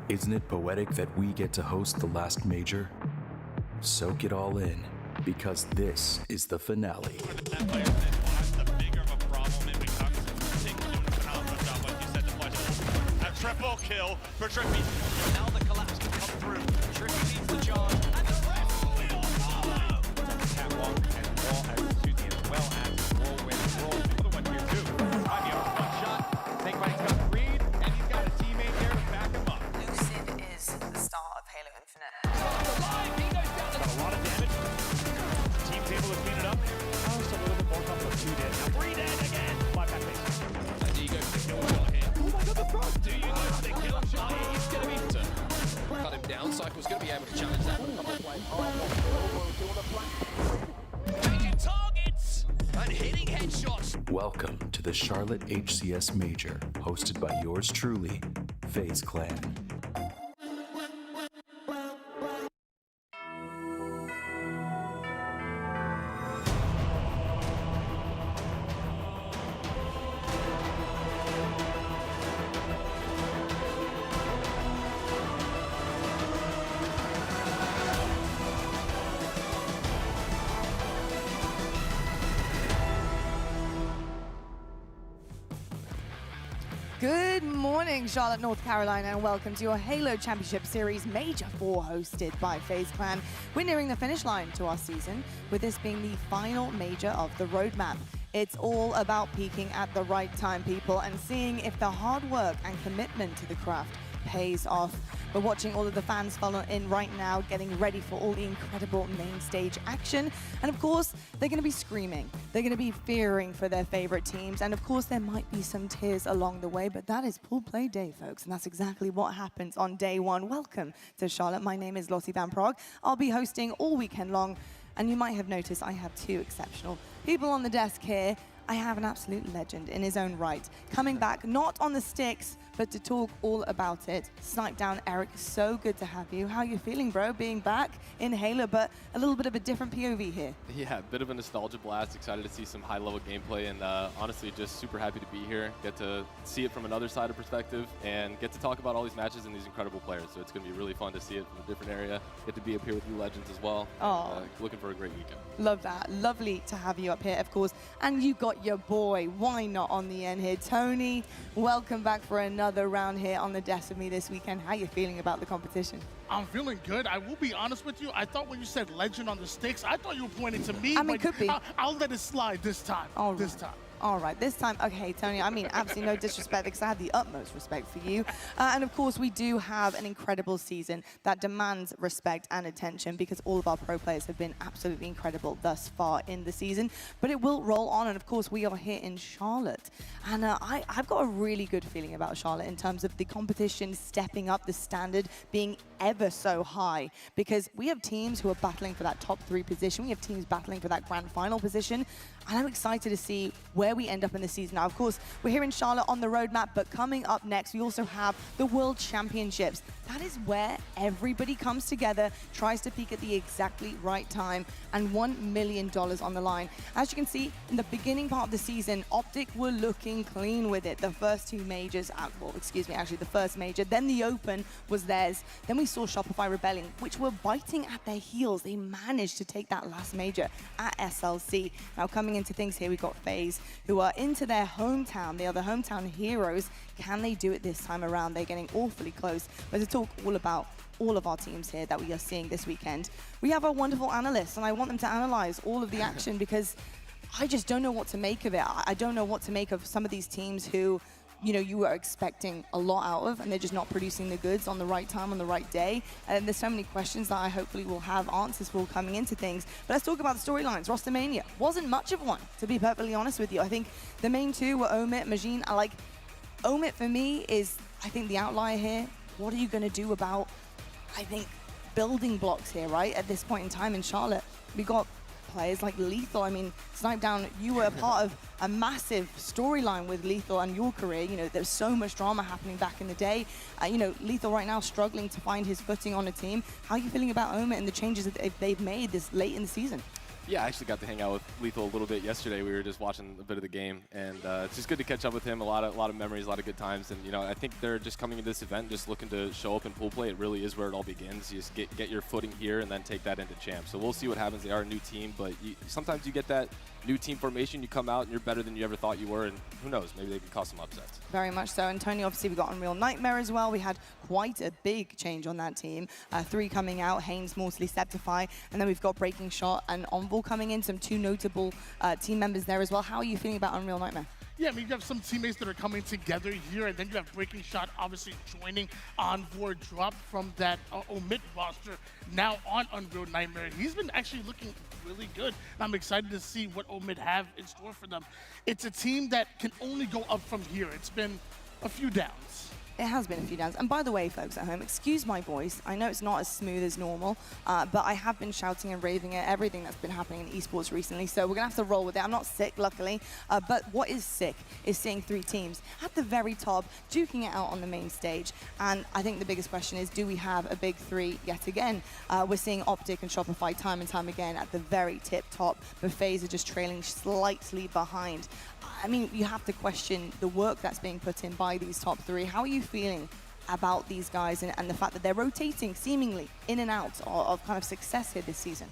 Isn't it poetic that we get to host the last major? Soak it all in, because this is the finale. That player the bigger of a problem, and we talked to doing a phenomenal job, like you said, the budget. A triple kill for Trippy. Now the collapse can come through. Trippy needs the charge, and the rest will follow. Catwalk and wall, as well as whirlwind roll. Another one here too. Ivy on one shot. Snakebiting's got Creed, and he's got a teammate here to back him up. Lucid is the star of Halo Infinite. Alive, he goes down Got a lot of damage. Team's able to clean it up. Oh, just a little bit more comfortable. 2 dead. Now 3 dead again. 5 back base. And he goes for the kill shot here. Oh my god, the cross. Do you know the kill shot? He's going to be cut him down. Cycle's going to be able to challenge that. Changing targets and hitting headshots. Welcome to the Charlotte HCS Major, hosted by yours truly, FaZe Clan. Good morning, Charlotte, North Carolina, and welcome to your Halo Championship Series Major 4 hosted by FaZe Clan. We're nearing the finish line to our season, with this being the final major of the roadmap. It's all about peaking at the right time, people, and seeing if the hard work and commitment to the craft pays off. We're watching all of the fans funnel in right now, getting ready for all the incredible main stage action. And of course, they're going to be screaming. They're going to be fearing for their favorite teams. And of course, there might be some tears along the way, but that is pool play day, folks. And that's exactly what happens on day one. Welcome to Charlotte. My name is Lottie Van Prague. I'll be hosting all weekend long. And you might have noticed I have two exceptional people on the desk here. I have an absolute legend in his own right, coming back not on the sticks, but to talk all about it. Snipe Down Eric, so good to have you. How are you feeling, bro, being back in Halo, but a little bit of a different POV here? Yeah, a bit of a nostalgia blast. Excited to see some high-level gameplay, and honestly, just super happy to be here. Get to see it from another side of perspective, and get to talk about all these matches and these incredible players. So it's going to be really fun to see it from a different area. Get to be up here with you legends as well. Oh, looking for a great weekend. Love that. Lovely to have you up here, of course. And you got your boy, why not, on the end here. Tony, welcome back for another round here on the desk with me this weekend. How are you feeling about the competition? I'm feeling good. I will be honest with you. I thought when you said legend on the sticks, I thought you were pointing to me. I mean, could be. I'll let it slide this time. This time. All right, this time, okay, Tony, I mean, absolutely no disrespect, because I had the utmost respect for you. And of course, we do have an incredible season that demands respect and attention, because all of our pro players have been absolutely incredible thus far in the season. But it will roll on, and of course, we are here in Charlotte. And I've got a really good feeling about Charlotte in terms of the competition stepping up, the standard being ever so high, because we have teams who are battling for that top 3 position. We have teams battling for that grand final position. And I'm excited to see where we end up in the season. Now, of course, we're here in Charlotte on the roadmap, but coming up next, we also have the World Championships. That is where everybody comes together, tries to peak at the exactly right time, and $1 million on the line. As you can see, in the beginning part of the season, Optic were looking clean with it. The first 2 majors, well, excuse me, actually the first major, then the Open was theirs. Then we saw Shopify rebelling, which were biting at their heels. They managed to take that last major at SLC. Now, coming into things here, we got FaZe, who are into their hometown. They are the hometown heroes. Can they do it this time around? They're getting awfully close. But to talk all about all of our teams here that we are seeing this weekend, we have our wonderful analysts, and I want them to analyze all of the action, because I just don't know what to make of it. I don't know what to make of some of these teams who, you know, you were expecting a lot out of, and they're just not producing the goods on the right time, on the right day. And there's so many questions that I hopefully will have answers for coming into things. But let's talk about the storylines. Rostermania wasn't much of one, to be perfectly honest with you. I think the main 2 were Omit, Majin. Omit for me is, I think, the outlier here. What are you going to do about, I think, building blocks here, right? At this point in time in Charlotte, we got players like Lethal. I mean, Snipe Down, you were a part of a massive storyline with Lethal and your career. You know, there's so much drama happening back in the day. You know, Lethal right now struggling to find his footing on a team. How are you feeling about Omit and the changes that they've made this late in the season? Yeah, I actually got to hang out with Lethal a little bit yesterday. We were just watching a bit of the game, and it's just good to catch up with him. A lot of memories, a lot of good times, and I think they're just coming into this event just looking to show up in pool play. It really is where it all begins. You just get your footing here and then take that into champ. So we'll see what happens. They are a new team, but sometimes you get that new team formation, you come out and you're better than you ever thought you were, and who knows, maybe they can cause some upsets. Very much so. And Tony, obviously we got Unreal Nightmare as well. We had quite a big change on that team. 3 coming out, Haynes, Morsley, Septify, and then we've got Breaking Shot and Envol coming in, some 2 notable team members there as well. How are you feeling about Unreal Nightmare? Yeah, I mean, you have some teammates that are coming together here, and then you have Breaking Shot obviously joining Envol, dropped from that Omit roster, now on Unreal Nightmare. He's been actually looking really good, and I'm excited to see what Omit have in store for them. It's a team that can only go up from here. It's been a few downs. It has been a few downs. And by the way, folks at home, excuse my voice. I know it's not as smooth as normal, but I have been shouting and raving at everything that's been happening in esports recently, so we're going to have to roll with it. I'm not sick, luckily, but what is sick is seeing 3 teams at the very top, duking it out on the main stage. And I think the biggest question is, do we have a big 3 yet again? We're seeing Optic and Shopify time and time again at the very tip top, but FaZe are just trailing slightly behind. I mean, you have to question the work that's being put in by these top 3. How are you feeling about these guys and the fact that they're rotating seemingly in and out of kind of success here this season?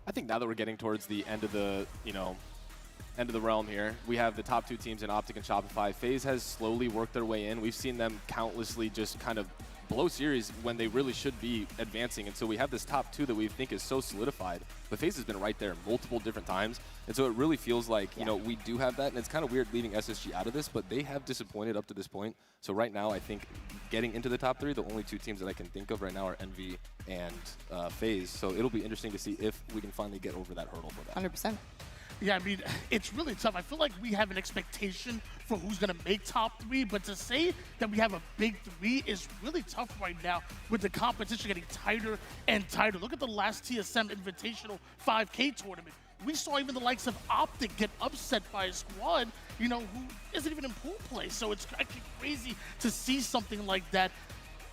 I think now that we're getting towards the end of the, end of the realm here, we have the top 2 teams in Optic and Shopify. FaZe has slowly worked their way in. We've seen them countlessly just kind of blow series when they really should be advancing, and so we have this top 2 that we think is so solidified, but FaZe has been right there multiple different times, and so it really feels like we do have that, and it's kind of weird leaving SSG out of this, but they have disappointed up to this point. So right now I think getting into the top 3, the only 2 teams that I can think of right now are Envy and FaZe, so it'll be interesting to see if we can finally get over that hurdle for that. 100%. Yeah, I mean, it's really tough. I feel like we have an expectation for who's going to make top 3, but to say that we have a big 3 is really tough right now with the competition getting tighter and tighter. Look at the last TSM Invitational 5K tournament. We saw even the likes of Optic get upset by a squad, who isn't even in pool play. So it's actually crazy to see something like that.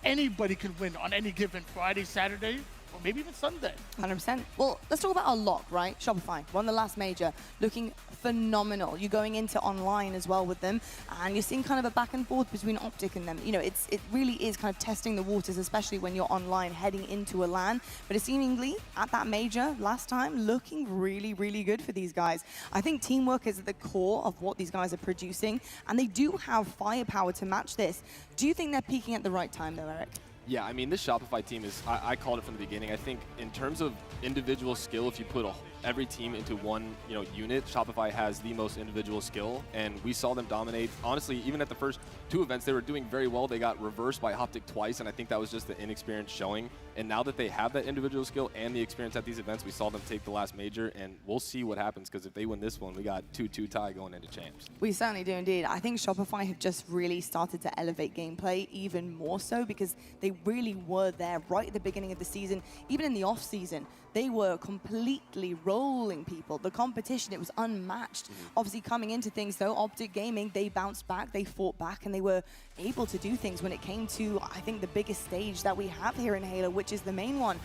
Anybody can win on any given Friday, Saturday, or maybe even Sunday. 100%. Well, let's talk about our lock, right? Shopify won the last major, looking phenomenal. You're going into online as well with them, and you're seeing kind of a back and forth between Optic and them. It really is kind of testing the waters, especially when you're online heading into a LAN. But it's seemingly at that major last time looking really, really good for these guys. I think teamwork is at the core of what these guys are producing, and they do have firepower to match this. Do you think they're peaking at the right time, though, Eric? Yeah, I mean, this Shopify team is, I called it from the beginning. I think in terms of individual skill, if you put every team into one unit, Shopify has the most individual skill, and we saw them dominate. Honestly, even at the first 2 events, they were doing very well. They got reversed by Optic twice, and I think that was just the inexperience showing. And now that they have that individual skill and the experience at these events, we saw them take the last major, and we'll see what happens, because if they win this one, we got 2-2 tie going into champs. We certainly do indeed. I think Shopify have just really started to elevate gameplay even more so, because they really were there right at the beginning of the season. Even in the off season, they were completely rolling people. The competition, it was unmatched. Obviously coming into things though, Optic Gaming, they bounced back, they fought back, and they were able to do things when it came to, I think, the biggest stage that we have here in Halo, which is the main one.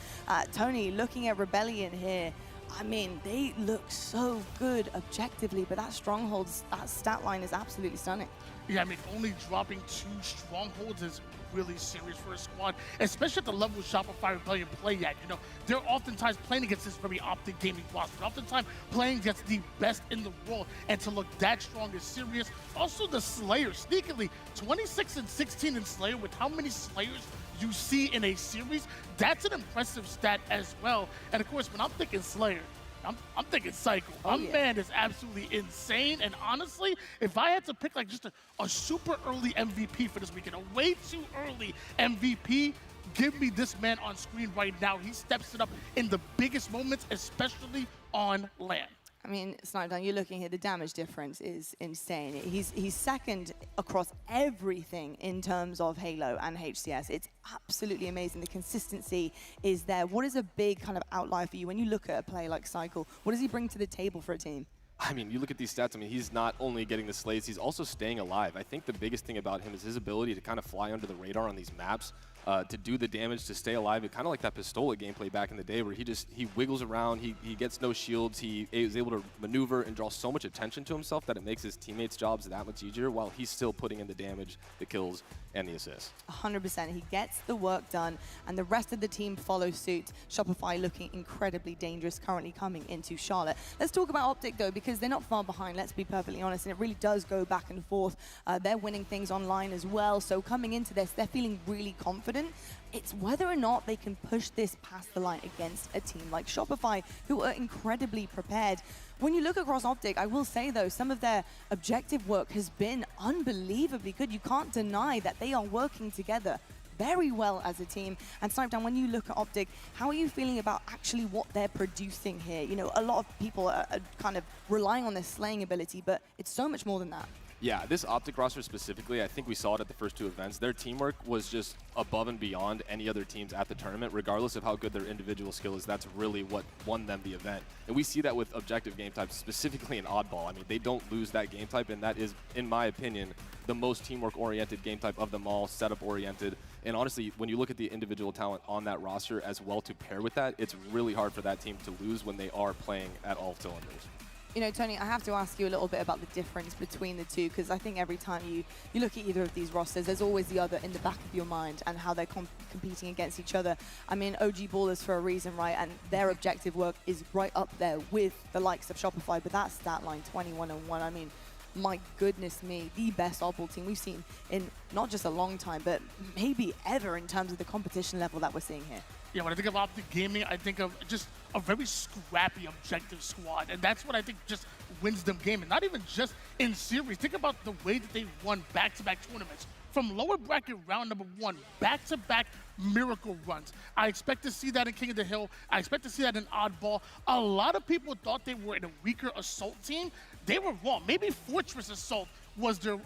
Tony, looking at Rebellion here, I mean, they look so good objectively, but that Strongholds, that stat line is absolutely stunning. Yeah, I mean, only dropping 2 Strongholds is really serious for a squad, especially at the level Shopify Rebellion play at. They're oftentimes playing against this very Optic Gaming roster, oftentimes playing against the best in the world, and to look that strong is serious. Also, the Slayer, sneakily, 26-16 in Slayer, with how many Slayers you see in a series, that's an impressive stat as well. And of course, when I'm thinking Slayer, I'm thinking Cycle. My man is absolutely insane. And honestly, if I had to pick like just a super early MVP for this weekend, a way too early MVP, give me this man on screen right now. He steps it up in the biggest moments, especially on LAN. I mean, Snipedown, you're looking here, the damage difference is insane. He's second across everything in terms of Halo and HCS. It's absolutely amazing. The consistency is there. What is a big kind of outlier for you when you look at a play like Cycle? What does he bring to the table for a team? I mean, you look at these stats, I mean, he's not only getting the slays, he's also staying alive. I think the biggest thing about him is his ability to kind of fly under the radar on these maps. to do the damage, to stay alive. It kind of like that Pistola gameplay back in the day where he wiggles around, he gets no shields, he is able to maneuver and draw so much attention to himself that it makes his teammates' jobs that much easier while he's still putting in the damage, the kills, and the assists. 100%. He gets the work done, and the rest of the team follow suit. Shopify looking incredibly dangerous currently coming into Charlotte. Let's talk about Optic, though, because they're not far behind, let's be perfectly honest, and it really does go back and forth. They're winning things online as well, so coming into this, they're feeling really confident. It's whether or not they can push this past the line against a team like Shopify, who are incredibly prepared. When you look across Optic, I will say, though, some of their objective work has been unbelievably good. You can't deny that they are working together very well as a team. And Snipedown, when you look at Optic, how are you feeling about actually what they're producing here? You know, a lot of people are kind of relying on their slaying ability, but it's so much more than that. Yeah, this Optic roster specifically, I think we saw it at the first two events. Their teamwork was just above and beyond any other teams at the tournament, regardless of how good their individual skill is. That's really what won them the event. And we see that with objective game types, specifically in Oddball. I mean, they don't lose that game type, and that is, in my opinion, the most teamwork-oriented game type of them all, setup-oriented. And honestly, when you look at the individual talent on that roster as well to pair with that, it's really hard for that team to lose when they are playing at all cylinders. You know, Tony, I have to ask you a little bit about the difference between the two, because I think every time you look at either of these rosters, there's always the other in the back of your mind and how they're competing against each other. I mean, OG Ballers for a reason, right? And their objective work is right up there with the likes of Shopify, but that stat line, 21-1, I mean, my goodness me, the best oddball team we've seen in not just a long time, but maybe ever in terms of the competition level that we're seeing here. Yeah, when I think of Optic Gaming, I think of just a very scrappy objective squad, and that's what I think just wins them game. And not even just in series. Think about the way that they won back-to-back tournaments. From lower bracket round number 1, back-to-back miracle runs. I expect to see that in King of the Hill. I expect to see that in Oddball. A lot of people thought they were in a weaker Assault team. They were wrong. Maybe Fortress Assault was their,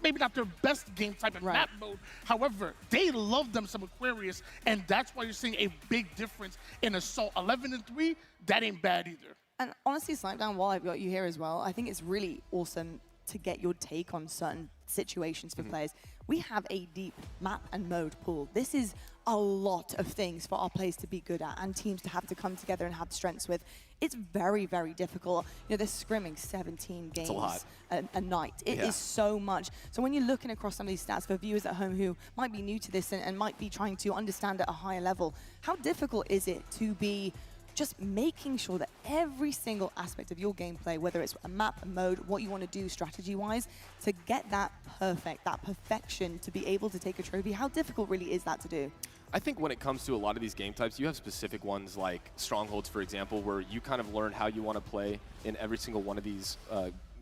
maybe not their best game type in map mode. However, they love them some Aquarius, and that's why you're seeing a big difference in Assault. 11-3, that ain't bad either. And honestly, Snipedown, while I've got you here as well, I think it's really awesome to get your take on certain situations for players. We have a deep map and mode pool. This is a lot of things for our players to be good at and teams to have to come together and have strengths with. It's very, very difficult. You know, they're scrimming 17 games a night. It is so much. So when you're looking across some of these stats for viewers at home who might be new to this and might be trying to understand at a higher level, how difficult is it to be just making sure that every single aspect of your gameplay, whether it's a map, a mode, what you want to do strategy-wise, to get that perfect, that perfection to be able to take a trophy, how difficult really is that to do? I think when it comes to a lot of these game types, you have specific ones like Strongholds, for example, where you kind of learn how you want to play in every single one of these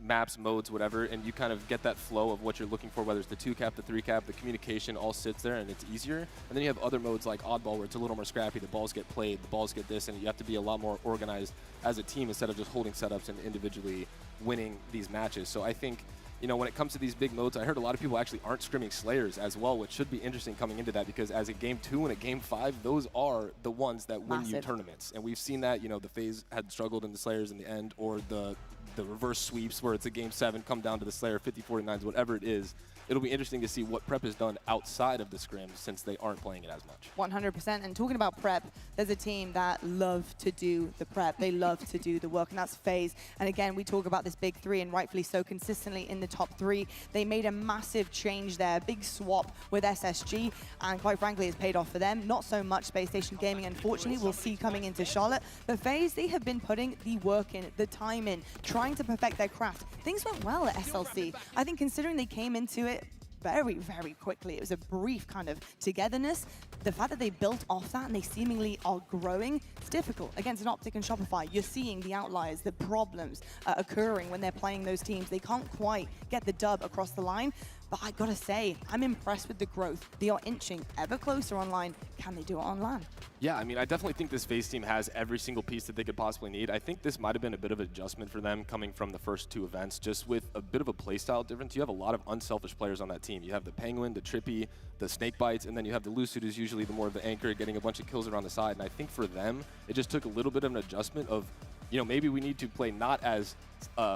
maps, modes, whatever, and you kind of get that flow of what you're looking for, whether it's the 2-cap, the 3-cap, the communication all sits there and it's easier. And then you have other modes like Oddball where it's a little more scrappy, the balls get played, the balls get this, and you have to be a lot more organized as a team instead of just holding setups and individually winning these matches. So I think, you know, when it comes to these big modes, I heard a lot of people actually aren't scrimming Slayers as well, which should be interesting coming into that, because as a Game 2 and a Game 5, those are the ones that win you tournaments. And we've seen that, you know, the FaZe had struggled in the Slayers in the end, or the reverse sweeps where it's a Game 7, come down to the Slayer, 50-49s, whatever it is. It'll be interesting to see what prep is done outside of the scrims since they aren't playing it as much. 100%. And talking about prep, there's a team that love to do the prep. They love to do the work, and that's FaZe. And again, we talk about this big 3, and rightfully so, consistently in the top 3. They made a massive change there, big swap with SSG, and quite frankly, it's paid off for them. Not so much Space Station Gaming, unfortunately, we'll see coming into Charlotte. But FaZe, they have been putting the work in, the time in, trying to perfect their craft. Things went well at SLC. I think considering they came into it very, very quickly. It was a brief kind of togetherness. The fact that they built off that and they seemingly are growing, it's difficult. Against an Optic and Shopify, you're seeing the outliers, the problems occurring when they're playing those teams. They can't quite get the dub across the line. But I gotta say, I'm impressed with the growth. They are inching ever closer online. Can they do it on LAN? Yeah, I mean, I definitely think this FaZe team has every single piece that they could possibly need. I think this might have been a bit of an adjustment for them coming from the first 2 events, just with a bit of a playstyle difference. You have a lot of unselfish players on that team. You have the Penguin, the Trippy, the Snake Bites, and then you have the Lucid, who's usually the more of the anchor, getting a bunch of kills around the side. And I think for them, it just took a little bit of an adjustment of you know, maybe we need to play not as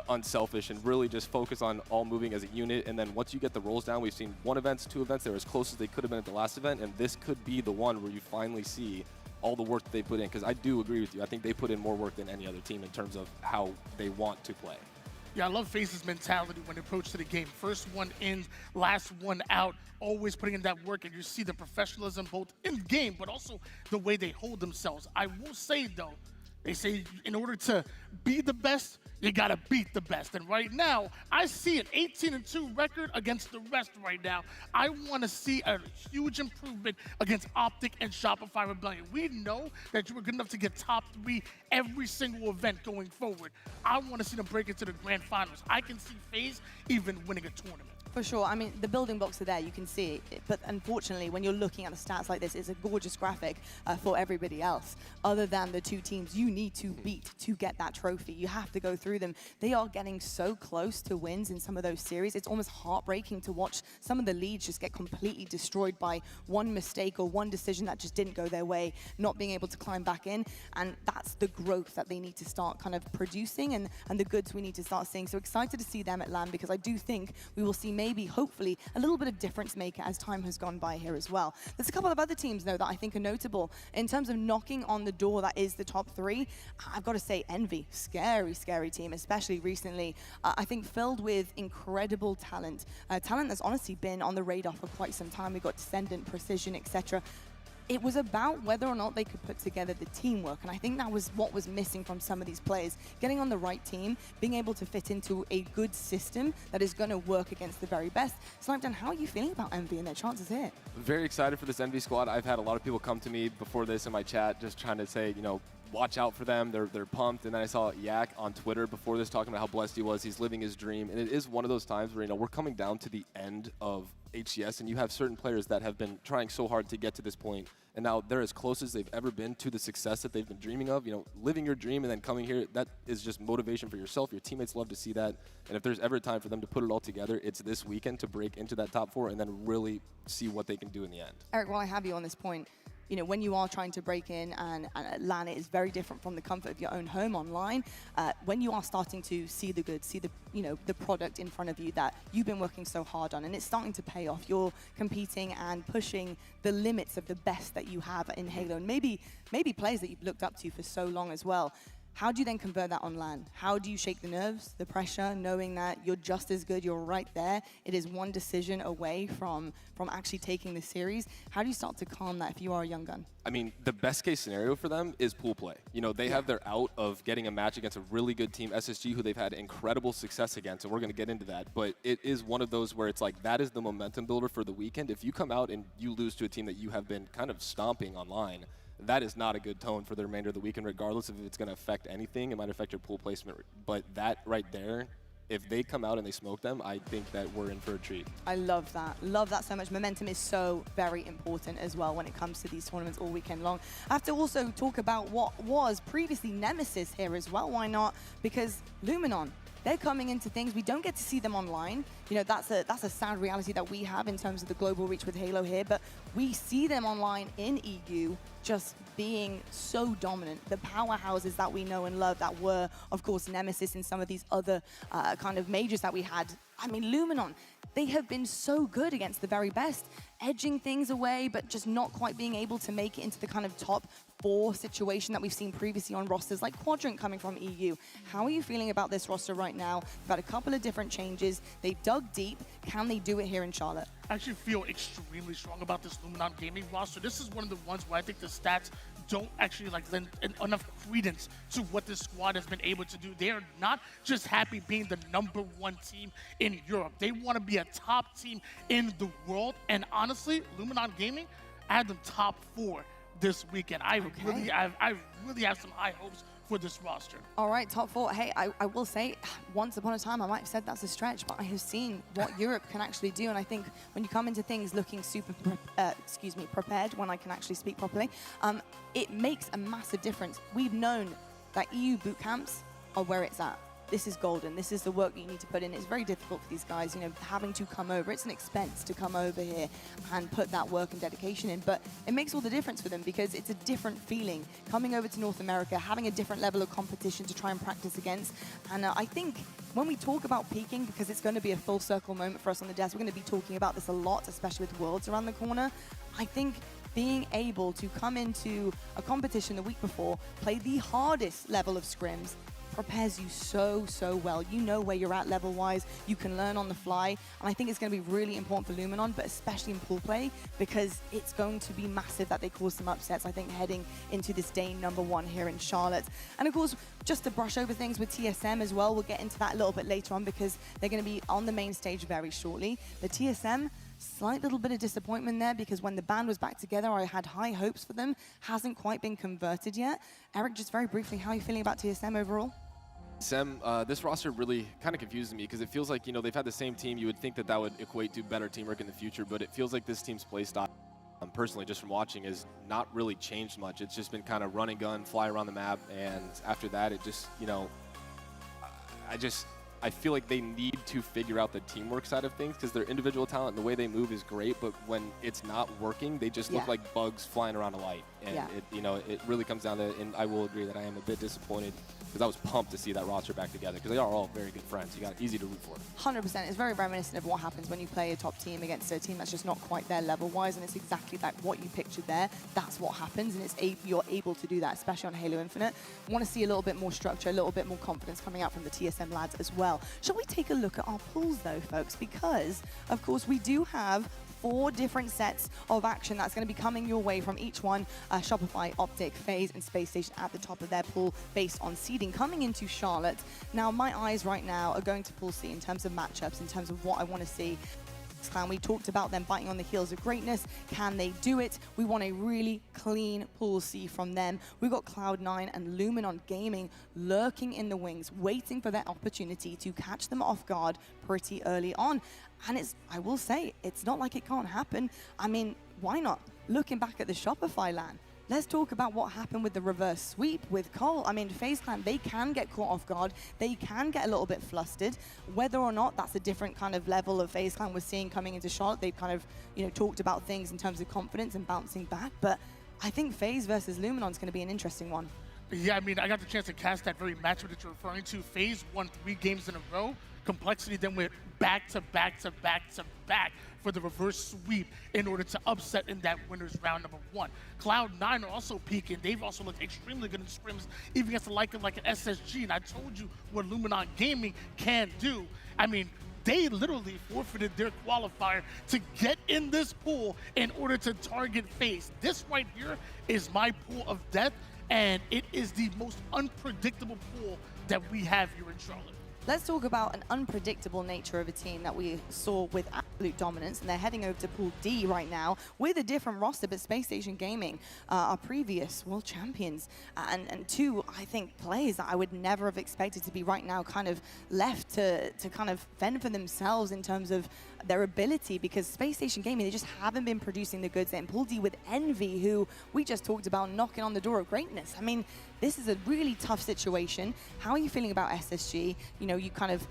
unselfish and really just focus on all moving as a unit. And then once you get the roles down, we've seen 1 event, 2 events, they're as close as they could have been at the last event. And this could be the one where you finally see all the work that they put in. Because I do agree with you. I think they put in more work than any other team in terms of how they want to play. Yeah, I love FaZe's mentality when they approach to the game. First one in, last one out, always putting in that work, and you see the professionalism both in game, but also the way they hold themselves. I will say, though, they say in order to be the best, you gotta beat the best. And right now, I see an 18-2 record against the rest right now. I wanna see a huge improvement against Optic and Shopify Rebellion. We know that you were good enough to get top 3 every single event going forward. I wanna see them break into the grand finals. I can see FaZe even winning a tournament. For sure. I mean, the building blocks are there. You can see it. But unfortunately, when you're looking at the stats like this, it's a gorgeous graphic for everybody else. Other than the 2 teams you need to beat to get that trophy. You have to go through them. They are getting so close to wins in some of those series. It's almost heartbreaking to watch some of the leads just get completely destroyed by one mistake or one decision that just didn't go their way, not being able to climb back in. And that's the growth that they need to start kind of producing and the goods we need to start seeing. So excited to see them at LAN, because I do think we will see maybe, hopefully, a little bit of difference maker as time has gone by here as well. There's a couple of other teams, though, that I think are notable. In terms of knocking on the door that is the top 3, I've got to say Envy. Scary, scary team, especially recently. I think filled with incredible talent. Talent that's honestly been on the radar for quite some time. We've got Descendant, Precision, etc. It was about whether or not they could put together the teamwork, and I think that was what was missing from some of these players. Getting on the right team, being able to fit into a good system that is going to work against the very best. Snipeden, how are you feeling about Envy and their chances here? Very excited for this Envy squad. I've had a lot of people come to me before this in my chat just trying to say, you know, watch out for them. They're pumped. And then I saw Yak on Twitter before this talking about how blessed he was. He's living his dream. And it is one of those times where, you know, we're coming down to the end of HCS, and you have certain players that have been trying so hard to get to this point, and now they're as close as they've ever been to the success that they've been dreaming of. You know, living your dream and then coming here, that is just motivation for yourself. Your teammates love to see that. And if there's ever a time for them to put it all together, it's this weekend to break into that top 4 and then really see what they can do in the end. Eric, while I have you on this point, you know, when you are trying to break in and LAN, it is very different from the comfort of your own home online. When you are starting to see the goods, see the, you know, the product in front of you that you've been working so hard on, and it's starting to pay off. You're competing and pushing the limits of the best that you have in Halo, and maybe players that you've looked up to for so long as well. How do you then convert that on LAN? How do you shake the nerves, the pressure, knowing that you're just as good, you're right there? It is one decision away from actually taking the series. How do you start to calm that if you are a young gun? I mean, the best case scenario for them is pool play. You know, they have their out of getting a match against a really good team, SSG, who they've had incredible success against, and we're going to get into that. But it is one of those where it's like, that is the momentum builder for the weekend. If you come out and you lose to a team that you have been kind of stomping online, that is not a good tone for the remainder of the weekend, regardless of if it's going to affect anything. It might affect your pool placement. But that right there, if they come out and they smoke them, I think that we're in for a treat. I love that. Love that so much. Momentum is so very important as well when it comes to these tournaments all weekend long. I have to also talk about what was previously Nemesis here as well. Why not? Because Luminon, they're coming into things. We don't get to see them online. You know, that's a sad reality that we have in terms of the global reach with Halo here, but we see them online in EU just being so dominant. The powerhouses that we know and love that were, of course, Nemesis and some of these other kind of majors that we had. I mean, Luminon, they have been so good against the very best, edging things away, but just not quite being able to make it into the kind of top 4 situation that we've seen previously on rosters like Quadrant coming from EU. How are you feeling about this roster right now? We've had a couple of different changes. They dug deep. Can they do it here in Charlotte? I actually feel extremely strong about this Luminon gaming roster. This is one of the ones where I think the stats don't actually like lend enough credence to what this squad has been able to do. They are not just happy being the #1 team in Europe. They want to be a top team in the world. And honestly, Luminon Gaming, I had them top 4 this weekend. I really have some high hopes for this roster. All right, top 4. Hey, I will say, once upon a time, I might have said that's a stretch, but I have seen what Europe can actually do, and I think when you come into things looking super, prepared, when I can actually speak properly, it makes a massive difference. We've known that EU boot camps are where it's at. this is golden. This is the work that you need to put in. It's very difficult for these guys, you know, having to come over. It's an expense to come over here and put that work and dedication in, but it makes all the difference for them because it's a different feeling coming over to North America, having a different level of competition to try and practice against. And I think when we talk about peaking, because it's going to be a full circle moment for us on the desk, we're going to be talking about this a lot, especially with Worlds around the corner. I think being able to come into a competition the week before, play the hardest level of scrims, prepares you so well. You know where you're at level-wise. You can learn on the fly. And I think it's going to be really important for Luminon, but especially in pool play, because it's going to be massive that they cause some upsets, I think, heading into this day number 1 here in Charlotte. And of course, just to brush over things with TSM as well, we'll get into that a little bit later on because they're going to be on the main stage very shortly. The TSM, slight little bit of disappointment there because when the band was back together, I had high hopes for them. Hasn't quite been converted yet. Eric, just very briefly, how are you feeling about TSM overall? This roster really kind of confuses me because it feels like, you know, they've had the same team. You would think that that would equate to better teamwork in the future, but it feels like this team's play style, personally, just from watching, has not really changed much. It's just been kind of run and gun, fly around the map, and after that, it just, you know, I feel like they need to figure out the teamwork side of things because their individual talent and the way they move is great, but when it's not working, they just look like bugs flying around a light. And it, you know, it really comes down to, and I will agree that I am a bit disappointed because I was pumped to see that roster back together because they are all very good friends. You got easy to root for. 100%. It's very reminiscent of what happens when you play a top team against a team that's just not quite there level-wise, and it's exactly like what you pictured there. That's what happens, and you're able to do that, especially on Halo Infinite. I want to see a little bit more structure, a little bit more confidence coming out from the TSM lads as well. Shall we take a look at our pools though, folks? Because, of course, we do have 4 different sets of action that's going to be coming your way from each one. Shopify, Optic, FaZe, and Space Station at the top of their pool based on seeding coming into Charlotte. Now, my eyes right now are going to Pool C in terms of matchups, in terms of what I want to see. Clan, we talked about them biting on the heels of greatness. Can they do it? We want a really clean Pool C from them. We've got Cloud9 and Luminon Gaming lurking in the wings, waiting for their opportunity to catch them off guard pretty early on. And I will say, it's not like it can't happen. I mean, why not? Looking back at the Shopify LAN, let's talk about what happened with the reverse sweep with Cole. I mean, FaZe Clan, they can get caught off guard. They can get a little bit flustered. Whether or not that's a different kind of level of FaZe Clan we're seeing coming into Charlotte, they've kind of, you know, talked about things in terms of confidence and bouncing back. But I think FaZe versus Luminon is going to be an interesting one. Yeah, I mean, I got the chance to cast that very matchup that you're referring to. FaZe won 3 games in a row. Complexity then went back to back to back to back for the reverse sweep in order to upset in that winner's round number 1. Cloud9 are also peaking. They've also looked extremely good in scrims, even against the like of like an SSG. And I told you what Luminon Gaming can do. I mean, they literally forfeited their qualifier to get in this pool in order to target FaZe. This right here is my pool of death, and it is the most unpredictable pool that we have here in Charlotte. Let's talk about an unpredictable nature of a team that we saw with absolute dominance, and they're heading over to Pool D right now with a different roster, but Space Station Gaming, our previous world champions, and 2, I think, players that I would never have expected to be right now kind of left to kind of fend for themselves in terms of their ability, because Space Station Gaming, they just haven't been producing the goods. In Pool D with Envy, who we just talked about knocking on the door of greatness. I mean, this is a really tough situation. How are you feeling about SSG? You know, you kind of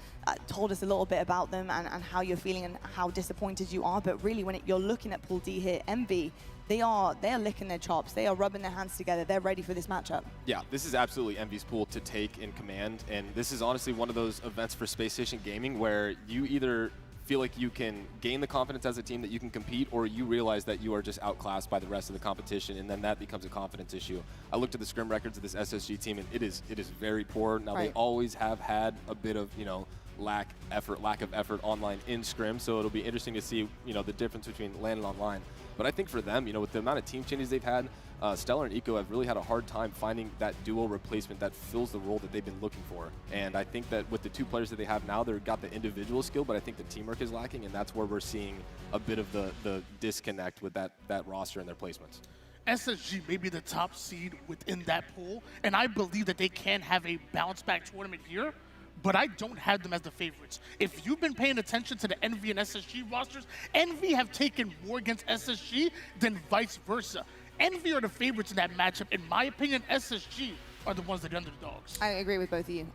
told us a little bit about them and how you're feeling and how disappointed you are, but really when you're looking at Pool D here, Envy, they are licking their chops. They are rubbing their hands together. They're ready for this matchup. Yeah, this is absolutely Envy's pool to take in command, and this is honestly one of those events for Space Station Gaming where you either feel like you can gain the confidence as a team that you can compete, or you realize that you are just outclassed by the rest of the competition, and then that becomes a confidence issue. I looked at the scrim records of this SSG team, and it is very poor. Now, they always have had a bit of, you know, lack of effort online in scrim, so it'll be interesting to see, you know, the difference between LAN and online. But I think for them, you know, with the amount of team changes they've had, Stellar and Eco have really had a hard time finding that duo replacement that fills the role that they've been looking for. And I think that with the 2 players that they have now, they've got the individual skill, but I think the teamwork is lacking, and that's where we're seeing a bit of the disconnect with that roster and their placements. SSG may be the top seed within that pool, and I believe that they can have a bounce-back tournament here, but I don't have them as the favorites. If you've been paying attention to the Envy and SSG rosters, Envy have taken more against SSG than vice versa. Envy are the favorites in that matchup. In my opinion, SSG are the ones that are underdogs. I agree with both of you.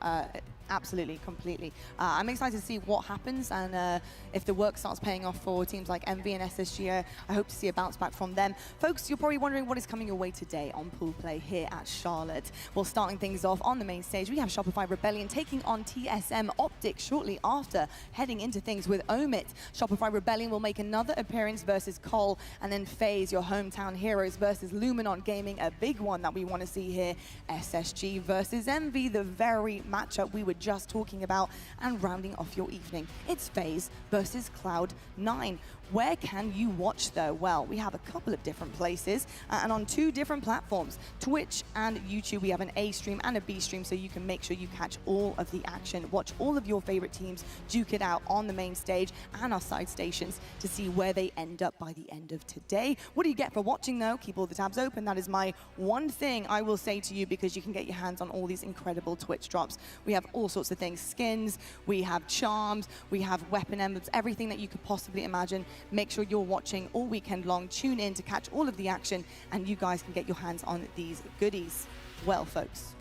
Absolutely, completely. I'm excited to see what happens and if the work starts paying off for teams like MV and SSG. I hope to see a bounce back from them. Folks, you're probably wondering what is coming your way today on Pool Play here at Charlotte. Well, starting things off on the main stage, we have Shopify Rebellion taking on TSM Optic shortly after heading into things with Omit. Shopify Rebellion will make another appearance versus Cole, and then FaZe, your hometown heroes, versus Luminon Gaming, a big one that we want to see here. SSG versus MV, the very matchup we were just talking about, and rounding off your evening, it's FaZe versus Cloud9. Where can you watch though? Well, we have a couple of different places and on 2 different platforms, Twitch and YouTube. We have an A stream and a B stream, so you can make sure you catch all of the action, watch all of your favorite teams duke it out on the main stage and our side stations to see where they end up by the end of today. What do you get for watching though? Keep all the tabs open. That is my one thing I will say to you, because you can get your hands on all these incredible Twitch drops. We have all sorts of things, skins, we have charms, we have weapon emblems, everything that you could possibly imagine. Make sure you're watching all weekend long. Tune in to catch all of the action, and you guys can get your hands on these goodies. Well, folks,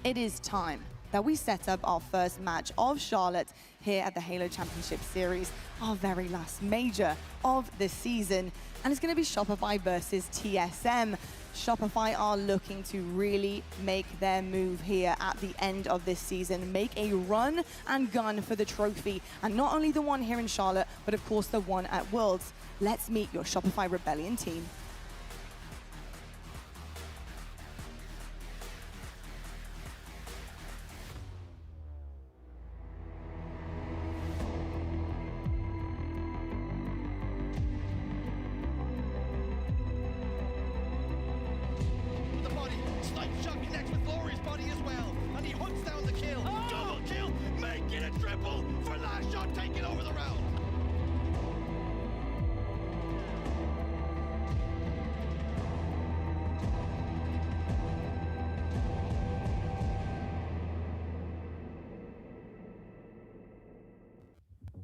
it is time that we set up our first match of Charlotte here at the Halo Championship Series, our very last major of the season, and it's going to be Shopify versus TSM. Shopify are looking to really make their move here at the end of this season, make a run and gun for the trophy, and not only the one here in Charlotte, but of course the one at Worlds. Let's meet your Shopify Rebellion team.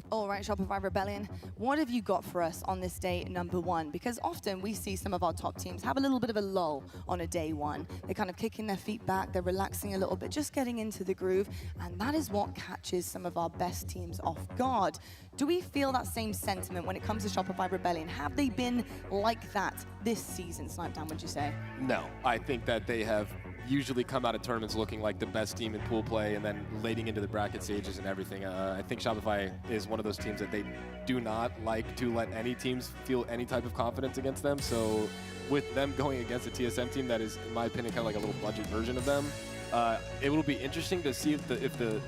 All right, Shopify Rebellion, what have you got for us on this day number 1? Because often we see some of our top teams have a little bit of a lull on a day 1. They're kind of kicking their feet back, they're relaxing a little bit, just getting into the groove, and that is what catches some of our best teams off guard. Do we feel that same sentiment when it comes to Shopify Rebellion? Have they been like that this season, Snipedown, would you say? No, I think that they have usually come out of tournaments looking like the best team in pool play, and then leading into the bracket stages and everything. I think Shopify is one of those teams that they do not like to let any teams feel any type of confidence against them. So with them going against a TSM team that is, in my opinion, kind of like a little budget version of them, it will be interesting to see if the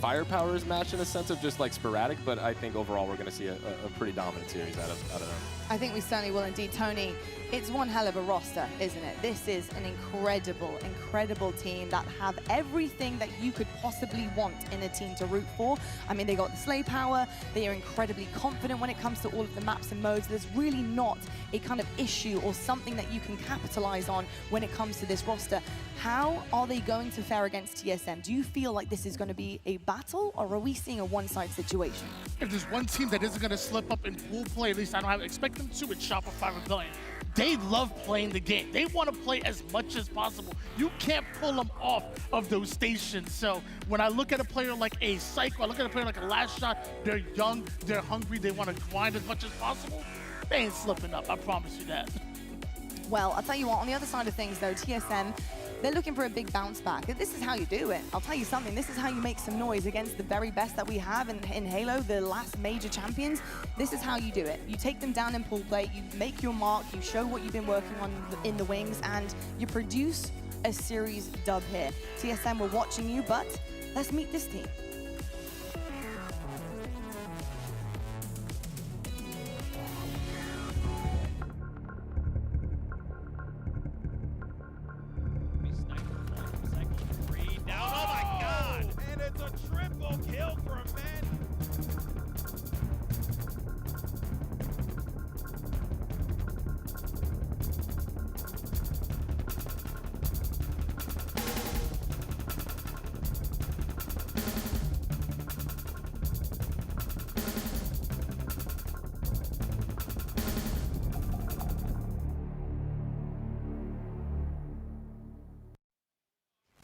firepower is matched in a sense of just like sporadic, but I think overall we're going to see a pretty dominant series out of them. I think we certainly will indeed. Tony, it's one hell of a roster, isn't it? This is an incredible team that have everything that you could possibly want in a team to root for. I mean, they got the slay power, they are incredibly confident when it comes to all of the maps and modes. There's really not a kind of issue or something that you can capitalize on when it comes to this roster. How are they going to fare against TSM? Do you feel like this is going to be a battle, or are we seeing a one-side situation? If there's one team that isn't going to slip up in pool play, at least I don't expect them to, it's Shopify Rebellion. They love playing the game. They want to play as much as possible. You can't pull them off of those stations. So when I look at a player like a Psycho, I look at a player like a Last Shot, they're young, they're hungry, they want to grind as much as possible. They ain't slipping up, I promise you that. Well, I'll tell you what, on the other side of things though, TSM, they're looking for a big bounce back. This is how you do it. I'll tell you something, this is how you make some noise against the very best that we have in Halo, the last major champions. This is how you do it. You take them down in pool play, you make your mark, you show what you've been working on in the wings, and you produce a series dub here. TSM, we're watching you, but let's meet this team.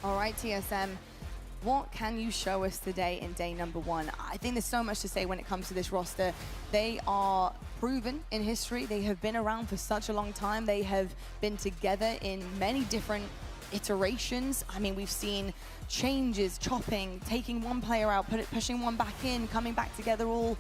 All right, TSM, What can you show us today in day number 1? I think there's so much to say when it comes to this roster. They are proven in history. They have been around for such a long time. They have been together in many different iterations. I mean, we've seen changes, chopping, taking one player out, pushing one back in, coming back together, all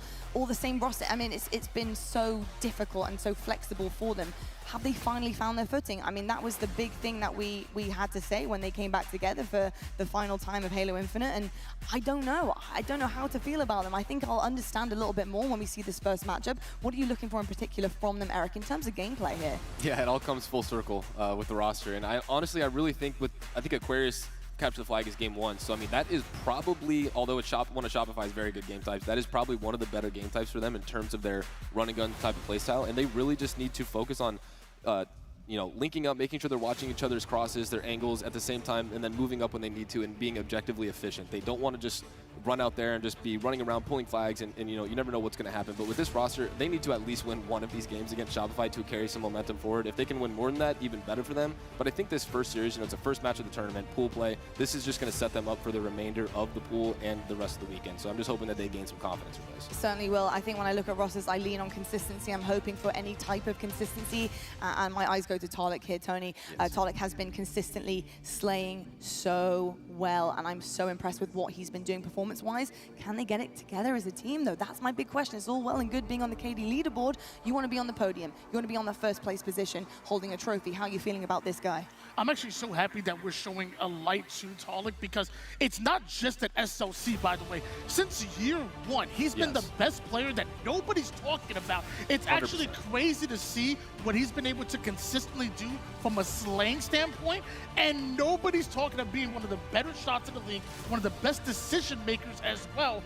the same roster. I mean, it's been so difficult and so flexible for them. Have they finally found their footing? I mean, that was the big thing that we had to say when they came back together for the final time of Halo Infinite, and I don't know how to feel about them. I think I'll understand a little bit more when we see this first matchup. What are you looking for in particular from them, Eric, in terms of gameplay here? Yeah, it all comes full circle with the roster, and I really think I think Aquarius capture the flag is game 1. So I mean, that is probably, although it's one of Shopify's very good game types, that is probably one of the better game types for them in terms of their run and gun type of playstyle, and they really just need to focus on you know, linking up, making sure they're watching each other's crosses, their angles at the same time, and then moving up when they need to and being objectively efficient. They don't want to just run out there and just be running around pulling flags and you know, you never know what's going to happen. But with this roster, they need to at least win one of these games against Shopify to carry some momentum forward. If they can win more than that, even better for them. But I think this first series, you know, it's the first match of the tournament, pool play. This is just going to set them up for the remainder of the pool and the rest of the weekend. So I'm just hoping that they gain some confidence from this. Certainly will. I think when I look at rosters, I lean on consistency. I'm hoping for any type of consistency. And my eyes go to Tarlik here, Tony. Yes. Tarlik has been consistently slaying so well, and I'm so impressed with what he's been doing performance-wise. Can they get it together as a team, though? That's my big question. It's all well and good being on the KD leaderboard. You want to be on the podium. You want to be on the first place position, holding a trophy. How are you feeling about this guy? I'm actually so happy that we're showing a light to Tarlik, because it's not just at SLC, by the way. Since year 1, he's been the best player that nobody's talking about. It's 100%. Actually crazy to see what he's been able to consistently do from a slaying standpoint, and nobody's talking about being one of the better shots in the league, one of the best decision makers as well.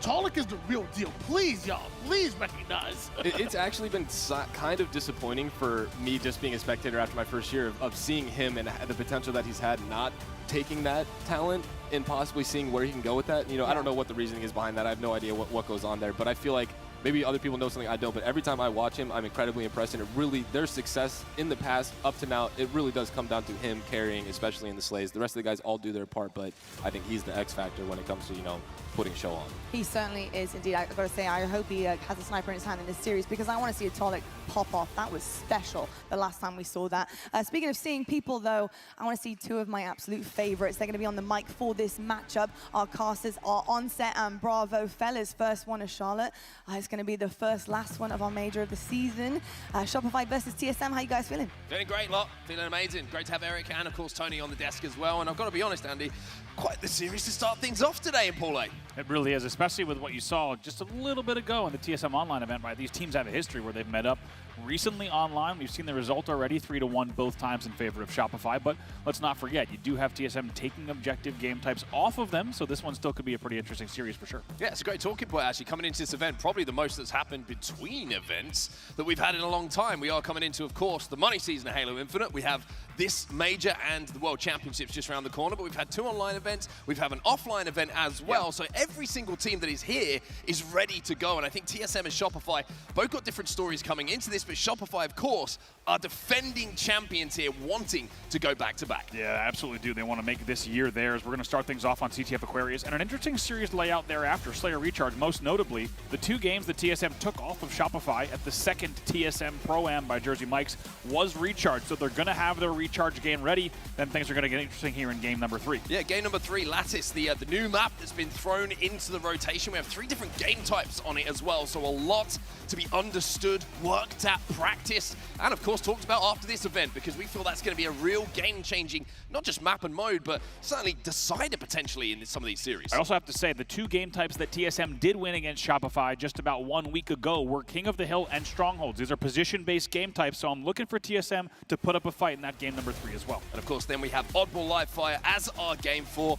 Tarlik is the real deal. Please, y'all, please recognize. It's actually been kind of disappointing for me, just being a spectator after my first year, of seeing him and the potential that he's had, not taking that talent and possibly seeing where he can go with that. You know, I don't know what the reasoning is behind that. I have no idea what goes on there, but I feel like maybe other people know something I don't, but every time I watch him, I'm incredibly impressed, and it really, their success in the past up to now, it really does come down to him carrying, especially in the slays. The rest of the guys all do their part, but I think he's the X factor when it comes to, you know, putting show on. He certainly is indeed. I've got to say, I hope he has a sniper in his hand in this series, because I want to see a Tarlik pop off. That was special the last time we saw that. Speaking of seeing people, though, I want to see two of my absolute favorites. They're going to be on the mic for this matchup. Our casters are Onset and Bravo. Fellas, first one is Charlotte. It's going to be the first last one of our major of the season. Shopify versus TSM. How you guys feeling? Feeling great, lot. Feeling amazing. Great to have Eric and, of course, Tony on the desk as well. And I've got to be honest, Andy, quite the series to start things off today in Pool A. It really is, especially with what you saw just a little bit ago in the TSM Online event, right? These teams have a history where they've met up recently online. We've seen the result already, 3-1 both times in favor of Shopify. But let's not forget, you do have TSM taking objective game types off of them, so this one still could be a pretty interesting series for sure. Yeah, it's a great talking point, actually, coming into this event. Probably the most that's happened between events that we've had in a long time. We are coming into, of course, the money season of Halo Infinite. We have this major and the World Championships just around the corner, but we've had 2 online events. We've had an offline event as well, so every single team that is here is ready to go, and I think TSM and Shopify both got different stories coming into this, but Shopify, of course, are defending champions here, wanting to go back-to-back. Yeah, absolutely do. They want to make this year theirs. We're going to start things off on CTF Aquarius, and an interesting series layout thereafter. Slayer Recharge, most notably, the 2 games that TSM took off of Shopify at the second TSM Pro-Am by Jersey Mike's was Recharge, so they're going to have their Recharge game ready. Then things are going to get interesting here in game number 3. Yeah, game number 3, Lattice, the new map that's been thrown into the rotation. We have 3 different game types on it as well, so a lot to be understood, worked at, practiced, and of course talked about after this event, because we feel that's going to be a real game-changing, not just map and mode, but certainly decider potentially in some of these series. I also have to say, the 2 game types that TSM did win against Shopify just about 1 week ago were King of the Hill and Strongholds. These are position-based game types, so I'm looking for TSM to put up a fight in that game number 3 as well. And of course, then we have Oddball Live Fire as our game 4.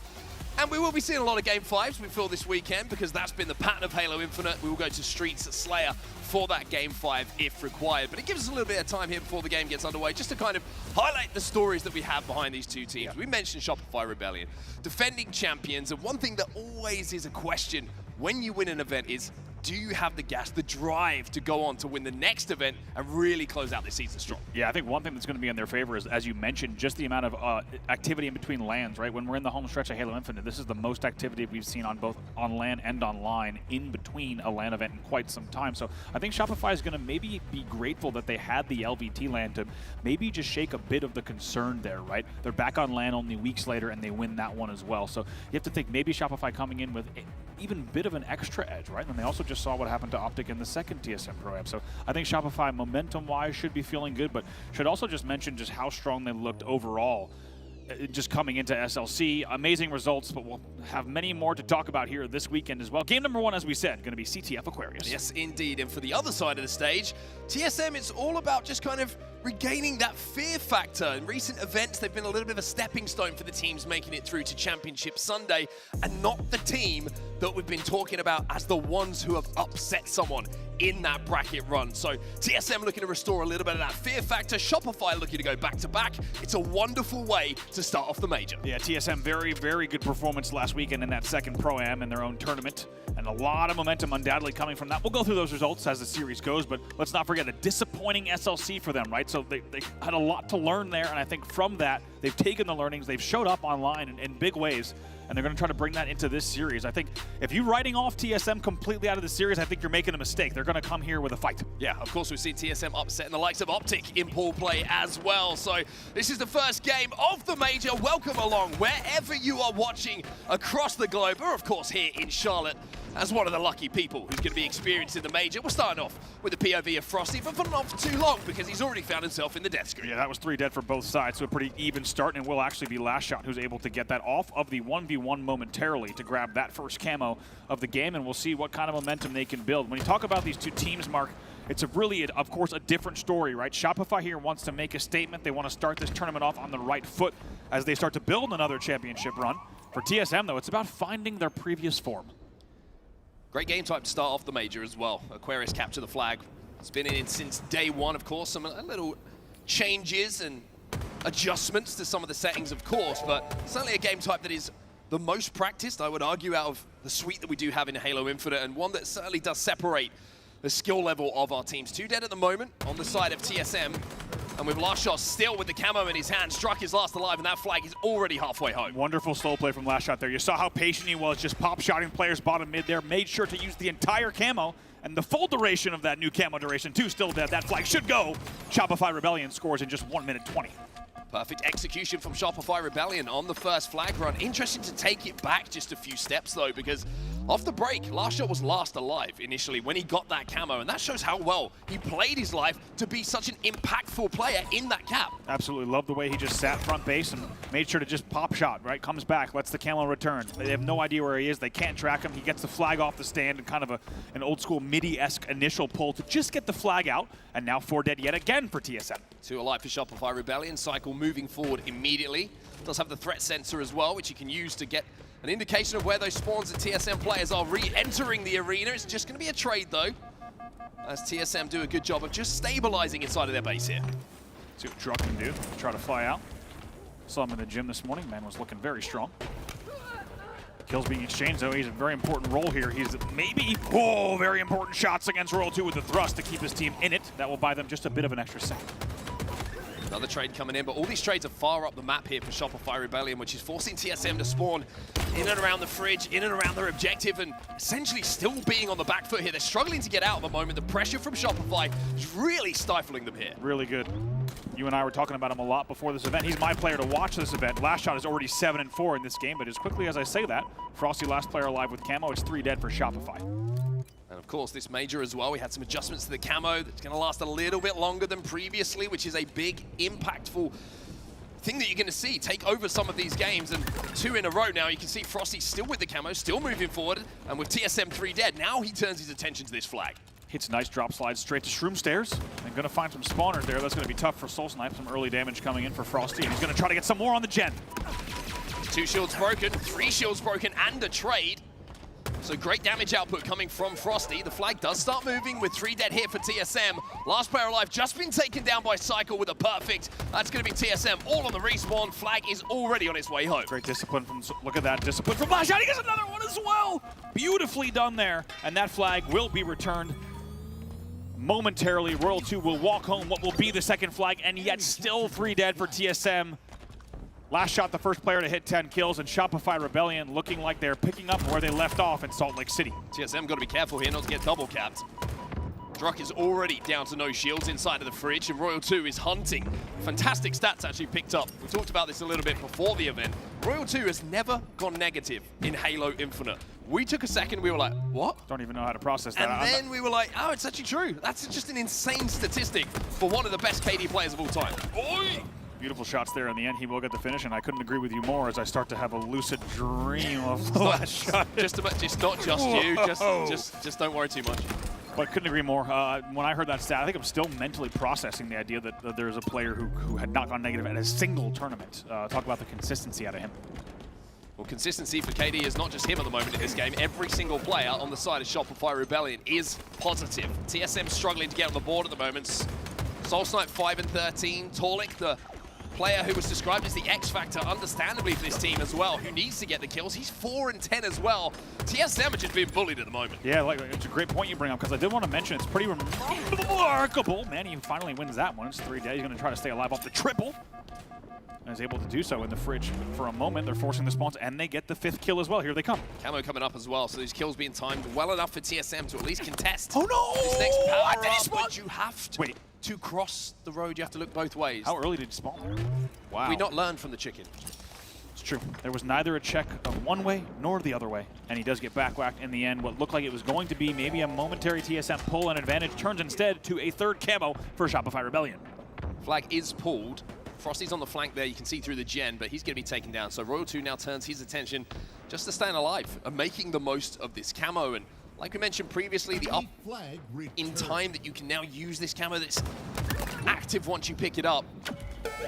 And we will be seeing a lot of game 5s, we feel, this weekend, because that's been the pattern of Halo Infinite. We will go to Streets Slayer for that game 5 if required. But it gives us a little bit of time here before the game gets underway, just to kind of highlight the stories that we have behind these 2 teams. We mentioned Shopify Rebellion, defending champions, and one thing that always is a question when you win an event is, do you have the gas, the drive to go on to win the next event and really close out this season strong? Yeah, I think one thing that's going to be in their favor is, as you mentioned, just the amount of activity in between LANs, right? When we're in the home stretch of Halo Infinite, this is the most activity we've seen on both on LAN and online in between a LAN event in quite some time. So I think Shopify is going to maybe be grateful that they had the LVT LAN to maybe just shake a bit of the concern there, right? They're back on LAN only weeks later, and they win that one as well. So you have to think maybe Shopify coming in with even a bit of an extra edge, right? And they also just saw what happened to Optic in the second TSM Pro-Am. So I think Shopify, momentum-wise, should be feeling good, but should also just mention just how strong they looked overall just coming into SLC. Amazing results, but we'll have many more to talk about here this weekend as well. Game number 1, as we said, going to be CTF Aquarius. Yes, indeed. And for the other side of the stage, TSM, it's all about just kind of regaining that fear factor. In recent events, they've been a little bit of a stepping stone for the teams making it through to Championship Sunday, and not the team that we've been talking about as the ones who have upset someone in that bracket run. So TSM looking to restore a little bit of that fear factor. Shopify looking to go back-to-back. It's a wonderful way to start off the major. Yeah, TSM, very, very good performance last weekend in that second Pro-Am in their own tournament, and a lot of momentum undoubtedly coming from that. We'll go through those results as the series goes, but let's not forget a disappointing SLC for them, right? So they had a lot to learn there, and I think from that, they've taken the learnings, they've showed up online in big ways, and they're going to try to bring that into this series. I think if you're writing off TSM completely out of the series, I think you're making a mistake. They're going to come here with a fight. Yeah, of course, we've seen TSM upsetting the likes of Optic in pool play as well. So this is the first game of the major. Welcome along wherever you are watching across the globe, or of course here in Charlotte, as one of the lucky people who's going to be experiencing the major. We're starting off with the POV of Frosty, but for not for too long because he's already found himself in the death screen. Yeah, that was 3 dead for both sides, so a pretty even start, and will actually be Last Shot who's able to get that off of the 1v1 momentarily to grab that first camo of the game, and we'll see what kind of momentum they can build. When you talk about these two teams, Mark, it's of course, a different story, right? Shopify here wants to make a statement. They want to start this tournament off on the right foot as they start to build another championship run. For TSM, though, it's about finding their previous form. Great game type to start off the major as well. Aquarius capture the flag. It's been in since day one, of course. Some little changes and adjustments to some of the settings, of course, but certainly a game type that is the most practiced, I would argue, out of the suite that we do have in Halo Infinite, and one that certainly does separate the skill level of our teams. 2 dead at the moment on the side of TSM, and with Last Shot still with the camo in his hand, struck his last alive, and that flag is already halfway home. Wonderful slow play from Last Shot there. You saw how patient he was, just pop-shotting players bottom mid there, made sure to use the entire camo, and the full duration of that new camo duration, too, still dead. That flag should go. Shopify Rebellion scores in just 1 minute 20. Perfect execution from Shopify Rebellion on the first flag run. Interesting to take it back just a few steps, though, because off the break, Last Shot was last alive initially when he got that camo, and that shows how well he played his life to be such an impactful player in that cap. Absolutely love the way he just sat front base and made sure to just pop shot, right? Comes back, lets the camo return. They have no idea where he is. They can't track him. He gets the flag off the stand and kind of an old school MIDI-esque initial pull to just get the flag out, and now 4 dead yet again for TSM. 2 alive for Shopify Rebellion. Cycle moving forward immediately. Does have the threat sensor as well, which you can use to get an indication of where those spawns and TSM players are re-entering the arena. It's just going to be a trade, though, as TSM do a good job of just stabilizing inside of their base here. See what Druck can do. Try to fly out. Saw him in the gym this morning. Man was looking very strong. Kills being exchanged, though. He's a very important role here. He's maybe, very important shots against Royal 2 with the thrust to keep his team in it. That will buy them just a bit of an extra second. Another trade coming in, but all these trades are far up the map here for Shopify Rebellion, which is forcing TSM to spawn in and around the fridge, in and around their objective, and essentially still being on the back foot here. They're struggling to get out at the moment. The pressure from Shopify is really stifling them here. Really good. You and I were talking about him a lot before this event. He's my player to watch this event. Last Shot is already 7-4 in this game, but as quickly as I say that, Frosty last player alive with camo. It's 3 dead for Shopify. And of course, this major as well, we had some adjustments to the camo that's going to last a little bit longer than previously, which is a big, impactful thing that you're going to see take over some of these games. And 2 in a row now, you can see Frosty still with the camo, still moving forward, and with TSM 3 dead, now he turns his attention to this flag. Hits nice drop slides straight to Shroom Stairs. And going to find some spawners there. That's going to be tough for Soul Snipe. Some early damage coming in for Frosty, and he's going to try to get some more on the gen. 2 shields broken, 3 shields broken, and a trade. So great damage output coming from Frosty. The flag does start moving with 3 dead here for TSM. Last player alive just been taken down by Cycle with a perfect. That's going to be TSM all on the respawn. Flag is already on its way home. Great discipline from, look at that, discipline from Flash. He gets another one as well. Beautifully done there. And that flag will be returned momentarily. Royal 2 will walk home what will be the second flag, and yet still 3 dead for TSM. Last shot, the first player to hit 10 kills, and Shopify Rebellion looking like they're picking up where they left off in Salt Lake City. TSM got to be careful here not to get double capped. Druck is already down to no shields inside of the fridge, and Royal 2 is hunting. Fantastic stats actually picked up. We talked about this a little bit before the event. Royal 2 has never gone negative in Halo Infinite. We took a second, we were like, what? Don't even know how to process that. And then we were like, oh, it's actually true. That's just an insane statistic for one of the best KD players of all time. Oi! Beautiful shots there. In the end, he will get the finish, and I couldn't agree with you more as I start to have a lucid dream of the last shot. Just not just you. Just don't worry too much. But couldn't agree more. When I heard that stat, I think I'm still mentally processing the idea that there's a player who had not gone negative at a single tournament. Talk about the consistency out of him. Well, consistency for KD is not just him at the moment in this game. Every single player on the side of Shopify Rebellion is positive. TSM struggling to get on the board at the moment. Soulsnipe 5 and 13. Torlik, the player who was described as the X Factor, understandably for this team as well, who needs to get the kills. He's 4 and 10 as well. TSM are just being bullied at the moment. Yeah, like it's a great point you bring up, because I did want to mention it's pretty remarkable. Man, he finally wins that one. It's 3 days. He's going to try to stay alive off the triple. And is able to do so in the fridge for a moment. They're forcing the spawns, and they get the 5th kill as well. Here they come. Camo coming up as well, so these kills being timed well enough for TSM to at least contest. Oh no! This next power Did he up, spawn? but you have to. Wait. To cross the road, you have to look both ways. How early did he spawn there? Wow. We not learned from the chicken. It's true. There was neither a check of one way nor the other way, and he does get back whacked in the end. What looked like it was going to be maybe a momentary TSM pull and advantage turns instead to a 3rd camo for Shopify Rebellion. Flag is pulled. Frosty's on the flank there. You can see through the gen, but he's going to be taken down. So Royal 2 now turns his attention just to staying alive and making the most of this camo. And like we mentioned previously, the up in time that you can now use this camo that's active once you pick it up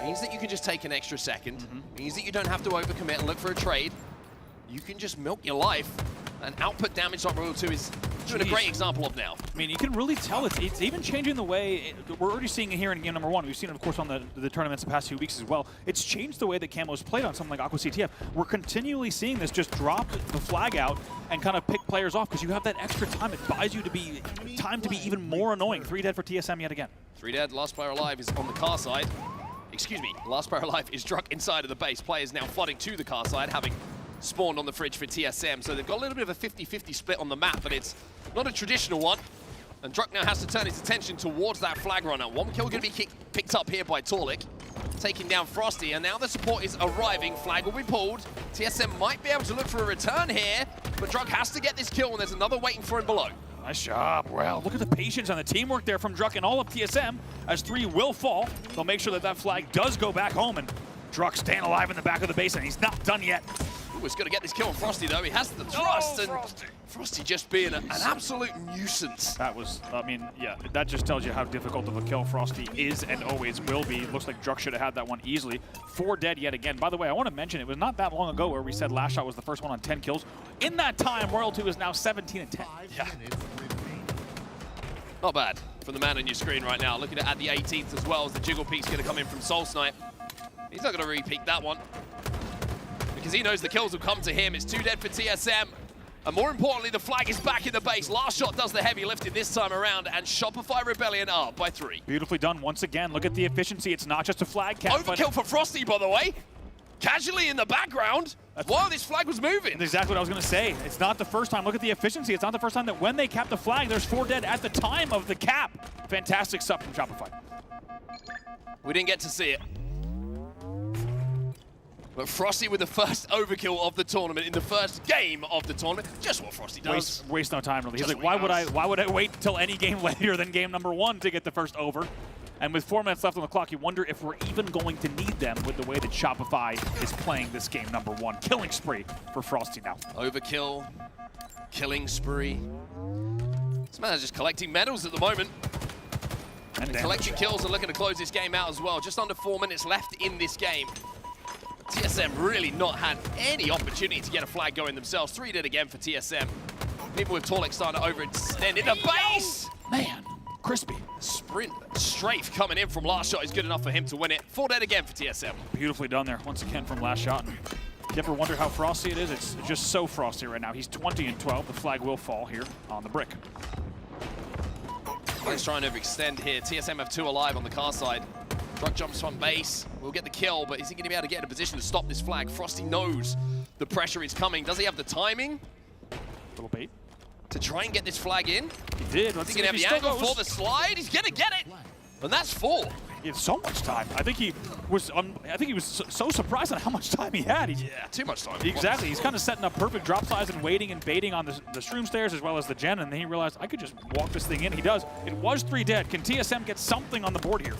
means that you can just take an extra second. Means that you don't have to overcommit and look for a trade. You can just milk your life, and output damage on Royal 2 is doing a great example of now. I mean, you can really tell it's even changing the way, we're already seeing it here in game number 1. We've seen it, of course, on the tournaments the past few weeks as well. It's changed the way that Camo's played on something like Aqua CTF. We're continually seeing this just drop the flag out and kind of pick players off, because you have that extra time. It buys you time to be even more annoying. 3 dead for TSM yet again. 3 dead, last player alive is on the car side. Excuse me, last player alive is Druck inside of the base. Players now flooding to the car side, having spawned on the fridge for TSM. So they've got a little bit of a 50-50 split on the map, but it's not a traditional one. And Druck now has to turn his attention towards that flag runner. 1 kill going to be picked up here by Torlik, taking down Frosty. And now the support is arriving. Flag will be pulled. TSM might be able to look for a return here, but Druck has to get this kill, and there's another waiting for him below. Nice job. Well, look at the patience and the teamwork there from Druck and all of TSM, as 3 will fall. They'll make sure that that flag does go back home, and Druck staying alive in the back of the base, and he's not done yet. Ooh, he's going to get this kill on Frosty, though. He has the thrust, and Frosty just being an absolute nuisance. That was, I mean, yeah, that just tells you how difficult of a kill Frosty is and always will be. Looks like Druck should have had that one easily. 4 dead yet again. By the way, I want to mention, it was not that long ago where we said Last Shot was the first one on 10 kills. In that time, Royal 2 is now 17 and 10. Yeah. Not bad from the man on your screen right now. Looking at the 18th as well, as the jiggle piece going to come in from Soulsnipe. He's not going to repeat that one, because he knows the kills will come to him. It's 2 dead for TSM. And more importantly, the flag is back in the base. Last Shot does the heavy lifting this time around, and Shopify Rebellion are up by 3. Beautifully done once again. Look at the efficiency. It's not just a flag cap. Overkill for Frosty, by the way. Casually in the background while this flag was moving. That's exactly what I was going to say. It's not the first time. Look at the efficiency. It's not the first time that when they cap the flag, there's 4 dead at the time of the cap. Fantastic stuff from Shopify. We didn't get to see it, but Frosty with the first overkill of the tournament in the first game of the tournament. Just what Frosty does. Waste no time, really. He's like, why would I wait until any game later than game number 1 to get the first over? And with 4 minutes left on the clock, you wonder if we're even going to need them with the way that Shopify is playing this game number 1. Killing spree for Frosty now. Overkill, killing spree. This man is just collecting medals at the moment. And collecting kills and looking to close this game out as well. Just under 4 minutes left in this game. TSM really not had any opportunity to get a flag going themselves. 3 dead again for TSM. Even with Torlik starting to overextend in the base. Man, crispy. Sprint strafe coming in from last shot is good enough for him to win it. 4 dead again for TSM. Beautifully done there, once again from last shot. You ever wonder how frosty it is? It's just so frosty right now. He's 20 and 12. The flag will fall here on the brick. He's trying to overextend here. TSM have 2 alive on the car side. Truck jumps from base. We'll get the kill, but is he going to be able to get in a position to stop this flag? Frosty knows the pressure is coming. Does he have the timing? Little bait. To try and get this flag in? He did. Let's Is see he if going he to have still the angle goes. for the slide? He's going to get it. And that's 4. He had so much time. I think he was so surprised at how much time he had. Yeah, too much time. Exactly. He's kind of setting up perfect drop size and waiting and baiting on the shroom stairs as well as the gen, and then he realized I could just walk this thing in. He does. It was 3 dead. Can TSM get something on the board here?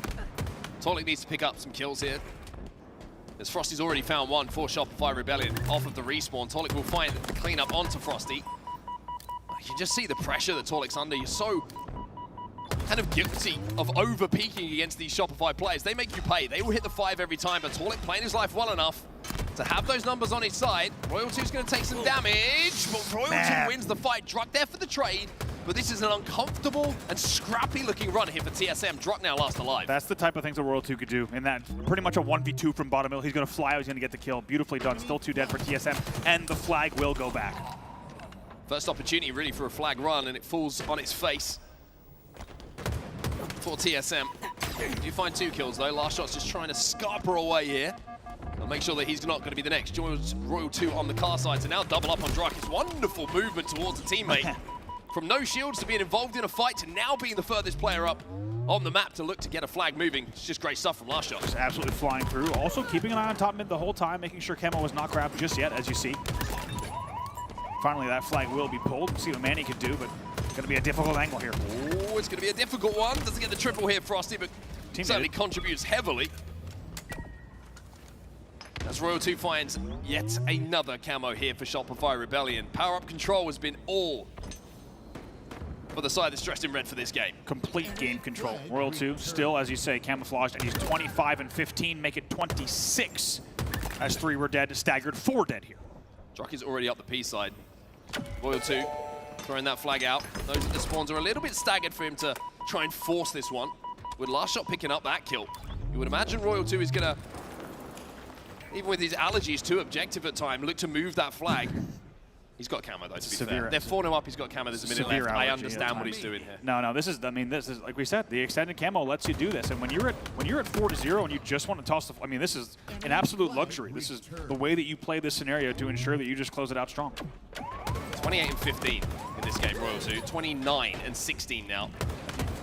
Torlik needs to pick up some kills here. As Frosty's already found 1 for Shopify Rebellion off of the respawn. Torlik will find the cleanup onto Frosty. You can just see the pressure that Torlik's under. You're so kind of guilty of over-peaking against these Shopify players. They make you pay. They will hit the 5 every time, but Torlik playing his life well enough to have those numbers on his side. Royal2's going to take some damage, but Royal2 wins the fight. Druck there for the trade, but this is an uncomfortable and scrappy-looking run here for TSM. Druck now last alive. That's the type of things that Royal2 could do in that pretty much a 1v2 from bottom middle. He's going to fly out, he's going to get the kill. Beautifully done. Still 2 dead for TSM, and the flag will go back. First opportunity really for a flag run, and it falls on its face for TSM. You find 2 kills though. Last shot's just trying to scarper away here. I'll make sure that he's not going to be the next. Joins Royal2 on the car side to now double up on Druck. It's wonderful movement towards a teammate. From no shields to being involved in a fight to now being the furthest player up on the map to look to get a flag moving. It's just great stuff from last shot. Just absolutely flying through. Also keeping an eye on top mid the whole time, making sure Camo was not grabbed just yet, as you see. Finally, that flag will be pulled. We'll see what Manny can do, but it's going to be a difficult angle here. Oh, it's going to be a difficult one. Doesn't get the triple here, Frosty, but certainly contributes heavily. As Royal2 finds yet another camo here for Shopify Rebellion. Power-up control has been all for the side that's dressed in red for this game. Complete game control. Royal2 still, as you say, camouflaged, and he's 25 and 15, make it 26. As 3 were dead, staggered 4 dead here. Druck is already up the P side. Royal2 throwing that flag out. Those at the spawns are a little bit staggered for him to try and force this one. With last shot picking up that kill, you would imagine Royal2 is going to, even with his allergies to objective at time, look to move that flag. He's got camo though, to be fair. They're 4-0 up, he's got camo, there's a minute left. I understand what he's doing here. No, this is, like we said, the extended camo lets you do this. And when you're at 4-0 and you just want to toss the, this is an absolute luxury. This is the way that you play this scenario to ensure that you just close it out strong. 28 and 15 in this game, Royal2. 29 and 16 now.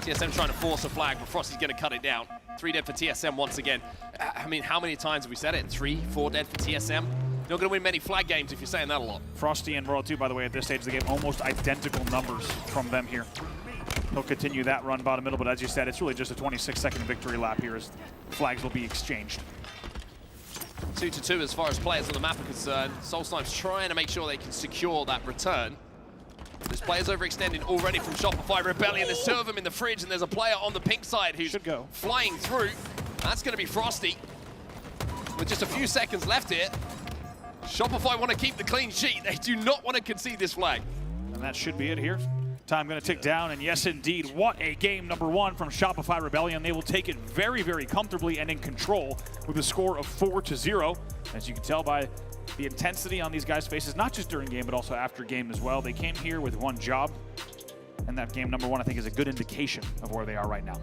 TSM trying to force a flag, but Frosty's going to cut it down. 3 dead for TSM once again. How many times have we said it? 3, 4 dead for TSM. You're not going to win many flag games if you're saying that a lot. Frosty and Royal2, by the way, at this stage of the game, almost identical numbers from them here. He'll continue that run bottom middle, but as you said, it's really just a 26-second victory lap here as flags will be exchanged. 2-2 as far as players on the map are concerned. Soulsnipe's trying to make sure they can secure that return. There's players overextending already from Shopify Rebellion. There's 2 of them in the fridge, and there's a player on the pink side who's flying through. That's going to be Frosty. With just a few seconds left here, Shopify want to keep the clean sheet. They do not want to concede this flag. And that should be it here. Time going to tick down, and yes, indeed, what a game number 1 from Shopify Rebellion. They will take it very, very comfortably and in control with a score of 4-0. As you can tell by the intensity on these guys' faces, not just during game, but also after game as well. They came here with one job, and that game number 1, I think, is a good indication of where they are right now.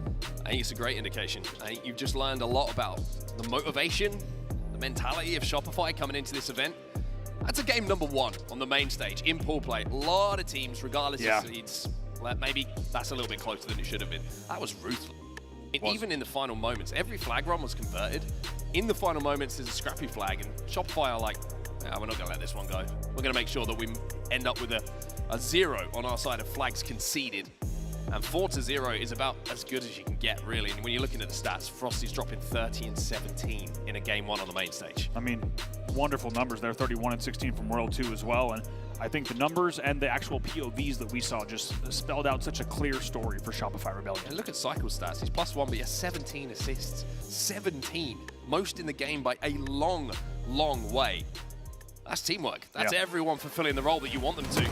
I think it's a great indication. I think you've just learned a lot about the motivation, the mentality of Shopify coming into this event. That's a game number 1 on the main stage in pool play. A lot of teams, regardless of seeds, maybe that's a little bit closer than it should have been. That was ruthless. Even in the final moments, every flag run was converted. In the final moments, there's a scrappy flag, and Shopify are like, nah, we're not going to let this one go. We're going to make sure that we end up with a 0 on our side of flags conceded. And 4-0 is about as good as you can get, really. And when you're looking at the stats, Frosty's dropping 30 and 17 in a game 1 on the main stage. Wonderful numbers there, 31 and 16 from Royal2 as well. And I think the numbers and the actual POVs that we saw just spelled out such a clear story for Shopify Rebellion. And look at Cycle stats. He's +1, but he has 17 assists. 17. Most in the game by a long, long way. That's teamwork. That's everyone fulfilling the role that you want them to.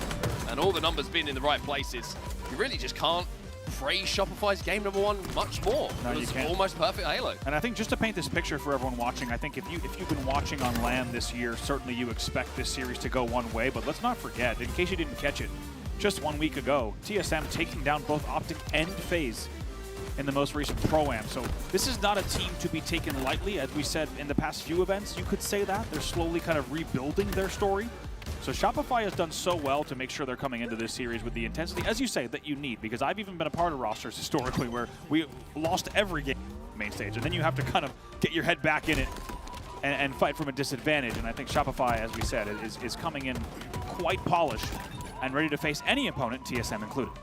and all the numbers being in the right places, you really just can't praise Shopify's game number 1 much more. No, It you was can't. almost perfect Halo. And I think just to paint this picture for everyone watching, I think if you've been watching on LAN this year, certainly you expect this series to go one way, but let's not forget, in case you didn't catch it, just 1 week ago, TSM taking down both Optic and FaZe in the most recent Pro-Am. So this is not a team to be taken lightly. As we said in the past few events, you could say that. They're slowly kind of rebuilding their story. So Shopify has done so well to make sure they're coming into this series with the intensity, as you say, that you need. Because I've even been a part of rosters historically where we lost every game main stage, and then you have to kind of get your head back in it and fight from a disadvantage. And I think Shopify, as we said, is coming in quite polished and ready to face any opponent, TSM included.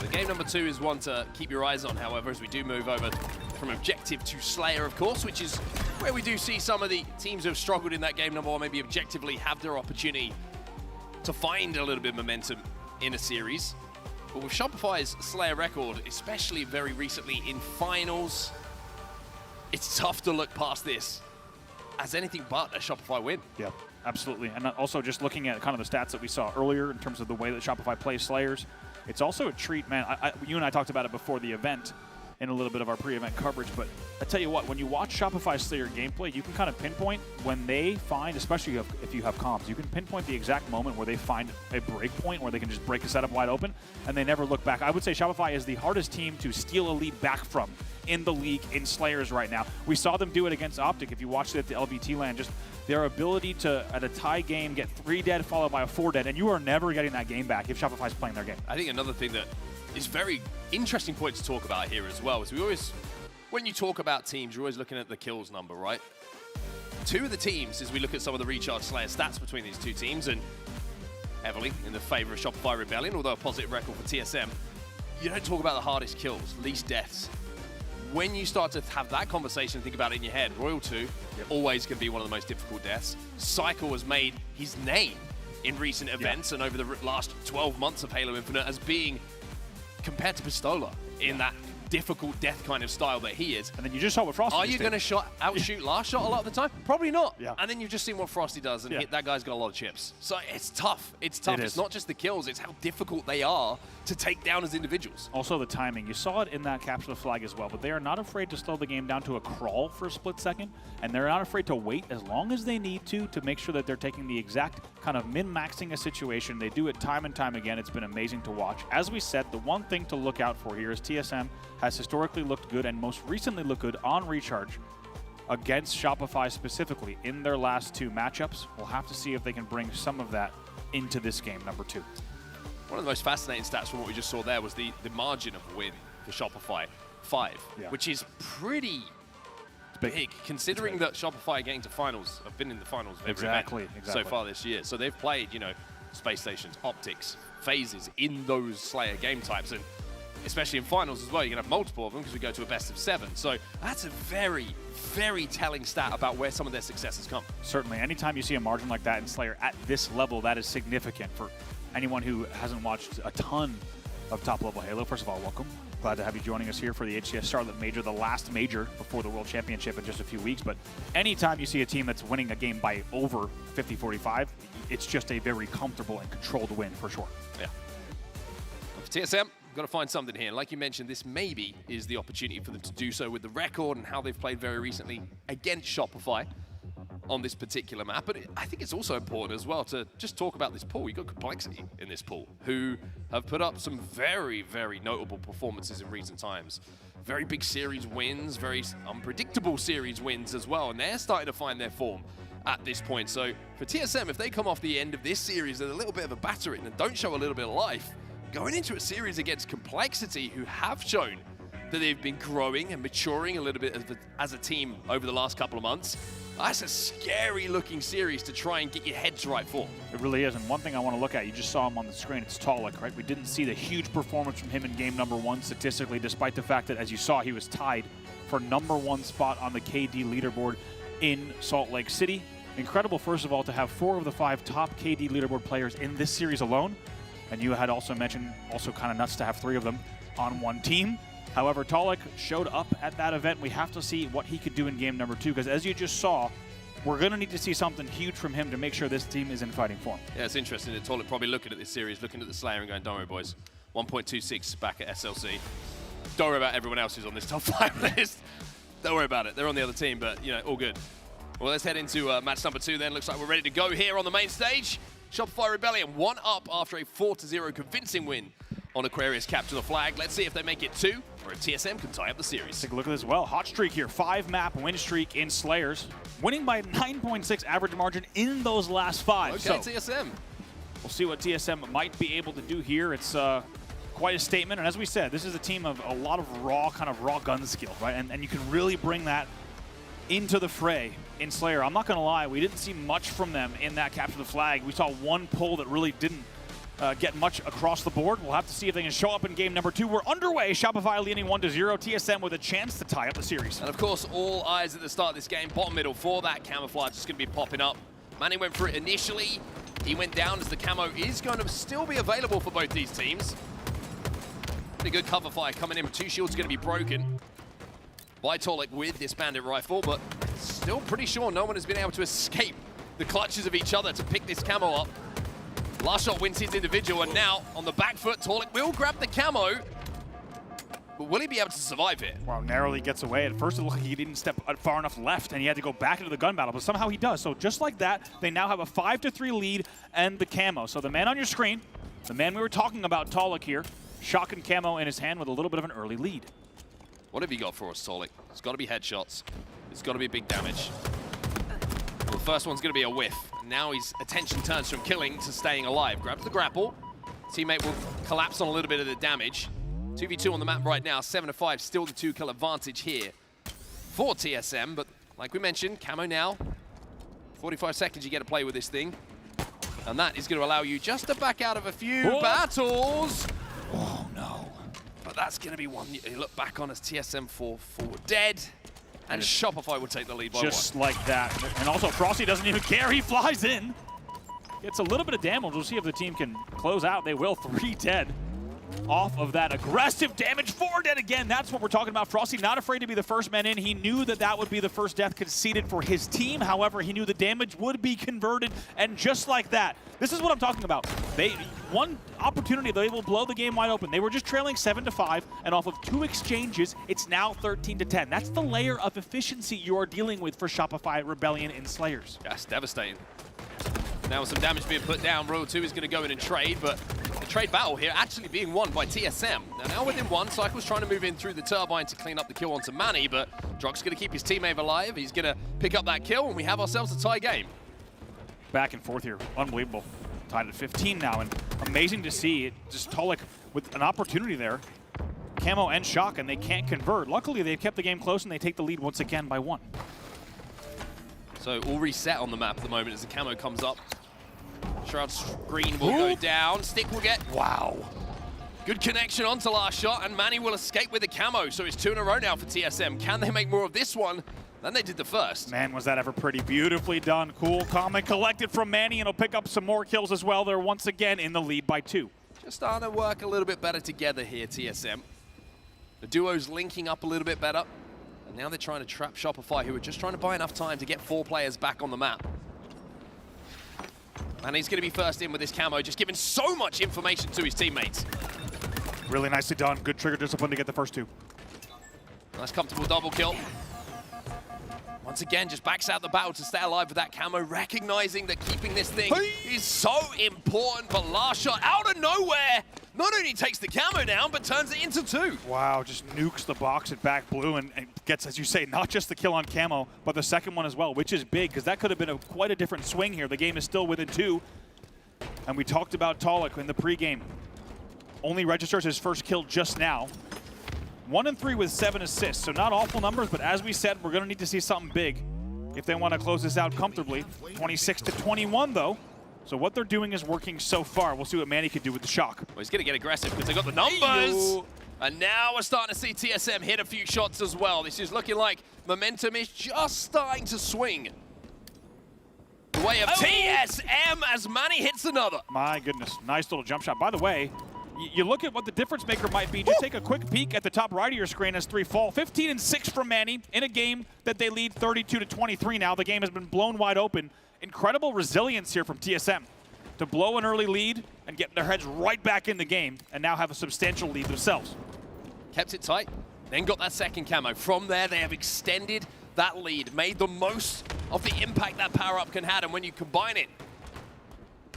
So game number 2 is one to keep your eyes on, however, as we do move over from Objective to Slayer, of course, which is where we do see some of the teams who have struggled in that game number 1 maybe objectively have their opportunity to find a little bit of momentum in a series. But with Shopify's Slayer record, especially very recently in finals, it's tough to look past this as anything but a Shopify win. Yeah, absolutely. And also just looking at kind of the stats that we saw earlier in terms of the way that Shopify plays Slayers, it's also a treat, man. You and I talked about it before the event in a little bit of our pre-event coverage, but I tell you what, when you watch Shopify Slayer gameplay, you can kind of pinpoint when they find, especially if you have comms, you can pinpoint the exact moment where they find a break point where they can just break a setup wide open, and they never look back. I would say Shopify is the hardest team to steal a lead back from in the league in Slayers right now. We saw them do it against Optic. If you watched it at the LVT LAN, just their ability to, at a tie game, get 3 dead followed by a 4 dead, and you are never getting that game back if Shopify's playing their game. I think another thing that is very interesting point to talk about here as well is we always, when you talk about teams, you're always looking at the kills number, right? 2 of the teams, as we look at some of the Recharge Slayer stats between these 2 teams, and heavily in the favor of Shopify Rebellion, although a positive record for TSM, you don't talk about the hardest kills, least deaths. When you start to have that conversation and think about it in your head, Royal 2, always going to be one of the most difficult deaths. Cycle has made his name in recent events and over the last 12 months of Halo Infinite as being compared to Pistola in that difficult death kind of style that he is. And then you just saw what Frosty Are you going to outshoot last shot a lot of the time? Probably not. Yeah. And then you've just seen what Frosty does, and that guy's got a lot of chips. So it's tough. It's tough. It's is. not just the kills, it's how difficult they are to take down as individuals. Also the timing. You saw it in that capture the flag as well, but they are not afraid to slow the game down to a crawl for a split second, and they're not afraid to wait as long as they need to make sure that they're taking the exact kind of min-maxing a situation. They do it time and time again. It's been amazing to watch. As we said, the one thing to look out for here is TSM has historically looked good and most recently looked good on Recharge against Shopify specifically in their last 2 matchups. We'll have to see if they can bring some of that into this game, number 2. One of the most fascinating stats from what we just saw there was the margin of win for Shopify, 5, which is pretty big considering that Shopify getting to finals, have been in the finals of every event so far this year. So they've played, you know, Space Stations, Optics, Phases in those Slayer game types, and especially in finals as well, you're going to have multiple of them because we go to a best of 7. So that's a very, very telling stat about where some of their success has come. Certainly. Anytime you see a margin like that in Slayer at this level, that is significant for anyone who hasn't watched a ton of top-level Halo. First of all, welcome. Glad to have you joining us here for the HCS Charlotte Major, the last major before the World Championship in just a few weeks. But anytime you see a team that's winning a game by over 50-45, it's just a very comfortable and controlled win for sure. Yeah. But for TSM, we've got to find something here. Like you mentioned, this maybe is the opportunity for them to do so with the record and how they've played very recently against Shopify on this particular map. But I think it's also important as well to just talk about this pool. You've got Complexity in this pool, who have put up some very, very notable performances in recent times. Very big series wins, very unpredictable series wins as well, and they're starting to find their form at this point. So for TSM, if they come off the end of this series with a little bit of a battering and don't show a little bit of life, going into a series against Complexity, who have shown that they've been growing and maturing a little bit as a team over the last couple of months, that's a scary looking series to try and get your head to right for. It really is, and one thing I want to look at, you just saw him on the screen, it's Talik, right? We didn't see the huge performance from him in game number 1 statistically, despite the fact that, as you saw, he was tied for number 1 spot on the KD leaderboard in Salt Lake City. Incredible, first of all, to have 4 of the 5 top KD leaderboard players in this series alone, and you had also mentioned, also kind of nuts to have 3 of them on one team. However, Talik showed up at that event. We have to see what he could do in game number 2, because as you just saw, we're going to need to see something huge from him to make sure this team is in fighting form. Yeah, it's interesting that Toilet probably looking at this series, looking at the Slayer and going, don't worry, boys. 1.26 back at SLC. Don't worry about everyone else who's on this top 5 list. Don't worry about it. They're on the other team, but, you know, all good. Well, let's head into match number 2 then. Looks like we're ready to go here on the main stage. Shopify Rebellion 1 up after a 4-0 convincing win on Aquarius capture the flag. Let's see if they make it 2 or if TSM can tie up the series. Take a look at this well. Hot streak here. 5-map win streak in Slayers. Winning by 9.6 average margin in those last 5. Okay, so TSM. we'll see what TSM might be able to do here. It's quite a statement. And as we said, this is a team of a lot of raw gun skill, right? And you can really bring that into the fray in Slayer. I'm not going to lie, we didn't see much from them in that capture the flag. We saw one pull that really didn't get much across the board. We'll have to see if they can show up in game number 2. We're underway. Shopify leading 1-0. TSM with a chance to tie up the series. And of course, all eyes at the start of this game, bottom middle for that camouflage is going to be popping up. Manny went for it initially. He went down as the camo is going to still be available for both these teams. Pretty good cover fire coming in, but 2 shields going to be broken by Tolik with this bandit rifle, but still pretty sure no one has been able to escape the clutches of each other to pick this camo up. Last shot wins his individual, and now on the back foot, Tolik will grab the camo, but will he be able to survive it? Well, narrowly gets away. At first it looked like he didn't step far enough left and he had to go back into the gun battle, but somehow he does. So just like that, they now have a 5-3 lead and the camo. So the man on your screen, the man we were talking about, Tolik here, shotgun camo in his hand with a little bit of an early lead. What have you got for us, Tolik? It's got to be headshots. It's got to be big damage. Well, the first one's going to be a whiff. Now his attention turns from killing to staying alive. Grabs the grapple. Teammate will collapse on a little bit of the damage. 2v2 on the map right now. 7-5, still the 2-kill advantage here for TSM. But like we mentioned, camo now. 45 seconds you get to play with this thing. And that is going to allow you just to back out of a few battles. Oh, no. But that's going to be one you look back on as TSM 4 dead. And Shopify would take the lead by 1. Just like that. And also, Frosty doesn't even care. He flies in. Gets a little bit of damage. We'll see if the team can close out. They will. 3 dead off of that aggressive damage. 4 dead again. That's what we're talking about. Frosty not afraid to be the first man in. He knew that that would be the first death conceded for his team. However, he knew the damage would be converted. And just like that, this is what I'm talking about. One opportunity, they will blow the game wide open. They were just trailing 7-5, and off of 2 exchanges, it's now 13-10. That's the layer of efficiency you are dealing with for Shopify Rebellion in Slayers. That's devastating. Now with some damage being put down, Royal 2 is going to go in and trade, but the trade battle here actually being won by TSM. Now within 1, Cycle's trying to move in through the turbine to clean up the kill onto Manny, but Drock's going to keep his teammate alive. He's going to pick up that kill, and we have ourselves a tie game. Back and forth here. Unbelievable. Tied at 15 now, and amazing to see it. Just Tolik with an opportunity there. Camo and shock, and they can't convert. Luckily, they've kept the game close, and they take the lead once again by 1. So all reset on the map at the moment as the camo comes up. Shroud screen will go down. Stick will get... Wow. Good connection onto last shot, and Manny will escape with the camo. So it's 2 in a row now for TSM. Can they make more of this one than they did the first? Man, was that ever pretty. Beautifully done. Cool, calm, and collected from Manny, and he'll pick up some more kills as well. They're once again in the lead by 2. Just starting to work a little bit better together here, TSM. The duo's linking up a little bit better. And now they're trying to trap Shopify, who are just trying to buy enough time to get 4 players back on the map. And he's going to be first in with this camo, just giving so much information to his teammates. Really nicely done. Good trigger discipline to get the first 2. Nice comfortable double kill. Once again, just backs out the battle to stay alive with that camo, recognizing that keeping this thing is so important. But last shot out of nowhere, not only takes the camo down, but turns it into 2. Wow, just nukes the box at back blue and gets, as you say, not just the kill on camo, but the second one as well, which is big, because that could have been quite a different swing here. The game is still within 2. And we talked about Tolik in the pregame. Only registers his first kill just now. 1-3 with 7 assists, so not awful numbers, but as we said, we're going to need to see something big if they want to close this out comfortably. 26-21, though. So what they're doing is working so far. We'll see what Manny can do with the shock. Well, he's going to get aggressive because they got the numbers. And now we're starting to see TSM hit a few shots as well. This is looking like momentum is just starting to swing the way of TSM as Manny hits another. My goodness, nice little jump shot. By the way, You look at what the difference maker might be. Just take a quick peek at the top right of your screen as 3 fall. 15 and 6 from Manny in a game that they lead 32-23 now. The game has been blown wide open. Incredible resilience here from TSM to blow an early lead and get their heads right back in the game and now have a substantial lead themselves. Kept it tight, then got that second camo. From there, they have extended that lead, made the most of the impact that power-up can have, and when you combine it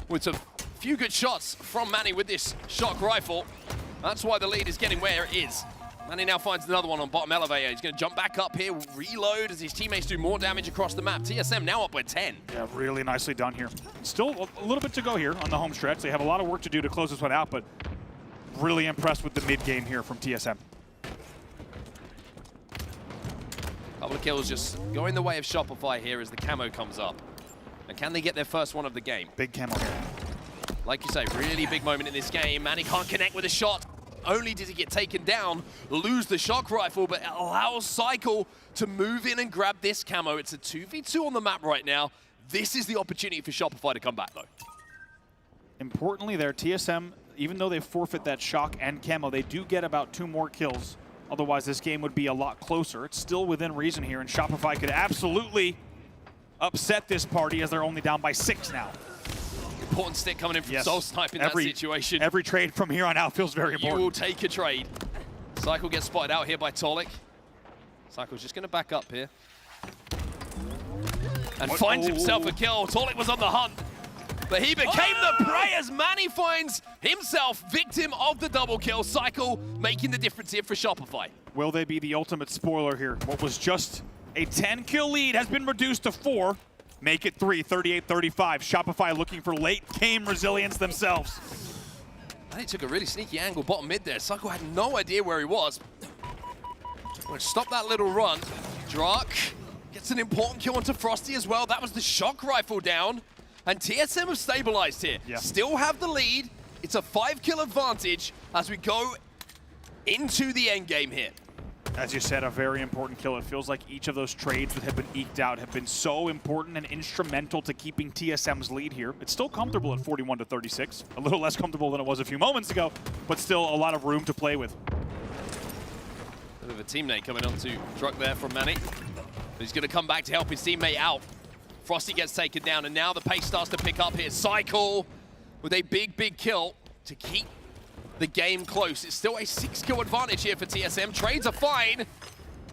with some few good shots from Manny with this shock rifle, that's why the lead is getting where it is. Manny now finds another one on bottom elevator. He's going to jump back up here, reload as his teammates do more damage across the map. TSM now up by 10. Yeah, really nicely done here. Still a little bit to go here on the home stretch. They have a lot of work to do to close this one out, but really impressed with the mid game here from TSM. Couple of kills just going the way of Shopify here as the camo comes up. And can they get their first one of the game? Big camo here. Like you say, really big moment in this game. Manny can't connect with a shot. Only did he get taken down, lose the shock rifle, but it allows Cycle to move in and grab this camo. It's a 2v2 on the map right now. This is the opportunity for Shopify to come back, though. Importantly there, TSM, even though they forfeit that shock and camo, they do get about 2 more kills. Otherwise, this game would be a lot closer. It's still within reason here, and Shopify could absolutely upset this party as they're only down by 6 now. Important stick coming in from Soul Snipe in that situation. Every trade from here on out feels very important. You will take a trade. Cycle gets spotted out here by Tolik. Cycle's just going to back up here. And finds himself a kill. Tolik was on the hunt, but he became the prey as Manny finds himself victim of the double kill. Cycle making the difference here for Shopify. Will they be the ultimate spoiler here? What was just a 10-kill lead has been reduced to 4. Make it 3, 38-35. Shopify looking for late game resilience themselves. They took a really sneaky angle bottom mid there. Cycle had no idea where he was. Going to stop that little run. Drak gets an important kill onto Frosty as well. That was the shock rifle down. And TSM have stabilized here. Yeah. Still have the lead. It's a 5-kill advantage as we go into the end game here. As you said, a very important kill. It feels like each of those trades that have been eked out have been so important and instrumental to keeping TSM's lead here. It's still comfortable at 41-36. A little less comfortable than it was a few moments ago, but still a lot of room to play with. Bit of a teammate coming on to Druk there from Manny. He's going to come back to help his teammate out. Frosty gets taken down, and now the pace starts to pick up here. Cycle with a big kill to keep the game close. It's still a 6-kill advantage here for TSM. Trades are fine,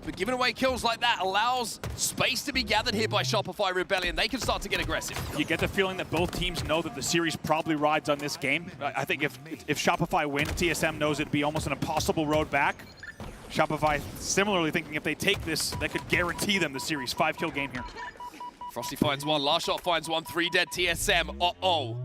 but giving away kills like that allows space to be gathered here by Shopify Rebellion. They can start to get aggressive. You get the feeling that both teams know that the series probably rides on this game. I think if Shopify win, TSM knows it'd be almost an impossible road back. Shopify similarly thinking if they take this, that could guarantee them the series. 5-kill game here. Frosty finds one, last shot finds one, 3 dead TSM.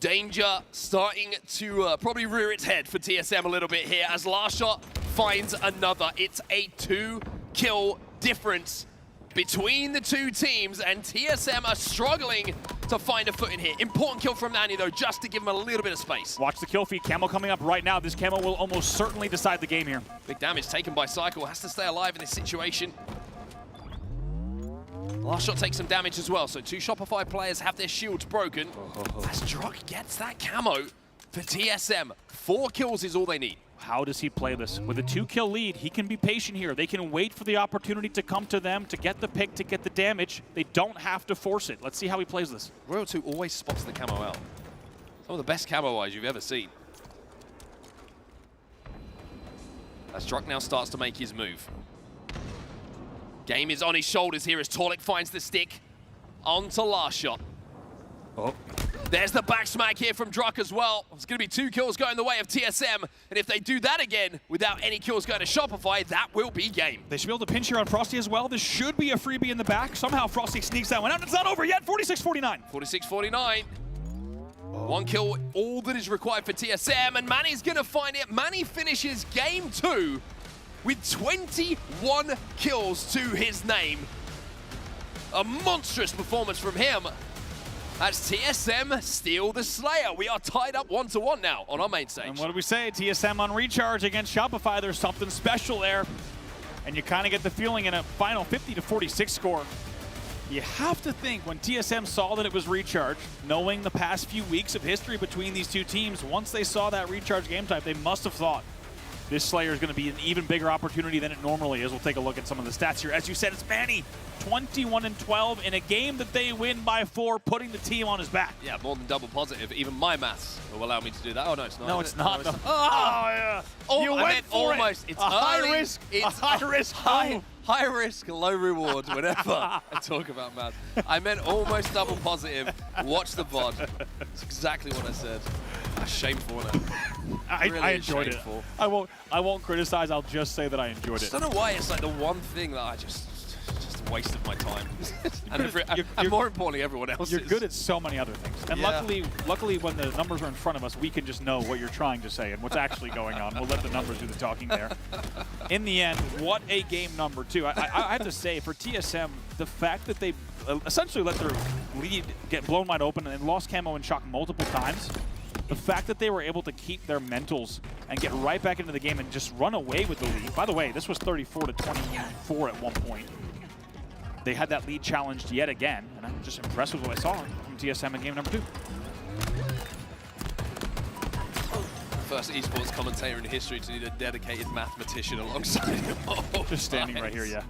Danger starting to probably rear its head for TSM a little bit here as last shot finds another. It's a 2-kill difference between the two teams, and TSM are struggling to find a footing here. Important kill from Manny though, just to give him a little bit of space. Watch the kill feed. Camo coming up right now. This camo will almost certainly decide the game here. Big damage taken by Cycle, has to stay alive in this situation. Last shot takes some damage as well, so 2 Shopify players have their shields broken. As Druk gets that camo for TSM. 4 kills is all they need. How does he play this? With a 2-kill lead, he can be patient here. They can wait for the opportunity to come to them, to get the pick, to get the damage. They don't have to force it. Let's see how he plays this. Royal 2 always spots the camo out. Some of the best camo eyes you've ever seen. As Druk now starts to make his move. Game is on his shoulders here as Tolik finds the stick onto last shot. There's the back smack here from Druk as well. It's going to be 2 kills going the way of TSM. And if they do that again without any kills going to Shopify, that will be game. They should be able to pinch here on Frosty as well. This should be a freebie in the back. Somehow Frosty sneaks that one out. It's not over yet. 46-49. 46-49. 1 kill, all that is required for TSM. And Manny's going to find it. Manny finishes game 2 with 21 kills to his name. A monstrous performance from him as TSM steal the Slayer. We are tied up 1-1 now on our main stage. And what do we say? TSM on recharge against Shopify. There's something special there. And you kind of get the feeling in a final 50-46 score. You have to think when TSM saw that it was Recharge, knowing the past few weeks of history between these two teams, once they saw that Recharge game type, they must have thought this Slayer is going to be an even bigger opportunity than it normally is. We'll take a look at some of the stats here. As you said, it's Manny, 21-12 in a game that they win by 4, putting the team on his back. Yeah, more than double positive. Even my maths will allow me to do that. Oh, no, it's not. No, it's not. No, it's Oh, not. yeah. You I went meant for almost. it. It's a high early. risk, It's a high risk. high risk, low reward whenever I talk about maths. I meant almost double positive. Watch the VOD. That's exactly what I said. Shameful, isn't it? I enjoyed shameful. it. I won't criticize. I'll just say that I enjoyed I it. don't know why it's like the one thing that I just a waste of my time. and more importantly, everyone else. You're good at so many other things. And Yeah. luckily, when the numbers are in front of us, we can just know what you're trying to say and what's actually going on. We'll let the numbers do the talking there. In the end, what a game number 2. I have to say, for TSM, the fact that they essentially let their lead get blown wide open and lost camo and shock multiple times, the fact that they were able to keep their mentals and get right back into the game and just run away with the lead. By the way, this was 34-24 at one point. They had that lead challenged yet again, and I'm just impressed with what I saw from TSM in game number 2. First esports commentator in history to need a dedicated mathematician alongside him. Just standing right here, yeah.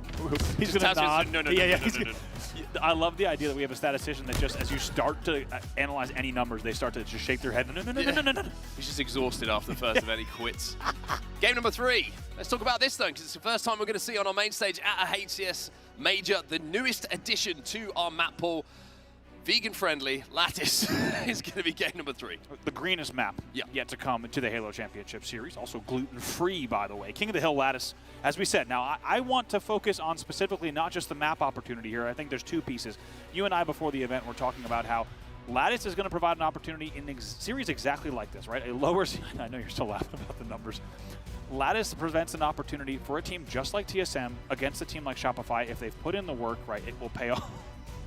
He's Just going to nod. no, no. I love the idea that we have a statistician that just, as you start to analyze any numbers, they start to just shake their head. No. He's just exhausted after the first event. He quits. Game number 3. Let's talk about this, though, because it's the first time we're going to see on our main stage at a HCS Major, the newest addition to our map pool. Vegan-friendly Lattice is going to be game number 3. The greenest map yet to come into the Halo Championship Series. Also gluten-free, by the way. King of the Hill Lattice, as we said. Now, I want to focus on specifically not just the map opportunity here. I think there's 2 pieces. You and I, before the event, were talking about how Lattice is going to provide an opportunity in a series exactly like this, right? A lower... I know you're still laughing about the numbers. Lattice presents an opportunity for a team just like TSM against a team like Shopify. If they've put in the work, right, it will pay off.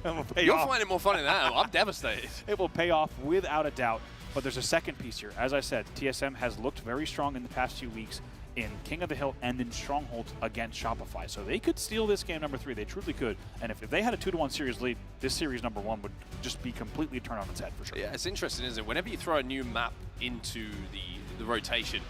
You'll find it more fun than that. I'm devastated. It will pay off without a doubt. But there's a second piece here. As I said, TSM has looked very strong in the past few weeks in King of the Hill and in Strongholds against Shopify. So they could steal this game number 3. They truly could. And if they had a 2-1 series lead, this series number 1 would just be completely turned on its head for sure. Yeah, it's interesting, isn't it? Whenever you throw a new map into the rotation,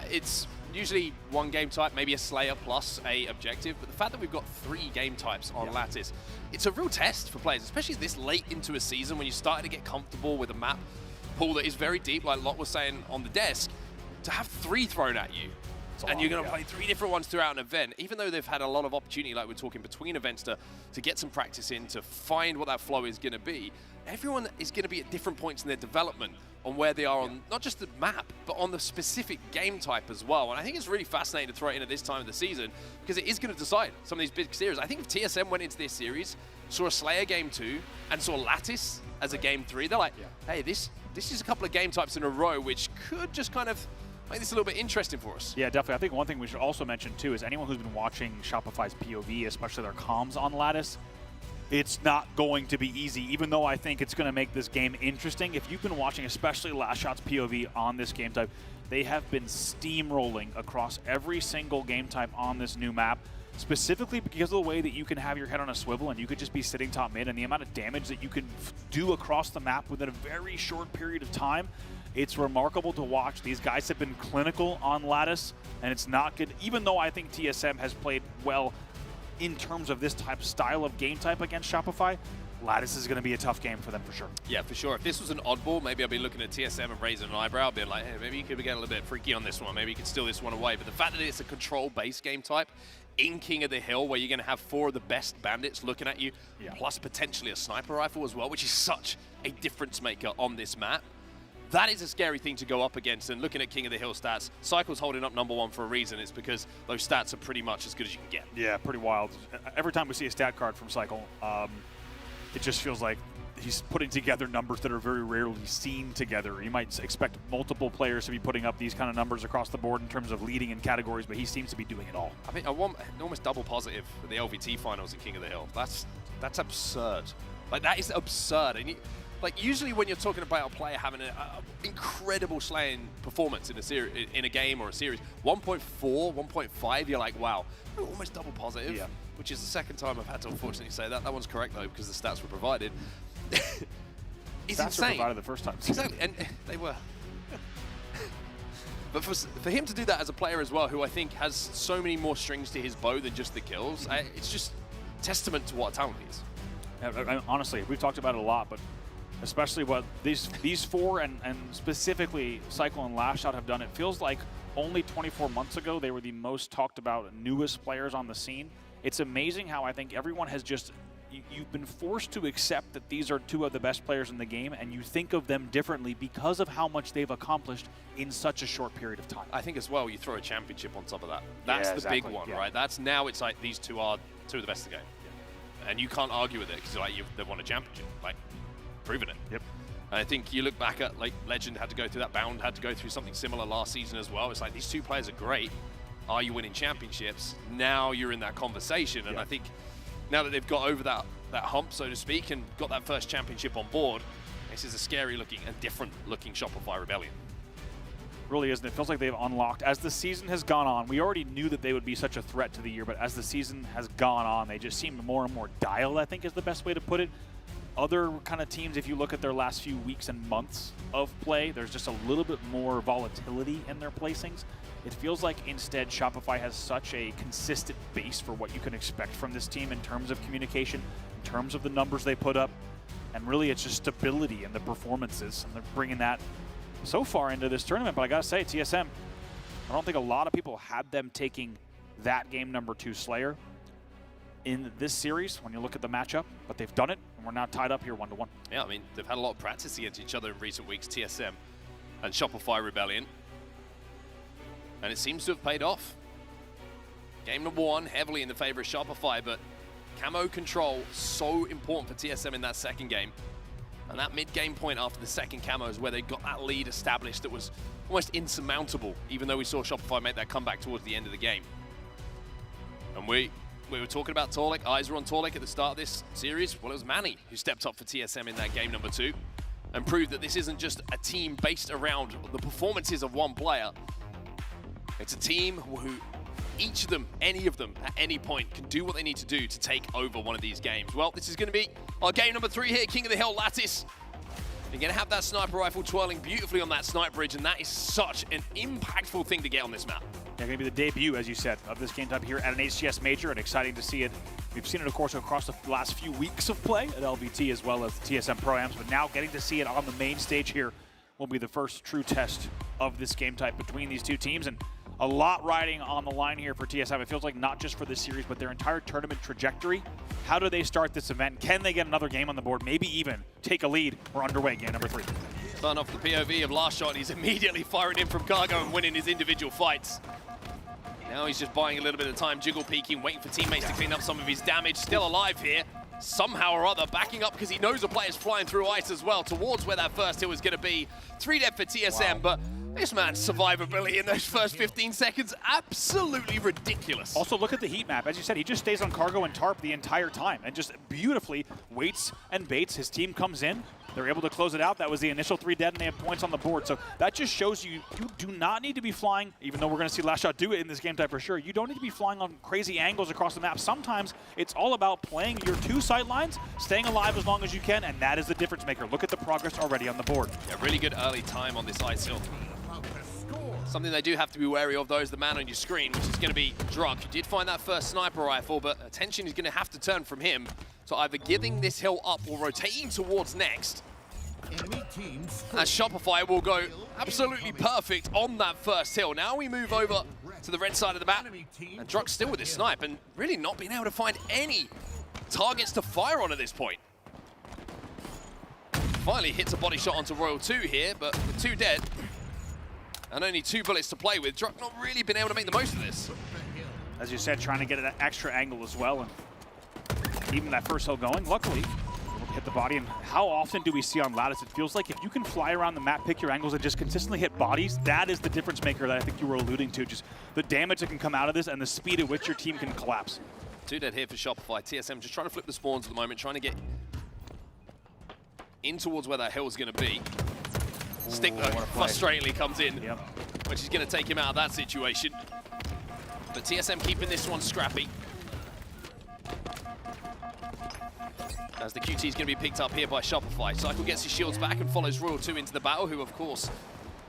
it's usually one game type, maybe a Slayer plus a objective, but the fact that we've got 3 game types on Lattice, it's a real test for players, especially this late into a season when you're starting to get comfortable with a map pool that is very deep, like Lot was saying on the desk. To have 3 thrown at you, and you're going to play 3 different ones throughout an event, even though they've had a lot of opportunity, like we're talking between events, to get some practice in, to find what that flow is going to be, everyone is going to be at different points in their development on where they are on not just the map, but on the specific game type as well. And I think it's really fascinating to throw it in at this time of the season because it is going to decide some of these big series. I think if TSM went into this series, saw a Slayer game 2, and saw Lattice as a game 3, they're like, hey, this is a couple of game types in a row which could just kind of make this a little bit interesting for us. Yeah, definitely. I think one thing we should also mention, too, is anyone who's been watching Shopify's POV, especially their comms on Lattice, it's not going to be easy, even though I think it's going to make this game interesting. If you've been watching, especially Last Shot's POV on this game type, they have been steamrolling across every single game type on this new map, specifically because of the way that you can have your head on a swivel and you could just be sitting top mid, and the amount of damage that you can do across the map within a very short period of time. It's remarkable to watch. These guys have been clinical on Lattice, and it's not good, even though I think TSM has played well in terms of this style of game type against Shopify. Lattice is going to be a tough game for them for sure. Yeah, for sure. If this was an oddball, maybe I'd be looking at TSM and raising an eyebrow, being like, hey, maybe you could get a little bit freaky on this one. Maybe you could steal this one away. But the fact that it's a control-based game type in King of the Hill, where you're going to have 4 of the best bandits looking at you, plus potentially a sniper rifle as well, which is such a difference maker on this map. That is a scary thing to go up against. And looking at King of the Hill stats, Cycle's holding up number 1 for a reason. It's because those stats are pretty much as good as you can get. Yeah, pretty wild. Every time we see a stat card from Cycle, it just feels like he's putting together numbers that are very rarely seen together. You might expect multiple players to be putting up these kind of numbers across the board in terms of leading in categories, but he seems to be doing it all. I mean, I want almost double positive for the LVT finals at King of the Hill. That's absurd. Like, that is absurd. And Like, usually when you're talking about a player having an incredible slaying performance in a series, in a game or a series, 1.4, 1.5, you're like, wow, almost double positive, Yeah. which is the second time I've had to unfortunately say that. That one's correct, though, because the stats were provided. It's Stats were insane. provided the first time. Exactly, and they were. But for him to do that as a player as well, who I think has so many more strings to his bow than just the kills, it's just testament to what a talent he is. Honestly, we've talked about it a lot, but especially what these four and specifically Cycle and Lashout have done, it feels like only 24 months ago they were the most talked about newest players on the scene. It's amazing how I think everyone has just, you've been forced to accept that these are two of the best players in the game, and you think of them differently because of how much they've accomplished in such a short period of time. I think as well, you throw a championship on top of that. That's Yeah, the exactly, big one, yeah. right? That's now it's like these two are two of the best in the game. And you can't argue with it because like they've won a championship, like proven it. Yep. And I think you look back at like Legend had to go through that, Bound had to go through something similar last season as well. It's like these two players are great. Are you winning championships? Now you're in that conversation, and I think now that they've got over that hump, so to speak, and got that first championship on board, this is a scary looking and different looking Shopify Rebellion. Really isn't. It feels like they've unlocked. As the season has gone on, we already knew that they would be such a threat to the year, but as the season has gone on, they just seem more and more dialed, I think is the best way to put it. Other kind of teams, if you look at their last few weeks and months of play, there's just a little bit more volatility in their placings. It feels like instead Shopify has such a consistent base for what you can expect from this team in terms of communication, in terms of the numbers they put up, and really it's just stability in the performances, and they're bringing that so far into this tournament. But I gotta say, TSM, I don't think a lot of people had them taking that game number 2 Slayer in this series when you look at the matchup, but they've done it, and we're now tied up here 1-1. Yeah, I mean, they've had a lot of practice against each other in recent weeks, TSM and Shopify Rebellion. And it seems to have paid off. Game number 1, heavily in the favor of Shopify, but camo control, so important for TSM in that second game. And that mid-game point after the second camo is where they got that lead established that was almost insurmountable, even though we saw Shopify make that comeback towards the end of the game. And we were talking about Torlek, eyes were on Torlek at the start of this series. Well, it was Manny who stepped up for TSM in that game number 2 and proved that this isn't just a team based around the performances of one player. It's a team who each of them, any of them, at any point can do what they need to do to take over one of these games. Well, this is going to be our game number 3 here, King of the Hill Lattice. You're going to have that sniper rifle twirling beautifully on that snipe bridge, and that is such an impactful thing to get on this map. Yeah, going to be the debut, as you said, of this game type here at an HCS major, and exciting to see it. We've seen it, of course, across the last few weeks of play at LVT as well as the TSM Pro-Ams, but now getting to see it on the main stage here will be the first true test of this game type between these two teams, and a lot riding on the line here for TSM. It feels like not just for this series, but their entire tournament trajectory. How do they start this event? Can they get another game on the board? Maybe even take a lead? We're underway, game number 3. Starting off the POV of last shot, he's immediately firing in from cargo and winning his individual fights. Now he's just buying a little bit of time, jiggle peeking, waiting for teammates to clean up some of his damage. Still alive here, somehow or other, backing up because he knows the player's flying through ice as well towards where that first hill is going to be. 3 dead for TSM, but this man's survivability in those first 15 seconds, absolutely ridiculous. Also, look at the heat map. As you said, he just stays on cargo and tarp the entire time and just beautifully waits and baits. His team comes in. They're able to close it out. That was the initial 3 dead, and they have points on the board. So that just shows you do not need to be flying, even though we're going to see Lashout do it in this game type for sure. You don't need to be flying on crazy angles across the map. Sometimes it's all about playing your 2 sight lines, staying alive as long as you can, and that is the difference maker. Look at the progress already on the board. Yeah, really good early time on this ice hill. Something they do have to be wary of, though, is the man on your screen, which is going to be Druk. You did find that first sniper rifle, but attention is going to have to turn from him to either giving this hill up or rotating towards next. As Shopify will go absolutely perfect on that first hill. Now we move over to the red side of the map, and Druk's still with his snipe and really not being able to find any targets to fire on at this point. Finally hits a body shot onto Royal 2 here, but with 2 dead and only 2 bullets to play with, Druk not really been able to make the most of this. As you said, trying to get an extra angle as well, and even that first hill going. Luckily, hit the body. And how often do we see on Lattice? It feels like if you can fly around the map, pick your angles, and just consistently hit bodies, that is the difference maker that I think you were alluding to. Just the damage that can come out of this and the speed at which your team can collapse. 2 dead here for Shopify. TSM just trying to flip the spawns at the moment, trying to get in towards where that hill's going to be. Stick, what a play. frustratingly comes in, Yep. which is going to take him out of that situation. But TSM keeping this one scrappy. As the QT is going to be picked up here by Shopify. Cycle gets his shields back and follows Royal 2 into the battle, who of course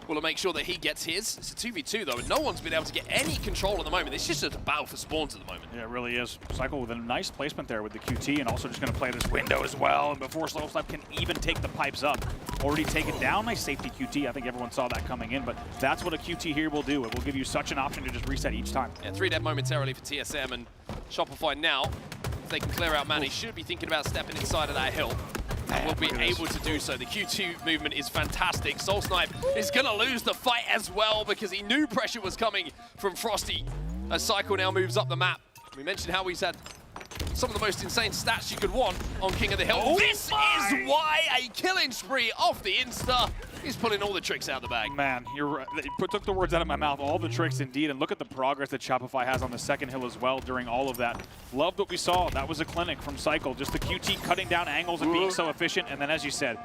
will make sure that he gets his. It's a 2v2 though, and no one's been able to get any control at the moment. It's just a battle for spawns at the moment. Yeah, it really is. Cycle with a nice placement there with the QT, and also just going to play this window as well. And before Slowsnap can even take the pipes up, already taken down. Nice safety QT. I think everyone saw that coming in, but that's what a QT here will do. It will give you such an option to just reset each time. Yeah, 3 dead momentarily for TSM, and Shopify now, if they can clear out Manny, should be thinking about stepping inside of that hill. And will be able to do so. The Q2 movement is fantastic. Soulsnipe is going to lose the fight as well because he knew pressure was coming from Frosty. As Cycle now moves up the map. We mentioned how he's had some of the most insane stats you could want on King of the Hill. Oh this my. is why a killing spree off the Insta. He's pulling all the tricks out of the bag. Man, you're right. You took the words out of my mouth. All the tricks indeed. And look at the progress that Shopify has on the second hill as well during all of that. Loved what we saw. That was a clinic from Cycle. Just the QT cutting down angles and being so efficient. And then as you said,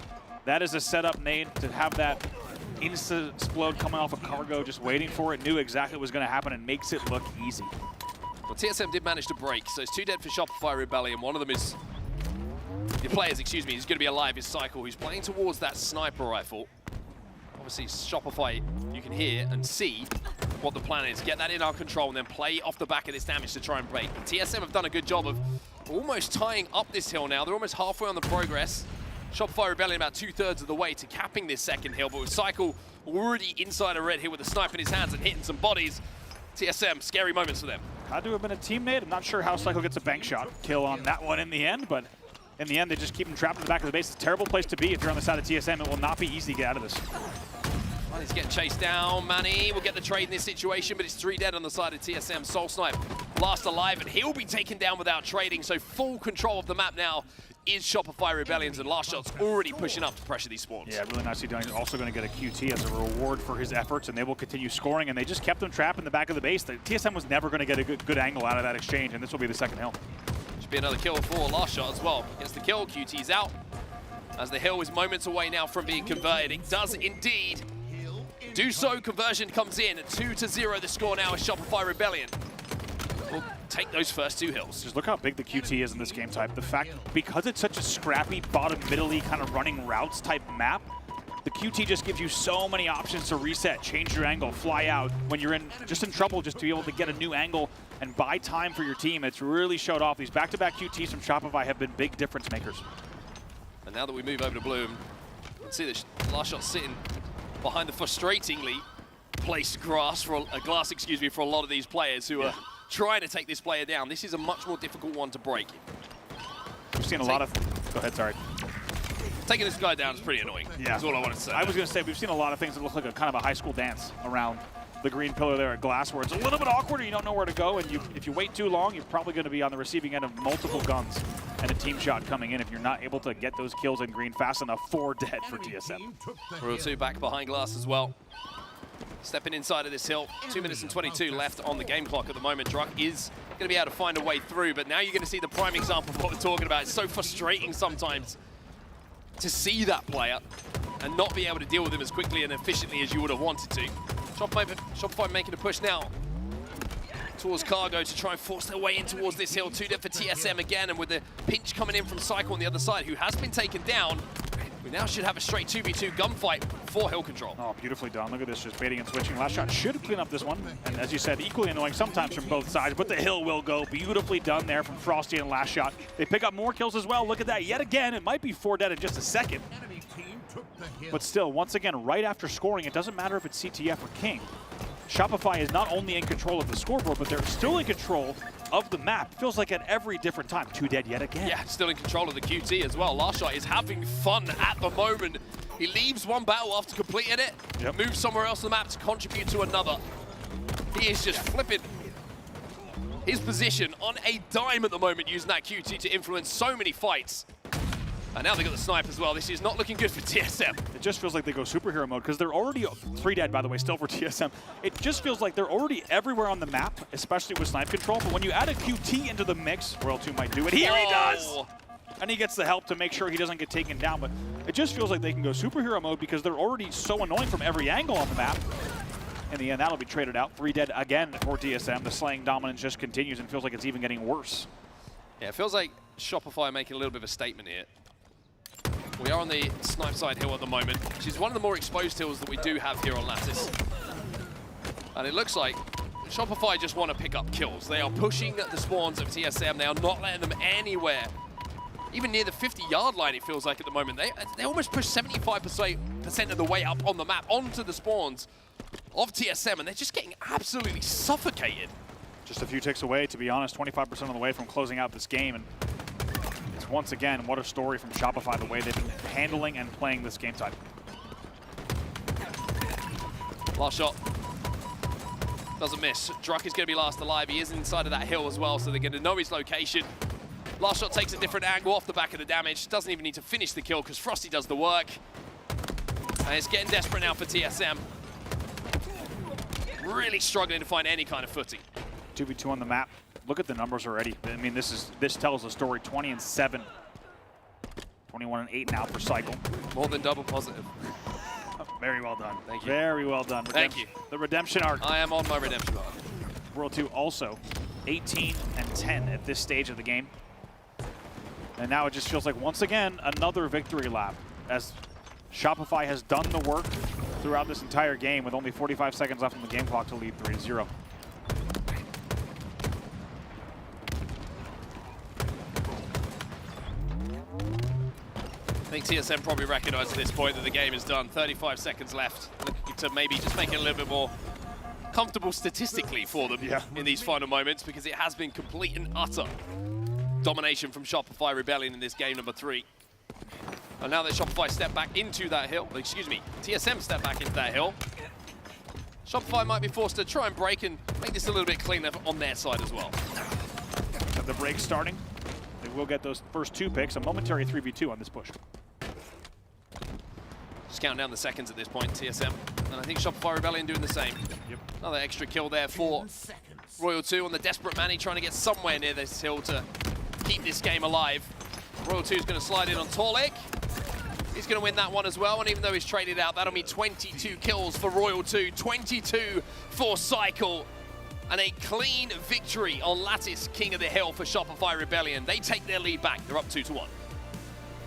that is a setup, Nate, to have that insta-explode coming off a cargo, just waiting for it, knew exactly what was going to happen and makes it look easy. Well, TSM did manage to break, so it's 2 dead for Shopify Rebellion. One of them is, the players, excuse me, is going to be alive, is Cycle, who's playing towards that sniper rifle. Obviously, Shopify, you can hear and see what the plan is. Get that in our control and then play off the back of this damage to try and break. But TSM have done a good job of almost tying up this hill now. They're almost halfway on the progress. Shopify Rebellion about 2/3 of the way to capping this second hill, but with Cycle already inside a red hill with a snipe in his hands and hitting some bodies, TSM, scary moments for them. Had to have been a teammate. I'm not sure how Cycle gets a bank shot kill on that one in the end, but in the end, they just keep him trapped in the back of the base. It's a terrible place to be if you're on the side of TSM. It will not be easy to get out of this. Well, he's getting chased down. Manny will get the trade in this situation, but it's 3 dead on the side of TSM. Soulsnipe last alive, and he'll be taken down without trading, so full control of the map now is Shopify Rebellions, and Last Shot's already pushing up to pressure these spawns. Yeah, really nicely done. He's also going to get a QT as a reward for his efforts, and they will continue scoring, and they just kept them trapped in the back of the base. The TSM was never going to get a good angle out of that exchange, and this will be the second hill. Should be another kill for Last Shot as well. Gets the kill, QT's out. As the hill is moments away now from being converted. It does indeed do so. Conversion comes in at 2-0. The score now is Shopify Rebellion. We'll take those first 2 hills. Just look how big the QT is in this game type. The fact, because it's such a scrappy, bottom-middle-y kind of running routes type map, the QT just gives you so many options to reset, change your angle, fly out. When you're in trouble, just to be able to get a new angle and buy time for your team. It's really showed off. These back-to-back QTs from Shopify have been big difference makers. And now that we move over to Bloom, you can see that Last Shot sitting behind the frustratingly placed glass for a lot of these players who are trying to take this player down. This is a much more difficult one to break. We've seen a lot of... Go ahead, sorry. Taking this guy down is pretty annoying. Yeah. That's all I want to say. I was going to say, we've seen a lot of things that look like a kind of a high school dance around the green pillar there at Glass, where it's a little bit awkward and you don't know where to go, and if you wait too long, you're probably going to be on the receiving end of multiple guns and a team shot coming in if you're not able to get those kills in green fast enough. 4 dead for TSM. Royal 2 back behind Glass as well. Stepping inside of this hill, 2 minutes and 22 left on the game clock at the moment. Druck is going to be able to find a way through, but now you're going to see the prime example of what we're talking about. It's so frustrating sometimes to see that player and not be able to deal with him as quickly and efficiently as you would have wanted to. Shopify making a push now towards Cargo to try and force their way in towards this hill. 2 dead for TSM again, and with the pinch coming in from Cycle on the other side, who has been taken down, we now should have a straight 2v2 gunfight for hill control. Oh, beautifully done. Look at this, just baiting and switching. Last Shot should clean up this one. And as you said, equally annoying sometimes from both sides, but the hill will go. Beautifully done there from Frosty and Last Shot. They pick up more kills as well. Look at that. Yet again, it might be 4 dead in just a second. But still, once again, right after scoring, it doesn't matter if it's CTF or King. Shopify is not only in control of the scoreboard, but they're still in control of the map. Feels like at every different time. 2 dead yet again. Yeah, still in control of the QT as well. Last Shot is having fun at the moment. He leaves one battle after completing it, moves somewhere else on the map to contribute to another. He is just flipping his position on a dime at the moment, using that QT to influence so many fights. And now they got the snipe as well. This is not looking good for TSM. It just feels like they go superhero mode because they're already 3 dead, by the way, still for TSM. It just feels like they're already everywhere on the map, especially with snipe control. But when you add a QT into the mix, Royal 2 might do it. Here he does! and he gets the help to make sure he doesn't get taken down. But it just feels like they can go superhero mode because they're already so annoying from every angle on the map. In the end, that'll be traded out. 3 dead again for TSM. The slaying dominance just continues and feels like it's even getting worse. Yeah, it feels like Shopify making a little bit of a statement here. We are on the snipe side hill at the moment, which is one of the more exposed hills that we do have here on Lattice. And it looks like Shopify just want to pick up kills. They are pushing the spawns of TSM. They are not letting them anywhere. Even near the 50-yard line, it feels like at the moment. They almost push 75% of the way up on the map onto the spawns of TSM, and they're just getting absolutely suffocated. Just a few ticks away, to be honest, 25% of the way from closing out this game. And it's once again, what a story from Shopify, the way they've been handling and playing this game type. Last shot. Doesn't miss. Druck is going to be last alive. He is inside of that hill as well, so they're going to know his location. Last shot takes a different angle off the back of the damage. Doesn't even need to finish the kill because Frosty does the work. And it's getting desperate now for TSM. Really struggling to find any kind of footing. 2v2 on the map. Look at the numbers already. I mean, this tells a story. 20-7. 21-8 now for Cycle. More than double positive. Very well done. Thank you. Very well done. Thank you. The redemption arc. I am on my redemption arc. World 2 also 18-10 at this stage of the game. And now it just feels like, once again, another victory lap as Shopify has done the work throughout this entire game with only 45 seconds left on the game clock to lead 3-0. I think TSM probably recognized at this point that the game is done. 35 seconds left. Looking to maybe just make it a little bit more comfortable statistically for them in these final moments, because it has been complete and utter domination from Shopify Rebellion in this game number 3. And now that Shopify step back into that hill, excuse me, TSM step back into that hill, Shopify might be forced to try and break and make this a little bit cleaner on their side as well. Have the break starting. They will get those first 2 picks, a momentary 3v2 on this push. Just counting down the seconds at this point, TSM. And I think Shopify Rebellion doing the same. Yep. Another extra kill there for Royal 2 on the desperate Manny, trying to get somewhere near this hill to keep this game alive. Royal 2 is going to slide in on Torlik. He's going to win that one as well, and even though he's traded out, that'll mean 22 kills for Royal 2, 22 for Cycle, and a clean victory on Lattice King of the Hill for Shopify Rebellion. They take their lead back. They're up 2-1.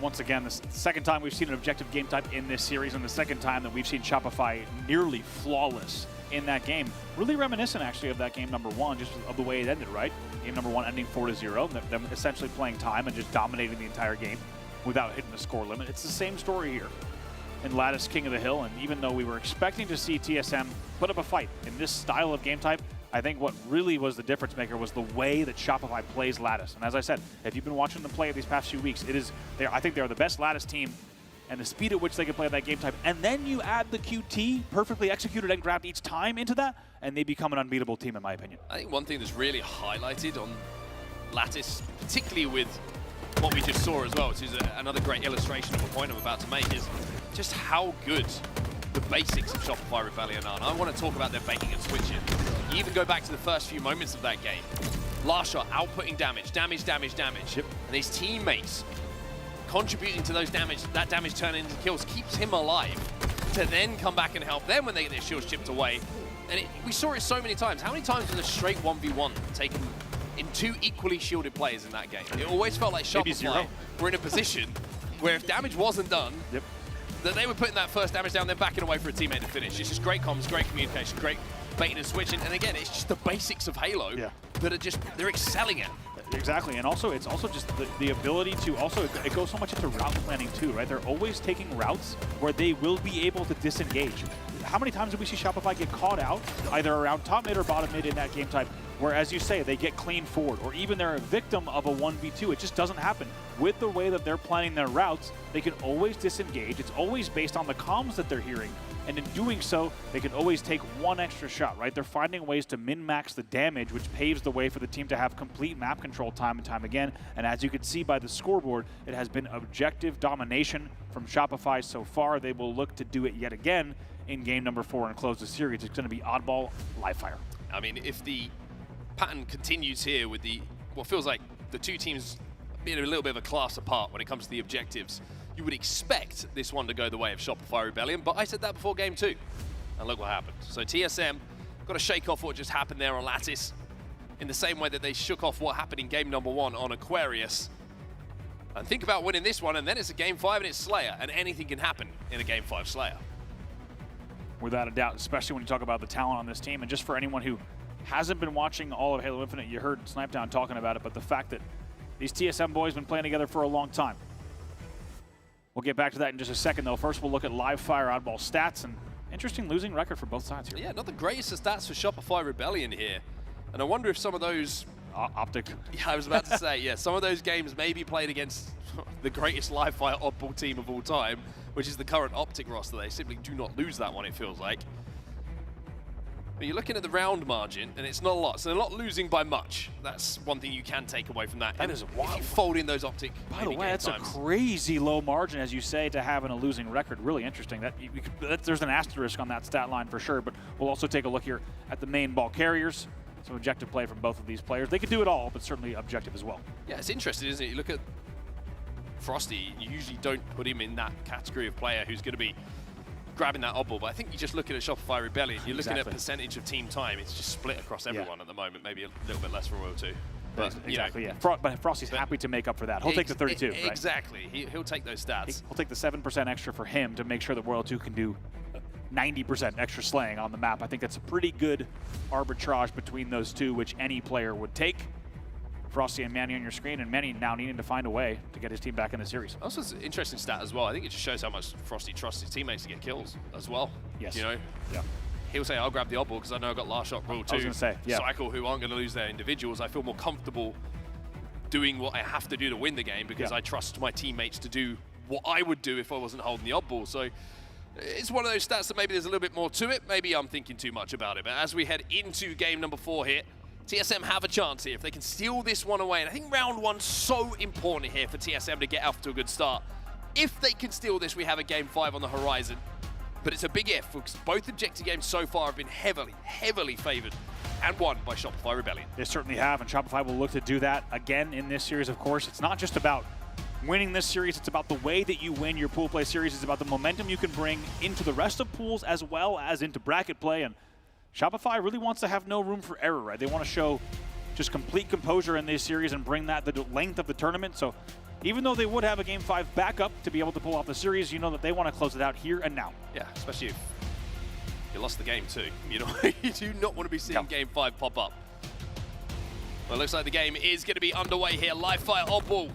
Once again, the second time we've seen an objective game type in this series, and the second time that we've seen Shopify nearly flawless in that game. Really reminiscent, actually, of that game number 1, just of the way it ended, right? Game number 1 ending 4-0, them essentially playing time and just dominating the entire game without hitting the score limit. It's the same story here in Lattice King of the Hill, and even though we were expecting to see TSM put up a fight in this style of game type, I think what really was the difference maker was the way that Shopify plays Lattice. And as I said, if you've been watching them play these past few weeks, I think they're the best Lattice team, and the speed at which they can play that game type. And then you add the QT, perfectly executed and grabbed each time into that, and they become an unbeatable team, in my opinion. I think one thing that's really highlighted on Lattice, particularly with what we just saw as well, which is another great illustration of a point I'm about to make, is just how good the basics of Shopify Rebellion are. And I want to talk about their baiting and switching. You even go back to the first few moments of that game. Last shot, outputting damage. Yep. And his teammates contributing to those that damage turning into kills keeps him alive to then come back and help them when they get their shields chipped away. And we saw it so many times. How many times was a straight 1v1 taken in 2 equally shielded players in that game? It always felt like Shopify were in a position where if damage wasn't done, that they were putting that first damage down, then backing away for a teammate to finish. It's just great comms, great communication, great baiting and switching. And again, it's just the basics of Halo that are they're excelling at. Exactly, and also it's also just the ability to it goes so much into route planning too, right? They're always taking routes where they will be able to disengage. How many times did we see Shopify get caught out, either around top mid or bottom mid in that game type, where, as you say, they get clean forward, or even they're a victim of a 1v2. It just doesn't happen. With the way that they're planning their routes, they can always disengage. It's always based on the comms that they're hearing. And in doing so, they can always take one extra shot, right? They're finding ways to min-max the damage, which paves the way for the team to have complete map control time and time again. And as you can see by the scoreboard, it has been objective domination from Shopify so far. They will look to do it yet again in game number 4 and close the series. It's going to be oddball live fire. I mean, if the pattern continues here with what feels like the 2 teams being a little bit of a class apart when it comes to the objectives. You would expect this one to go the way of Shopify Rebellion, but I said that before game 2. And look what happened. So TSM got to shake off what just happened there on Lattice in the same way that they shook off what happened in game number 1 on Aquarius. And think about winning this one, and then it's a game 5 and it's Slayer, and anything can happen in a game 5 Slayer. Without a doubt, especially when you talk about the talent on this team. And just for anyone who hasn't been watching all of Halo Infinite, you heard Snipedown talking about it, but the fact that these TSM boys have been playing together for a long time. We'll get back to that in just a second, though. First, we'll look at live fire oddball stats, and interesting losing record for both sides here. Yeah, not the greatest of stats for Shopify Rebellion here. And I wonder if some of those... Optic. Yeah, I was about to say, yeah, some of those games may be played against the greatest live fire oddball team of all time, which is the current Optic roster. They simply do not lose that one, it feels like. But you're looking at the round margin, and it's not a lot. So they're not losing by much. That's one thing you can take away from that. That is wild. If you fold in those Optic By the way, that's a crazy low margin, as you say, to have in a losing record. Really interesting. There's an asterisk on that stat line for sure, but we'll also take a look here at the main ball carriers. Some objective play from both of these players. They could do it all, but certainly objective as well. Yeah, it's interesting, isn't it? You look at Frosty, you usually don't put him in that category of player who's going to be grabbing that oddball, but I think you're just looking at Shopify Rebellion. You're looking at percentage of team time. It's just split across everyone at the moment. Maybe a little bit less for Royal 2. But, exactly, yeah. But Frosty's happy to make up for that. He'll take the 32, right? Exactly. He'll take those stats. He'll take the 7% extra for him to make sure that Royal 2 can do 90% extra slaying on the map. I think that's a pretty good arbitrage between those two, which any player would take. Frosty and Manny on your screen, and Manny now needing to find a way to get his team back in the series. Also, it's an interesting stat as well. I think it just shows how much Frosty trusts his teammates to get kills as well. Yes. You know? Yeah. He'll say, I'll grab the oddball because I know I've got last shot rule 2. I was going to say, yeah. Cycle, who aren't going to lose their individuals. I feel more comfortable doing what I have to do to win the game because I trust my teammates to do what I would do if I wasn't holding the oddball. So it's one of those stats that maybe there's a little bit more to it. Maybe I'm thinking too much about it. But as we head into game number 4 here, TSM have a chance here if they can steal this one away. And I think round 1's so important here for TSM to get off to a good start. If they can steal this, we have a game 5 on the horizon. But it's a big if, because both objective games so far have been heavily, heavily favored and won by Shopify Rebellion. They certainly have, and Shopify will look to do that again in this series, of course. It's not just about winning this series, it's about the way that you win your pool play series. It's about the momentum you can bring into the rest of pools as well as into bracket play. And Shopify really wants to have no room for error, right? They want to show just complete composure in this series and bring that the length of the tournament. So even though they would have a Game 5 backup to be able to pull off the series, you know that they want to close it out here and now. Yeah, especially if you lost the game too. You know, you do not want to be seeing Game 5 pop up. Well, it looks like the game is going to be underway here. Live fire oddball.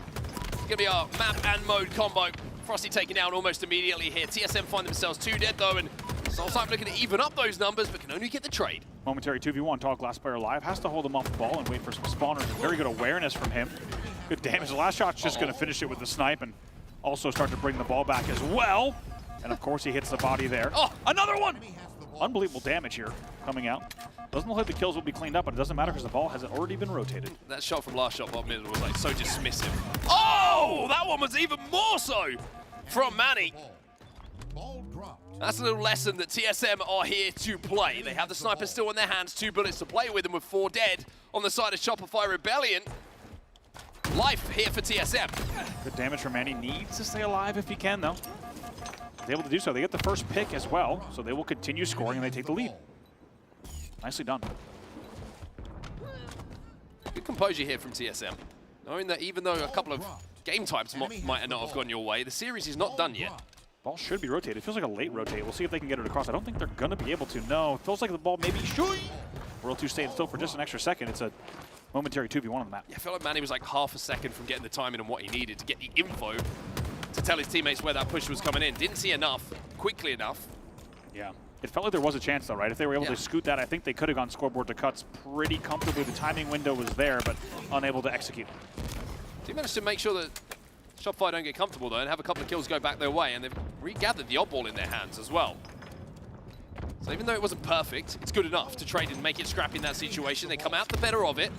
It's going to be our map and mode combo. Frosty taken down almost immediately here. TSM find themselves 2 dead though, and Soultype looking to even up those numbers, but can only get the trade. Momentary 2v1, Tall Glass player live, has to hold him off the ball and wait for some spawners. Very good awareness from him. Good damage. The last shot's just going to finish it with the snipe and also start to bring the ball back as well. And of course he hits the body there. Oh, another one! Unbelievable damage here coming out. Doesn't look like the kills will be cleaned up, but it doesn't matter because the ball has already been rotated. That shot from last shot bottom middle was like so dismissive. Oh, that one was even more so from Manny. That's a little lesson that TSM are here to play. They have the sniper still in their hands, 2 bullets to play with them with 4 dead on the side of Shopify Rebellion. Life here for TSM. Good damage from Manny. Needs to stay alive if he can, though. He's able to do so. They get the first pick as well, so they will continue scoring and they take the lead. Nicely done. Good composure here from TSM. Knowing that even though a couple of game types might not have gone your way, the series is not done yet. Ball should be rotated. It feels like a late rotate. We'll see if they can get it across. I don't think they're going to be able to. No, it feels like the ball maybe should. Royal 2 staying still for just an extra second. It's a momentary 2v1 on the map. Yeah, I feel like Manny was like half a second from getting the timing and what he needed to get the info to tell his teammates where that push was coming in. Didn't see enough, quickly enough. Yeah. It felt like there was a chance, though, right? If they were able to scoot that, I think they could have gone scoreboard to cuts pretty comfortably. The timing window was there, but unable to execute. He managed to make sure that Shopify don't get comfortable, though, and have a couple of kills go back their way, and they've regathered the oddball in their hands as well. So even though it wasn't perfect, it's good enough to trade and make it scrappy in that situation. They come out the better of it.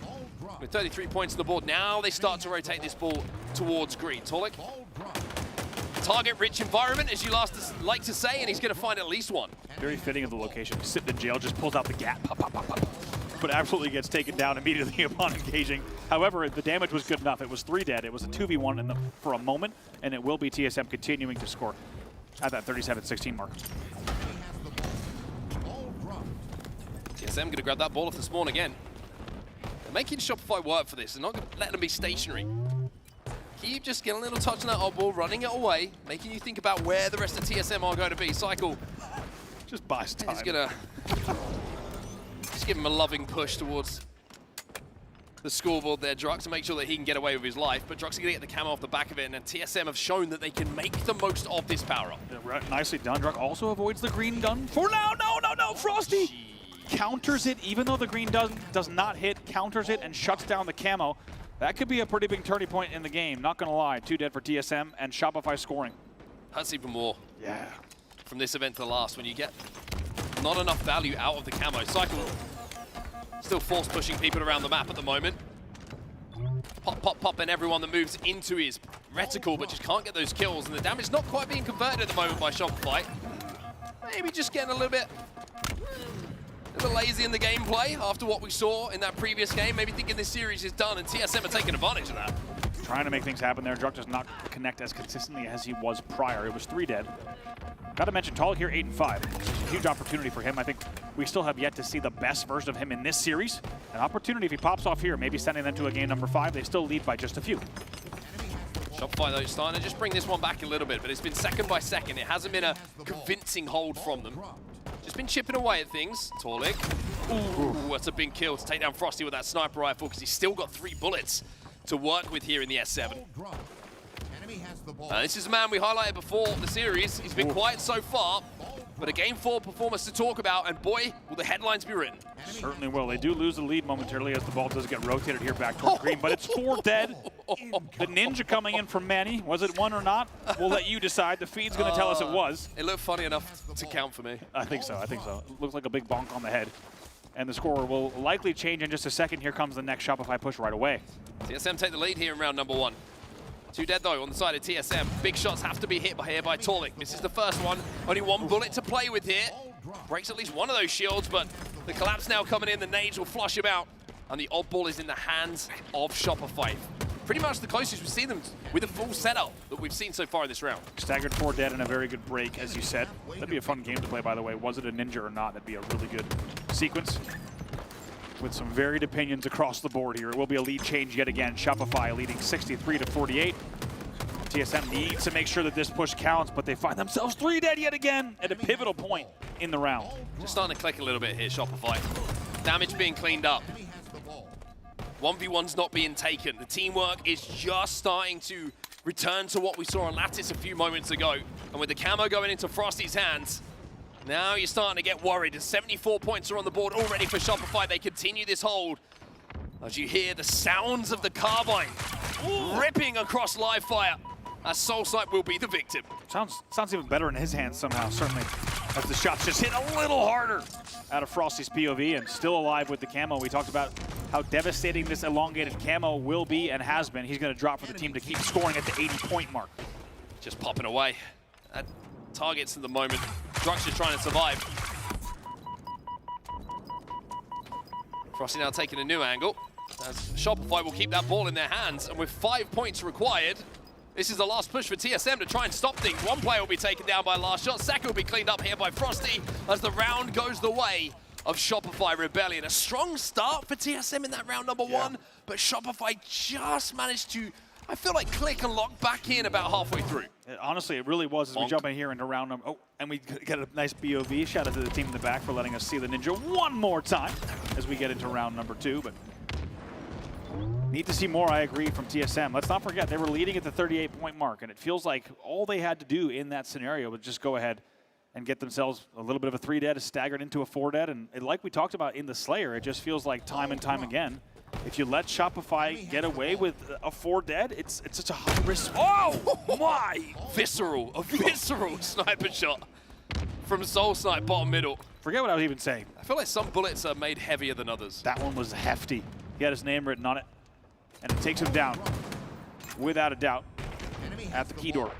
With 33 points on the board, now they start to rotate this ball towards green. Torlik, target-rich environment, as you like to say, and he's going to find at least one. Very fitting of the location. He's sitting in jail, just pulls out the gap. Pop, pop, pop, pop. but absolutely gets taken down immediately upon engaging. However, the damage was good enough. It was 3 dead. It was a 2v1 for a moment, and it will be TSM continuing to score at that 37-16 mark. TSM going to grab that ball off the spawn again. They're making Shopify work for this. They're not going to let them be stationary. Keep just getting a little touch on that odd ball, running it away, making you think about where the rest of TSM are going to be. Cycle just buys time. He's going to just give him a loving push towards the scoreboard there, Drux, to make sure that he can get away with his life. But Drux is going to get the camo off the back of it, and TSM have shown that they can make the most of this power-up. Yeah, nicely done. Drux also avoids the green gun for now. No, Frosty! Counters it, even though the green does not hit, counters it and shuts down the camo. That could be a pretty big turning point in the game, not gonna lie. 2 dead for TSM and Shopify scoring. Hurts even more. Yeah. From this event to the last, when you get not enough value out of the camo. Cycle still force pushing people around the map at the moment. Pop, and everyone that moves into his reticle, but just can't get those kills. And the damage not quite being converted at the moment by Shopify. Maybe just getting a little bit lazy in the gameplay after what we saw in that previous game. Maybe thinking this series is done, and TSM are taking advantage of that. Trying to make things happen there. Druk does not connect as consistently as he was prior. It was 3 dead. Got to mention Talik here, 8-5. It's a huge opportunity for him. I think we still have yet to see the best version of him in this series. An opportunity if he pops off here, maybe sending them to a game number 5. They still lead by just a few. Shopify though starting to just bring this one back a little bit, but it's been second by second. It hasn't been a convincing hold from them. Just been chipping away at things. Talik. Ooh, that's a big kill to take down Frosty with that sniper rifle, because he's still got 3 bullets to work with here in the S7. This is a man we highlighted before the series. He's been quiet so far, but a Game 4 performance to talk about, and boy, will the headlines be written. Certainly will. They do lose the lead momentarily as the ball does get rotated here back toward green, but it's 4 dead. The ninja coming in from Manny. Was it 1 or not? We'll let you decide. The feed's going to tell us it was. It looked funny enough to count for me. I think so. It looks like a big bonk on the head. And the score will likely change in just a second. Here comes the next Shopify push right away. TSM take the lead here in round number 1. 2 dead though on the side of TSM. Big shots have to be hit here by Talik. This is the first one. Only 1 bullet to play with here. Breaks at least one of those shields, but the collapse now coming in. The nades will flush him out. And the odd ball is in the hands of Shopify. Pretty much the closest we've seen them with a full setup that we've seen so far in this round. Staggered 4 dead and a very good break, as you said. That'd be a fun game to play, by the way. Was it a ninja or not? That'd be a really good sequence. With some varied opinions across the board here. It will be a lead change yet again. Shopify leading 63-48. TSM needs to make sure that this push counts, but they find themselves 3 dead yet again at a pivotal point in the round. Just starting to click a little bit here, Shopify. Damage being cleaned up. 1v1's not being taken. The teamwork is just starting to return to what we saw on Lattice a few moments ago. And with the camo going into Frosty's hands, now you're starting to get worried. 74 points are on the board already for Shopify. They continue this hold as you hear the sounds of the carbine ripping across live fire, as Soulsight will be the victim. Sounds even better in his hands somehow, certainly, as the shots just hit a little harder out of Frosty's POV, and still alive with the camo. We talked about how devastating this elongated camo will be and has been. He's going to drop for the team to keep scoring at the 80-point mark. Just popping away at targets at the moment. Drux just trying to survive. Frosty now taking a new angle, as Shopify will keep that ball in their hands, and with 5 points required, this is the last push for TSM to try and stop things. 1 player will be taken down by last shot. Second will be cleaned up here by Frosty as the round goes the way of Shopify Rebellion. A strong start for TSM in that round number 1, but Shopify just managed to, I feel like, click and lock back in about halfway through. Honestly, it really was as we jump in here into round number... Oh, and we get a nice BOV. Shout out to the team in the back for letting us see the ninja one more time as we get into round number 2, but need to see more, I agree, from TSM. Let's not forget, they were leading at the 38-point mark, and it feels like all they had to do in that scenario was just go ahead and get themselves a little bit of a 3 dead, staggered into a 4 dead, and like we talked about in the Slayer, it just feels like time and time again, if you let Shopify get away with a 4 dead, it's such a high risk. Oh my! A visceral sniper shot from Soulsight bottom middle. Forget what I was even saying. I feel like some bullets are made heavier than others. That one was hefty. He had his name written on it, and it takes him down, without a doubt, at the key door.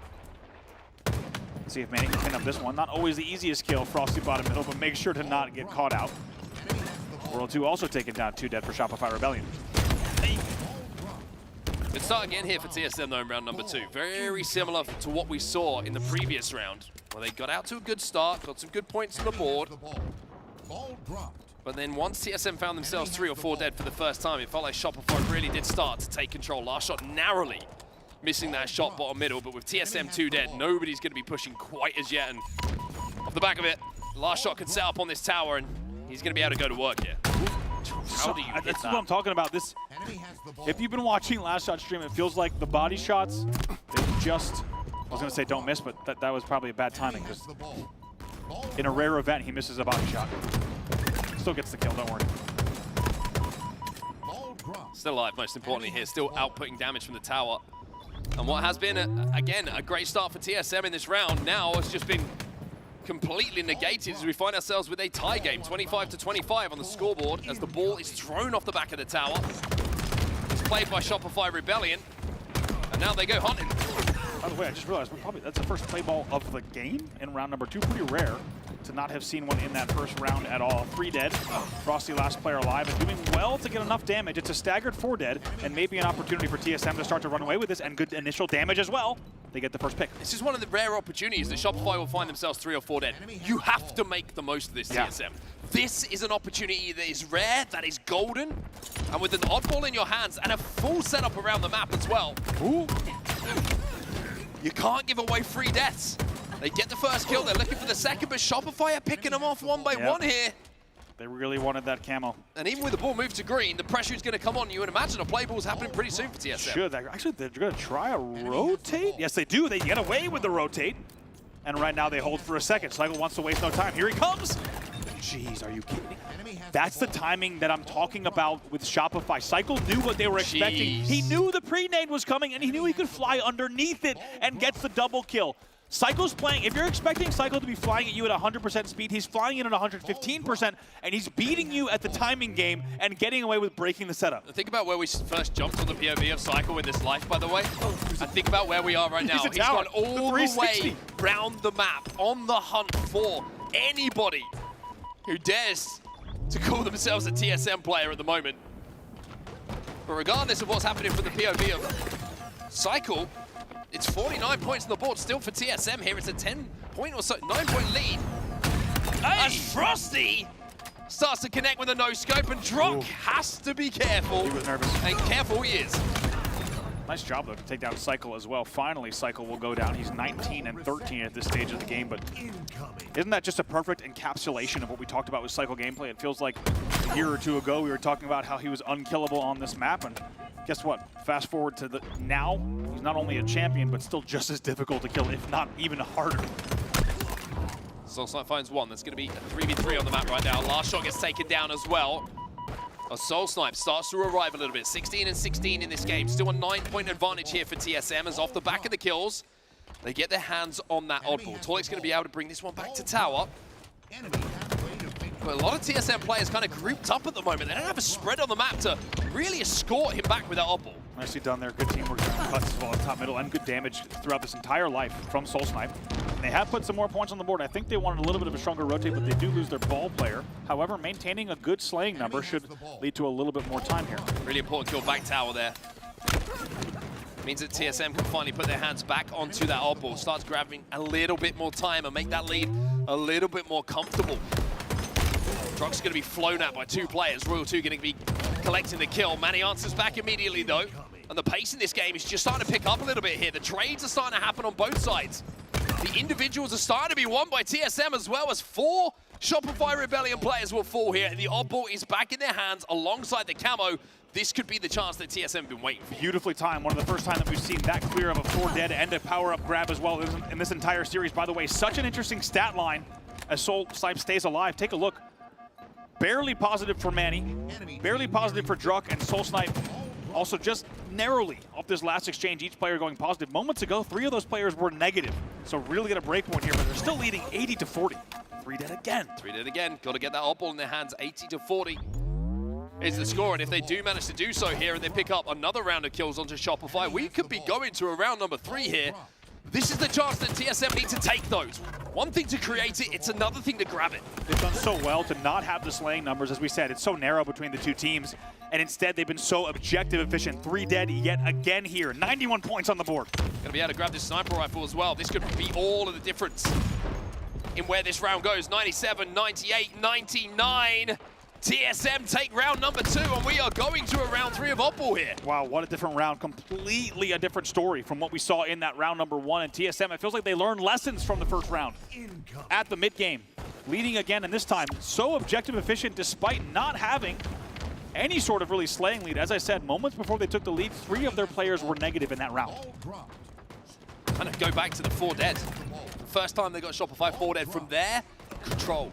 Let's see if Manny can pin up this one. Not always the easiest kill, Frosty bottom middle, but make sure to not get caught out. World 2 also taking down 2 dead for Shopify Rebellion. Good start again here for TSM though in round number 2. Very similar to what we saw in the previous round, where they got out to a good start, got some good points on the board. But then once TSM found themselves 3 or 4 dead for the first time, it felt like Shopify really did start to take control. Last shot narrowly missing that shot bottom middle, but with TSM 2 dead, nobody's going to be pushing quite as yet. And off the back of it, last shot could set up on this tower, and he's going to be able to go to work here. How do you hit That's that? what I'm talking about. This, if you've been watching Last Shot stream, it feels like the body shots, they just, I was going to say don't miss, but that was probably a bad timing. Because in a rare event, he misses a body shot. Still gets the kill, don't worry. Still alive, most importantly here, still outputting damage from the tower. And what has been, again, a great start for TSM in this round now has just been completely negated as we find ourselves with a tie game, 25-25 on the scoreboard as the ball is thrown off the back of the tower. It's played by Shopify Rebellion, and now they go hunting. By the way, I just realized that's the first play ball of the game in round number 2. Pretty rare to not have seen one in that first round at all. 3 dead. Frosty, last player alive, and doing well to get enough damage. It's a staggered 4 dead, and maybe an opportunity for TSM to start to run away with this, and good initial damage as well. They get the first pick. This is one of the rare opportunities that Shopify will find themselves 3 or 4 dead. You have to make the most of this, TSM. This is an opportunity that is rare, that is golden, and with an oddball in your hands and a full setup around the map as well. Ooh. You can't give away 3 deaths. They get the first kill, they're looking for the second, but Shopify are picking them off one by one here. They really wanted that camo. And even with the ball moved to green, the pressure is going to come on you, and imagine a play ball's happening pretty soon for TSM. Should. Actually, they're going to try a rotate. Yes, they do. They get away with the rotate. And right now they hold for a second. Cycle wants to waste no time. Here he comes. Jeez, are you kidding me? That's the timing that I'm talking about with Shopify. Cycle knew what they were expecting. He knew the pre-nade was coming, and he knew he could fly underneath it and gets the double kill. Cycle's playing, if you're expecting Cycle to be flying at you at 100% speed, he's flying in at 115%, and he's beating you at the timing game and getting away with breaking the setup. Think about where we first jumped on the POV of Cycle in this life, by the way. And think about where we are right now. He's gone all the way round the map on the hunt for anybody who dares to call themselves a TSM player at the moment. But regardless of what's happening for the POV of Cycle, it's 49 points on the board still for TSM here. It's a 10-point or so, 9-point lead. As Frosty starts to connect with a no-scope, and Drock has to be careful. He was nervous. And careful he is. Nice job, though, to take down Cycle as well. Finally, Cycle will go down. He's 19 and 13 at this stage of the game, but isn't that just a perfect encapsulation of what we talked about with Cycle gameplay? It feels like a year or two ago we were talking about how he was unkillable on this map, and guess what? Fast forward to now, he's not only a champion, but still just as difficult to kill, if not even harder. SoulSnipe finds one. That's going to be a 3v3 on the map right now. Last shot gets taken down as well. SoulSnipe starts to arrive a little bit. 16 and 16 in this game. Still a 9-point advantage here for TSM, as off the back of the kills, they get their hands on that oddball. Tolik's going to be able to bring this one back to tower. But a lot of TSM players kind of grouped up at the moment. They don't have a spread on the map to really escort him back with that oddball. Nicely done there. Good teamwork around cuts as well as top middle, and good damage throughout this entire life from SoulSnipe. And they have put some more points on the board. I think they wanted a little bit of a stronger rotate, but they do lose their ball player. However, maintaining a good slaying number should lead to a little bit more time here. Really important kill back tower there. Means that TSM can finally put their hands back onto that oddball. Starts grabbing a little bit more time and make that lead a little bit more comfortable. Drock's going to be flown at by 2 players. Royal 2 going to be collecting the kill. Manny answers back immediately, though. And the pace in this game is just starting to pick up a little bit here. The trades are starting to happen on both sides. The individuals are starting to be won by TSM, as well as 4 Shopify Rebellion players will fall here. And the oddball is back in their hands alongside the camo. This could be the chance that TSM have been waiting for. Beautifully timed. One of the first time that we've seen that clear of a 4 dead and a power-up grab as well in this entire series. By the way, such an interesting stat line as SoulSnipe stays alive. Take a look. Barely positive for Manny, barely positive for Drock, and SoulSnipe also just narrowly off this last exchange, each player going positive. Moments ago, 3 of those players were negative. So really get a break point here, but they're still leading 80-40. 3 dead again. 3 dead again. Got to get that oddball in their hands. 80-40 is the score. And if they do manage to do so here and they pick up another round of kills onto Shopify, we could be going to a round number 3 here. This is the chance that TSM need to take those. One thing to create it, it's another thing to grab it. They've done so well to not have the slaying numbers. As we said, it's so narrow between the two teams. And instead, they've been so objective efficient. 3 dead yet again here. 91 points on the board. Gonna be able to grab this sniper rifle as well. This could be all of the difference in where this round goes. 97, 98, 99. TSM take round number 2, and we are going to a round 3 of Opal here. Wow, what a different round. Completely a different story from what we saw in that round number 1. And TSM, it feels like they learned lessons from the first round. At the mid-game, leading again, and this time so objective efficient despite not having any sort of really slaying lead. As I said, moments before they took the lead, 3 of their players were negative in that round. Kind of go back to the 4 dead. First time they got Shopify 4 dead. From there, control,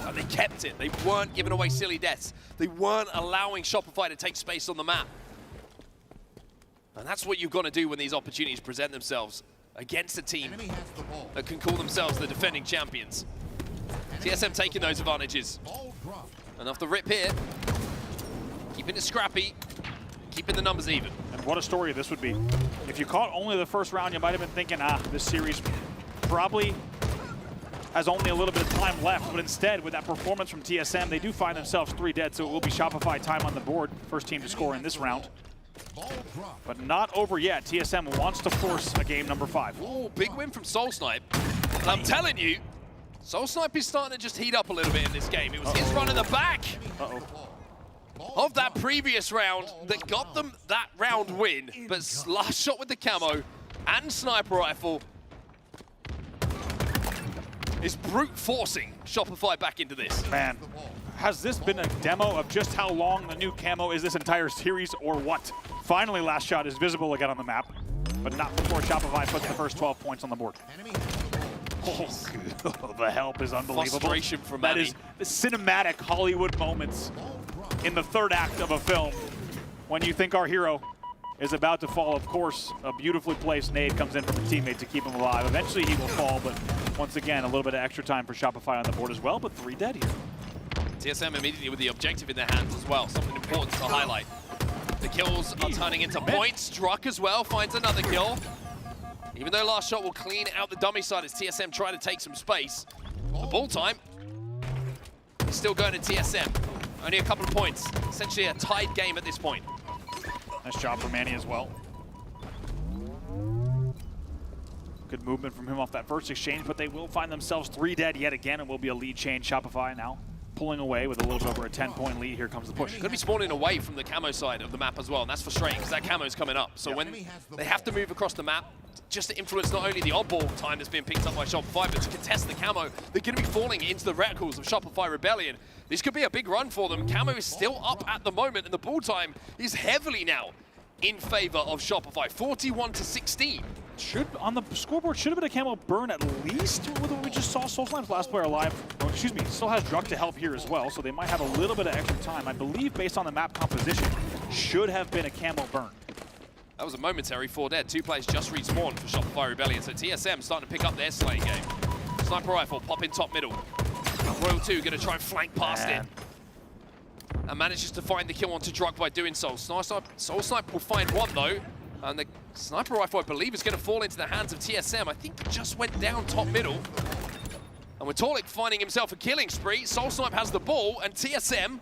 and they kept it. They weren't giving away silly deaths. They weren't allowing Shopify to take space on the map. And that's what you've got to do when these opportunities present themselves against a team that can call themselves the defending champions. TSM taking those advantages. And off the rip here, keeping it scrappy, keeping the numbers even. And what a story this would be. If you caught only the first round, you might have been thinking, this series probably has only a little bit of time left. But instead, with that performance from TSM, they do find themselves 3 dead, so it will be Shopify time on the board. First team to score in this round. But not over yet. TSM wants to force a game number 5. Ooh, big win from SoulSnipe. I'm telling you, SoulSnipe is starting to just heat up a little bit in this game. It was his run in the back of that previous round that got them that round win. But last shot with the camo and sniper rifle is brute forcing Shopify back into this. Man, has this been a demo of just how long the new camo is this entire series, or what? Finally, last shot is visible again on the map, but not before Shopify puts the first 12 points on the board. Oh, the help is unbelievable. Frustration from That Manny. is the cinematic Hollywood moments in the 3rd act of a film when you think our hero is about to fall. Of course, a beautifully placed nade comes in from a teammate to keep him alive. Eventually he will fall, but once again, a little bit of extra time for Shopify on the board as well, but 3 dead here. TSM immediately with the objective in their hands as well, something important to highlight. The kills are turning into points. Druck as well finds another kill. Even though last shot will clean out the dummy side as TSM try to take some space. The ball time is still going to TSM. Only a couple of points. Essentially a tied game at this point. Nice job for Manny as well. Good movement from him off that first exchange, but they will find themselves 3 dead yet again. It will be a lead change. Shopify now pulling away with a little bit over a 10-point lead. Here comes the push. Going to be spawning away from the camo side of the map as well, and that's frustrating because that camo's coming up. So when they have to move across the map, just to influence not only the oddball time that's being picked up by Shopify, but to contest the camo, they're going to be falling into the reticles of Shopify Rebellion. This could be a big run for them. Camo is still up at the moment, and the ball time is heavily now in favor of Shopify, 41-16. Should, on the scoreboard, should have been a camo burn at least with what we just saw. SoulSnipe's last player alive, still has Druck to help here as well, so they might have a little bit of extra time. I believe, based on the map composition, should have been a camo burn. That was a momentary 4 dead. 2 players just respawned for Shopify Rebellion, so TSM starting to pick up their slaying game. Sniper rifle, pop in top middle. Royal 2 going to try and flank past it. And manages to find the kill onto Druck by doing so. SoulSnipe will find one though. And the sniper rifle, I believe, is going to fall into the hands of TSM. I think it just went down top middle. And with Torlik finding himself a killing spree, SoulSnipe has the ball, and TSM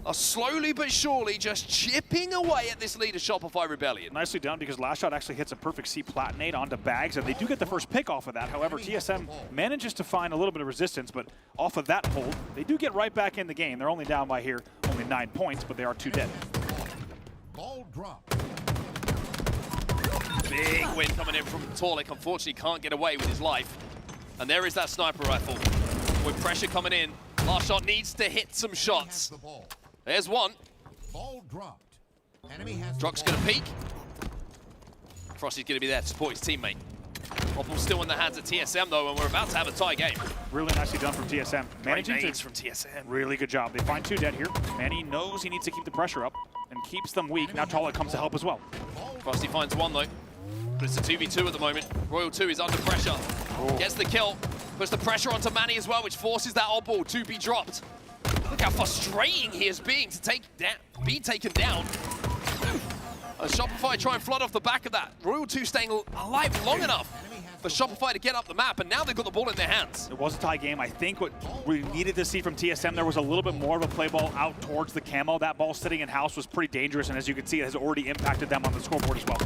are slowly but surely just chipping away at this lead of Shopify Rebellion. Nicely done, because last shot actually hits a perfect C platinate onto Bags, and they do get the first pick off of that. However, TSM manages to find a little bit of resistance, but off of that hold, they do get right back in the game. They're only down by here, only 9 points, but they are 2 dead. Ball drop. Big win coming in from Torlik. Unfortunately, can't get away with his life. And there is that sniper rifle. With pressure coming in, last shot needs to hit some shots. There's one. Ball dropped. Enemy has Druck's going to peek. Frosty's going to be there to support his teammate. Opal's still in the hands of TSM though, and we're about to have a tie game. Really nicely done from TSM. Managing nades to, from TSM. Really good job. They find 2 dead here. Manny knows he needs to keep the pressure up and keeps them weak. Now Torlik comes to help as well. Frosty finds one though, but it's a 2v2 at the moment. Royal 2 is under pressure. Gets the kill, puts the pressure onto Manny as well, which forces that oddball to be dropped. Look how frustrating he is being to be taken down. As Shopify try and flood off the back of that. Royal 2 staying alive long enough for Shopify to get up the map, and now they've got the ball in their hands. It was a tie game. I think what we needed to see from TSM, there was a little bit more of a play ball out towards the camo. That ball sitting in house was pretty dangerous, and as you can see, it has already impacted them on the scoreboard as well.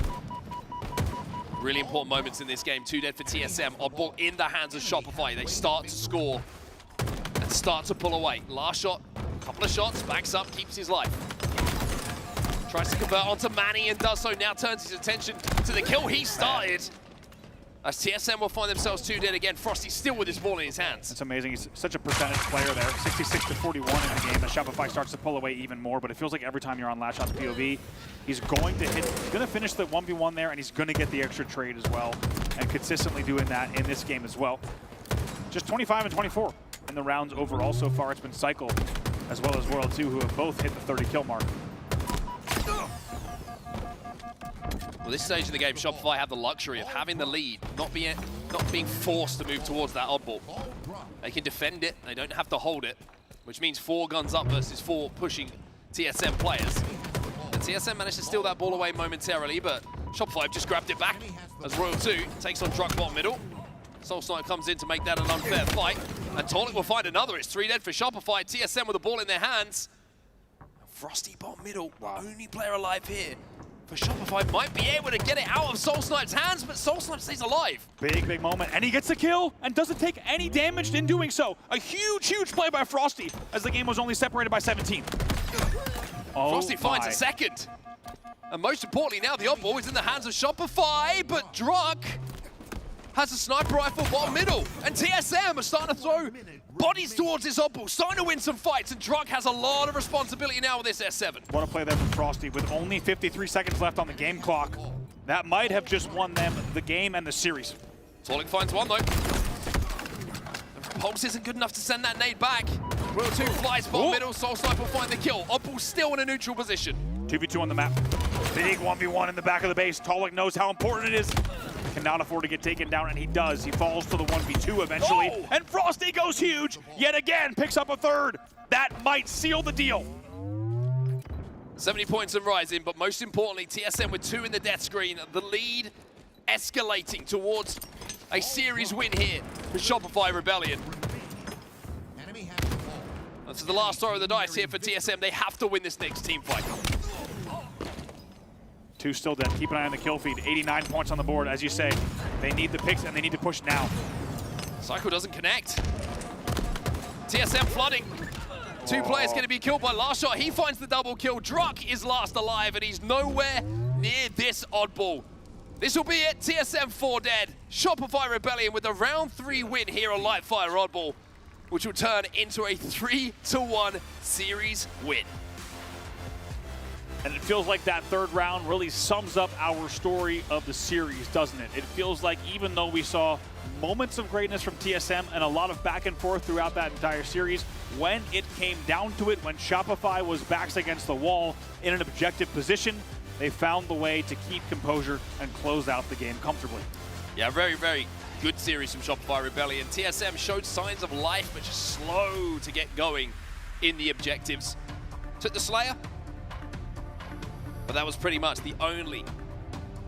Really important moments in this game. 2 dead for TSM. Odd ball in the hands of Shopify. They start to score and start to pull away. Last shot, couple of shots, backs up, keeps his life. Tries to convert onto Manny and does so. Now turns his attention to the kill he started. As TSM will find themselves 2 dead again. Frosty still with his ball in his hands. It's amazing. He's such a percentage player there. 66 to 41 in the game as Shopify starts to pull away even more. But it feels like every time you're on Last Shot's POV, he's going to hit, he's going to finish the 1v1 there, and he's going to get the extra trade as well. And consistently doing that in this game as well. Just 25 and 24 in the rounds overall so far. It's been Cycle as well as Royal 2 who have both hit the 30 kill mark. Well, this stage of the game, Shopify have the luxury of having the lead, not being forced to move towards that odd ball. They can defend it, they don't have to hold it, which means 4 guns up versus 4 pushing TSM players. And TSM managed to steal that ball away momentarily, but Shopify have just grabbed it back as Royal 2 takes on Drunk bottom middle. Soul Snipe comes in to make that an unfair fight, and Tolik will find another. It's 3 dead for Shopify. TSM with the ball in their hands. Frosty bottom middle, only player alive here. For Shopify might be able to get it out of Soul Snipe's hands, but Soul Snipe stays alive. Big moment, and he gets the kill and doesn't take any damage in doing so. A huge play by Frosty as the game was only separated by 17. Frosty finds a second. And most importantly now, the odd ball is in the hands of Shopify, but Druck has a sniper rifle bottom middle, and TSM are starting to throw bodies towards this odd ball, starting to win some fights, and Druck has a lot of responsibility now with this S7. What a play there from Frosty with only 53 seconds left on the game clock. That might have just won them the game and the series. Tolik finds one though. Pulse isn't good enough to send that nade back. Royal 2 flies bottom middle, Soul Snipe will find the kill. Odd ball still in a neutral position. 2v2 on the map. Big 1v1 in the back of the base. Tolik knows how important it is. Cannot afford to get taken down, and he does. He falls to the 1v2 eventually, and Frosty goes huge yet again, picks up a third. That might seal the deal. 70 points and rising, but most importantly, TSM with 2 in the death screen. The lead escalating towards a series win here for Shopify Rebellion. This is the last throw of the dice here for TSM. They have to win this next team fight. 2 still dead. Keep an eye on the kill feed. 89 points on the board, as you say. They need the picks, and they need to push now. Cycle doesn't connect. TSM flooding. 2 players going to be killed by Last Shot. He finds the double kill. Druck is last alive, and he's nowhere near this oddball. This will be it. TSM 4 dead. Shopify Rebellion with a round 3 win here on Lightfire Oddball, which will turn into a 3-1 series win. And it feels like that third round really sums up our story of the series, doesn't it? It feels like even though we saw moments of greatness from TSM and a lot of back and forth throughout that entire series, when it came down to it, when Shopify was backs against the wall in an objective position, they found the way to keep composure and close out the game comfortably. Yeah, very good series from Shopify Rebellion. TSM showed signs of life, but just slow to get going in the objectives. Took the Slayer, but that was pretty much the only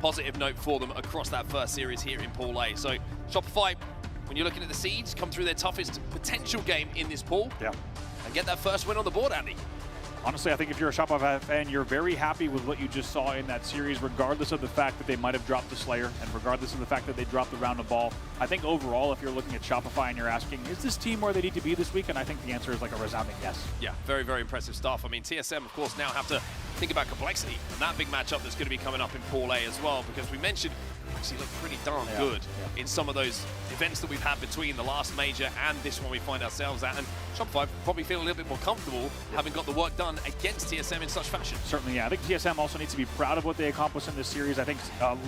positive note for them across that first series here in Pool A. So Shopify, when you're looking at the seeds, come through their toughest potential game in this pool and get that first win on the board, Andy. Honestly, I think if you're a Shopify fan, you're very happy with what you just saw in that series, regardless of the fact that they might have dropped the Slayer and regardless of the fact that they dropped the round of ball. I think overall, if you're looking at Shopify and you're asking, is this team where they need to be this week? And I think the answer is like a resounding yes. Yeah, very impressive stuff. I mean, TSM, of course, now have to think about complexity and that big matchup that's going to be coming up in Pool A as well, because we mentioned actually look pretty darn good in some of those events that we've had between the last major and this one we find ourselves at. And Shopify probably feel a little bit more comfortable having got the work done against TSM in such fashion. Certainly, yeah. I think TSM also needs to be proud of what they accomplished in this series. I think,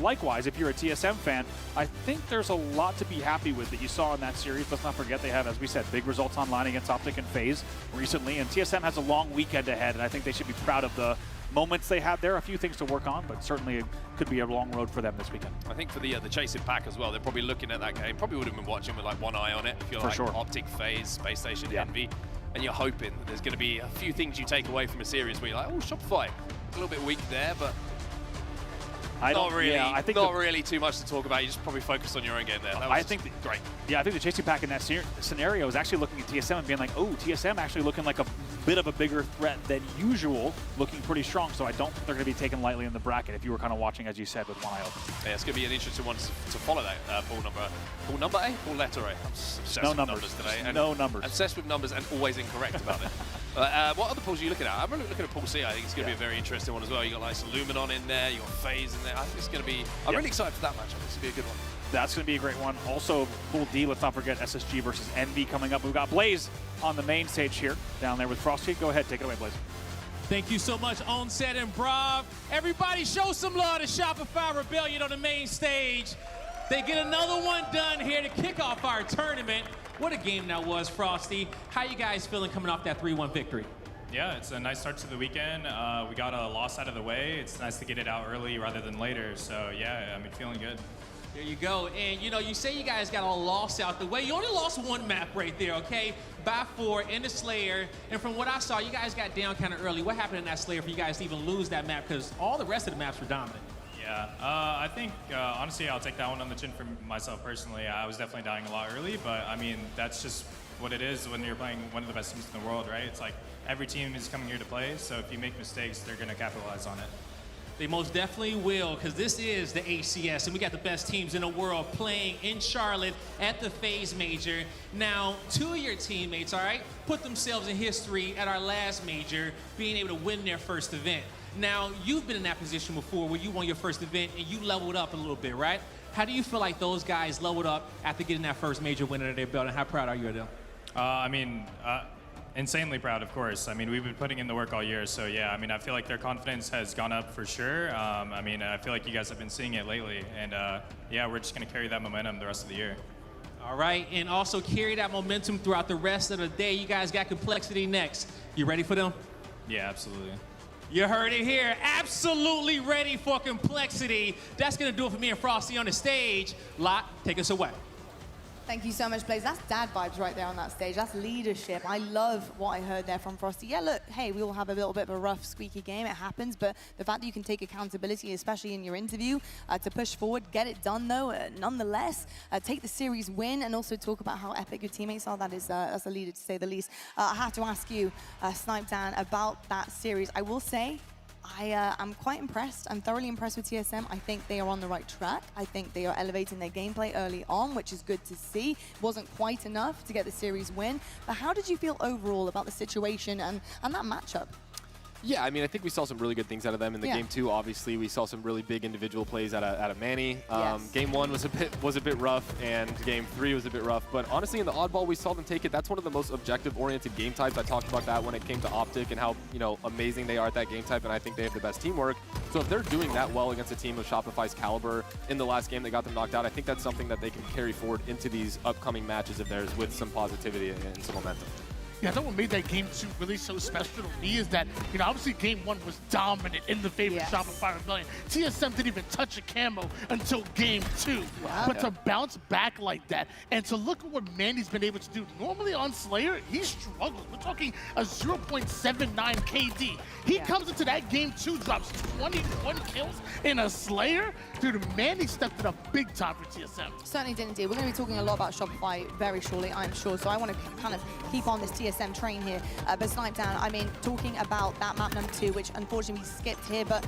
likewise, if you're a TSM fan, I think there's a lot to be happy with that you saw in that series. Let's not forget they have, as we said, big results online against Optic and FaZe recently, and TSM has a long weekend ahead, and I think they should be proud of the moments they had there. A few things to work on, but certainly it could be a long road for them this weekend. I think for the chasing pack as well, they're probably looking at that game. Probably would have been watching with like one eye on it if you're for like sure. Optic, FaZe, Space Station, Envy, and you're hoping that there's going to be a few things you take away from a series where you're like, oh, Shopify, a little bit weak there, but Not really. Yeah, I think not really too much to talk about. You just probably focused on your own game there. That was great. Yeah, I think the chasing pack in that scenario is actually looking at TSM and being like, oh, TSM actually looking like a bit of a bigger threat than usual, looking pretty strong. So I don't think they're going to be taken lightly in the bracket if you were kind of watching, as you said, with one eye open. Yeah, it's going to be an interesting one to follow that pool number. Pool number A? Pool letter A? I'm obsessed with numbers today. And no numbers. Obsessed with numbers and always incorrect about it. What other pools are you looking at? I'm really looking at Pool C. I think it's going to be a very interesting one as well. You got like some Luminon in there, you got FaZe in there. I think it's going to be. I'm really excited for that match. I think it's going to be a good one. That's going to be a great one. Also, Pool D, let's not forget SSG versus Envy coming up. We've got Blaze on the main stage here, down there with Frosty. Go ahead, take it away, Blaze. Thank you so much, Onset and Brav. Everybody show some love to Shopify Rebellion on the main stage. They get another one done here to kick off our tournament. What a game that was, Frosty. How you guys feeling coming off that 3-1 victory? Yeah, it's a nice start to the weekend. We got a loss out of the way. It's nice to get it out early rather than later. So yeah, I mean, feeling good. There you go. And you know, you say you guys got a loss out the way. You only lost one map right there, okay? By 4 in the Slayer. And from what I saw, you guys got down kind of early. What happened in that Slayer for you guys to even lose that map? Because all the rest of the maps were dominant. Yeah, I think, honestly, I'll take that one on the chin for myself personally. I was definitely dying a lot early, but I mean, that's just what it is when you're playing one of the best teams in the world, right? It's like every team is coming here to play, so if you make mistakes, they're going to capitalize on it. They most definitely will, because this is the HCS, and we got the best teams in the world playing in Charlotte at the FaZe Major. Now, 2 of your teammates, all right, put themselves in history at our last major, being able to win their first event. Now, you've been in that position before where you won your first event and you leveled up a little bit, right? How do you feel like those guys leveled up after getting that first major win under their belt, and how proud are you of them? I mean, insanely proud, of course. I mean, we've been putting in the work all year, so yeah, I mean, I feel like their confidence has gone up for sure. I mean, I feel like you guys have been seeing it lately, and yeah, we're just going to carry that momentum the rest of the year. All right, and also carry that momentum throughout the rest of the day. You guys got Complexity next. You ready for them? Yeah, absolutely. You heard it here. Absolutely ready for Complexity. That's going to do it for me and Frosty on the stage. Lot, take us away. Thank you so much, Blaze. That's dad vibes right there on that stage. That's leadership. I love what I heard there from Frosty. Yeah, look, hey, we all have a little bit of a rough, squeaky game. It happens, but the fact that you can take accountability, especially in your interview, to push forward, get it done, though, nonetheless, take the series win, and also talk about how epic your teammates are. That is, that's a leader, to say the least. I have to ask you, Snipe Dan, about that series. I will say, I'm quite impressed. I'm thoroughly impressed with TSM. I think they are on the right track. I think they are elevating their gameplay early on, which is good to see. Wasn't quite enough to get the series win. But how did you feel overall about the situation and that matchup? Yeah, I mean, I think we saw some really good things out of them in the game 2. Obviously, we saw some really big individual plays out of Manny. Game 1 was a bit rough, and game 3 was a bit rough. But honestly, in the oddball, we saw them take it. That's one of the most objective-oriented game types. I talked about that when it came to Optic and how amazing they are at that game type, and I think they have the best teamwork. So if they're doing that well against a team of Shopify's caliber in the last game that got them knocked out, I think that's something that they can carry forward into these upcoming matches of theirs with some positivity and some momentum. Yeah, I think what made that game 2 really so special to me is that, obviously game 1 was dominant in the favor of Shopify Rebellion. TSM didn't even touch a camo until game 2. Wow. But to bounce back like that, and to look at what Manny's been able to do, normally on Slayer, he struggled. We're talking a 0.79 KD. He comes into that game 2, drops 21 kills in a Slayer. Dude, Manny stepped it up big time for TSM. Certainly didn't do. We're going to be talking a lot about Shopify very shortly, I'm sure. So I want to kind of keep on this TSM train here. But Snipe Dan, I mean, talking about that map number 2, which unfortunately we skipped here, but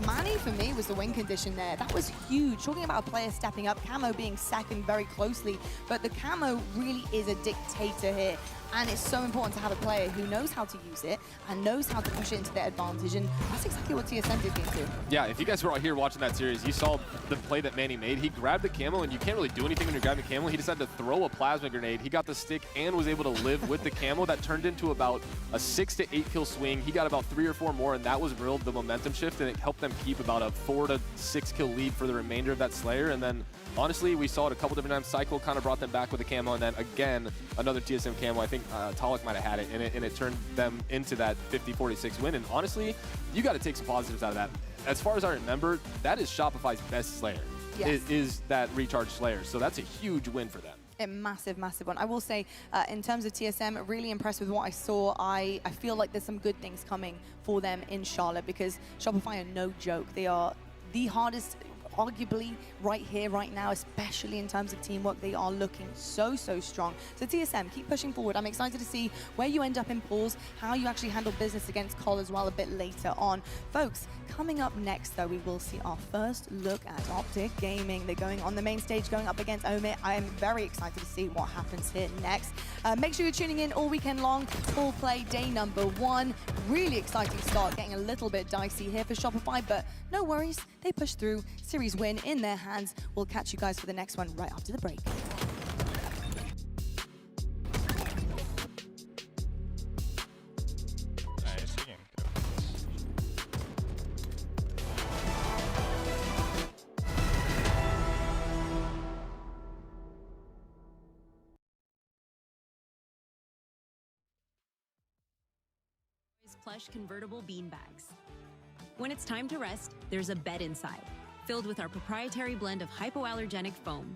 Manny, for me, was the win condition there. That was huge. Talking about a player stepping up, Camo being second very closely, but the Camo really is a dictator here. And it's so important to have a player who knows how to use it and knows how to push it into their advantage. And that's exactly what TSM did game 2. Yeah, if you guys were all here watching that series, you saw the play that Manny made. He grabbed the camo, and you can't really do anything when you're grabbing the camo. He decided to throw a plasma grenade. He got the stick and was able to live with the camo. That turned into about a 6 to 8 kill swing. He got about 3 or 4 more, and that was real the momentum shift, and it helped them keep about a 4 to 6 kill lead for the remainder of that Slayer. And then, honestly, we saw it a couple different times. Cycle kind of brought them back with the camo, and then again, another TSM camo. I think Talek might have had it, and it turned them into that 50-46 win. And honestly, you got to take some positives out of that. As far as I remember, that is Shopify's best Slayer, is that Recharge Slayer. So that's a huge win for them. A massive, massive one. I will say, in terms of TSM, really impressed with what I saw. I feel like there's some good things coming for them in Charlotte because Shopify are no joke. They are the hardest, arguably, right here, right now, especially in terms of teamwork. They are looking so, so strong. So TSM, keep pushing forward. I'm excited to see where you end up in pools, how you actually handle business against Col as well a bit later on. Folks, coming up next, though, we will see our first look at Optic Gaming. They're going on the main stage, going up against Omit. I am very excited to see what happens here next. Make sure you're tuning in all weekend long. Full play day number 1. Really exciting start, getting a little bit dicey here for Shopify, but no worries. They push through. Series win in their hands. We'll catch you guys for the next one right after the break. Nice game. Plush convertible beanbags. When it's time to rest, there's a bed inside, filled with our proprietary blend of hypoallergenic foam.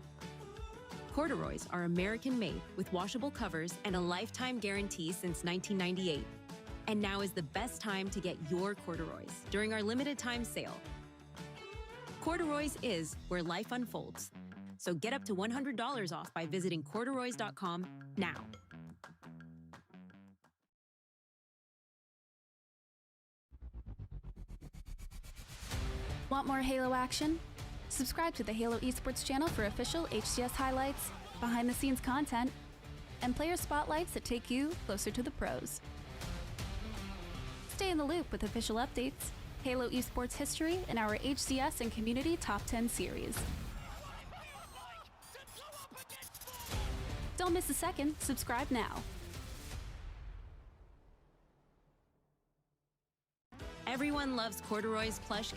Corduroys are American-made with washable covers and a lifetime guarantee since 1998. And now is the best time to get your corduroys during our limited time sale. Corduroys is where life unfolds. So get up to $100 off by visiting corduroys.com now. Want more Halo action? Subscribe to the Halo Esports channel for official HCS highlights, behind-the-scenes content, and player spotlights that take you closer to the pros. Stay in the loop with official updates, Halo Esports history, and our HCS and Community Top 10 series. Don't miss a second. Subscribe now. Everyone loves Corduroy's plush.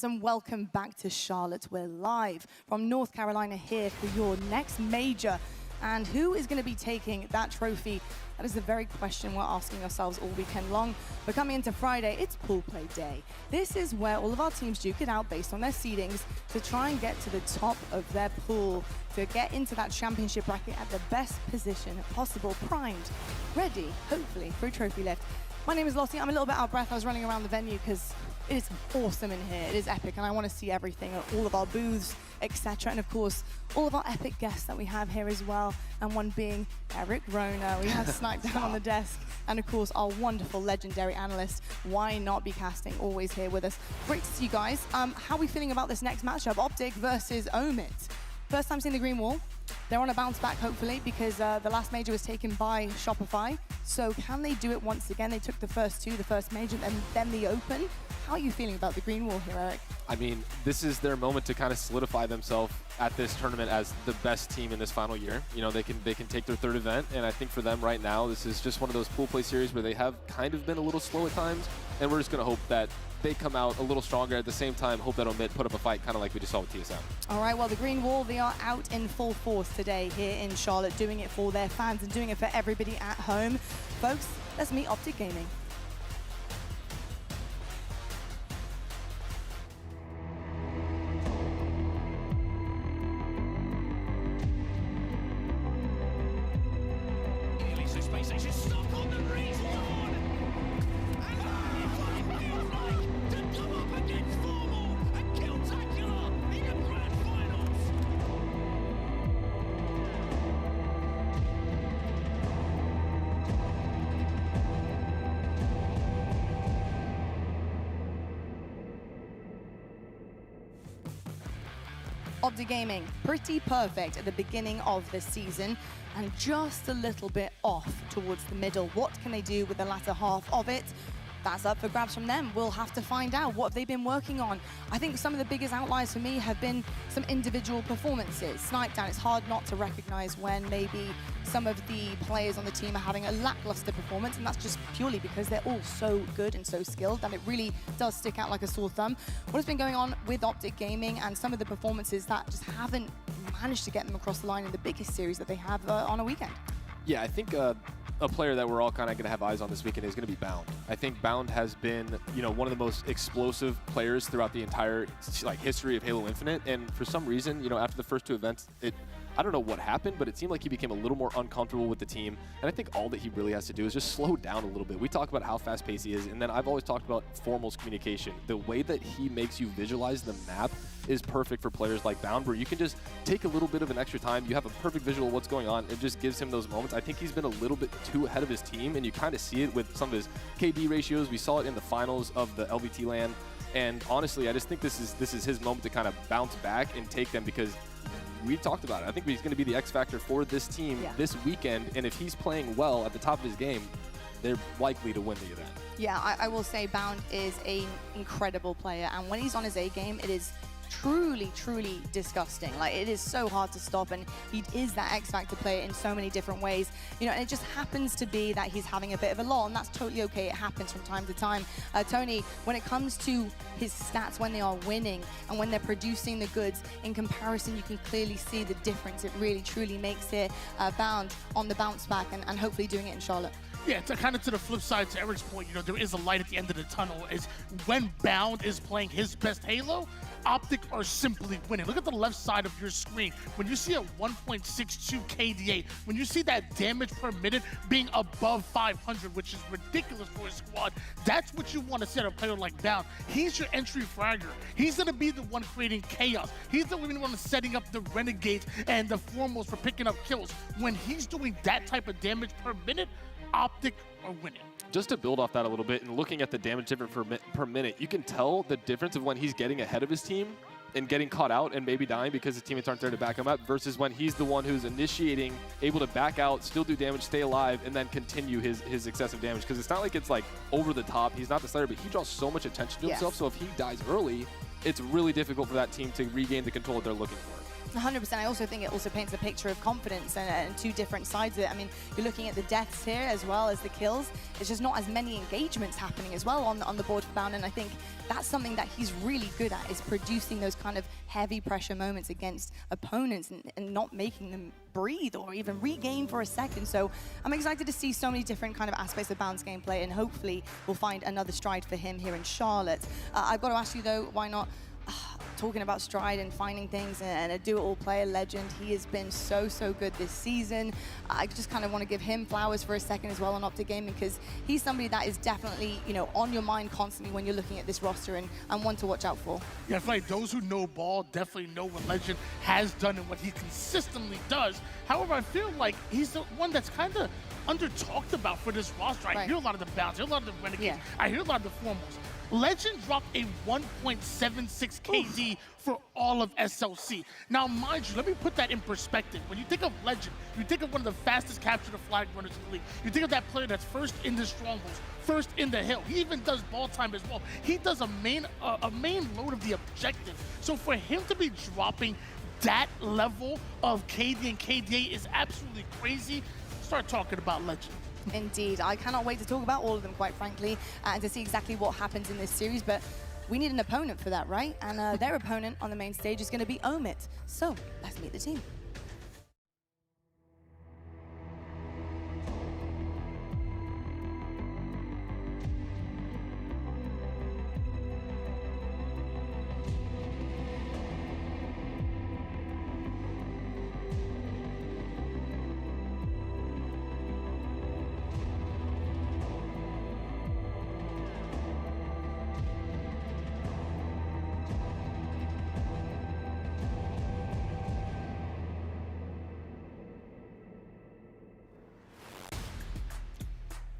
and welcome back to Charlotte. We're live from North Carolina here for your next major. And who is going to be taking that trophy? That is the very question we're asking ourselves all weekend long. But coming into Friday, it's pool play day. This is where all of our teams duke it out based on their seedings to try and get to the top of their pool, to get into that championship bracket at the best position possible, primed, ready, hopefully, for a trophy lift. My name is Lottie. I'm a little bit out of breath. I was running around the venue because it is awesome in here. It is epic, and I want to see everything, all of our booths, etc. And of course, all of our epic guests that we have here as well, and one being Eric Rona. We have Snipe down on the desk, and of course, our wonderful, legendary analyst, Why Not Be Casting, always here with us. Great to see you guys. How are we feeling about this next matchup? Optic versus Omid. First time seeing the green wall. They're on a bounce back, hopefully, because the last major was taken by Shopify. So can they do it once again? They took the first two, the first major, and then the open. How are you feeling about the green wall here, Eric? I mean, this is their moment to kind of solidify themselves at this tournament as the best team in this final year. You know, they can take their third event, and I think for them right now, this is just one of those pool play series where they have kind of been a little slow at times, and we're just going to hope that they come out a little stronger. At the same time, hope that Omid put up a fight, kind of like we just saw with TSM. All right, well, the green wall, they are out in full force today here in Charlotte, doing it for their fans and doing it for everybody at home. Folks, let's meet Optic Gaming. Optic Gaming, pretty perfect at the beginning of the season and just a little bit off towards the middle. What can they do with the latter half of it? That's up for grabs from them. We'll have to find out what they've been working on. I think some of the biggest outliers for me have been some individual performances. Snipe down, it's hard not to recognize when maybe some of the players on the team are having a lackluster performance, and that's just purely because they're all so good and so skilled that it really does stick out like a sore thumb. What has been going on with Optic Gaming and some of the performances that just haven't managed to get them across the line in the biggest series that they have on a weekend? Yeah, I think a player that we're all kind of going to have eyes on this weekend is going to be Bound. I think Bound has been, you know, one of the most explosive players throughout the entire history of Halo Infinite. And for some reason, you know, after the first two events, I don't know what happened, but it seemed like he became a little more uncomfortable with the team. And I think all that he really has to do is just slow down a little bit. We talk about how fast-paced he is, and then I've always talked about Formal's communication. The way that he makes you visualize the map is perfect for players like Bound, where you can just take a little bit of an extra time. You have a perfect visual of what's going on. It just gives him those moments. I think he's been a little bit too ahead of his team, and you kind of see it with some of his KD ratios. We saw it in the finals of the LVT LAN. And honestly, I just think this is his moment to kind of bounce back and take them, because we talked about it. I think he's going to be the X factor for this team this weekend, and if he's playing well at the top of his game, they're likely to win the event. Yeah, I will say Bound is an incredible player, and when he's on his A game, it is truly, truly disgusting. Like, it is so hard to stop, and he is that X Factor player in so many different ways. You know, and it just happens to be that he's having a bit of a lull, and that's totally okay. It happens from time to time. Tony, when it comes to his stats when they are winning and when they're producing the goods, in comparison, you can clearly see the difference. It really, truly makes it Bound on the bounce back and hopefully doing it in Charlotte. Yeah, to kind of to the flip side, to Eric's point, you know, there is a light at the end of the tunnel. Is when Bound is playing his best Halo, Optic are simply winning. Look at the left side of your screen. When you see a 1.62 KDA, when you see that damage per minute being above 500, which is ridiculous for a squad, that's what you want to see out of a player like Bound. He's your entry fragger. He's going to be the one creating chaos. He's the one setting up the Renegades and the Formals for picking up kills. When he's doing that type of damage per minute, Optic are winning. Just to build off that a little bit and looking at the damage difference per minute, you can tell the difference of when he's getting ahead of his team and getting caught out and maybe dying because his teammates aren't there to back him up, versus when he's the one who's initiating, able to back out, still do damage, stay alive, and then continue his excessive damage. Because it's not like it's like over the top. He's not the Slayer, but he draws so much attention to himself. So if he dies early, it's really difficult for that team to regain the control that they're looking for. 100%. I also think it also paints a picture of confidence and two different sides of it. I mean, you're looking at the deaths here as well as the kills. It's just not as many engagements happening as well on the board for Bound, and I think that's something that he's really good at, is producing those kind of heavy pressure moments against opponents and not making them breathe or even regain for a second. So I'm excited to see so many different kind of aspects of Bound's gameplay, and hopefully we'll find another stride for him here in Charlotte. I've got to ask you though, why not? Talking about stride and finding things and a do-it-all player legend, he has been so good this season. I just kind of want to give him flowers for a second as well on Optic Gaming, because he's somebody that is definitely, you know, on your mind constantly when you're looking at this roster, and one to watch out for. Yeah, I feel like those who know ball definitely know what Legend has done and what he consistently does. However, I feel like he's the one that's kind of under-talked about for this roster. I hear a lot of the Bounds, I hear a lot of the Renegades, I hear a lot of the Foremost. Legend dropped a 1.76 KD for all of SLC. Now, mind you, let me put that in perspective. When you think of Legend, you think of one of the fastest capture the flag runners in the league. You think of that player that's first in the strongholds, first in the hill. He even does ball time as well. He does a main load of the objective. So for him to be dropping that level of KD and KDA is absolutely crazy. Start talking about Legend. Indeed. I cannot wait to talk about all of them, quite frankly, and to see exactly what happens in this series. But we need an opponent for that, right? And their opponent on the main stage is going to be Omit. So let's meet the team.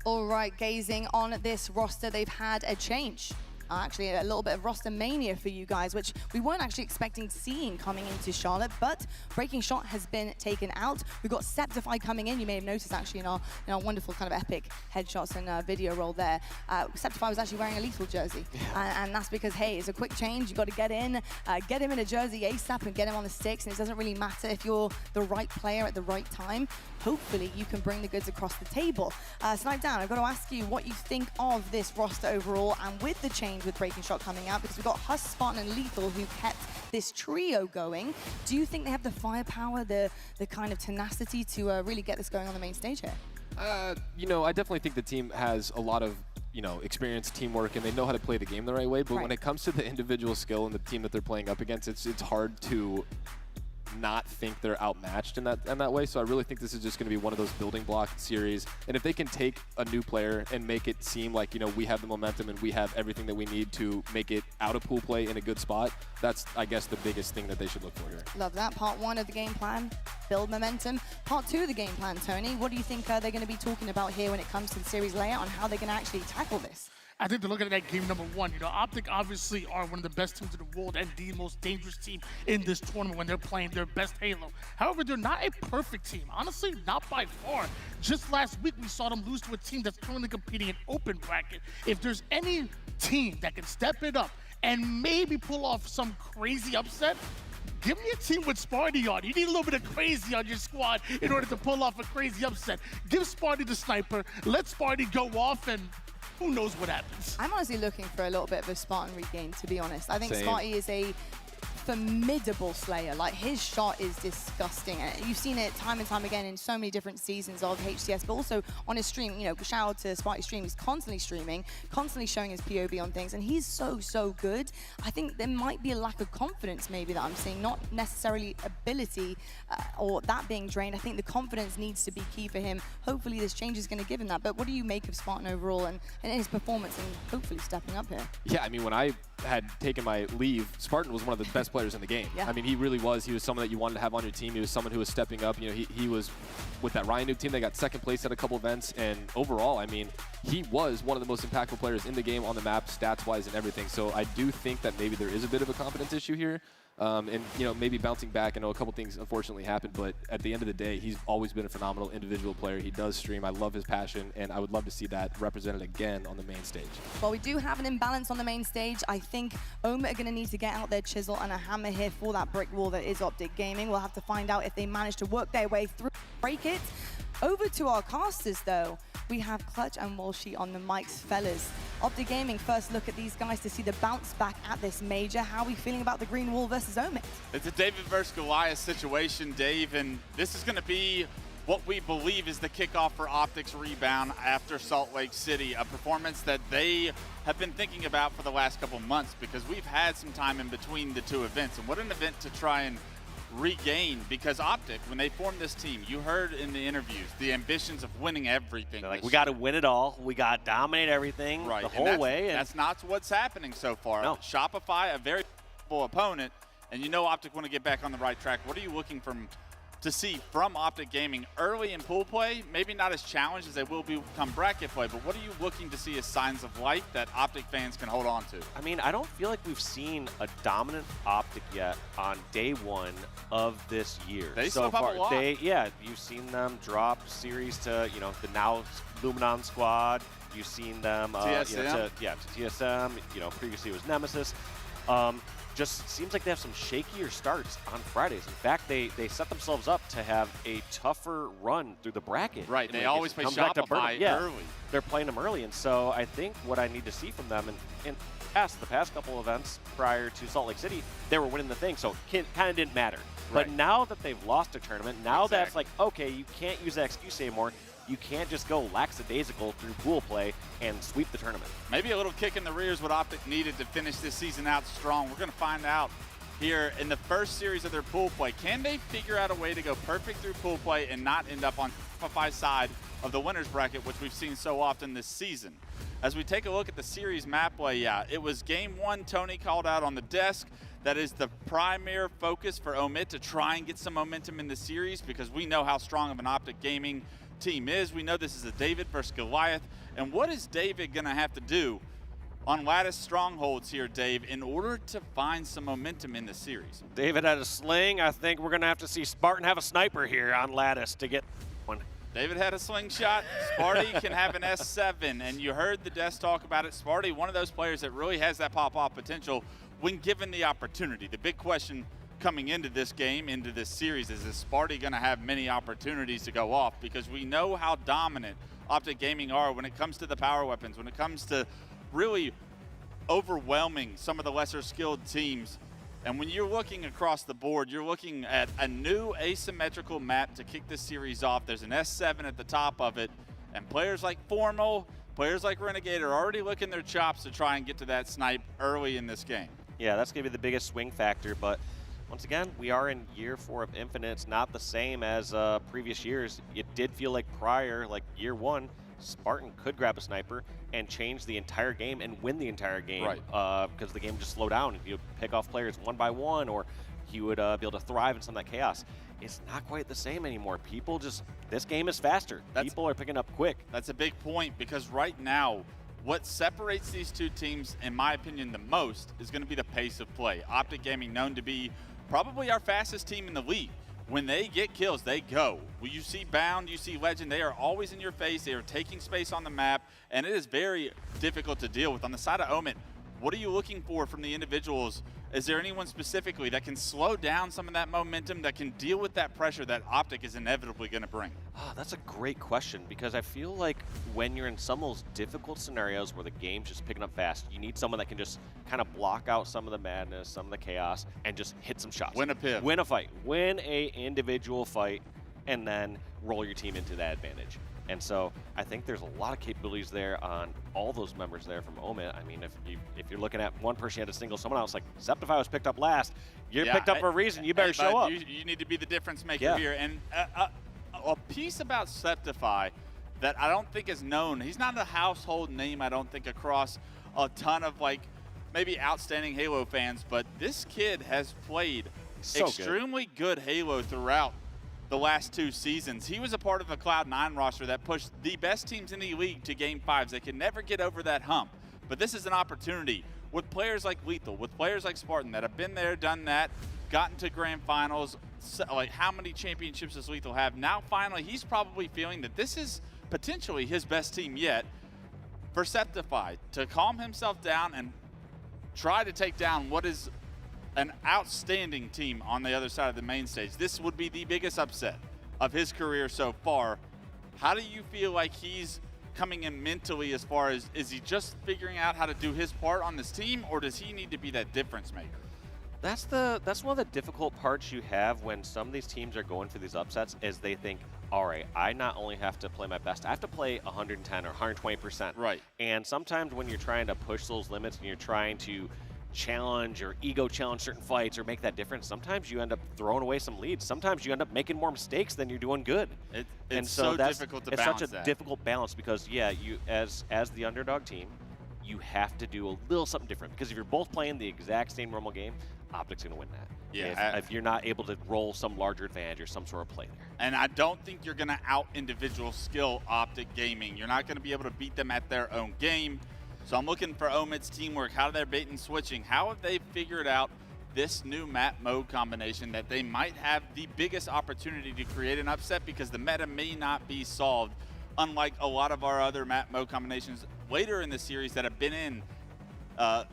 All right, gazing on this roster, they've had a change. Actually, a little bit of roster mania for you guys, which we weren't actually expecting seeing coming into Charlotte, but Breaking Shot has been taken out. We've got Septify coming in. You may have noticed actually in our wonderful kind of epic headshots and video roll there. Septify was actually wearing a Lethal jersey, and that's because, hey, it's a quick change. You've got to get him in a jersey ASAP and get him on the sticks, and it doesn't really matter if you're the right player at the right time. Hopefully, you can bring the goods across the table. Snipe Down, I've got to ask you what you think of this roster overall, and with the change with Breaking Shot coming out, because we've got Huss, Spartan, and Lethal who kept this trio going. Do you think they have the firepower, the kind of tenacity to really get this going on the main stage here? You know, I definitely think the team has a lot of, you know, experience, teamwork, and they know how to play the game the right way. But when it comes to the individual skill and the team that they're playing up against, it's hard to not think they're outmatched in that way. So I really think this is just going to be one of those building block series. And if they can take a new player and make it seem like, you know, we have the momentum and we have everything that we need to make it out of pool play in a good spot, that's, I guess, the biggest thing that they should look for here. Love that. Part one of the game plan, build momentum. Part two of the game plan, Tony, what do you think they're going to be talking about here when it comes to the series layout and how they're going to actually tackle this? I think they're looking at that game number one. You know, Optic obviously are one of the best teams in the world and the most dangerous team in this tournament when they're playing their best Halo. However, they're not a perfect team. Honestly, not by far. Just last week, we saw them lose to a team that's currently competing in open bracket. If there's any team that can step it up and maybe pull off some crazy upset, give me a team with Sparty on. You need a little bit of crazy on your squad in order to pull off a crazy upset. Give Sparty the sniper, let Sparty go off, and who knows what happens. I'm honestly looking for a little bit of a Spartan regain, to be honest. I think Sparty is a formidable slayer. Like, his shot is disgusting. And you've seen it time and time again in so many different seasons of HCS, but also on his stream. You know, shout out to Sparty's stream. He's constantly streaming, constantly showing his POV on things, and he's so good. I think there might be a lack of confidence maybe that I'm seeing, not necessarily ability or that being drained. I think the confidence needs to be key for him. Hopefully this change is going to give him that. But what do you make of Spartan overall and his performance and hopefully stepping up here? Yeah, I mean, when I had taken my leave, Spartan was one of the best players in the game. Yeah. I mean, he really was. He was someone that you wanted to have on your team. He was someone who was stepping up. You know, he was with that Ryan Noob team. They got second place at a couple events, and overall, I mean, he was one of the most impactful players in the game on the map, stats-wise and everything. So I do think that maybe there is a bit of a confidence issue here. And, you know, maybe bouncing back. I know a couple things unfortunately happened, but at the end of the day, he's always been a phenomenal individual player. He does stream. I love his passion, and I would love to see that represented again on the main stage. Well, we do have an imbalance on the main stage. I think Omet are going to need to get out their chisel and a hammer here for that brick wall that is Optic Gaming. We'll have to find out if they manage to work their way through, break it. Over to our casters, though. We have Clutch and Walshy on the mics, fellas. Optic Gaming, first look at these guys to see the bounce back at this major. How are we feeling about the green wall versus Omet? It's a David versus Goliath situation, Dave, and this is going to be what we believe is the kickoff for Optic's rebound after Salt Lake City, a performance that they have been thinking about for the last couple months because we've had some time in between the two events, and what an event to try and regain, because Optic, when they formed this team, you heard in the interviews the ambitions of winning everything. Like, we got to win it all. We got to dominate everything the whole way. And that's not what's happening so far. No. Shopify, a very opponent, and you know Optic want to get back on the right track. What are you looking to see from Optic Gaming early in pool play? Maybe not as challenged as they will become bracket play, but what are you looking to see as signs of life that Optic fans can hold on to? I mean, I don't feel like we've seen a dominant Optic yet on day one of this year. They so slip up far. a lot. You've seen them drop series to, you know, the now Luminon squad. You've seen them, TSM. To TSM. You know, previously it was Nemesis. Just seems like they have some shakier starts on Fridays. In fact, they set themselves up to have a tougher run through the bracket. Right, they always play Shopify early. They're playing them early, and so I think what I need to see from them, and the past couple events prior to Salt Lake City, they were winning the thing, so it kind of didn't matter. Right. But now that they've lost a tournament, now that's like, okay, you can't use that excuse anymore. You can't just go lackadaisical through pool play and sweep the tournament. Maybe a little kick in the rear is what Optic needed to finish this season out strong. We're going to find out here in the first series of their pool play. Can they figure out a way to go perfect through pool play and not end up on Shopify's side of the winner's bracket, which we've seen so often this season? As we take a look at the series map play, it was game one. Tony called out on the desk. That is the primary focus for Omet to try and get some momentum in the series because we know how strong of an Optic Gaming team is. We know this is a David versus Goliath. And what is David going to have to do on Lattice strongholds here, Dave, in order to find some momentum in the series? David had a sling. I think we're going to have to see Spartan have a sniper here on Lattice to get one. David had a slingshot. Sparty can have an S7, and you heard the desk talk about it. Sparty, one of those players that really has that pop-off potential when given the opportunity. The big question coming into this game, into this series, is Sparty going to have many opportunities to go off? Because we know how dominant Optic Gaming are when it comes to the power weapons, when it comes to really overwhelming some of the lesser skilled teams. And when you're looking across the board, you're looking at a new asymmetrical map to kick this series off. There's an S7 at the top of it, and players like Formal, players like Renegade are already licking their chops to try and get to that snipe early in this game. Yeah, that's going to be the biggest swing factor, but once again, we are in year 4 of Infinite. It's not the same as previous years. It did feel like prior, like year 1, Spartan could grab a sniper and change the entire game and win the entire game. Right. Because the game just slowed down. If you pick off players one by one, or he would be able to thrive in some of that chaos. It's not quite the same anymore. People just, this game is faster. People are picking up quick. That's a big point because right now, what separates these two teams, in my opinion, the most is going to be the pace of play. Optic Gaming known to be probably our fastest team in the league. When they get kills, they go. When you see Bound, you see Legend, they are always in your face. They are taking space on the map, and it is very difficult to deal with. On the side of Omet, what are you looking for from the individuals? Is there anyone specifically that can slow down some of that momentum, that can deal with that pressure that Optic is inevitably going to bring? Oh, that's a great question, because I feel like when you're in some of those difficult scenarios where the game's just picking up fast, you need someone that can just kind of block out some of the madness, some of the chaos, and just hit some shots. Win a piv. Win a fight. Win a individual fight, and then roll your team into that advantage. And so I think there's a lot of capabilities there on all those members there from Omet. I mean, if you're looking at one person, you had to single someone else. Like Septify was picked up last. You're picked up for a reason. You better show up. You need to be the difference maker here. And a piece about Septify that I don't think is known. He's not a household name, I don't think, across a ton of like maybe outstanding Halo fans. But this kid has played extremely good Halo throughout the last 2 seasons. He was a part of a Cloud9 roster that pushed the best teams in the league to Game 5s. They could never get over that hump. But this is an opportunity with players like Lethal, with players like Spartan that have been there, done that, gotten to grand finals. Like, how many championships does Lethal have? Now, finally, he's probably feeling that this is potentially his best team yet. For Septify to calm himself down and try to take down what is an outstanding team on the other side of the main stage. This would be the biggest upset of his career so far. How do you feel like he's coming in mentally, as far as, is he just figuring out how to do his part on this team, or does he need to be that difference maker? That's one of the difficult parts you have when some of these teams are going for these upsets, is they think, all right, I not only have to play my best, I have to play 110 or 120%. Right. And sometimes when you're trying to push those limits and you're trying to challenge or ego challenge certain fights or make that difference, sometimes you end up throwing away some leads. Sometimes you end up making more mistakes than you're doing good. It's so difficult to balance It's such a that. difficult balance because, yeah, you as the underdog team, you have to do a little something different, because if you're both playing the exact same normal game, Optic's going to win that. Yeah, if you're not able to roll some larger advantage or some sort of play there. And I don't think you're going to out-individual skill Optic Gaming. You're not going to be able to beat them at their own game. So I'm looking for Omit's teamwork. How they're bait and switching. How have they figured out this new map mode combination that they might have the biggest opportunity to create an upset, because the meta may not be solved, unlike a lot of our other map mode combinations later in the series that have been in the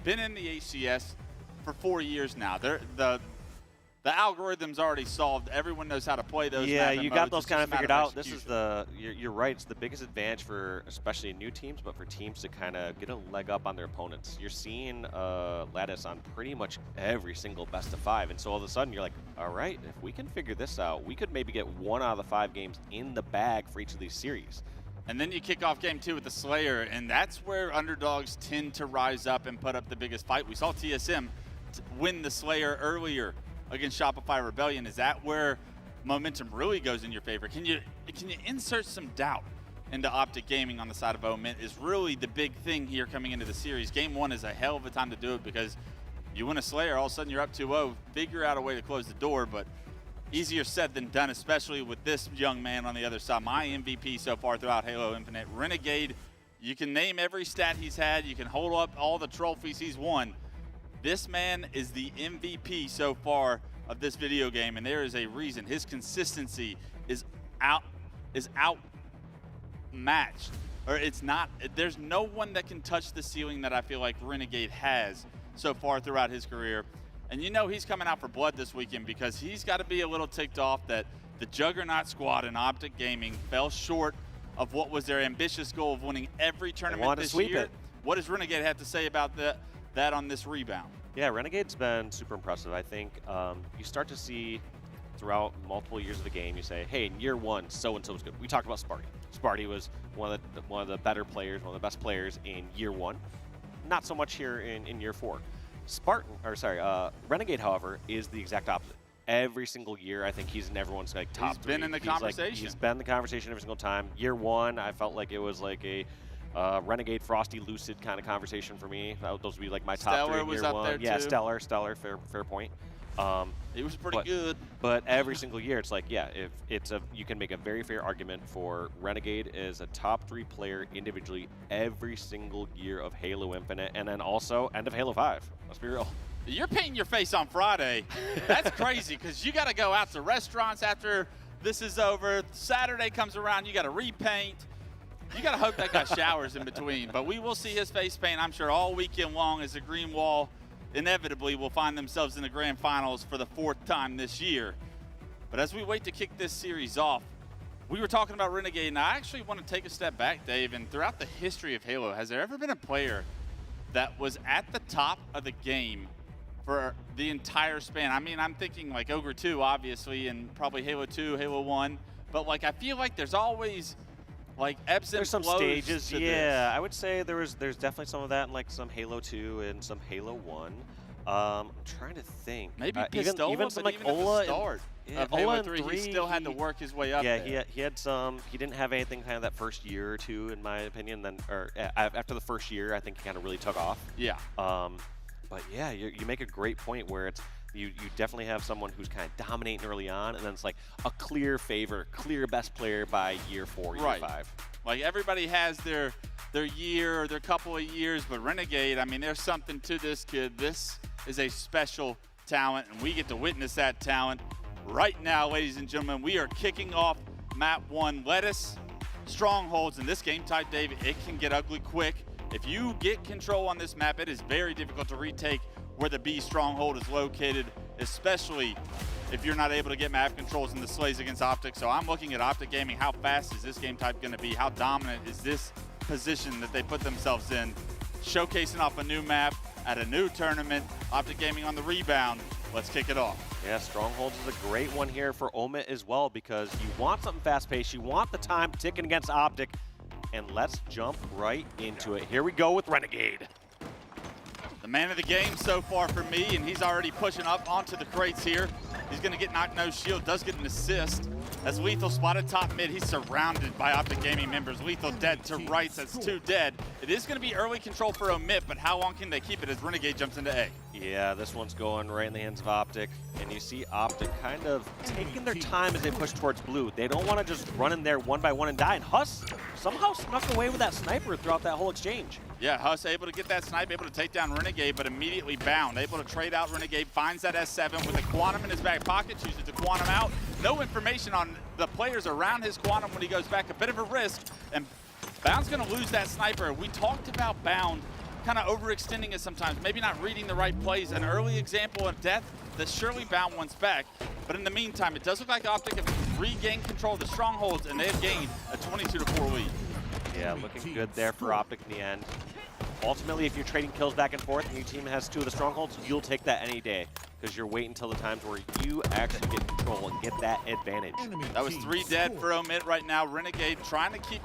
HCS for 4 years now. The algorithm's already solved. Everyone knows how to play those. Yeah, map you modes. got those It's kind of just a figured matter out. This is execution. you're right. It's the biggest advantage for especially new teams, but for teams to kind of get a leg up on their opponents. You're seeing Lattice on pretty much every single best of 5, and so all of a sudden you're like, all right, if we can figure this out, we could maybe get 1 out of the 5 games in the bag for each of these series. And then you kick off game 2 with the Slayer, and that's where underdogs tend to rise up and put up the biggest fight. We saw TSM win the Slayer earlier against Shopify Rebellion. Is that where momentum really goes in your favor? Can you insert some doubt into Optic Gaming on the side of Omit is really the big thing here coming into the series. Game 1 is a hell of a time to do it, because you win a Slayer, all of a sudden you're up 2-0. Figure out a way to close the door, but easier said than done, especially with this young man on the other side. My MVP so far throughout Halo Infinite, Renegade. You can name every stat he's had. You can hold up all the trophies he's won. This man is the MVP so far of this video game, and there is a reason. His consistency is outmatched, or it's not. There's no one that can touch the ceiling that I feel like Renegade has so far throughout his career. And you know he's coming out for blood this weekend, because he's got to be a little ticked off that the Juggernaut squad in Optic Gaming fell short of what was their ambitious goal of winning every tournament this year. What does Renegade have to say about that on this rebound? Yeah, Renegade's been super impressive. I think you start to see throughout multiple years of the game, you say, hey, in year 1, so-and-so was good. We talked about Sparty. Sparty was one of the better players, one of the best players in year 1. Not so much here in year 4. Renegade, however, is the exact opposite. Every single year, I think he's in everyone's top 3. He's been in the conversation. He's been in the conversation every single time. Year 1, I felt like it was like a Renegade, Frosty, Lucid kind of conversation for me. Those would be like my top 3 in was year up 1. there Yeah, too. Stellar, fair point. It was pretty good. But every single year, it's like, yeah, you can make a very fair argument for Renegade as a top 3 player individually every single year of Halo Infinite, and then also end of Halo 5. Let's be real. You're painting your face on Friday. That's crazy, because you got to go out to restaurants after this is over. Saturday comes around, you got to repaint. You got to hope that guy showers in between. But we will see his face paint, I'm sure, all weekend long, as the Green Wall inevitably will find themselves in the grand finals for the 4th time this year. But as we wait to kick this series off, we were talking about Renegade, and I actually want to take a step back, Dave. And throughout the history of Halo, has there ever been a player that was at the top of the game for the entire span? I mean, I'm thinking like Ogre 2, obviously, and probably Halo 2, Halo 1. But like, I feel like there's always like ebbs and There's some flows stages, to yeah. this. I would say there's definitely some of that in like some Halo 2 and some Halo 1. I'm trying to think. Maybe Pistola, even some but like even Ola at the start of Ola Halo and 3, he still had to work his way up Yeah, there. he had some. He didn't have anything kind of that first year or 2, in my opinion. Then, or after the first year, I think he kind of really took off. Yeah. But yeah, you make a great point where it's You definitely have someone who's kind of dominating early on, and then it's like a clear favor, clear best player by year 4, year 5. Like everybody has their year or their couple of years, but Renegade, I mean, there's something to this kid. This is a special talent, and we get to witness that talent right now, ladies and gentlemen. We are kicking off map 1, Lettuce Strongholds. In this game type, Dave, it can get ugly quick. If you get control on this map, it is very difficult to retake where the B stronghold is located, especially if you're not able to get map controls in the slays against Optic. So I'm looking at Optic Gaming. How fast is this game type going to be? How dominant is this position that they put themselves in? Showcasing off a new map at a new tournament. Optic Gaming on the rebound. Let's kick it off. Yeah, Strongholds is a great one here for Omit as well, because you want something fast-paced. You want the time ticking against Optic. And let's jump right into it. Here we go with Renegade. The man of the game so far for me, and he's already pushing up onto the crates here. He's going to get knocked no shield, does get an assist. As Lethal spotted top mid, he's surrounded by Optic Gaming members. Lethal dead to rights, that's 2 dead. It is going to be early control for Omit, but how long can they keep it as Renegade jumps into A? Yeah, this one's going right in the hands of Optic, and you see Optic kind of taking their time as they push towards blue. They don't want to just run in there one by one and die, and Huss somehow snuck away with that sniper throughout that whole exchange. Yeah, Huss able to get that snipe, able to take down Renegade, but immediately bound. Able to trade out Renegade, finds that S7 with a Quantum in his back pocket, chooses to Quantum out. No information on the players around his Quantum when he goes back, a bit of a risk, and Bound's gonna lose that sniper. We talked about Bound kind of overextending it sometimes, maybe not reading the right plays. An early example of death that surely Bound wants back. But in the meantime, it does look like Optic have regained control of the strongholds, and they have gained a 22-4 lead. Yeah, looking good there for Optic in the end. Ultimately, if you're trading kills back and forth and your team has 2 of the strongholds, you'll take that any day, because you're waiting until the times where you actually get control and get that advantage. That was 3 dead for Omit right now. Renegade trying to keep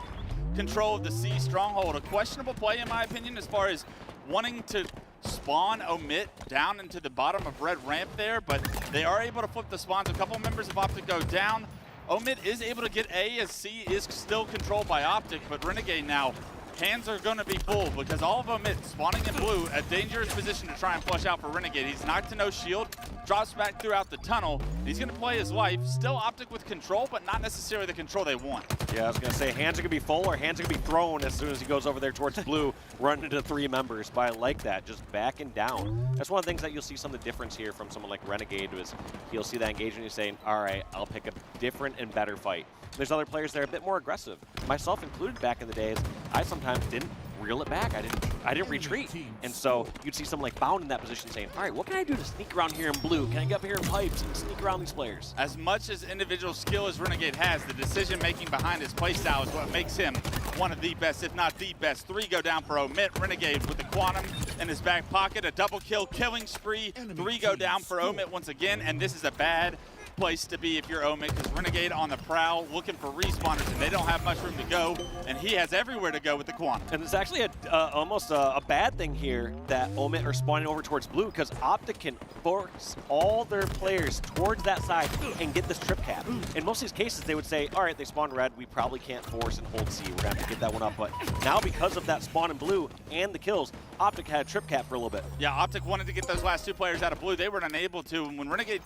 control of the C stronghold. A questionable play, in my opinion, as far as wanting to spawn Omit down into the bottom of red ramp there, but they are able to flip the spawns. A couple members of Optic go down. Omit is able to get A as C is still controlled by Optic, but Renegade now, hands are going to be full because all of Omit spawning in blue, a dangerous position to try and flush out for Renegade. He's knocked to no shield, drops back throughout the tunnel. He's going to play his life. Still Optic with control, but not necessarily the control they want. Yeah, I was going to say hands are going to be full or hands are going to be thrown as soon as he goes over there towards blue, running into 3 members. But I like that, just backing down. That's one of the things that you'll see some of the difference here from someone like Renegade is he'll see that engagement and he's saying, all right, I'll pick a different and better fight. There's other players that are a bit more aggressive, myself included back in the days. I sometimes didn't reel it back. I didn't retreat. And so you'd see someone like Bound in that position saying, all right, what can I do to sneak around here in blue? Can I get up here in pipes and sneak around these players? As much as individual skill as Renegade has, the decision-making behind his playstyle is what makes him one of the best, if not the best. 3 go down for Omit. Renegade with the Quantum in his back pocket, a double kill, killing spree. 3 go down for Omit once again, and this is a bad place to be if you're Omit, because Renegade on the prowl looking for respawners, and they don't have much room to go, and he has everywhere to go with the Quantum. And it's actually almost a bad thing here that Omit are spawning over towards blue, because Optic can force all their players towards that side and get this trip cap. In most of these cases, they would say, all right, they spawned red, we probably can't force and hold C, we're gonna have to get that one up. But now because of that spawn in blue and the kills, Optic had a trip cap for a little bit. Yeah, Optic wanted to get those last 2 players out of blue. They were unable to, and when Renegade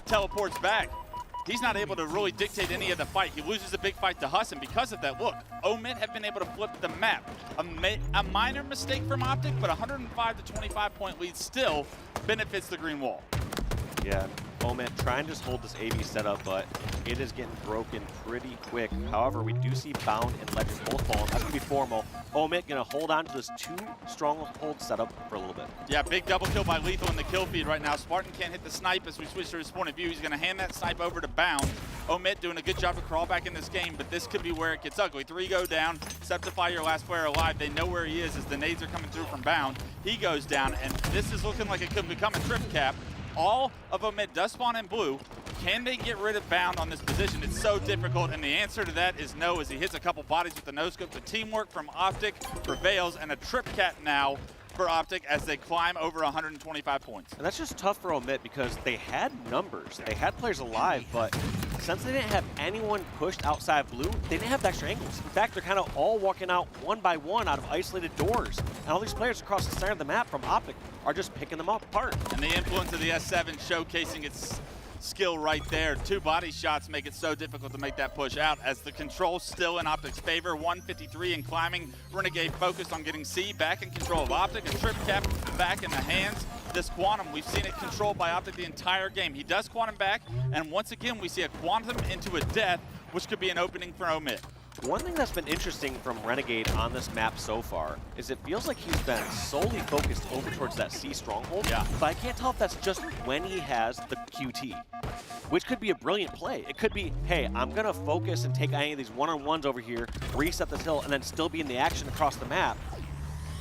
teleports back, he's not able to really dictate any of the fight. He loses a big fight to Huss, and because of that, look, Omit have been able to flip the map. A minor mistake from Optic, but 105 to 25 point lead still benefits the green wall. Yeah, Omit trying to just hold this AV setup, but it is getting broken pretty quick. However, we do see Bound and Legend both falling. That's going to be formal. Omit going to hold on to this 2 stronghold setup for a little bit. Yeah, big double kill by Lethal in the kill feed right now. Spartan can't hit the snipe as we switch to his point of view. He's going to hand that snipe over to Bound. Omit doing a good job to crawl back in this game, but this could be where it gets ugly. 3 go down. Septify your last player alive. They know where he is as the nades are coming through from Bound. He goes down, and this is looking like it could become a trip cap. All of Omit does spawn in blue. Can they get rid of Bound on this position? It's so difficult, and the answer to that is no, as he hits a couple bodies with the no-scope. The teamwork from Optic prevails, and a trip cap now for Optic as they climb over 125 points. And that's just tough for Omit because they had numbers. They had players alive, but since they didn't have anyone pushed outside blue, they didn't have the extra angles. In fact, they're kind of all walking out one by one out of isolated doors. And all these players across the center of the map from Optic are just picking them apart. And the influence of the S7 showcasing its skill right there. 2 body shots make it so difficult to make that push out as the control still in Optic's favor. 153 and climbing. Renegade focused on getting C back in control of Optic. A trip cap back in the hands. This Quantum, we've seen it controlled by Optic the entire game. He does Quantum back, and once again we see a Quantum into a death, which could be an opening for Omit. One thing that's been interesting from Renegade on this map so far is it feels like he's been solely focused over towards that C stronghold. Yeah. But I can't tell if that's just when he has the QT, which could be a brilliant play. It could be, hey, I'm going to focus and take any of these one-on-ones over here, reset this hill, and then still be in the action across the map.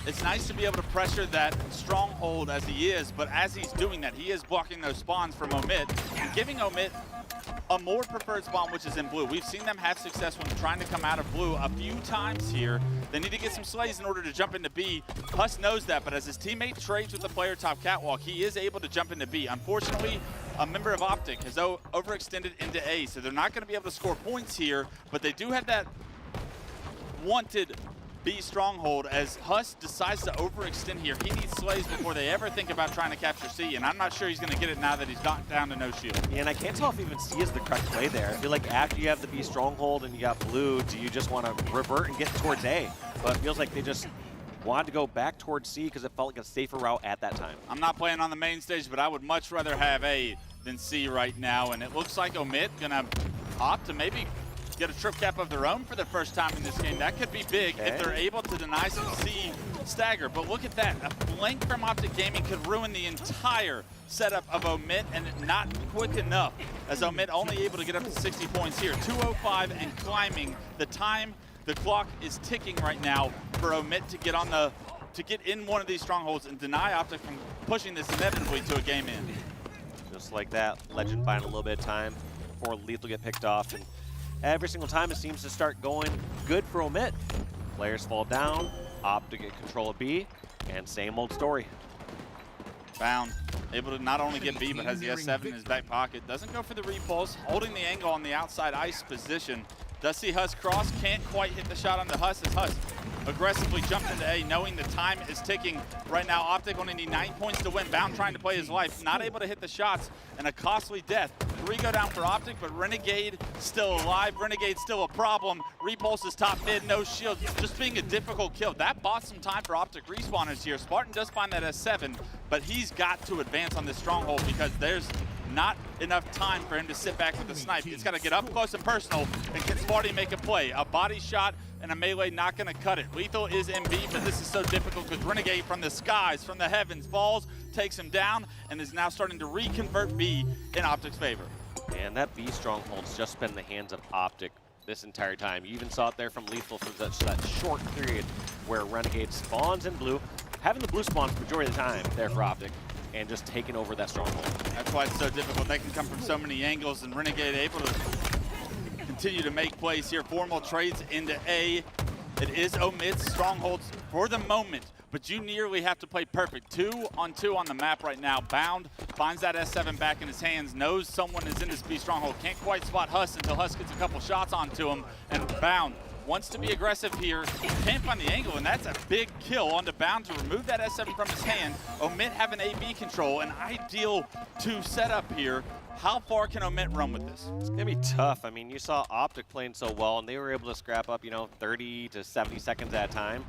It's nice to be able to pressure that stronghold as he is, but as he's doing that, he is blocking those spawns from Omit and giving Omit a more preferred spawn, which is in blue. We've seen them have success when trying to come out of blue a few times here. They need to get some slays in order to jump into B. Huss knows that, but as his teammate trades with the player top catwalk, he is able to jump into B. Unfortunately, a member of Optic has overextended into A, so they're not going to be able to score points here, but they do have that wanted B stronghold as Huss decides to overextend here. He needs slays before they ever think about trying to capture C, and I'm not sure he's going to get it now that he's knocked down to no shield. Yeah, and I can't tell if even C is the correct play there. I feel like after you have the B stronghold and you got blue, do you just want to revert and get towards A? But it feels like they just wanted to go back towards C because it felt like a safer route at that time. I'm not playing on the main stage, but I would much rather have A than C right now, and it looks like Omit going to opt to maybe get a trip cap of their own for the first time in this game. That could be big if they're able to deny some C stagger. But look at that. A blank from Optic Gaming could ruin the entire setup of Omit, and not quick enough, as Omit only able to get up to 60 points here. 205 and climbing. The clock is ticking right now for Omit to get on to get in one of these strongholds and deny Optic from pushing this inevitably to a game in. Just like that, Legend buying a little bit of time before Lethal get picked off, and every single time it seems to start going good for Omit. Players fall down, Optic get control of B, and same old story. Bound, able to not only get B, but has the S7 in his back pocket. Doesn't go for the repulse, holding the angle on the outside ice position. Does see Huss cross, can't quite hit the shot onto Huss as Huss aggressively jumped into A, knowing the time is ticking. Right now, Optic only need 9 points to win. Bound trying to play his life, not able to hit the shots, and a costly death. 3 go down for Optic, but Renegade still alive. Renegade still a problem. Repulse is top mid, no shield, just being a difficult kill. That bought some time for Optic respawners here. Spartan does find that S7, but he's got to advance on this stronghold because there's not enough time for him to sit back with the snipe. He's got to get up close and personal, and can Sparty make a play? A body shot and a melee not going to cut it. Lethal is in B, but this is so difficult because Renegade from the skies, from the heavens, falls, takes him down, and is now starting to reconvert B in Optic's favor. And that B stronghold's just been in the hands of Optic this entire time. You even saw it there from Lethal for that short period where Renegade spawns in blue, having the blue spawns the majority of the time there for Optic, and just taking over that stronghold. That's why it's so difficult. They can come from so many angles, and Renegade able to continue to make plays here. Formal trades into A. It is Omit's strongholds for the moment, but you nearly have to play perfect. 2-on-2 on the map right now. Bound finds that S7 back in his hands, knows someone is in this B stronghold. Can't quite spot Huss until Huss gets a couple shots onto him, and Bound wants to be aggressive here, can't find the angle, and that's a big kill onto Bound to remove that S7 from his hand. Omit having AB control, an ideal 2 setup here. How far can Omit run with this? It's going to be tough. I mean, you saw Optic playing so well, and they were able to scrap up, 30 to 70 seconds at a time.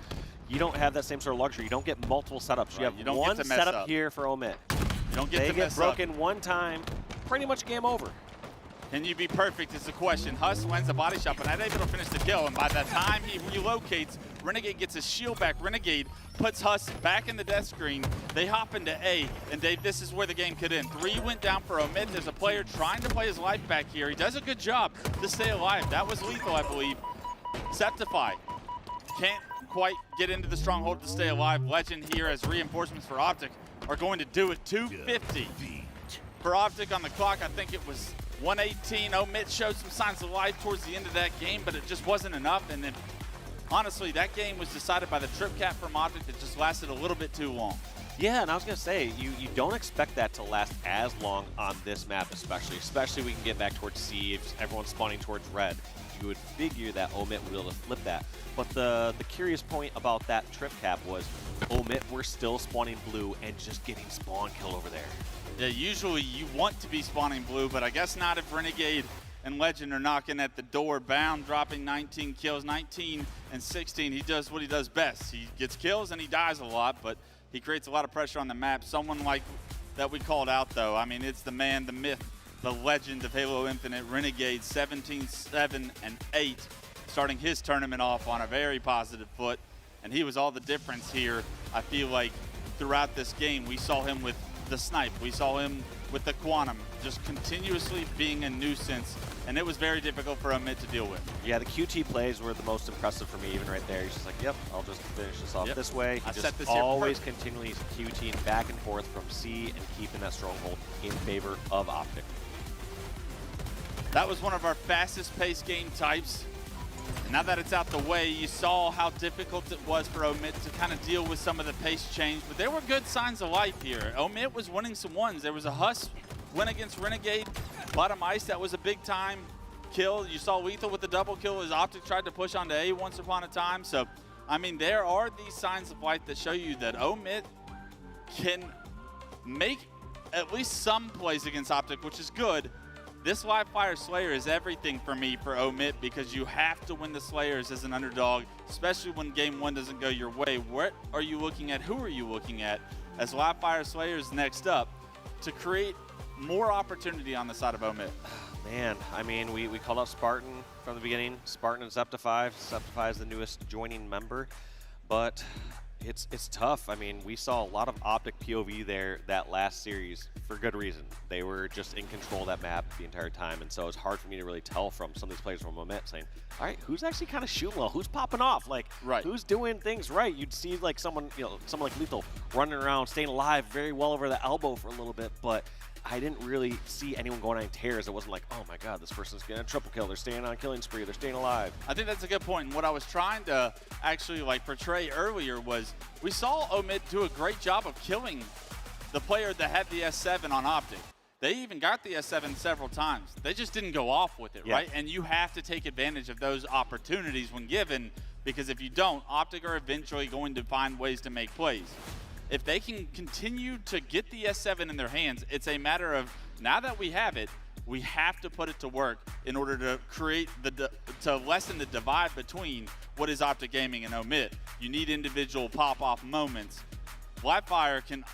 You don't have that same sort of luxury. You don't get multiple setups. Right, you have one setup here for Omit. You don't get they to get mess broken up. one time, pretty much game over. Can you be perfect is the question. Huss lands a body shot, but not able to finish the kill. And by the time he relocates, Renegade gets his shield back. Renegade puts Huss back in the death screen. They hop into A, and Dave, this is where the game could end. 3 went down for Omit. There's a player trying to play his life back here. He does a good job to stay alive. That was Lethal, I believe. Septify can't quite get into the stronghold to stay alive. Legend here as reinforcements for Optic are going to do it. 250 for Optic on the clock. I think it was 118. Omit showed some signs of life towards the end of that game, but it just wasn't enough. And then, honestly, that game was decided by the trip cap from Optic that just lasted a little bit too long. Yeah, and I was going to say, you don't expect that to last as long on this map especially we can get back towards C, if everyone's spawning towards red. You would figure that Omit would be able to flip that. But the curious point about that trip cap was Omit were still spawning blue and just getting spawn kill over there. Yeah, usually you want to be spawning blue, but I guess not if Renegade and Legend are knocking at the door. Bound dropping 19 kills, 19 and 16. He does what he does best. He gets kills and he dies a lot, but he creates a lot of pressure on the map. Someone like that we called out, though. I mean, it's the man, the myth, the legend of Halo Infinite, Renegade, 17-7-8, starting his tournament off on a very positive foot. And he was all the difference here. I feel like throughout this game, we saw him with the snipe. We saw him with the quantum, just continuously being a nuisance. And it was very difficult for Omit to deal with. Yeah, the QT plays were the most impressive for me, even right there. He's just like, yep, I'll just finish this off this way. He just always continually QTing back and forth from C and keeping that stronghold in favor of Optic. That was one of our fastest paced game types. And now that it's out the way, you saw how difficult it was for Omit to kind of deal with some of the pace change. But there were good signs of life here. Omit was winning some ones. There was a Huss win against Renegade. Bottom ice, that was a big time kill. You saw Lethal with the double kill as Optic tried to push onto A once upon a time. So, I mean, there are these signs of life that show you that Omit can make at least some plays against Optic, which is good. This live fire Slayer is everything for me for Omit because you have to win the Slayers as an underdog, especially when game one doesn't go your way. What are you looking at? Who are you looking at as live fire Slayers next up to create more opportunity on the side of Omit? Man, I mean, we called out Spartan from the beginning. Spartan is Zeptify. Zeptify is the newest joining member, but it's tough. I mean, we saw a lot of Optic POV there that last series for good reason. They were just in control of that map the entire time, and so it's hard for me to really tell from some of these players from Omit saying, all right, who's actually kind of shooting well? Who's popping off? Like, who's doing things right? You'd see like someone like Lethal running around, staying alive very well over the elbow for a little bit, but I didn't really see anyone going on tears. It wasn't like, oh my God, this person's getting a triple kill. They're staying on killing spree. They're staying alive. I think that's a good point. And what I was trying to actually like portray earlier was we saw Omit do a great job of killing the player that had the S7 on Optic. They even got the S7 several times. They just didn't go off with it, right? And you have to take advantage of those opportunities when given, because if you don't, Optic are eventually going to find ways to make plays. If they can continue to get the S7 in their hands, it's a matter of, now that we have it, we have to put it to work in order to create to lessen the divide between what is Optic Gaming and Omit. You need individual pop-off moments. Livefire can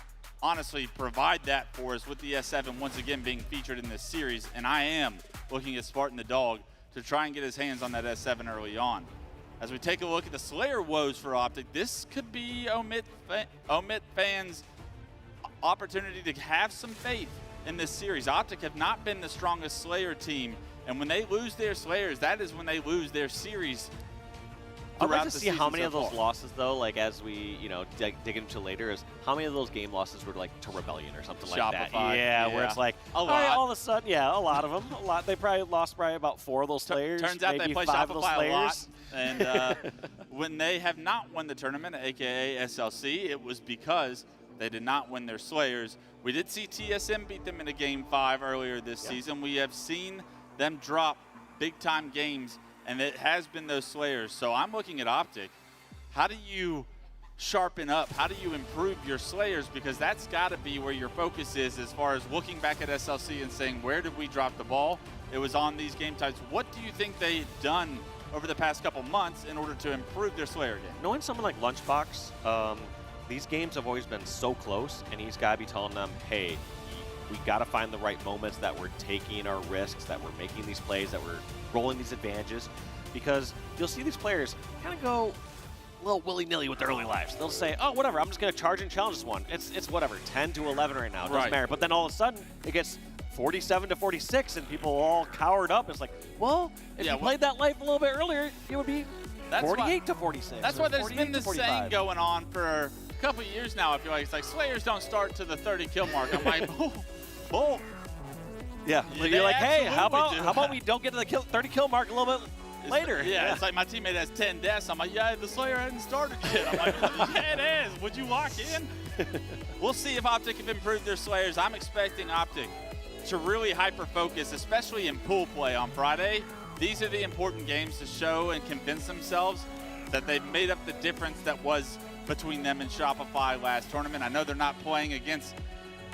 honestly provide that for us with the S7 once again being featured in this series, and I am looking at Spartan the Dog to try and get his hands on that S7 early on. As we take a look at the Slayer woes for Optic, this could be Omit fans' opportunity to have some faith in this series. Optic have not been the strongest Slayer team, and when they lose their Slayers, that is when they lose their series. I'd like to see how many of those losses, though, like as we, dig into later, is how many of those game losses were like to Rebellion or something like that. Yeah, where it's like, all of a sudden, a lot of them. A lot. They probably lost about 4 of those Slayers. Turns out they play Shopify a lot. And when they have not won the tournament, aka SLC, it was because they did not win their Slayers. We did see TSM beat them in a Game 5 earlier this season. We have seen them drop big-time games, and it has been those Slayers. So I'm looking at Optic. How do you sharpen up? How do you improve your Slayers? Because that's got to be where your focus is as far as looking back at SLC and saying, where did we drop the ball? It was on these game types. What do you think they've done over the past couple months in order to improve their Slayer game? Knowing someone like Lunchbox, these games have always been so close, and he's got to be telling them, hey, we got to find the right moments that we're taking our risks, that we're making these plays, that we're rolling these advantages, because you'll see these players kind of go a little willy-nilly with their early lives. They'll say, oh, whatever, I'm just going to charge and challenge this one. It's whatever, 10 to 11 right now. It doesn't matter. But then all of a sudden, it gets 47 to 46, and people all cowered up. It's like, well, if you played that life a little bit earlier, it would be 48 to 46. That's why there's been this saying going on for a couple of years now. I feel like it's like Slayers don't start to the 30 kill mark. I'm like, oh. Yeah, you're like, hey, how about we don't get to the 30 kill mark a little bit later. Yeah, it's like my teammate has 10 deaths. I'm like, yeah, the Slayer hasn't started yet. I'm like, yeah, it is. Would you lock in? We'll see if Optic have improved their Slayers. I'm expecting Optic to really hyper-focus, especially in pool play on Friday. These are the important games to show and convince themselves that they've made up the difference that was between them and Shopify last tournament. I know they're not playing against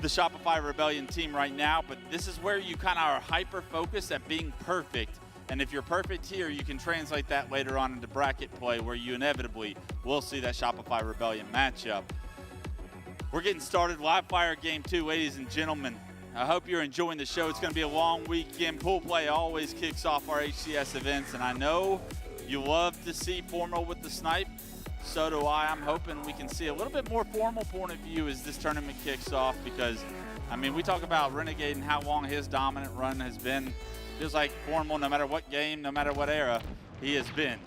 the Shopify Rebellion team right now, but this is where you kind of are hyper-focused at being perfect. And if you're perfect here, you can translate that later on into bracket play where you inevitably will see that Shopify Rebellion matchup. We're getting started. Live Fire Game 2, ladies and gentlemen. I hope you're enjoying the show. It's going to be a long weekend. Pool play always kicks off our HCS events, and I know you love to see formal with the snipe. So do I. I'm hoping we can see a little bit more formal point of view as this tournament kicks off because, I mean, we talk about Renegade and how long his dominant run has been. Feels like formal, no matter what game, no matter what era, he has been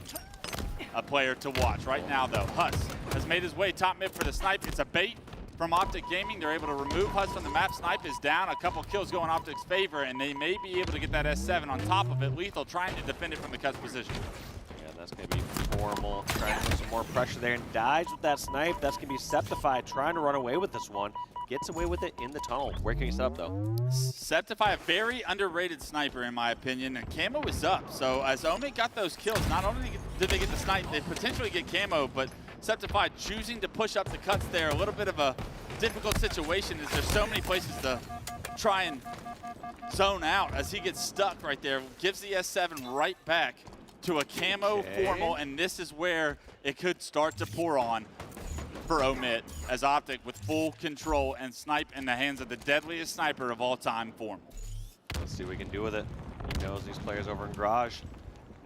a player to watch. Right now, though, Huss has made his way top mid for the snipe. It's a bait from Optic Gaming. They're able to remove Huss from the map. Snipe is down. A couple kills go in Optic's favor, and they may be able to get that S7 on top of it. Lethal trying to defend it from the cuts position. Yeah, that's going to be formal. Trying to put some more pressure there and dies with that snipe. That's going to be Septify trying to run away with this one. Gets away with it in the tunnel. Where can he set up, though? Septify, a very underrated sniper, in my opinion, and Camo is up. So as Omid got those kills, not only did they get the snipe, they potentially get Camo, but Septify choosing to push up the cuts there. A little bit of a difficult situation as there's so many places to try and zone out as he gets stuck right there. Gives the S7 right back to a Camo formal, and this is where it could start to pour on for Omid as Optic with full control and snipe in the hands of the deadliest sniper of all time, formal. Let's see what we can do with it. He knows these players over in Garage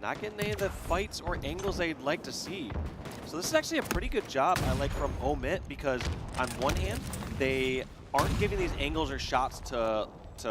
not getting any of the fights or angles they'd like to see. So this is actually a pretty good job, I like, from Omid, because on one hand, they aren't giving these angles or shots to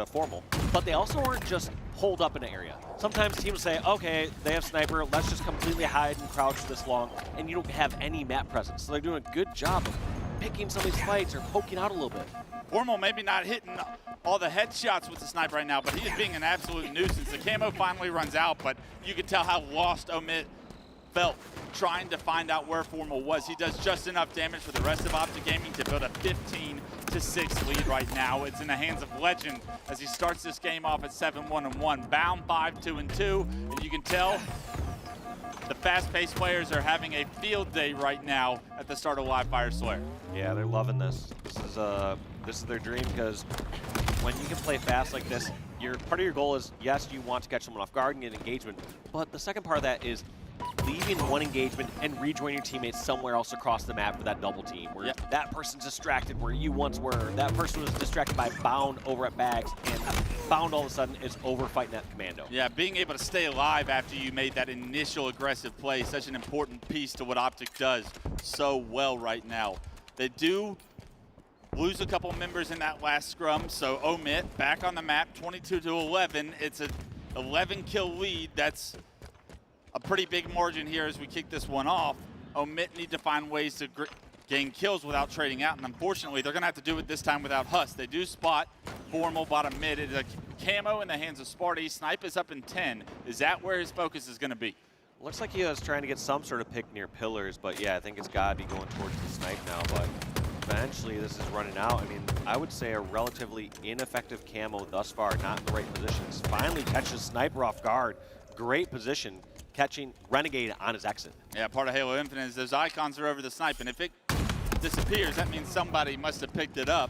formal, but they also aren't just holed up in an area. Sometimes teams say, okay, they have sniper, let's just completely hide and crouch this long, and you don't have any map presence. So they're doing a good job of picking some of these fights or poking out a little bit. Formal maybe not hitting all the headshots with the sniper right now, but he is being an absolute nuisance. The Camo finally runs out, but you can tell how lost Omid felt trying to find out where Formal was. He does just enough damage for the rest of Optic Gaming to build a 15-6 lead right now. It's in the hands of Legend as he starts this game off at 7-1-1. Bound 5-2-2, and you can tell the fast-paced players are having a field day right now at the start of Live Fire Slayer. Yeah, they're loving this. This is their dream, because when you can play fast like this, part of your goal is, yes, you want to catch someone off guard and get engagement, but the second part of that is leaving one engagement and rejoin your teammates somewhere else across the map for that double team, where that person's distracted where you once were, that person was distracted by Bound over at Bags, and Bound all of a sudden is over fighting that commando. Yeah, being able to stay alive after you made that initial aggressive play, such an important piece to what Optic does so well right now. They do lose a couple members in that last scrum, so Omid back on the map, 22-11. It's an 11-kill lead. That's a pretty big margin here as we kick this one off. Omid need to find ways to gain kills without trading out, and unfortunately, they're going to have to do it this time without Huss. They do spot Formal bottom mid. It's a Camo in the hands of Sparty. Snipe is up in 10. Is that where his focus is going to be? Looks like he was trying to get some sort of pick near pillars, but yeah, I think it's got to be going towards the snipe now, but eventually this is running out. I mean, I would say a relatively ineffective Camo thus far, not in the right positions. Finally catches Sniper off guard. Great position, catching Renegade on his exit. Yeah, part of Halo Infinite is those icons are over the snipe, and if it disappears, that means somebody must have picked it up.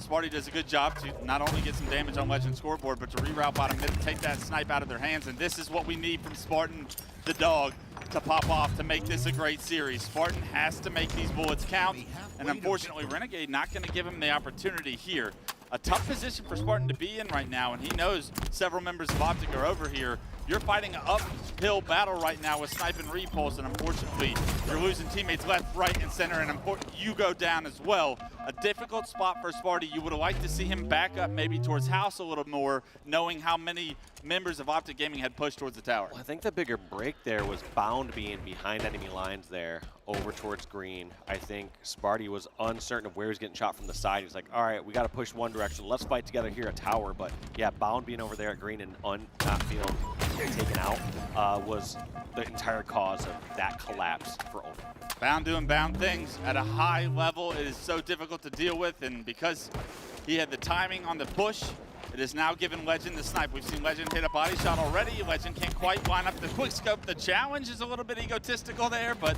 Sparty does a good job to not only get some damage on Legend scoreboard, but to reroute bottom mid and take that snipe out of their hands, and this is what we need from Spartan, the dog, to pop off to make this a great series. Spartan has to make these bullets count, and unfortunately, Renegade not going to give him the opportunity here. A tough position for Spartan to be in right now, and he knows several members of Optic are over here. You're fighting an uphill battle right now with Snipe and Repulse, and unfortunately, you're losing teammates left, right, and center, and you go down as well. A difficult spot for Sparty. You would have liked to see him back up maybe towards House a little more, knowing how many members of Optic Gaming had pushed towards the tower. Well, I think the bigger break there was Bound being behind enemy lines there, over towards green. I think Sparty was uncertain of where he was getting shot from the side. He's like, all right, we got to push one direction. Let's fight together here at tower. But yeah, Bound being over there at green and not feeling get taken out was the entire cause of that collapse for Omen. Bound doing Bound things at a high level. It is so difficult to deal with, and because he had the timing on the push, it has now given Legend the snipe. We've seen Legend hit a body shot already. Legend can't quite line up the quick scope. The challenge is a little bit egotistical there, but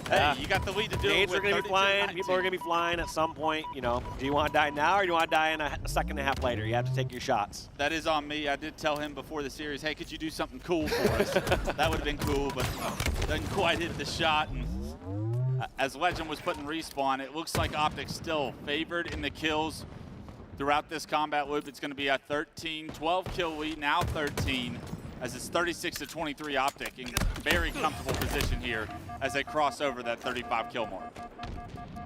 hey, you got the lead to do it Nades with are going to be flying. People are going to be flying at some point. You know, do you want to die now or do you want to die in a second and a half later? You have to take your shots. That is on me. I did tell him before the series, hey, could you do something cool for us? That would have been cool, but doesn't quite hit the shot. And as Legend was putting respawn, it looks like Optic still favored in the kills throughout this combat loop. It's going to be a 12 kill lead, now 13, as it's 36-23 Optic in very comfortable position here as they cross over that 35 kill mark.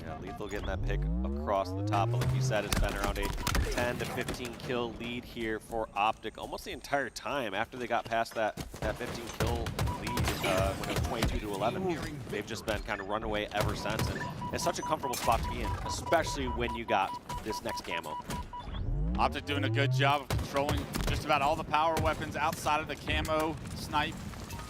Yeah, Lethal getting that pick across the top. But like you said, it's been around a 10 to 15 kill lead here for Optic almost the entire time after they got past that 15 kill lead when it was 22 to 11. They've just been kind of runaway ever since, and it's such a comfortable spot to be in, especially when you got this next camo. Optic doing a good job of controlling just about all the power weapons outside of the camo snipe.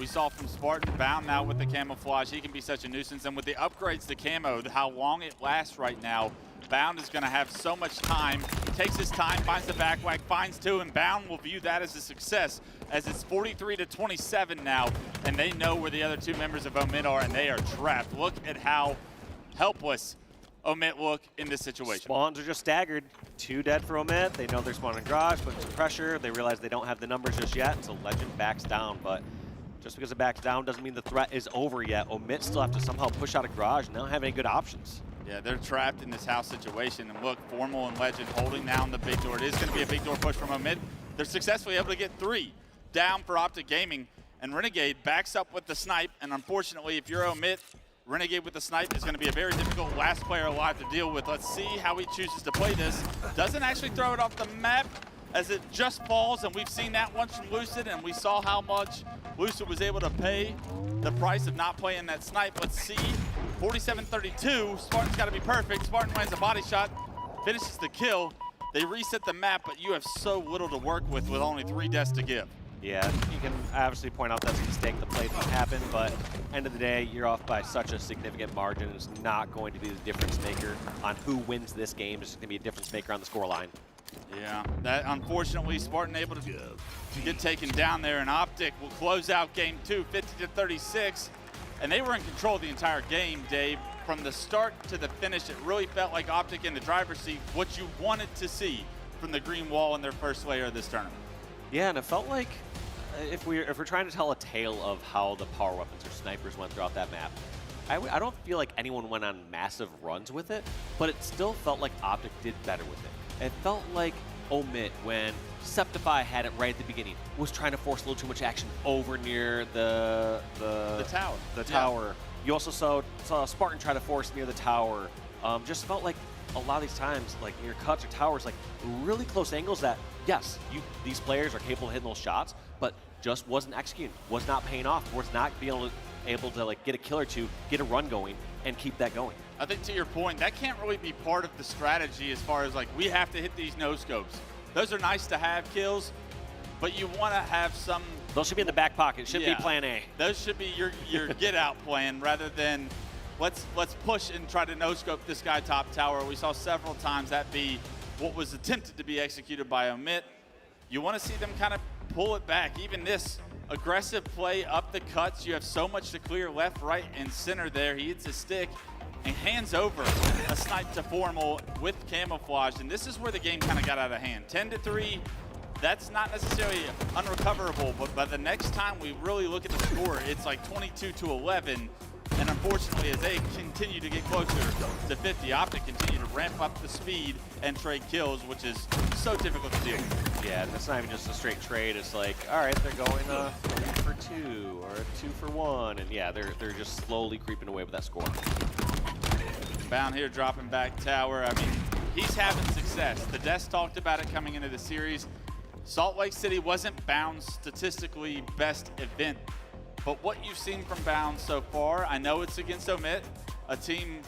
We saw from Spartan. Bound now with the camouflage. He can be such a nuisance. And with the upgrades to camo, how long it lasts right now, Bound is going to have so much time. Takes his time, finds the backwag, finds two, and Bound will view that as a success as it's 43-27 now, and they know where the other two members of Omit are, and they are trapped. Look at how helpless Omit look in this situation. Spawns are just staggered. 2 dead for Omit. They know they're spawning garage, putting some pressure. They realize they don't have the numbers just yet, so Legend backs down. But just because it backs down doesn't mean the threat is over yet. Omit still have to somehow push out a garage and not have any good options. Yeah, they're trapped in this house situation. And look, Formal and Legend holding down the big door. It is going to be a big door push from Omit. They're successfully able to get 3 down for Optic Gaming. And Renegade backs up with the snipe. And unfortunately, if you're Omit, Renegade with the snipe is going to be a very difficult last player alive to deal with. Let's see how he chooses to play this. Doesn't actually throw it off the map as it just falls, and we've seen that once from Lucid, and we saw how much Lucid was able to pay the price of not playing that snipe. Let's see, 47-32, Spartan's got to be perfect. Spartan lands a body shot, finishes the kill. They reset the map, but you have so little to work with only 3 deaths to give. Yeah, you can obviously point out that's a mistake. The play didn't happen, but end of the day, you're off by such a significant margin. It's not going to be the difference maker on who wins this game. It's going to be a difference maker on the scoreline. Yeah, that unfortunately Spartan able to get taken down there, and Optic will close out game 2, 50-36. And they were in control the entire game, Dave. From the start to the finish, it really felt like Optic in the driver's seat, what you wanted to see from the green wall in their first layer of this tournament. Yeah, and it felt like if we're trying to tell a tale of how the power weapons or snipers went throughout that map, I don't feel like anyone went on massive runs with it, but it still felt like Optic did better with it. It felt like Omit, when Septify had it right at the beginning, was trying to force a little too much action over near the tower. The tower. You also saw Spartan try to force near the tower. Just felt like a lot of these times, like near cuts or towers, like really close angles that, yes, these players are capable of hitting those shots, but just wasn't executing, was not paying off, was not being able to like get a kill or two, get a run going, and keep that going. I think to your point, that can't really be part of the strategy as far as like, we have to hit these no-scopes. Those are nice to have kills, but you want to have some... Those should be in the back pocket. Should be plan A. Those should be your get-out plan rather than let's push and try to no-scope this guy top tower. We saw several times that be what was attempted to be executed by Omit. You want to see them kind of pull it back. Even this aggressive play up the cuts, you have so much to clear left, right, and center there. He hits a stick and hands over a snipe to Formal with camouflage, and this is where the game kind of got out of hand. 10-3, that's not necessarily unrecoverable, but by the next time we really look at the score, it's like 22-11, and unfortunately, as they continue to get closer to 50, Optic continue to ramp up the speed and trade kills, which is so difficult to deal with. Yeah, and that's not even just a straight trade. It's like, all right, they're going 3 for 2 or 2 for 1, and yeah, they're just slowly creeping away with that score. Bound here dropping back tower. I mean, he's having success. The Desk talked about it coming into the series. Salt Lake City wasn't Bound's statistically best event, but what you've seen from Bound so far, I know it's against Omit, a team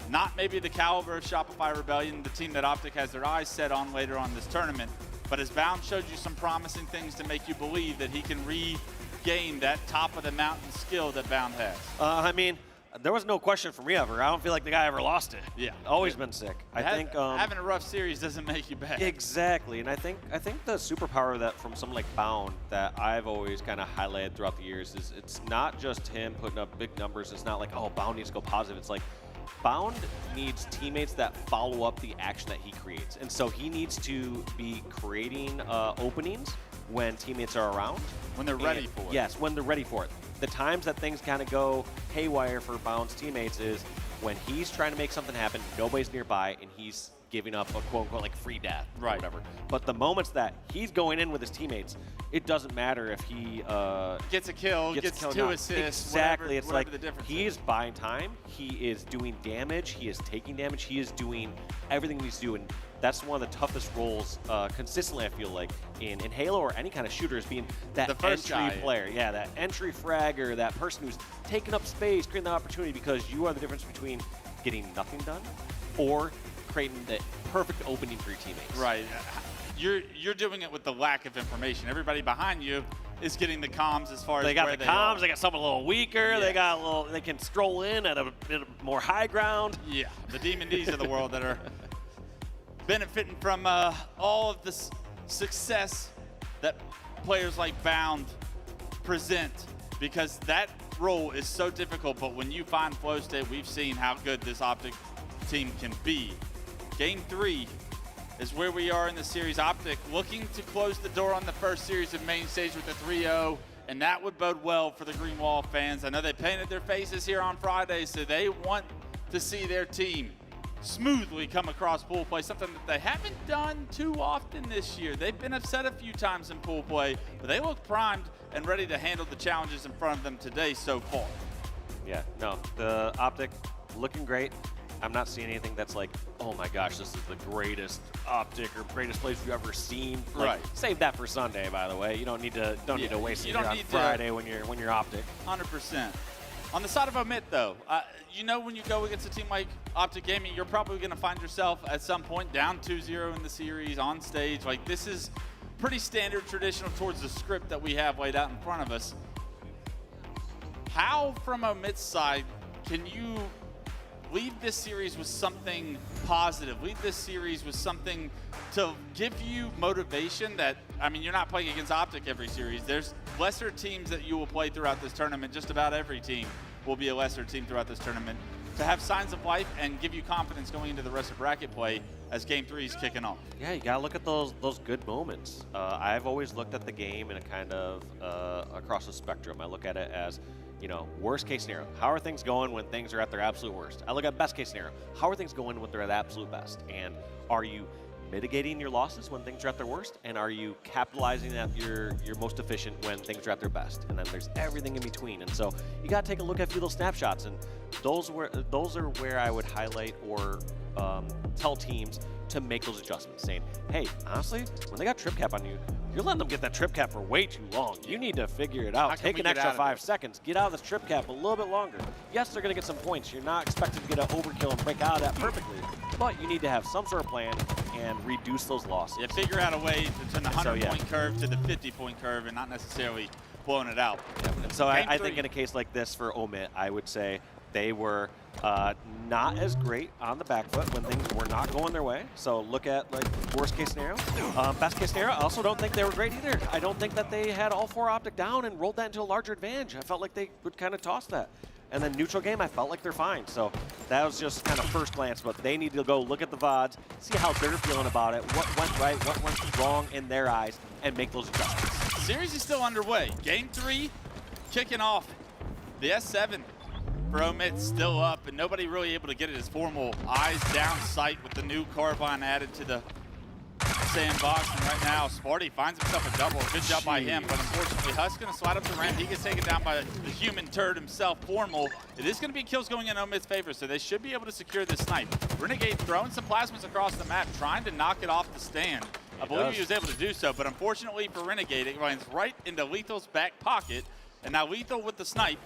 not maybe the caliber of Shopify Rebellion, the team that Optic has their eyes set on later on this tournament, But as Bound showed you some promising things to make you believe that he can regain that top of the mountain skill that Bound has. I mean, there was no question for me ever. I don't feel like the guy ever lost it. Yeah. Always been sick. I think having a rough series doesn't make you bad. Exactly, and I think the superpower that from someone like Bound that I've always kind of highlighted throughout the years is it's not just him putting up big numbers. It's not like, oh, Bound needs to go positive. It's like Bound needs teammates that follow up the action that he creates, and so he needs to be creating openings when teammates are around. When they're ready for it. Yes, when they're ready for it. The times that things kind of go haywire for Bound's teammates is when he's trying to make something happen, nobody's nearby, and he's giving up a quote-unquote like free death or whatever. But the moments that he's going in with his teammates, it doesn't matter if he gets a kill, gets 2 assists. Exactly. It's whatever like the difference he is buying time. He is doing damage. He is taking damage. He is doing everything he's doing. That's one of the toughest roles consistently, I feel like, in Halo or any kind of shooter, is being that entry player. Yeah, that entry fragger, that person who's taking up space, creating that opportunity, because you are the difference between getting nothing done or creating the perfect opening for your teammates. Right. You're doing it with the lack of information. Everybody behind you is getting the comms as far as they got where the comms. They got someone a little weaker. Yeah. They got a little. They can stroll in at a bit more high ground. Yeah, the Demon D's of the world that are benefiting from all of the success that players like Bound present, because that role is so difficult. But when you find flow state, we've seen how good this Optic team can be. Game 3 is where we are in the series. Optic looking to close the door on the first series of main stage with a 3-0, and that would bode well for the Green Wall fans. I know they painted their faces here on Friday, so they want to see their team smoothly come across pool play, something that they haven't done too often this year. They've been upset a few times in pool play, but they look primed and ready to handle the challenges in front of them today so far. Yeah, no, the Optic looking great. I'm not seeing anything that's like, oh my gosh, this is the greatest Optic or greatest place we've ever seen. Like, right. Save that for Sunday, by the way. You don't need to need to waste it here on Friday when you're Optic. 100%. On the side of Omit, though, you know when you go against a team like Optic Gaming, you're probably going to find yourself at some point down 2-0 in the series on stage. Like, this is pretty standard, traditional towards the script that we have laid out in front of us. How, from Omit's side, can you leave this series with something positive, leave this series with something to give you motivation that, I mean, you're not playing against Optic every series. There's lesser teams that you will play throughout this tournament. Just about every team will be a lesser team throughout this tournament. To have signs of life and give you confidence going into the rest of bracket play as Game 3 is kicking off. Yeah, you gotta look at those good moments. I've always looked at the game in a kind of across the spectrum. I look at it as, you know, worst case scenario. How are things going when things are at their absolute worst? I look at best case scenario. How are things going when they're at absolute best? And are you mitigating your losses when things are at their worst? And are you capitalizing at your most efficient when things are at their best? And then there's everything in between. And so you got to take a look at a few of those snapshots. And those are where I would highlight or tell teams to make those adjustments, saying, hey, honestly, when they got trip cap on you, you're letting them get that trip cap for way too long. You need to figure it out. Take an extra 5 seconds. Get out of this trip cap a little bit longer. Yes, they're going to get some points. You're not expected to get an overkill and break out of that perfectly. But you need to have some sort of plan and reduce those losses. Yeah, figure out a way to turn the 100-point curve to the 50-point curve and not necessarily blowing it out. Yeah, and so I think in a case like this for Omit, I would say they were not as great on the back foot when things were not going their way. So look at like worst case scenario. Best case scenario, I also don't think they were great either. I don't think that they had all 4 Optic down and rolled that into a larger advantage. I felt like they would kind of toss that. And then neutral game, I felt like they're fine. So that was just kind of first glance, but they need to go look at the VODs, see how they're feeling about it, what went right, what went wrong in their eyes, and make those adjustments. The series is still underway. Game 3 kicking off. The S7 for Omit still up, and nobody really able to get it as formal. Eyes down sight with the new carbine added to the sandbox, and right now Sparty finds himself a double. Good job by him, but unfortunately Husk's going to slide up the ramp. He gets taken down by the human turd himself, Formal. It is going to be kills going in Omit's favor, so they should be able to secure this snipe. Renegade throwing some plasmas across the map, trying to knock it off the stand. I believe he was able to do so, but unfortunately for Renegade, it runs right into Lethal's back pocket. And now Lethal with the snipe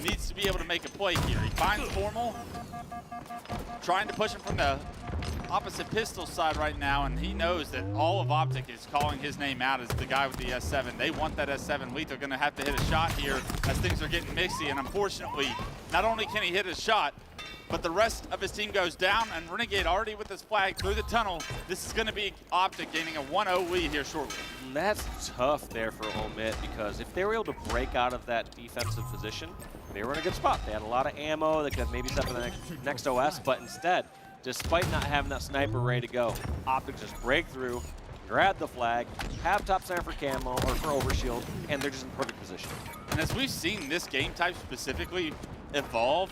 needs to be able to make a play here. He finds Formal, trying to push him from the opposite pistol side right now, and he knows that all of Optic is calling his name out as the guy with the S7. They want that S7 lead. They're going to have to hit a shot here as things are getting mixy, and unfortunately, not only can he hit a shot, but the rest of his team goes down, and Renegade already with this flag through the tunnel. This is going to be Optic gaining a 1-0 lead here shortly. And that's tough there for Omit, because if they were able to break out of that defensive position, they were in a good spot. They had a lot of ammo. They could maybe step in the next OS, but instead, despite not having that sniper ready to go, Optic just break through, grab the flag, have top center for camo or for overshield, and they're just in perfect position. And as we've seen this game type specifically evolve,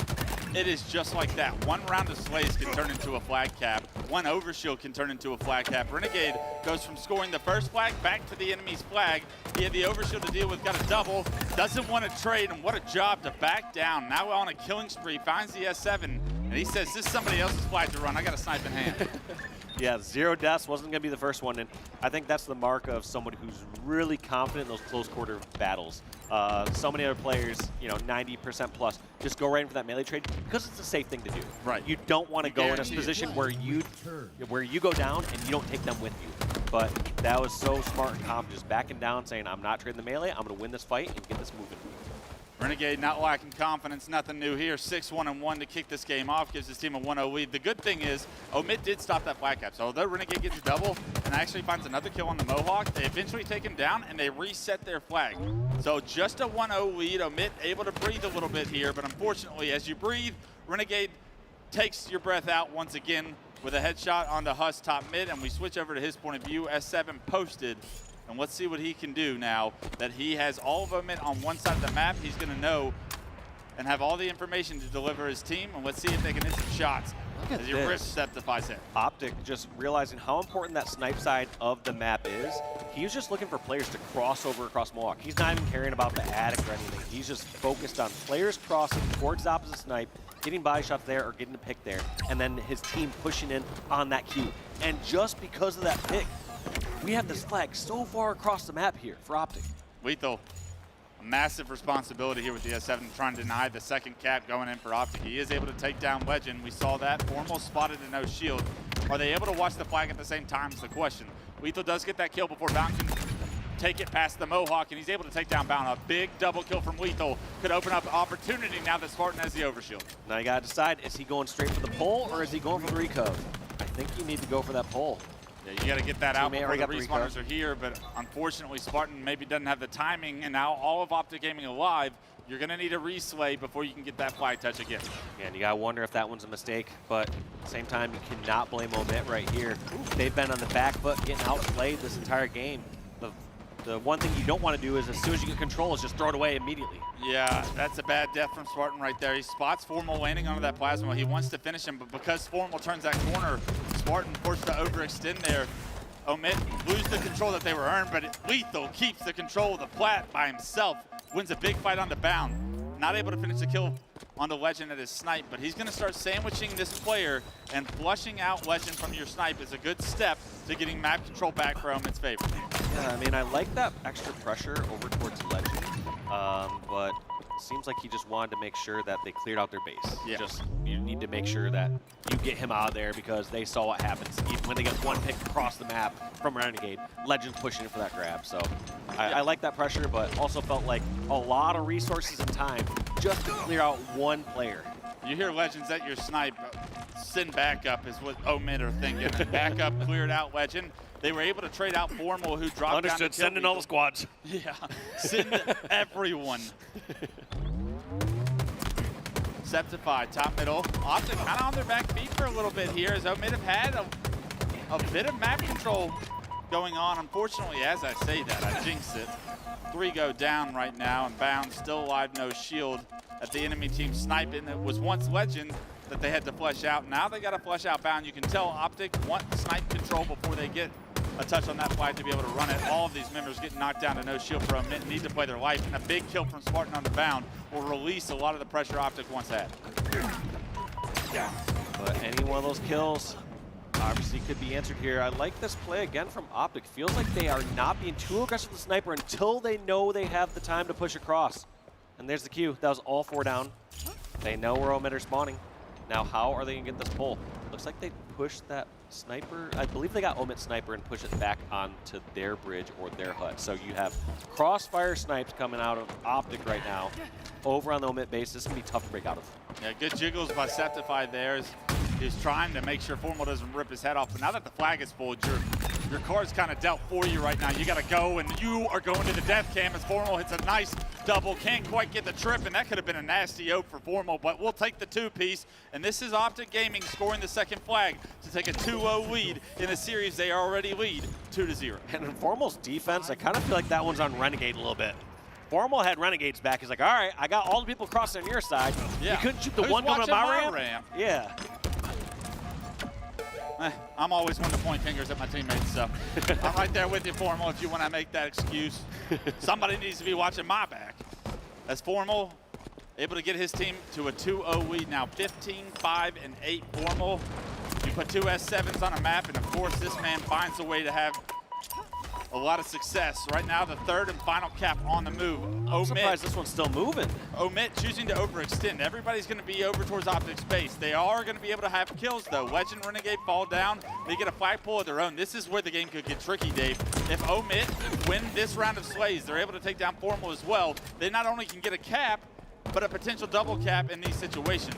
it is just like that. One round of Slays can turn into a flag cap. One overshield can turn into a flag cap. Renegade goes from scoring the first flag back to the enemy's flag. He had the overshield to deal with, got a double, doesn't want to trade, and what a job to back down. Now on a killing spree, finds the S7, and he says, this is somebody else's flag to run. I got a snipe in hand. Yeah, 0 deaths wasn't going to be the first one, and I think that's the mark of somebody who's really confident in those close quarter battles. So many other players, 90% plus, just go right in for that melee trade because it's a safe thing to do. Right. You don't want to go in a position where you go down and you don't take them with you. But that was so smart and confident, just backing down, saying, I'm not trading the melee, I'm going to win this fight and get this moving. Renegade not lacking confidence, nothing new here. 6-1-1 to kick this game off, gives his team a 1-0 lead. The good thing is, Omit did stop that flag cap. So although Renegade gets a double and actually finds another kill on the Mohawk, they eventually take him down and they reset their flag. So just a 1-0 lead. Omit able to breathe a little bit here, but unfortunately, as you breathe, Renegade takes your breath out once again with a headshot onto Huss top mid, and we switch over to his point of view. S7 posted. And let's see what he can do now that he has all of them on one side of the map. He's going to know and have all the information to deliver his team. And let's see if they can hit some shots as he rips Septify's hit. Optic just realizing how important that snipe side of the map is. He was just looking for players to cross over across Mohawk. He's not even caring about the attic or anything. He's just focused on players crossing towards the opposite snipe, getting body shots there or getting a pick there, and then his team pushing in on that queue. And just because of that pick, we have this flag so far across the map here for Optic. Lethal, a massive responsibility here with the S7 trying to deny the second cap going in for Optic. He is able to take down Legend. We saw that. Formal spotted and no shield. Are they able to watch the flag at the same time is the question. Lethal does get that kill before Bound can take it past the Mohawk, and he's able to take down Bound. A big double kill from Lethal could open up opportunity now that Spartan has the overshield. Now you gotta decide, is he going straight for the pole or is he going for the recove? I think you need to go for that pole. Yeah, you got to get that out before the respawners are here, but unfortunately Spartan maybe doesn't have the timing, and now all of Optic Gaming alive. You're going to need a reslay before you can get that flag touch again. And you got to wonder if that one's a mistake, but at the same time, you cannot blame Omit right here. They've been on the back foot getting outplayed this entire game. The one thing you don't want to do is as soon as you get control is just throw it away immediately. Yeah, that's a bad death from Spartan right there. He spots Formal landing onto that plasma. He wants to finish him, but because Formal turns that corner, Spartan forced to overextend there. Omit lose the control that they were earned, but Lethal keeps the control of the plat by himself. Wins a big fight on the Bound. Not able to finish the kill on the Legend at his snipe, but he's going to start sandwiching this player, and flushing out Legend from your snipe is a good step to getting map control back for Omit's favor. Yeah, I mean, I like that extra pressure over towards Legend, but it seems like he just wanted to make sure that they cleared out their base. Yeah. Just, you need to make sure that you get him out of there because they saw what happens. Even when they get one pick across the map from Renegade, Legend pushing in for that grab. So I like that pressure, but also felt like a lot of resources and time just to clear out one player. You hear Legends at your snipe, send backup is what Omit are thinking. Backup cleared out Legend. They were able to trade out Formal, who dropped Understood, down to sending all the squads. Yeah, send everyone. Septify, top middle. Optic kind of on their back feet for a little bit here, as Omit have had a bit of map control going on. Unfortunately, as I say that, I jinx it. 3 go down right now, and Bound still alive, no shield. At the enemy team sniping, it was once Legend that they had to flesh out. Now they got to flesh out Bound. You can tell Optic want snipe control before they get a touch on that flag to be able to run it. All of these members getting knocked down to no shield for Omit, need to play their life, and a big kill from Spartan on the Bound will release a lot of the pressure Optic once had. But any one of those kills obviously could be answered here. I like this play again from Optic. Feels like they are not being too aggressive with the sniper until they know they have the time to push across. And there's the Q. That was all 4 down. They know where Omit are spawning. Now, how are they going to get this pull? Looks like they pushed that Sniper, I believe they got Omit Sniper and push it back onto their bridge or their hut. So you have Crossfire Snipes coming out of Optic right now over on the Omit base. This is going to be tough to break out of. Yeah, good jiggles by Septify there. He's trying to make sure Formal doesn't rip his head off. But now that the flag is pulled, your card's kind of dealt for you right now. You got to go, and you are going to the death cam as Formal hits a nice double. Can't quite get the trip, and that could have been a nasty ope for Formal, but we'll take the 2-piece. And this is Optic Gaming scoring the second flag to take a 2-0 lead in a series they already lead 2-0. And in Formal's defense, I kind of feel like that one's on Renegade a little bit. Formal had Renegades back. He's like, all right, I got all the people crossing on your side. Yeah. You couldn't shoot the Who's one coming to my watching ramp? Yeah. I'm always one to point fingers at my teammates, so I'm right there with you, Formal, if you want to make that excuse. Somebody needs to be watching my back. As Formal able to get his team to a 2-0 lead now, 15, 5, and 8 Formal. You put 2 S7s on a map, and of course this man finds a way to have a lot of success. Right now, the third and final cap on the move. I'm surprised this one's still moving. Omit choosing to overextend. Everybody's going to be over towards Optic's base. They are going to be able to have kills, though. Legend, Renegade fall down. They get a flagpole of their own. This is where the game could get tricky, Dave. If Omit win this round of slays, they're able to take down Formal as well. They not only can get a cap, but a potential double cap in these situations.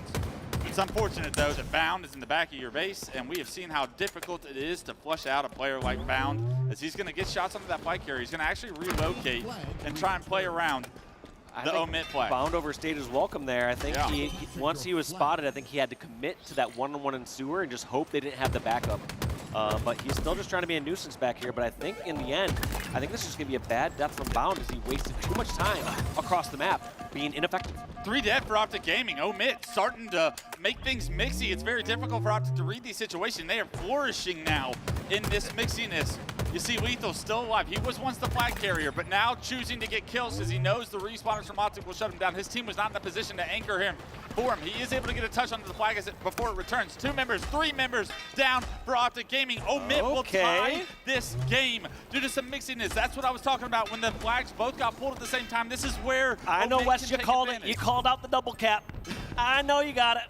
It's unfortunate, though, that Bound is in the back of your base, and we have seen how difficult it is to flush out a player like Bound, as he's going to get shots onto that flag carrier. He's going to actually relocate and try and play around the Omit flag. Bound overstayed his welcome there. I think once he was spotted, I think he had to commit to that one-on-one in sewer and just hope they didn't have the backup. But he's still just trying to be a nuisance back here. But I think in the end, I think this is going to be a bad death from Bound as he wasted too much time across the map, being ineffective. 3 dead for Optic Gaming. Omit starting to make things mixy. It's very difficult for Optic to read these situations. They are flourishing now in this mixiness. You see Lethal still alive. He was once the flag carrier, but now choosing to get kills as he knows the respawners from Optic will shut him down. His team was not in a position to anchor him for him. He is able to get a touch onto the flag before it returns. 2 members, 3 members down for Optic Gaming. Omit will tie this game due to some mixiness. That's what I was talking about when the flags both got pulled at the same time. This is where I know, Omit Wes, can you take called advantage. it. You called out the double cap. I know you got it.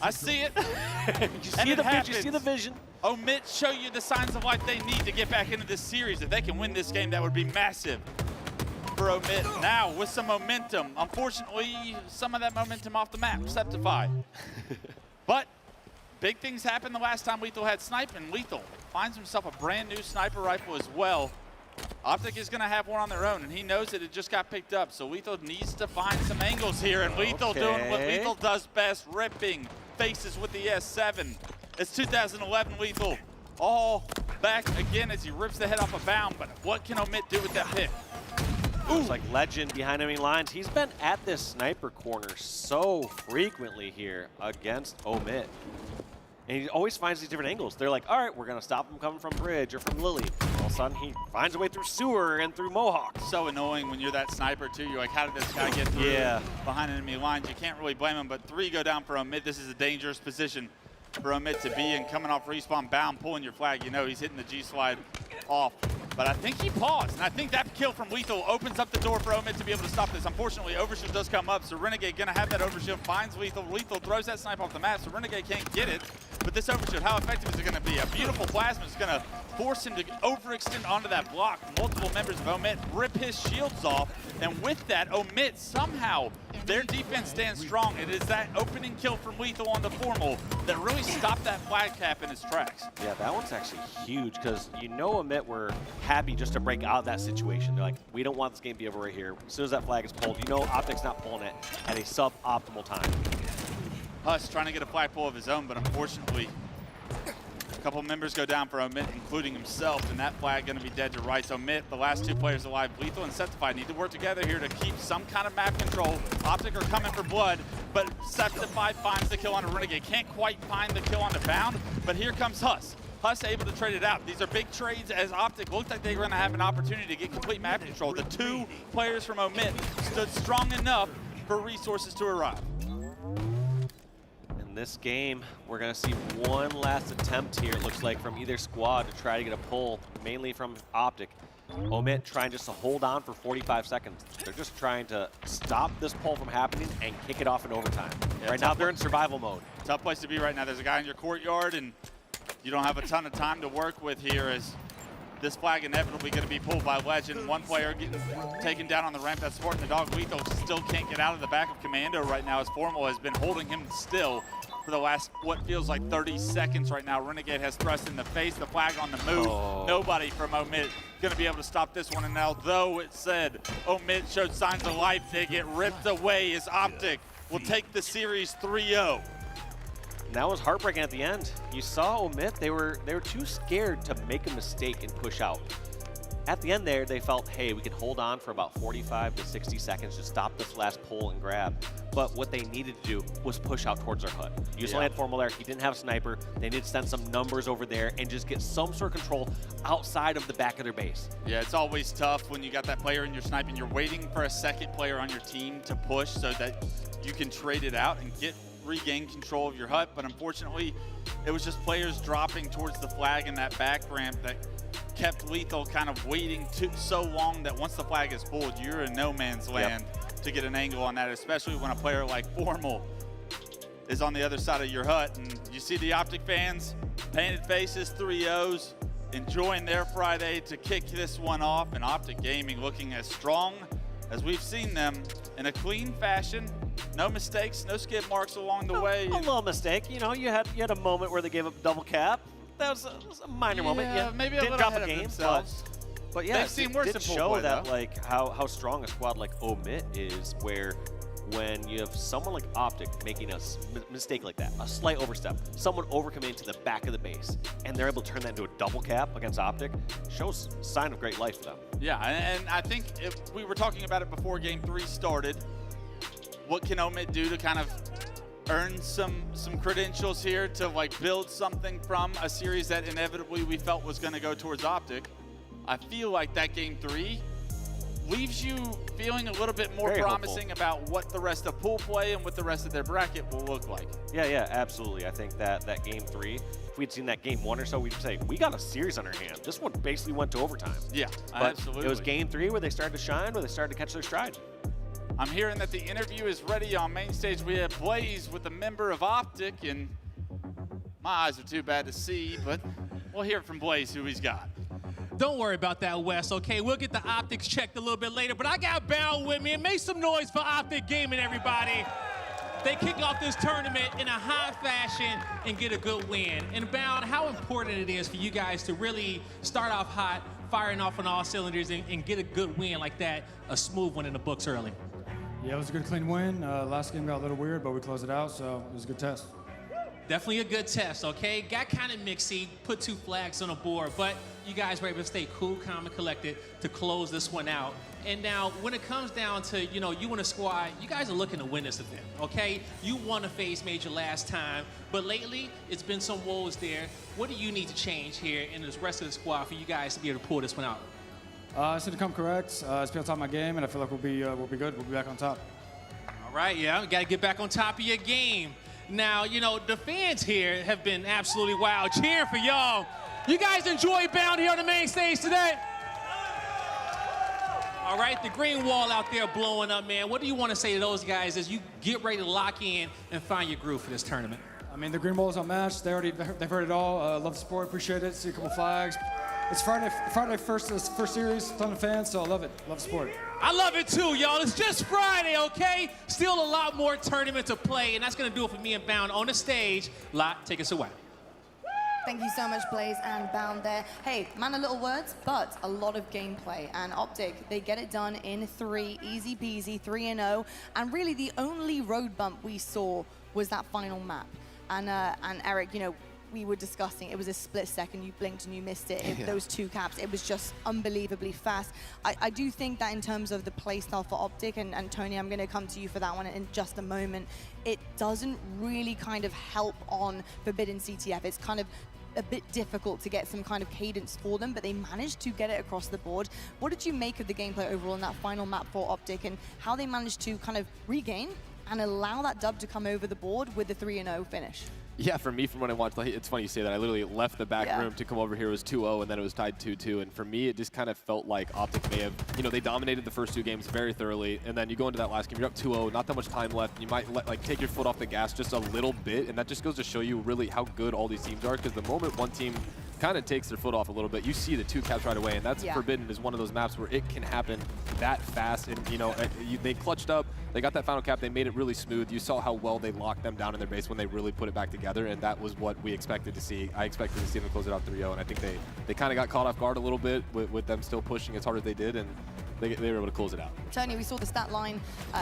I see it. You see the vision. Omit show you the signs of life they need to get back into this series. If they can win this game, that would be massive for Omit. Now with some momentum. Unfortunately, some of that momentum off the map. Septify. But big things happened the last time Lethal had snipe, and Lethal finds himself a brand new sniper rifle as well. Optic is going to have one on their own, and he knows that it just got picked up, so Lethal needs to find some angles here, and Lethal doing what Lethal does best, ripping faces with the S7. It's 2011 Lethal, all back again as he rips the head off a Bound, but what can Omit do with that pick? Looks like Legend behind enemy lines. He's been at this sniper corner so frequently here against Omit. And he always finds these different angles. They're like, all right, we're going to stop him coming from Bridge or from Lily. All of a sudden, he finds a way through Sewer and through Mohawk. So annoying when you're that sniper, too. You're like, how did this guy get through behind enemy lines? You can't really blame him, but 3 go down for Omit. This is a dangerous position for Omit to be in, coming off respawn, Bound, pulling your flag. You know he's hitting the G-slide off. But I think he paused, and I think that kill from Lethal opens up the door for Omit to be able to stop this. Unfortunately, Overshield does come up, so Renegade gonna have that Overshield, finds Lethal. Lethal throws that snipe off the map, so Renegade can't get it. But this Overshield, how effective is it gonna be? A beautiful plasma is gonna force him to overextend onto that block. Multiple members of Omit rip his shields off, and with that, Omit somehow, their defense stands strong. It is that opening kill from Lethal on the Formal that really stopped that flag cap in its tracks. Yeah, that one's actually huge because you know Omit were happy just to break out of that situation. They're like, we don't want this game to be over right here. As soon as that flag is pulled, you know Optic's not pulling it at a suboptimal time. Huss trying to get a flagpole of his own, but unfortunately, a couple members go down for Omit, including himself, and that flag going to be dead to rights. Omit, the last 2 players alive, Lethal and Septify, need to work together here to keep some kind of map control. Optic are coming for blood, but Septify finds the kill on a Renegade. Can't quite find the kill on the Bound, but here comes Huss. Huss able to trade it out. These are big trades as Optic looked like they were going to have an opportunity to get complete map control. The 2 players from Omit stood strong enough for resources to arrive. In this game, we're going to see one last attempt here, it looks like, from either squad to try to get a pull, mainly from Optic. Omit trying just to hold on for 45 seconds. They're just trying to stop this pull from happening and kick it off in overtime. Right now, they're in survival mode. Tough place to be right now. There's a guy in your courtyard, and you don't have a ton of time to work with here as this flag inevitably going to be pulled by Legend. One player getting taken down on the ramp. That's Sporting the Dog. Lethal still can't get out of the back of Commando right now as Formal has been holding him still for the last, what feels like 30 seconds right now. Renegade has thrust in the face, the flag on the move. Nobody from Omit going to be able to stop this one. And although it said Omit showed signs of life, they get ripped away as Optic will take the series 3-0. That was heartbreaking at the end. You saw Omit, they were too scared to make a mistake and push out. At the end there, they felt, hey, we can hold on for about 45 to 60 seconds to stop this last pull and grab. But what they needed to do was push out towards their hut. You just only had Formal there. He didn't have a sniper. They needed to send some numbers over there and just get some sort of control outside of the back of their base. Yeah, it's always tough when you got that player in your sniping. You're waiting for a second player on your team to push so that you can trade it out and regain control of your hut. But unfortunately, it was just players dropping towards the flag in that back ramp that kept Lethal kind of waiting so long that once the flag is pulled, you're in no man's land to get an angle on that, especially when a player like Formal is on the other side of your hut. And you see the Optic fans, painted faces, 3-0s, enjoying their Friday to kick this one off, and Optic Gaming looking as strong as we've seen them in a clean fashion. No mistakes, no skid marks along the way. A little mistake. You know, you had a moment where they gave up double cap. That was a minor moment. Yeah, maybe didn't a drop little a ahead game, of themselves. but yeah, They've seen worse it than did Pool show Boy, that though. like how strong a squad like Omit is, where when you have someone like Optic making a mistake like that, a slight overstep, someone overcoming to the back of the base, and they're able to turn that into a double cap against Optic, shows a sign of great life for them. Yeah, and I think if we were talking about it before Game 3 started, what can Omit do to kind of earn some credentials here to like build something from a series that inevitably we felt was going to go towards Optic? I feel like that Game 3 leaves you feeling a little bit more Very promising about what the rest of pool play and what the rest of their bracket will look like. Yeah, absolutely. I think that Game 3, if we'd seen that Game 1 or so, we'd say, we got a series on our hand. This one basically went to overtime. Yeah, but absolutely. It was Game 3 where they started to shine, where they started to catch their stride. I'm hearing that the interview is ready on main stage. We have Blaze with a member of Optic, and my eyes are too bad to see, but we'll hear from Blaze who he's got. Don't worry about that, Wes, okay? We'll get the optics checked a little bit later, but I got Bound with me, and make some noise for Optic Gaming, everybody. They kick off this tournament in a hot fashion and get a good win. And Bound, how important it is for you guys to really start off hot, firing off on all cylinders, and get a good win like that, a smooth one in the books early. Yeah, it was a good, clean win. Last game got a little weird, but we closed it out, so it was a good test. Definitely a good test, okay? Got kind of mixy, put 2 flags on the board, but you guys were able to stay cool, calm, and collected to close this one out. And now, when it comes down to, you and a squad, you guys are looking to win this event, okay? You won a FaZe Major last time, but lately, it's been some woes there. What do you need to change here in the rest of the squad for you guys to be able to pull this one out? I just need to come correct, just be on top of my game, and I feel like we'll be good. We'll be back on top. All right, yeah, you got to get back on top of your game. Now, the fans here have been absolutely wild, cheering for y'all. You guys enjoy Bound here on the main stage today? All right, the green wall out there blowing up, man. What do you want to say to those guys as you get ready to lock in and find your groove for this tournament? I mean, the green wall is unmatched. They've heard it all. Love the sport, appreciate it. See a couple flags. It's Friday first series, ton of fans, so I love it. Love the sport. I love it too, y'all. It's just Friday, okay? Still a lot more tournament to play, and that's going to do it for me and Bound on the stage. Lot, take us away. Thank you so much, Blaze and Bound there. Hey, man of little words, but a lot of gameplay. And Optic, they get it done in 3, easy peasy, 3-0. And really the only road bump we saw was that final map. And Eric, we were discussing, it was a split second, you blinked and you missed it. Those 2 caps, it was just unbelievably fast. I do think that in terms of the playstyle for Optic, and Tony, I'm gonna come to you for that one in just a moment, it doesn't really kind of help on Forbidden CTF. It's kind of a bit difficult to get some kind of cadence for them, but they managed to get it across the board. What did you make of the gameplay overall in that final map for Optic, and how they managed to kind of regain and allow that dub to come over the board with the 3-0 finish? Yeah, for me, from when I watched, it's funny you say that. I literally left the back room to come over here. It was 2-0, and then it was tied 2-2. And for me, it just kind of felt like Optic may have, you know, they dominated the first 2 games very thoroughly, and then you go into that last game, you're up 2-0, not that much time left. You might take your foot off the gas just a little bit, and that just goes to show you really how good all these teams are. Because the moment one team kind of takes their foot off a little bit, you see the 2 caps right away, and that's Forbidden is one of those maps where it can happen that fast. And you know, they clutched up, they got that final cap, they made it really smooth. You saw how well they locked them down in their base when they really put it back together, and that was what we expected to see. I expected to see them close it out 3-0, and I think they kind of got caught off guard a little bit with them still pushing as hard as they did, and they were able to close it out. Tony, we saw the stat line,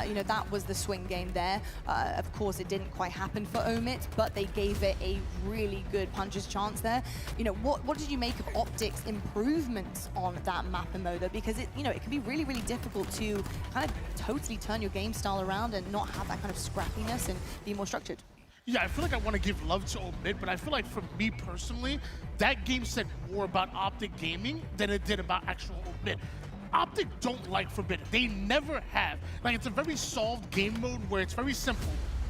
you know, that was the swing game there. Of course, it didn't quite happen for Omit, but they gave it a really good puncher's chance there. You know, what did you make of Optic's improvements on that map and mode? Because it, you know, it can be really, really difficult to kind of totally turn your game style around and not have that kind of scrappiness and be more structured. Yeah, I feel like I want to give love to Omid, but I feel like for me personally, that game said more about Optic Gaming than it did about actual Omid. Optic don't like Forbidden. They never have. Like, it's a very solved game mode where it's very simple.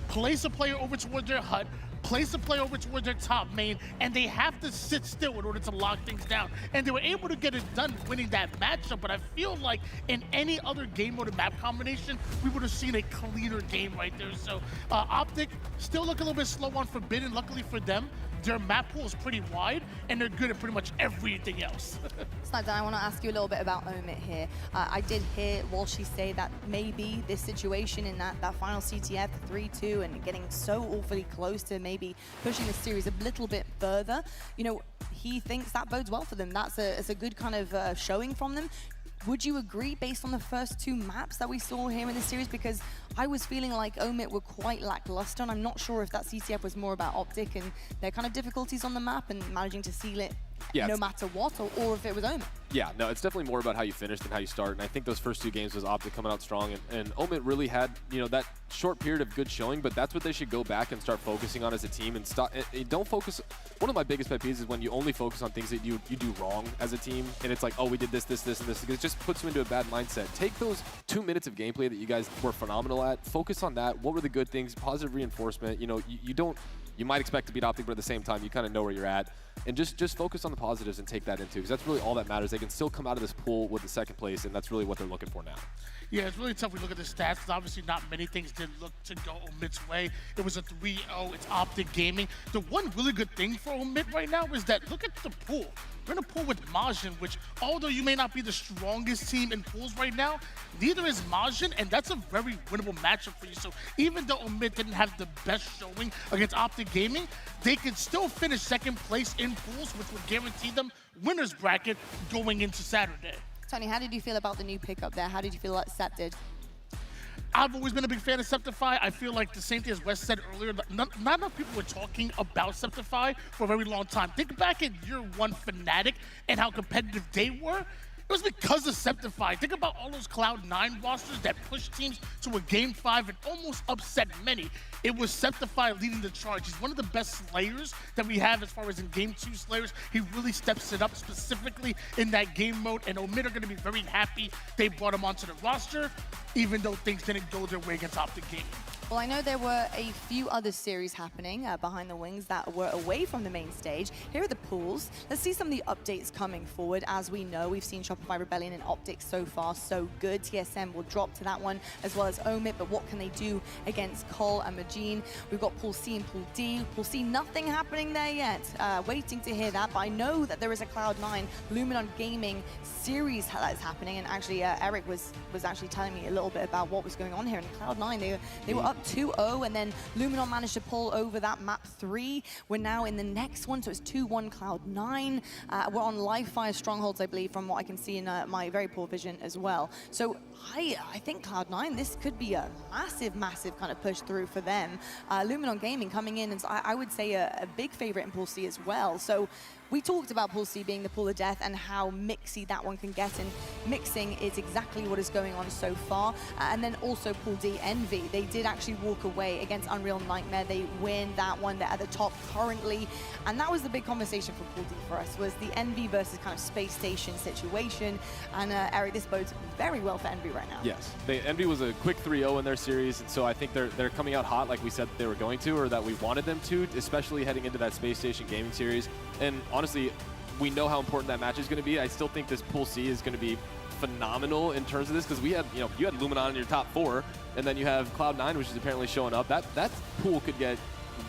Place a player over towards their hut, place a player over towards their top main, and they have to sit still in order to lock things down. And they were able to get it done winning that matchup, but I feel like in any other game mode and map combination, we would have seen a cleaner game right there. So Optic still look a little bit slow on Forbidden. Luckily for them, their map pool is pretty wide, and they're good at pretty much everything else. Snipes, I want to ask you a little bit about Omit here. I did hear Walshy say that maybe this situation in that final CTF, 3-2, and getting so awfully close to maybe pushing the series a little bit further, you know, he thinks that bodes well for them. That's a good kind of showing from them. Would you agree based on the first 2 maps that we saw here in the series? Because I was feeling like Omit were quite lackluster, and I'm not sure if that CTF was more about Optic and their kind of difficulties on the map and managing to seal it no matter what, or if it was Omit. Yeah, no, it's definitely more about how you finish than how you start. And I think those first 2 games was Optic coming out strong, and Omit really had, you know, that short period of good showing, but that's what they should go back and start focusing on as a team and stop. Don't focus. One of my biggest pet peeves is when you only focus on things that you do wrong as a team, and it's like, oh, we did this, and this, because it just puts you into a bad mindset. Take those 2 minutes of gameplay that you guys were phenomenal at, focus on that. What were the good things? Positive reinforcement. You know, you might expect to beat Optic, but at the same time, you kind of know where you're at. And just focus on the positives and take that into, because that's really all that matters. They can still come out of this pool with the 2nd place, and that's really what they're looking for now. Yeah, it's really tough. We look at the stats, because obviously not many things did look to go Omit's way. It was a 3-0. It's Optic Gaming. The one really good thing for Omit right now is that look at the pool. We're in a pool with Majin, which, although you may not be the strongest team in pools right now, neither is Majin, and that's a very winnable matchup for you. So even though Omit didn't have the best showing against Optic Gaming, they could still finish 2nd place in pools, which would guarantee them winner's bracket going into Saturday. Tony, how did you feel about the new pickup there? How did you feel like Sep did? I've always been a big fan of Septify. I feel like the same thing as Wes said earlier, not enough people were talking about Septify for a very long time. Think back at year 1 Fnatic and how competitive they were. It was because of Septify. Think about all those Cloud9 rosters that pushed teams to a Game 5 and almost upset many. It was Septify leading the charge. He's one of the best slayers that we have as far as in Game 2 slayers. He really steps it up specifically in that game mode, and Omid are going to be very happy they brought him onto the roster, even though things didn't go their way against Optic Gaming. Well, I know there were a few other series happening behind the wings that were away from the main stage. Here are the pools. Let's see some of the updates coming forward. As we know, we've seen Shopify Rebellion and Optics so far so good. TSM will drop to that one, as well as Omit, but what can they do against Cole and Majin? We've got Pool C and Pool D. Pool C, nothing happening there yet. Waiting to hear that, but I know that there is a Cloud9 Luminon Gaming series that is happening, and actually Eric was actually telling me a little bit about what was going on here. In Cloud9, they were up 2-0, and then Luminon managed to pull over that map 3. We're now in the next one, so it's 2-1 Cloud9. We're on live fire strongholds, I believe, from what I can see in my very poor vision as well. So I think Cloud9, this could be a massive kind of push through for them. Luminon Gaming coming in, and I would say a big favorite in Pool C as well. So We talked about Pool C being the pool of death and how mixy that one can get, and mixing is exactly what is going on so far. And then also Pool D, Envy. They did actually walk away against Unreal Nightmare. They win that one. They're at the top currently. And that was the big conversation for Pool D for us, was the Envy versus kind of space station situation. And Eric, this bodes very well for Envy right now. Yes, Envy was a quick 3-0 in their series, and so I think they're coming out hot like we said they were going to, or that we wanted them to, especially heading into that Space Station Gaming series. And honestly, we know how important that match is going to be. I still think this Pool C is going to be phenomenal in terms of this, because we had, you know, you had Luminon in your top 4, and then you have Cloud9, which is apparently showing up. That pool could get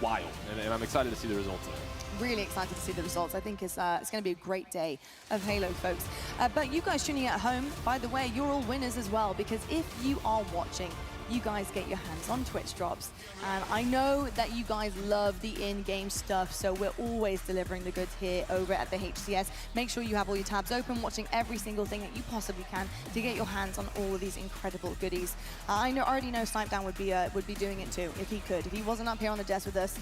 wild, and I'm excited to see the results there. Really excited to see the results. I think it's going to be a great day of Halo, folks. But you guys tuning at home, by the way, you're all winners as well, because if you are watching, you guys get your hands on Twitch drops. And I know that you guys love the in-game stuff, so we're always delivering the goods here over at the HCS. Make sure you have all your tabs open, watching every single thing that you possibly can to get your hands on all of these incredible goodies. I already know Snipedown would be doing it too, if he could. If he wasn't up here on the desk with us,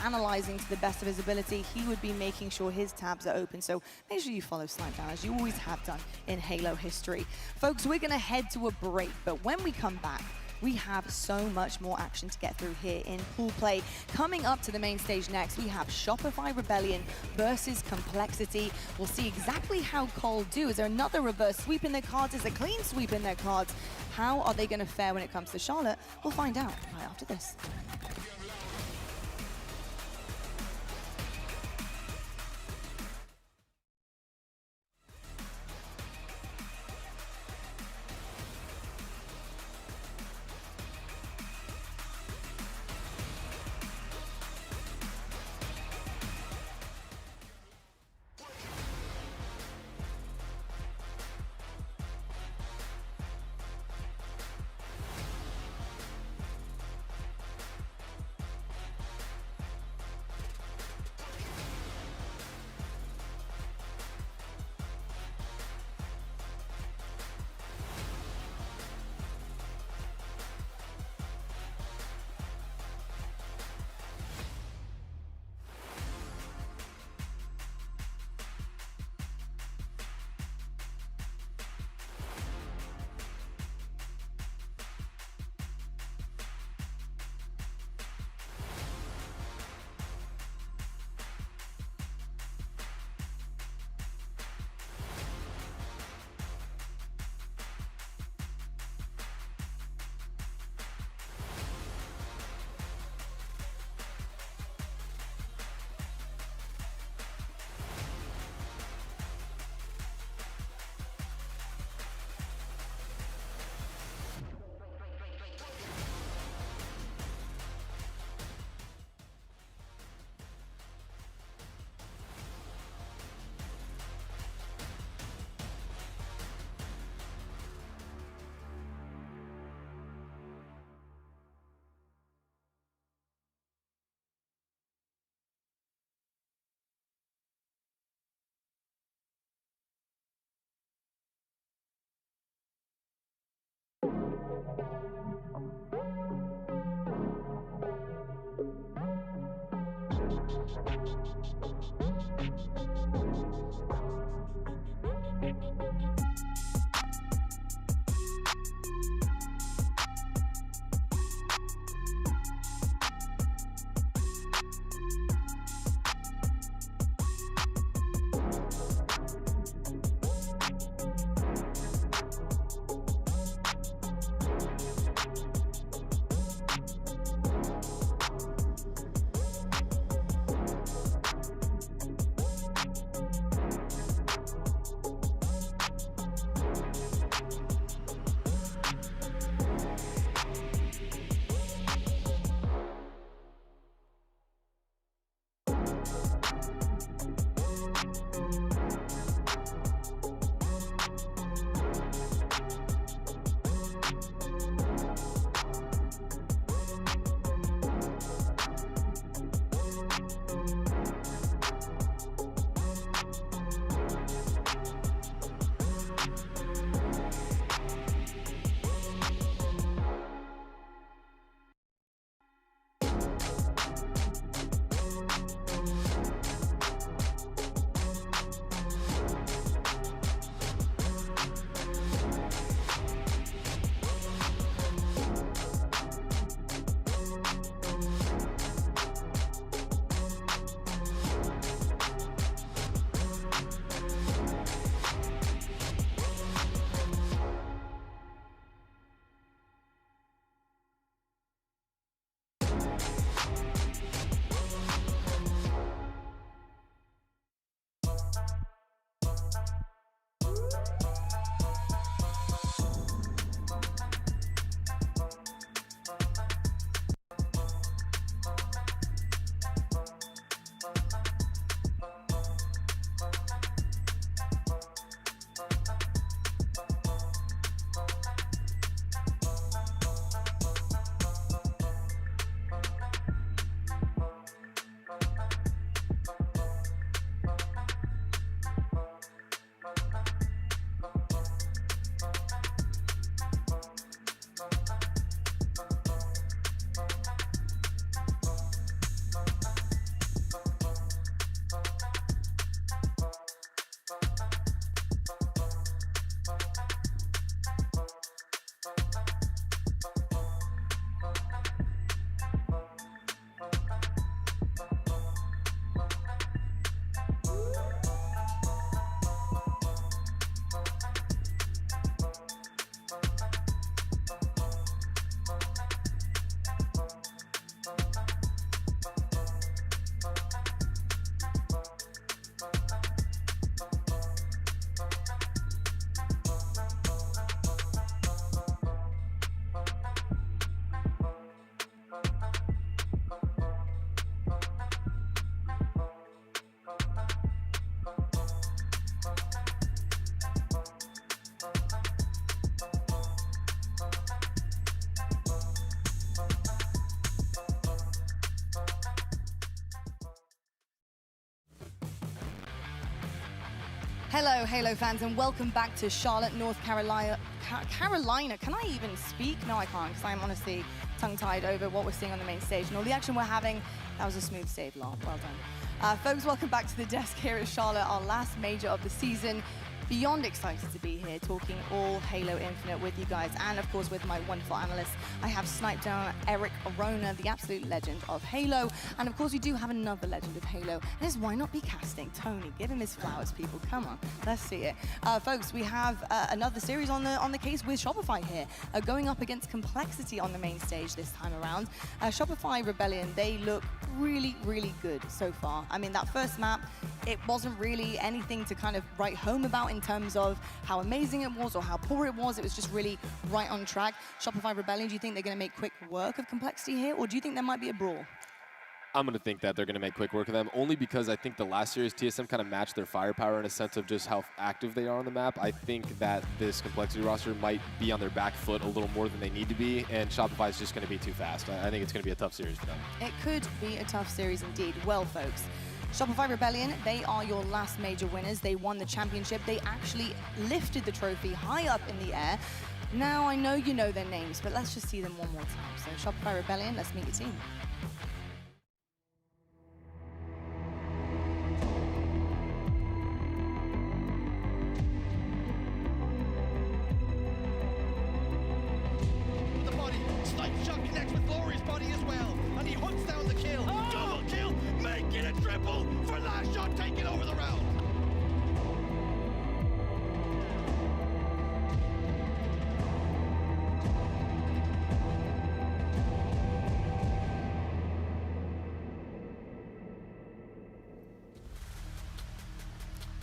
analyzing to the best of his ability, he would be making sure his tabs are open. So make sure you follow Snipedown, as you always have done in Halo history. Folks, we're going to head to a break, but when we come back, we have so much more action to get through here in pool play. Coming up to the main stage next, we have Shopify Rebellion versus Complexity. We'll see exactly how Cole do. Is there another reverse sweep in their cards? Is there a clean sweep in their cards? How are they going to fare when it comes to Charlotte? We'll find out right after this. Hello, Halo fans, and welcome back to Charlotte, North Carolina. Carolina, can I even speak? No, I can't, because I'm honestly tongue-tied over what we're seeing on the main stage and all the action we're having. That was a smooth save, Lon. Well done. Folks, welcome back to the desk here at Charlotte, our last major of the season. Beyond excited to be here talking all Halo Infinite with you guys, and of course with my wonderful analysts. I have sniped down Eric Arona, the absolute legend of Halo, and of course we do have another legend of Halo, and it's why not be casting Tony. Give him his flowers, people. Come on, let's see it. Folks, we have another series on the case with Shopify here, going up against Complexity on the main stage this time around. Shopify Rebellion, they look really, really good so far. I mean, that first map, it wasn't really anything to kind of write home about in terms of how amazing it was or how poor it was. It was just really right on track. Shopify Rebellion, do you think they're going to make quick work of Complexity here, or do you think there might be a brawl? I'm going to think that they're going to make quick work of them, only because I think the last series TSM kind of matched their firepower in a sense of just how active they are on the map. I think that this Complexity roster might be on their back foot a little more than they need to be, and Shopify is just going to be too fast. I think it's going to be a tough series for them. It could be a tough series indeed. Well, folks, Shopify Rebellion, they are your last major winners. They won the championship. They actually lifted the trophy high up in the air. Now, I know you know their names, but let's just see them one more time. So Shopify Rebellion, let's meet your team.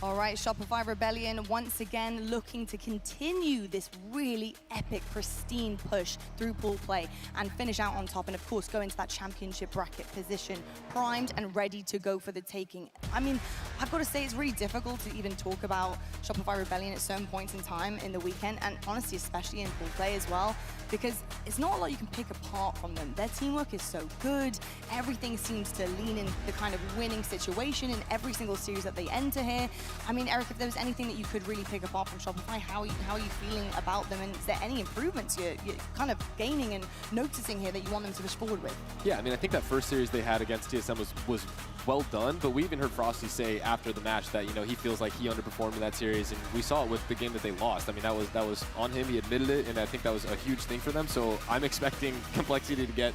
All right, Shopify Rebellion once again looking to continue this really epic, pristine push through pool play and finish out on top, and of course go into that championship bracket position, primed and ready to go for the taking. I mean, I've got to say it's really difficult to even talk about Shopify Rebellion at certain points in time in the weekend, and honestly, especially in pool play as well, because it's not a lot you can pick apart from them. Their teamwork is so good. Everything seems to lean in the kind of winning situation in every single series that they enter here. I mean, Eric, if there was anything that you could really pick apart from Shopify, how are you feeling about them? And is there any improvements you're kind of gaining and noticing here that you want them to push forward with? Yeah, I mean, I think that first series they had against TSM was well done, but we even heard Frosty say after the match that, you know, he feels like he underperformed in that series, and we saw it with the game that they lost. I mean, that was on him. He admitted it, and I think that was a huge thing for them. So I'm expecting Complexity to get,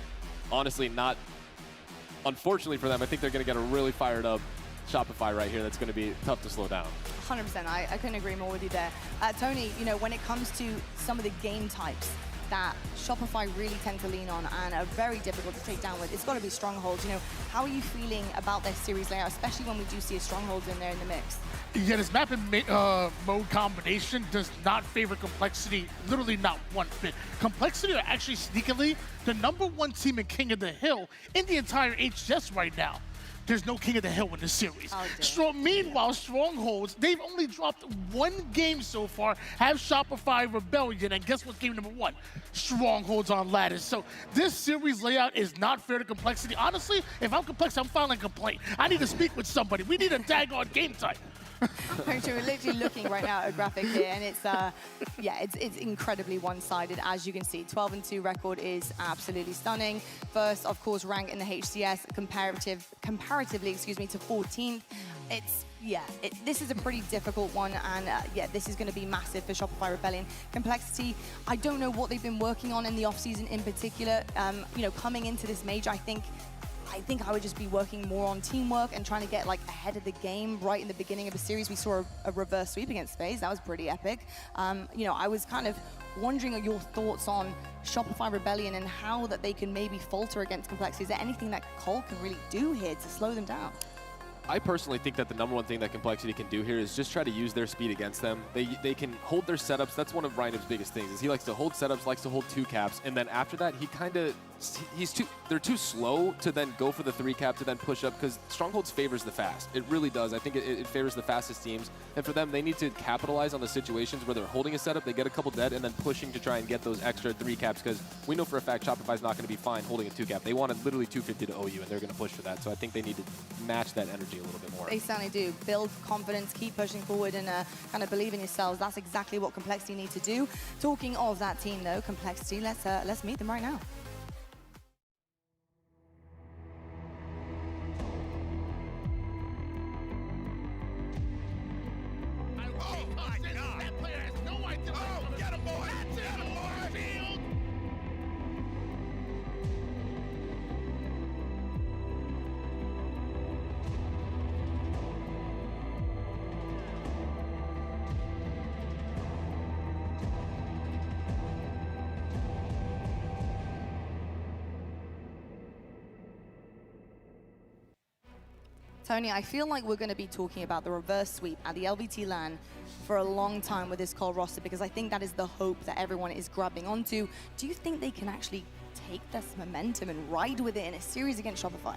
honestly, not, unfortunately for them, I think they're going to get a really fired up Shopify right here that's going to be tough to slow down. 100%. I couldn't agree more with you there. Tony, you know, when it comes to some of the game types that Shopify really tend to lean on and are very difficult to take down with, it's got to be strongholds. You know, how are you feeling about their series layout, especially when we do see a strongholds in there in the mix? Yeah, this map and mode combination does not favor Complexity, literally not one bit. Complexity are actually sneakily the #1 team in King of the Hill in the entire HCS right now. There's no King of the Hill in this series. Meanwhile, Strongholds, they've only dropped one game so far, have Shopify Rebellion, and guess what's game #1? Strongholds on Lattice. So this series layout is not fair to Complexity. Honestly, if I'm Complexity, I'm filing a complaint. I need to speak with somebody. We need a daggone game type. We're literally looking right now at a graphic here, and it's yeah, it's incredibly one-sided, as you can see. 12-2 record is absolutely stunning. First, of course, rank in the HCS comparatively, excuse me, to 14th. It's this is a pretty difficult one, and yeah, this is going to be massive for Shopify Rebellion. Complexity, I don't know what they've been working on in the off-season in particular. You know, coming into this major, I think I would just be working more on teamwork and trying to get like ahead of the game right in the beginning of a series. We saw a reverse sweep against FaZe. That was pretty epic. You know, I was kind of wondering your thoughts on Shopify Rebellion and how that they can maybe falter against Complexity. Is there anything that Cole can really do here to slow them down? I personally think that the #1 thing that Complexity can do here is just try to use their speed against them. They can hold their setups. That's one of Ryan's biggest things, is he likes to hold setups, likes to hold 2 caps, and then after that, he kind of they're too slow to then go for the 3-cap to then push up, because Strongholds favors the fast. It really does. I think it favors the fastest teams. And for them, they need to capitalize on the situations where they're holding a setup, they get a couple dead, and then pushing to try and get those extra 3-caps, because we know for a fact Shopify's not going to be fine holding a 2-cap. They wanted literally 250 to OU, and they're going to push for that. So I think they need to match that energy a little bit more. They certainly do. Build confidence, keep pushing forward, and kind of believe in yourselves. That's exactly what Complexity need to do. Talking of that team, though, Complexity, let's meet them right now. Tony, I feel like we're going to be talking about the reverse sweep at the LVT LAN for a long time with this Cole roster, because I think that is the hope that everyone is grabbing onto. Do you think they can actually take this momentum and ride with it in a series against Shopify?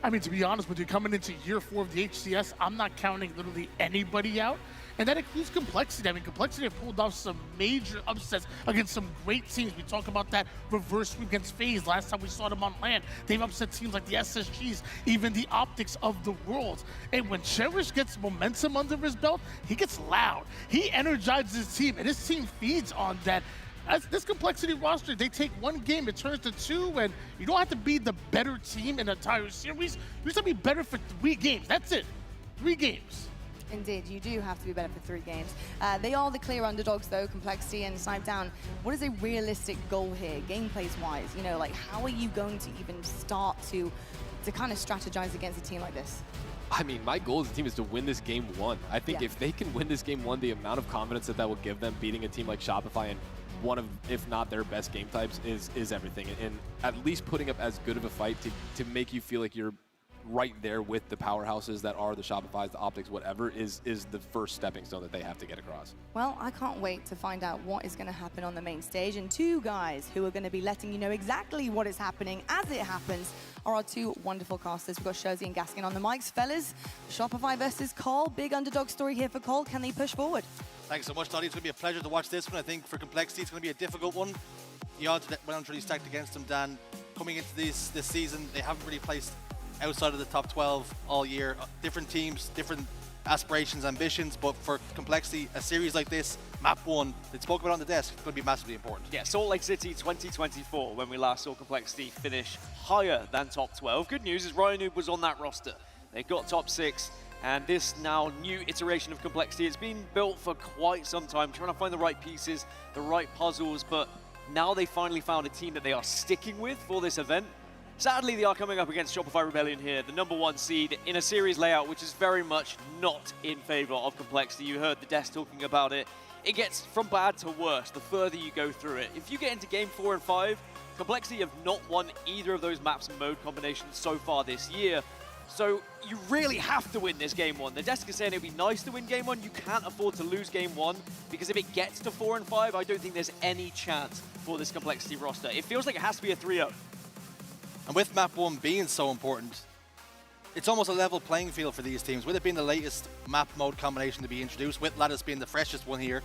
I mean, to be honest with you, coming into year 4 of the HCS, I'm not counting literally anybody out. And that includes Complexity. I mean, Complexity have pulled off some major upsets against some great teams. We talk about that reverse sweep against FaZe. Last time we saw them on LAN, they've upset teams like the SSGs, even the Optics of the world. And when Cherish gets momentum under his belt, he gets loud. He energizes his team, and his team feeds on that. As this Complexity roster, they take one game, it turns to 2, and you don't have to be the better team in the entire series. You just have to be better for 3 games. That's it. 3 games. Indeed, you do have to be better for 3 games. They are the clear underdogs, though, Complexity and Snipedown. What is a realistic goal here, gameplays-wise? You know, like, how are you going to even start to kind of strategize against a team like this? I mean, my goal as a team is to win this game 1. I think if they can win this game 1, the amount of confidence that will give them beating a team like Shopify and one of, if not their best game types, is everything. And at least putting up as good of a fight to make you feel like you're right there with the powerhouses that are the Shopifys, the Optics, whatever, is the first stepping stone that they have to get across. Well, I can't wait to find out what is going to happen on the main stage. And 2 guys who are going to be letting you know exactly what is happening as it happens are our 2 wonderful casters. We've got Shorzy and Gaskin on the mics. Fellas, Shopify versus Cole. Big underdog story here for Cole. Can they push forward? Thanks so much, Toddy. It's going to be a pleasure to watch this one. I think for Complexity, it's going to be a difficult one. The odds that went really stacked against them, Dan. Coming into this season, they haven't really placed outside of the top 12 all year. Different teams, different aspirations, ambitions, but for Complexity, a series like this, map 1, it spoke about on the desk, it's going to be massively important. Yeah, Salt Lake City 2024, when we last saw Complexity finish higher than top 12. Good news is RyoNoob was on that roster. They got top 6, and this now new iteration of Complexity, it's been built for quite some time, trying to find the right pieces, the right puzzles, but now they finally found a team that they are sticking with for this event. Sadly, they are coming up against Shopify Rebellion here, the #1 seed, in a series layout which is very much not in favor of Complexity. You heard the desk talking about it. It gets from bad to worse the further you go through it. If you get into game 4 and 5, Complexity have not won either of those maps and mode combinations so far this year. So you really have to win this game 1. The desk is saying it'd be nice to win game 1. You can't afford to lose game 1, because if it gets to 4 and 5, I don't think there's any chance for this Complexity roster. It feels like it has to be a 3-0. And with map 1 being so important, it's almost a level playing field for these teams. With it being the latest map mode combination to be introduced, with Lattice being the freshest one here,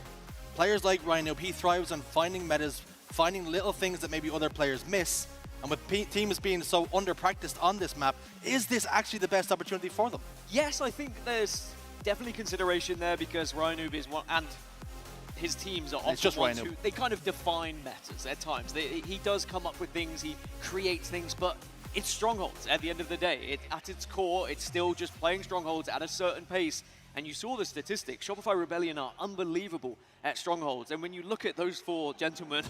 players like RyoNoob, he thrives on finding metas, finding little things that maybe other players miss. And with teams being so under-practiced on this map, is this actually the best opportunity for them? Yes, I think there's definitely consideration there, because RyoNoob is one, and his teams are often ones who they kind of define metas at times. He does come up with things, he creates things, but it's Strongholds at the end of the day. At its core, it's still just playing Strongholds at a certain pace. And you saw the statistics. Shopify Rebellion are unbelievable at Strongholds. And when you look at those 4 gentlemen,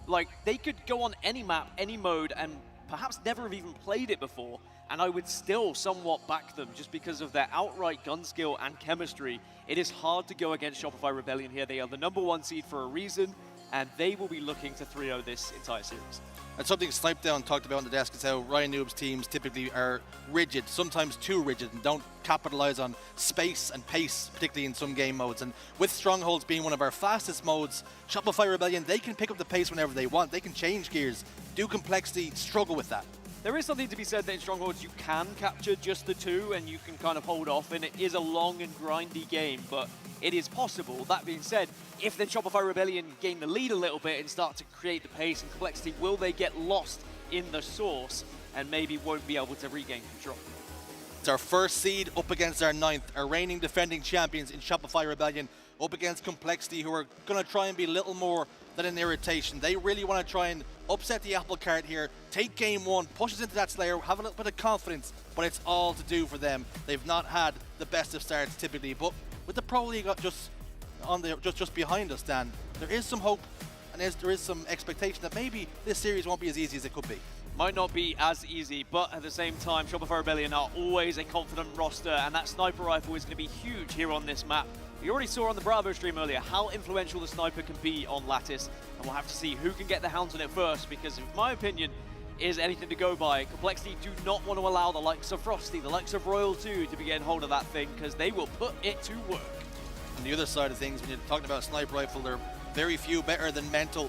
like, they could go on any map, any mode, and perhaps never have even played it before, and I would still somewhat back them just because of their outright gun skill and chemistry. It is hard to go against Shopify Rebellion here. They are the #1 seed for a reason. and they will be looking to 3-0 this entire series. And something Snipedown talked about on the desk is how Ryan Noob's teams typically are rigid, sometimes too rigid, and don't capitalize on space and pace, particularly in some game modes. And with Strongholds being one of our fastest modes, Shopify Rebellion, they can pick up the pace whenever they want. They can change gears, do complexity, struggle with that. There is something to be said that in Strongholds you can capture just the 2 and you can kind of hold off, and it is a long and grindy game, but it is possible. That being said, if then Shopify Rebellion gain the lead a little bit and start to create the pace and complexity, will they get lost in the source and maybe won't be able to regain control? It's our first seed up against our 9th, our reigning defending champions in Shopify Rebellion, up against Complexity, who are going to try and be little more than an irritation. They really want to try and upset the apple cart here, take game 1, push us into that Slayer, have a little bit of confidence, but it's all to do for them. They've not had the best of starts typically, but with the Pro League just behind us, Dan, there is some hope and there is some expectation that maybe this series won't be as easy as it could be. Might not be as easy, but at the same time, Shopify Rebellion are always a confident roster, and that sniper rifle is going to be huge here on this map. We already saw on the Bravo stream earlier how influential the sniper can be on Lattice, and we'll have to see who can get their hands on it first, because in my opinion, is anything to go by. Complexity do not want to allow the likes of Frosty, the likes of Royal 2 to be getting hold of that thing, because they will put it to work. On the other side of things, when you're talking about a sniper rifle, there are very few better than Mental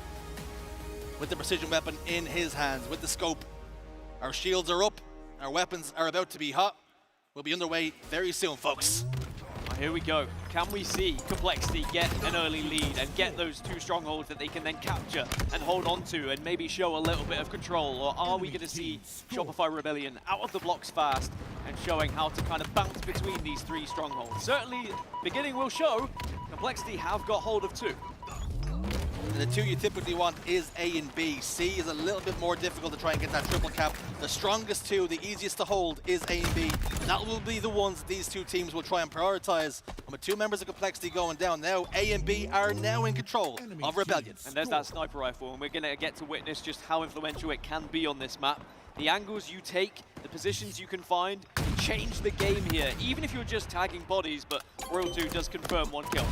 with the precision weapon in his hands, with the scope. Our shields are up, our weapons are about to be hot. We'll be underway very soon, folks. Here we go. Can we see Complexity get an early lead and get those 2 strongholds that they can then capture and hold on to and maybe show a little bit of control? Or are we going to see Shopify Rebellion out of the blocks fast and showing how to kind of bounce between these 3 strongholds? Certainly, beginning will show Complexity have got hold of 2. And the 2 you typically want is A and B. C is a little bit more difficult to try and get that triple cap. The strongest 2, the easiest to hold, is A and B. That will be the ones these 2 teams will try and prioritize. And with 2 members of Complexity going down now, A and B are now in control of Rebellion. And there's that sniper rifle, and we're going to get to witness just how influential it can be on this map. The angles you take, the positions you can find, change the game here, even if you're just tagging bodies, but Royal 2 does confirm 1 kill.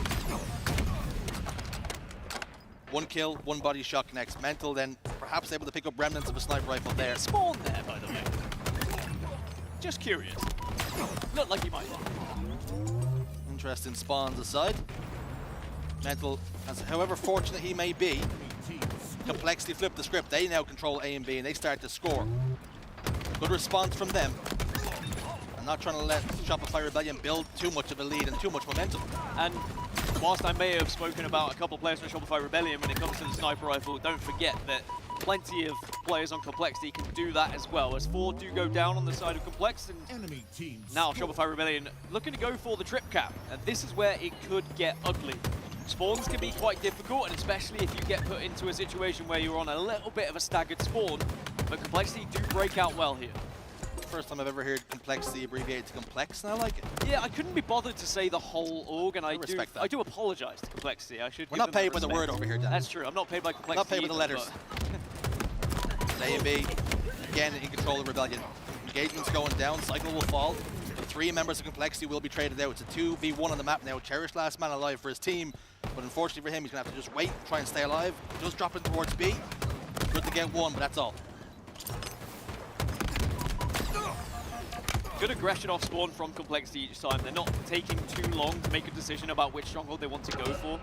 1 kill, 1 body shot connects. Mental then perhaps able to pick up remnants of a sniper rifle there. Spawn there, by the way. Just curious. Looked like he might. Interesting spawns aside. Mental, however fortunate he may be, Complexity flipped the script. They now control A and B and they start to score. Good response from them. I'm not trying to let Shopify Rebellion build too much of a lead and too much momentum. And whilst I may have spoken about a couple of players from Shopify Rebellion when it comes to the sniper rifle, don't forget that plenty of players on Complexity can do that as well, as 4 do go down on the side of Complex, and now Shopify Rebellion looking to go for the trip cap, and this is where it could get ugly. Spawns can be quite difficult, and especially if you get put into a situation where you're on a little bit of a staggered spawn, but Complexity do break out well here. First time I've ever heard Complexity abbreviated to Complex, and I like it. Yeah, I couldn't be bothered to say the whole org, and I do apologize to Complexity. I should. We're not paid by the word over here, Dan. That's true. I'm not paid by Complexity. Not paid with the letters. A and B, again in control of Rebellion. Engagement's going down, cycle will fall. The 3 members of Complexity will be traded out. It's a 2v1 on the map now. Cherished last man alive for his team, but unfortunately for him, he's gonna have to just wait, try and stay alive. Just dropping towards B. Good to get 1, but that's all. Good aggression off spawn from Complexity each time. They're not taking too long to make a decision about which stronghold they want to go for.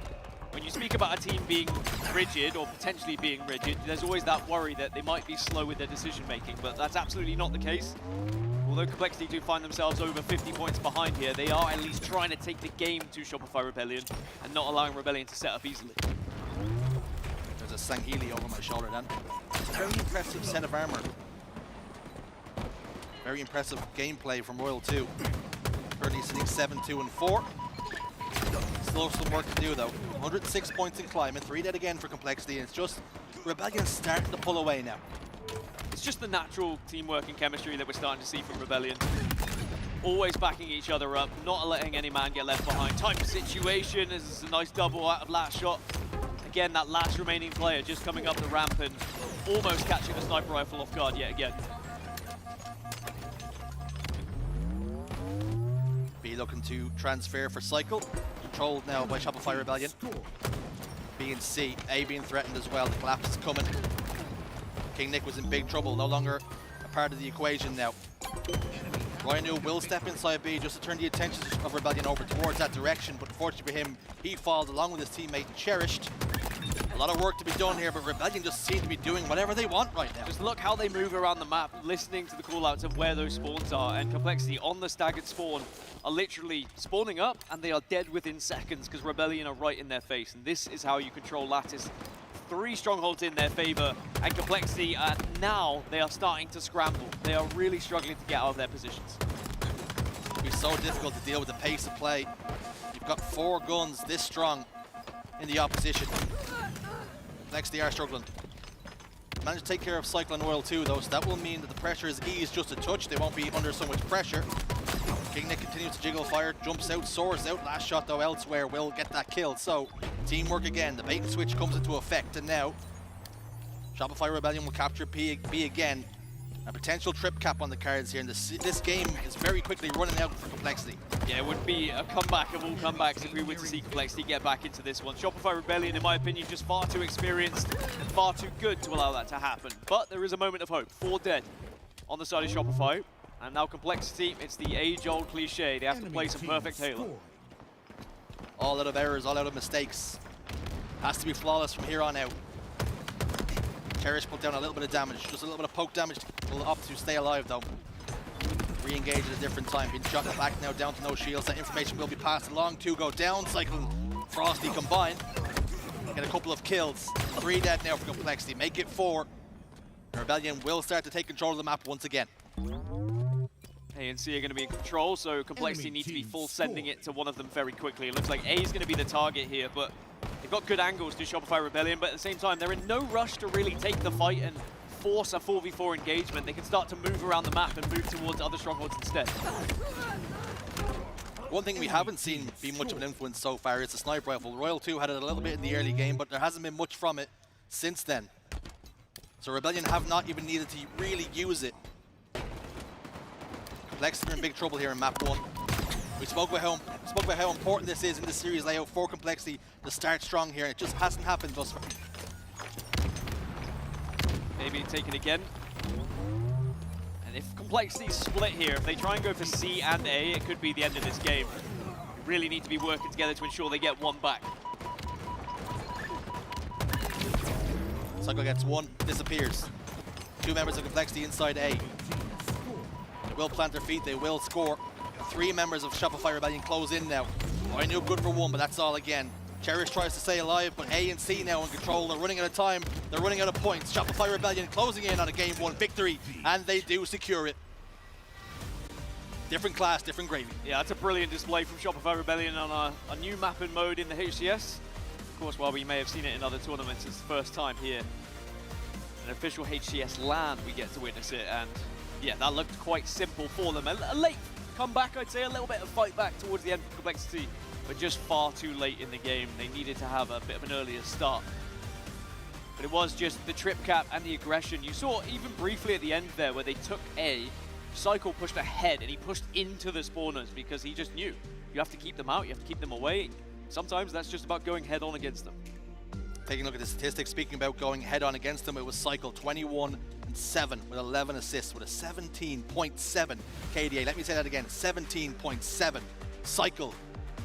When you speak about a team being rigid or potentially being rigid, there's always that worry that they might be slow with their decision making, but that's absolutely not the case. Although Complexity do find themselves over 50 points behind here, they are at least trying to take the game to Shopify Rebellion and not allowing Rebellion to set up easily. There's a Sanghili over my shoulder, Dan. Very impressive set of armor. Very impressive gameplay from Royal 2. Currently sitting 7-2 and 4. Still some work to do though. 106 points in climbing, 3 dead again for Complexity, and it's just Rebellion starting to pull away now. It's just the natural teamwork and chemistry that we're starting to see from Rebellion. Always backing each other up, not letting any man get left behind. Type of situation, this is a nice double out of last shot. Again, that last remaining player just coming up the ramp and almost catching the sniper rifle off guard yet again. B looking to transfer for cycle. Controlled now by Shopify Rebellion. B and C. A being threatened as well. The collapse is coming. King Nick was in big trouble, no longer a part of the equation now. Rhino will step inside B just to turn the attention of Rebellion over towards that direction, but unfortunately for him, he falls along with his teammate Cherished. A lot of work to be done here, but Rebellion just seem to be doing whatever they want right now. Just look how they move around the map, listening to the callouts of where those spawns are, and Complexity on the staggered spawn are literally spawning up, and they are dead within seconds because Rebellion are right in their face, and this is how you control Lattice. 3 strongholds in their favor, and Complexity, now they are starting to scramble. They are really struggling to get out of their positions. It'll be so difficult to deal with the pace of play. You've got 4 guns this strong in the opposition. Complexity are struggling. Managed to take care of Cycle and Royal too, though, so that will mean that the pressure is eased just a touch. They won't be under so much pressure. King Nick continues to jiggle fire, jumps out, soars out. Last shot, though, elsewhere will get that kill. So, teamwork again. The bait and switch comes into effect, and now Shopify Rebellion will capture B again. A potential trip cap on the cards here, and this game is very quickly running out for Complexity. Yeah, it would be a comeback of all comebacks if we were to see Complexity get back into this one. Shopify Rebellion, in my opinion, just far too experienced and far too good to allow that to happen. But there is a moment of hope. 4 dead on the side of Shopify. And now Complexity, it's the age-old cliche. They have to play some perfect Halo. All out of errors, all out of mistakes. Has to be flawless from here on out. Cherish put down a little bit of damage, just a little bit of poke damage will opt to stay alive though. Re-engage at a different time, being shot in the back now, down to no shields. That information will be passed along. 2 go down, Cycle and Frosty combined. Get a couple of kills. 3 dead now for Complexity, make it 4. Rebellion will start to take control of the map once again. A and C are going to be in control, so Complexity need to be full sending it to one of them very quickly. It looks like A is going to be the target here, but they've got good angles to Shopify Rebellion, but at the same time, they're in no rush to really take the fight and force a 4v4 engagement. They can start to move around the map and move towards other strongholds instead. One thing we haven't seen be much of an influence so far is the sniper rifle. Royal 2 had it a little bit in the early game, but there hasn't been much from it since then. So Rebellion have not even needed to really use it. Complexity are in big trouble here in map 1. We spoke about how important this is in this series layout for Complexity to start strong here. It just hasn't happened thus far. Maybe take it again. And if Complexity split here, if they try and go for C and A, it could be the end of this game. We really need to be working together to ensure they get 1 back. Cycle gets 1, disappears. 2 members of Complexity inside A. They will plant their feet, they will score. 3 members of Shopify Rebellion close in now. I knew good for 1, but that's all again. Cherish tries to stay alive, but A and C now in control. They're running out of time, they're running out of points. Shopify Rebellion closing in on a game 1 victory, and they do secure it. Different class, different gravy. Yeah, that's a brilliant display from Shopify Rebellion on a new map and mode in the HCS. Of course, while we may have seen it in other tournaments, it's the first time here. An official HCS LAN, we get to witness it, and yeah, that looked quite simple for them. A late comeback, I'd say, a little bit of fight back towards the end of Complexity, but just far too late in the game. They needed to have a bit of an earlier start. But it was just the trip cap and the aggression. You saw even briefly at the end there where they took A, Cycle pushed ahead and he pushed into the spawners because he just knew. You have to keep them out, you have to keep them away. Sometimes that's just about going head on against them. Taking a look at the statistics, speaking about going head on against them, it was Cycle 21-7 with 11 assists with a 17.7 KDA. Let me say that again, 17.7. Cycle,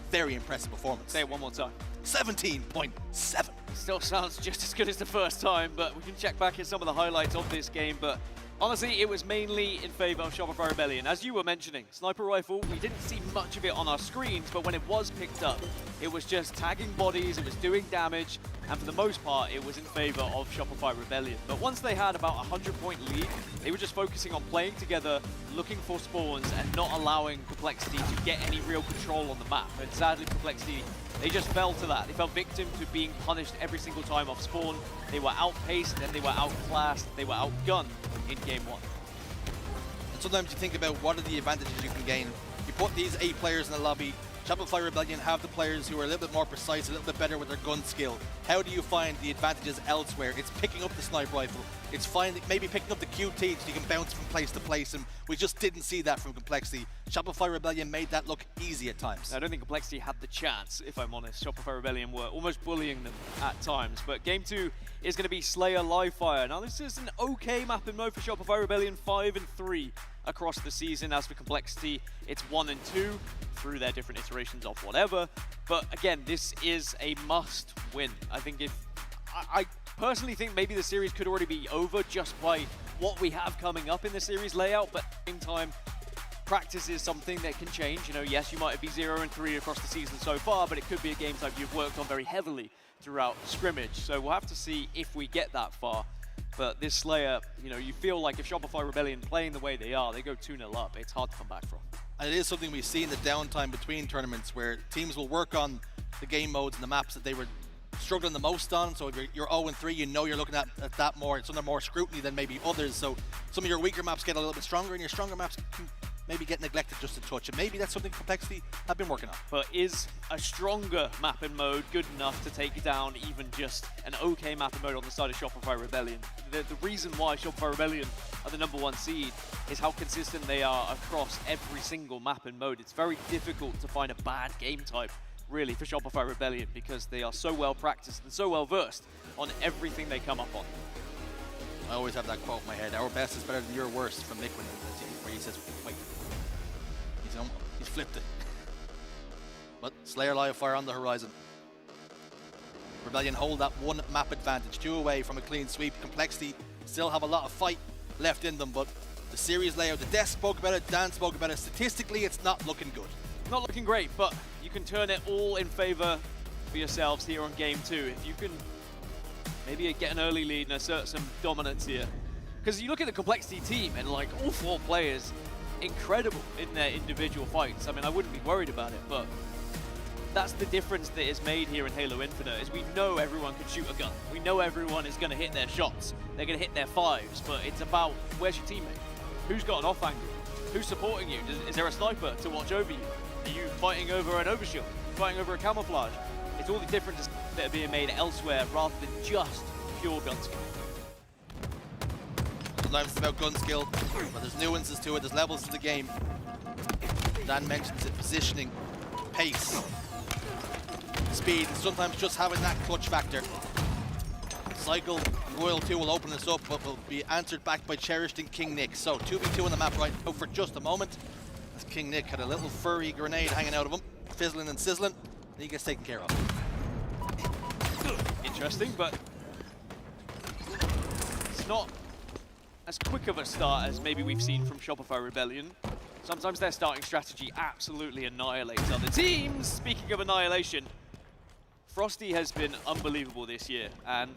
very impressive performance. Say it one more time. 17.7. Still sounds just as good as the first time, but we can check back at some of the highlights of this game. But honestly, it was mainly in favor of Shopify Rebellion. As you were mentioning, Sniper Rifle, we didn't see much of it on our screens, but when it was picked up, it was just tagging bodies, it was doing damage, and for the most part, it was in favor of Shopify Rebellion. But once they had about a 100-point lead, they were just focusing on playing together, looking for spawns, and not allowing Complexity to get any real control on the map. And sadly, Complexity, they just fell to that. They fell victim to being punished every single time off spawn. They were outpaced, and they were outclassed, they were outgunned in game 1. And sometimes you think about what are the advantages you can gain. You put these 8 players in the lobby, Shopify Rebellion have the players who are a little bit more precise, a little bit better with their gun skill. How do you find the advantages elsewhere? It's picking up the sniper rifle. It's maybe picking up the QT so you can bounce from place to place, and we just didn't see that from Complexity. Shopify Rebellion made that look easy at times. I don't think Complexity had the chance, if I'm honest. Shopify Rebellion were almost bullying them at times. But Game 2 is going to be Slayer Livefire. Now, this is an okay map and mode for Shopify Rebellion, 5 and 3 across the season. As for Complexity, it's 1 and 2 through their different iterations of whatever. But again, this is a must win. I think I personally think maybe the series could already be over just by what we have coming up in the series layout, but at the same time, practice is something that can change. You know, yes, you might be 0 and 3 across the season so far, but it could be a game type you've worked on very heavily throughout scrimmage. So we'll have to see if we get that far. But this Slayer, you know, you feel like if Shopify Rebellion playing the way they are, they go 2-0 up. It's hard to come back from. And it is something we see in the downtime between tournaments where teams will work on the game modes and the maps that they were struggling the most on. So if you're 0-3, you know you're looking at that more. It's under more scrutiny than maybe others. So some of your weaker maps get a little bit stronger, and your stronger maps can maybe get neglected just a touch. And maybe that's something Complexity have been working on. But is a stronger map and mode good enough to take down even just an okay map and mode on the side of Shopify Rebellion? The reason why Shopify Rebellion are the #1 seed is how consistent they are across every single map and mode. It's very difficult to find a bad game type, really, for Shopify Rebellion, because they are so well practiced and so well versed on everything they come up on. I always have that quote in my head: our best is better than your worst, from Mick, where he says, wait, he's flipped it. But Slayer Livefire on the horizon. Rebellion hold that one map advantage, 2 away from a clean sweep. Complexity still have a lot of fight left in them, but the series layout, the desk spoke about it, Dan spoke about it, statistically it's not looking good. Not looking great, but you can turn it all in favor for yourselves here on Game 2. If you can maybe get an early lead and assert some dominance here. Because you look at the Complexity team and like all 4 players, incredible in their individual fights. I mean, I wouldn't be worried about it, but that's the difference that is made here in Halo Infinite, is we know everyone can shoot a gun. We know everyone is going to hit their shots. They're going to hit their 5s, but it's about where's your teammate? Who's got an off angle? Who's supporting you? Is there a sniper to watch over you? Are you fighting over an overshield? Fighting over a camouflage? It's all the differences that are being made elsewhere rather than just pure gun skill. Sometimes it's about gun skill, but there's nuances to it, there's levels to the game. Dan mentions it: positioning, pace, speed, and sometimes just having that clutch factor. Cycle, Royal 2 will open this up, but will be answered back by Cherished and King Nick. So 2v2 on the map right now for just a moment, as King Nick had a little furry grenade hanging out of him, fizzling and sizzling, and he gets taken care of. Interesting, but it's not as quick of a start as maybe we've seen from Shopify Rebellion. Sometimes their starting strategy absolutely annihilates other teams. Speaking of annihilation, Frosty has been unbelievable this year, and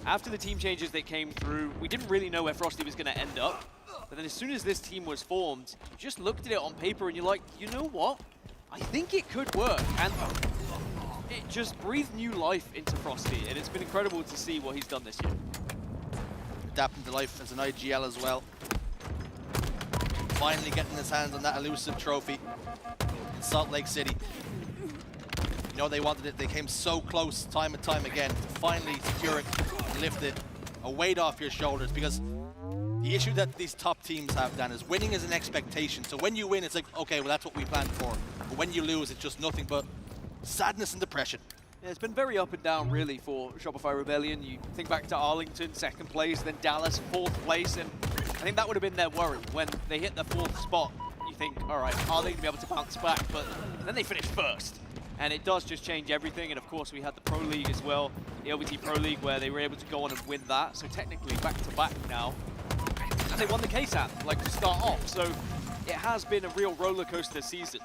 after the team changes that came through, we didn't really know where Frosty was going to end up. But then as soon as this team was formed, you just looked at it on paper and you're like, you know what? I think it could work. And it just breathed new life into Frosty, and it's been incredible to see what he's done this year. Adapting to life as an IGL as well. Finally getting his hands on that elusive trophy in Salt Lake City. You know they wanted it, they came so close time and time again to finally secure it and lift it, a weight off your shoulders, because the issue that these top teams have, Dan, is winning is an expectation. So when you win, it's like, okay, well that's what we planned for. But when you lose, it's just nothing but sadness and depression. Yeah, it's been very up and down, really, for Shopify Rebellion. You think back to Arlington, 2nd place, then Dallas, 4th place, and I think that would have been their worry. When they hit the 4th spot, you think, all right, are they going to be able to bounce back? But then they finished 1st, and it does just change everything. And of course, we had the Pro League as well, the LVT Pro League, where they were able to go on and win that. So technically, back-to-back now. And they won the KSAT, like, to start off. So it has been a real roller coaster season.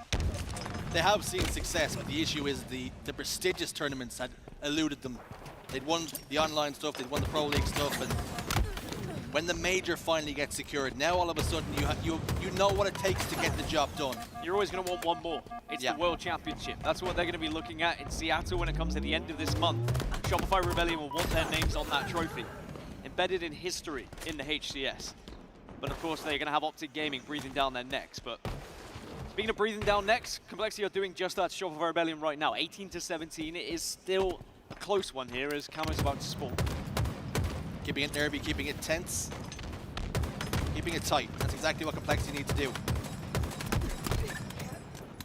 They have seen success, but the issue is the prestigious tournaments had eluded them. They'd won the online stuff, they'd won the Pro League stuff, and when the major finally gets secured, now all of a sudden you know what it takes to get the job done. You're always going to want one more. It's the World Championship. That's what they're going to be looking at in Seattle when it comes to the end of this month. Shopify Rebellion will want their names on that trophy, embedded in history in the HCS. But of course, they're going to have Optic Gaming breathing down their necks. But Speaking of breathing down next, Complexity are doing just that to Shopify Rebellion right now. 18-17. It is still a close one here as Camo's about to spawn. Keeping it nervy, keeping it tense, keeping it tight. That's exactly what Complexity need to do.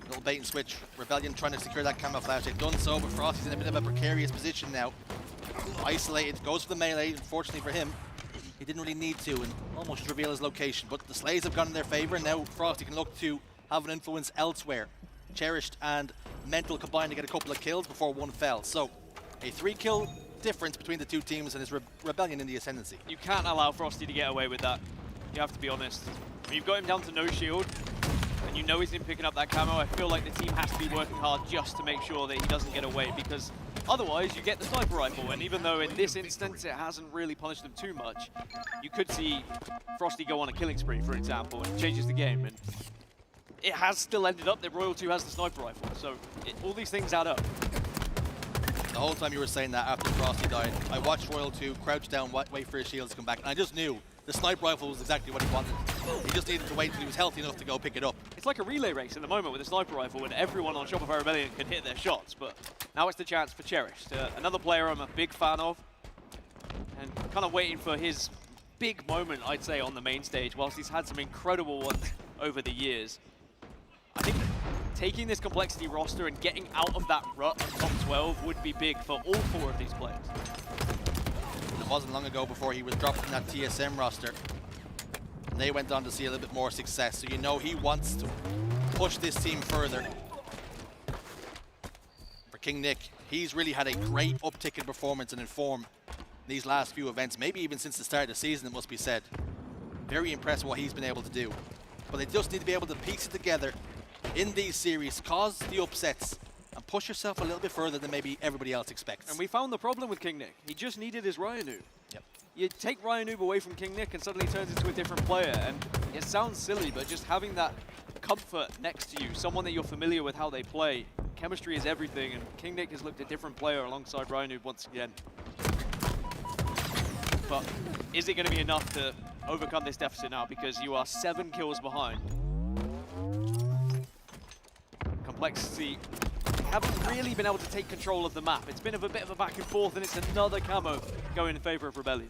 Little bait and switch. Rebellion trying to secure that camouflage. They've done so, but Frosty's in a bit of a precarious position now. Isolated, goes for the melee. Unfortunately for him, he didn't really need to and almost just reveal his location. But the Slays have gone in their favor, and now Frosty can look to have an influence elsewhere. Cherished and Mental combined to get a couple of kills before one fell. So a 3-kill difference between the two teams, and his Rebellion in the ascendancy. You can't allow Frosty to get away with that. You have to be honest. When you've got him down to no shield, and you know he's been picking up that camo, I feel like the team has to be working hard just to make sure that he doesn't get away, because otherwise you get the sniper rifle, and even though in this instance it hasn't really punished them too much, you could see Frosty go on a killing spree, for example, and it changes the game. And it has still ended up that Royal 2 has the sniper rifle, so all these things add up. The whole time you were saying that after Frosty died, I watched Royal 2 crouch down, wait for his shields to come back, and I just knew the sniper rifle was exactly what he wanted. He just needed to wait until he was healthy enough to go pick it up. It's like a relay race at the moment with a sniper rifle when everyone on Shopify Rebellion can hit their shots, but now it's the chance for Cherished. Another player I'm a big fan of, and kind of waiting for his big moment, I'd say, on the main stage, whilst he's had some incredible ones over the years. I think taking this Complexity roster and getting out of that rut of top 12 would be big for all 4 of these players. It wasn't long ago before he was dropped from that TSM roster, and they went on to see a little bit more success. So you know he wants to push this team further. For King Nick, he's really had a great uptick in performance and in form these last few events, maybe even since the start of the season, it must be said. Very impressed with what he's been able to do. But they just need to be able to piece it together in these series, cause the upsets, and push yourself a little bit further than maybe everybody else expects. And we found the problem with King Nick. He just needed his Ryanoob. Yep. You take Ryanoob away from King Nick and suddenly he turns into a different player. And it sounds silly, but just having that comfort next to you, someone that you're familiar with how they play, chemistry is everything, and King Nick has looked a different player alongside Ryanoob once again. But is it going to be enough to overcome this deficit now? Because you are 7 kills behind. Complexity haven't really been able to take control of the map. It's been a bit of a back and forth, and it's another camo going in favor of Rebellion.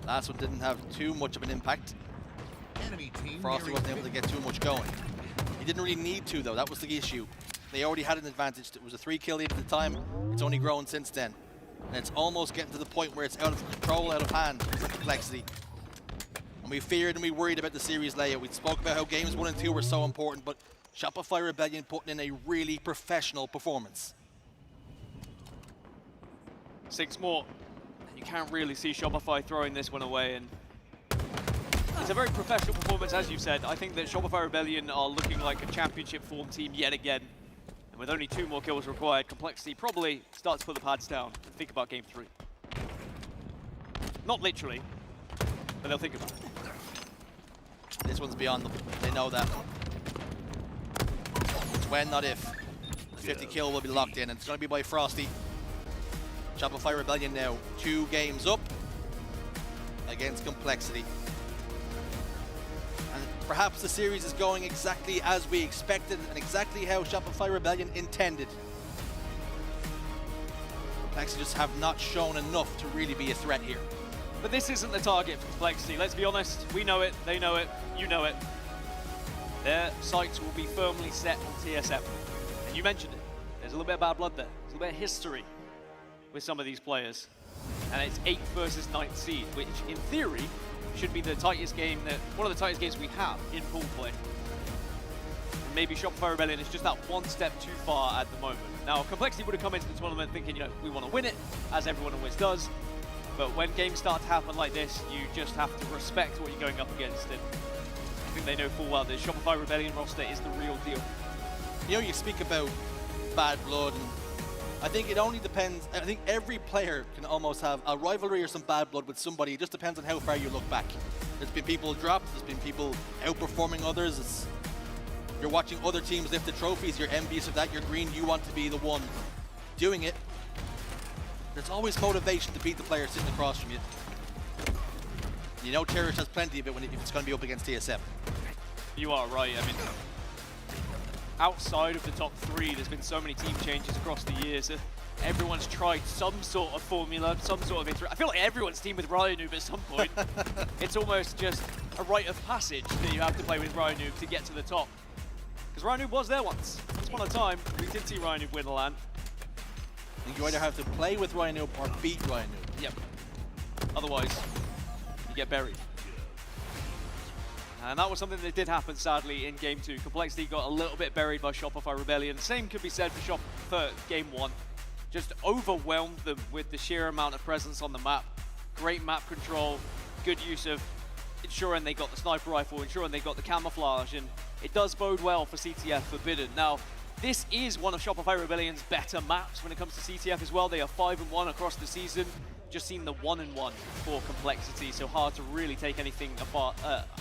Last one didn't have too much of an impact. Frosty wasn't able to get too much going. He didn't really need to, though. That was the issue. They already had an advantage. It was a 3-kill lead at the time. It's only grown since then. And it's almost getting to the point where it's out of control, out of hand for Complexity. And we feared and we worried about the series layout. We spoke about how games 1 and 2 were so important, but Shopify Rebellion putting in a really professional performance. 6 more. You can't really see Shopify throwing this one away, and it's a very professional performance, as you said. I think that Shopify Rebellion are looking like a championship form team yet again. And with only 2 more kills required, Complexity probably starts to put the pads down and think about game 3. Not literally, but they'll think about it. This one's beyond them. They know that. It's when, not if. The 50 kill will be locked in, and it's going to be by Frosty. Shopify Rebellion now 2 games up against Complexity. And perhaps the series is going exactly as we expected and exactly how Shopify Rebellion intended. Complexity just have not shown enough to really be a threat here. But this isn't the target for Complexity. Let's be honest. We know it, they know it, you know it. Their sights will be firmly set on TSM. And you mentioned it. There's a little bit of bad blood there. There's a little bit of history with some of these players. And it's 8th versus 9th seed, which in theory should be the tightest game, one of the tightest games we have in pool play. And maybe Shopify Rebellion is just that one step too far at the moment. Now, Complexity would have come into the tournament thinking, we want to win it, as everyone always does. But when games start to happen like this, you just have to respect what you're going up against. And I think they know full well that Shopify Rebellion roster is the real deal. You speak about bad blood, and I think it only depends. I think every player can almost have a rivalry or some bad blood with somebody. It just depends on how far you look back. There's been people dropped, there's been people outperforming others. You're watching other teams lift the trophies, you're envious of that, you're green, you want to be the one doing it. There's always motivation to beat the player sitting across from you. You know Cherish has plenty of it if it's going to be up against TSM. You are right. I mean, outside of the top 3, there's been so many team changes across the years. Everyone's tried some sort of formula, some sort of I feel like everyone's teamed with RyoNoob at some point. It's almost just a rite of passage that you have to play with RyoNoob to get to the top. Because RyoNoob was there once. Once upon a time, we did see RyoNoob win a LAN. You either have to play with RyoNoob or beat RyoNoob. Yep. Otherwise, you get buried. And that was something that did happen, sadly, in Game 2. Complexity got a little bit buried by Shopify Rebellion. Same could be said for Game 1. Just overwhelmed them with the sheer amount of presence on the map. Great map control, good use of ensuring they got the sniper rifle, ensuring they got the camouflage, and it does bode well for CTF Forbidden. Now, this is one of Shopify Rebellion's better maps when it comes to CTF as well. They are 5-1 across the season. Just seen the 1-1 for Complexity, so hard to really take anything apart,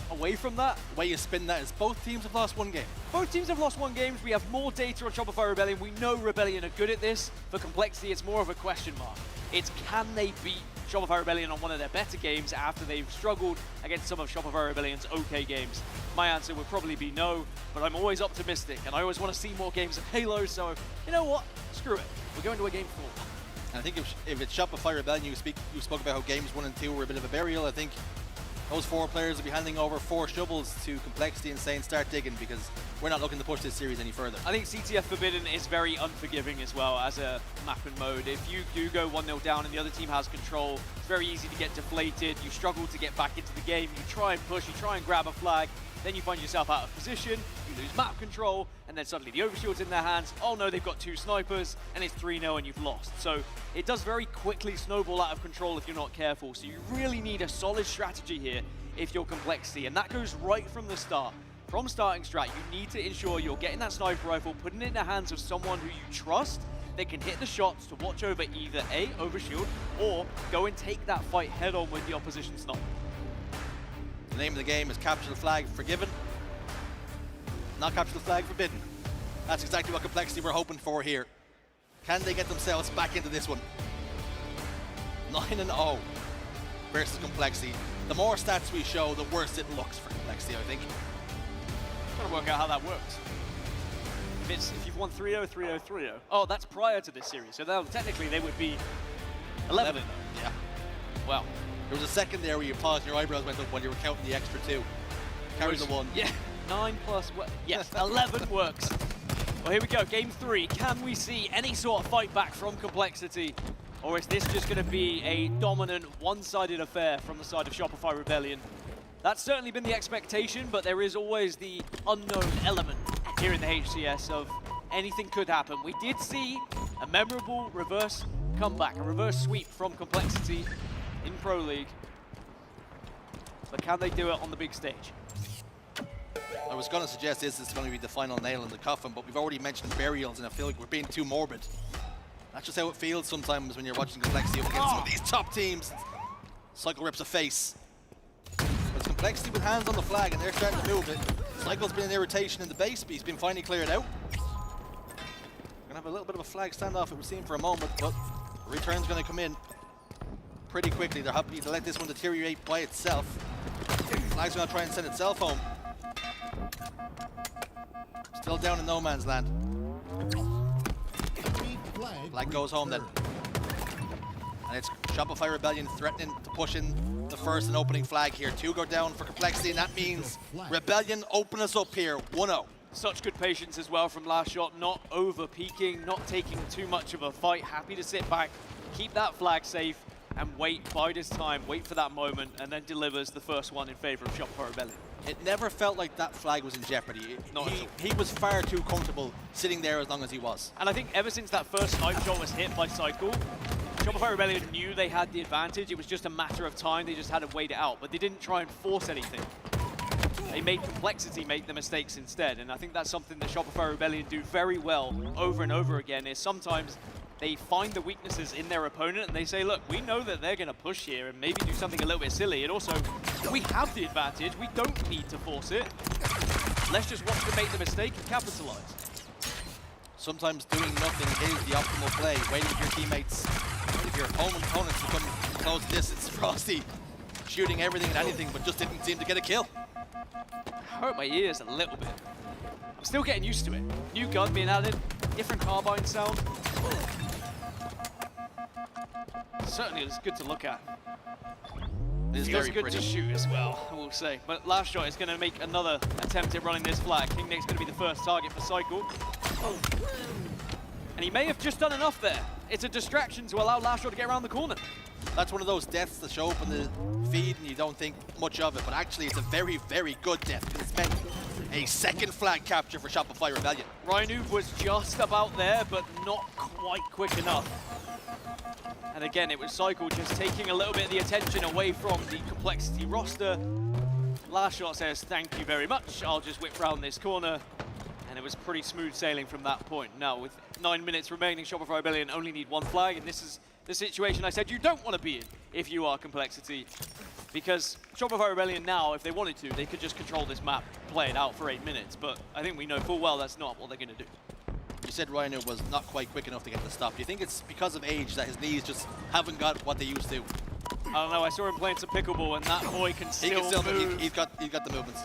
away from that. The way you spin that is both teams have lost 1 game. Both teams have lost 1 game. We have more data on Shopify Rebellion. We know Rebellion are good at this. For Complexity, it's more of a question mark. It's can they beat Shopify Rebellion on one of their better games after they've struggled against some of Shopify Rebellion's okay games? My answer would probably be no, but I'm always optimistic, and I always want to see more games of Halo, so you know what? Screw it. We're going to a Game 4. And I think if it's Shopify Rebellion, you spoke about how games 1 and 2 were a bit of a burial. I think those 4 players will be handing over 4 shovels to Complexity and saying start digging, because we're not looking to push this series any further. I think CTF Forbidden is very unforgiving as well as a map and mode. If you do go 1-0 down and the other team has control, it's very easy to get deflated. You struggle to get back into the game. You try and push, you try and grab a flag, then you find yourself out of position, you lose map control, and then suddenly the overshield's in their hands. Oh no, they've got 2 snipers, and it's 3-0 and you've lost. So it does very quickly snowball out of control if you're not careful. So you really need a solid strategy here if you're Complexity, and that goes right from the start. From starting strat, you need to ensure you're getting that sniper rifle, putting it in the hands of someone who you trust, that can hit the shots to watch over either A, overshield, or go and take that fight head on with the opposition sniper. The name of the game is Capture the Flag Forgiven, not Capture the Flag Forbidden. That's exactly what Complexity we're hoping for here. Can they get themselves back into this one? 9-0 versus Complexity. The more stats we show, the worse it looks for Complexity, I think. I'm trying to work out how that works. If you've won 3-0, 3-0, 3-0. Oh, that's prior to this series. So technically they would be 11. Yeah. Well, there was a second there where you paused and your eyebrows went up when you were counting the extra 2. Carry the 1. Yeah, 9 plus, yes, 11 works. Well, here we go, Game 3. Can we see any sort of fight back from Complexity? Or is this just going to be a dominant, one-sided affair from the side of Shopify Rebellion? That's certainly been the expectation, but there is always the unknown element here in the HCS of anything could happen. We did see a memorable reverse comeback, a reverse sweep from Complexity in Pro League. But can they do it on the big stage? I was going to suggest this is going to be the final nail in the coffin, but we've already mentioned burials, and I feel like we're being too morbid. That's just how it feels sometimes when you're watching Complexity up against some of these top teams. Cycle rips a face. But it's Complexity with hands on the flag, and they're starting to move it. Cycle's been an irritation in the base, but he's been finally cleared out. Gonna have a little bit of a flag standoff it we've seen for a moment, but the return's gonna come in pretty quickly. They're happy to let this one deteriorate by itself. Flag's gonna try and send itself home. Still down in no man's land. Flag goes home then. And it's Shopify Rebellion threatening to push in the first and opening flag here. 2 go down for Complexity, and that means Rebellion open us up here, 1-0. Such good patience as well from last shot, not over peaking, not taking too much of a fight, happy to sit back, keep that flag safe, and wait, bide his time, wait for that moment, and then delivers the first one in favor of Shopify Rebellion. It never felt like that flag was in jeopardy. He was far too comfortable sitting there as long as he was. And I think ever since that first snipe shot was hit by Cycle, Shopify Rebellion knew they had the advantage. It was just a matter of time. They just had to wait it out, but they didn't try and force anything. They made Complexity make the mistakes instead, and I think that's something that Shopify Rebellion do very well over and over again, is sometimes they find the weaknesses in their opponent and they say, look, we know that they're going to push here and maybe do something a little bit silly, and also, we have the advantage, we don't need to force it. Let's just watch them make the mistake and capitalize. Sometimes doing nothing is the optimal play, waiting for your teammates, if your opponents to come close distance. Frosty shooting everything and anything, but just didn't seem to get a kill. hurt my ears a little bit. I'm still getting used to it. New gun being added, different carbine sound. Certainly it's good to look at. It's feels very good pretty. to shoot as well, I will say. But last shot is going to make another attempt at running this flag. King Nick's going to be the first target for Cycle. And he may have just done enough there. It's a distraction to allow last shot to get around the corner. That's one of those deaths that show up in the feed and you don't think much of it, but actually it's a very, very good death because it's meant a second flag capture for Shopify Rebellion. Rhino was just about there, but not quite quick enough. And again, it was Cycle just taking a little bit of the attention away from the Complexity roster. Last shot says, thank you very much. I'll just whip round this corner. And it was pretty smooth sailing from that point. Now, with 9 minutes remaining, Shopify Rebellion only need one flag. And this is the situation I said you don't want to be in if you are Complexity. Because Shopify Rebellion now, if they wanted to, they could just control this map, play it out for 8 minutes. But I think we know full well that's not what they're going to do. You said Rhino was not quite quick enough to get the stop. Do you think it's because of age that his knees just haven't got what they used to? I don't know, I saw him playing some pickleball and that boy can still move. He's got the movements.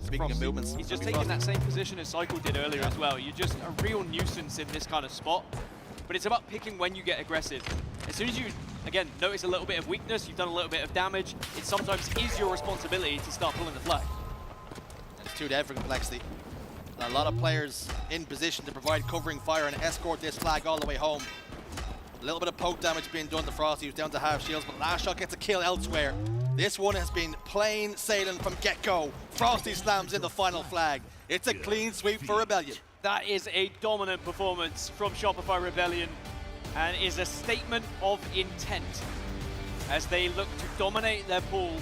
Speaking of movements, he's just taking that same position as Cycle did earlier as well. You're just a real nuisance in this kind of spot. But it's about picking when you get aggressive. As soon as you, again, notice a little bit of weakness, you've done a little bit of damage, it sometimes is your responsibility to start pulling the flag. It's 2 dead for Complexity. And a lot of players in position to provide covering fire and escort this flag all the way home. A little bit of poke damage being done to Frosty, who's down to half shields, but last shot gets a kill elsewhere. This one has been plain sailing from get-go. Frosty slams in the final flag. It's a clean sweep for Rebellion. That is a dominant performance from Shopify Rebellion and is a statement of intent as they look to dominate their pool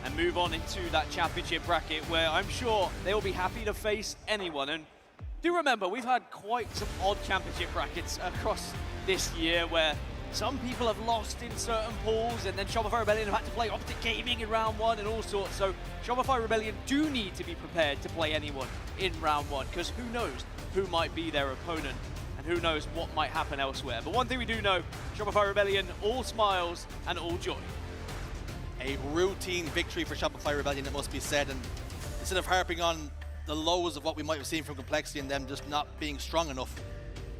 and move on into that championship bracket where I'm sure they will be happy to face anyone. And do remember, we've had quite some odd championship brackets across this year where some people have lost in certain pools and then Shopify Rebellion have had to play Optic Gaming in round 1 and all sorts. So Shopify Rebellion do need to be prepared to play anyone in round 1 because who knows who might be their opponent and who knows what might happen elsewhere. But one thing we do know, Shopify Rebellion, all smiles and all joy. A routine victory for Shopify Rebellion, it must be said, and instead of harping on the lows of what we might have seen from Complexity and them just not being strong enough,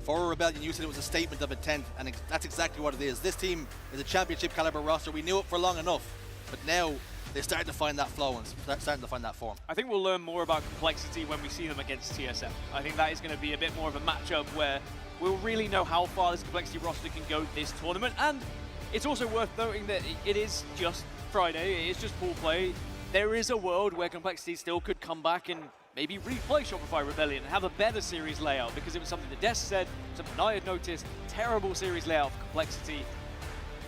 for Rebellion, you said it was a statement of intent, and that's exactly what it is. This team is a championship caliber roster. We knew it for long enough, but now they're starting to find that flow and starting to find that form. I think we'll learn more about Complexity when we see them against TSM. I think that is going to be a bit more of a matchup where we'll really know how far this Complexity roster can go this tournament. And it's also worth noting that it is just Friday, it is just pool play. There is a world where Complexity still could come back and maybe replay Shopify Rebellion and have a better series layout, because it was something the desk said, something I had noticed, terrible series layout for Complexity.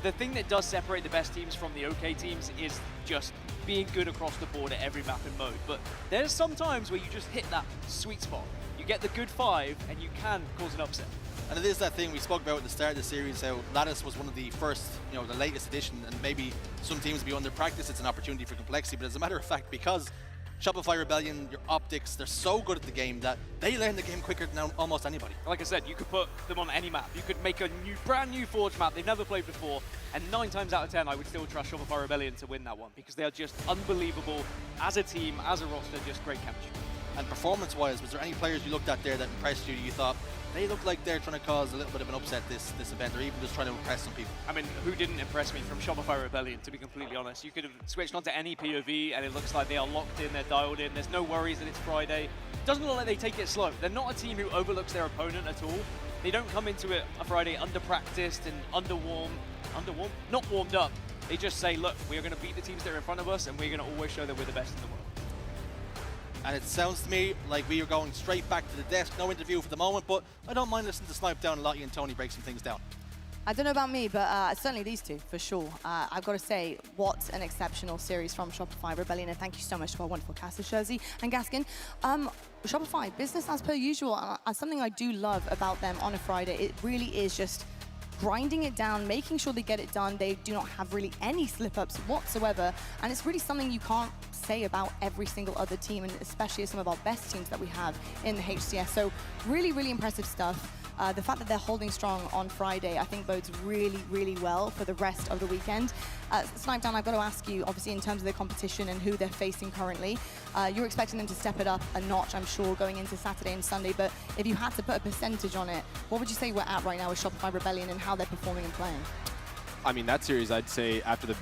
The thing that does separate the best teams from the OK teams is just being good across the board at every map and mode. But there's some times where you just hit that sweet spot. You get the good 5 and you can cause an upset. And it is that thing we spoke about at the start of the series, how Lattice was one of the first, the latest edition, and maybe some teams will be under practice, it's an opportunity for Complexity. But as a matter of fact, because Shopify Rebellion, your optics, they're so good at the game that they learn the game quicker than almost anybody. Like I said, you could put them on any map. You could make a brand new Forge map they've never played before, and 9 times out of 10, I would still trust Shopify Rebellion to win that one, because they are just unbelievable as a team, as a roster, just great chemistry. And performance-wise, was there any players you looked at there that impressed you? You thought they look like they're trying to cause a little bit of an upset this event, or even just trying to impress some people? I mean, who didn't impress me from Shopify Rebellion, to be completely honest? You could have switched onto any POV, and it looks like they are locked in, they're dialed in. There's no worries that it's Friday. Doesn't look like they take it slow. They're not a team who overlooks their opponent at all. They don't come into it a Friday under-practiced and not warmed up. They just say, look, we are going to beat the teams that are in front of us, and we're going to always show that we're the best in the world. And it sounds to me like we are going straight back to the desk. No interview for the moment, but I don't mind listening to Snipe Down and Lottie and Tony break some things down. I don't know about me, but certainly these two, for sure. I've got to say, what an exceptional series from Shopify Rebellion, and thank you so much to our wonderful cast of Jersey and Gaskin. Shopify, business as per usual. Something I do love about them on a Friday, it really is just grinding it down, making sure they get it done. They do not have really any slip-ups whatsoever, and it's really something you can't say about every single other team, and especially some of our best teams that we have in the HCS. So really, really impressive stuff. the fact that they're holding strong on Friday, I think bodes really, really well for the rest of the weekend. Snipedown, I've got to ask you, obviously in terms of the competition and who they're facing currently, you're expecting them to step it up a notch, I'm sure, going into Saturday and Sunday, but if you had to put a percentage on it, what would you say we're at right now with Shopify Rebellion and how they're performing and playing? I mean, that series, I'd say after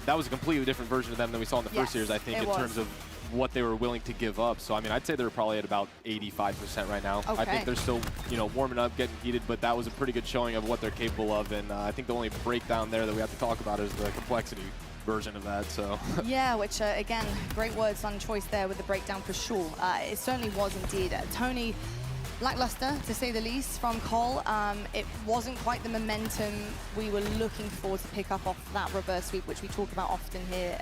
that was a completely different version of them than we saw in the first series, I think, in terms of what they were willing to give up. So, I mean, I'd say they're probably at about 85% right now. Okay. I think they're still, warming up, getting heated, but that was a pretty good showing of what they're capable of. And I think the only breakdown there that we have to talk about is the complexity version of that. So yeah, which again, great words on choice there with the breakdown for sure. It certainly was indeed. Tony, lackluster to say the least from Cole. It wasn't quite the momentum we were looking for to pick up off that reverse sweep, which we talk about often here.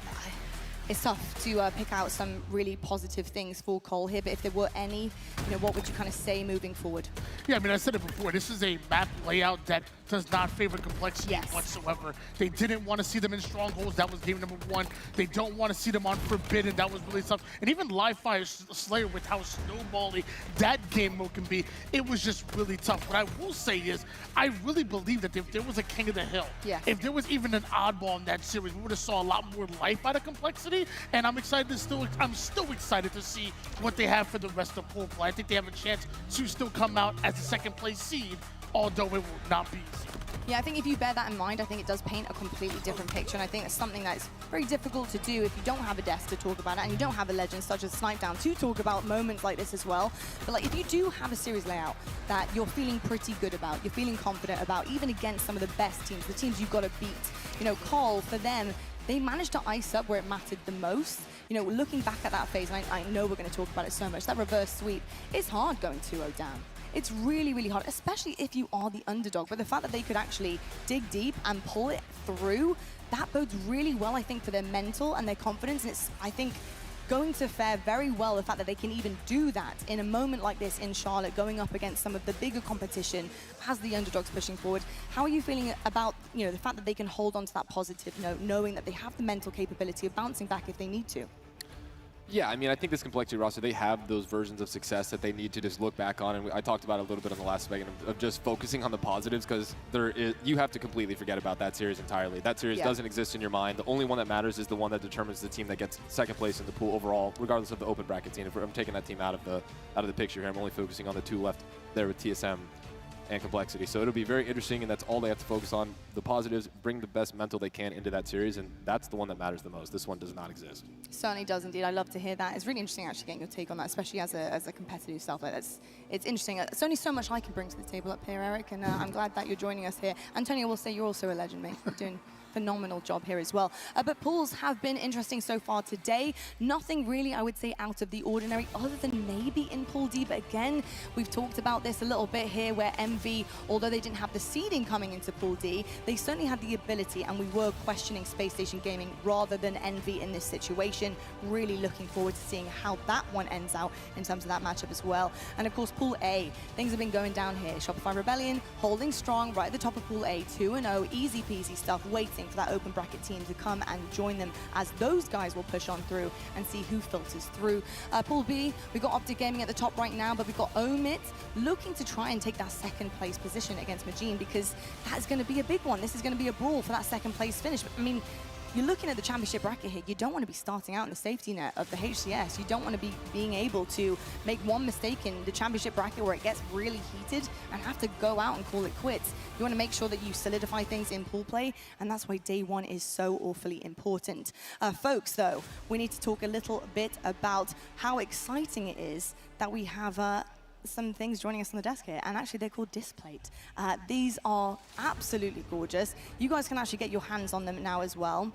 It's tough to pick out some really positive things for Cole here, but if there were any, what would you kind of say moving forward? Yeah, I mean, I said it before. This is a map layout that does not favor complexity whatsoever. They didn't want to see them in strongholds. That was game number 1. They don't want to see them on Forbidden. That was really tough. And even Live Fire Slayer, with how snowbally that game mode can be, it was just really tough. What I will say is, I really believe that if there was a King of the Hill, if there was even an oddball in that series, we would have saw a lot more life out of complexity. And I'm still excited to see what they have for the rest of pool play. I think they have a chance to still come out as a second place seed, although it will not be easy. Yeah, I think if you bear that in mind, I think it does paint a completely different picture, and I think it's something that's very difficult to do if you don't have a desk to talk about it, and you don't have a legend such as Snipedown to talk about moments like this as well. But like, if you do have a series layout that you're feeling pretty good about, you're feeling confident about, even against some of the best teams, the teams you've got to beat, Cole, for them, they managed to ice up where it mattered the most. Looking back at that phase, and I know we're going to talk about it so much, that reverse sweep, it's hard going 2-0 down. It's really, really hard, especially if you are the underdog. But the fact that they could actually dig deep and pull it through, that bodes really well, I think, for their mental and their confidence. And it's, I think, going to fare very well, the fact that they can even do that in a moment like this in Charlotte, going up against some of the bigger competition as the underdogs pushing forward. How are you feeling about, the fact that they can hold on to that positive note, knowing that they have the mental capability of bouncing back if they need to? Yeah, I mean, I think this complexity roster, they have those versions of success that they need to just look back on. And I talked about it a little bit on the last segment of just focusing on the positives, because you have to completely forget about that series entirely. That series doesn't exist in your mind. The only one that matters is the one that determines the team that gets second place in the pool overall, regardless of the open bracket team. If I'm taking that team out of the picture here, I'm only focusing on the 2 left there with TSM and complexity. So it'll be very interesting, and that's all they have to focus on. The positives, bring the best mental they can into that series, and that's the one that matters the most. This one does not exist. Certainly does indeed. I love to hear that. It's really interesting actually getting your take on that, especially as a competitive self. It's interesting. It's only so much I can bring to the table up here, Eric, and I'm glad that you're joining us here. Antonio will say you're also a legend, mate. You're doing phenomenal job here as well. But pools have been interesting so far today. Nothing really, I would say, out of the ordinary, other than maybe in Pool D. But again, we've talked about this a little bit here, where MV, although they didn't have the seeding coming into Pool D, they certainly had the ability, and we were questioning Space Station Gaming rather than Envy in this situation. Really looking forward to seeing how that one ends out in terms of that matchup as well. And of course, Pool A, things have been going down here. Shopify Rebellion holding strong right at the top of Pool A, 2-0, easy peasy stuff, waiting for that open bracket team to come and join them, as those guys will push on through and see who filters through. Pool B, we've got Optic Gaming at the top right now, but we've got Omit looking to try and take that second place position against Majin, because that's going to be a big one. This is going to be a brawl for that second place finish. I mean, you're looking at the championship bracket here. You don't want to be starting out in the safety net of the HCS. You don't want to be being able to make one mistake in the championship bracket where it gets really heated and have to go out and call it quits. You want to make sure that you solidify things in pool play, and that's why day one is so awfully important. Folks, though, we need to talk a little bit about how exciting it is that we have some things joining us on the desk here, and actually they're called Displate. These are absolutely gorgeous. You guys can actually get your hands on them now as well.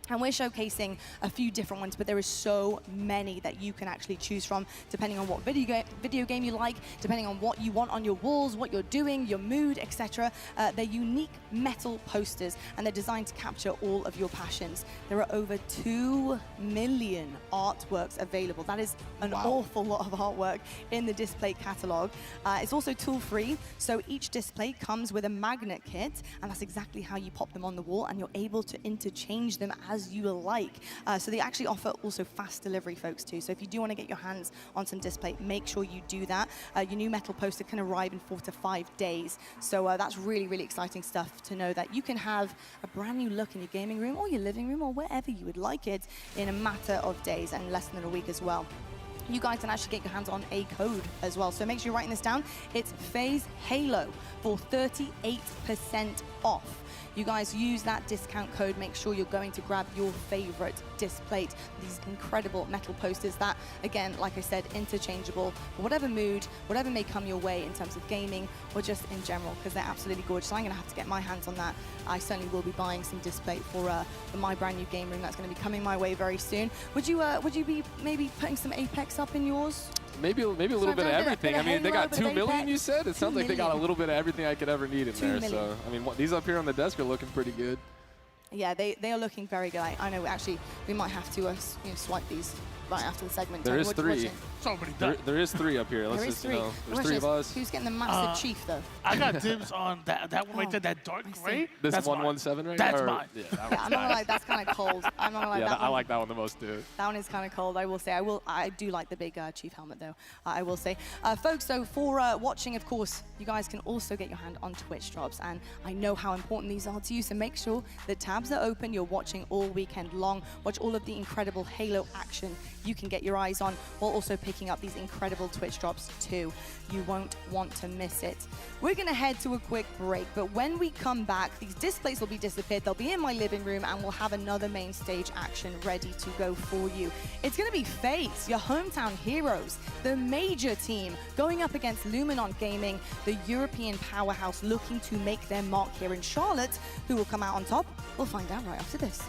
And we're showcasing a few different ones, but there is so many that you can actually choose from, depending on what video game you like, depending on what you want on your walls, what you're doing, your mood, etc. They're unique metal posters, and they're designed to capture all of your passions. There are over 2 million artworks available. That is an awful lot of artwork in the Displate catalog. It's also tool-free, so each display comes with a magnet kit, and that's exactly how you pop them on the wall, and you're able to interchange them as you like. So they actually offer also fast delivery, folks, too. So if you do want to get your hands on some display, make sure you do that. Your new metal poster can arrive in 4 to 5 days. So that's really, really exciting stuff to know that you can have a brand new look in your gaming room or your living room or wherever you would like it in a matter of days and less than a week as well. You guys can actually get your hands on a code as well. So make sure you're writing this down. It's FaZe Halo for 38% off. You guys use that discount code. Make sure you're going to grab your favorite display. These incredible metal posters that, again, like I said, interchangeable for whatever mood, whatever may come your way in terms of gaming or just in general, because they're absolutely gorgeous. So I'm going to have to get my hands on that. I certainly will be buying some display for my brand new game room that's going to be coming my way very soon. Would you be maybe putting some Apex up in yours? Maybe a little bit of everything. I mean, they got 2 million, you said? It sounds like they got a little bit of everything I could ever need in there. So, I mean, these up here on the desk are looking pretty good. Yeah, they are looking very good. I know, actually, we might have to swipe these right after the segment. There is 3. Somebody done. There is 3 up here. Let's just, there's 3 of us. Who's getting the massive chief, though? I got dibs on that one right there, that dark gray. This 117 right That's here? mine. Yeah, I'm not gonna lie, that's kind of cold. I'm not gonna lie, yeah, that I one, like that one the most, too. That one is kind of cold, I will say. I do like the big chief helmet, though, I will say. Folks, so for watching, of course, you guys can also get your hand on Twitch drops, and I know how important these are to you, so make sure the tabs are open. You're watching all weekend long. Watch all of the incredible Halo action you can get your eyes on, while also picking up these incredible Twitch drops too. You won't want to miss it. We're gonna head to a quick break, but when we come back, these displays will be disappeared. They'll be in my living room, and we'll have another main stage action ready to go for you. It's gonna be FaZe, your hometown heroes, the major team, going up against Luminon Gaming, the European powerhouse looking to make their mark here in Charlotte. Who will come out on top? We'll find out right after this.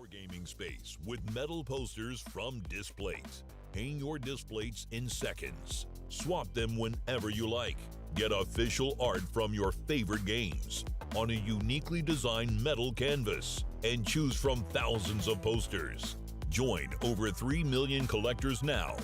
Gaming space with metal posters from Displates. Hang your Displates in seconds. Swap them whenever you like. Get official art from your favorite games on a uniquely designed metal canvas and choose from thousands of posters. Join over 3 million collectors now.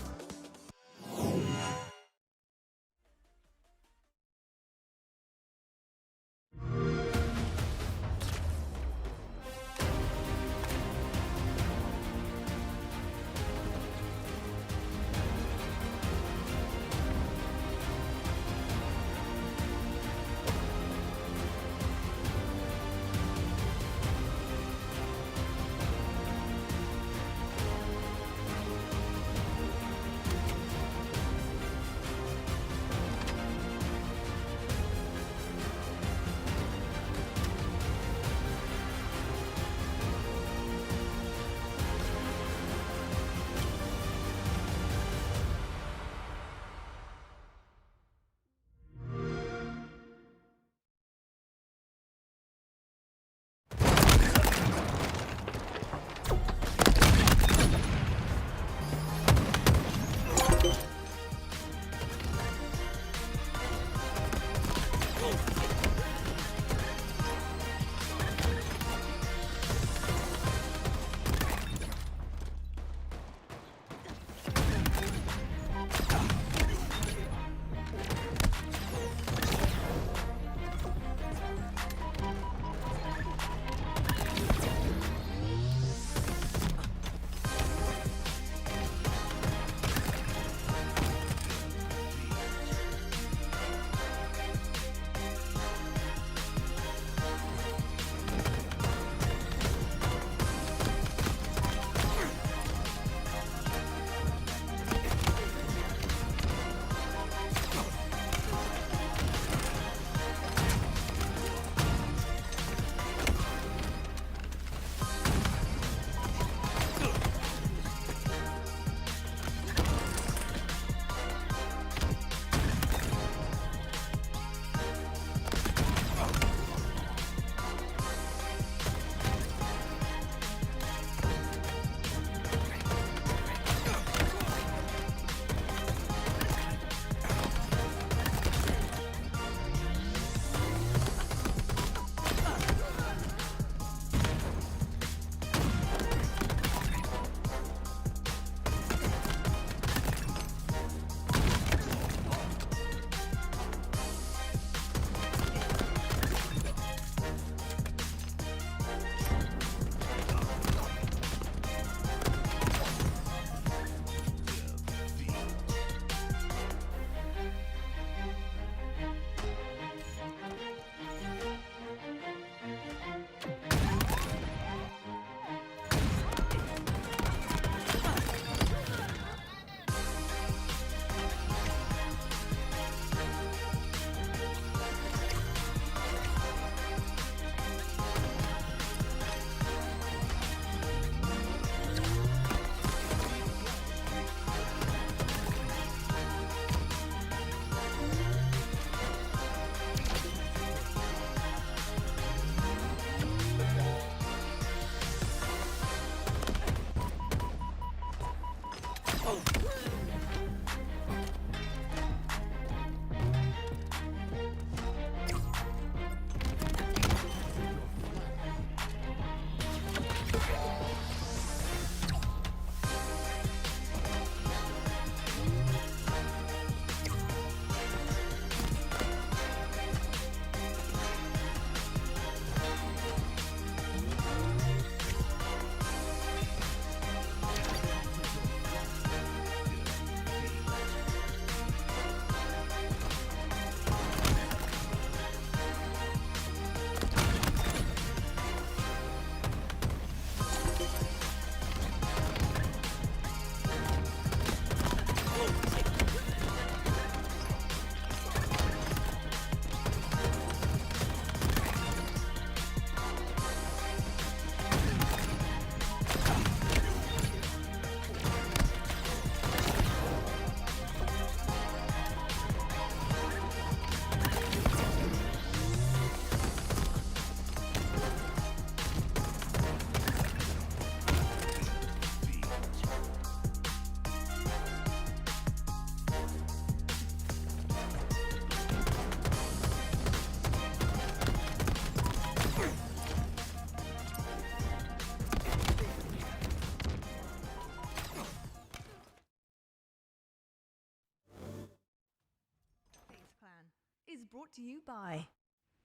is brought to you by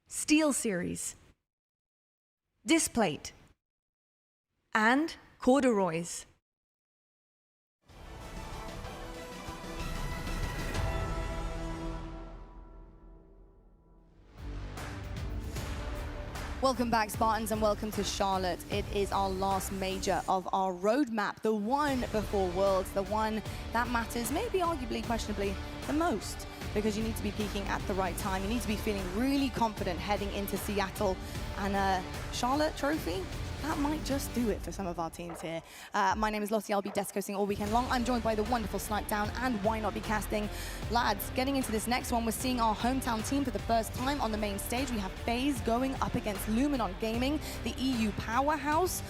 Steel Series, Displate, and Corduroys. Welcome back, Spartans, and welcome to Charlotte. It is our last major of our roadmap, the one before Worlds, the one that matters, maybe arguably, questionably, the most, because you need to be peaking at the right time. You need to be feeling really confident heading into Seattle, and Charlotte trophy, that might just do it for some of our teams here. My name is Lottie. I'll be desk hosting all weekend long. I'm joined by the wonderful Snipedown and Why Not Be Casting. Lads, getting into this next one, we're seeing our hometown team for the first time on the main stage. We have FaZe going up against Luminon Gaming, the EU powerhouse.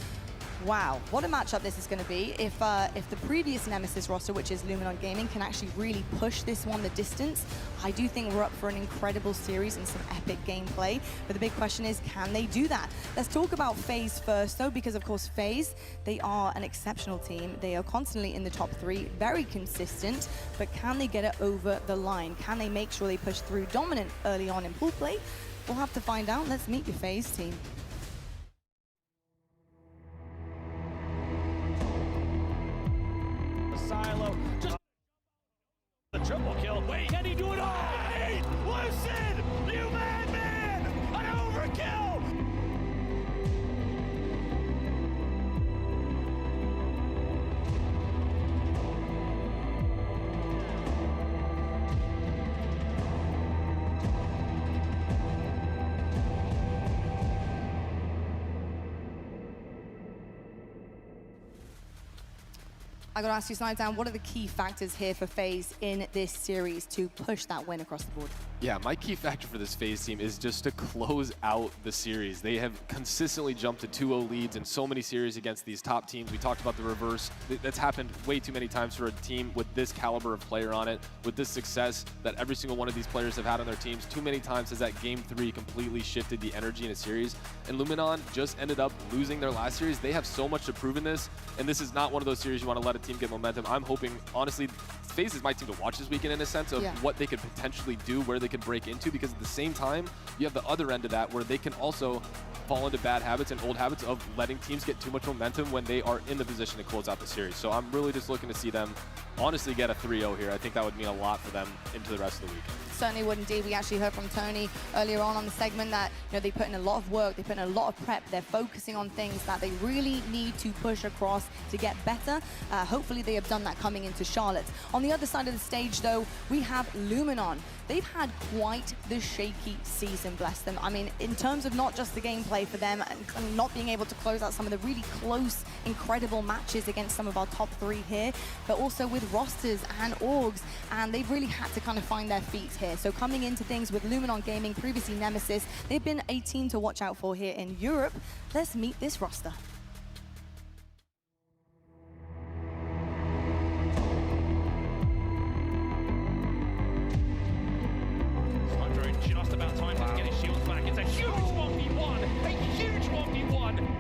Wow, what a matchup this is going to be. If the previous Nemesis roster, which is Luminon Gaming, can actually really push this one the distance, I do think we're up for an incredible series and some epic gameplay. But the big question is, can they do that? Let's talk about FaZe first, though, because of course FaZe, they are an exceptional team. They are constantly in the top 3, very consistent, but can they get it over the line? Can they make sure they push through dominant early on in pool play? We'll have to find out. Let's meet your FaZe team. Silo, just the triple kill. Wait, can he do it all? Hey, Lucid, you madman! An overkill! I got to ask you, Snipedown, what are the key factors here for FaZe in this series to push that win across the board? Yeah, my key factor for this FaZe team is just to close out the series. They have consistently jumped to 2-0 leads in so many series against these top teams. We talked about the reverse. That's happened way too many times for a team with this caliber of player on it, with this success that every single one of these players have had on their teams. Too many times has that Game 3 completely shifted the energy in a series. And Luminon just ended up losing their last series. They have so much to prove in this, and this is not one of those series you want to let a team get momentum. I'm hoping, honestly, FaZe is my team to watch this weekend in a sense of what they could potentially do, where they could break into, because at the same time, you have the other end of that where they can also fall into bad habits and old habits of letting teams get too much momentum when they are in the position to close out the series. So I'm really just looking to see them honestly get a 3-0 here. I think that would mean a lot for them into the rest of the weekend. Certainly would indeed. We actually heard from Tony earlier on the segment that they put in a lot of work, they put in a lot of prep, they're focusing on things that they really need to push across to get better. Hopefully they have done that coming into Charlotte. On the other side of the stage, though, we have Luminon. They've had quite the shaky season, bless them. I mean, in terms of not just the gameplay for them and not being able to close out some of the really close, incredible matches against some of our top 3 here, but also with rosters and orgs, and they've really had to kind of find their feet here. So coming into things with Luminon Gaming, previously Nemesis, they've been a team to watch out for here in Europe. Let's meet this roster. Just about time to get his shields back. It's a huge 1v1, a huge 1v1.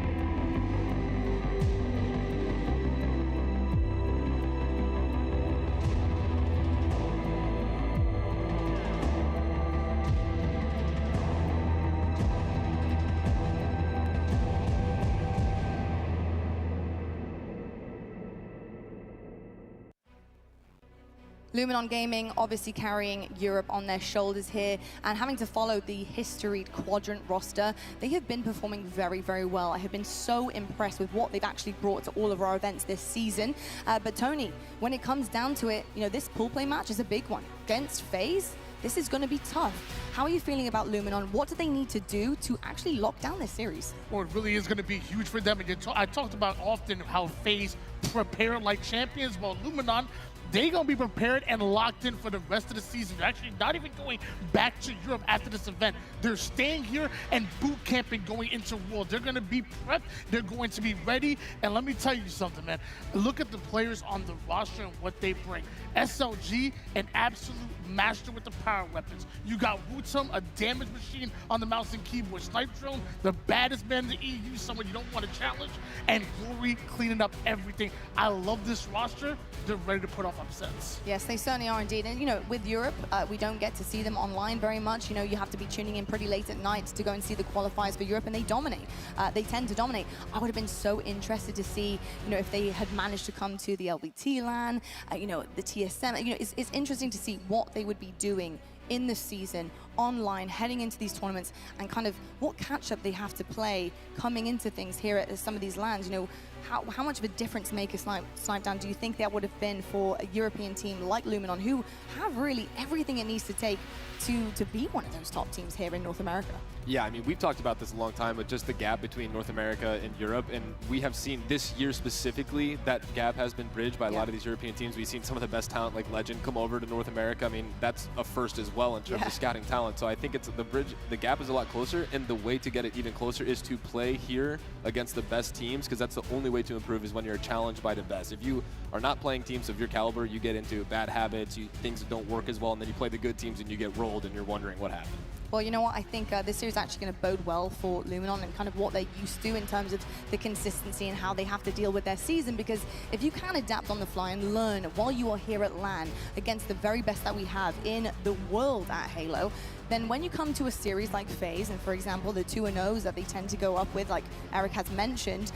Luminon Gaming obviously carrying Europe on their shoulders here and having to follow the historied quadrant roster. They have been performing very, very well. I have been so impressed with what they've actually brought to all of our events this season. But Tony, when it comes down to it, this pool play match is a big one. Against FaZe, this is going to be tough. How are you feeling about Luminon? What do they need to do to actually lock down this series? Well, it really is going to be huge for them. And I talked about often how FaZe prepare like champions. Well, Luminon, they're going to be prepared and locked in for the rest of the season. They're actually not even going back to Europe after this event. They're staying here and boot camping going into World. They're going to be prepped. They're going to be ready. And let me tell you something, man. Look at the players on the roster and what they bring. SLG, an absolute master with the power weapons. You got Wutum, a damage machine on the mouse and keyboard. Snipe Drone, the baddest man in the EU, someone you don't want to challenge. And Glory cleaning up everything. I love this roster. They're ready to put off upsets. Yes, they certainly are indeed. And, with Europe, we don't get to see them online very much. You have to be tuning in pretty late at night to go and see the qualifiers for Europe, and they dominate. They tend to dominate. I would have been so interested to see, if they had managed to come to the LVT LAN, the TSM. It's interesting to see what they would be doing in the season, online, heading into these tournaments, and kind of what catch-up they have to play coming into things here at some of these lands. How much of a difference maker Snipedown do you think that would have been for a European team like Luminon, who have really everything it needs to take to be one of those top teams here in North America? Yeah, I mean, we've talked about this a long time, but just the gap between North America and Europe, and we have seen this year specifically that gap has been bridged by a lot of these European teams. We've seen some of the best talent like Legend come over to North America. I mean, that's a first as well in terms of scouting talent. So I think it's the gap is a lot closer, and the way to get it even closer is to play here against the best teams, because that's the only way to improve is when you're challenged by the best. If you are not playing teams of your caliber, you get into bad habits, things don't work as well, and then you play the good teams and you get rolled and you're wondering what happened. Well, you know what? I think this series is actually going to bode well for Luminon and kind of what they're used to in terms of the consistency and how they have to deal with their season, because if you can adapt on the fly and learn while you are here at LAN against the very best that we have in the world at Halo, then when you come to a series like FaZe, and for example, the 2-0s that they tend to go up with, like Eric has mentioned,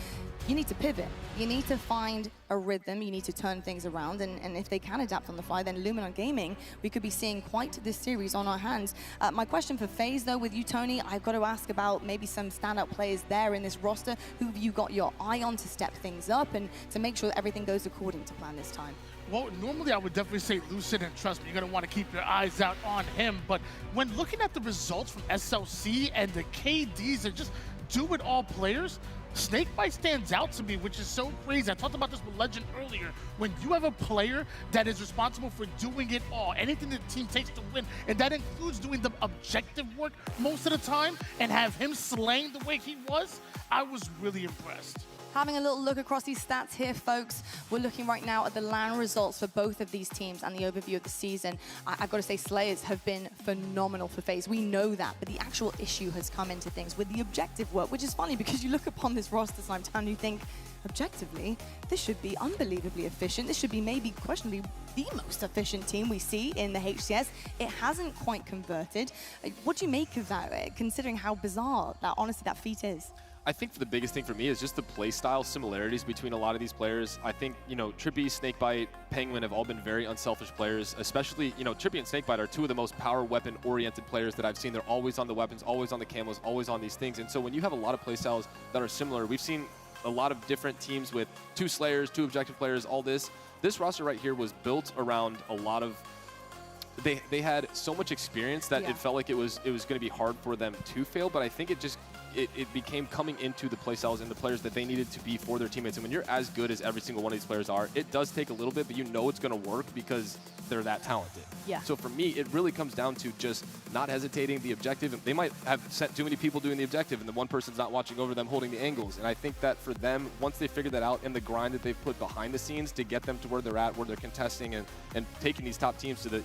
you need to pivot. You need to find a rhythm. You need to turn things around. And if they can adapt on the fly, then Luminon Gaming, we could be seeing quite this series on our hands. My question for FaZe, though, with you, Tony, I've got to ask about maybe some standout players there in this roster. Who have you got your eye on to step things up and to make sure that everything goes according to plan this time? Well, normally I would definitely say Lucid, and trust me, you're going to want to keep your eyes out on him. But when looking at the results from SLC and the KDs and just do-it-all players, Snakebite stands out to me, which is so crazy. I talked about this with Legend earlier. When you have a player that is responsible for doing it all, anything the team takes to win, and that includes doing the objective work most of the time, and have him slaying the way he was, I was really impressed. Having a little look across these stats here, folks. We're looking right now at the LAN results for both of these teams and the overview of the season. I've got to say, Slayers have been phenomenal for FaZe. We know that, but the actual issue has come into things with the objective work, which is funny because you look upon this roster Snipedown and you think, objectively, this should be unbelievably efficient. This should be maybe questionably the most efficient team we see in the HCS. It hasn't quite converted. What do you make of that, considering how bizarre that, honestly, that feat is? I think the biggest thing for me is just the play style similarities between a lot of these players. I think, Trippy, Snakebite, Penguin have all been very unselfish players, especially, Trippy and Snakebite are two of the most power weapon oriented players that I've seen. They're always on the weapons, always on the camos, always on these things. And so when you have a lot of play styles that are similar, we've seen a lot of different teams with 2 Slayers, 2 objective players, all this. This roster right here was built around a lot of they had so much experience that it felt like it was going to be hard for them to fail, but I think it became coming into the playstyles and the players that they needed to be for their teammates. And when you're as good as every single one of these players are, it does take a little bit, but you know it's going to work because they're that talented. Yeah. So for me, it really comes down to just not hesitating the objective. They might have sent too many people doing the objective and the one person's not watching over them holding the angles. And I think that for them, once they figure that out and the grind that they've put behind the scenes to get them to where they're at, where they're contesting and taking these top teams to the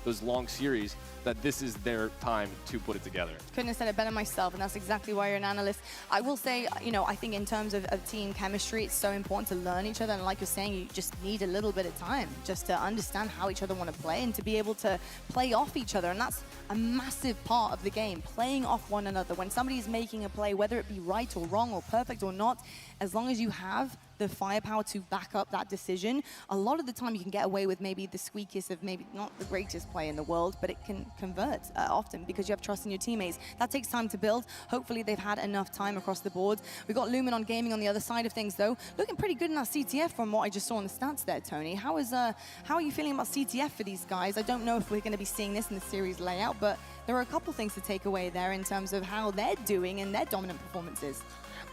those long series, that this is their time to put it together. Couldn't have said it better myself, and that's exactly why you're an analyst. I will say, I think in terms of team chemistry, it's so important to learn each other, and like you're saying, you just need a little bit of time just to understand how each other want to play and to be able to play off each other, and that's a massive part of the game, playing off one another. When somebody's making a play, whether it be right or wrong or perfect or not, as long as you have the firepower to back up that decision, a lot of the time you can get away with maybe the squeakiest of maybe not the greatest play in the world, but it can convert often because you have trust in your teammates. That takes time to build. Hopefully they've had enough time across the board. We've got Luminon Gaming on the other side of things, though. Looking pretty good in that CTF from what I just saw in the stats there, Tony. How are you feeling about CTF for these guys? I don't know if we're going to be seeing this in the series layout, but there are a couple things to take away there in terms of how they're doing and their dominant performances.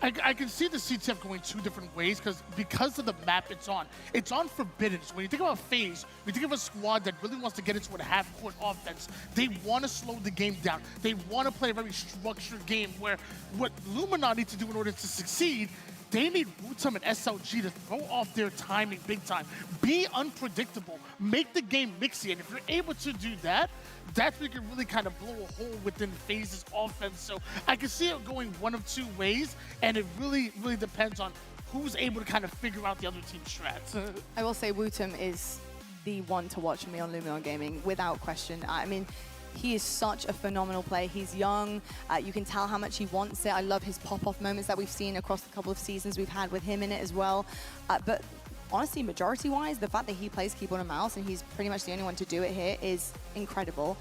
I can see the CTF going 2 different ways because of the map it's on. It's on Forbidden. So when you think about FaZe, you think of a squad that really wants to get into a half-court offense. They want to slow the game down. They want to play a very structured game where what Luminon needs to do in order to succeed, they need Wutum and SLG to throw off their timing big time. Be unpredictable. Make the game mixy. And if you're able to do that, that's where you can really kind of blow a hole within FaZe's offense. So I can see it going one of 2 ways, and it really, really depends on who's able to kind of figure out the other team's strats. I will say Wutum is the one to watch for me on Luminon Gaming, without question. I mean, he is such a phenomenal player. He's young. You can tell how much he wants it. I love his pop-off moments that we've seen across the couple of seasons we've had with him in it as well. But honestly, majority-wise, the fact that he plays keyboard and mouse and he's pretty much the only one to do it here is incredible.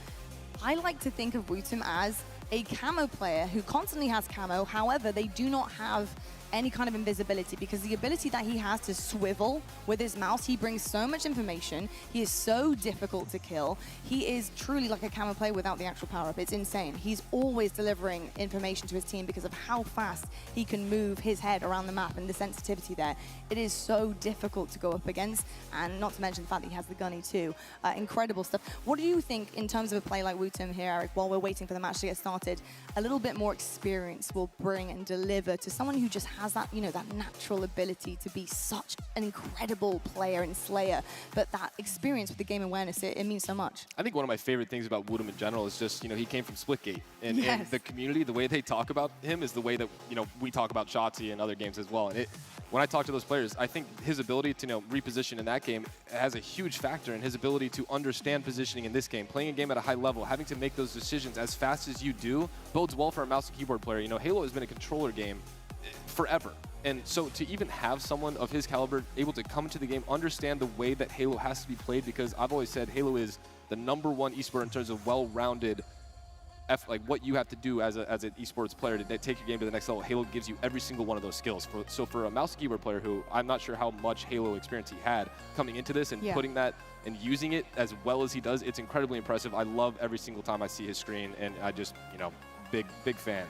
I like to think of Wootum as a camo player who constantly has camo. However, they do not have any kind of invisibility, because the ability that he has to swivel with his mouse, he brings so much information. He is so difficult to kill. He is truly like a camo player without the actual power-up. It's insane. He's always delivering information to his team because of how fast he can move his head around the map and the sensitivity there. It is so difficult to go up against, and not to mention the fact that he has the gunny too. Incredible stuff. What do you think in terms of a play like Wootum here, Eric, while we're waiting for the match to get started? A little bit more experience will bring and deliver to someone who just has that, you know, that natural ability to be such an incredible player and slayer, but that experience with the game awareness, it means so much. I think one of my favorite things about Wootum in general is just, you know, he came from Splitgate, and, and the community, the way they talk about him is the way that, you know, we talk about Shotzi and other games as well. And when I talk to those players, I think his ability to, you know, reposition in that game has a huge factor in his ability to understand positioning in this game. Playing a game at a high level, having to make those decisions as fast as you do, bodes well for a mouse and keyboard player. You know, Halo has been a controller game forever. And so to even have someone of his caliber able to come into the game, understand the way that Halo has to be played, because I've always said Halo is the #1 esport in terms of well-rounded, like what you have to do as an esports player to take your game to the next level. Halo gives you every single one of those skills. So for a mouse and keyboard player who I'm not sure how much Halo experience he had coming into this and putting that and using it as well as he does, it's incredibly impressive. I love every single time I see his screen, and I just, you know, big fan.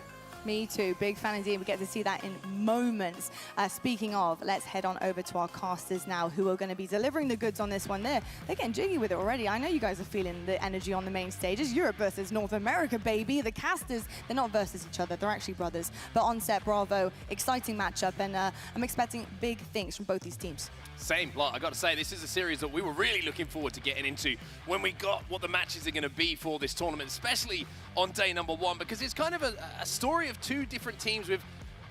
Me too, big fan indeed. We get to see that in moments. Speaking of, let's head on over to our casters now, who are going to be delivering the goods on this one. They're getting jiggy with it already. I know you guys are feeling the energy on the main stage. It's Europe versus North America, baby. The casters, they're not versus each other. They're actually brothers. But on set, bravo, exciting matchup, and I'm expecting big things from both these teams. Same. Like, I got to say, this is a series that we were really looking forward to getting into when we got what the matches are going to be for this tournament, especially on day #1, because it's kind of a story of two different teams with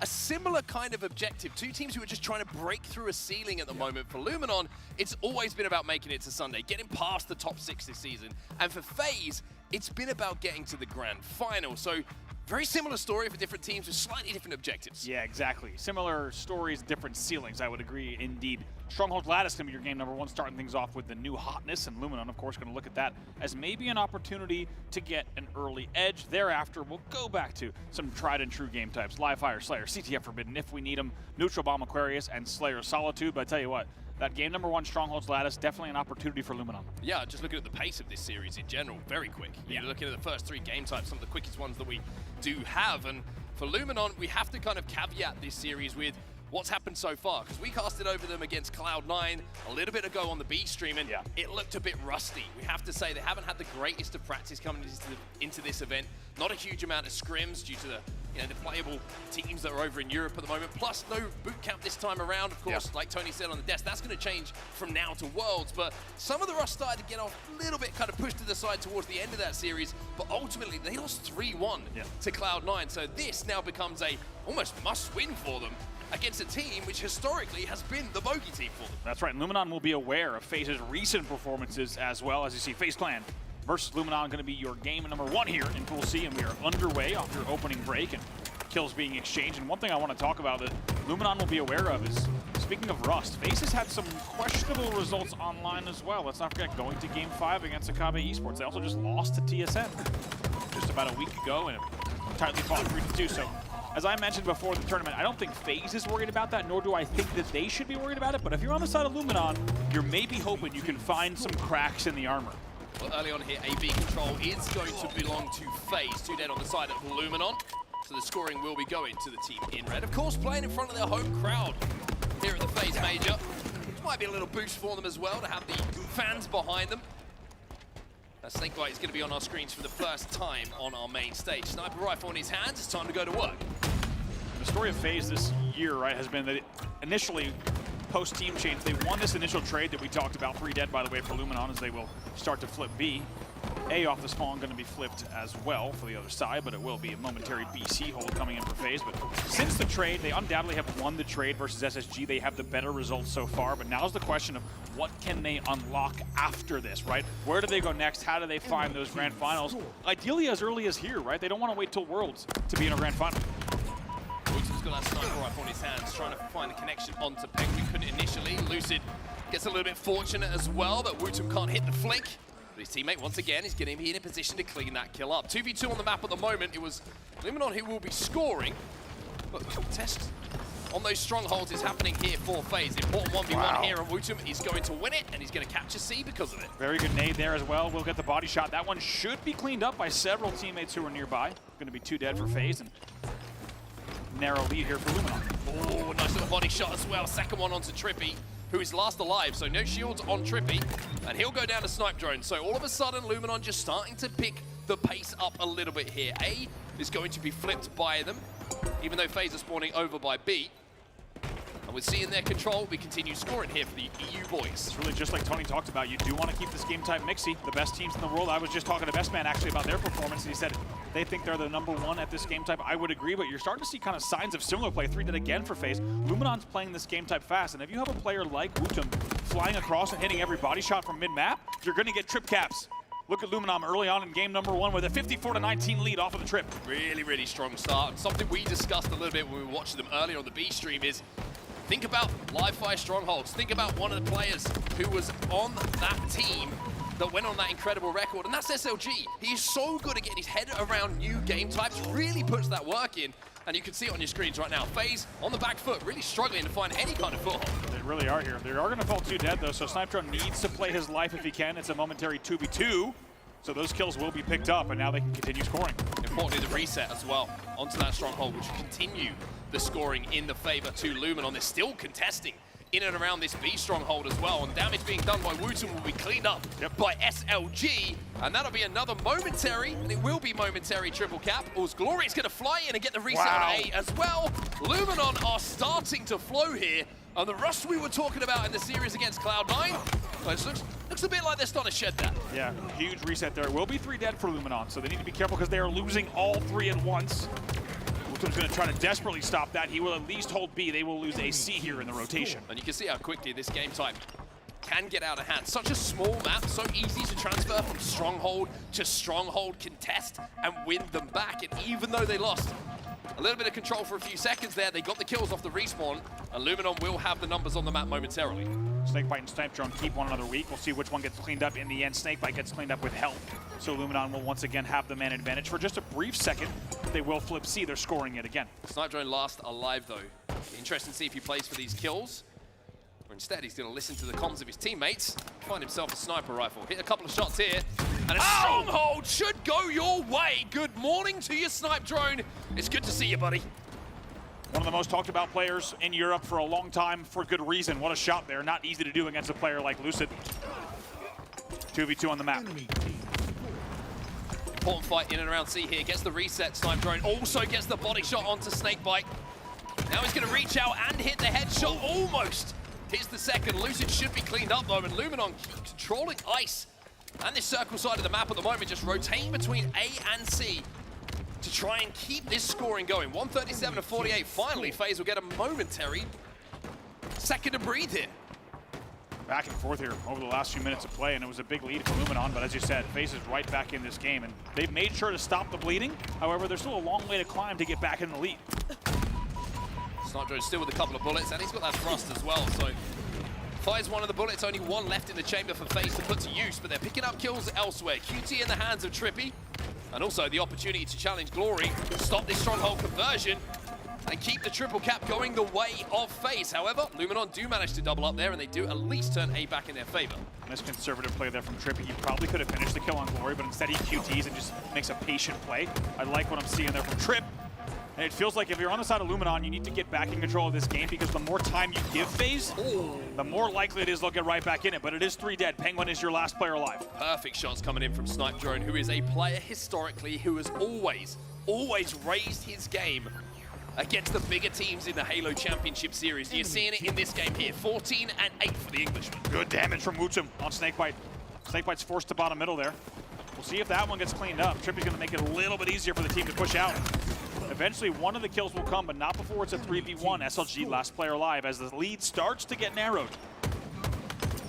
a similar kind of objective. Two teams who are just trying to break through a ceiling at the moment. For Luminon, it's always been about making it to Sunday, getting past the top 6 this season. And for FaZe, it's been about getting to the grand final. So very similar story for different teams with slightly different objectives. Yeah, exactly. Similar stories, different ceilings, I would agree indeed. Stronghold Lattice going to be your game #1, starting things off with the new hotness, and Luminon, of course, going to look at that as maybe an opportunity to get an early edge. Thereafter, we'll go back to some tried and true game types: Live Fire, Slayer, CTF Forbidden if we need them, Neutral Bomb Aquarius, and Slayer Solitude. But I tell you what, that game #1, Strongholds Lattice, definitely an opportunity for Luminon. Yeah, just looking at the pace of this series in general, very quick. You're looking at the first 3 game types, some of the quickest ones that we do have. And for Luminon, we have to kind of caveat this series with what's happened so far, because we casted over them against Cloud9 a little bit ago on the B stream, and it looked a bit rusty. We have to say they haven't had the greatest of practice coming into this event. Not a huge amount of scrims due to the playable teams that are over in Europe at the moment, plus no boot camp this time around. Of course, like Tony said on the desk, that's going to change from now to Worlds, but some of the rust started to get off a little bit, kind of pushed to the side towards the end of that series, but ultimately they lost 3-1 to Cloud9, so this now becomes a almost must-win for them against a team which historically has been the bogey team for them. That's right, and Luminon will be aware of FaZe's recent performances as well. As you see, FaZe Clan versus Luminon going to be your game #1 here in Pool C, and we are underway off your opening break and kills being exchanged. And one thing I want to talk about that Luminon will be aware of is, speaking of rust, FaZe has had some questionable results online as well. Let's not forget going to Game 5 against Akabe Esports. They also just lost to TSM just about a week ago and tightly fought 3-2. So as I mentioned before the tournament, I don't think FaZe is worried about that, nor do I think that they should be worried about it. But if you're on the side of Luminon, you're maybe hoping you can find some cracks in the armor. Well, early on here, AB control is going to belong to FaZe. 2 dead on the side of Luminon. So the scoring will be going to the team in red. Of course, playing in front of their home crowd here at the FaZe Major. Which might be a little boost for them as well, to have the fans behind them. Snakebite is going to be on our screens for the first time on our main stage. Sniper rifle in his hands, it's time to go to work. The story of FaZe this year, right, has been that initially, post-team change, they won this initial trade that we talked about, 3 dead, by the way, for Luminon, as they will start to flip B. A off the spawn going to be flipped as well for the other side, but it will be a momentary BC hold coming in for FaZe. But since the trade, they undoubtedly have won the trade versus SSG. They have the better results so far, but now's the question of what can they unlock after this, right? Where do they go next? How do they find those grand finals? Ideally as early as here, right? They don't want to wait till Worlds to be in a grand final. Wutum's got that sniper rifle in his hands, trying to find the connection onto Penguin. Couldn't initially. Lucid gets a little bit fortunate as well that Wutum can't hit the flick. But his teammate, once again, is going to be in a position to clean that kill up. 2v2 on the map at the moment. It was Luminon who will be scoring. But the test on those strongholds is happening here for FaZe. Important 1v1 here, and Wutum is going to win it, and he's going to catch a C because of it. Very good nade there as well. We'll get the body shot. That one should be cleaned up by several teammates who are nearby. Going to be 2 dead for FaZe, and narrow lead here for Luminon. Oh, nice little body shot as well. Second one onto Trippy, who is last alive, so no shields on Trippy, and he'll go down to snipe drone. So all of a sudden, Luminon just starting to pick the pace up a little bit here. A is going to be flipped by them, even though FaZe are spawning over by B. And with C in their control, we continue scoring here for the EU boys. It's really just like Tony talked about. You do want to keep this game type mixy. The best teams in the world. I was just talking to Best Man actually about their performance, and he said they think they're the #1 at this game type. I would agree, but you're starting to see kind of signs of similar play. 3 dead again for FaZe. Luminon's playing this game type fast, and if you have a player like Wutum flying across and hitting every body shot from mid-map, you're going to get trip caps. Look at Luminon early on in game #1 with a 54-19 lead off of the trip. Really, really strong start. And something we discussed a little bit when we were watching them earlier on the B stream is think about live fire strongholds. Think about one of the players who was on that team that went on that incredible record, and that's SLG. He is so good at getting his head around new game types, really puts that work in, and you can see it on your screens right now. FaZe on the back foot, really struggling to find any kind of foothold. They really are here. They are going to fall 2 dead though, so SnipeDrone needs to play his life if he can. It's a momentary 2v2, so those kills will be picked up, and now they can continue scoring. Importantly, the reset as well onto that stronghold, which will continue the scoring in the favor to Luminon. They're still contesting in and around this B stronghold as well, and damage being done by Wutum will be cleaned up by SLG, and that'll be another momentary, and it will be momentary triple cap. As Glory's going to fly in and get the reset on A as well. Luminon are starting to flow here, and the rust we were talking about in the series against Cloud9, looks a bit like they're starting to shed that. Yeah, huge reset there. Will be 3 dead for Luminon, so they need to be careful because they are losing all 3 at once. Wutum's going to try to desperately stop that. He will at least hold B. They will lose a C here in the rotation. And you can see how quickly this game type can get out of hand. Such a small map, so easy to transfer from stronghold to stronghold, contest, and win them back. And even though they lost a little bit of control for a few seconds there, they got the kills off the respawn, and Luminon will have the numbers on the map momentarily. Snakebite and SnipeDrone keep one another weak. We'll see which one gets cleaned up in the end. Snakebite gets cleaned up with help. So Luminon will once again have the man advantage for just a brief second. They will flip C. They're scoring it again. SnipeDrone last alive though. Interesting to see if he plays for these kills. Or instead, he's going to listen to the comms of his teammates, find himself a sniper rifle. Hit a couple of shots here, and a stronghold should go your way. Good morning to you, SnipeDrone. It's good to see you, buddy. One of the most talked about players in Europe for a long time for good reason. What a shot there. Not easy to do against a player like Lucid. 2v2 on the map. Important fight in and around C here. Gets the reset. SnipeDrone also gets the body shot onto Snakebite. Now he's going to reach out and hit the headshot. Almost hits the second. Lucid should be cleaned up though, and Luminon controlling ice. And this circle side of the map at the moment, just rotating between A and C to try and keep this scoring going. 137 to 48. Finally, FaZe will get a momentary second to breathe here. Back and forth here over the last few minutes of play, and it was a big lead for Luminon, but as you said, FaZe is right back in this game, and they've made sure to stop the bleeding. However, there's still a long way to climb to get back in the lead. SnipeDrone still with a couple of bullets, and he's got that thrust as well, so fires one of the bullets, only one left in the chamber for FaZe to put to use, but they're picking up kills elsewhere. QT in the hands of Trippy, and also the opportunity to challenge Glory, stop this stronghold conversion, and keep the triple cap going the way of FaZe. However, Luminon do manage to double up there, and they do at least turn A back in their favor. Nice conservative play there from Trippy. He probably could have finished the kill on Glory, but instead he QTs and just makes a patient play. I like what I'm seeing there from Tripp. And it feels like if you're on the side of Luminon, you need to get back in control of this game, because the more time you give FaZe, the more likely it is they'll get right back in it. But it is 3 dead. Penguin is your last player alive. Perfect shots coming in from SnipeDrone, who is a player historically who has always raised his game against the bigger teams in the Halo Championship Series. You're seeing it in this game here. 14 and 8 for the Englishman. Good damage from Wutum on Snakebite. Snakebite's forced to bottom middle there. We'll see if that one gets cleaned up. Trippy's going to make it a little bit easier for the team to push out. Eventually, one of the kills will come, but not before it's a 3v1. SLG, last player alive, as the lead starts to get narrowed.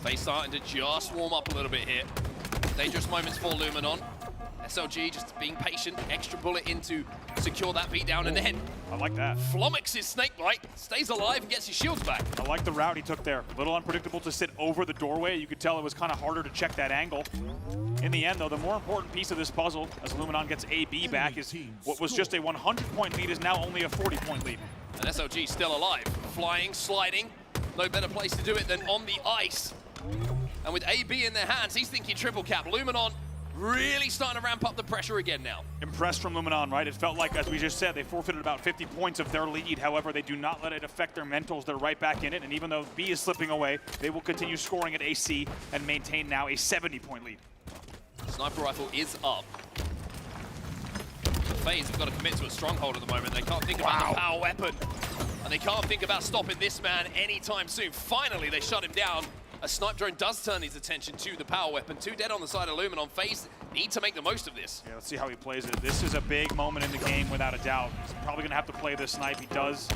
FaZe starting to just warm up a little bit here. Dangerous moments for Luminon. SLG just being patient, extra bullet in to secure that beatdown, and then I like that. Flummox's snakebite, stays alive and gets his shields back. I like the route he took there. A little unpredictable to sit over the doorway. You could tell it was kind of harder to check that angle. In the end, though, the more important piece of this puzzle, as Luminon gets AB back, is what was just a 100-point lead is now only a 40-point lead. And SLG still alive, flying, sliding. No better place to do it than on the ice. And with AB in their hands, he's thinking triple cap. Luminon really starting to ramp up the pressure again now. Impressed from Luminon, right? It felt like, as we just said, they forfeited about 50 points of their lead. However, they do not let it affect their mentals. They're right back in it. And even though B is slipping away, they will continue scoring at AC and maintain now a 70-point lead. Sniper rifle is up. FaZe have got to commit to a stronghold at the moment. They can't think about the power weapon. And they can't think about stopping this man anytime soon. Finally, they shut him down. A snipe drone does turn his attention to the power weapon. 2 dead on the side of Luminon. FaZe need to make the most of this. Yeah, let's see how he plays it. This is a big moment in the game, without a doubt. He's probably going to have to play this snipe. He does.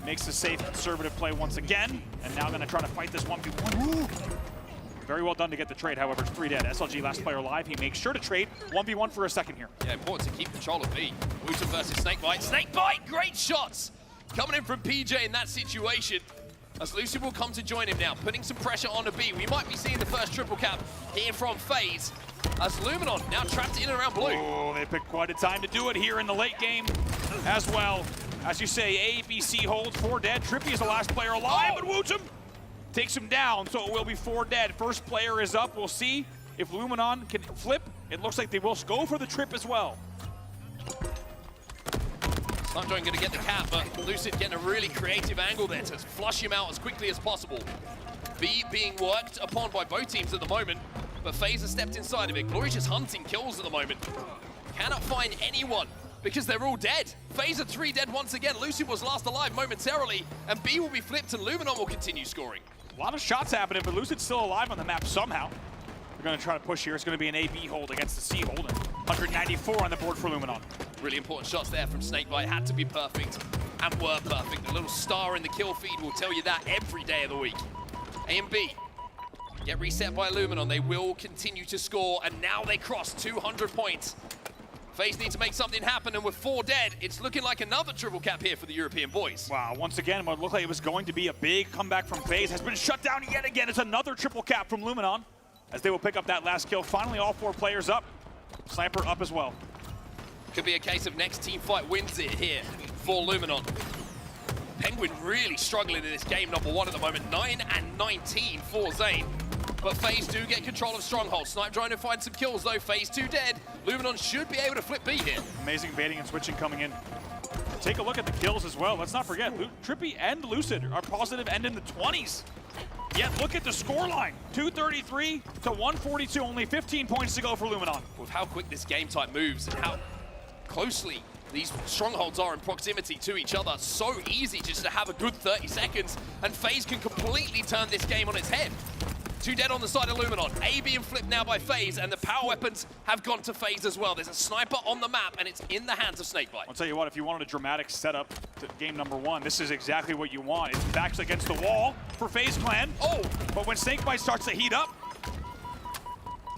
Makes the safe, conservative play once again. And now going to try to fight this 1v1. Very well done to get the trade, however, it's 3 dead. SLG, last player alive. He makes sure to trade 1v1 for a second here. Yeah, important to keep control of B. Wooten versus Snakebite. Snakebite, great shots! Coming in from PJ in that situation. As Lucy will come to join him now, putting some pressure on a B. We might be seeing the first triple cap here from FaZe. As Luminon now trapped in and around blue. Oh, they picked quite a time to do it here in the late game as well. As you say, ABC holds 4 dead. Trippy is the last player alive, but Wooten takes him down, so it will be 4 dead. First player is up. We'll see if Luminon can flip. It looks like they will go for the trip as well. Snipe going to get the cap, but Lucid getting a really creative angle there to flush him out as quickly as possible. B being worked upon by both teams at the moment, but FaZe has stepped inside of it. Glory just hunting kills at the moment. Cannot find anyone because they're all dead. FaZe are 3 dead once again. Lucid was last alive momentarily, and B will be flipped and Luminon will continue scoring. A lot of shots happening, but Lucid's still alive on the map somehow. They're going to try to push here. It's going to be an AB hold against the C hold. 194 on the board for Luminon. Really important shots there from Snakebite. Had to be perfect and were perfect. A little star in the kill feed will tell you that every day of the week. A and B get reset by Luminon. They will continue to score, and now they cross 200 points. FaZe need to make something happen, and with 4 dead, it's looking like another triple cap here for the European boys. Wow, once again, what looked like it was going to be a big comeback from FaZe has been shut down yet again. It's another triple cap from Luminon as they will pick up that last kill. Finally, all 4 players up. Sniper up as well. Could be a case of next team fight wins it here for Luminon. Penguin really struggling in this game, number 1 at the moment. 9 and 19 for Zane. But FaZe do get control of Stronghold. Snipe trying to find some kills though. FaZe 2 dead. Luminon should be able to flip B here. Amazing baiting and switching coming in. Take a look at the kills as well. Let's not forget, Trippy and Lucid are positive and in the 20s. Yet look at the scoreline. 233 to 142, only 15 points to go for Luminon. With how quick this game type moves and how closely these strongholds are in proximity to each other, so easy just to have a good 30 seconds, and FaZe can completely turn this game on its head. 2 dead on the side of Luminon. A being flipped now by FaZe, and the power weapons have gone to FaZe as well. There's a sniper on the map, and it's in the hands of Snakebite. I'll tell you what, if you wanted a dramatic setup to game number 1, this is exactly what you want. It's backs against the wall for FaZe Clan. Oh! But when Snakebite starts to heat up,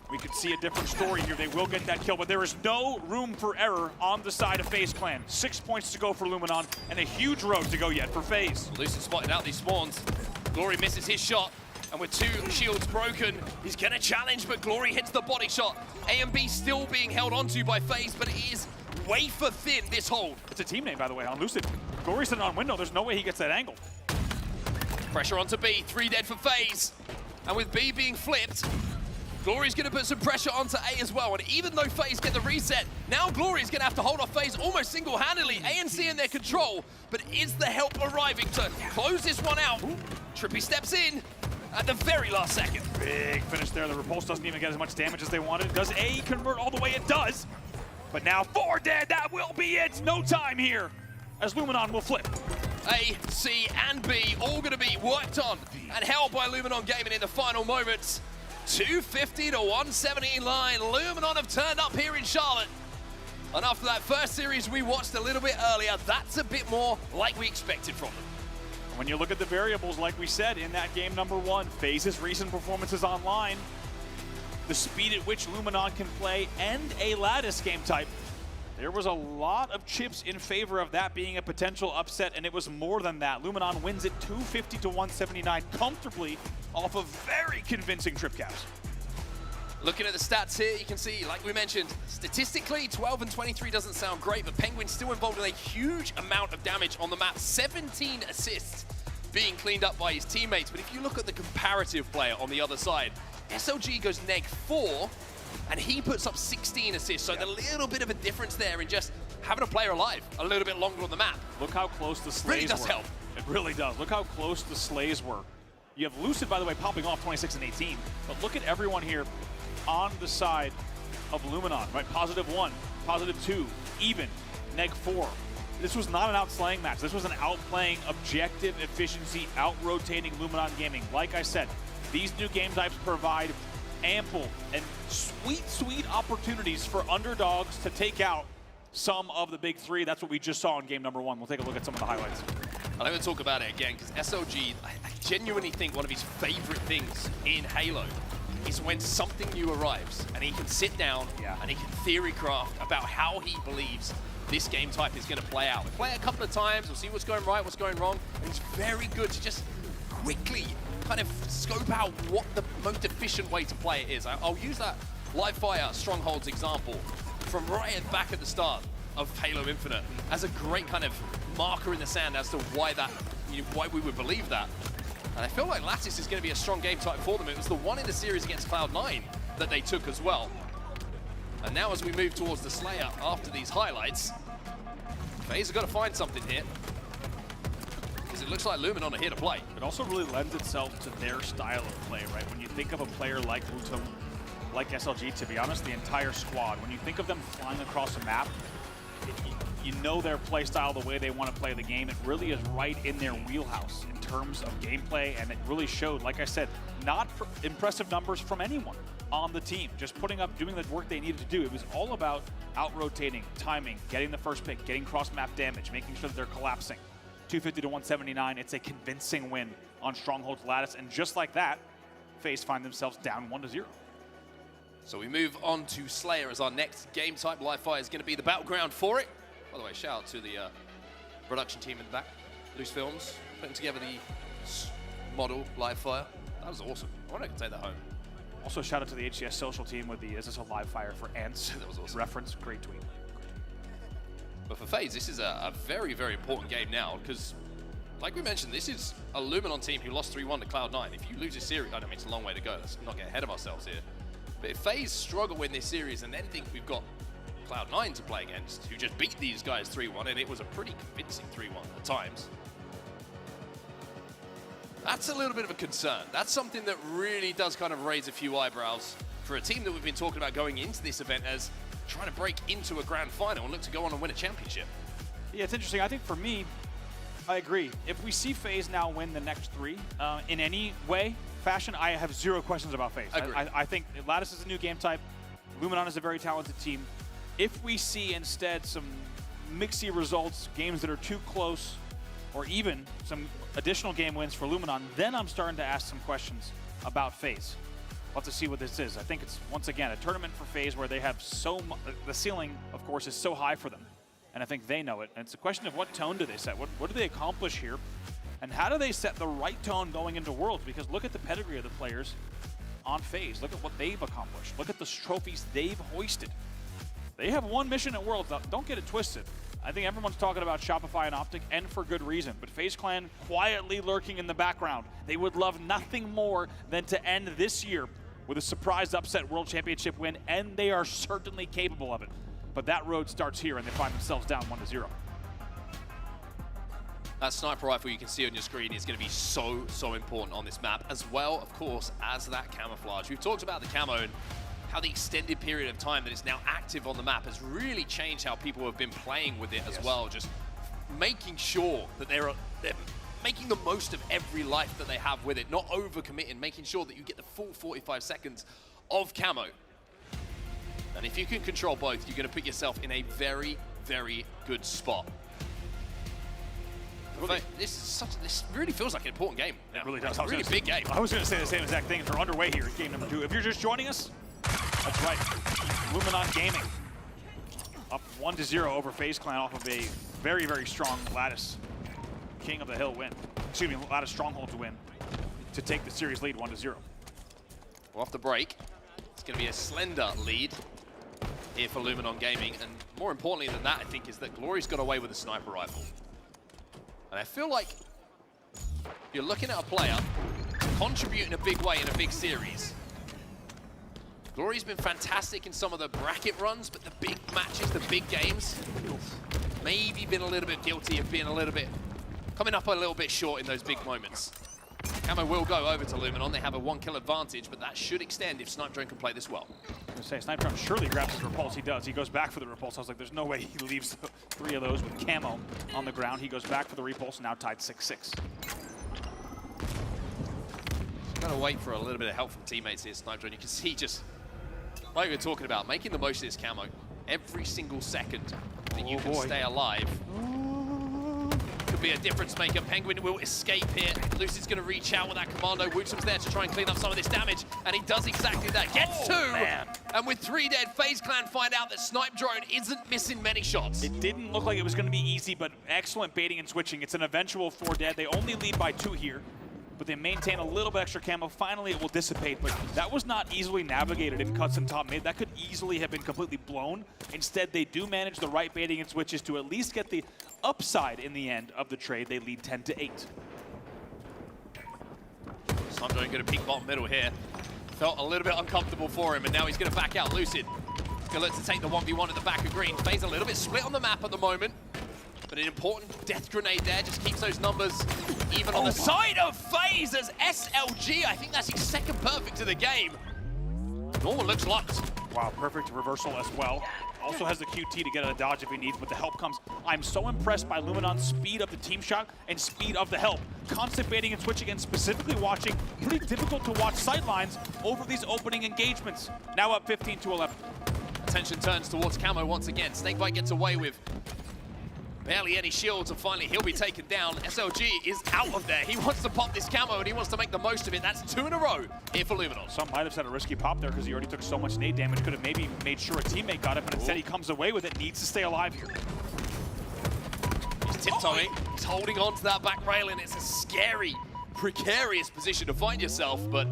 we could see a different story here. They will get that kill, but there is no room for error on the side of FaZe Clan. 6 points to go for Luminon, and a huge road to go yet for FaZe. Lucid spotted out these spawns. Glory misses his shot. And with 2 shields broken, he's gonna challenge, but Glory hits the body shot. A and B still being held onto by FaZe, but it is wafer thin, this hold. It's a team name, by the way, on Lucid. Glory's sitting on window. There's no way he gets that angle. Pressure onto B, 3 dead for FaZe. And with B being flipped, Glory's gonna put some pressure onto A as well. And even though FaZe get the reset, now Glory's gonna have to hold off FaZe almost single-handedly. ANC in their control, but is the help arriving to close this one out? Trippy steps in at the very last second. Big finish there. The Repulse doesn't even get as much damage as they wanted. Does A convert all the way? It does. But now 4 dead. That will be it. No time here as Luminon will flip. A, C, and B all going to be worked on and held by Luminon Gaming in the final moments. 250 to 117 line. Luminon have turned up here in Charlotte. And after that first series we watched a little bit earlier, that's a bit more like we expected from them. When you look at the variables, like we said, in that game number 1, FaZe's recent performances online, the speed at which Luminon can play, and a Lattice game type, there was a lot of chips in favor of that being a potential upset, and it was more than that. Luminon wins it 250 to 179 comfortably off of very convincing trip caps. Looking at the stats here, you can see, like we mentioned, statistically, 12 and 23 doesn't sound great, but Penguin's still involved in a huge amount of damage on the map. 17 assists being cleaned up by his teammates. But if you look at the comparative player on the other side, SLG goes -4, and he puts up 16 assists. So a little bit of a difference there in just having a player alive a little bit longer on the map. Look how close the slays were. Really does help. It really does. Look how close the slays were. You have Lucid, by the way, popping off 26 and 18. But look at everyone here on the side of Luminon, right? +1, +2, even, -4. This was not an outslaying match. This was an outplaying, objective efficiency, out-rotating Luminon gaming. Like I said, these new game types provide ample and sweet, sweet opportunities for underdogs to take out some of the big 3. That's what we just saw in game number 1. We'll take a look at some of the highlights. I'm going to talk about it again, because SLG, I genuinely think one of his favorite things in Halo is when something new arrives and he can sit down and he can theory craft about how he believes this game type is going to play out. We'll play it a couple of times, we'll see what's going right, what's going wrong, and he's very good to just quickly kind of scope out what the most efficient way to play it is. I'll use that live fire strongholds example from right back at the start of Halo Infinite as a great kind of marker in the sand as to why that, why we would believe that. And I feel like Lattice is going to be a strong game type for them. It was the one in the series against Cloud9 that they took as well. And now as we move towards the Slayer after these highlights, FaZe have got to find something here, because it looks like Luminon are here to play. It also really lends itself to their style of play, right? When you think of a player like Lutum, like SLG, to be honest, the entire squad, when you think of them flying across a map, you know their play style, the way they want to play the game. It really is right in their wheelhouse in terms of gameplay, and it really showed, like I said, not impressive numbers from anyone on the team, just putting up, doing the work they needed to do. It was all about out-rotating, timing, getting the first pick, getting cross-map damage, making sure that they're collapsing. 250 to 179, it's a convincing win on Stronghold's Lattice, and just like that, FaZe find themselves down 1-0. So we move on to Slayer as our next game type. Live Fire is going to be the battleground for it. By the way, shout out to the production team in the back, Loose Films, putting together the model Live Fire. That was awesome. I wonder if I can take that home. Also, shout out to the HCS social team with the "Is this a live fire for ants?" That was awesome. Reference. Great tweet. But for FaZe, this is a very, very important game now, because, like we mentioned, this is a Luminon team who lost 3-1 to Cloud9. If you lose this series, I don't mean, it's a long way to go. Let's not get ahead of ourselves here. But if FaZe struggle in this series and then think we've got Cloud9 to play against, who just beat these guys 3-1, and it was a pretty convincing 3-1 at times, that's a little bit of a concern. That's something that really does kind of raise a few eyebrows for a team that we've been talking about going into this event as trying to break into a grand final and look to go on and win a championship. Yeah, it's interesting. I think for me, I agree. If we see FaZe now win the next 3 in any way, fashion, I have 0 questions about FaZe. I think Lattice is a new game type. Luminon is a very talented team. If we see instead some mixy results, games that are too close, or even some additional game wins for Luminon, then I'm starting to ask some questions about FaZe. We'll have to see what this is. I think it's, once again, a tournament for FaZe where they have so much, the ceiling, of course, is so high for them. And I think they know it. And it's a question of what tone do they set? What do they accomplish here? And how do they set the right tone going into Worlds? Because look at the pedigree of the players on FaZe. Look at what they've accomplished. Look at the trophies they've hoisted. They have one mission at Worlds. Now, don't get it twisted. I think everyone's talking about Shopify and Optic, and for good reason. But FaZe Clan quietly lurking in the background. They would love nothing more than to end this year with a surprise upset World Championship win, and they are certainly capable of it. But that road starts here, and they find themselves down 1-0. That sniper rifle you can see on your screen is going to be so, so important on this map, as well, of course, as that camouflage. We've talked about the camo and how the extended period of time that it's now active on the map has really changed how people have been playing with it as well. Just making sure that they're making the most of every life that they have with it, not overcommitting, making sure that you get the full 45 seconds of camo. And if you can control both, you're going to put yourself in a very, very good spot. Really? This really feels like an important game. It really does. It's a really big game. I was going to say the same exact thing. We're underway here in game number 2. If you're just joining us, that's right. Luminon Gaming up 1-0 over FaZe Clan off of a very, very strong Lattice King of the Hill win. Excuse me, Lattice Stronghold to win to take the series lead 1-0. Well, off the break, it's going to be a slender lead here for Luminon Gaming. And more importantly than that, I think, is that Glory's got away with a sniper rifle. And I feel like you're looking at a player contributing a big way in a big series. Glory's been fantastic in some of the bracket runs, but the big matches, the big games, maybe been a little bit guilty of being a little bit, coming up a little bit short in those big moments. Camo will go over to Luminon. They have a 1-kill advantage, but that should extend if Snipe Drone can play this well. I was going to say, Snipe Drone surely grabs his repulse. He does. He goes back for the repulse. I was like, there's no way he leaves 3 of those with camo on the ground. He goes back for the repulse, now tied 6-6. Got to wait for a little bit of help from teammates here, Snipe Drone. You can see just, like we were talking about, making the most of this camo. Every single second that you can stay alive could be a difference maker. Penguin will escape here. Lucid's going to reach out with that commando. Woosum's there to try and clean up some of this damage, and he does exactly that. Gets 2, and with 3 dead, FaZe Clan find out that Snipe Drone isn't missing many shots. It didn't look like it was going to be easy, but excellent baiting and switching. It's an eventual 4 dead. They only lead by 2 here, but they maintain a little bit extra camo. Finally, it will dissipate, but that was not easily navigated in cuts and top mid. That could easily have been completely blown. Instead, they do manage the right baiting and switches to at least get the upside in the end of the trade. They lead 10-8. Snipe Drone going to peek bottom middle here. Felt a little bit uncomfortable for him, and now he's going to back out. Lucid going to look to take the 1v1 at the back of green. FaZe a little bit split on the map at the moment, but an important death grenade there just keeps those numbers even on the side of FaZe as SLG. I think that's his second perfect of the game. Norman looks locked. Wow, perfect reversal as well. Also has the QT to get a dodge if he needs, but the help comes. I'm so impressed by Luminon's speed of the team shot and speed of the help. Constant baiting and switching, and specifically watching pretty difficult to watch sightlines over these opening engagements. Now up 15-11. Attention turns towards Camo once again. Snakebite gets away with barely any shields, and finally he'll be taken down. SLG is out of there. He wants to pop this camo, and he wants to make the most of it. That's 2 in a row here for Luminon. Some might have said a risky pop there because he already took so much nade damage. Could have maybe made sure a teammate got it, but instead he comes away with it. Needs to stay alive here. He's tiptoeing. He's holding on to that back rail, and it's a scary, precarious position to find yourself, but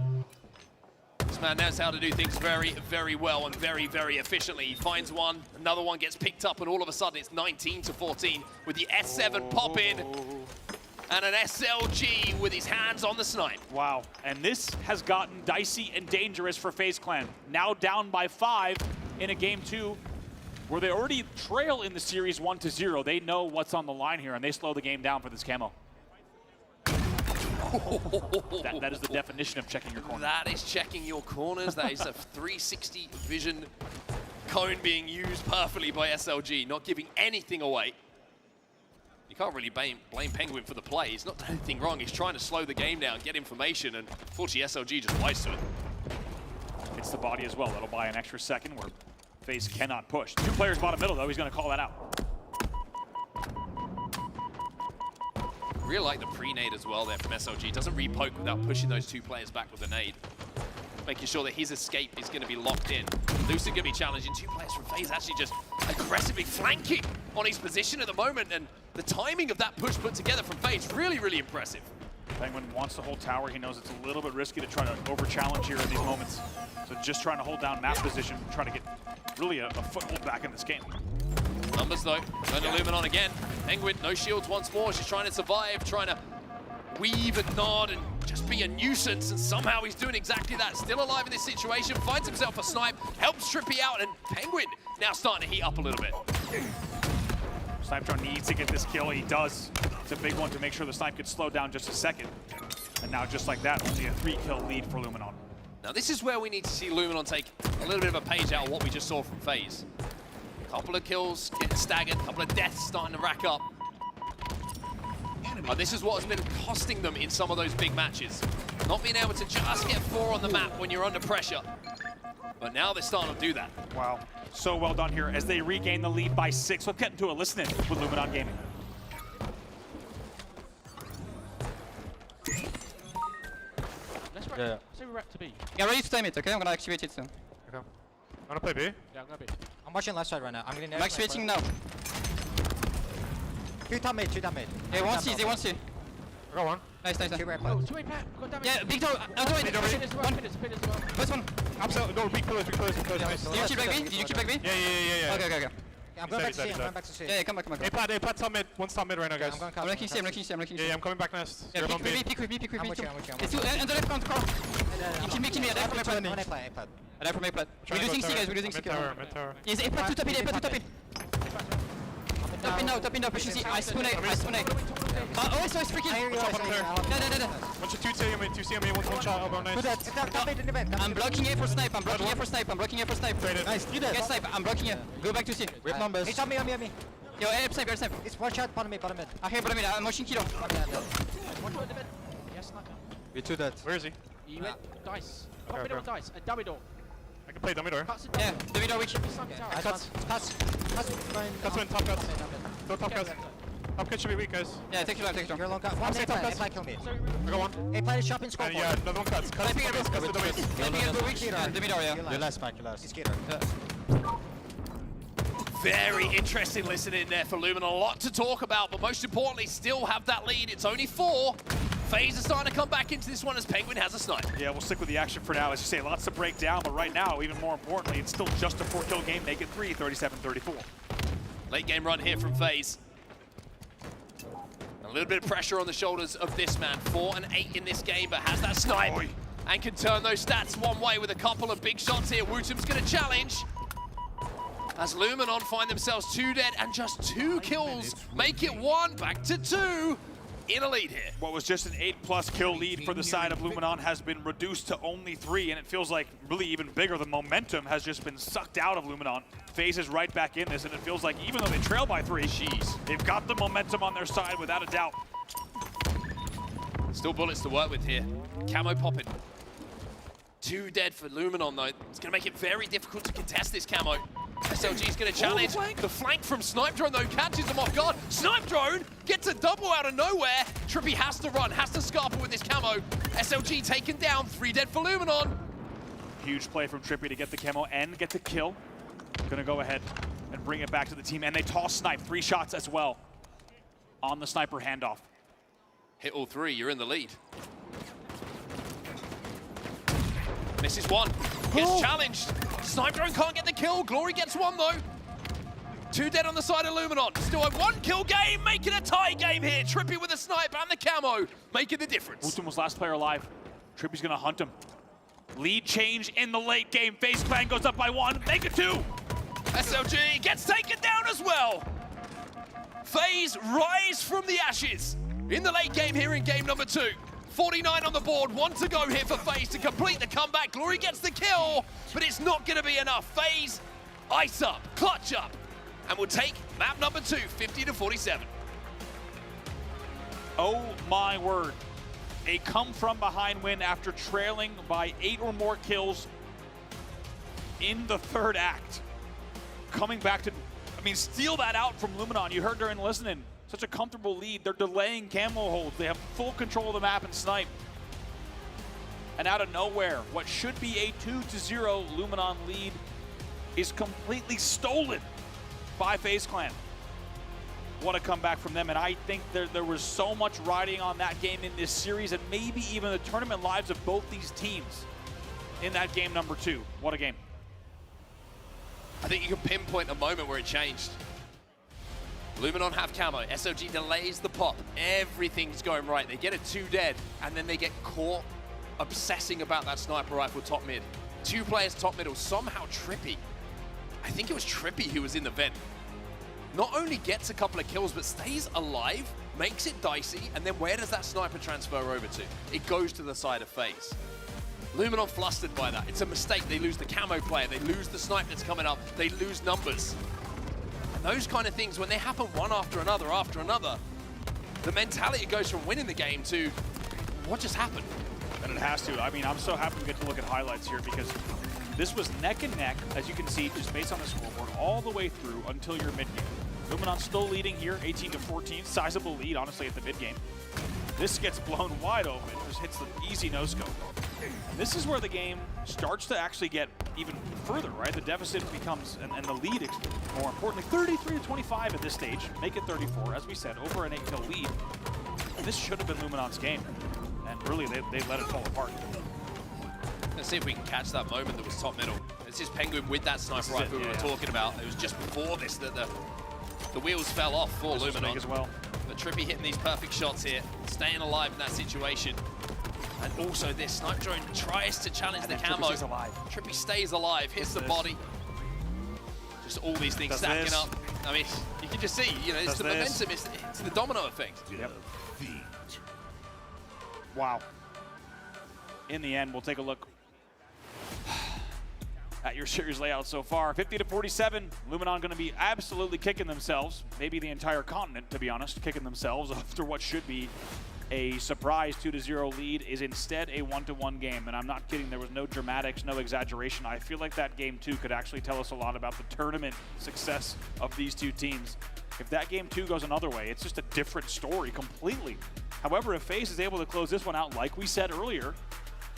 this man knows how to do things very, very well and very, very efficiently. He finds one, another one gets picked up, and all of a sudden it's 19-14 with the S7 pop in and an SLG with his hands on the snipe. Wow, and this has gotten dicey and dangerous for FaZe Clan. Now down by 5 in a game 2 where they already trail in the series 1-0. They know what's on the line here, and they slow the game down for this camo. That is the definition of checking your corner. That is checking your corners. That is a 360 vision cone being used perfectly by SLG, not giving anything away. You can't really blame Penguin for the play. He's not done anything wrong. He's trying to slow the game down, get information, and fortunately SLG just wise to it. It's the body as well. That'll buy an extra second where FaZe cannot push. 2 players bottom middle, though. He's going to call that out. Really like the pre-nade as well there from SLG. Doesn't re-poke without pushing those 2 players back with a nade. Making sure that his escape is going to be locked in. Lucid going to be challenging 2 players from FaZe, actually just aggressively flanking on his position at the moment, and the timing of that push put together from FaZe, really, really impressive. Penguin wants to hold tower. He knows it's a little bit risky to try to over-challenge here in these moments. So just trying to hold down map position, trying to get really a foothold back in this game. Numbers though, going to Luminon again. Penguin, no shields once more. She's trying to survive, trying to weave and nod and just be a nuisance, and somehow he's doing exactly that. Still alive in this situation, finds himself a snipe, helps Trippy out, and Penguin now starting to heat up a little bit. Snipe Drone needs to get this kill. He does. It's a big one to make sure the snipe gets slowed down just a second. And now just like that, only a 3-kill lead for Luminon. Now this is where we need to see Luminon take a little bit of a page out of what we just saw from FaZe. Couple of kills, getting staggered, couple of deaths starting to rack up. And this is what has been costing them in some of those big matches. Not being able to just get 4 on the map when you're under pressure. But now they're starting to do that. Wow, so well done here as they regain the lead by 6. Let's get into a listen-in with Luminon Gaming. Yeah. Say we're rep to B. Yeah, ready to time it, okay? I'm gonna activate it soon. Okay. Wanna play B? Yeah, I'm gonna B. I'm watching left side right now. I'm activating now. 2 top mid, 2 top mid. Yeah, 1 C, they 1 C. I got one. Nice, nice, nice. 2 2 plat. Got damage. Yeah, big door. First one. Absolutely. Go, big pillars, Nice. Did you keep back B? Did you keep back B? Yeah. Okay. I'm going back to C, I'm going back to C. Yeah, come back. A plat top mid. One's top mid right now, guys. I'm looking C, I'm looking C. Yeah, I'm coming back next. Yeah, pick with me. I'm with you. It's 2, and the left front car. Kill me, I die from A plat. I die from A plat. We're losing C, guys, we're losing C. Mid tower. Yes, A plat, 2 top in. Top in now, pushing C. I spawn A. Oh, it's freaking. No. One shot, 2 C on me, 2 C on me, one shot, elbow, nice. I'm blocking A for snipe, I'm blocking A for snipe. Nice, do that. Get snipe, I'm blocking A. Go back to C. Rip numbers. It's on me. Yo, air snipe. It's one shot, bottom mid. Okay, bottom mid, I'm motion kilo. Yes, sniper. We 2 dead. Where is he? He went dice. Top middle dice, a dummy door. I can play dummy door. Yeah, dummy door, which? Cuts win, top cuts. Go top cuts. Top cut should be weak, guys. Yeah, take your life. You're long cut. One A plant, kill me. I got one. A plant is shopping scope. Yeah, another one cuts. Cuts the dummies. Dummy door, yeah. You're last, Mike, you're last. He's skater. Very interesting listening there for Lumen. A lot to talk about, but most importantly, still have that lead. It's only 4. FaZe is starting to come back into this one as Penguin has a snipe. Yeah, we'll stick with the action for now. As you say, lots to break down, but right now, even more importantly, it's still just a 4-kill game. Make it 3, 37-34. Late game run here from FaZe. A little bit of pressure on the shoulders of this man. 4 and 8 in this game, but has that snipe and can turn those stats one way with a couple of big shots here. Wootum's going to challenge. As Luminon find themselves 2 dead and just 2 kills. Make it 1, back to 2. In a lead here. What was just an 8+ kill lead for the side of Luminon has been reduced to only 3, and it feels like really even bigger. The momentum has just been sucked out of Luminon. FaZe is right back in this, and it feels like even though they trail by 3, they've got the momentum on their side without a doubt. Still bullets to work with here. Camo popping. 2 dead for Luminon though. It's going to make it very difficult to contest this camo. SLG's going to challenge. The flank from Snipe Drone though catches them off guard. Snipe Drone gets a double out of nowhere. Trippy has to run, has to scarper with this camo. SLG taken down, 3 dead for Luminon. Huge play from Trippy to get the camo and get the kill. Gonna go ahead and bring it back to the team, and they toss Snipe 3 shots as well on the sniper handoff. Hit all 3, you're in the lead. Misses 1, gets challenged. Snipe Drone can't get the kill, Glory gets 1 though. 2 dead on the side of Luminon. Still a 1-kill game, making a tie game here. Trippy with a snipe and the camo, making the difference. Wootum was last player alive. Trippy's gonna hunt him. Lead change in the late game. FaZe Clan goes up by 1, make it 2. SLG gets taken down as well. FaZe rise from the ashes in the late game here in game number 2. 49 on the board, 1 to go here for FaZe to complete the comeback. Glory gets the kill, but it's not going to be enough. FaZe ice up, clutch up, and will take map number 2, 50-47. Oh my word. A come-from-behind win after trailing by 8 or more kills in the 3rd act. Coming back to, steal that out from Luminon. You heard during listening, such a comfortable lead. They're delaying camo holds. They have full control of the map and snipe. And out of nowhere, what should be a 2-0 Luminon lead is completely stolen by FaZe Clan. What a comeback from them, and I think there was so much riding on that game in this series, and maybe even the tournament lives of both these teams in that game number 2. What a game. I think you can pinpoint a moment where it changed. Luminon have camo, SOG delays the pop, everything's going right. They get a 2 dead, and then they get caught obsessing about that sniper rifle top mid. 2 players top middle, somehow Trippy. I think it was Trippy who was in the vent. Not only gets a couple of kills, but stays alive, makes it dicey, and then where does that sniper transfer over to? It goes to the side of FaZe. Luminon flustered by that. It's a mistake. They lose the camo player, they lose the snipe that's coming up, they lose numbers. And those kind of things, when they happen one after another, the mentality goes from winning the game to what just happened. And it has to. I mean, I'm so happy we get to look at highlights here because this was neck and neck, as you can see, just based on the scoreboard, all the way through until your mid-game. Luminon still leading here, 18-14, sizable lead, honestly, at the mid-game. This gets blown wide open, just hits the easy no-scope. And this is where the game starts to actually get even further, right? The deficit becomes, and the lead, more importantly, 33-25 at this stage. Make it 34, as we said, over an 8-kill lead. This should have been Luminon's game, and really, they let it fall apart. Let's see if we can catch that moment that was top middle. This is Penguin with that sniper rifle we were talking about. It was just before this that the wheels fell off for Luminon as well. But Trippy hitting these perfect shots here, staying alive in that situation. And also this sniper drone tries to challenge the camo. Trippy stays alive, hits the body. Just all these things stacking up. I mean, you can just see, you know, it's the momentum, it's the domino effect. Yep. Wow. In the end, we'll take a look at your series layout so far. 50-47, Luminon going to be absolutely kicking themselves. Maybe the entire continent, to be honest, kicking themselves after what should be a surprise 2-0 lead is instead a 1-1 game. And I'm not kidding, there was no dramatics, no exaggeration. I feel like that game 2 could actually tell us a lot about the tournament success of these two teams. If that game 2 goes another way, it's just a different story completely. However, if FaZe is able to close this one out, like we said earlier,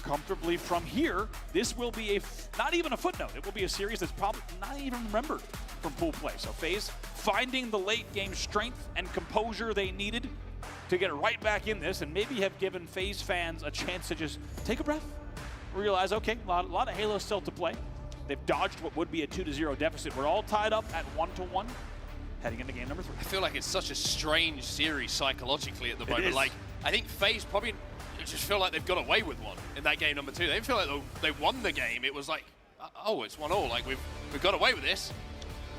comfortably from here, this will be not even a footnote. It will be a series that's probably not even remembered from pool play. So FaZe finding the late game strength and composure they needed to get right back in this and maybe have given FaZe fans a chance to just take a breath, realize, okay, a lot of Halo still to play. They've dodged what would be a 2-0 deficit. We're all tied up at 1-1 heading into game number 3. I feel like it's such a strange series psychologically at the moment. Like, I think FaZe probably just feel like they've got away with one in that game number 2. They didn't feel like they won the game. It was like, oh, it's 1-1. Like, we've got away with this.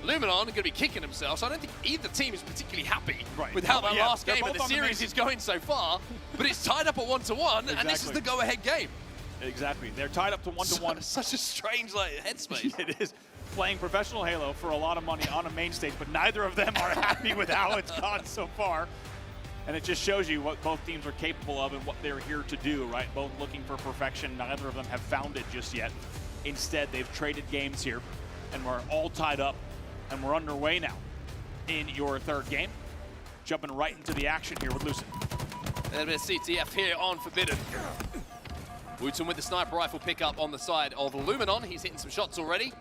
Luminon are going to be kicking themselves. I don't think either team is particularly happy with how that last game of the series is going so far. But it's tied up at 1-1, and this is the go-ahead game. Exactly. They're tied up to 1-1. Such a strange headspace. It is. Playing professional Halo for a lot of money on a main stage, but neither of them are happy with how it's gone so far. And it just shows you what both teams are capable of and what they're here to do, right? Both looking for perfection. Neither of them have found it just yet. Instead, they've traded games here, and we're all tied up, and we're underway now in your third game. Jumping right into the action here with Lucid. A little bit of CTF here on Forbidden. Wooten with the sniper rifle pickup on the side of Luminon. He's hitting some shots already.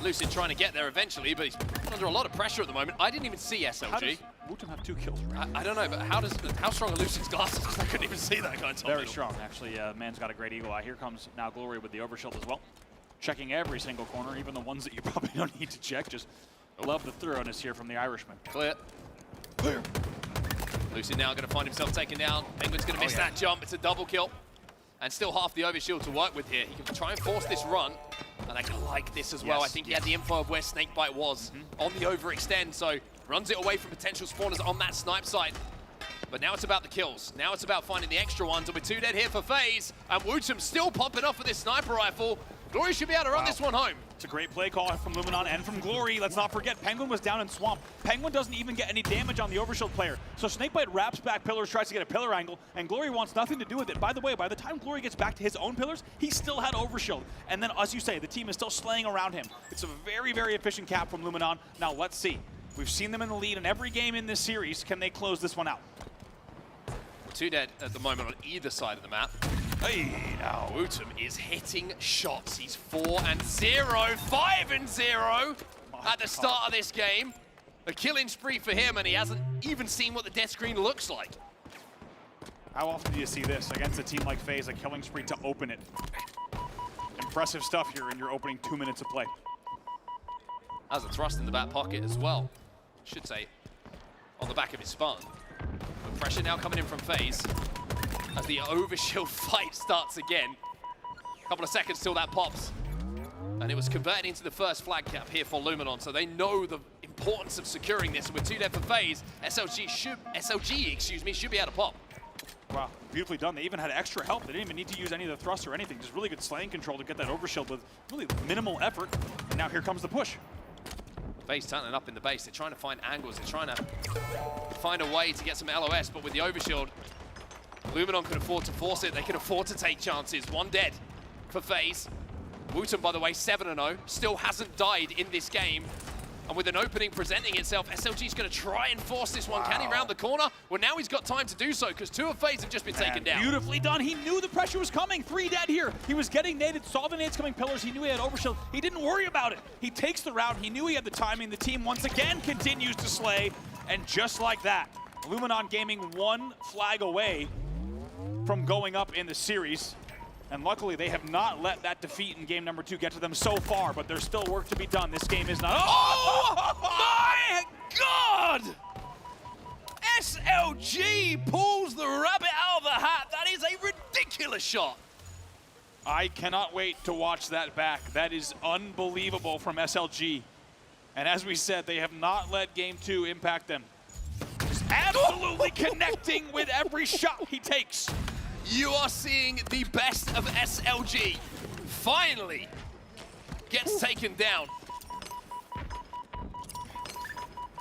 Lucid trying to get there eventually, but he's under a lot of pressure at the moment. I didn't even see SLG. How does Wooten have 2 kills? I don't know, but how strong are Lucid's glasses? Because I couldn't even see that guy. Very strong, actually. Man's got a great eagle eye. Here comes now Glory with the overshield as well. Checking every single corner, even the ones that you probably don't need to check. Just love the thoroughness here from the Irishman. Clear. Lucid now going to find himself taken down. Penguin's going to miss that jump. It's a double kill. And still half the overshield to work with here. He can try and force this run. And I like this as well. I think he had the info of where Snakebite was on the overextend. So runs it away from potential spawners on that snipe site. But now it's about the kills. Now it's about finding the extra ones. And with 2 dead here for FaZe. And Wootum still popping off with this sniper rifle. Glory should be able to run this one home. It's a great play call from Luminon and from Glory. Let's not forget, Penguin was down in Swamp. Penguin doesn't even get any damage on the overshield player. So Snakebite wraps back pillars, tries to get a pillar angle, and Glory wants nothing to do with it. By the way, by the time Glory gets back to his own pillars, he still had overshield. And then, as you say, the team is still slaying around him. It's a very, very efficient cap from Luminon. Now, let's see. We've seen them in the lead in every game in this series. Can they close this one out? 2 dead at the moment on either side of the map. Hey, now Wootum is hitting shots. He's 4-0, 5-0 at the start of this game. A killing spree for him, and he hasn't even seen what the death screen looks like. How often do you see this against a team like FaZe, a killing spree to open it? Impressive stuff here in your opening 2 minutes of play. Has a thrust in the back pocket as well. Should say on the back of his spine. But pressure now coming in from FaZe as the overshield fight starts again. A couple of seconds till that pops. And it was converted into the first flag cap here for Luminon, so they know the importance of securing this. And with 2 dead for FaZe, SLG should be able to pop. Wow, beautifully done. They even had extra help. They didn't even need to use any of the thrust or anything. Just really good slaying control to get that overshield with really minimal effort. And now here comes the push. FaZe turning up in the base. They're trying to find angles. They're trying to find a way to get some LOS, but with the overshield, Luminon can afford to force it. They can afford to take chances. One dead for FaZe. Wooten, by the way, 7-0, still hasn't died in this game. And with an opening presenting itself, SLG's going to try and force this one. Can he round the corner? Well, now he's got time to do so because 2 of FaZe have just been taken down. Beautifully done. He knew the pressure was coming. 3 dead here. He was getting naded, saw the nades coming pillars. He knew he had overshield. He didn't worry about it. He takes the route. He knew he had the timing. The team once again continues to slay. And just like that, Luminon Gaming 1 flag away from going up in the series. And luckily, they have not let that defeat in game number 2 get to them so far, but there's still work to be done. This game is not... Oh, my God! SLG pulls the rabbit out of the hat. That is a ridiculous shot. I cannot wait to watch that back. That is unbelievable from SLG. And as we said, they have not let game 2 impact them. Just absolutely connecting with every shot he takes. You are seeing the best of SLG finally gets taken down.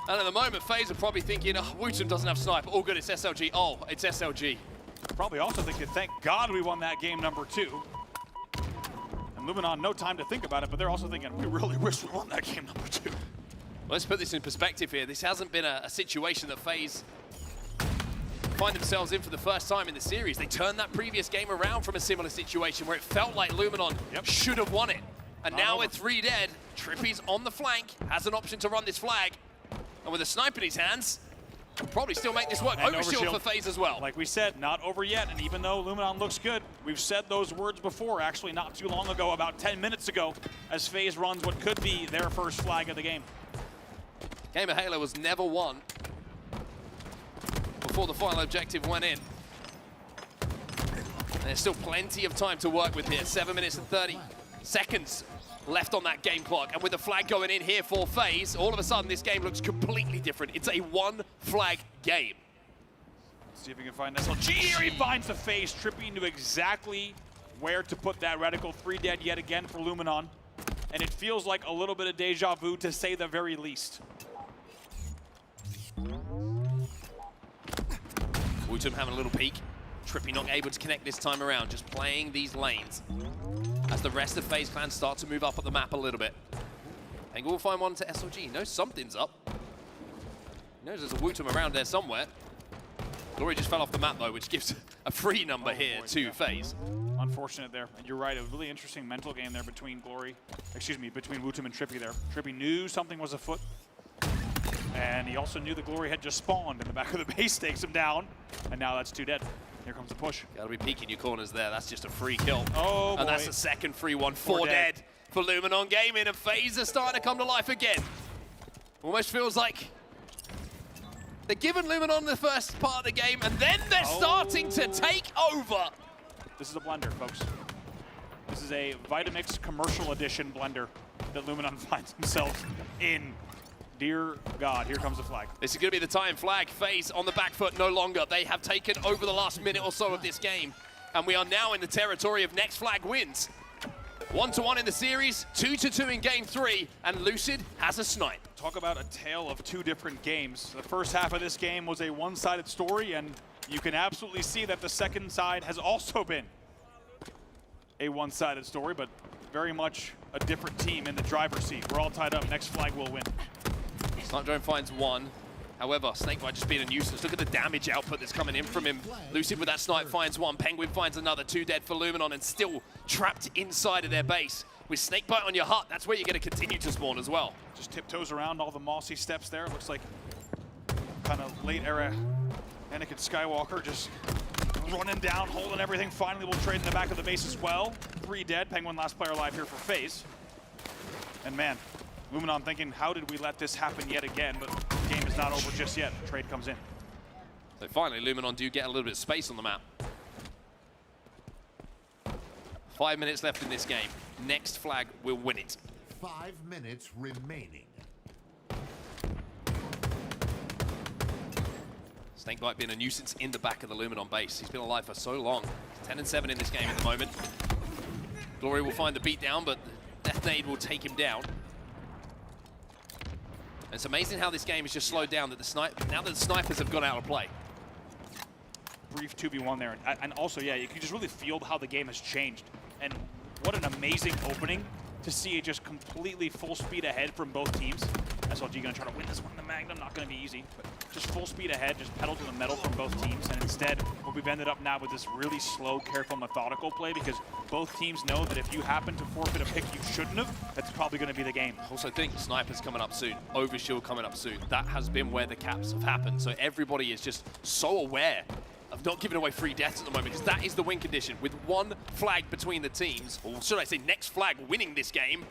And at the moment, FaZe are probably thinking, oh, Wooten doesn't have sniper. Oh, good, it's SLG. Oh, it's SLG. Probably also thinking, thank God we won that game number 2. And Luminon, no time to think about it, but they're also thinking, we really wish we won that game number 2. Let's put this in perspective here. This hasn't been a situation that FaZe find themselves in for the first time in the series. They turned that previous game around from a similar situation where it felt like Luminon should have won it. And now with 3 dead, Trippy's on the flank, has an option to run this flag. And with a sniper in his hands, can probably still make this work. Overshield for FaZe as well. Like we said, not over yet. And even though Luminon looks good, we've said those words before, actually not too long ago, about 10 minutes ago, as FaZe runs what could be their first flag of the game. Game of Halo was never won before the final objective went in. And there's still plenty of time to work with here. 7 minutes and 30 seconds left on that game clock. And with the flag going in here for FaZe, all of a sudden this game looks completely different. It's a 1 flag game. Let's see if we can find SLG. Here he finds the FaZe. Trippy knew exactly where to put that reticle. 3 dead yet again for Luminon. And it feels like a little bit of deja vu to say the very least. Wooten having a little peek. Trippy not able to connect this time around, just playing these lanes as the rest of FaZe Clan start to move up at the map a little bit. Penguin will find one to SLG. He knows something's up. He knows there's a Wooten around there somewhere. Glory just fell off the map though, which gives a free number here to FaZe. Unfortunate there. And you're right, a really interesting mental game there between between Wooten and Trippy there. Trippy knew something was afoot. And he also knew the Glory had just spawned in the back of the base, takes him down. And now that's 2 dead. Here comes the push. Gotta be peeking your corners there. That's just a free kill. Oh, boy. And that's the second free one. 4 dead for Luminon Gaming. And FaZe are starting to come to life again. Almost feels like they're giving Luminon the first part of the game, and then they're starting to take over. This is a blender, folks. This is a Vitamix commercial edition blender that Luminon finds themselves in. Dear God, here comes the flag. This is going to be the time. Flag, FaZe on the back foot no longer. They have taken over the last minute or so of this game. And we are now in the territory of next flag wins. 1-1 in the series, 2-2 in game 3, and Lucid has a snipe. Talk about a tale of 2 different games. The first half of this game was a one-sided story, and you can absolutely see that the second side has also been a one-sided story, but very much a different team in the driver's seat. We're all tied up. Next flag will win. Snipedrone finds 1. However, Snakebite just being a nuisance. Look at the damage output that's coming in from him. Lucid with that snipe finds 1. Penguin finds another. 2 dead for Luminon and still trapped inside of their base. With Snakebite on your hut, that's where you're going to continue to spawn as well. Just tiptoes around all the mossy steps there. Looks like kind of late era Anakin Skywalker just running down, holding everything. Finally, we'll trade in the back of the base as well. 3 dead. Penguin last player alive here for FaZe. And man, Luminon thinking, how did we let this happen yet again? But the game is not over just yet. Trade comes in. So finally, Luminon do get a little bit of space on the map. 5 minutes left in this game. Next flag will win it. 5 minutes remaining. Snakebite being a nuisance in the back of the Luminon base. He's been alive for so long. 10-7 in this game at the moment. Glory will find the beatdown, but Death Nade will take him down. It's amazing how this game is just slowed down, that now that the snipers have gone out of play. Brief 2v1 there. And also, yeah, you can just really feel how the game has changed. And what an amazing opening to see it just completely full speed ahead from both teams. SLG gonna try to win this one in the Magnum, not gonna be easy, but just full speed ahead, just pedal to the metal from both teams. And instead, what we've ended up now with this really slow, careful, methodical play, because both teams know that if you happen to forfeit a pick you shouldn't have, that's probably gonna be the game. Also think snipers coming up soon, Overshield coming up soon. That has been where the caps have happened. So everybody is just so aware of not giving away free deaths at the moment, because that is the win condition. With one flag between the teams, or should I say next flag winning this game,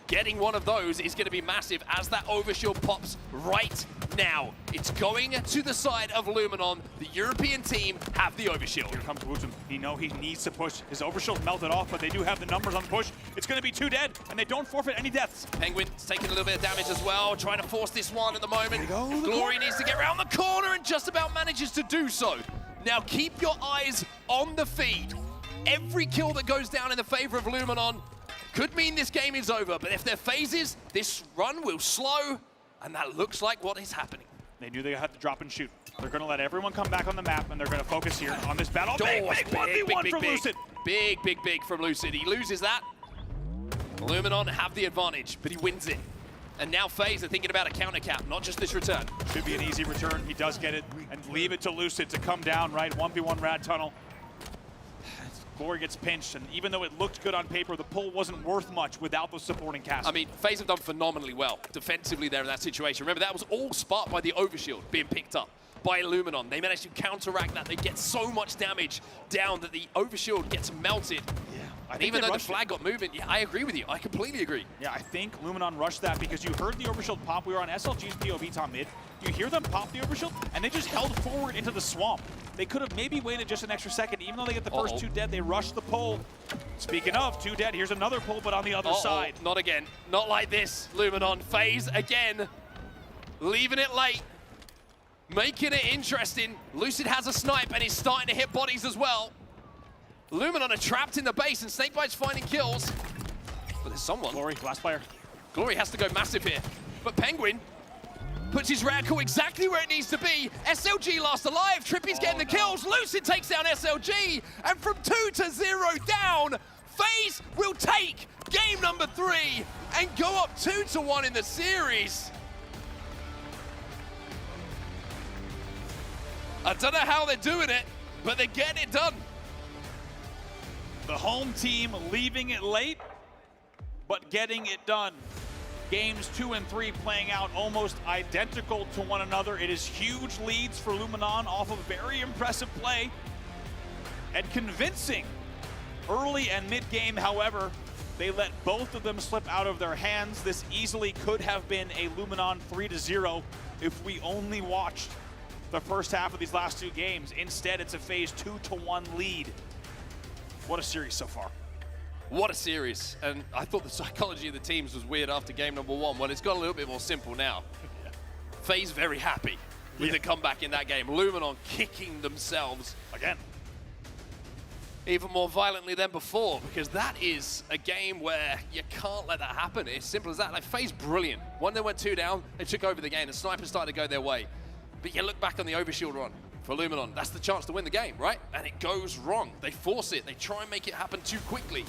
getting one of those is going to be massive as that overshield pops right now. It's going to the side of Luminon. The European team have the overshield. Here comes Wooten. He needs to push. His overshield melted off, but they do have the numbers on the push. It's going to be 2 dead, and they don't forfeit any deaths. Penguin's taking a little bit of damage as well, trying to force this one at the moment. Glory needs to get around the corner and just about manages to do so. Now keep your eyes on the feed. Every kill that goes down in the favor of Luminon could mean this game is over, but if they're phases, this run will slow, and that looks like what is happening. They knew they had to drop and shoot. They're going to let everyone come back on the map, and they're going to focus here on this battle. Big 1v1 from Lucid. Big from Lucid. He loses that. Luminon have the advantage, but he wins it. And now FaZe are thinking about a counter cap, not just this return. Should be an easy return. He does get it, and leave it to Lucid to come down, right? 1v1 rad tunnel. Glory gets pinched, and even though it looked good on paper, the pull wasn't worth much without the supporting cast. I mean, FaZe have done phenomenally well defensively there in that situation. Remember, that was all sparked by the overshield being picked up by Luminon. They managed to counteract that. They get so much damage down that the overshield gets melted. Yeah. And even though the flag got moving, yeah, I agree with you. I completely agree. Yeah, I think Luminon rushed that because you heard the overshield pop. We were on SLG's POV top mid. You hear them pop the overshield, and they just held forward into the swamp. They could have maybe waited just an extra second. Even though they get the first 2 dead, they rushed the pull. Speaking of 2 dead, here's another pull, but on the other side. Not again. Not like this, Luminon. FaZe again, leaving it late, making it interesting. Lucid has a snipe, and he's starting to hit bodies as well. Luminon are trapped in the base, and Snakebite's finding kills. But there's someone. Glory, last player. Glory has to go massive here. But Penguin puts his radical exactly where it needs to be. SLG last alive. Trippy's getting the kills. Lucid takes down SLG. And from 2-0 down, FaZe will take game number 3 and go up 2-1 in the series. I don't know how they're doing it, but they're getting it done. The home team leaving it late, but getting it done. Games 2 and 3 playing out almost identical to one another. It is huge leads for Luminon off of very impressive play and convincing early and mid-game. However, they let both of them slip out of their hands. This easily could have been a Luminon 3-0 if we only watched the first half of these last 2 games. Instead, it's a FaZe 2-1 lead. What a series so far. What a series. And I thought the psychology of the teams was weird after game number 1. Well, it's got a little bit more simple now. FaZe very happy with the comeback in that game. Luminon kicking themselves again, even more violently than before, because that is a game where you can't let that happen. It's simple as that. Like, FaZe brilliant. When they went 2 down, they took over the game. The snipers started to go their way. But you look back on the overshield run for Luminon, that's the chance to win the game, right? And it goes wrong. They force it. They try and make it happen too quickly.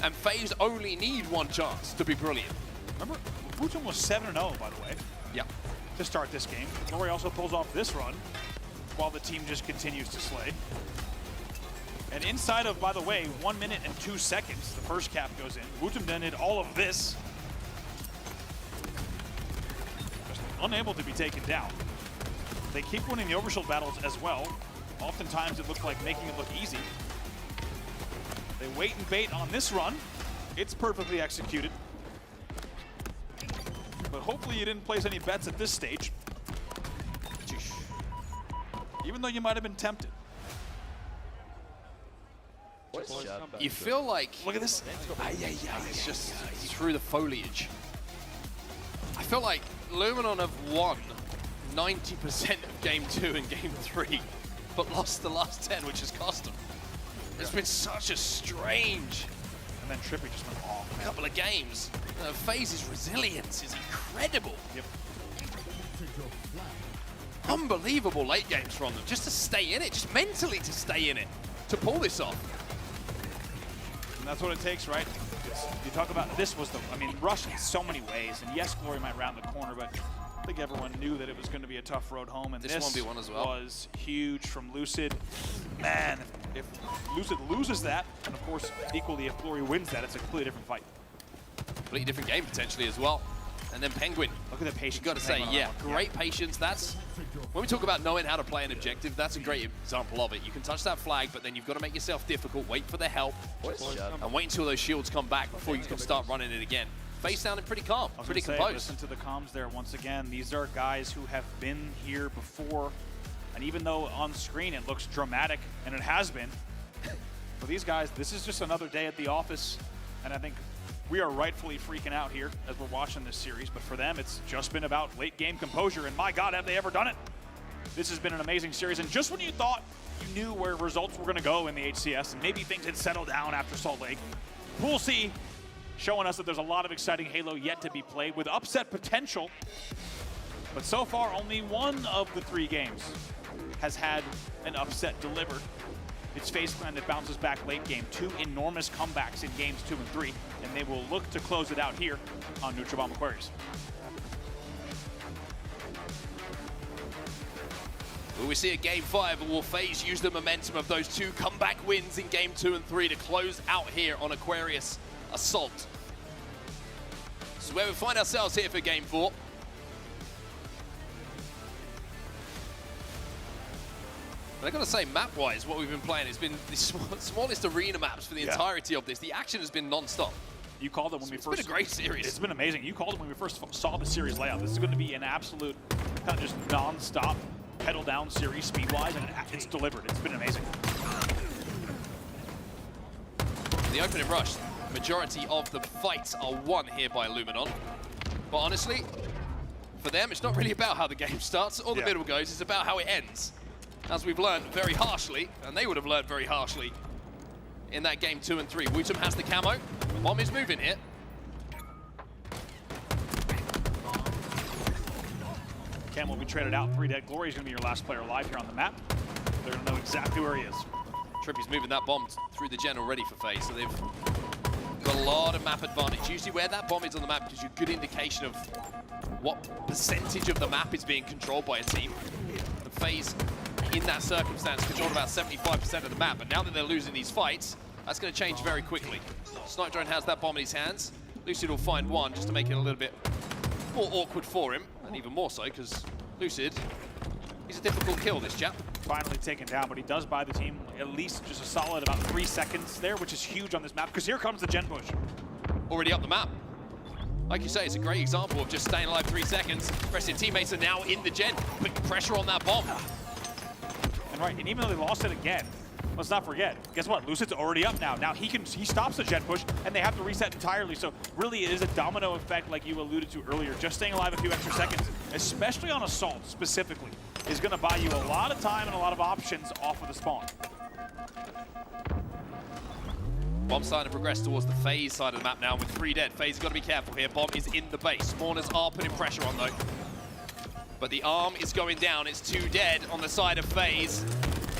And FaZe only need 1 chance to be brilliant. Remember, Wooten was 7-0, by the way. Yep. To start this game. Glory also pulls off this run while the team just continues to slay. And inside of, by the way, 1 minute and 2 seconds, the first cap goes in. Wooten then did all of this. Just unable to be taken down. They keep winning the overshield battles as well. Oftentimes it looks like making it look easy. They wait and bait on this run. It's perfectly executed. But hopefully you didn't place any bets at this stage. Even though you might have been tempted. You feel like... Look at this. It's just through the foliage. I feel like Luminon have won 90% of game 2 and game 3, but lost the last 10, which has cost them. It's been such a strange and then Trippy just went off. Couple of games. FaZe's resilience is incredible. Yep. Unbelievable late games from them, just to stay in it, just mentally to stay in it, to pull this off. And that's what it takes, right? You talk about, this was the, I mean, rush in so many ways, and yes, Glory might round the corner, but I think everyone knew that it was going to be a tough road home, and this 1v1 as well was huge from Lucid. Man, if Lucid loses that, and of course, equally if Glory wins that, it's a completely different fight. Completely different game potentially as well. And then Penguin. Look at the patience. You've got to say, yeah, great patience. That's, when we talk about knowing how to play an objective, that's a great example of it. You can touch that flag, but then you've got to make yourself difficult, wait for the help, and wait until those shields come back before you can start running it again. FaZe sounding pretty calm, pretty composed. Listen to the comms there once again. These are guys who have been here before, and even though on screen it looks dramatic, and it has been, for these guys, this is just another day at the office, and I think we are rightfully freaking out here as we're watching this series, but for them, it's just been about late game composure, and my God, have they ever done it? This has been an amazing series, and just when you thought you knew where results were gonna go in the HCS, and maybe things had settled down after Salt Lake, Pool C showing us that there's a lot of exciting Halo yet to be played with upset potential, but so far, only one of the 3 games has had an upset delivered. It's FaZe Clan that bounces back late game. 2 enormous comebacks in games 2 and 3, and they will look to close it out here on Neutral Bomb Aquarius. Will we see a game 5, or will FaZe use the momentum of those 2 comeback wins in game 2 and 3 to close out here on Aquarius Assault? So where we find ourselves here for game 4. But I gotta say, map-wise, what we've been playing has been the smallest arena maps for the entirety of this. The action has been non-stop. You called it when we first... It's been a great series. It's been amazing. You called it when we first saw the series layout. This is going to be an absolute kind of just non-stop pedal-down series speed-wise, and it's delivered. It's been amazing. The opening rush, majority of the fights are won here by Luminon. But honestly, for them, it's not really about how the game starts or the middle goes. It's about how it ends. As we've learned very harshly, and they would have learned very harshly in that game 2 and 3. Wootum has the camo. Bomb is moving here. Cam will be traded out. 3 dead. Glory is going to be your last player alive here on the map. They're going to know exactly where he is. Trippy's moving that bomb through the gen already for FaZe, so they've got a lot of map advantage. Usually where that bomb is on the map gives you a good indication of what percentage of the map is being controlled by a team. The FaZe, in that circumstance, controlled about 75% of the map, but now that they're losing these fights, that's going to change very quickly. Snipe Drone has that bomb in his hands. Lucid will find one just to make it a little bit more awkward for him, and even more so because Lucid, he's a difficult kill, this chap. Finally taken down, but he does buy the team at least just a solid about 3 seconds there, which is huge on this map, because here comes the gen push. Already up the map. Like you say, it's a great example of just staying alive 3 seconds. The rest of your teammates are now in the gen, putting pressure on that bomb. And right, and even though they lost it again, let's not forget, guess what? Lucid's already up now. Now he stops the gen push, and they have to reset entirely. So really it is a domino effect like you alluded to earlier. Just staying alive a few extra seconds, especially on Assault specifically, is gonna buy you a lot of time and a lot of options off of the spawn. Bomb starting to progress towards the FaZe side of the map now with 3 dead. FaZe has got to be careful here. Bomb is in the base. Spawners are putting pressure on though. But the arm is going down. It's 2 dead on the side of FaZe.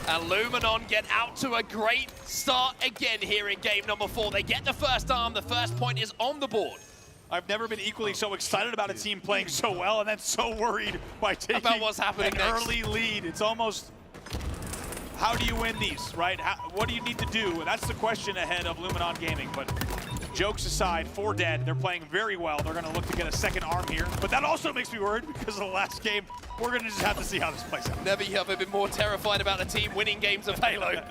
And Luminon get out to a great start again here in game number 4. They get the first arm. The first point is on the board. I've never been equally so excited about a team playing so well and then so worried by taking about what's happening an next. Early lead. It's almost, how do you win these, right? What do you need to do? That's the question ahead of Luminon Gaming. But jokes aside, 4 dead. They're playing very well. They're going to look to get a second arm here. But that also makes me worried because of the last game. We're going to just have to see how this plays out. Never have I been more terrified about the team winning games of Halo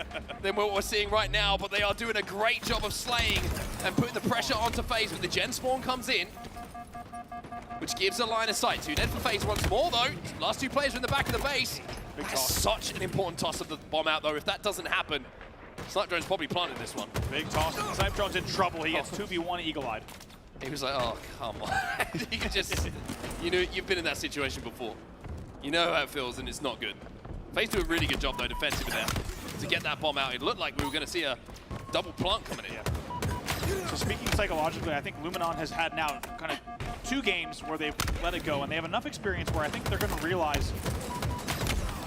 than what we're seeing right now. But they are doing a great job of slaying and putting the pressure onto FaZe. When the gen spawn comes in, which gives a line of sight. 2 dead for FaZe once more though. Last 2 players are in the back of the base. Big That's toss. such an important toss of the bomb out though. If that doesn't happen, Snipe Drone's probably planted this one. Big toss. Snipe Drone's in trouble. He gets 2v1 eagle-eyed. He was like, oh, come on. You can just, you know, you've been in that situation before. You know how it feels and it's not good. FaZe do a really good job though defensively there to get that bomb out. It looked like we were going to see a double plant coming in. So speaking psychologically, I think Luminon has had now kind of 2 games where they've let it go, and they have enough experience where I think they're going to realize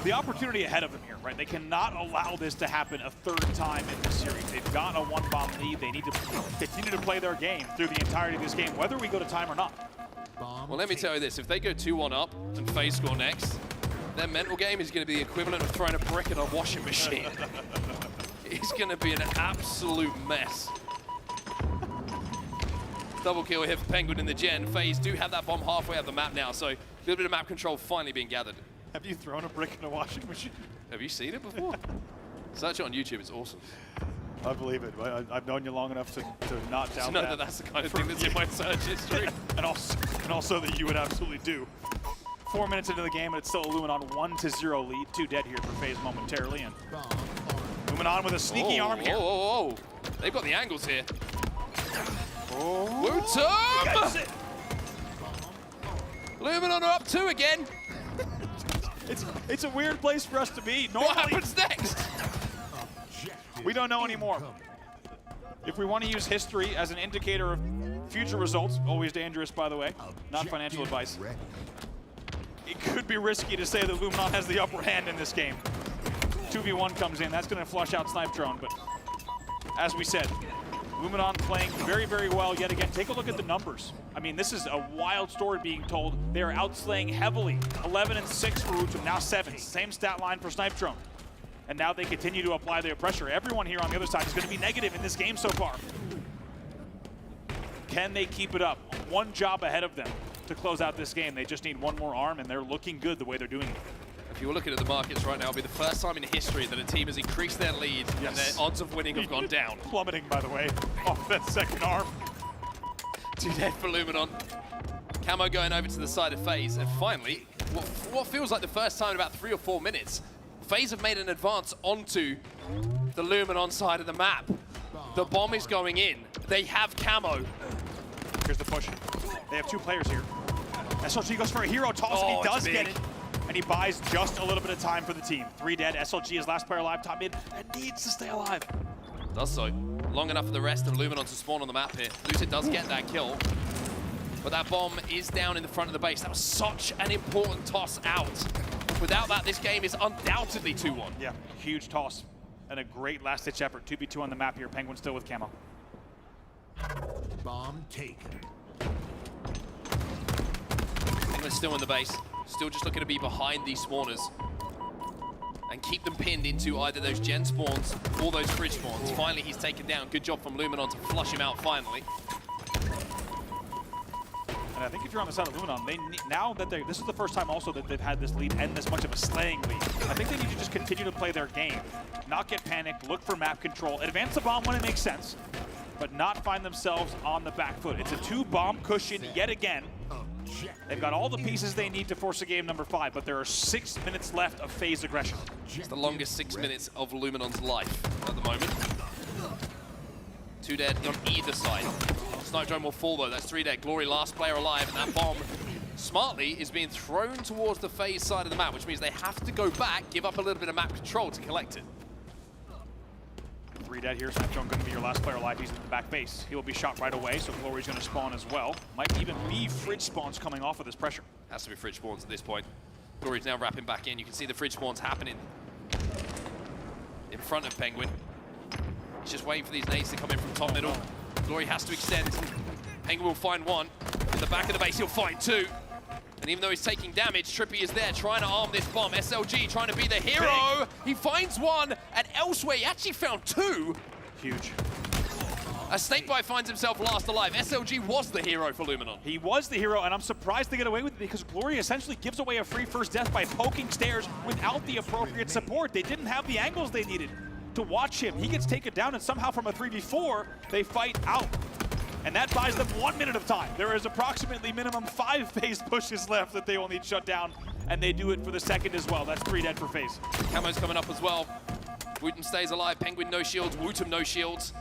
the opportunity ahead of them here, right? They cannot allow this to happen a 3rd time in this series. They've got a 1-bomb lead. They need to continue to play their game through the entirety of this game, whether we go to time or not. Well, let me tell you this. If they go 2-1 up and FaZe score next, their mental game is going to be the equivalent of throwing a brick in a washing machine. It's going to be an absolute mess. Double kill here for Penguin in the gen. FaZe do have that bomb halfway up the map now, so a little bit of map control finally being gathered. Have you thrown a brick in a washing machine? Have you seen it before? Search it on YouTube, it's awesome. I believe it. I've known you long enough to not doubt know that that's the kind of thing that's in my search history. and also that you would absolutely do. 4 minutes into the game, and it's still a Luminon 1-0 lead. 2 dead here for FaZe momentarily, and Luminon with a sneaky arm here. Oh, they've got the angles here. Wootum! Luminon are up 2 again. It's a weird place for us to be. Normally, what happens next? We don't know anymore. If we want to use history as an indicator of future results, always dangerous, by the way, not financial advice, it could be risky to say that Luminon has the upper hand in this game. 2v1 comes in, that's going to flush out Snipe Drone, but as we said, Luminon playing very, very well yet again. Take a look at the numbers. I mean, this is a wild story being told. They are outslaying heavily. 11 and 6 for Utum, now 7. Same stat line for Snipe Drone. And now they continue to apply their pressure. Everyone here on the other side is going to be negative in this game so far. Can they keep it up? One job ahead of them to close out this game. They just need one more arm, and they're looking good the way they're doing it. If you were looking at the markets right now, it'll be the first time in history that a team has increased their lead and their odds of winning have gone down. Plummeting, by the way, off that second arm. 2 dead for Luminon. Camo going over to the side of FaZe, and finally, what feels like the first time in about 3 or 4 minutes, FaZe have made an advance onto the Luminon side of the map. The bomb is going in. They have Camo. Here's the push. They have 2 players here. SLG goes for a hero toss, and he does get it. And he buys just a little bit of time for the team. 3 dead. SLG is last player alive, top mid, and needs to stay alive. Does so. Long enough for the rest of Luminon to spawn on the map here. Lucid does get that kill. But that bomb is down in the front of the base. That was such an important toss out. Without that, this game is undoubtedly 2-1. Yeah, huge toss. And a great last-ditch effort. 2v2 on the map here. Penguin still with Camo. Bomb taken. Penguin's still in the base. Still just looking to be behind these spawners and keep them pinned into either those gen spawns or those fridge spawns. Finally, he's taken down. Good job from Luminon to flush him out finally. And I think if you're on the side of Luminon, they need, now that this is the first time also that they've had this lead and this much of a slaying lead. I think they need to just continue to play their game, not get panicked, look for map control, advance the bomb when it makes sense, but not find themselves on the back foot. It's a 2-bomb cushion yet again. They've got all the pieces they need to force a game number 5, but there are 6 minutes left of FaZe aggression. It's the longest 6 minutes of Luminon's life at the moment. 2 dead on either side. Snipe Drone will fall though, that's 3 dead. Glory last player alive, and that bomb, smartly, is being thrown towards the FaZe side of the map, which means they have to go back, give up a little bit of map control to collect it. 3 dead here. Snipe Drone going to be your last player alive. He's in the back base. He will be shot right away, so Glory's going to spawn as well. Might even be fridge spawns coming off of this pressure. Has to be fridge spawns at this point. Glory's now wrapping back in. You can see the fridge spawns happening in front of Penguin. He's just waiting for these nades to come in from top middle. Glory has to extend. Penguin will find one. In the back of the base, he'll find 2. And even though he's taking damage, Trippy is there trying to arm this bomb. SLG trying to be the hero. He finds 1, and elsewhere he actually found 2. Huge. As Snakebite finds himself last alive, SLG was the hero for Luminon. He was the hero, and I'm surprised they get away with it because Glory essentially gives away a free first death by poking stairs without the appropriate support. They didn't have the angles they needed to watch him. He gets taken down, and somehow from a 3v4, they fight out. And that buys them 1 minute of time. There is approximately minimum 5 FaZe pushes left that they will need shut down, and they do it for the second as well. That's 3 dead for FaZe. Camo's coming up as well. Wootum stays alive, Penguin no shields, Wootum no shields.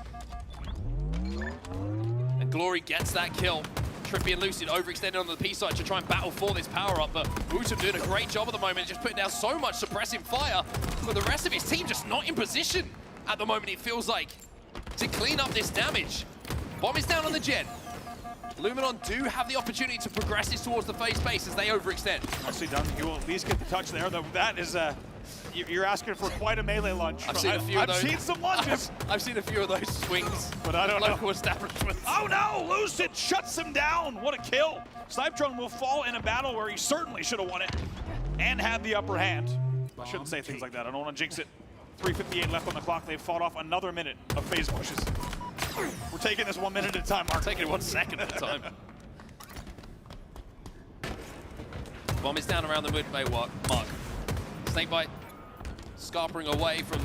And Glory gets that kill. Trippy and Lucid overextended on the P side to try and battle for this power-up, but Wootum doing a great job at the moment, just putting down so much suppressing fire, but the rest of his team just not in position at the moment, it feels like, to clean up this damage. Bomb is down on the gen. Luminon do have the opportunity to progress this towards the FaZe base as they overextend. Nicely done. You will at least get the touch there, though. That is you're asking for quite a melee lunge. I've seen a few of those. I've seen some lunges. I've seen a few of those swings. But I don't know. Local establishments. Oh no! Lucid shuts him down. What a kill. Snipe Drone will fall in a battle where he certainly should have won it and had the upper hand. I shouldn't say things like that. I don't want to jinx it. 3:58 left on the clock. They've fought off another minute of FaZe pushes. We're taking this 1 minute at a time, Mark. Taking it 1 second at a time. Bomb is down around the mid-bay mark. Snakebite scarpering away from...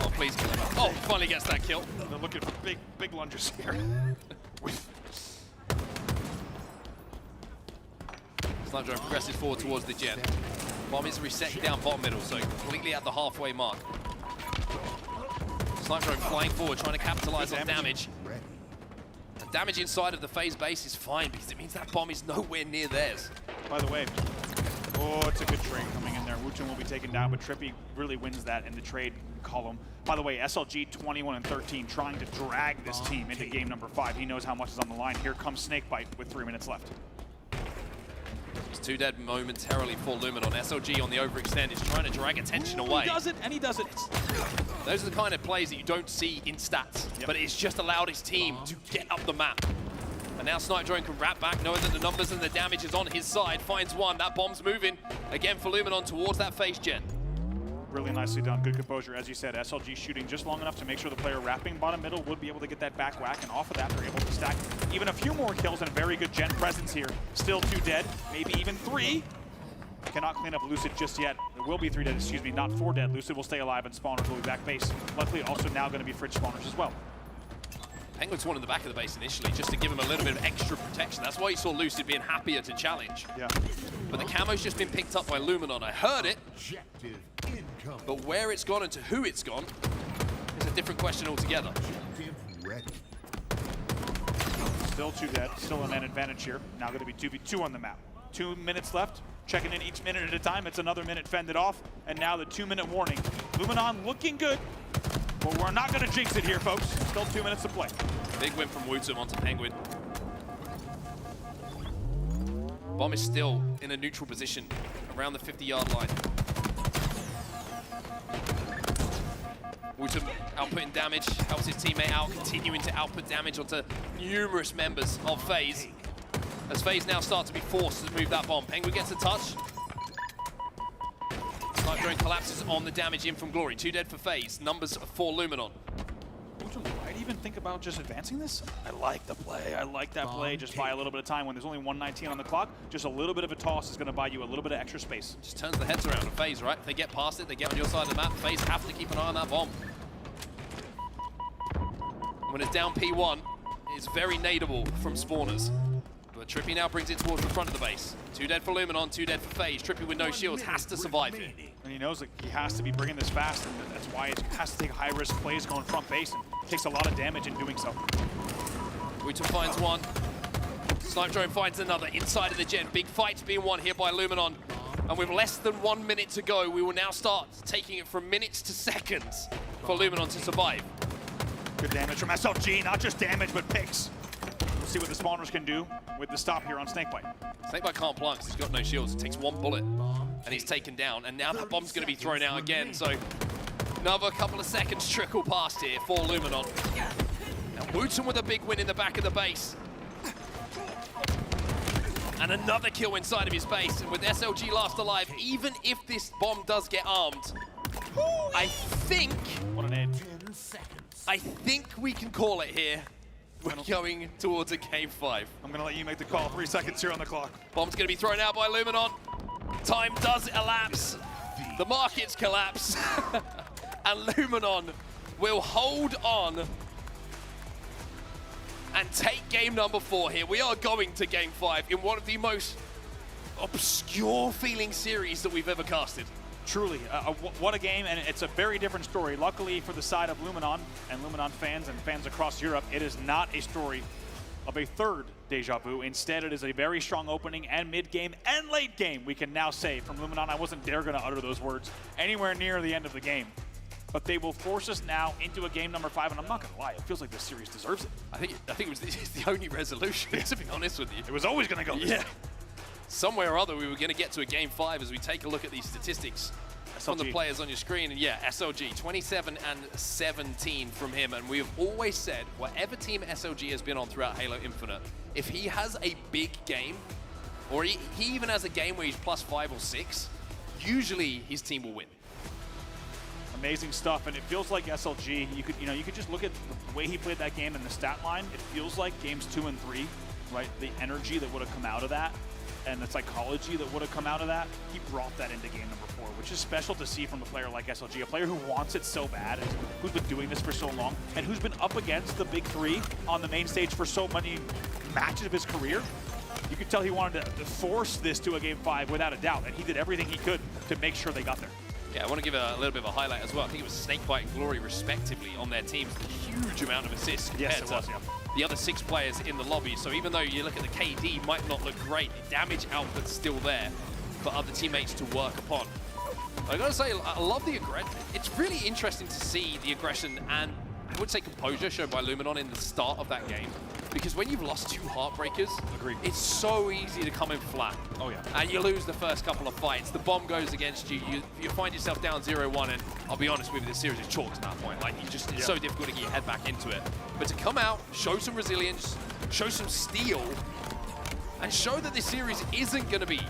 Oh, please kill him. Oh, finally gets that kill. They're looking for big lunges here. Snipe Drone progresses forward towards the gen. Bomb is resetting down bottom middle, so completely at the halfway mark. Snipe Drone flying forward, trying to capitalize on damage. The damage inside of the FaZe base is fine because it means that bomb is nowhere near theirs. By the way, oh, it's a good trade coming in there. Wooten will be taken down, but Trippy really wins that in the trade column. By the way, SLG 21-13 trying to drag this team into game number 5. He knows how much is on the line. Here comes Snakebite with 3 minutes left. It's 2 dead momentarily for Luminon. SLG on the overextend is trying to drag attention away. He does it, and he does it. Those are the kind of plays that you don't see in stats, but it's just allowed his team to get up the map. And now Snipe Drone can wrap back, knowing that the numbers and the damage is on his side. Finds one. That bomb's moving again for Luminon towards that FaZe gen. Really nicely done. Good composure. As you said, SLG shooting just long enough to make sure the player wrapping bottom middle would be able to get that back whack, and off of that, they're able to stack even a few more kills and a very good gen presence here. Still 2 dead, maybe even 3. Cannot clean up Lucid just yet. There will be 3 dead, excuse me, not 4 dead. Lucid will stay alive, and spawners will be back base. Luckily, also now going to be fridge spawners as well. Penguin's one in the back of the base initially, just to give him a little bit of extra protection. That's why you saw Lucid being happier to challenge. Yeah. But the camo's just been picked up by Luminon. I heard it, but where it's gone and to who it's gone is a different question altogether. Still 2 dead, still a man advantage here. Now going to be 2v2 on the map. 2 minutes left, checking in each minute at a time. It's another minute fended off, and now the 2-minute warning. Luminon looking good, but we're not going to jinx it here, folks. Still 2 minutes to play. Big win from Wootum onto Penguin. Bomb is still in a neutral position around the 50-yard line. Wootum outputting damage, helps his teammate out, continuing to output damage onto numerous members of FaZe. As FaZe now start to be forced to move that bomb. Penguin gets a touch. Snipe Drone collapses on the damage in from Glory. 2 dead for FaZe, numbers for Luminon. I'd even think about just advancing this. I like the play. I like that play. Just buy a little bit of time when there's only 119 on the clock. Just a little bit of a toss is going to buy you a little bit of extra space. Just turns the heads around of FaZe, right? If they get past it, they get on your side of the map. FaZe have to keep an eye on that bomb. When it's down P1, it's very nadeable from spawners. But Trippy now brings it towards the front of the base. 2 dead for Luminon, 2 dead for FaZe. Trippy with no shields has to survive here. And he knows that he has to be bringing this fast, and that's why he has to take high-risk plays going front base, and takes a lot of damage in doing so. Wootum finds one. Snipe Drone finds another inside of the gen. Big fights being won here by Luminon. And with less than 1 minute to go, we will now start taking it from minutes to seconds for Luminon to survive. Good damage from SLG, not just damage, but picks. We'll see what the spawners can do with the stop here on Snakebite. Snakebite can't plant because he's got no shields. It takes 1 bullet, and he's taken down. And now that bomb's going to be thrown out again, so another couple of seconds trickle past here for Luminon. Now Wootum with a big win in the back of the base. And another kill inside of his base. And with SLG last alive, even if this bomb does get armed, I think... What an aid. I think we can call it here. We're going towards a game 5. I'm going to let you make the call. 3 seconds here on the clock. Bomb's going to be thrown out by Luminon. Time does elapse. The markets collapse. And Luminon will hold on and take game number 4 here. We are going to game 5 in one of the most obscure feeling series that we've ever casted. Truly, what a game, and it's a very different story. Luckily for the side of Luminon and Luminon fans and fans across Europe, it is not a story of a third Deja Vu. Instead, it is a very strong opening and mid-game and late game, we can now say from Luminon. I wasn't dare going to utter those words anywhere near the end of the game. but they will force us now into a game number 5, and I'm not gonna lie, it feels like this series deserves it. I think it was the only resolution, to be honest with you. It was always gonna go this way. Somewhere or other, we were gonna get to a game 5 as we take a look at these statistics from the players on your screen. And yeah, SLG, 27 and 17 from him. And we've always said, whatever team SLG has been on throughout Halo Infinite, if he has a big game, or he even has a game where he's +5 or 6, usually his team will win. Amazing stuff, and it feels like SLG. You could just look at the way he played that game and the stat line. It feels like games 2 and 3, right? The energy that would have come out of that, and the psychology that would have come out of that. He brought that into game number 4, which is special to see from a player like SLG, a player who wants it so bad, and who's been doing this for so long, and who's been up against the big 3 on the main stage for so many matches of his career. You could tell he wanted to force this to a game 5 without a doubt, and he did everything he could to make sure they got there. Yeah, I want to give a little bit of a highlight as well. I think it was Snakebite and Glory, respectively, on their teams. A huge amount of assists compared to the other 6 players in the lobby. So even though you look at the KD, might not look great, the damage output's still there for other teammates to work upon. I gotta say, I love the aggression. It's really interesting to see the aggression and, I would say, composure shown by Luminon in the start of that game. Because when you've lost 2 Heartbreakers, it's so easy to come in flat. Oh yeah. And you lose the first couple of fights. The bomb goes against you. You find yourself down 0-1, and I'll be honest with you, this series is chalked at that point. Like, it's so difficult to get your head back into it. But to come out, show some resilience, show some steel, and show that this series isn't going to be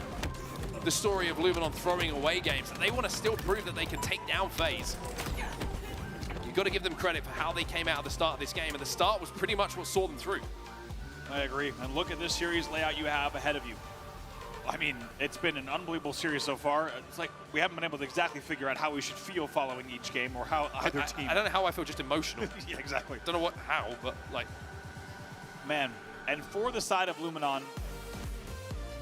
the story of Luminon throwing away games, that they want to still prove that they can take down FaZe. You've got to give them credit for how they came out at the start of this game, and the start was pretty much what saw them through. I agree. And look at this series layout you have ahead of you. I mean, it's been an unbelievable series so far. It's like we haven't been able to exactly figure out how we should feel following each game, or how either team. I don't know how I feel, just emotional. Yeah, exactly. Don't know how, but like. Man, and for the side of Luminon,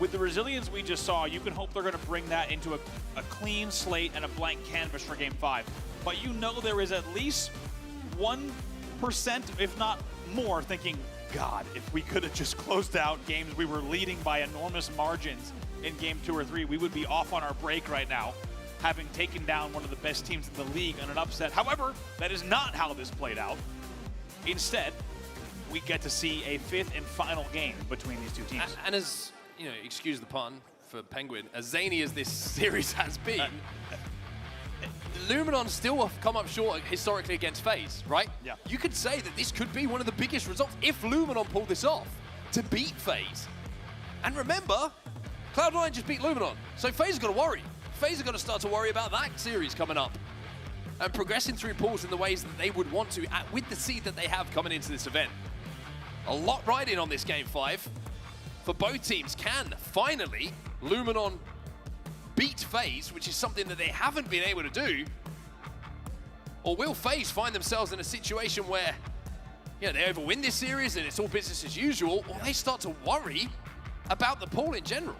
with the resilience we just saw, you can hope they're going to bring that into a clean slate and a blank canvas for game 5. But you know there is at least 1%, if not more, thinking, God, if we could have just closed out games we were leading by enormous margins in game 2 or 3, we would be off on our break right now, having taken down one of the best teams in the league on an upset. However, that is not how this played out. Instead, we get to see a 5th and final game between these 2 teams. And as, you know, excuse the pun for Penguin, as zany as this series has been, Luminon still have come up short historically against FaZe, right? Yeah. You could say that this could be one of the biggest results if Luminon pulled this off to beat FaZe. And remember, Cloud9 just beat Luminon, so FaZe has got to worry. FaZe have got to start to worry about that series coming up and progressing through pools in the ways that they would want to with the seed that they have coming into this event. A lot riding on this game 5 for both teams. Can finally Luminon beat FaZe, which is something that they haven't been able to do? Or will FaZe find themselves in a situation where, you know, they either win this series and it's all business as usual, or they start to worry about the pool in general?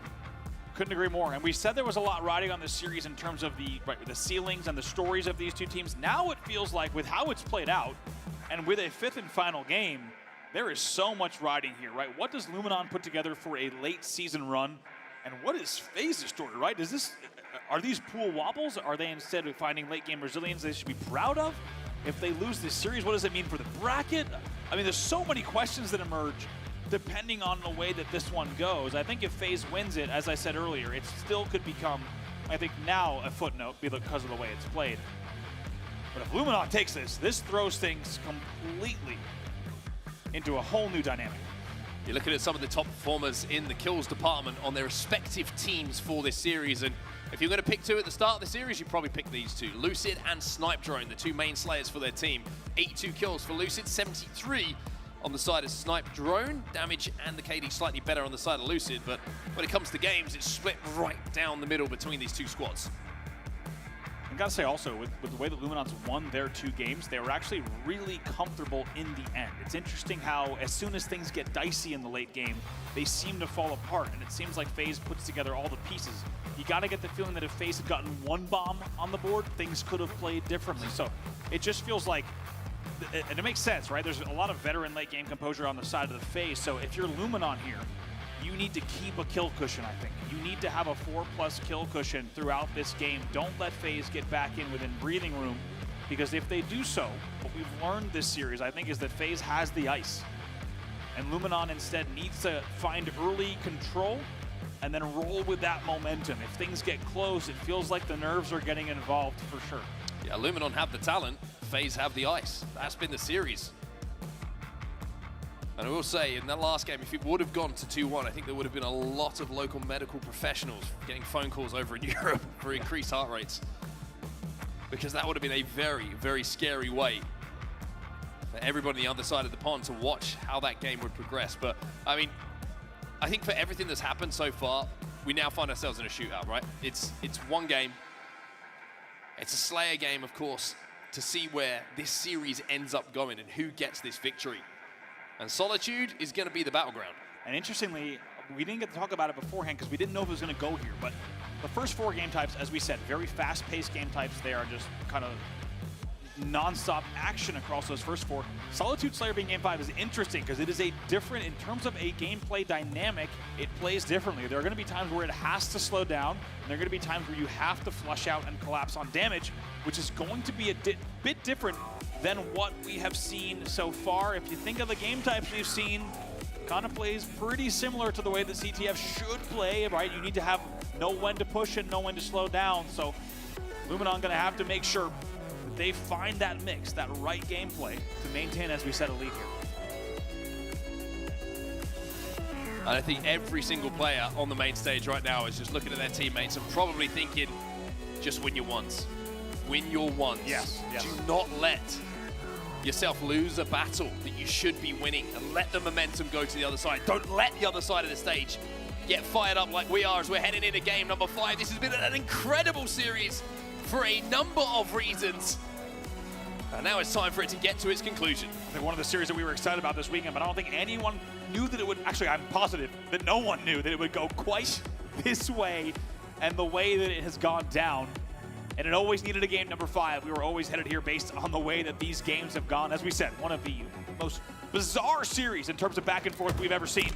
Couldn't agree more. And we said there was a lot riding on this series in terms of the ceilings and the stories of these 2 teams. Now it feels like, with how it's played out, and with a 5th and final game, there is so much riding here, right? What does Luminon put together for a late season run? And what is FaZe's story, right? Are these pool wobbles? Are they instead of finding late game resilience they should be proud of? If they lose this series, what does it mean for the bracket? I mean, there's so many questions that emerge depending on the way that this one goes. I think if FaZe wins it, as I said earlier, it still could become, I think now, a footnote because of the way it's played. But if Luminon takes this throws things completely into a whole new dynamic. You're looking at some of the top performers in the kills department on their respective teams for this series, and if you're going to pick 2 at the start of the series, you probably pick these 2. Lucid and Snipe Drone, the 2 main slayers for their team. 82 kills for Lucid, 73 on the side of Snipe Drone. Damage and the KD slightly better on the side of Lucid, but when it comes to games, it's split right down the middle between these 2 squads. I gotta say also, with the way that Luminon's won their 2 games, they were actually really comfortable in the end. It's interesting how as soon as things get dicey in the late game, they seem to fall apart, and it seems like FaZe puts together all the pieces. You gotta get the feeling that if FaZe had gotten 1 bomb on the board, things could have played differently. So it just feels like, and it makes sense, right? There's a lot of veteran late game composure on the side of the FaZe, so if you're Luminon here, you need to keep a kill cushion, I think. You need to have a 4+ kill cushion throughout this game. Don't let FaZe get back in within breathing room, Because if they do so, what we've learned this series, I think, is that FaZe has the ice. And Luminon instead needs to find early control and then roll with that momentum. If things get close, it feels like the nerves are getting involved for sure. Yeah, Luminon have the talent, FaZe have the ice. That's been the series. And I will say, in that last game, if it would have gone to 2-1, I think there would have been a lot of local medical professionals getting phone calls over in Europe for increased heart rates. Because that would have been a very, very scary way for everybody on the other side of the pond to watch how that game would progress. But, I mean, I think for everything that's happened so far, we now find ourselves in a shootout, right? It's one game. It's a Slayer game, of course, to see where this series ends up going and who gets this victory. And Solitude is going to be the battleground. And interestingly, we didn't get to talk about it beforehand because we didn't know if it was going to go here. But the first 4 game types, as we said, very fast-paced game types. They are just kind of non-stop action across those first 4. Solitude Slayer being game 5 is interesting because it is a different, in terms of a gameplay dynamic, it plays differently. There are going to be times where it has to slow down, and there are going to be times where you have to flush out and collapse on damage, which is going to be a bit different than what we have seen so far. If you think of the game types we've seen, kind of plays pretty similar to the way that CTF should play, right? You need to know when to push and know when to slow down. So Luminon going to have to make sure that they find that mix, that right gameplay to maintain, as we said, a lead here. And I think every single player on the main stage right now is just looking at their teammates and probably thinking, just win your ones. Win your ones. Yes. Do not let yourself lose a battle that you should be winning and let the momentum go to the other side. Don't let the other side of the stage get fired up like we are as we're heading into game number 5. This has been an incredible series for a number of reasons. And now it's time for it to get to its conclusion. I think one of the series that we were excited about this weekend, but I don't think anyone knew that it would, actually I'm positive that no one knew that it would go quite this way and the way that it has gone down. And it always needed a game number 5. We were always headed here based on the way that these games have gone. As we said, one of the most bizarre series in terms of back and forth we've ever seen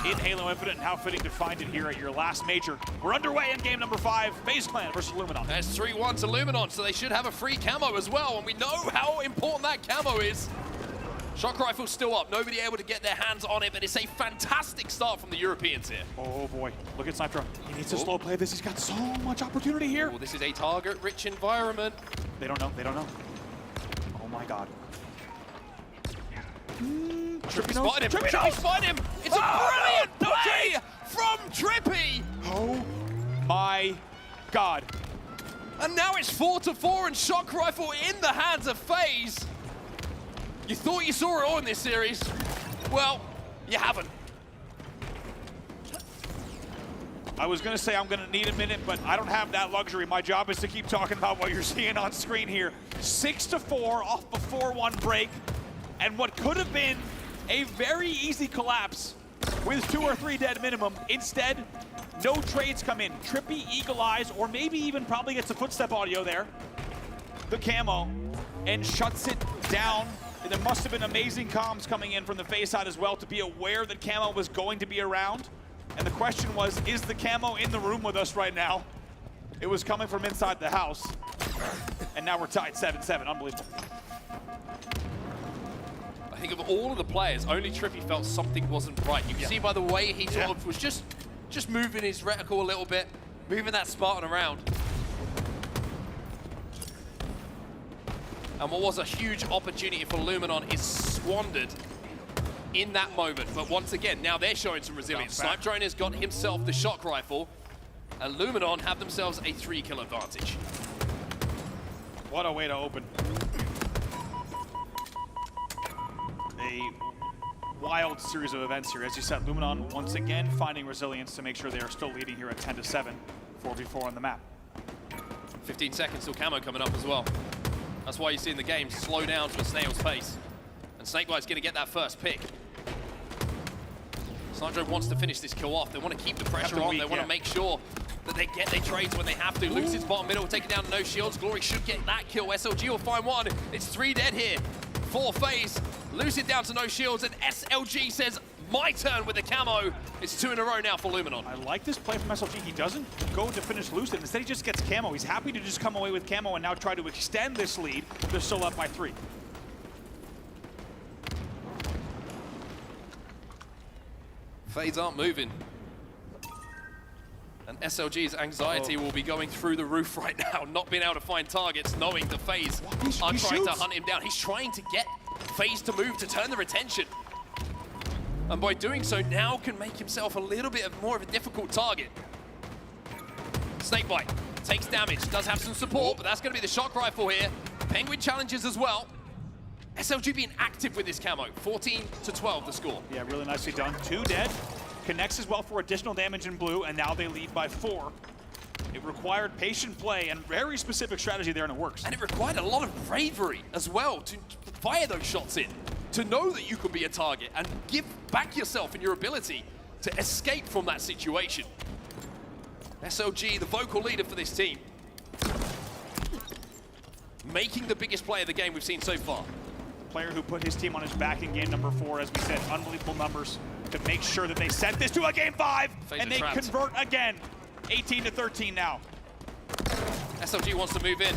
in Halo Infinite, and how fitting to find it here at your last major. We're underway in game number 5, FaZe Clan versus Luminon. That's 3-1 to Luminon, so they should have a free camo as well, and we know how important that camo is. Shock rifle's still up, nobody able to get their hands on it, but it's a fantastic start from the Europeans here. Oh boy, look at Sniper. He needs to slow play this. He's got so much opportunity here. Oh, this is a target-rich environment. They don't know, they don't know. Oh my God. Trippy spotted him. Trippy spotted him. It's a brilliant play from Trippy. Oh my God. And now it's 4-4 and Shock Rifle in the hands of FaZe. You thought you saw it all in this series. Well, you haven't. I was going to say I'm going to need a minute, but I don't have that luxury. My job is to keep talking about what you're seeing on screen here. 6-4 off the 4-1 break. And what could have been a very easy collapse with 2 or 3 dead minimum. Instead, no trades come in. Trippy Eagle Eyes, or maybe even probably gets a footstep audio there. The camo, and shuts it down. And there must have been amazing comms coming in from the FaZe side as well to be aware that camo was going to be around. And the question was, is the camo in the room with us right now? It was coming from inside the house. And now we're tied 7-7, unbelievable. I think of all of the players, only Trippy felt something wasn't right. You can see by the way he sort of was just moving his reticle a little bit, moving that Spartan around. And what was a huge opportunity for Luminon is squandered in that moment. But once again, now they're showing some resilience. Snipe Drone has got himself the shock rifle, and Luminon have themselves a 3-kill advantage. What a way to open. A wild series of events here. As you said, Luminon once again finding resilience to make sure they are still leading here at 10-7, 4v4 on the map. 15 seconds till camo coming up as well. That's why you're seeing the game slow down to a snail's pace. And Snakebite's going to get that first pick. Sandro wants to finish this kill off. They want to keep the pressure on. They want to make sure that they get their trades when they have to. Lucid's bottom middle, taking down no shields. Glory should get that kill. SLG will find one. It's 3 dead here for FaZe. Lucid down to no shields, and SLG says, My turn with the camo. It's 2 in a row now for Luminon. I like this play from SLG. He doesn't go to finish Lucid. Instead, he just gets camo. He's happy to just come away with camo and now try to extend this lead. They're still up by 3. FaZe aren't moving. And SLG's anxiety will be going through the roof right now, not being able to find targets, knowing the FaZe are trying to hunt him down. He's trying to get FaZe to move, to turn their attention. And by doing so, now can make himself a little bit more of a difficult target. Snakebite takes damage, does have some support, but that's going to be the shock rifle here. Penguin challenges as well. SLG being active with this camo. 14-12 the score. Yeah, really nicely done. 2 dead. Connects as well for additional damage in blue, and now they lead by 4. It required patient play and very specific strategy there, and it works. And it required a lot of bravery as well to fire those shots in, to know that you could be a target and give back yourself in your ability to escape from that situation. SLG, the vocal leader for this team, making the biggest play of the game we've seen so far. The player who put his team on his back in game number 4, as we said, unbelievable numbers to make sure that they sent this to a game 5, and they convert again. 18-13 now. SLG wants to move in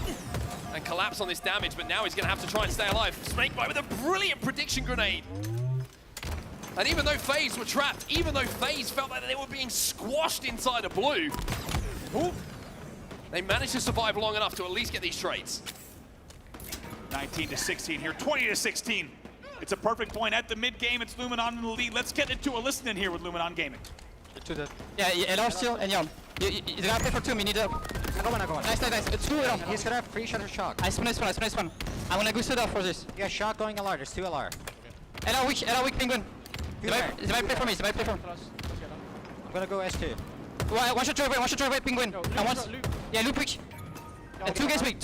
and collapse on this damage, but now he's going to have to try and stay alive. Snakebite with a brilliant prediction grenade. And even though FaZe were trapped, even though FaZe felt like they were being squashed inside a blue, they managed to survive long enough to at least get these trades. 19-16 here, 20-16. It's a perfect point at the mid-game. It's Luminon in the lead. Let's get into a listen-in here with Luminon Gaming. Yeah, Elar still, and Jan. You gotta play for 2, we need up. I go on. Nice. It's 2 Elar. He's gonna have free shot or shock. I spawn. I'm gonna go sit up for this. Yeah, shot going LR. There's 2 LR. Elar weak, Penguin. They might play for me, I'm gonna go S2. One shot drive away, Penguin. And once. Yeah, loop weak. And 2 guys weak.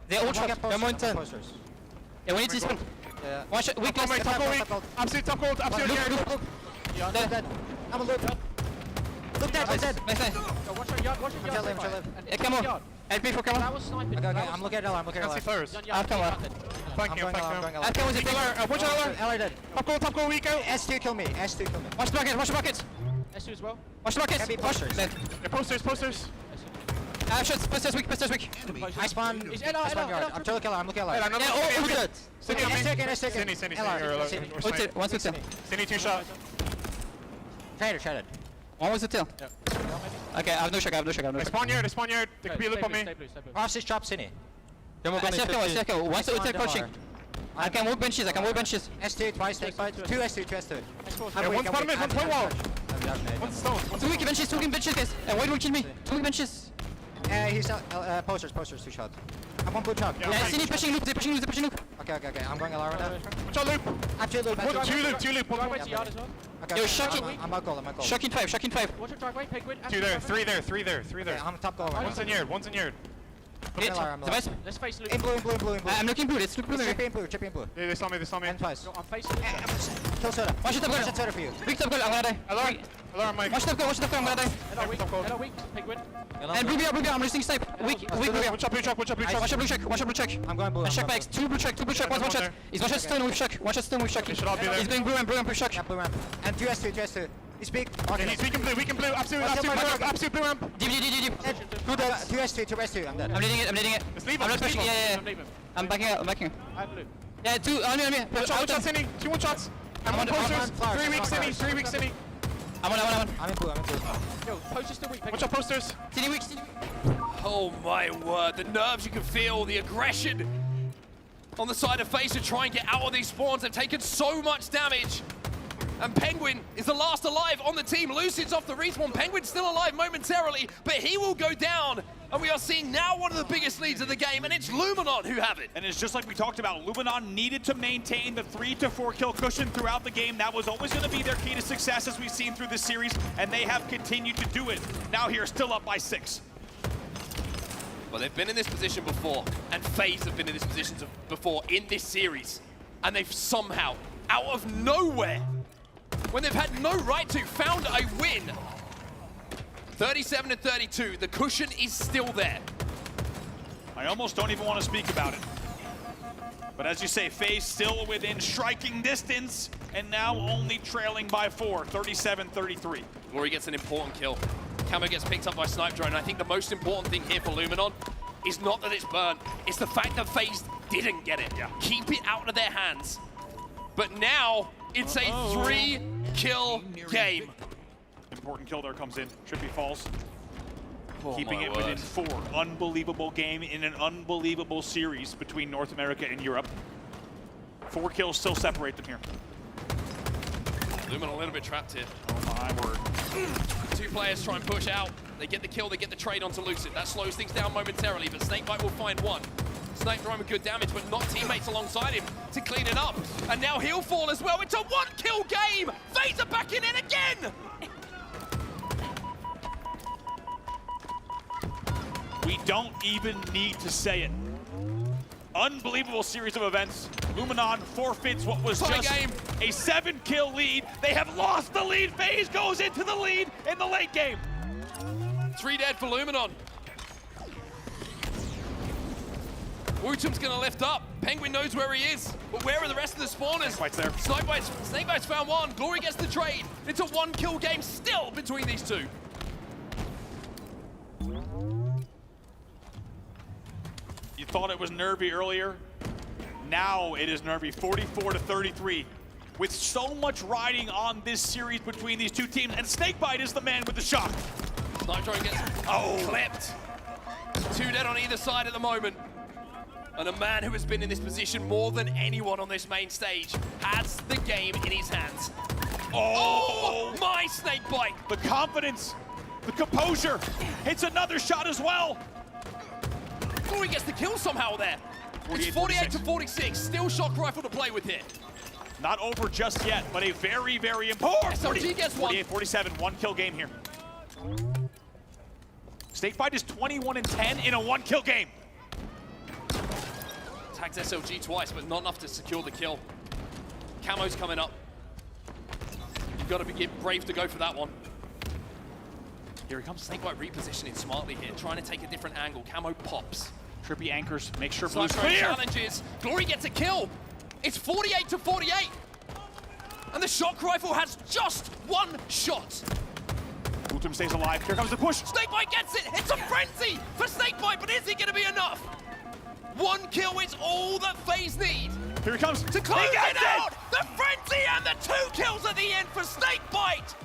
They're all trapped. They're more in 10. Yeah, we need this one. Yeah. One shot, weak, top gold. Absolute top gold. Loop. Dead. I'm a loop. Look dead. Nice. I'm Come on. Help me for come on. Okay. I'm looking at LR. I have come on. I'm going LR. I have come on. Watch out. LR dead. Top gold, weak out. S2 kill me. Watch the buckets. S2 as well. Watch the buckets. Posters. Shots, posters weak. I spawn. I spawn yard. I'm totally killer. I'm looking at LR. Yeah, all good. S2. LR. One to tail. Cindy 2 shot. Traded. One was the tail. Okay, I have no shock. I spawn yard. There could be a loop on me. Offstage drop Cine. I circle. Once the ulti approaching. I can move benches. S2 twice, take fight. 2 S2. One's bottom mid, one's point wall. One's stone. 2 weak benches, guys. And why do we kill me? 2 weak benches. He's posters, 2 shots. I'm on blue chalk. Yeah, Cine pushing loop. Okay. I'm going LR right now. Watch out loop. I'm 2 loop. 2 loop. Okay, yo, shocking. I'm out gold. Shocking 5. Watch your driveway, Penguin. 2 there, 3 there. Okay, I'm top gold. One's in yard. Let's face loop. In blue. I'm looking blue. Let's look blue. Chippy in blue. Yeah, they saw me. And twice. I'm facing. Kill soda. Watch it up goal. Soda for you. Weak top goal. I'm gonna die. Alarm, Mike. Watch the goal. I'm gonna die. Hello, weak. Penguin. And blue, I'm losing snipe. Weak. Watch out blue check. Watch out blue check. I'm going blue. And check by X. 2 blue check. One shot. He's one shot stone with shock. should all be there. He's going blue and blue shock. Yeah, blue ramp. And 2 S2. He's big. Okay, he's weak in blue. Absolute blue ramp. Deep. 2 S2. I'm dead. I'm leading it. Let's leave I'm him. not pushing. Yeah. I'm backing out. I have blue. Yeah, 2 on me. Watch out, Cindy. 2 1-shots. I'm on posters. 3 weak, Cindy. I'm on. I'm in blue. Yo, posters still weak. Watch out, posters. Cine weak. Oh my word, the nerves you can feel, the aggression on the side of FaZe to try and get out of these spawns. They've taken so much damage. And Penguin is the last alive on the team. Lucid's off the respawn. Penguin's still alive momentarily, but he will go down. And we are seeing now one of the biggest leads of the game, and it's Luminon who have it. And it's just like we talked about, Luminon needed to maintain the 3 to 4 kill cushion throughout the game. That was always going to be their key to success as we've seen through this series, and they have continued to do it. Now here, still up by 6. Well, they've been in this position before, and FaZe have been in this position before in this series. And they've somehow, out of nowhere, when they've had no right to, found a win. 37-32, the cushion is still there. I almost don't even want to speak about it. But as you say, FaZe still within striking distance. and now only trailing by 4, 37-33. Glory gets an important kill. Camo gets picked up by Snipe Drone. I think the most important thing here for Luminon is not that it's burnt, it's the fact that FaZe didn't get it. Yeah. Keep it out of their hands. But now, it's a 3-kill game. Important kill there comes in. Trippy falls. Oh, Keeping it within 4. Unbelievable game in an unbelievable series between North America and Europe. 4 kills still separate them here. Luminon a little bit trapped here. Oh my word. 2 players try and push out. They get the kill, they get the trade onto Lucid. That slows things down momentarily, but Snakebite will find one. Snipe Drone with good damage, but not teammates alongside him to clean it up. And now he'll fall as well. It's a 1-kill game! FaZe are back in it again! We don't even need to say it. Unbelievable series of events. Luminon forfeits what was just a 7-kill lead. They have lost the lead. FaZe goes into the lead in the late game. 3 dead for Luminon. Wootum's gonna lift up. Penguin knows where he is, but where are the rest of the spawners? Snakebite's found one. Glory gets the trade. It's a 1-kill game still between these two. You thought it was nervy earlier. Now it is nervy, 44-33. With so much riding on this series between these two teams, and Snakebite is the man with the shot. Snipe Drone gets clipped. 2 dead on either side at the moment. And a man who has been in this position more than anyone on this main stage has the game in his hands. Oh my Snakebite! The confidence, the composure, hits another shot as well. Glory gets the kill somehow there. It's 48-46, still shock rifle to play with here. Not over just yet, but a very, very important. SLG gets one. 48-47, 1-kill game here. Snakebite is 21-10 in a 1-kill game. Tags SLG twice, but not enough to secure the kill. Camo's coming up. You've got to be brave to go for that one. Here he comes. Snakebite repositioning smartly here, trying to take a different angle. Camo pops. Trippy anchors, make sure Snipe Blue's Drone clear. challenges. Glory gets a kill. It's 48-48. And the shock rifle has just 1 shot. Wootum stays alive. Here comes the push. Snakebite gets it. It's a frenzy for Snakebite, but is it going to be enough? 1 kill is all that FaZe need. Here he comes. To close it out. The frenzy and the 2 kills at the end for Snakebite.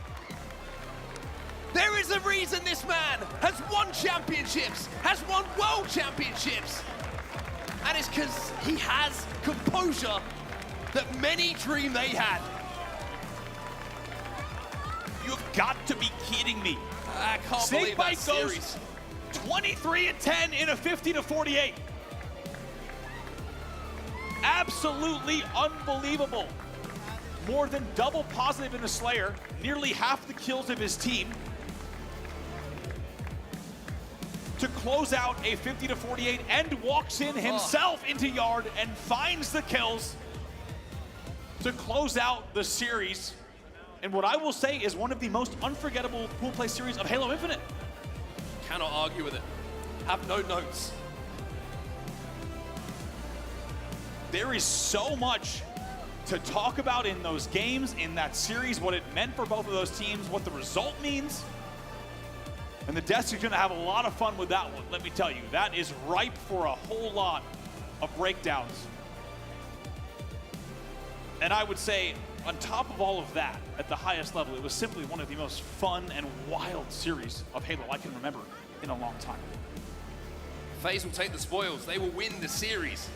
There is a reason this man has won championships, has won world championships. And it's because he has composure that many dream they had. You've got to be kidding me. I can't believe that series. 23-10 in a 50-48. Absolutely unbelievable. More than double positive in the Slayer, nearly half the kills of his team. To close out a 50-48 and walks in himself into Yard and finds the kills to close out the series. And what I will say is one of the most unforgettable pool play series of Halo Infinite. Cannot argue with it. Have no notes. There is so much to talk about in those games, in that series, what it meant for both of those teams, what the result means. And the desk is going to have a lot of fun with that one, let me tell you. That is ripe for a whole lot of breakdowns. And I would say, on top of all of that, at the highest level, it was simply one of the most fun and wild series of Halo I can remember in a long time. FaZe will take the spoils. They will win the series.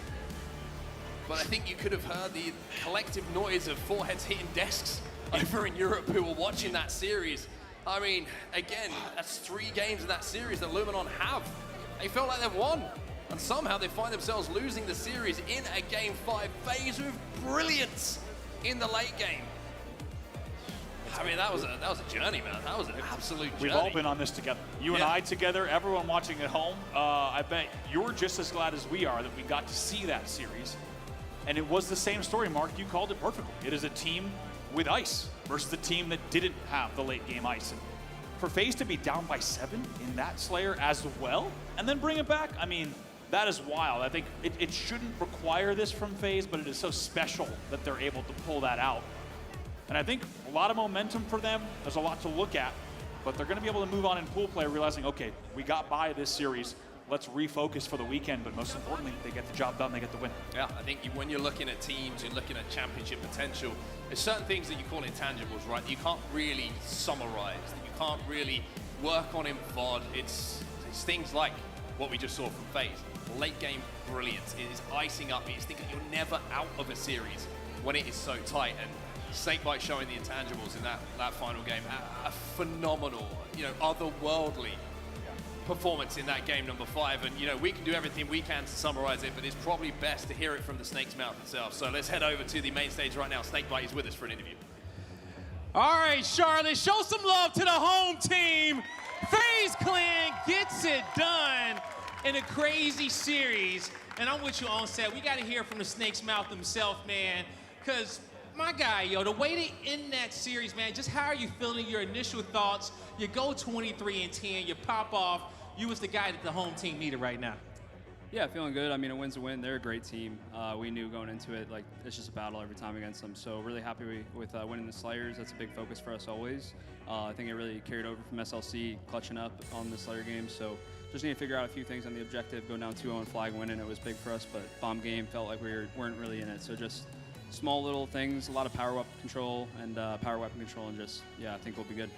But I think you could have heard the collective noise of foreheads hitting desks over in Europe who were watching that series. I mean, again, that's 3 games in that series that Luminon have. They felt like they've won. And somehow they find themselves losing the series in a Game 5. FaZe with brilliance in the late game. I mean, that was a journey, man. That was an absolute journey. We've all been on this together. You and I together, everyone watching at home. I bet you're just as glad as we are that we got to see that series. And it was the same story, Mark. You called it perfectly. It is a team with ice versus a team that didn't have the late game ice. And for FaZe to be down by 7 in that Slayer as well, and then bring it back, I mean, that is wild. I think it shouldn't require this from FaZe, but it is so special that they're able to pull that out. And I think a lot of momentum for them. There's a lot to look at, but they're going to be able to move on in pool play, realizing, okay, we got by this series. Let's refocus for the weekend, but most importantly, they get the job done, they get the win. Yeah, I think when you're looking at teams, you're looking at championship potential, there's certain things that you call intangibles, right, that you can't really summarize, that you can't really work on in VOD. It's things like what we just saw from FaZe. Late game brilliance. It is icing up. It's thinking you're never out of a series when it is so tight. And Snakebite showing the intangibles in that final game. A phenomenal, otherworldly performance in that game number 5. And, we can do everything we can to summarize it, but it's probably best to hear it from the Snake's mouth itself. So let's head over to the main stage right now. Snakebite is with us for an interview. All right, Charlotte, show some love to the home team. FaZe Clan gets it done in a crazy series. And I'm with you on set. We got to hear from the Snake's mouth himself, man, because my guy, the way they end that series, man, just how are you feeling, your initial thoughts? You go 23-10, you pop off. You was the guy that the home team needed right now. Yeah, feeling good. I mean, a win's a win. They're a great team. We knew going into it, like, it's just a battle every time against them. So really happy with winning the Slayers. That's a big focus for us always. I think it really carried over from SLC, clutching up on the Slayer game. So just need to figure out a few things on the objective. Going down 2-0 and flag winning, it was big for us. But bomb game felt like we weren't really in it. So just small little things, a lot of power weapon control, and just, yeah, I think we'll be good.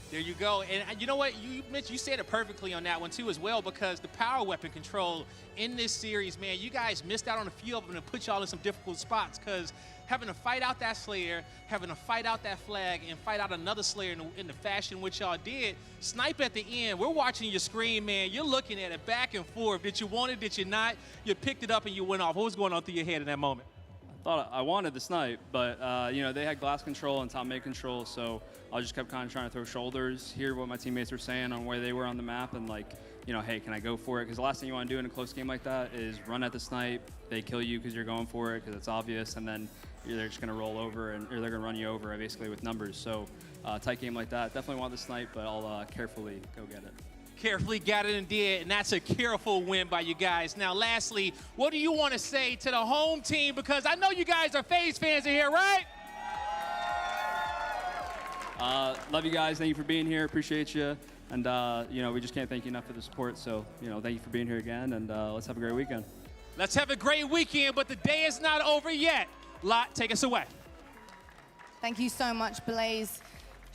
There you go. And you know what? You said it perfectly on that one, too, as well, because the power weapon control in this series, man, you guys missed out on a few of them and put y'all in some difficult spots, because having to fight out that Slayer, having to fight out that flag, and fight out another Slayer in the fashion which y'all did, snipe at the end. We're watching your screen, man. You're looking at it back and forth. Did you want it? Did you not? You picked it up and you went off. What was going on through your head in that moment? Thought I wanted the snipe, but they had glass control and top mid control, so I just kept kind of trying to throw shoulders, hear what my teammates were saying on where they were on the map, and hey, can I go for it? Because the last thing you want to do in a close game like that is run at the snipe. They kill you because you're going for it, because it's obvious, and then they're just going to roll over, or they're going to run you over, basically, with numbers. So tight game like that, definitely want the snipe, but I'll carefully go get it. Carefully got it and did, and that's a careful win by you guys. Now, lastly, what do you want to say to the home team? Because I know you guys are FaZe fans in here, right? Love you guys. Thank you for being here. Appreciate you. And, we just can't thank you enough for the support. So, thank you for being here again, and let's have a great weekend. Let's have a great weekend, but the day is not over yet. Lot, take us away. Thank you so much, Blaze.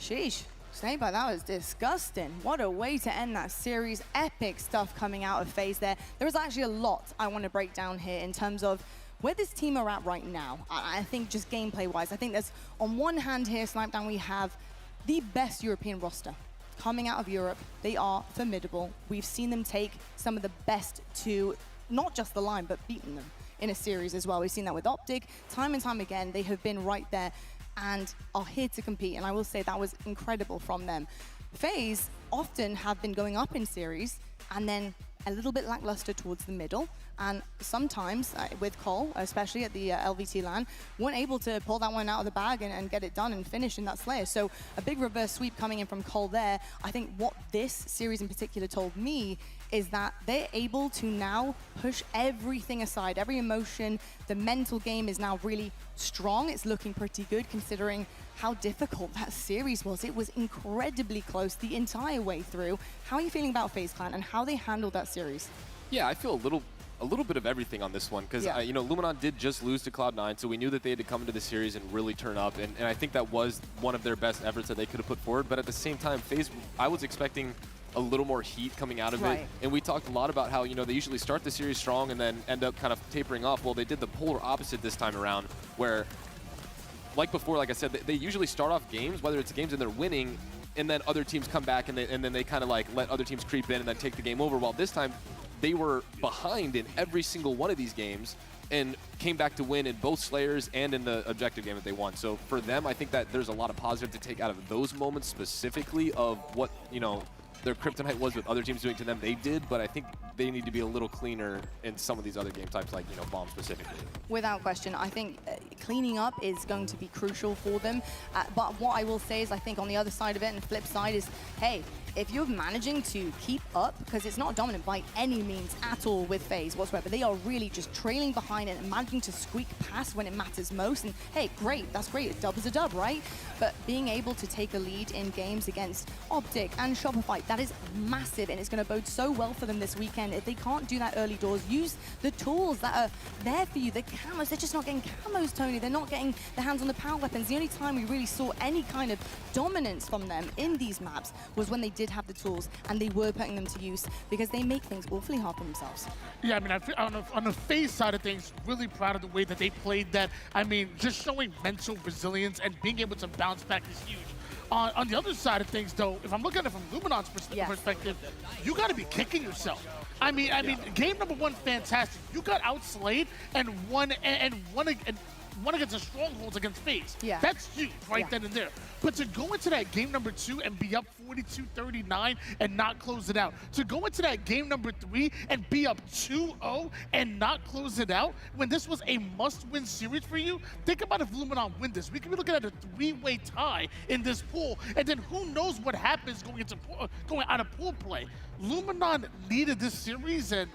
Sheesh. Snakebite, that was disgusting. What a way to end that series. Epic stuff coming out of FaZe there. There is actually a lot I want to break down here in terms of where this team are at right now. I think just gameplay-wise, I think there's, on one hand here, Snipedown, we have the best European roster. Coming out of Europe, they are formidable. We've seen them take some of the best to not just the line, but beaten them in a series as well. We've seen that with Optic. Time and time again, they have been right there and are here to compete, and I will say that was incredible from them. FaZe often have been going up in series and then a little bit lackluster towards the middle, and sometimes with Cole, especially at the LVT LAN, weren't able to pull that one out of the bag and get it done and finish in that Slayer. So a big reverse sweep coming in from Cole there. I think what this series in particular told me is that they're able to now push everything aside, every emotion. The mental game is now really strong. It's looking pretty good considering how difficult that series was. It was incredibly close the entire way through. How are you feeling about FaZe Clan and how they handled that series? Yeah, I feel a little bit of everything on this one, because Luminon did just lose to Cloud9, so we knew that they had to come into the series and really turn up, and I think that was one of their best efforts that they could have put forward. But at the same time, FaZe, I was expecting a little more heat coming out of it, and we talked a lot about how they usually start the series strong and then end up kind of tapering off. Well, they did the polar opposite this time around, where like before, like I said, they usually start off games, whether it's games and they're winning, and then other teams come back and then they kind of like let other teams creep in and then take the game over. While this time they were behind in every single one of these games and came back to win in both Slayers and in the objective game that they won. So for them, I think that there's a lot of positive to take out of those moments specifically of what their kryptonite was with other teams doing to them, they did. But I think they need to be a little cleaner in some of these other game types, like, you know, Bomb specifically. Without question, I think cleaning up is going to be crucial for them. But what I will say is I think on the other side of it and the flip side is, hey, if you're managing to keep up, because it's not dominant by any means at all with FaZe whatsoever, they are really just trailing behind and managing to squeak past when it matters most. And hey, great, that's great, a dub is a dub, right? But being able to take a lead in games against Optic and Shopify, that is massive, and it's going to bode so well for them this weekend. If they can't do that early doors, use the tools that are there for you. The camos, they're just not getting camos, Tony. They're not getting their hands on the power weapons. The only time we really saw any kind of dominance from them in these maps was when they did have the tools and they were putting them to use, because they make things awfully hard for themselves. Yeah, I mean, on the FaZe side of things, really proud of the way that they played that. I mean, just showing mental resilience and being able to bounce back is huge. On the other side of things, though, if I'm looking at it from Luminon's perspective, you got to be kicking yourself. I mean, game number one, fantastic. You got outslayed and won against the strongholds against FaZe. Yeah. That's huge right then and there. But to go into that game number 2 and be up 42-39 and not close it out, to go into that game number 3 and be up 2-0 and not close it out, when this was a must-win series for you, think about if Luminon win this. We could be looking at a 3-way tie in this pool, and then who knows what happens going out of pool play. Luminon needed this series, and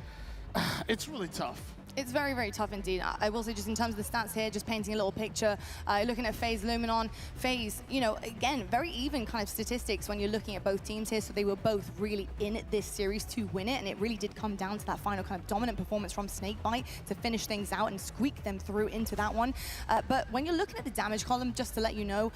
it's really tough. It's very, very tough indeed. I will say, just in terms of the stats here, just painting a little picture, looking at FaZe, Luminon, FaZe, you know, again, very even kind of statistics when you're looking at both teams here. So they were both really in it this series to win it, and it really did come down to that final kind of dominant performance from Snakebite to finish things out and squeak them through into that one. But when you're looking at the damage column, just to let you know,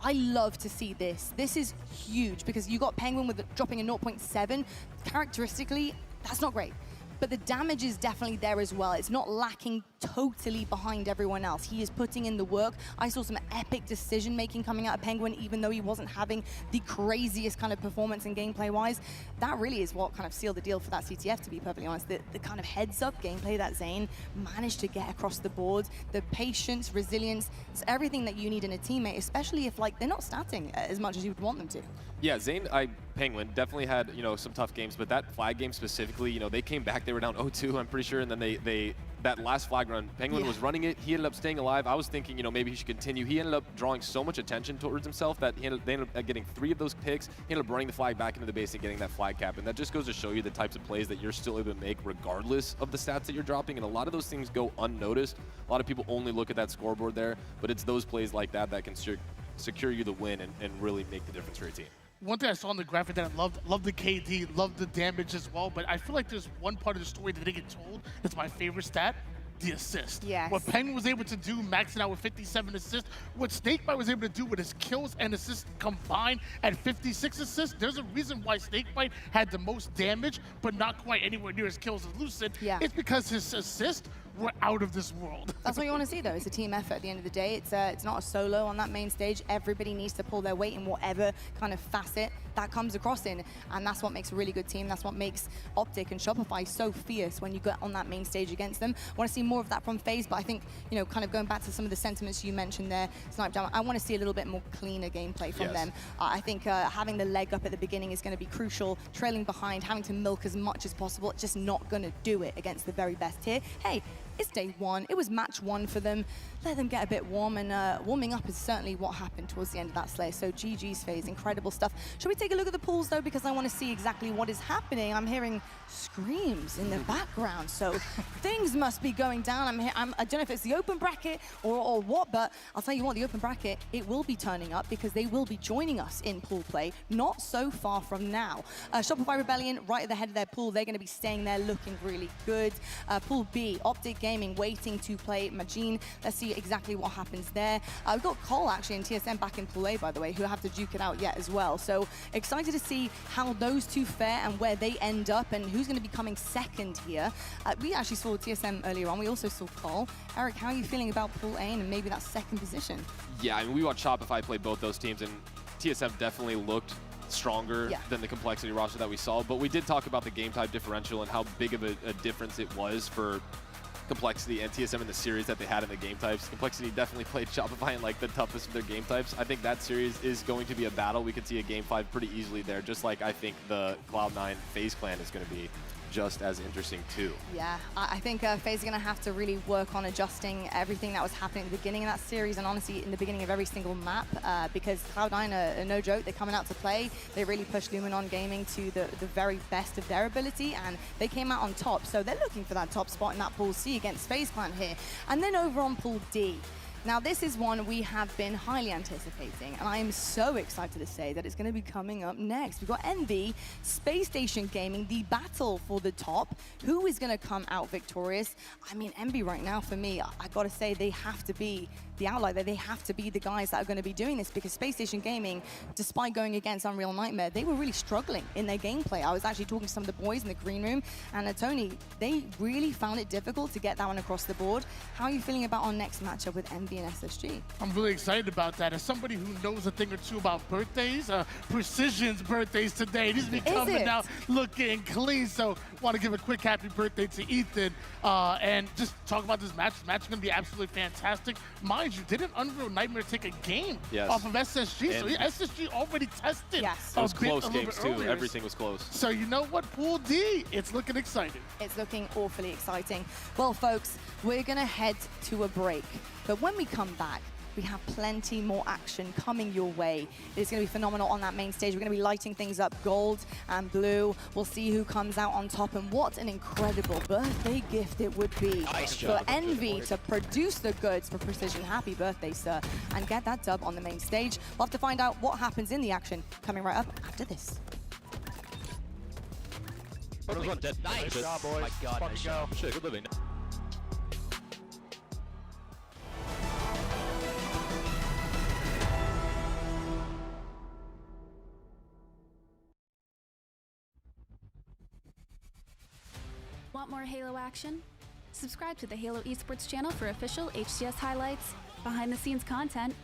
I love to see this. This is huge, because you got Penguin with dropping a 0.7. Characteristically, that's not great. But the damage is definitely there as well. It's not lacking totally behind everyone else. He is putting in the work. I saw some epic decision-making coming out of Penguin, even though he wasn't having the craziest kind of performance and gameplay-wise. That really is what kind of sealed the deal for that CTF, to be perfectly honest. The kind of heads-up gameplay that Zayn managed to get across the board, the patience, resilience, it's everything that you need in a teammate, especially if, like, they're not statting as much as you would want them to. Yeah, Zayn, Penguin definitely had, you know, some tough games, but that flag game specifically, you know, they came back, they were down 0-2, I'm pretty sure, and then that last flag run, Penguin was running it, he ended up staying alive. I was thinking, you know, maybe he should continue. He ended up drawing so much attention towards himself that they ended up getting 3 of those picks. He ended up running the flag back into the base and getting that flag cap, and that just goes to show you the types of plays that you're still able to make regardless of the stats that you're dropping, and a lot of those things go unnoticed. A lot of people only look at that scoreboard there, but it's those plays like that that can secure you the win and really make the difference for your team. One thing I saw in the graphic that I loved the KD, loved the damage as well, but I feel like there's one part of the story that didn't get told that's my favorite stat, the assist. Yes. What Penguin was able to do, maxing out with 57 assists, what Snakebite was able to do with his kills and assists combined at 56 assists, there's a reason why Snakebite had the most damage, but not quite anywhere near his kills as Lucid. Yeah. It's because his assists were out of this world. That's what you want to see, though. It's a team effort at the end of the day. It's not a solo on that main stage. Everybody needs to pull their weight in whatever kind of facet that comes across in, and that's what makes a really good team. That's what makes Optic and Shopify so fierce when you get on that main stage against them. I want to see more of that from FaZe, but I think, you know, kind of going back to some of the sentiments you mentioned there, Snipe Jam, I want to see a little bit more cleaner gameplay from them. I think having the leg up at the beginning is going to be crucial. Trailing behind, having to milk as much as possible, just not going to do it against the very best here. Hey, it's day 1. It was match 1 for them. Let them get a bit warm, and warming up is certainly what happened towards the end of that Slayer. So GG's FaZe, incredible stuff. Should we take a look at the pools, though, because I want to see exactly what is happening. I'm hearing screams in the background, so things must be going down. I don't know if it's the open bracket or what, but I'll tell you what, the open bracket, it will be turning up because they will be joining us in pool play not so far from now. Shopify Rebellion, right at the head of their pool, they're going to be staying there looking really good. Pool B, Optic Gaming waiting to play Majin. Let's see exactly what happens there. We've got Cole actually in TSM back in Pool A, by the way, who have to duke it out yet as well. So excited to see how those two fare and where they end up and who's going to be coming second here. We actually saw TSM earlier on. We also saw Cole. Eric, how are you feeling about Pool A and maybe that second position? Yeah, I mean, we watched Shopify play both those teams, and TSM definitely looked stronger than the complexity roster that we saw. But we did talk about the game type differential and how big of a difference it was for Complexity and TSM in the series that they had in the game types. Complexity definitely played Shopify in like the toughest of their game types. I think that series is going to be a battle. We could see a game 5 pretty easily there, just like I think the Cloud9 FaZe Clan is going to be. just as interesting too. Yeah, I think FaZe are going to have to really work on adjusting everything that was happening at the beginning of that series, and honestly in the beginning of every single map, because Cloud9 are no joke. They're coming out to play. They really pushed Luminon Gaming to the very best of their ability, and they came out on top. So they're looking for that top spot in that Pool C against FaZe Clan here. And then over on Pool D. Now, this is one we have been highly anticipating, and I am so excited to say that it's going to be coming up next. We've got Envy, Space Station Gaming, the battle for the top. Who is going to come out victorious? I mean, Envy right now, for me, I got to say they have to be the outlier. They have to be the guys that are going to be doing this, because Space Station Gaming, despite going against Unreal Nightmare, they were really struggling in their gameplay. I was actually talking to some of the boys in the green room, and Tony, they really found it difficult to get that one across the board. How are you feeling about our next matchup with Envy and SSG? I'm really excited about that. As somebody who knows a thing or two about birthdays, Precision's birthday's today. He's been coming out looking clean, so want to give a quick happy birthday to Ethan, and just talk about this match. This match is going to be absolutely fantastic. Mind you, didn't Unreal Nightmare take a game off of SSG? So SSG already tested. Yes. It was close games too. Earlier. Everything was close. So you know what? Pool D, it's looking exciting. It's looking awfully exciting. Well, folks, we're going to head to a break. But when we come back, we have plenty more action coming your way. It's going to be phenomenal on that main stage. We're going to be lighting things up gold and blue. We'll see who comes out on top, and what an incredible birthday gift it would be for Envy to produce the goods for Precision. Happy birthday, sir, and get that dub on the main stage. We'll have to find out what happens in the action coming right up after this. Nice job, boys. Oh my God, nice job. Shit, good living. Want more Halo action? Subscribe to the Halo Esports channel for official HCS highlights, behind-the-scenes content,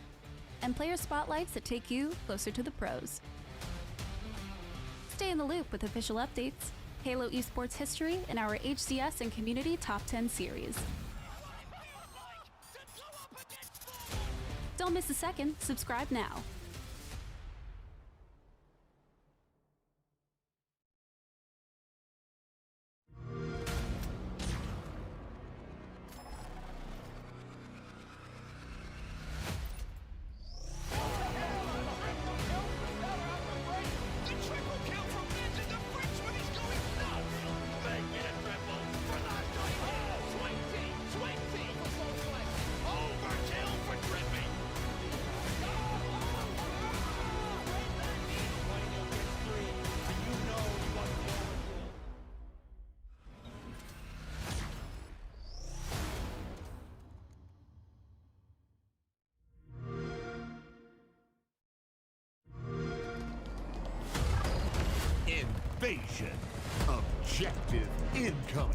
and player spotlights that take you closer to the pros. Stay in the loop with official updates, Halo Esports history, and our HCS and Community Top 10 series. Don't miss a second. Subscribe now. Invasion. Objective incoming.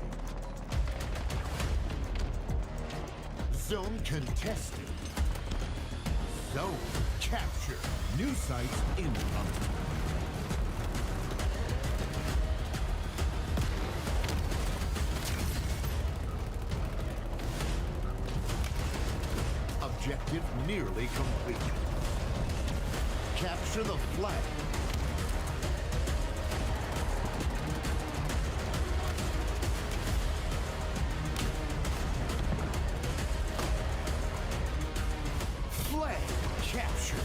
Zone contested. Zone capture. New sites incoming. Objective nearly complete. Capture the flag. Flag captured.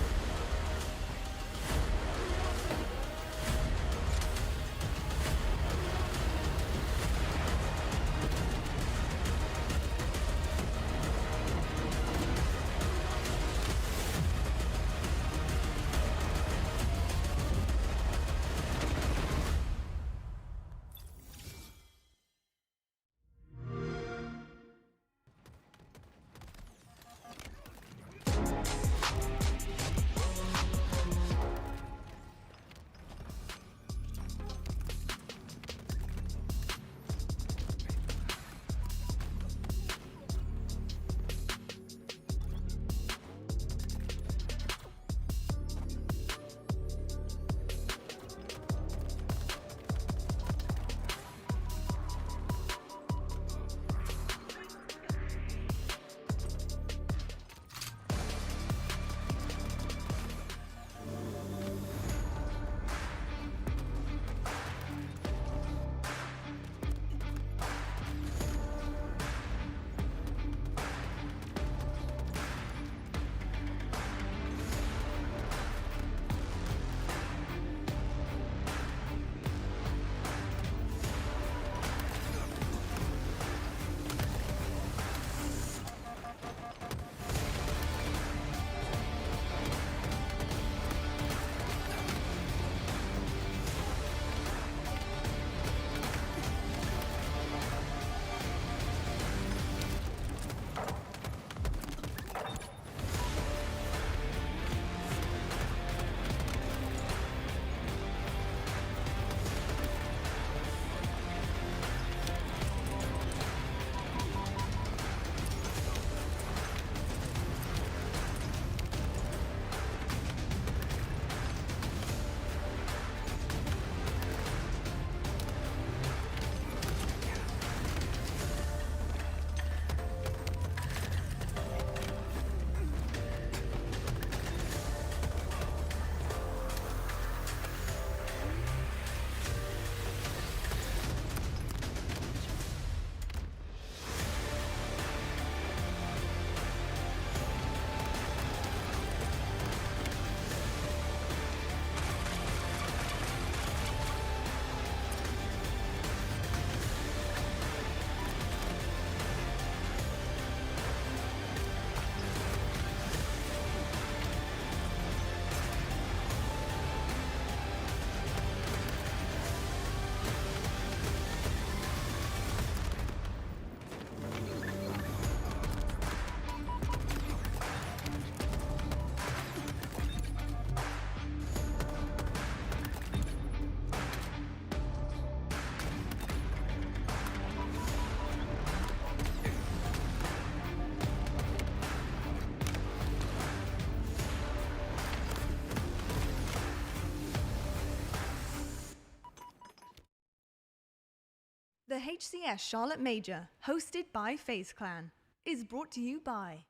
The HCS Charlotte Major, hosted by FaZe Clan, is brought to you by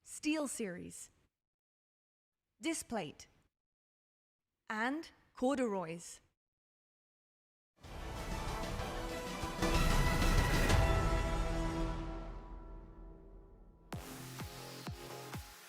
Steel Series, Displate, and Corduroys.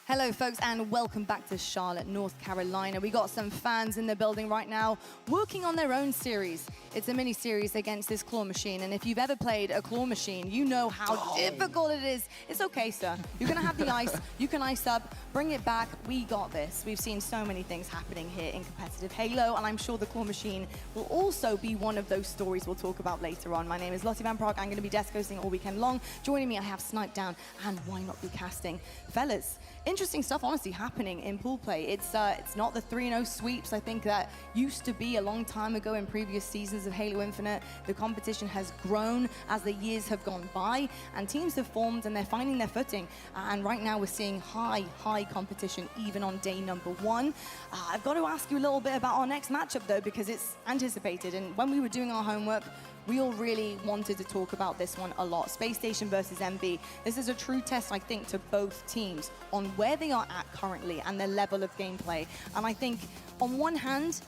Hello folks and welcome back to Charlotte, North Carolina. We got some fans in the building right now working on their own series. It's a mini series against this claw machine, and if you've ever played a claw machine, you know how difficult it is. It's okay, sir. You're gonna have the ice, you can ice up, bring it back, we got this. We've seen so many things happening here in competitive Halo, and I'm sure the claw machine will also be one of those stories we'll talk about later on. My name is Lottie Van Praag. I'm gonna be desk hosting all weekend long. Joining me, I have Snipe Down and Why Not Be Casting. Fellas, interesting stuff honestly happening in pool play. It's not the 3-0 sweeps. I think that used to be a long time ago in previous seasons of Halo Infinite. The competition has grown as the years have gone by, and teams have formed and they're finding their footing. And right now we're seeing high competition even on day number 1. I've got to ask you a little bit about our next matchup though, because it's anticipated, and when we were doing our homework, we all really wanted to talk about this one a lot. Space Station versus MB. This is a true test, I think, to both teams on where they are at currently and their level of gameplay. And I think, on one hand,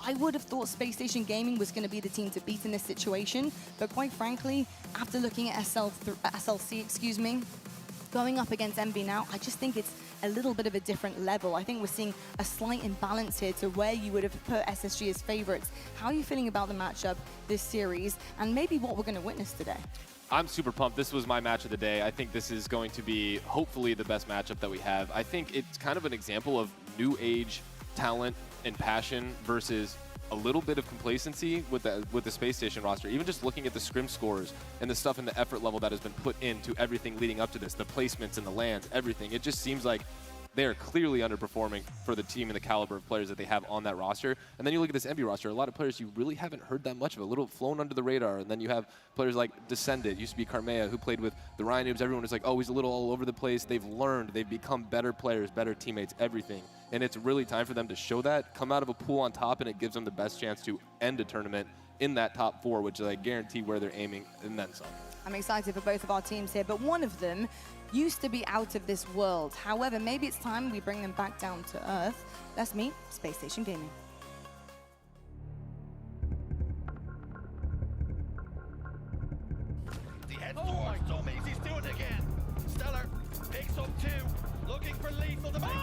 I would have thought Space Station Gaming was going to be the team to beat in this situation. But quite frankly, after looking at SLC, going up against MB now, I just think it's a little bit of a different level. I think we're seeing a slight imbalance here to where you would have put SSG as favorites. How are you feeling about the matchup this series, and maybe what we're going to witness today? I'm super pumped. This was my match of the day. I think this is going to be hopefully the best matchup that we have. I think it's kind of an example of new age talent and passion versus a little bit of complacency with the Space Station roster. Even just looking at the scrim scores and the stuff and the effort level that has been put into everything leading up to this, the placements and the lands, everything. It just seems like they are clearly underperforming for the team and the caliber of players that they have on that roster. And then you look at this MB roster, a lot of players you really haven't heard that much of, a little flown under the radar. And then you have players like Descended, used to be Carmea, who played with the Ryan Noobs. Everyone was like, oh, he's a little all over the place. They've learned, they've become better players, better teammates, everything. And it's really time for them to show that, come out of a pool on top, and it gives them the best chance to end a tournament in that top 4, which is I guarantee where they're aiming, and then some. I'm excited for both of our teams here, but one of them used to be out of this world. However, maybe it's time we bring them back down to Earth. Let's meet Space Station Gaming. The head towards Zombies, he's doing it again. Stellar picks up 2, looking for lethal to make it.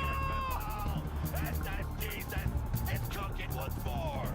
SSG's then, it's cooking once more.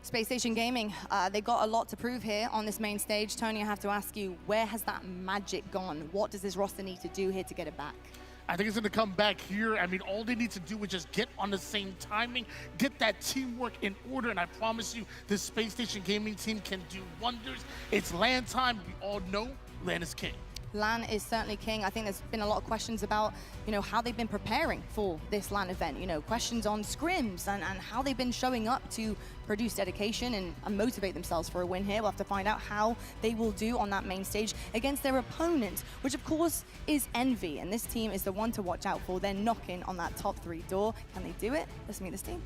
Space Station Gaming, they got a lot to prove here on this main stage. Tony, I have to ask you, where has that magic gone? What does this roster need to do here to get it back? I think it's going to come back here. I mean, all they need to do is just get on the same timing, get that teamwork in order, and I promise you, this Space Station Gaming team can do wonders. It's LAN time. We all know LAN is king. LAN is certainly king. I think there's been a lot of questions about, how they've been preparing for this LAN event. Questions on scrims and how they've been showing up to produce dedication and motivate themselves for a win here. We'll have to find out how they will do on that main stage against their opponent, which of course is Envy. And this team is the one to watch out for. They're knocking on that top 3 door. Can they do it? Let's meet this team.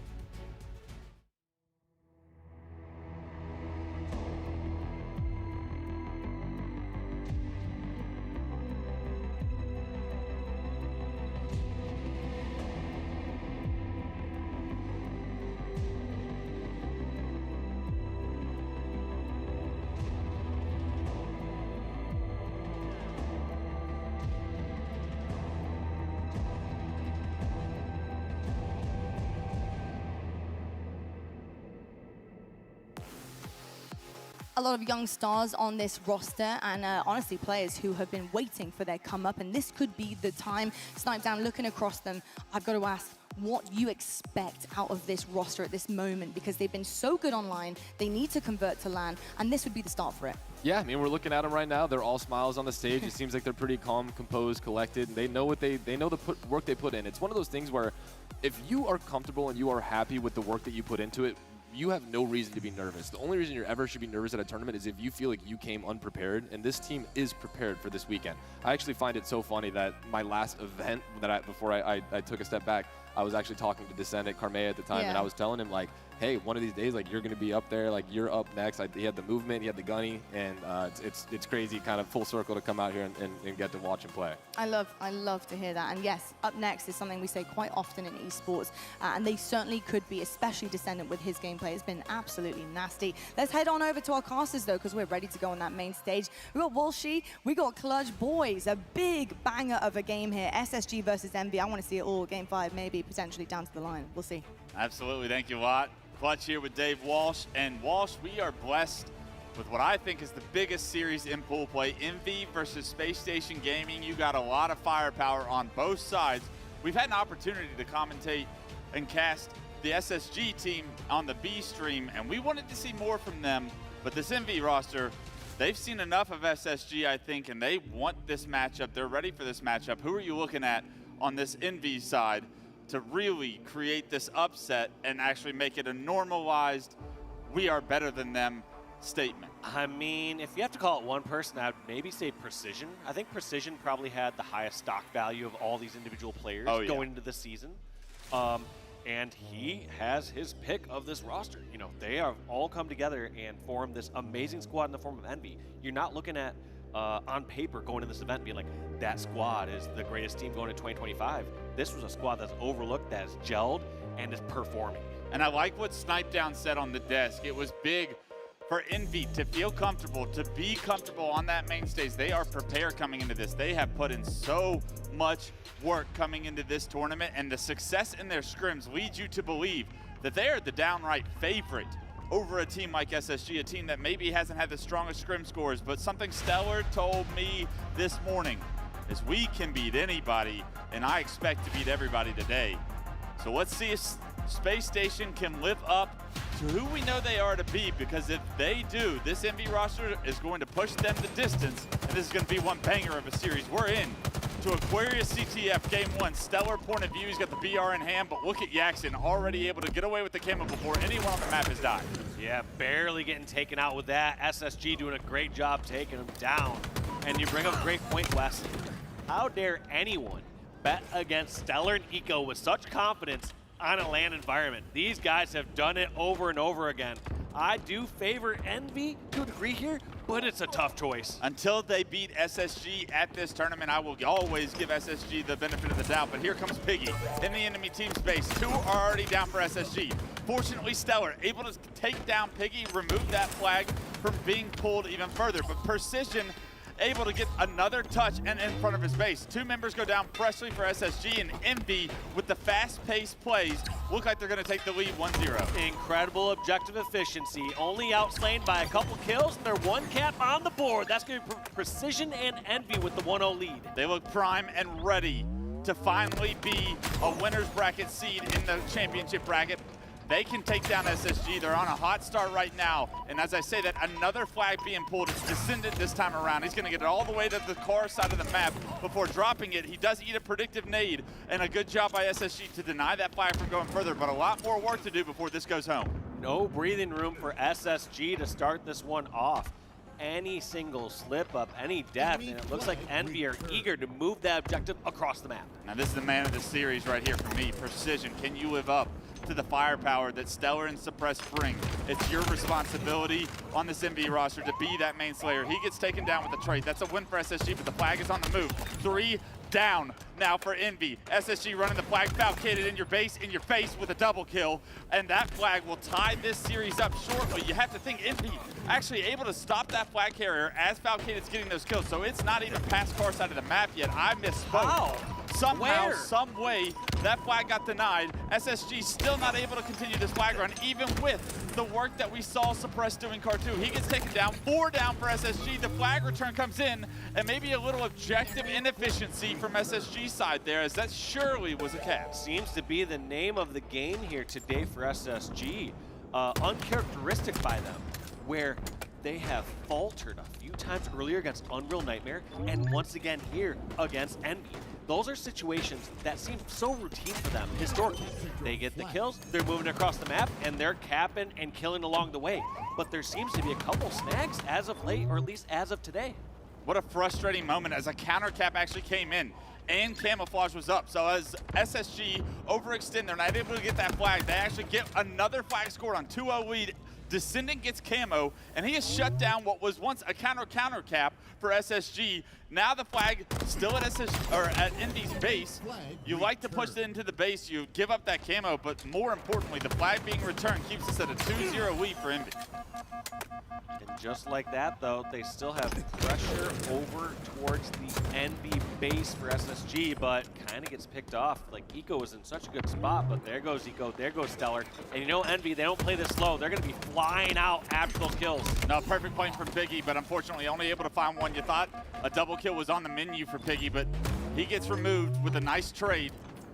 A lot of young stars on this roster, and honestly players who have been waiting for their come up, and this could be the time. Snipe Down, looking across them, I've got to ask what you expect out of this roster at this moment, because they've been so good online, they need to convert to LAN, and this would be the start for it. Yeah, I mean, we're looking at them right now. They're all smiles on the stage. It seems like they're pretty calm, composed, collected. And they know what they know the work they put in. It's one of those things where if you are comfortable and you are happy with the work that you put into it, you have no reason to be nervous. The only reason you ever should be nervous at a tournament is if you feel like you came unprepared, and this team is prepared for this weekend. I actually find it so funny that my last event, before I took a step back, I was actually talking to Descendant Carmea at the time, and I was telling him, like, hey, one of these days, like, you're going to be up there, like, you're up next. He had the movement, he had the gunny, and it's crazy kind of full circle to come out here and get to watch him play. I love to hear that. And yes, up next is something we say quite often in esports, and they certainly could be, especially Descendant with his gameplay. It's been absolutely nasty. Let's head on over to our casters, though, because we're ready to go on that main stage. We got Walshy, we got Clutch. Boys, a big banger of a game here. SSG versus Envy. I want to see it all. Game 5, maybe potentially down to the line. We'll see. Absolutely. Thank you, Watt. Clutch here with Dave Walsh. And Walsh, we are blessed with what I think is the biggest series in pool play. Envy versus Space Station Gaming. You got a lot of firepower on both sides. We've had an opportunity to commentate and cast the SSG team on the B stream, and we wanted to see more from them. But this Envy roster, they've seen enough of SSG, I think, and they want this matchup. They're ready for this matchup. Who are you looking at on this Envy side to really create this upset and actually make it a normalized, we are better than them statement? I mean, if you have to call it one person, I'd maybe say Precision. I think Precision probably had the highest stock value of all these individual players going into the season. And he has his pick of this roster. You know, they have all come together and formed this amazing squad in the form of Envy. You're not looking at, on paper, going to this event and being like, that squad is the greatest team going to 2025. This was a squad that's overlooked, that is gelled, and is performing. And I like what Snipe Down said on the desk. It was big for Envy to feel comfortable, to be comfortable on that main stage. They are prepared coming into this. They have put in so much work coming into this tournament, and the success in their scrims leads you to believe that they are the downright favorite over a team like SSG, a team that maybe hasn't had the strongest scrim scores. But something Stellar told me this morning is we can beat anybody, and I expect to beat everybody today. So let's see if Space Station can live up to who we know they are to be, because if they do, this Envy roster is going to push them the distance, and this is going to be one banger of a series. We're in to Aquarius CTF Game 1. Stellar point of view. He's got the BR in hand, but look at Yaxon already able to get away with the camo before anyone on the map has died. Yeah, barely getting taken out with that. SSG doing a great job taking him down. And you bring up a great point, Wes. How dare anyone bet against Stellar and Eco with such confidence on a LAN environment? These guys have done it over and over again. I do favor Envy to a degree here, but it's a tough choice. Until they beat SSG at this tournament, I will always give SSG the benefit of the doubt. But here comes Piggy in the enemy team space. 2 are already down for SSG. Fortunately, Stellar able to take down Piggy, remove that flag from being pulled even further. But Precision able to get another touch and in front of his base. 2 members go down freshly for SSG, and Envy with the fast-paced plays look like they're going to take the lead 1-0. Incredible objective efficiency, only outslain by a couple kills, and they're 1 cap on the board. That's going to be Precision and Envy with the 1-0 lead. They look prime and ready to finally be a winner's bracket seed in the championship bracket. They can take down SSG. They're on a hot start right now. And as I say that, another flag being pulled. It's Descendant this time around. He's going to get it all the way to the car side of the map before dropping it. He does eat a predictive nade, and a good job by SSG to deny that flag from going further, but a lot more work to do before this goes home. No breathing room for SSG to start this one off. Any single slip up, any death, and it looks like Envy are eager to move that objective across the map. Now this is the man of the series right here for me, Precision. Can you live up to the firepower that Stellar and Suppress bring? It's your responsibility on this Envy roster to be that main slayer. He gets taken down with the trait. That's a win for SSG, but the flag is on the move. 3 down now for Envy. SSG running the flag, Falcated in your base, in your face with a double kill, and that flag will tie this series up shortly. You have to think Envy actually able to stop that flag carrier as Falcated's getting those kills, so it's not even past far side of the map yet. I misspoke. How? Somehow, some way, that flag got denied. SSG still not able to continue this flag run, even with the work that we saw Suppress doing Car 2. He gets taken down, 4 down for SSG. The flag return comes in, and maybe a little objective inefficiency from SSG's side there, as that surely was a cap. Seems to be the name of the game here today for SSG. Uncharacteristic by them, where they have faltered a few times earlier against Unreal Nightmare, and once again here against Envy. Those are situations that seem so routine for them historically. They get the kills, they're moving across the map, and they're capping and killing along the way. But there seems to be a couple snags as of late, or at least as of today. What a frustrating moment as a counter cap actually came in and camouflage was up. So as SSG overextend, they're not able to get that flag. They actually get another flag scored on 2-0 lead. Descendant gets camo, and he has shut down what was once a counter cap for SSG. Now the flag still at at Envy's base. You like to push it into the base, you give up that camo, but more importantly, the flag being returned keeps us at a 2-0 lead for Envy. And just like that, though, they still have pressure over towards the Envy base for SSG, but kind of gets picked off. Like, Eco was in such a good spot, but there goes Eco, there goes Stellar. And you know Envy, they don't play this slow. They're going to be flying out after those kills. No, perfect point from Piggy, but unfortunately only able to find one. You thought a double kill was on the menu for Piggy, but he gets removed with a nice trade.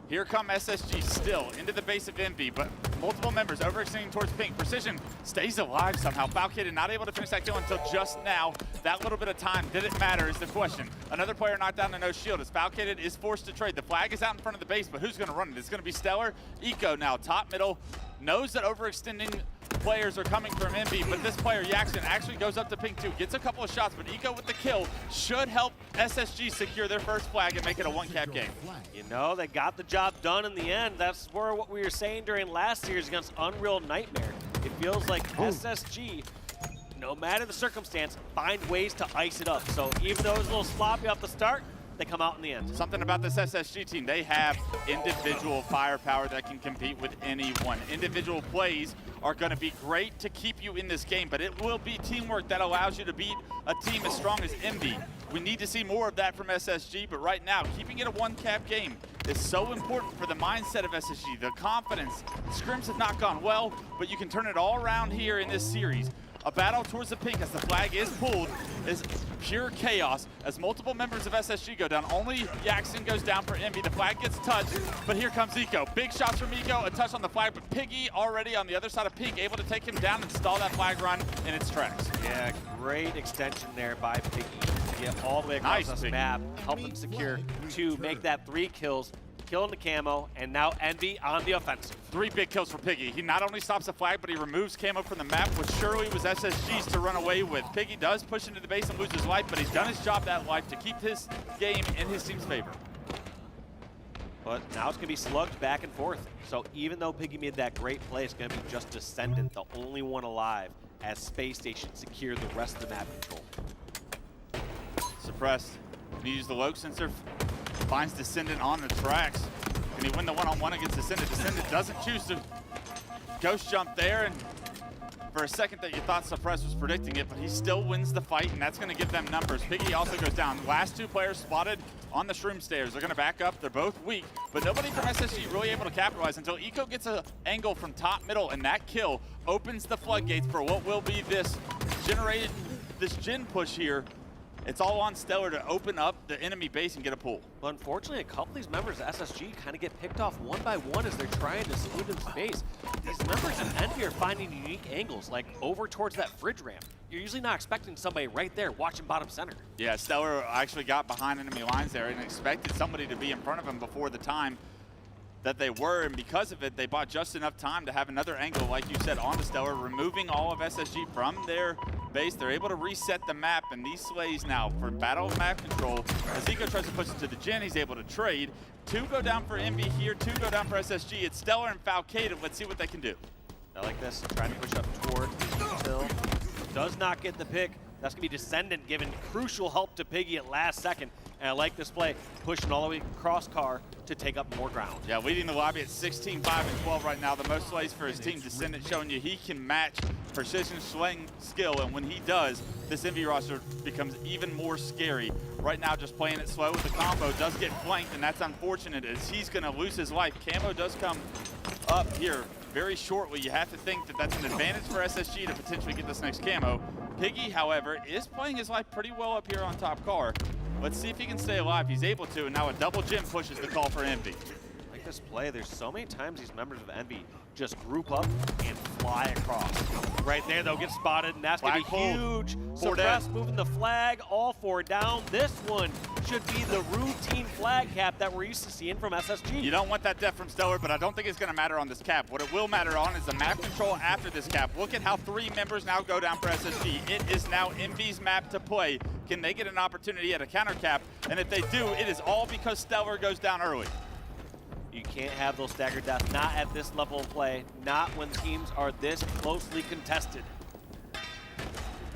Here come SSG still into the base of Envy, but multiple members overextending towards Pink. Precision stays alive somehow. Falcated not able to finish that kill until just now. That little bit of time, did it matter is the question. Another player knocked down to no shield as Falcated is forced to trade. The flag is out in front of the base, but who's gonna run it? It's gonna be Stellar. Eco now, top middle, knows that overextending players are coming from Envy, but this player, Yaxon, actually goes up to Pink too, gets a couple of shots, but Eco with the kill should help SSG secure their first flag and make it a one-cap game. You know, they got the job done in the end. That's where what we were saying during last series against Unreal Nightmare. It feels like SSG, no matter the circumstance, find ways to ice it up. So even though it was a little sloppy off the start, they come out in the end. Something about this SSG team, they have individual firepower that can compete with anyone. Individual plays are going to be great to keep you in this game, but it will be teamwork that allows you to beat a team as strong as Envy. We need to see more of that from SSG, but right now, keeping it a one-cap game is so important for the mindset of SSG, the confidence. Scrims have not gone well, but you can turn it all around here in this series. A battle towards the Pink as the flag is pulled is pure chaos as multiple members of SSG go down. Only Yaxon goes down for Envy. The flag gets touched, but here comes Eco. Big shots from Eco, a touch on the flag, but Piggy already on the other side of Pink, able to take him down and stall that flag run in its tracks. Yeah, great extension there by Piggy to get all the way across this map, help them secure 2, make that 3 kills, killing the camo, and now Envy on the offensive. 3 big kills for Piggy. He not only stops the flag, but he removes camo from the map, which surely was SSG's to run away with. Piggy does push into the base and lose his life, but he's done his job that life to keep his game in his team's favor. But now it's going to be slugged back and forth. So even though Piggy made that great play, it's going to be just Descendant, the only one alive, as Space Station secure the rest of the map control. Suppressed. He used the Loke sensor. Finds Descendant on the tracks. Can he win the one-on-one against Descendant? Descendant doesn't choose to ghost jump there, and for a second that you thought Suppress was predicting it, but he still wins the fight, and that's going to give them numbers. Piggy also goes down. Last 2 players spotted on the shroom stairs. They're going to back up. They're both weak, but nobody from SSG really able to capitalize until Eco gets an angle from top middle, and that kill opens the floodgates for what will be this gen push here. It's all on Stellar to open up the enemy base and get a pull. But unfortunately, a couple of these members of SSG kind of get picked off one by one as they're trying to scoot in space. These members of Envy are finding unique angles, like over towards that fridge ramp. You're usually not expecting somebody right there watching bottom center. Yeah, Stellar actually got behind enemy lines there and expected somebody to be in front of him before the time that they were, and because of it, they bought just enough time to have another angle, like you said, on the Stellar, removing all of SSG from their base. They're able to reset the map, and these slays now for battle map control. As Eco tries to push it to the gen, he's able to trade. 2 go down for Envy here, 2 go down for SSG. It's Stellar and Falcated. Let's see what they can do. I like this, trying to push up towards the hill. Does not get the pick. That's going to be Descendant giving crucial help to Piggy at last second. And I like this play, pushing all the way across car to take up more ground. Yeah, leading the lobby at 16, 5, and 12 right now. The most slays for his team. Descendant showing you he can match precision slaying skill, and when he does, this Envy roster becomes even more scary. Right now, just playing it slow with the combo, does get flanked, and that's unfortunate as he's going to lose his life. Camo does come up here very shortly. You have to think that that's an advantage for SSG to potentially get this next camo. Piggy, however, is playing his life pretty well up here on top car. Let's see if he can stay alive. He's able to, and now a double gem pushes the call for Envy. this play, there's so many times these members of Envy just group up and fly across. Right there, they'll get spotted, and that's going to be huge. Suppress moving the flag, all 4 down. This one should be the routine flag cap that we're used to seeing from SSG. You don't want that death from Stellar, but I don't think it's going to matter on this cap. What it will matter on is the map control after this cap. Look at how 3 members now go down for SSG. It is now Envy's map to play. Can they get an opportunity at a counter cap? And if they do, it is all because Stellar goes down early. You can't have those staggered deaths, not at this level of play, not when teams are this closely contested.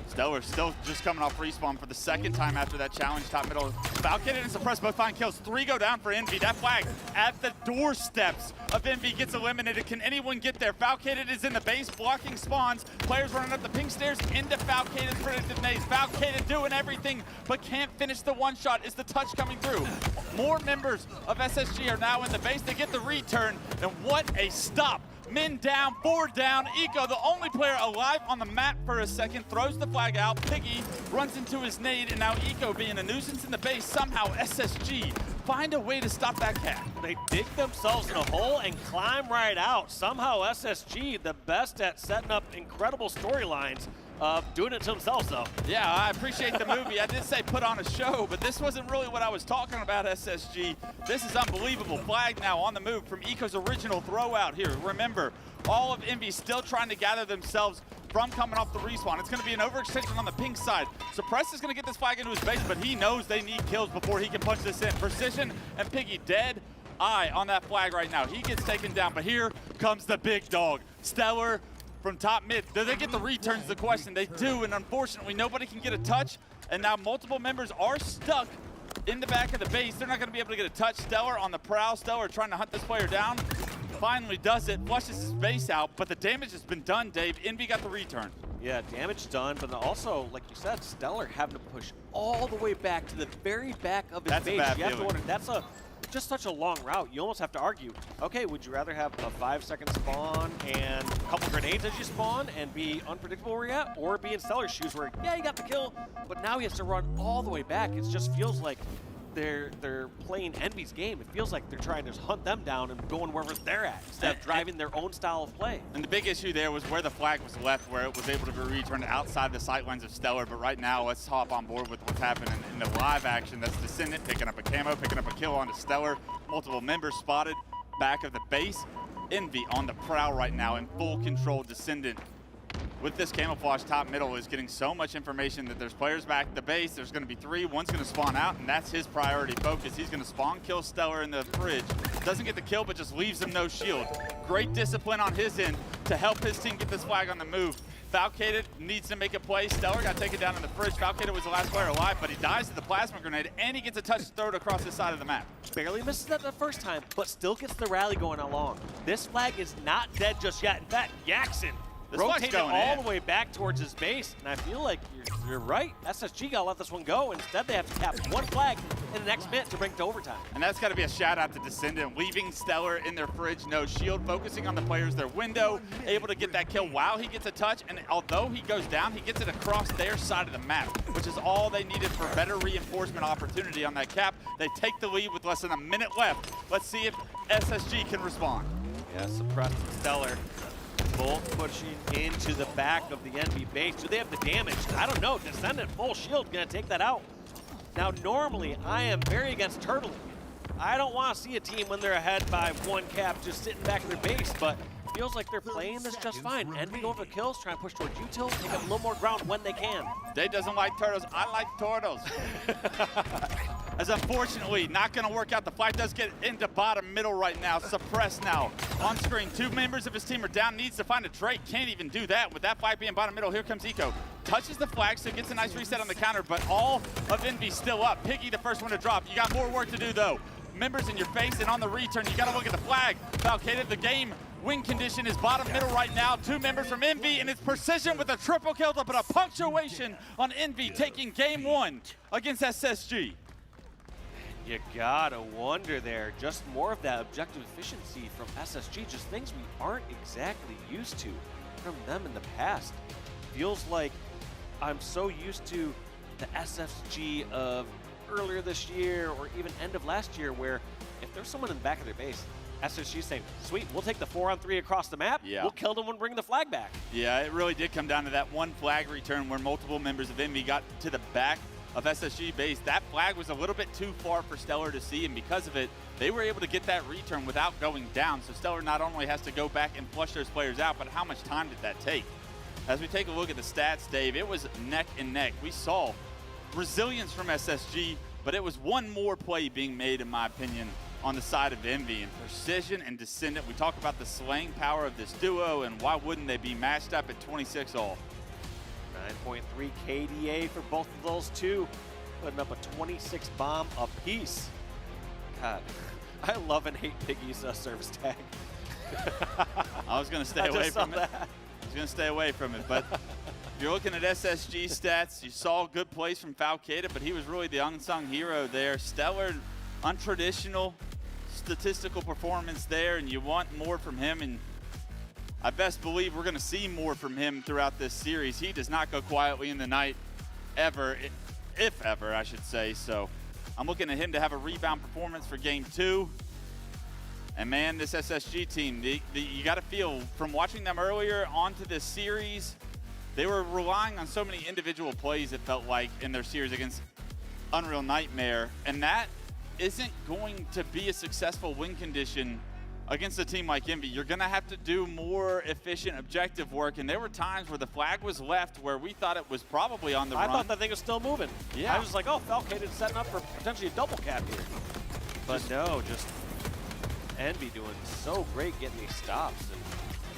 Stellar still just coming off respawn for the 2nd time after that challenge. Top middle, Falcated and Suppress both find kills. 3 go down for Envy. That flag at the doorsteps of Envy gets eliminated. Can anyone get there? Falcated is in the base, blocking spawns. Players running up the pink stairs into Falcated's predictive nades. Falcated doing everything, but can't finish the one-shot. Is the touch coming through? More members of SSG are now in the base. They get the return, and what a stop. Men down, 4 down. Eco, the only player alive on the map for a second, throws the flag out. Piggy runs into his nade, and now Eco being a nuisance in the base. Somehow SSG find a way to stop that cap. They dig themselves in a hole and climb right out. Somehow SSG, the best at setting up incredible storylines, doing it to themselves, though. Yeah, I appreciate the movie. I did say put on a show, but this wasn't really what I was talking about, SSG. This is unbelievable. Flag now on the move from Eco's original throw out here. Remember, all of Envy still trying to gather themselves from coming off the respawn. It's going to be an overextension on the pink side. Suppress is going to get this flag into his base, but he knows they need kills before he can punch this in. Precision and Piggy dead eye on that flag right now. He gets taken down, but here comes the big dog. Stellar from top mid. Do they get the returns? The question. They do, and unfortunately nobody can get a touch, and now multiple members are stuck in the back of the base. They're not going to be able to get a touch. Stellar on the prowl. Stellar trying to hunt this player down. Finally does it, flushes his base out, but the damage has been done, Dave. Envy got the return. Yeah, damage done, but also, like you said, Stellar having to push all the way back to the very back of his base. You have to wonder, that's just such a long route. You almost have to argue, okay, would you rather have a 5-second spawn and a couple grenades as you spawn and be unpredictable where you're at, or be in Stellar's shoes where, yeah, you got the kill, but now he has to run all the way back. It just feels like they're playing Envy's game. It feels like they're trying to hunt them down and going wherever they're at instead of driving their own style of play. And the big issue there was where the flag was left, where it was able to be returned outside the sightlines of Stellar. But right now, let's hop on board with what's happening in the live action. That's Descendant picking up a camo, picking up a kill onto Stellar. Multiple members spotted back of the base. Envy on the prowl right now in full control. Descendant with this camouflage top middle is getting so much information that there's players back at the base. There's going to be 3. One's going to spawn out, and that's his priority focus. He's going to spawn kill Stellar in the fridge. Doesn't get the kill, but just leaves him no shield. Great discipline on his end to help his team get this flag on the move. Falcated needs to make a play. Stellar got taken down in the fridge. Falcated was the last player alive, but he dies to the plasma grenade, and he gets a touch throw it across the side of the map. Barely misses that the first time, but still gets the rally going along. This flag is not dead just yet. In fact, Jackson rotated all the way back towards his base, and I feel like you're right. SSG got to let this one go. Instead, they have to cap one flag in the next minute to bring it to overtime. And that's got to be a shout out to Descendant, leaving Stellar in their fridge, no shield, focusing on the players, their window, able to get that kill while he gets a touch. And although he goes down, he gets it across their side of the map, which is all they needed for better reinforcement opportunity on that cap. They take the lead with less than a minute left. Let's see if SSG can respond. Yeah, suppressed Stellar. Bolt pushing into the back of the Envy base. Do they have the damage? I don't know. Descendant full shield gonna take that out. Now, normally, I am very against turtling. I don't want to see a team when they're ahead by 1 cap just sitting back in their base, but feels like they're playing this just fine. Envy going for kills, trying to push towards util, take up a little more ground when they can. Dave doesn't like turtles. I like turtles. As unfortunately, not going to work out. The fight does get into bottom middle right now. Suppressed now on screen. 2 members of his team are down. Needs to find a Drake. Can't even do that. With that fight being bottom middle, here comes Eco. Touches the flag, so gets a nice reset on the counter, but all of Envy still up. Piggy the first one to drop. You got more work to do, though. Members in your face, and on the return, you got to look at the flag. Falcated, the game win condition is bottom middle right now. 2 members from Envy, and it's Precision with a triple kill to put a punctuation on Envy, taking game 1 against SSG. You gotta wonder there, just more of that objective efficiency from SSG, just things we aren't exactly used to from them in the past. Feels like I'm so used to the SSG of earlier this year or even end of last year where if there's someone in the back of their base, SSG saying, sweet, we'll take the 4-on-3 across the map. Yeah. We'll kill them and bring the flag back. Yeah, it really did come down to that one flag return where multiple members of Envy got to the back of SSG base. That flag was a little bit too far for Stellar to see, and because of it, they were able to get that return without going down. So Stellar not only has to go back and flush those players out, but how much time did that take? As we take a look at the stats, Dave, it was neck and neck. We saw resilience from SSG, but it was one more play being made, in my opinion, on the side of Envy. And Precision and Descendant, we talk about the slaying power of this duo, and why wouldn't they be matched up at 26 all? 9.3 KDA for both of those two, putting up a 26 bomb apiece. God, I love and hate Piggy's service tag. I was going to stay away from it. I was going to stay away from it, but if you're looking at SSG stats, you saw good plays from Falcata, but he was really the unsung hero there. Stellar, untraditional statistical performance there, and you want more from him, and I best believe we're going to see more from him throughout this series. He does not go quietly in the night ever, if ever, I should say. So I'm looking at him to have a rebound performance for game 2. And man, this SSG team, you got to feel from watching them earlier onto this series, they were relying on so many individual plays, it felt like, in their series against Unreal Nightmare. And that isn't going to be a successful win condition against a team like Envy. You're going to have to do more efficient objective work, and there were times where the flag was left where we thought it was probably on the run. I thought that thing was still moving. Yeah. I was like, oh, Falcata is setting up for potentially a double cap here. But no, just Envy doing so great getting these stops. And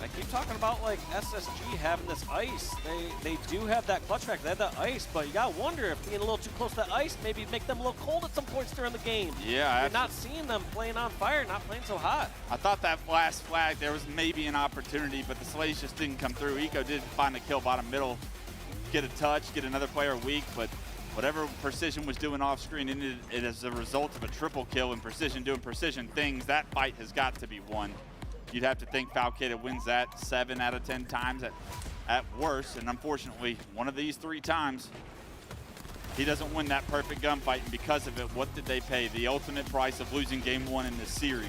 I keep talking about like SSG having this ice. They do have that clutch factor. They have that ice, but you gotta wonder if being a little too close to that ice maybe make them a little cold at some points during the game. Yeah, you're not seeing them playing on fire, not playing so hot. I thought that last flag there was maybe an opportunity, but the slays just didn't come through. Eco did find a kill bottom middle, get a touch, get another player weak, but whatever Precision was doing off screen ended it as a result of a triple kill, and Precision doing Precision things. That fight has got to be won. You'd have to think Falcata wins that 7 out of 10 times at worst, and unfortunately, one of these 3 times, he doesn't win that perfect gunfight, and because of it, what did they pay? The ultimate price of losing game 1 in this series.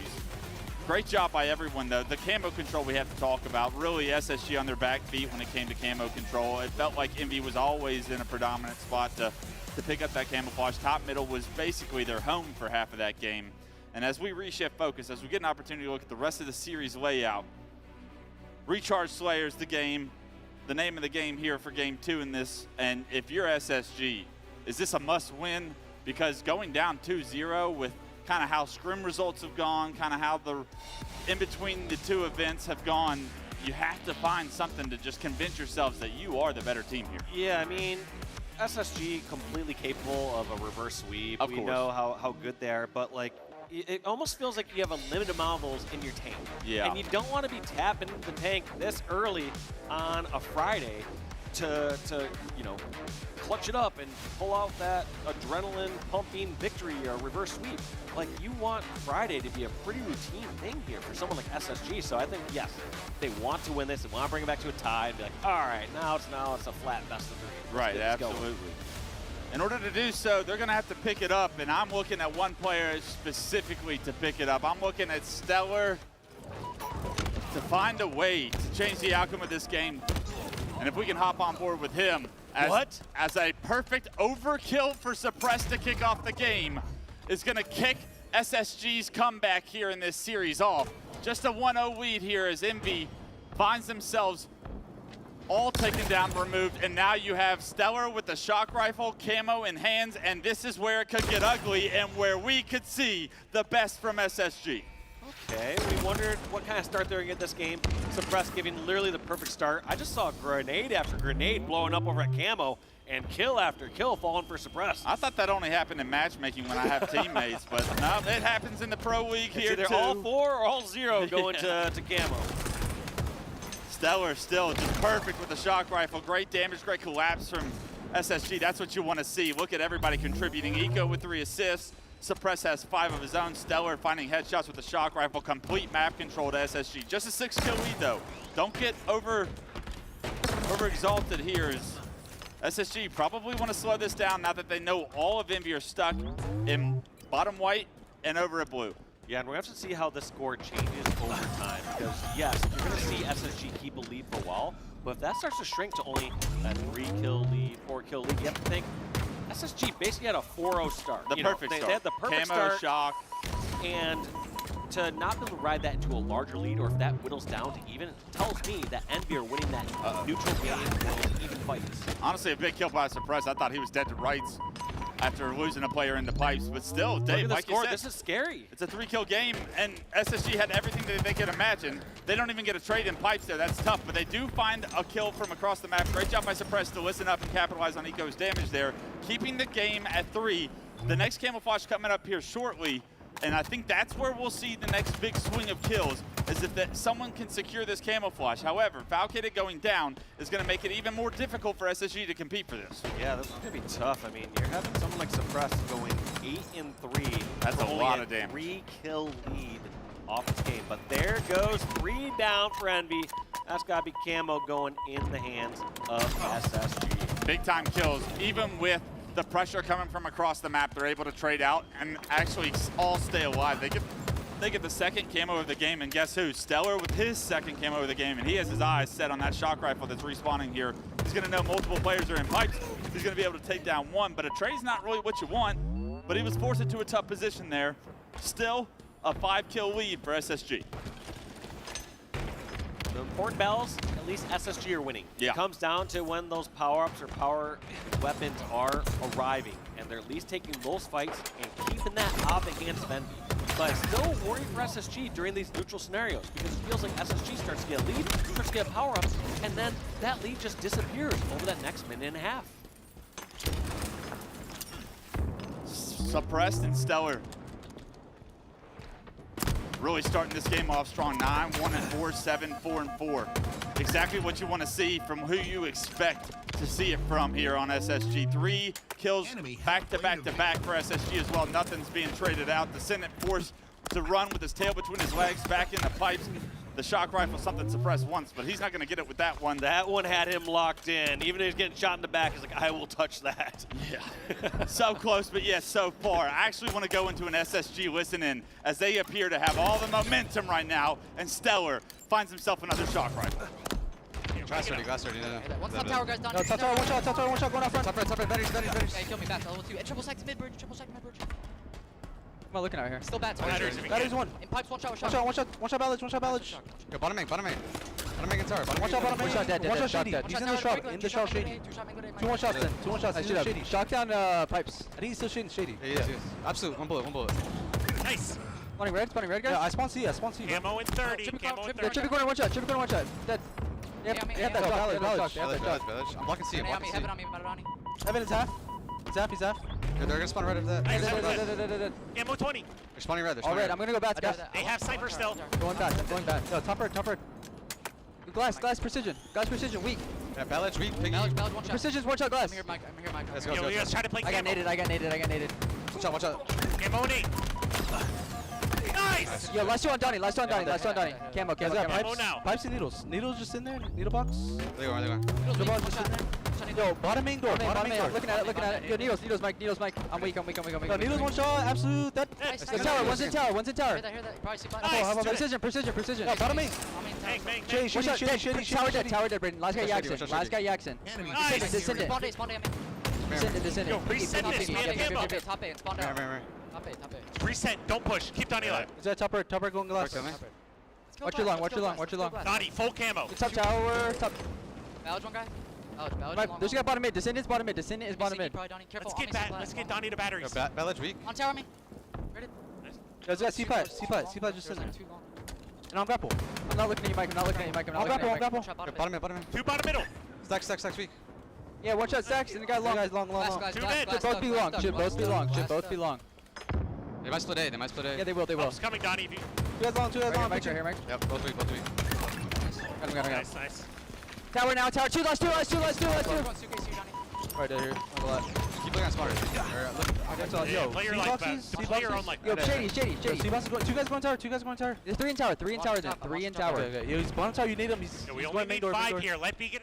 Great job by everyone, though. The camo control we have to talk about. Really, SSG on their back feet when it came to camo control. It felt like Envy was always in a predominant spot to pick up that camouflage. Top middle was basically their home for half of that game. And as we reshift focus, as we get an opportunity to look at the rest of the series layout, Recharge Slayer's the game, the name of the game here for game 2 in this. And if you're SSG, is this a must win? Because going down 2-0 with kind of how scrim results have gone, kind of how the in between the 2 events have gone, you have to find something to just convince yourselves that you are the better team here. Yeah, I mean, SSG completely capable of a reverse sweep. Of we course. know how good they are, but like, it almost feels like you have a limited amount of those in your tank. Yeah. And you don't want to be tapping the tank this early on a Friday to you know, clutch it up and pull out that adrenaline pumping victory or reverse sweep. Like, you want Friday to be a pretty routine thing here for someone like SSG. So I think, yes, they want to win this. They want to bring it back to a tie and be like, all right, now it's a flat best of 3. Right, absolutely. In order to do so, they're going to have to pick it up, and I'm looking at one player specifically to pick it up. I'm looking at Stellar to find a way to change the outcome of this game. And if we can hop on board with him as a perfect overkill for Suppress to kick off the game, is going to kick SSG's comeback here in this series off. Just a 1-0 lead here as Envy finds themselves all taken down, removed, and now you have Stellar with the shock rifle, camo in hands, and this is where it could get ugly and where we could see the best from SSG. Okay, we wondered what kind of start they're going to get this game. Suppress giving literally the perfect start. I just saw grenade after grenade blowing up over at camo, and kill after kill falling for Suppress. I thought that only happened in matchmaking when I have teammates, but no, it happens in the pro league here either too. all 4 or all 0 going to camo. Stellar still just perfect with the shock rifle. Great damage, great collapse from SSG. That's what you want to see. Look at everybody contributing. Eco with 3 assists. Suppress has 5 of his own. Stellar finding headshots with the shock rifle. Complete map control to SSG. Just a 6-kill lead though. Don't get over exalted here. SSG probably want to slow this down now that they know all of Envy are stuck in bottom white and over at blue. Yeah, and we're going to have to see how the score changes over time. Because, yes, you're going to see SSG keep a lead for a while, but if that starts to shrink to only a 3-kill lead, 4-kill lead, you have to think SSG basically had a 4-0 start. The perfect start. They had the perfect Camo, start. shock. And to not be able to ride that into a larger lead, or if that whittles down to even, it tells me that Envy are winning that neutral game with even fights. Honestly, a big kill by Suppress. I thought he was dead to rights after losing a player in the pipes, but still, Dave, like you said, this is scary. It's a 3-kill game, and SSG had everything that they could imagine. They don't even get a trade in pipes there. That's tough, but they do find a kill from across the map. Great job by Suppress to listen up and capitalize on Eco's damage there, keeping the game at 3. The next camouflage coming up here shortly, and I think that's where we'll see the next big swing of kills, is if someone can secure this camouflage. However, Valkyrie going down is going to make it even more difficult for SSG to compete for this. Yeah, this is going to be tough. I mean, you're having someone like Suppress going 8-3. That's a lot of damage. 3-kill lead off this game. But there goes 3 down for Envy. That's got to be camo going in the hands of SSG. Big time kills, even with the pressure coming from across the map. They're able to trade out and actually all stay alive. They get the second camo of the game, and guess who? Stellar with his second camo of the game, and he has his eyes set on that shock rifle that's respawning here. He's going to know multiple players are in pipes. He's going to be able to take down one, but a trade's not really what you want, but he was forced into a tough position there. Still a 5-kill lead for SSG. The important battles, at least SSG are winning. Yeah. It comes down to when those power-ups or power weapons are arriving, and they're at least taking those fights and keeping that off the hands of Envy. But I still worry for SSG during these neutral scenarios, because it feels like SSG starts to get a lead, starts to get power-ups, and then that lead just disappears over that next minute and a half. Suppressed and Stellar really starting this game off strong. 9-1-4, 7-4-4. Exactly what you want to see from who you expect to see it from here on SSG. 3 kills back to back for SSG as well. Nothing's being traded out. The Senate forced to run with his tail between his legs back in the pipes. The shock rifle, something Suppressed once, but he's not going to get it with that one. That one had him locked in. Even if he's getting shot in the back, he's like, I will touch that. Yeah. So close, but yes, so far. I actually want to go into an SSG listen-in as they appear to have all the momentum right now, and Stellar finds himself another shock rifle. Glass 30, no. One top tower, guys, down. No, top tower, one shot, going out front. Top red, batteries. Okay, kill me back, level 2. And triple side to mid-bridge, Am I looking out here? Still bad. Batteries 1. In pipes, one shot. One shot ballage. Yo, bottom main. Bottom main and tower. One shot bottom main. One shot shady. He's in the shop. In the shop shady. 2 1 shots then. 2 1 shots. He's shady. Shot down pipes. I think he's still shady. Yeah, he is. Absolute. One bullet. Nice. Spawning red, guys. Yeah, I spawn C. Camo in 30. Camo in 30. Trippy corner, one shot. Dead. Yep, they have that ballage. I'm blocking C. Heaven on me, Madarani. Heaven is half. He's half. They're gonna spawn right over that. Nice. Camo 20. They're spawning red. All red. I'm gonna go bats, guys. They have Cypher still. Going back. No, top red. Glass, precision. Glass, precision, weak. Yeah, ballage, weak, piggy. Ballage, one shot. Precision's one shot glass. I'm here, Mike. Let's go. You guys try to play I got naded. One shot. Camo 8. Nice! Yo, last two on Donnie. Camo now. Pipes and needles. Needles just in there. Needle box. They're going. Needle box just in there. Yo, bottom main door. Looking at it. Yo, needles, Mike. I'm weak. No, needles one shot. Absolute. That. The tower. One's in tower. Precision. No, bottom main. Shady. Tower dead, Brayden. Last guy Yaxon. Descend it. Descend it. Yo, reset this, man. Camo. Top A and spawn down. Top A. Reset. Don't push. Keep Donnie alive. Is that top right going glass? Watch your long. Donnie, full camo. Top tower. Top. Ballage one guy. Ballage There's a guy bottom mid. Descendant is bottom mid. Let's get Donnie to batteries. Ballage weak. On tower me. Ready? There's a C-Pad just in there. And I'm grapple. I'm not looking at you, Mike. I'm grapple. Bottom mid. 2 bottom middle. Stacks weak. Yeah, one shot stacks and the guy long. Glass, 2 mid. glass, Should both be long. They might split A. Yeah, they will. It's coming, Donnie. 2 guys long. Mike, right here. Yep, both weak. Got him. Nice. Tower now, tower. Two last. Right here. Keep looking at spotters. Yo, play your life, man. Play your own life. Yo, shady. Two guys going tower. There's 3 in tower. 3 in tower. Top. Okay. Yo, he's bottom tower. You need him. We only need 5 here. Let me get.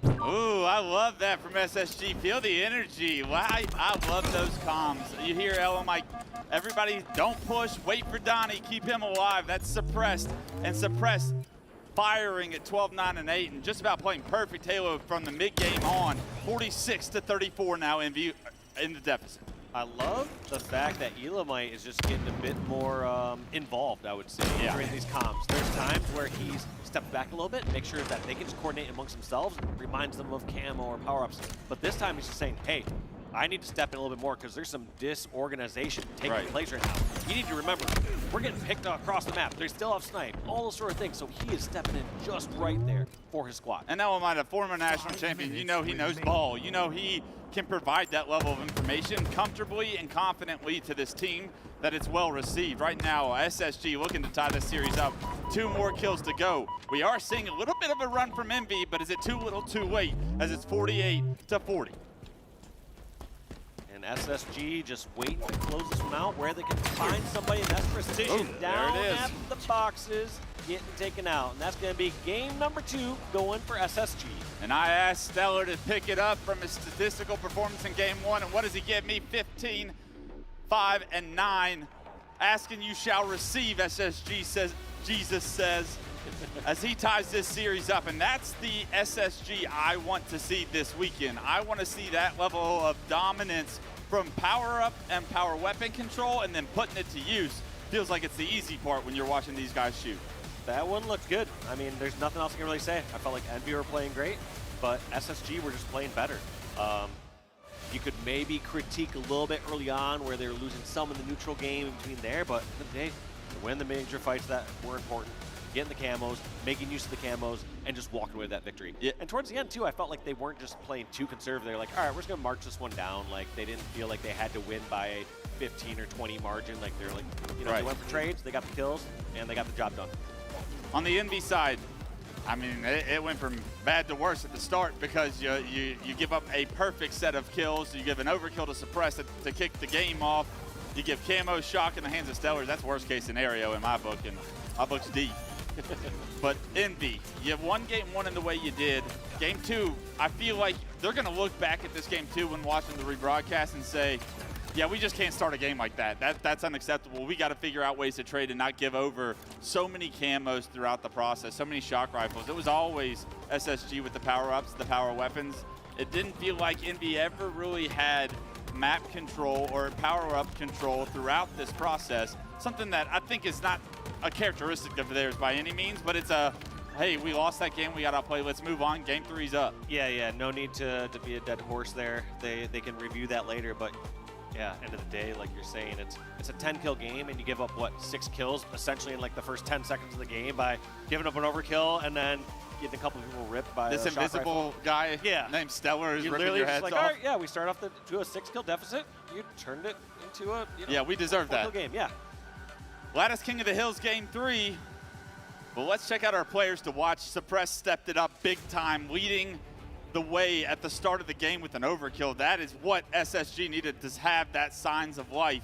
Ooh, I love that from SSG. Feel the energy. Wow, I love those comms. You hear Ellen like, everybody don't push, wait for Donnie, keep him alive. That's Suppressed, and Suppressed firing at 12, 9, and 8, and just about playing perfect Halo from the mid-game on. 46-34 now, Envy in the deficit. I love the fact that Elamite is just getting a bit more involved, I would say, during these comms. There's times where he's stepped back a little bit, make sure that they can just coordinate amongst themselves, reminds them of camo or power-ups. But this time he's just saying, hey, I need to step in a little bit more because there's some disorganization taking place right now. You need to remember, we're getting picked across the map. They still have snipe, all those sort of things. So he is stepping in just right there for his squad. And Elamite, a former national champion, you know he knows ball. You know he can provide that level of information comfortably and confidently to this team that it's well received. Right now, SSG looking to tie this series up. 2 more kills to go. We are seeing a little bit of a run from Envy, but is it too little too late as it's 48-40? And SSG just waiting to close this one out where they can find somebody, and that's Precision down at the boxes, getting taken out. And that's going to be game number 2 going for SSG. And I asked Stellar to pick it up from his statistical performance in game 1, and what does he give me? 15, 5, and 9. Asking you shall receive, SSG says, Jesus says, as he ties this series up. And that's the SSG I want to see this weekend. I want to see that level of dominance from power-up and power weapon control, and then putting it to use. Feels like it's the easy part when you're watching these guys shoot. That one looked good. I mean, there's nothing else I can really say. I felt like Envy were playing great, but SSG were just playing better. You could maybe critique a little bit early on where they were losing some in the neutral game in between there, but at the end of the day, to win the major fights that were important, getting the camos, making use of the camos, and just walking away with that victory. Yeah. And towards the end, too, I felt like they weren't just playing too conservative. They're like, all right, we're just going to march this one down. Like, they didn't feel like they had to win by a 15 or 20 margin. Like, they're like, you know, they went for trades, they got the kills, and they got the job done. On the Envy side, I mean, it went from bad to worse at the start because you give up a perfect set of kills. You give an overkill to Suppress to kick the game off. You give camo shock in the hands of Stellar. That's worst case scenario in my book, and my book's deep. But Envy, you won game 1 in the way you did. Game 2, I feel like they're going to look back at this game 2 when watching the rebroadcast and say, yeah, we just can't start a game like that. That's unacceptable. We got to figure out ways to trade and not give over so many camos throughout the process, so many shock rifles. It was always SSG with the power-ups, the power weapons. It didn't feel like Envy ever really had map control or power-up control throughout this process, something that I think is not a characteristic of theirs by any means, but it's a, hey, we lost that game, we got to play, let's move on, game 3's up. Yeah, no need to be a dead horse there. They can review that later, but yeah, end of the day, like you're saying, it's a 10-kill game, and you give up, what, 6 kills essentially in like the first 10 seconds of the game by giving up an overkill and then getting a couple people ripped by this invisible guy named Stellar is ripping your heads off. All right, yeah, we start off to a 6-kill deficit. You turned it into a yeah, we deserve that game. Yeah. Lattice King of the Hills game 3. Well, let's check out our players to watch. Suppress stepped it up big time, leading the way at the start of the game with an overkill. That is what SSG needed to have that signs of life.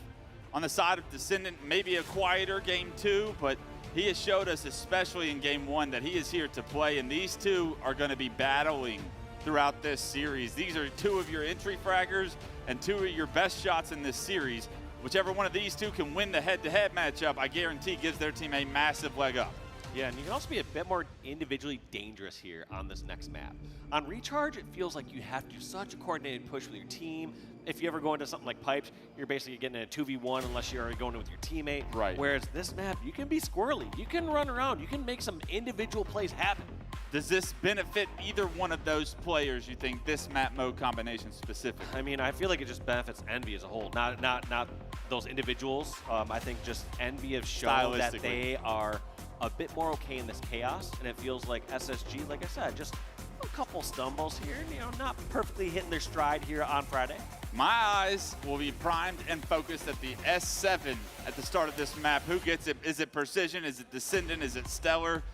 On the side of Descendant, maybe a quieter game 2, but he has showed us, especially in game 1, that he is here to play, and these two are going to be battling throughout this series. These are 2 of your entry fraggers and 2 of your best shots in this series. Whichever one of these 2 can win the head-to-head matchup, I guarantee gives their team a massive leg up. Yeah, and you can also be a bit more individually dangerous here on this next map. On Recharge, it feels like you have to do such a coordinated push with your team. If you ever go into something like Pipes, you're basically getting a 2v1 unless you're already going with your teammate. Right. Whereas this map, you can be squirrely. You can run around. You can make some individual plays happen. Does this benefit either one of those players, you think, this map mode combination specifically? I mean, I feel like it just benefits Envy as a whole, not those individuals. I think just Envy have shown that they are a bit more okay in this chaos, and it feels like SSG, like I said, just a couple stumbles here, you know, not perfectly hitting their stride here on Friday. My eyes will be primed and focused at the S7 at the start of this map. Who gets it? Is it Precision? Is it Descendant? Is it Stellar?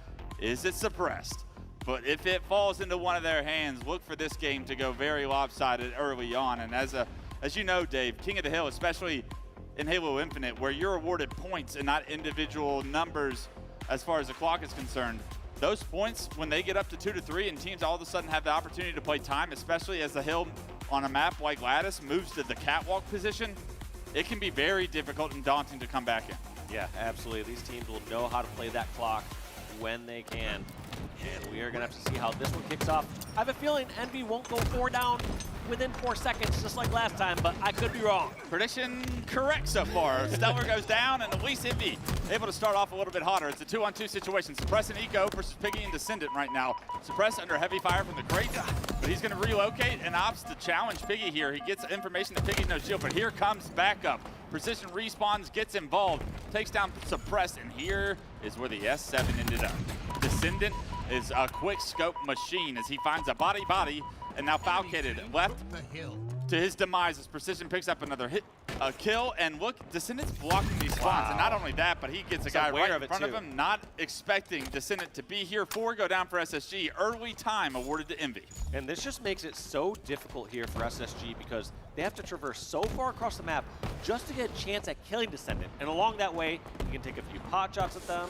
Is it Suppressed? But if it falls into one of their hands, look for this game to go very lopsided early on. And as you know, Dave, King of the Hill, especially in Halo Infinite, where you're awarded points and not individual numbers as far as the clock is concerned, those points, when they get up to 2 to 3 and teams all of a sudden have the opportunity to play time, especially as the hill on a map like Lattice moves to the catwalk position, it can be very difficult and daunting to come back in. Yeah, absolutely. These teams will know how to play that clock when they can. And we are going to have to see how this one kicks off. I have a feeling Envy won't go 4 down within 4 seconds, just like last time, but I could be wrong. Prediction correct so far. Stellar goes down, and at least Envy able to start off a little bit hotter. It's a 2-on-2 situation. Suppress and Eco versus Piggy and Descendant right now. Suppress under heavy fire from the crate, but he's going to relocate and opts to challenge Piggy here. He gets information that Piggy's no shield, but here comes backup. Precision respawns, gets involved, takes down Suppress, and here is where the S7 ended up. Descendant is a quick scope machine as he finds a body, and now Falcated left to his demise as Precision picks up another hit, a kill, and look, Descendant's blocking these spawns, and not only that, but he gets a guy right in front of him, not expecting Descendant to be here. 4 go down for SSG, early time awarded to Envy. And this just makes it so difficult here for SSG because they have to traverse so far across the map just to get a chance at killing Descendant, and along that way, you can take a few pot shots at them.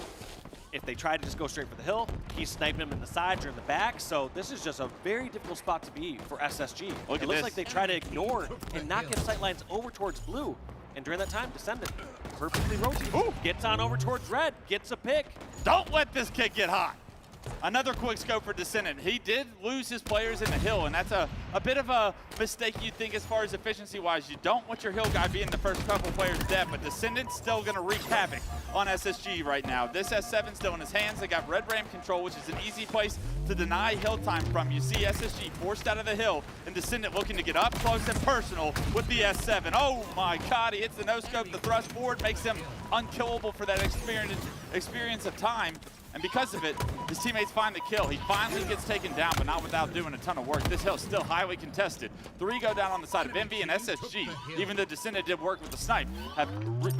If they try to just go straight for the hill, he's sniping them in the sides or in the back. So this is just a very difficult spot to be for SSG. It looks like they try to ignore and not get sightlines over towards blue. And during that time, Descendant perfectly rotates, gets on over towards red, gets a pick. Don't let this kid get hot. Another quick scope for Descendant. He did lose his players in the hill, and that's a bit of a mistake you'd think as far as efficiency-wise. You don't want your hill guy being the first couple players dead, but Descendant's still going to wreak havoc on SSG right now. This S7 still in his hands. They got red ramp control, which is an easy place to deny hill time from. You see SSG forced out of the hill, and Descendant looking to get up close and personal with the S7. Oh my God, he hits the no-scope. The thrust forward makes him unkillable for that experience of time. And because of it, his teammates find the kill. He finally gets taken down, but not without doing a ton of work. This hill's still highly contested. 3 go down on the side of Envy, and SSG, even though Descendant did work with the snipe, have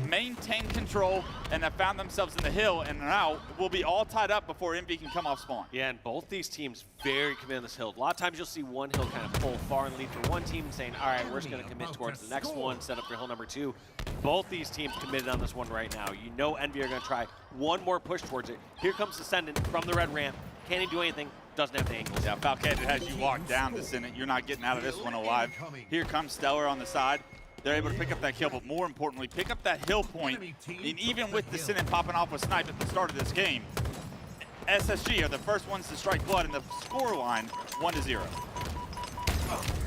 maintained control and have found themselves in the hill, and now will be all tied up before Envy can come off spawn. Yeah, and both these teams very committed on this hill. A lot of times you'll see one hill kind of pull far and lead for one team saying, all right, we're just going to commit towards the next one, set up for hill number 2. Both these teams committed on this one right now. You know Envy are going to try one more push towards it. Here comes Descendant from the red ramp. Can he do anything? Doesn't have the angles. Yeah, Falcated has you locked down, Descendant. You're not getting out of this one alive. Here comes Stellar on the side. They're able to pick up that kill, but more importantly, pick up that hill point. And even with Descendant popping off with snipe at the start of this game, SSG are the first ones to strike blood in the score line, 1-0. Here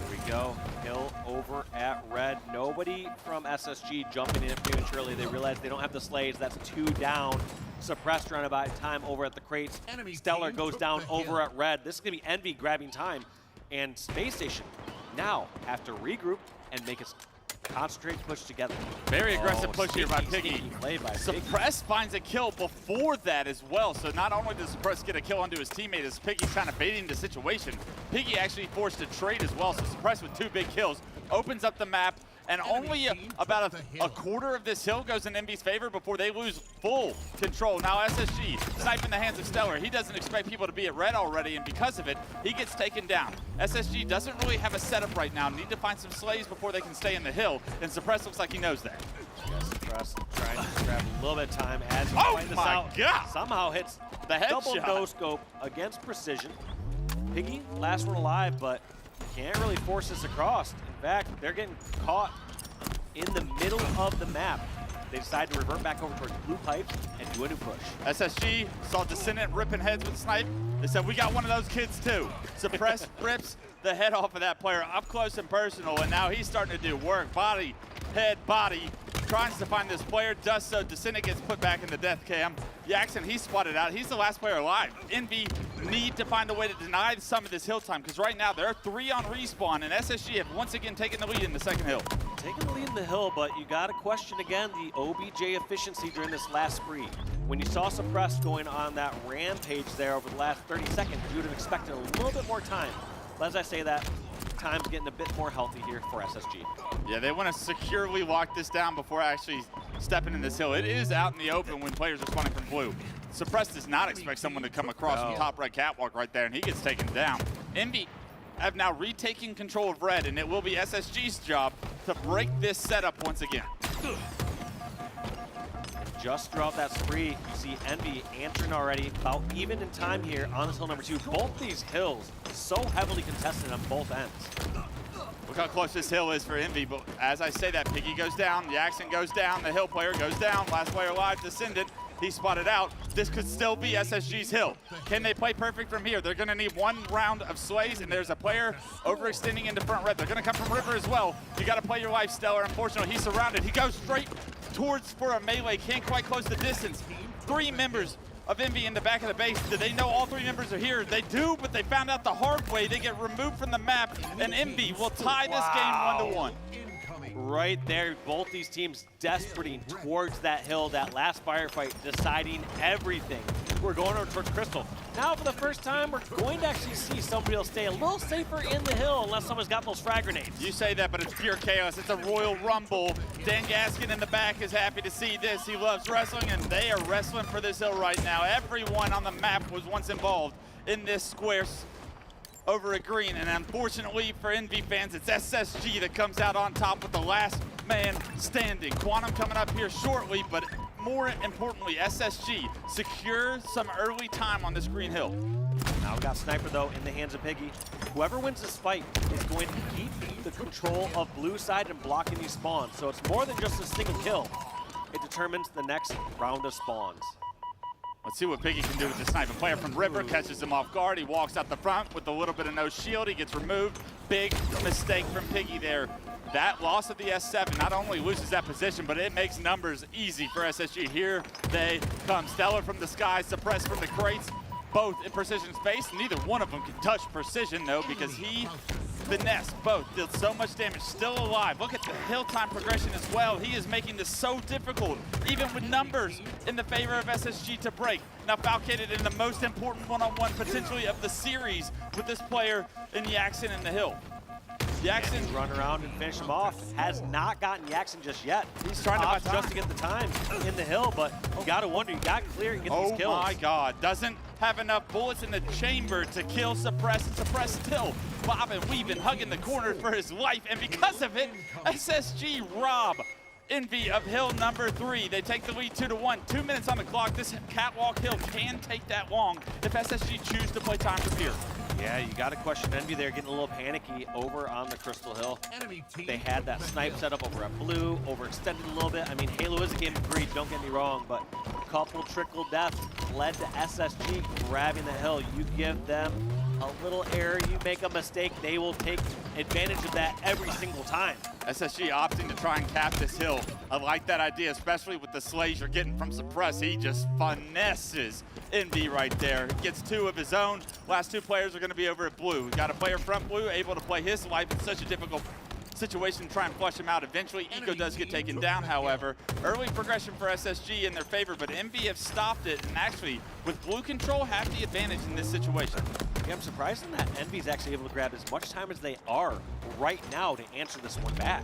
we go. Hill over at red. Nobody from SSG jumping in prematurely. They realize they don't have the slays. That's 2 down. Suppressed roundabout time over at the crates. Stellar goes down over at red. This is going to be Envy grabbing time. And Space Station now have to regroup and make a concentrated push together. Very aggressive push here by Piggy. Suppress finds a kill before that as well. So not only does Suppress get a kill onto his teammate as Piggy's kind of baiting the situation, Piggy actually forced a trade as well. So Suppress with 2 big kills opens up the map, and only about a quarter of this hill goes in Envy's favor before they lose full control. Now SSG sniping the hands of Stellar. He doesn't expect people to be at red already, and because of it, he gets taken down. SSG doesn't really have a setup right now. Need to find some slays before they can stay in the hill, and Suppress looks like he knows that. Suppress trying to grab a little bit of time as he finds this out. God. Somehow hits the headshot. Double no-scope against Precision. Piggy, last one alive, but can't really force this across. In fact, they're getting caught in the middle of the map. They decide to revert back over towards blue pipe and do a new push. SSG saw Descendant ripping heads with snipe. They said, we got one of those kids too. Suppress rips the head off of that player up close and personal, and now he's starting to do work. Body, head, body. Tries to find this player, does so. Descendant gets put back in the death cam. Jackson, he's spotted out. He's the last player alive. Envy need to find a way to deny some of this hill time, because right now there are 3 on respawn, and SSG have once again taken the lead in the second hill. Taking the lead in the hill, but you got to question again the OBJ efficiency during this last spree. When you saw Suppress going on that rampage there over the last 30 seconds, you would have expected a little bit more time. But as I say that, time's getting a bit more healthy here for SSG. Yeah, they want to securely lock this down before actually stepping in this hill. It is out in the open when players are spawning from blue. Suppress does not expect someone to come across from top right catwalk right there, and he gets taken down. Envy have now retaken control of red, and it will be SSG's job to break this setup once again. just throughout that spree, you see Envy answering already, about even in time here on this hill number 2. Both these hills so heavily contested on both ends. Look how close this hill is for Envy, but as I say that, Piggy goes down, Jackson goes down, the hill player goes down, last player alive, Descendant, he's spotted out. This could still be SSG's hill. Can they play perfect from here? They're gonna need one round of sways, and there's a player overextending into front red. They're gonna come from River as well. You gotta play your life, Stellar. Unfortunately, he's surrounded. He goes straight towards for a melee, can't quite close the distance. 3 members of Envy in the back of the base. Do they know all 3 members are here? They do, but they found out the hard way. They get removed from the map, and Envy will tie this game 1-1. Right there, both these teams desperately towards that hill, that last firefight, deciding everything. We're going over towards Crystal. Now for the first time, we're going to actually see somebody else stay a little safer in the hill unless someone's got those frag grenades. You say that, but it's pure chaos. It's a Royal Rumble. Dan Gaskin in the back is happy to see this. He loves wrestling, and they are wrestling for this hill right now. Everyone on the map was once involved in this square over a green, and unfortunately for Envy fans, it's SSG that comes out on top with the last man standing. Quantum coming up here shortly, but more importantly, SSG secure some early time on this green hill. Now we got Sniper though in the hands of Piggy. Whoever wins this fight is going to keep the control of blue side and blocking these spawns. So it's more than just a single kill. It determines the next round of spawns. Let's see what Piggy can do with the sniper. Player from River catches him off guard. He walks out the front with a little bit of no shield. He gets removed. Big mistake from Piggy there. That loss of the S7 not only loses that position, but it makes numbers easy for SSG. Here they come. Stellar from the sky, Suppressed from the crates, both in precision space. Neither one of them can touch precision though, because he finessed both, did so much damage, still alive. Look at the hill time progression as well. He is making this so difficult, even with numbers in the favor of SSG to break. Now Falcated in the most important one-on-one potentially of the series with this player in Jackson in the hill. Jackson run around and finish him off. Has not gotten Jackson just yet. He's trying to buy time just to get the time in the hill, but you gotta wonder, you gotta clear and get these kills. Oh my God, doesn't have enough bullets in the chamber to kill Suppress, and Suppress still bobbing, weaving, hugging the corner for his life, and because of it, SSG rob Envy of hill number 3. They take the lead 2-1. 2 minutes on the clock. This catwalk hill can take that long if SSG choose to play time from here. Yeah, you got to question Envy there, getting a little panicky over on the Crystal Hill. They had that snipe set up over at blue, overextended a little bit. I mean, Halo is a game of greed, don't get me wrong, but a couple trickle deaths led to SSG grabbing the hill. You give them a little error, you make a mistake, they will take advantage of that every single time. SSG opting to try and cap this hill. I like that idea, especially with the slays you're getting from Suppress. He just finesses Envy right there. Gets 2 of his own. Last 2 players are going to be over at blue. We got a player front blue able to play his life in such a difficult situation to try and flush him out. Eventually, Eco does get taken down, however. Early progression for SSG in their favor, but Envy have stopped it, and actually, with blue control, have the advantage in this situation. Yeah, I'm surprised that Envy's actually able to grab as much time as they are right now to answer this one back.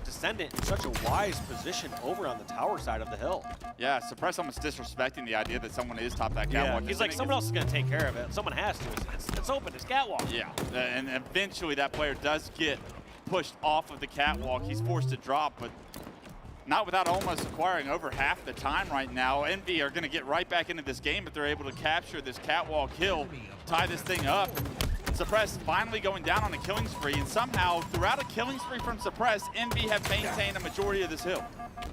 Descendant in such a wise position over on the tower side of the hill. Yeah, Suppress almost disrespecting the idea that someone is top that catwalk. Yeah, he's like, someone else is going to take care of it. Someone has to. It's open, it's catwalk. Yeah, and eventually that player does get pushed off of the catwalk. He's forced to drop, but not without almost acquiring over half the time right now. Envy are going to get right back into this game if they're able to capture this catwalk hill, tie this thing up. Suppress finally going down on a killing spree, and somehow throughout a killing spree from Suppress, Envy have maintained a majority of this hill.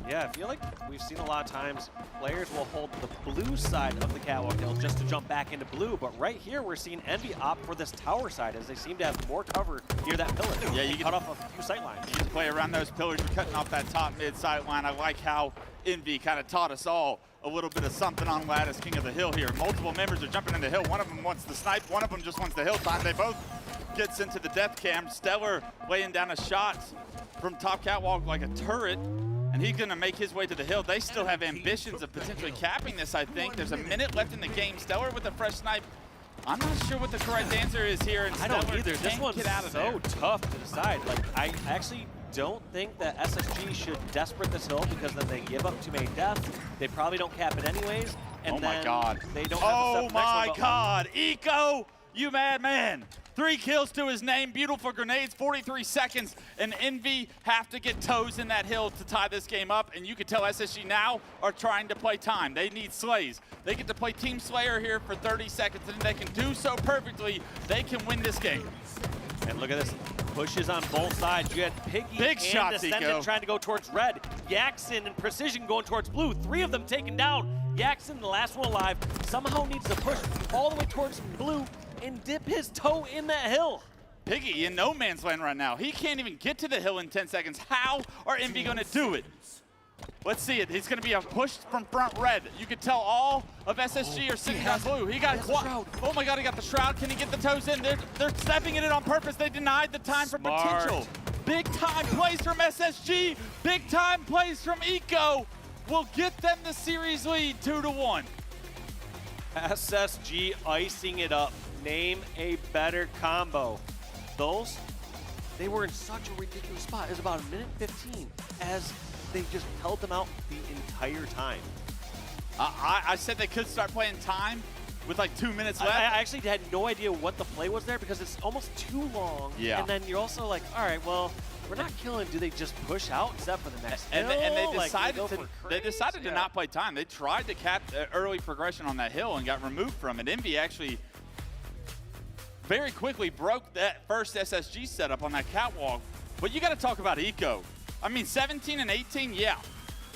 Yeah, I feel like we've seen a lot of times players will hold the blue side of the catwalk hill just to jump back into blue, but right here we're seeing Envy opt for this tower side as they seem to have more cover near that pillar. Yeah, you can cut off a few sight lines. You can play around those pillars. You're cutting off that top mid sight line. I like how Envy kind of taught us all a little bit of something on Lattice, King of the Hill here. Multiple members are jumping in the hill. One of them wants the snipe, one of them just wants the hill time. They both gets into the death cam. Stellar laying down a shot from top catwalk like a turret, and he's gonna make his way to the hill. They still have ambitions of potentially capping this, I think. There's a minute left in the game. Stellar with a fresh snipe. I'm not sure what the correct answer is here. And I don't either. This one's get out of so there. tough to decide. Like, I actually don't think that SSG should desperate this hill because then they give up too many deaths. They probably don't cap it anyways. And oh my then God. They don't oh have my God. Eco, you mad man. 3 kills to his name, beautiful grenades, 43 seconds, and Envy have to get toes in that hill to tie this game up, and you can tell SSG now are trying to play time. They need slays. They get to play Team Slayer here for 30 seconds, and they can do so perfectly, they can win this game. And look at this, pushes on both sides. You had Piggy Big and shots, Ascendant trying to go towards red. Yaxon and Precision going towards blue. 3 of them taken down. Yaxon, the last one alive, somehow needs to push all the way towards blue and dip his toe in that hill. Piggy in no man's land right now. He can't even get to the hill in 10 seconds. How are Envy gonna do it? Let's see it. He's gonna be a push from front red. You can tell all of SSG are sitting on blue. He got quad. Oh my God, he got the shroud. Can he get the toes in? They're stepping in it on purpose. They denied the time for potential. Big time plays from SSG. Big time plays from Eco. Will get them the series lead 2-1. SSG icing it up. Name a better combo. Those, they were in such a ridiculous spot. It was about 1:15 as they just held them out the entire time. I said they could start playing time with like 2 minutes left. I actually had no idea what the play was there because it's almost too long. Yeah. And then you're also like, all right, well, we're not killing. Do they just push out except for the next And hill? they decided to not play time. They tried to cap early progression on that hill and got removed from it. Envy actually very quickly broke that first SSG setup on that catwalk. But you got to talk about Eco. I mean, 17 and 18, yeah.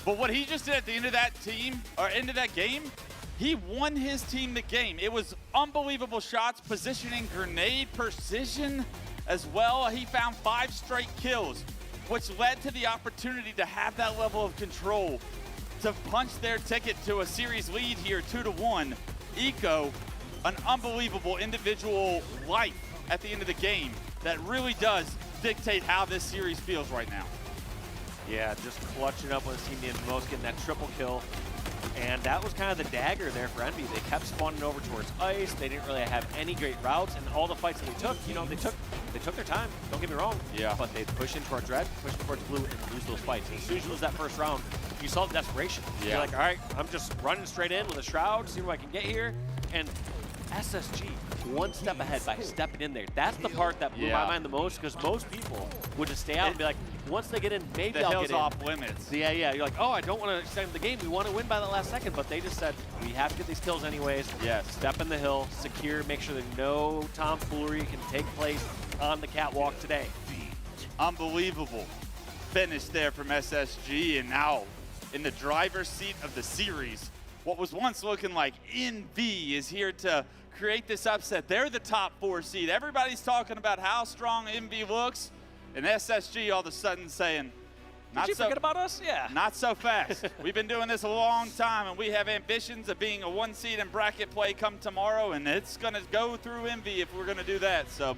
But what he just did at the end of that game, he won his team the game. It was unbelievable shots, positioning, grenade, precision as well. He found 5 straight kills, which led to the opportunity to have that level of control to punch their ticket to a series lead here, 2-1. Eco, an unbelievable individual life at the end of the game that really does dictate how this series feels right now. Yeah, just clutching up when his team needed the most, getting that triple kill. And that was kind of the dagger there for Envy. They kept spawning over towards ice. They didn't really have any great routes, and all the fights that they took, you know, they took their time. Don't get me wrong. Yeah. But they'd push in towards red, push towards blue, and lose those fights. And as soon as you lose that first round, you saw the desperation. Yeah. You're like, all right, I'm just running straight in with a shroud, see where I can get here. And SSG, one step ahead by stepping in there. That's the part that blew my mind the most, because most people would just stay out and be like, once they get in, maybe I'll get in. off limits. Yeah, you're like, oh, I don't want to extend the game. We want to win by the last second, but they just said, we have to get these kills anyways. Yes. Step in the hill, secure, make sure that no tomfoolery can take place on the catwalk today. Unbelievable finish there from SSG, and now in the driver's seat of the series. What was once looking like Envy is here to create this upset. They're the top 4 seed. Everybody's talking about how strong Envy looks, and SSG all of a sudden saying, Did you forget about us? Yeah. Not so fast. We've been doing this a long time, and we have ambitions of being a 1 seed in bracket play come tomorrow, and it's going to go through Envy if we're going to do that. So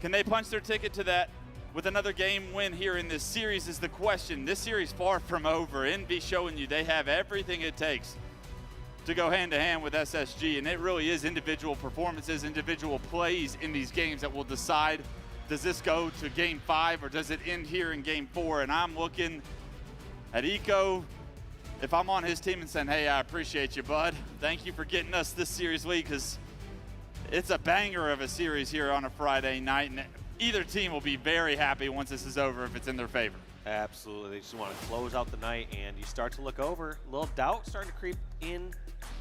can they punch their ticket to that with another game win here in this series is the question. This series far from over. Envy showing you they have everything it takes to go hand-to-hand with SSG, and it really is individual performances, individual plays in these games that will decide, does this go to game 5 or does it end here in game 4? And I'm looking at Eco, if I'm on his team and saying, hey, I appreciate you, bud. Thank you for getting us this series lead, because it's a banger of a series here on a Friday night, and either team will be very happy once this is over if it's in their favor. Absolutely. They just want to close out the night, and you start to look over. A little doubt starting to creep in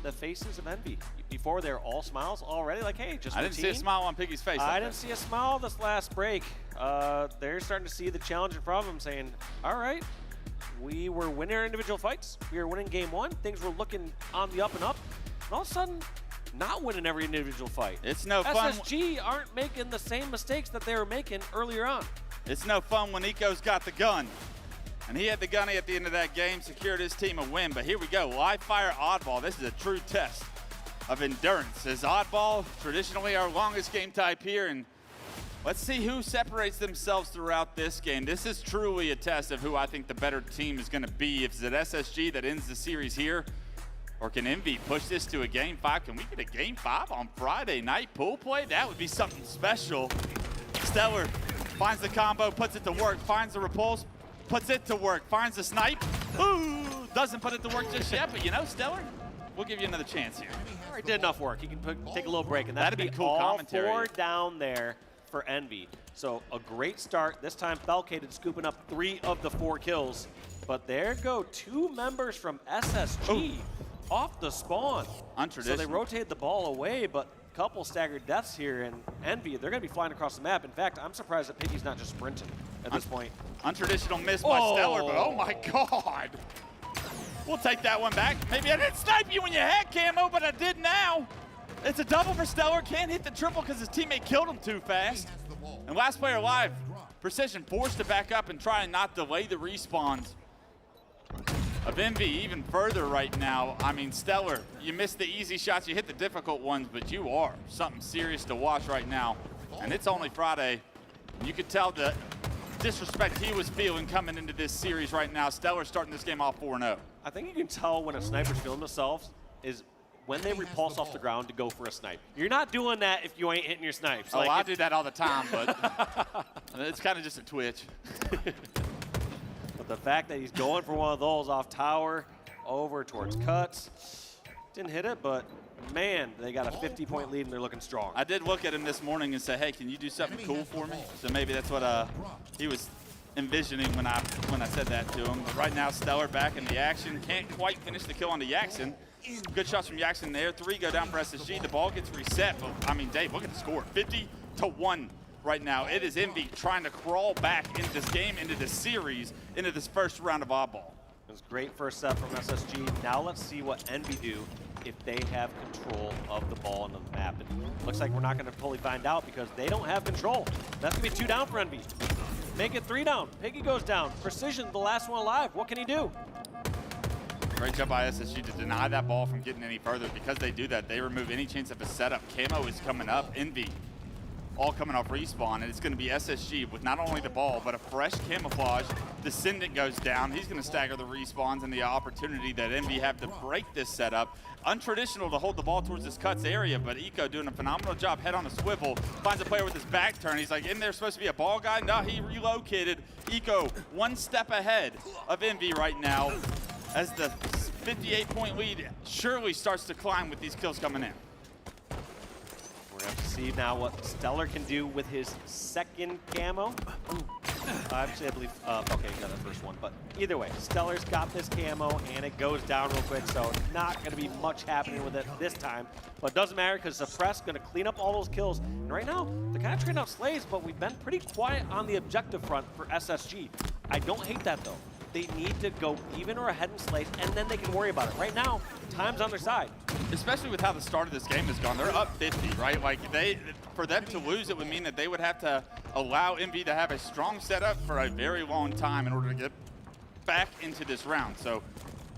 the faces of Envy. Before they're all smiles already, like, hey, just I didn't see a smile on Piggy's face. I didn't see a smile this last break. They're starting to see the challenge in front of them, saying, all right, we were winning our individual fights. We were winning game 1. Things were looking on the up and up. And all of a sudden, not winning every individual fight. It's no fun. SSG aren't making the same mistakes that they were making earlier on. It's no fun when Eco's got the gun. And he had the gunny at the end of that game, secured his team a win. But here we go, live fire oddball. This is a true test of endurance. As oddball, traditionally our longest game type here. And let's see who separates themselves throughout this game. This is truly a test of who I think the better team is gonna be. If it's at SSG that ends the series here, or can Envy push this to a game 5? Can we get a game 5 on Friday night pool play? That would be something special. Stellar finds the combo, puts it to work, finds the repulse, puts it to work, finds the snipe. Ooh, doesn't put it to work just yet, but you know, Stellar, We'll give you another chance here. He did enough work. He can take a little break, and That'd that'd be be cool all commentary. 4 down there for Envy. So a great start. This time Falcated scooping up 3 of the 4 kills. But there go 2 members from SSG off the spawn. Untraditional. So they rotated the ball away, but a couple staggered deaths here, and Envy, they're going to be flying across the map. In fact, I'm surprised that Piggy's not just sprinting at this point. Untraditional miss by Stellar, but oh my God. We'll take that one back. Maybe I didn't snipe you when you had camo, but I did now. It's a double for Stellar. Can't hit the triple because his teammate killed him too fast. And last player alive, Precision forced to back up and try and not delay the respawns of Envy even further right now. I mean, Stellar, you missed the easy shots, you hit the difficult ones, but you are something serious to watch right now. And it's only Friday. You could tell the disrespect he was feeling coming into this series right now. Stellar starting this game off 4-0. I think you can tell when a sniper's feeling themselves is when they repulse off the ground to go for a snipe. You're not doing that if you ain't hitting your snipes. Oh, I do that all the time, but it's kind of just a twitch. But the fact that he's going for one of those off tower, over towards cuts, didn't hit it, but man, they got a 50-point lead and they're looking strong. I did look at him this morning and say, hey, can you do something cool for me? So maybe that's what he was envisioning when I said that to him. But right now, Stellar back in the action. Can't quite finish the kill on the Jackson. Good shots from Jackson there. 3 go down for SSG. The ball gets reset. But, I mean, Dave, look at the score. 50-1 right now. It is Envy trying to crawl back into this game, into this series, into this first round of oddball. It was great first set from SSG. Now let's see what Envy do if they have control of the ball on the map. And looks like we're not going to fully find out because they don't have control. That's going to be 2 down for Envy. Make it 3 down. Piggy goes down. Precision, the last one alive. What can he do? Great job by SSG to deny that ball from getting any further. Because they do that, they remove any chance of a setup. Camo is coming up. Envy all coming off respawn, and it's going to be SSG with not only the ball, but a fresh camouflage. Descendant goes down. He's going to stagger the respawns and the opportunity that Envy have to break this setup. Untraditional to hold the ball towards this cuts area, but Eco doing a phenomenal job, head on a swivel, finds a player with his back turn. He's like, in there supposed to be a ball guy? No, he relocated. Eco 1 step ahead of Envy right now as the 58-point lead surely starts to climb with these kills coming in. We're going to have to see now what Stellar can do with his second camo. Actually, I believe, okay, he got the first one, but either way, Stellar's got this camo, and it goes down real quick, so not going to be much happening with it this time. But it doesn't matter, because Suppress going to clean up all those kills. And right now, they're kind of trading out slays, but we've been pretty quiet on the objective front for SSG. I don't hate that, though. They need to go even or ahead in slays, and then they can worry about it. Right now, time's on their side. Especially with how the start of this game has gone. They're up 50, right? Like, for them to lose, it would mean that they would have to allow Envy to have a strong setup for a very long time in order to get back into this round. So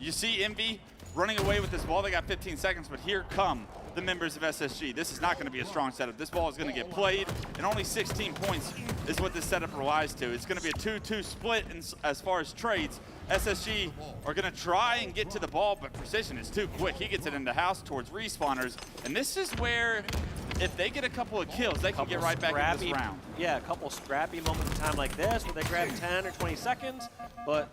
you see Envy running away with this ball. They got 15 seconds, but here come the members of SSG. This is not going to be a strong setup. This ball is going to get played, and only 16 points is what this setup relies to. It's going to be a 2-2 split as far as trades. SSG are going to try and get to the ball, but Precision is too quick. He gets it in the house towards respawners, and this is where, if they get a couple of kills, they can get right back in this round. Yeah, a couple scrappy moments in time like this where they grab 10 or 20 seconds, but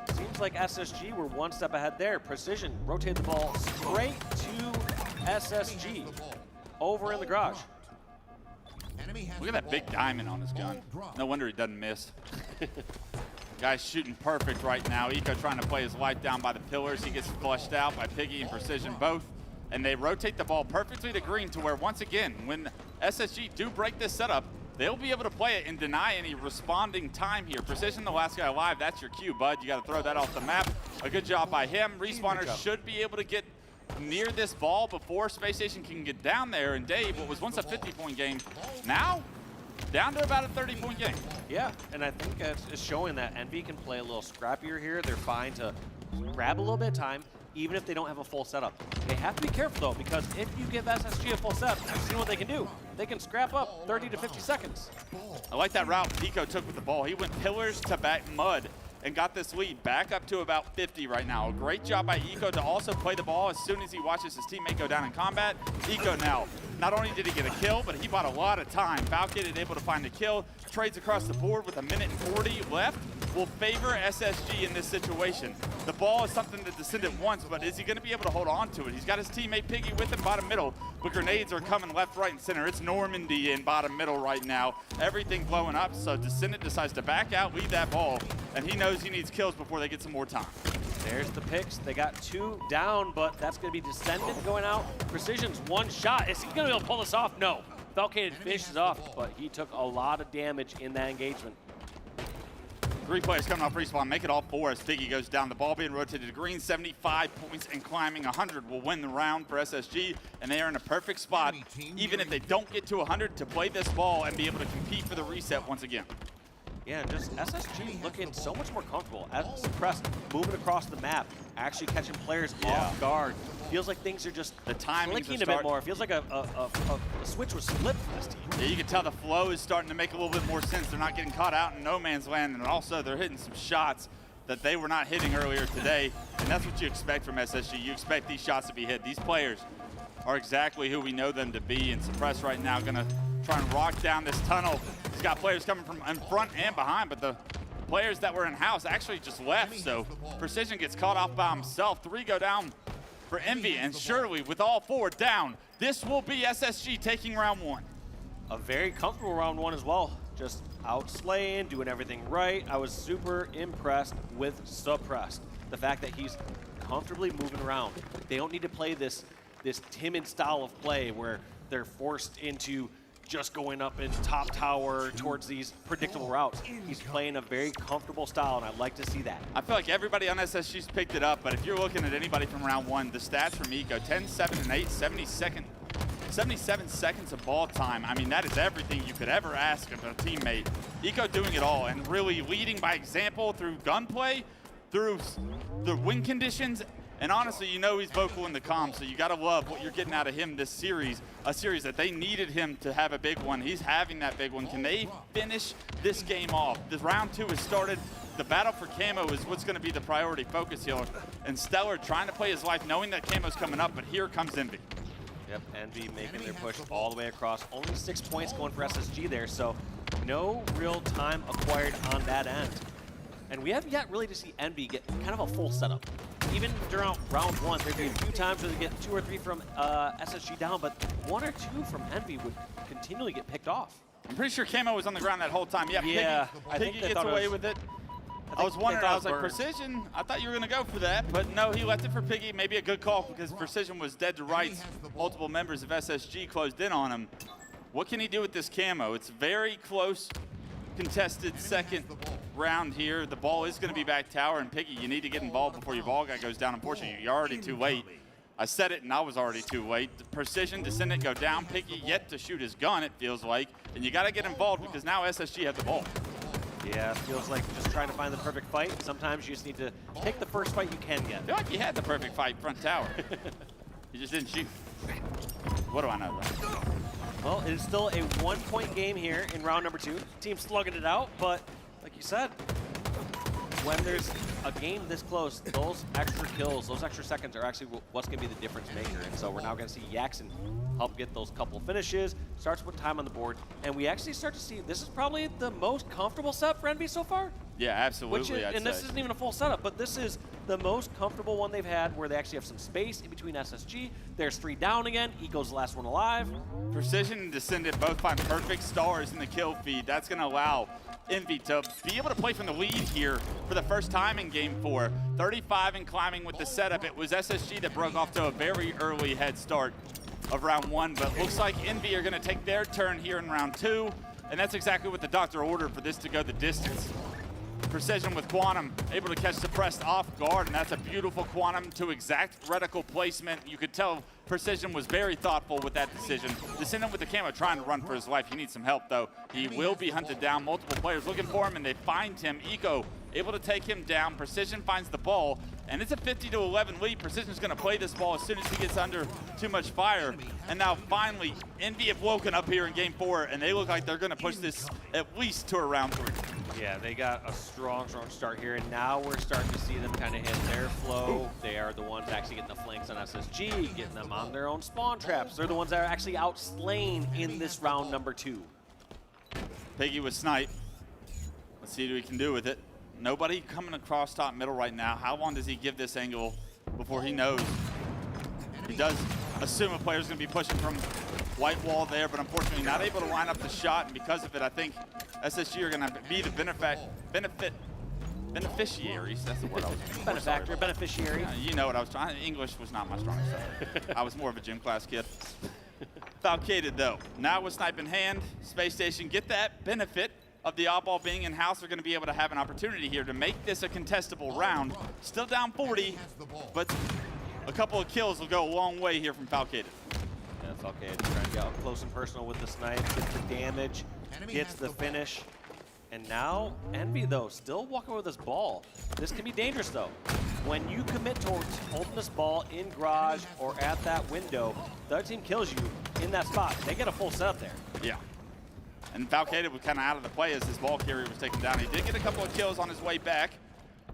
it seems like SSG were 1 step ahead there. Precision rotated the ball straight to SSG over in the garage. Look at that big diamond on his gun. No wonder he doesn't miss. Guy's shooting perfect right now. Eco trying to play his life down by the pillars. He gets flushed out by Piggy and Precision both. And they rotate the ball perfectly to green to where, once again, when SSG do break this setup, they'll be able to play it and deny any responding time here. Precision, the last guy alive, that's your cue, bud. You got to throw that off the map. A good job by him. Respawners should be able to get near this ball before Space Station can get down there. And Dave, what was once a 50-point game, now down to about a 30-point game. Yeah, and I think it's showing that Envy can play a little scrappier here. They're fine to grab a little bit of time, even if they don't have a full setup. They have to be careful, though, because if you give SSG a full setup, you've seen what they can do. They can scrap up 30 to 50 seconds. I like that route Eco took with the ball. He went pillars to back mud and got this lead back up to about 50 right now. A great job by Eco to also play the ball as soon as he watches his teammate go down in combat. Eco now, not only did he get a kill, but he bought a lot of time. Falcon able to find a kill, trades across the board with 1:40 left. will favor SSG in this situation. The ball is something that Descendant wants, but is he going to be able to hold on to it? He's got his teammate Piggy with him bottom middle, but grenades are coming left, right, and center. It's Normandy in bottom middle right now. Everything blowing up, so Descendant decides to back out, leave that ball, and he knows he needs kills before they get some more time. There's the picks. They got 2 down, but that's going to be Descendant going out. Precision's 1 shot. Is he going to be able to pull this off? No. Falcon finishes off, but he took a lot of damage in that engagement. 3 players coming off respawn, make it all 4 as Piggy goes down. The ball being rotated to green, 75 points and climbing. 100 will win the round for SSG, and they are in a perfect spot, even if they don't get to 100, to play this ball and be able to compete for the reset once again. Yeah, just SSG looking so much more comfortable. As Suppressed, moving across the map, actually catching players off guard. Feels like things are just clicking a bit more. It feels like a switch was flipped for this team. Yeah, you can tell the flow is starting to make a little bit more sense. They're not getting caught out in no man's land, and also they're hitting some shots that they were not hitting earlier today, and that's what you expect from SSG. You expect these shots to be hit. These players are exactly who we know them to be, and Suppress right now gonna try and rock down this tunnel. He's got players coming from in front and behind, but the players that were in house actually just left, so Precision gets caught off by himself. 3 go down for Envy, and surely with all 4 down, this will be SSG taking round 1. A very comfortable round 1 as well. Just out slaying, doing everything right. I was super impressed with Suppressed. The fact that he's comfortably moving around. They don't need to play this timid style of play where they're forced into just going up in top tower towards these predictable routes. He's playing a very comfortable style, and I'd like to see that. I feel like everybody on SSG's picked it up, but if you're looking at anybody from round 1, the stats from Eco, 10, 7, and 8, 77 seconds of ball time. I mean, that is everything you could ever ask of a teammate. Eco doing it all and really leading by example through gunplay, through the win conditions, and honestly, you know he's vocal in the comms, so you gotta love what you're getting out of him this series, a series that they needed him to have a big one. He's having that big one. Can they finish this game off? The round 2 has started. The battle for Camo is what's gonna be the priority focus here. And Stellar trying to play his life, knowing that Camo's coming up, but here comes Envy. Yep, Envy making their push all the way across. Only 6 points going for SSG there, so no real time acquired on that end. And we haven't yet really to see Envy get kind of a full setup. Even during round 1, there'd be a few times where they get 2 or 3 from SSG down, but 1 or 2 from Envy would continually get picked off. I'm pretty sure Camo was on the ground that whole time. Yeah, Piggy gets away with it. I was wondering, I was like, Precision, I thought you were going to go for that, but no, he left it for Piggy. Maybe a good call because Precision was dead to rights. Multiple members of SSG closed in on him. What can he do with this Camo? It's very close, contested second round here. The ball is going to be back tower, and Piggy, you need to get involved before your ball guy goes down. Unfortunately, you're already too late. I said it, and I was already too late. Precision, Descendant go down. Piggy yet to shoot his gun, it feels like. And you got to get involved because now SSG has the ball. Yeah, it feels like just trying to find the perfect fight. Sometimes you just need to pick the first fight you can get. I feel like you had the perfect fight front tower. You just didn't shoot. What do I know, right? Well, it is still a 1-point game here in round number 2. Team slugging it out, but like you said, when there's a game this close, those extra kills, those extra seconds are actually what's going to be the difference maker. And so we're now going to see Yaxon help get those couple finishes, start to put time on the board, and we actually start to see this is probably the most comfortable setup for Envy so far. Yeah, absolutely. And this isn't even a full setup, but this is the most comfortable one they've had where they actually have some space in between SSG. There's 3 down again. Eco's the last one alive. Precision and Descendant both find perfect stars in the kill feed. That's going to allow Envy to be able to play from the lead here for the first time in game 4. 35 and climbing with the setup. It was SSG that broke off to a very early head start of round 1, but looks like Envy are going to take their turn here in round 2, and that's exactly what the doctor ordered for this to go the distance. Precision with Quantum, able to catch Suppressed off guard, and that's a beautiful Quantum to exact reticle placement. You could tell Precision was very thoughtful with that decision. Descendant with the Camo trying to run for his life. He needs some help, though. He will be hunted down. Multiple players looking for him, and they find him. Eco able to take him down. Precision finds the ball, and it's a 50-11 lead. Precision's going to play this ball as soon as he gets under too much fire. And now finally, Envy have woken up here in game 4, and they look like they're going to push this at least to a round 3. Yeah, they got a strong start here, and now we're starting to see them kind of hit their flow. They are the ones actually getting the flanks on SSG, getting them on their own spawn traps. They're the ones that are actually outslaying in this round number 2. Piggy with snipe. Let's see what we can do with it. Nobody coming across top middle right now. How long does he give this angle before he knows? He does assume a player's going to be pushing from white wall there, but unfortunately not able to line up the shot, and because of it, I think SSG are going to be the beneficiaries. That's the word I was looking for. Benefactor, beneficiary. You know what I was trying. English was not my strongest subject. I was more of a gym class kid. Falcated though. Now with snipe in hand, Space Station get that benefit of the oddball being in-house. They're going to be able to have an opportunity here to make this a contestable round. Still down 40, but a couple of kills will go a long way here from Falcated. Yeah, Falcated trying to get up close and personal with the snipe, gets the damage, gets the finish. And now, Envy, though, still walking with this ball. This can be dangerous, though. When you commit towards holding this ball in garage or at that window, the other team kills you in that spot. They get a full setup there. Yeah. And Falcated was kind of out of the play as his ball carrier was taken down. He did get a couple of kills on his way back,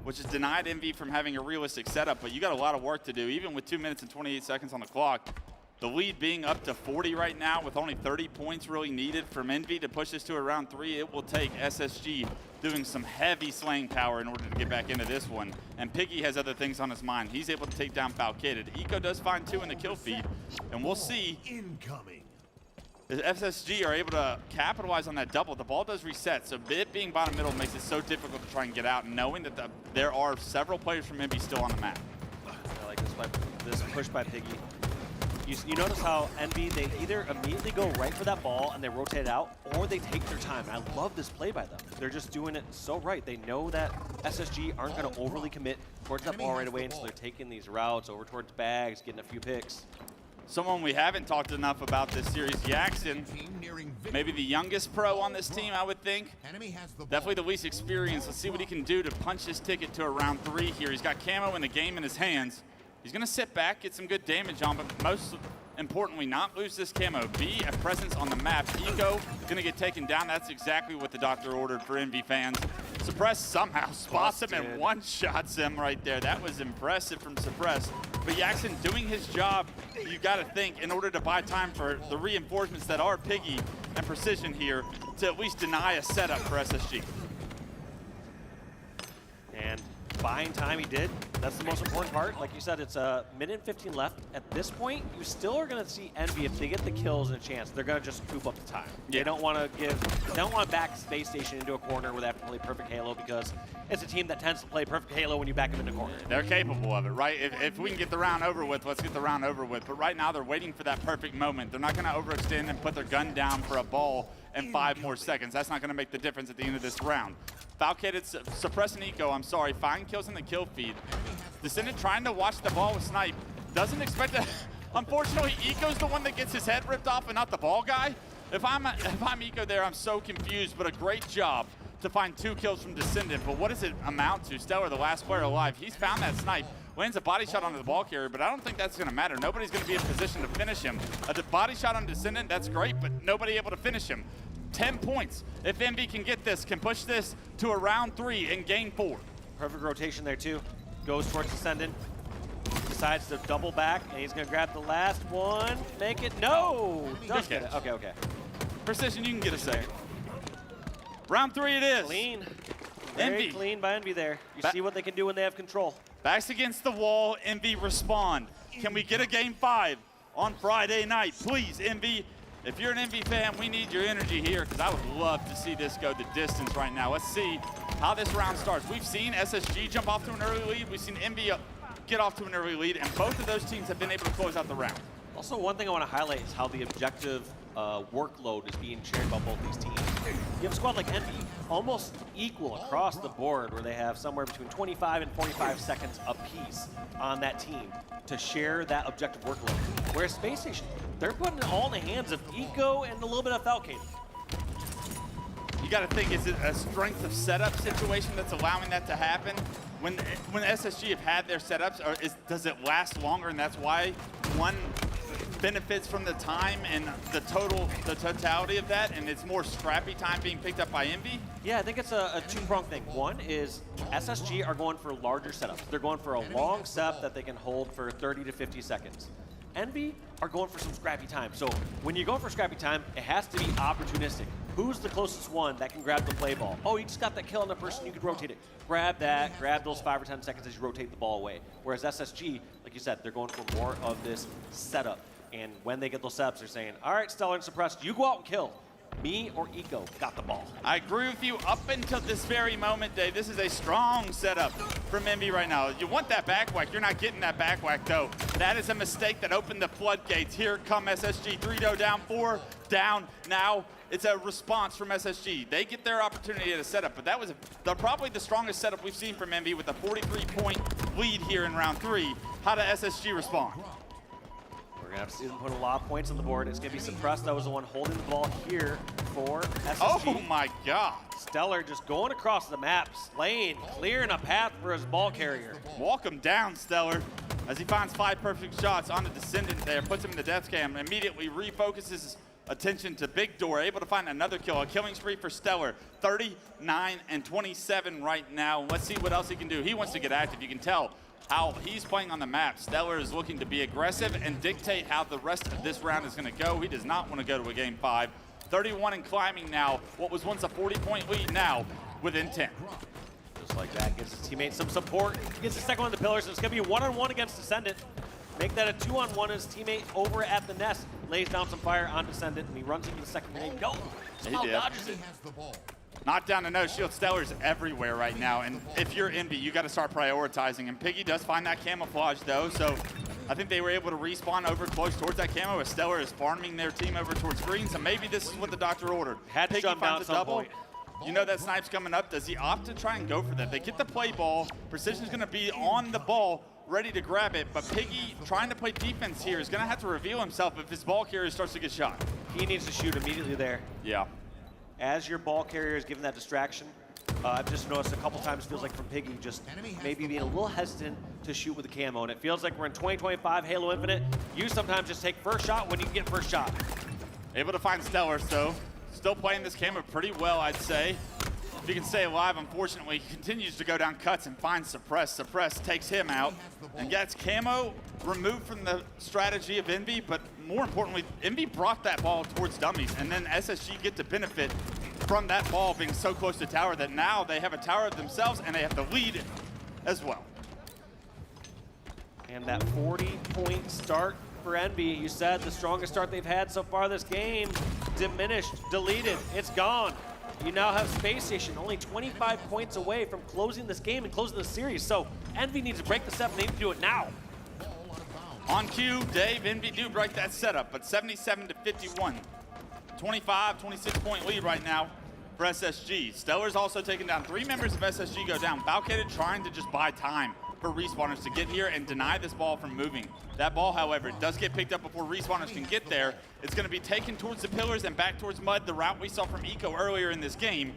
which has denied Envy from having a realistic setup, but you got a lot of work to do, even with 2 minutes and 28 seconds on the clock. The lead being up to 40 right now with only 30 points really needed from Envy to push this to a round 3. It will take SSG doing some heavy slaying power in order to get back into this one. And Piggy has other things on his mind. He's able to take down Falcated. Eco does find 2 in the kill feed, and we'll see if SSG are able to capitalize on that double. The ball does reset, so it being bottom middle makes it so difficult to try and get out, knowing that there are several players from Envy still on the map. I like this push by Piggy. You notice how Envy, they either immediately go right for that ball and they rotate it out, or they take their time. And I love this play by them. They're just doing it so right. They know that SSG aren't going to overly commit towards that ball right away, and so they're taking these routes over towards bags, getting a few picks. Someone we haven't talked enough about this series, Jackson. Maybe the youngest pro on this team, I would think. Definitely the least experienced. Let's see what he can do to punch his ticket to a round 3 here. He's got camo in the game in his hands. He's going to sit back, get some good damage on, but most importantly, not lose this camo. Be a presence on the map. Eco going to get taken down. That's exactly what the doctor ordered for Envy fans. Suppress somehow spots him and one-shots him right there. That was impressive from Suppress. But Jackson doing his job, you got to think, in order to buy time for the reinforcements that are Piggy and Precision here, to at least deny a setup for SSG. And buying time, he did. That's the most important part. Like you said, it's a minute and 15 left. At this point, you still are going to see Envy, if they get the kills and a chance, they're going to just scoop up the time. Yeah. They don't want to back Space Station into a corner where they have to play perfect Halo, because it's a team that tends to play perfect Halo when you back them into a corner. They're capable of it, right? If we can get the round over with, let's get the round over with. But right now, they're waiting for that perfect moment. They're not going to overextend and put their gun down for a ball in 5 more seconds. That's not going to make the difference at the end of this round. Falcated suppressing Eco, I'm sorry, 5 kills in the kill feed. Descendant trying to watch the ball with Snipe. Doesn't expect to, unfortunately, Eco's the one that gets his head ripped off and not the ball guy. If I'm Eco there, I'm so confused, but a great job to find 2 kills from Descendant. But what does it amount to? Stellar, the last player alive, he's found that Snipe. Lands a body shot onto the ball carrier, but I don't think that's going to matter. Nobody's going to be in position to finish him. A body shot on Descendant, that's great, but nobody able to finish him. 10 points. If Envy can get this, can push this to a round 3 and gain 4. Perfect rotation there too. Goes towards Descendant. Decides to double back, and he's going to grab the last one. Make it. No! Does get it. Okay, okay. Precision, you can get a second. Round 3 it is. Clean. Very Envy. clean by Envy there. You see what they can do when they have control. Backs against the wall. Envy respond. Can we get a game 5 on Friday night? Please, Envy. If you're an Envy fan, we need your energy here, because I would love to see this go the distance right now. Let's see how this round starts. We've seen SSG jump off to an early lead. We've seen Envy get off to an early lead, and both of those teams have been able to close out the round. Also, one thing I want to highlight is how the objective workload is being shared by both these teams. You have a squad like Envy, almost equal across the board, where they have somewhere between 25 and 45 seconds apiece on that team to share that objective workload. Whereas Space Station, they're putting it all in the hands of Eco and a little bit of Falcated. You got to think, is it a strength of setup situation that's allowing that to happen? When SSG have had their setups, or does it last longer, and that's why one benefits from the time and the totality of that, and it's more scrappy time being picked up by Envy? Yeah, I think it's a two-pronged thing. One is SSG are going for larger setups. They're going for a long set that they can hold for 30 to 50 seconds. Envy are going for some scrappy time. So when you're going for scrappy time, it has to be opportunistic. Who's the closest one that can grab the play ball? Oh, you just got that kill on the person, you could rotate it. Grab that, grab those 5 or 10 seconds as you rotate the ball away. Whereas SSG, like you said, they're going for more of this setup. And when they get those setups, they're saying, all right, Stellar and Suppressed, you go out and kill. Me or Eco got the ball. I agree with you up until this very moment, Dave. This is a strong setup from Envy right now. You want that back whack. You're not getting that back whack, though. That is a mistake that opened the floodgates. Here come SSG. 3-0 down, 4 down. Now it's a response from SSG. They get their opportunity at a setup, but that was probably the strongest setup we've seen from Envy with a 43-point lead here in round 3. How does SSG respond? We're going to have to see them put a lot of points on the board. It's going to be Suppressed. That was the one holding the ball here for SSG. Oh my God. Stellar just going across the map, slaying, clearing a path for his ball carrier. Walk him down, Stellar, as he finds 5 perfect shots on the Descendant there, puts him in the death cam, immediately refocuses his attention to Big Door, able to find another kill. A killing spree for Stellar, 39 and 27 right now. Let's see what else he can do. He wants to get active. You can tell how he's playing on the map. Stellar is looking to be aggressive and dictate how the rest of this round is going to go. He does not want to go to a game 5. 31 and climbing now. What was once a 40-point lead now within 10. Just like that, gives his teammate some support. Gets the second one of the pillars, so it's going to be a 1-on-1 against Descendant. Make that a 2-on-1. His teammate over at the nest lays down some fire on Descendant, and he runs into the second grenade. No! Somehow dodges it. Knocked down to no shield. Stellar's everywhere right now, and if you're Envy, you got to start prioritizing. And Piggy does find that camouflage though, so I think they were able to respawn over close towards that camo as Stellar is farming their team over towards green. So maybe this is what the doctor ordered. Had to Piggy jump down finds at a some double. point. You know that snipe's coming up. Does he opt to try and go for that? They get the play ball. Precision's going to be on the ball, ready to grab it, but Piggy trying to play defense here is going to have to reveal himself if his ball carrier starts to get shot. He needs to shoot immediately there. Yeah. As your ball carrier is given that distraction, I've just noticed a couple times, feels like from Piggy just maybe being a little hesitant to shoot with the camo, and it feels like we're in 2025 Halo Infinite. You sometimes just take first shot when you can get first shot. Able to find Stellar, so still playing this camo pretty well, I'd say. If he can stay alive, unfortunately, he continues to go down cuts and finds Suppress. Suppress takes him out and gets camo removed from the strategy of Envy, but more importantly, Envy brought that ball towards dummies, and then SSG get to benefit from that ball being so close to tower that now they have a tower themselves and they have the lead as well. And that 40-point start for Envy, you said the strongest start they've had so far this game, diminished, deleted, it's gone. You now have Space Station only 25 points away from closing this game and closing the series. So Envy needs to break the step and they need to do it now. On cue, Dave, Envy do break that setup, but 77 to 51. 25, 26-point lead right now for SSG. Stellar's also taking down 3 members of SSG go down. Balcated trying to just buy time for respawners to get here and deny this ball from moving. That ball, however, does get picked up before respawners can get there. It's going to be taken towards the pillars and back towards mud, the route we saw from Eco earlier in this game.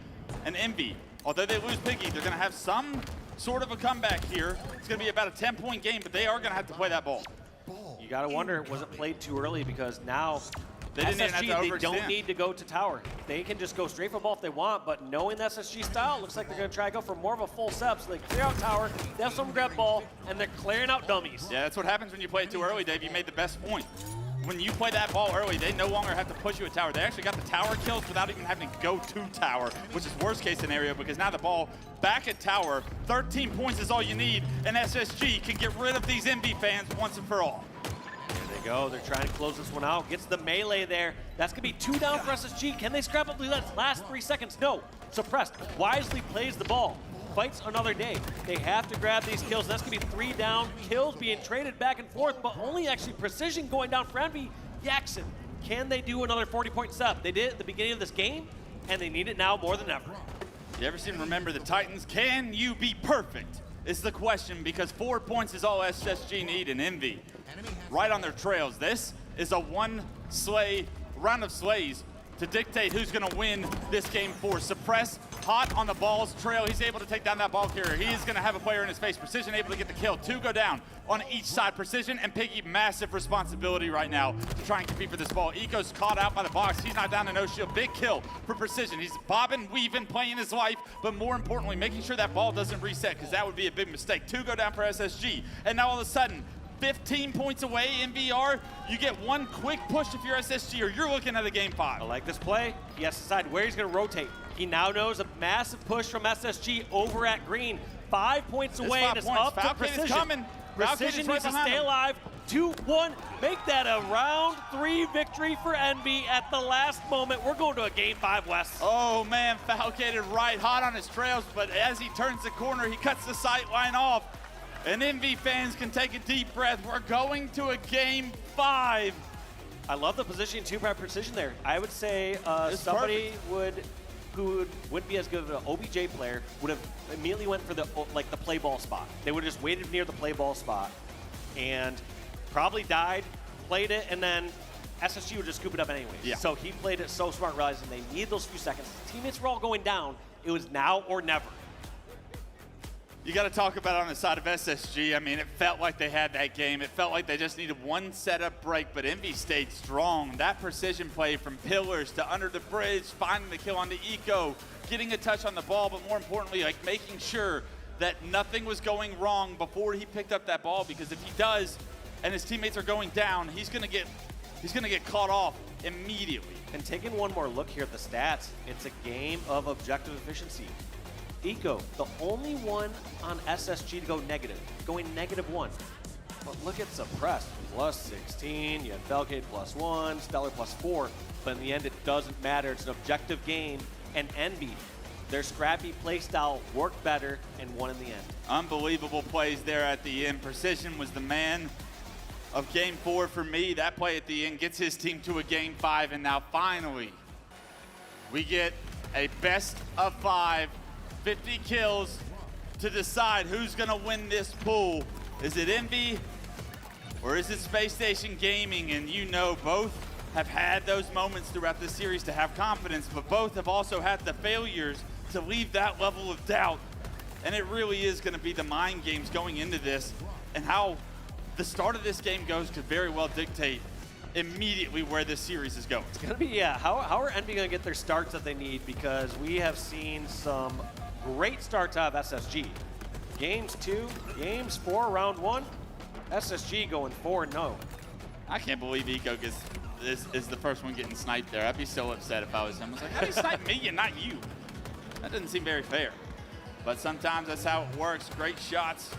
And Envy, although they lose Piggy, they're going to have some sort of a comeback here. It's going to be about a 10-point game, but they are going to have to play that ball. You got to wonder, was it played too early? Because now they didn't have to SSG, they don't need to go to tower. They can just go straight for ball if they want, but knowing the SSG style, looks like they're going to try to go for more of a full step. So they clear out tower, they have some grab ball, and they're clearing out dummies. Yeah, that's what happens when you play it too early, Dave. You made the best point. When you play that ball early, they no longer have to push you at tower. They actually got the tower kills without even having to go to tower, which is worst case scenario because now the ball back at tower, 13 points is all you need, and SSG can get rid of these Envy fans once and for all. There they go. They're trying to close this one out. Gets the melee there. That's going to be 2 down for SSG. Can they scrap up the last 3 seconds? No. Suppressed. Wisely plays the ball. Fights another day. They have to grab these kills. That's going to be 3 down. Kills being traded back and forth, but only actually Precision going down for Envy. Jackson. Can they do another 40-point step? They did it at the beginning of this game, and they need it now more than ever. You ever seen Remember the Titans? Can you be perfect? Is the question, because 4 points is all SSG need in Envy. Right on their trails. This is a round of slays to dictate who's going to win this game for Suppress. Hot on the ball's trail. He's able to take down that ball carrier. He is going to have a player in his face. Precision able to get the kill. 2 go down on each side. Precision and Piggy, massive responsibility right now to try and compete for this ball. Eco's caught out by the box. He's not down to no shield. Big kill for Precision. He's bobbing, weaving, playing his life, but more importantly, making sure that ball doesn't reset because that would be a big mistake. 2 go down for SSG. And now all of a sudden, 15 points away in VR. You get one quick push if you're SSG, or you're looking at a game 5. I like this play. He has to decide where he's going to rotate. He now knows a massive push from SSG over at green. 5 points away, and it's up to Precision. Is coming. Precision needs to stay alive. 2-1. Make that a round 3 victory for Envy at the last moment. We're going to a game 5, Wes. Oh man, Falcated right hot on his trails, but as he turns the corner, he cuts the sight line off. And Envy fans can take a deep breath. We're going to a game 5. I love the positioning too by Precision there. I would say somebody who wouldn't be as good of an OBJ player would have immediately went for the play ball spot. They would have just waited near the play ball spot and probably died, played it, and then SSG would just scoop it up anyways. Yeah. So he played it so smart, realizing they need those few seconds. His teammates were all going down. It was now or never. You got to talk about it on the side of SSG. I mean, it felt like they had that game. It felt like they just needed one setup break, but Envy stayed strong. That precision play from pillars to under the bridge, finding the kill on the eco, getting a touch on the ball, but more importantly, like making sure that nothing was going wrong before he picked up that ball, because if he does and his teammates are going down, he's gonna get caught off immediately. And taking one more look here at the stats, it's a game of objective efficiency. Eco, the only one on SSG to go negative, going -1. But look at Suppressed, +16, you had Falcade +1, Stellar +4, but in the end it doesn't matter. It's an objective game, and Envy, their scrappy play style worked better and won in the end. Unbelievable plays there at the end. Precision was the man of game 4 for me. That play at the end gets his team to a game 5, and now finally we get a best of 5, 50 kills to decide who's gonna win this pool. Is it Envy or is it Space Station Gaming? And you know, both have had those moments throughout this series to have confidence, but both have also had the failures to leave that level of doubt. And it really is gonna be the mind games going into this, and how the start of this game goes could very well dictate immediately where this series is going. It's gonna be, yeah, how are Envy gonna get their starts that they need? Because we have seen some great starts out of SSG. Games 2, games 4, round 1, SSG going 4-0. I can't believe Eco is the first one getting sniped there. I'd be so upset if I was him. I was like, how do you snipe me and not you? That doesn't seem very fair. But sometimes that's how it works. Great shots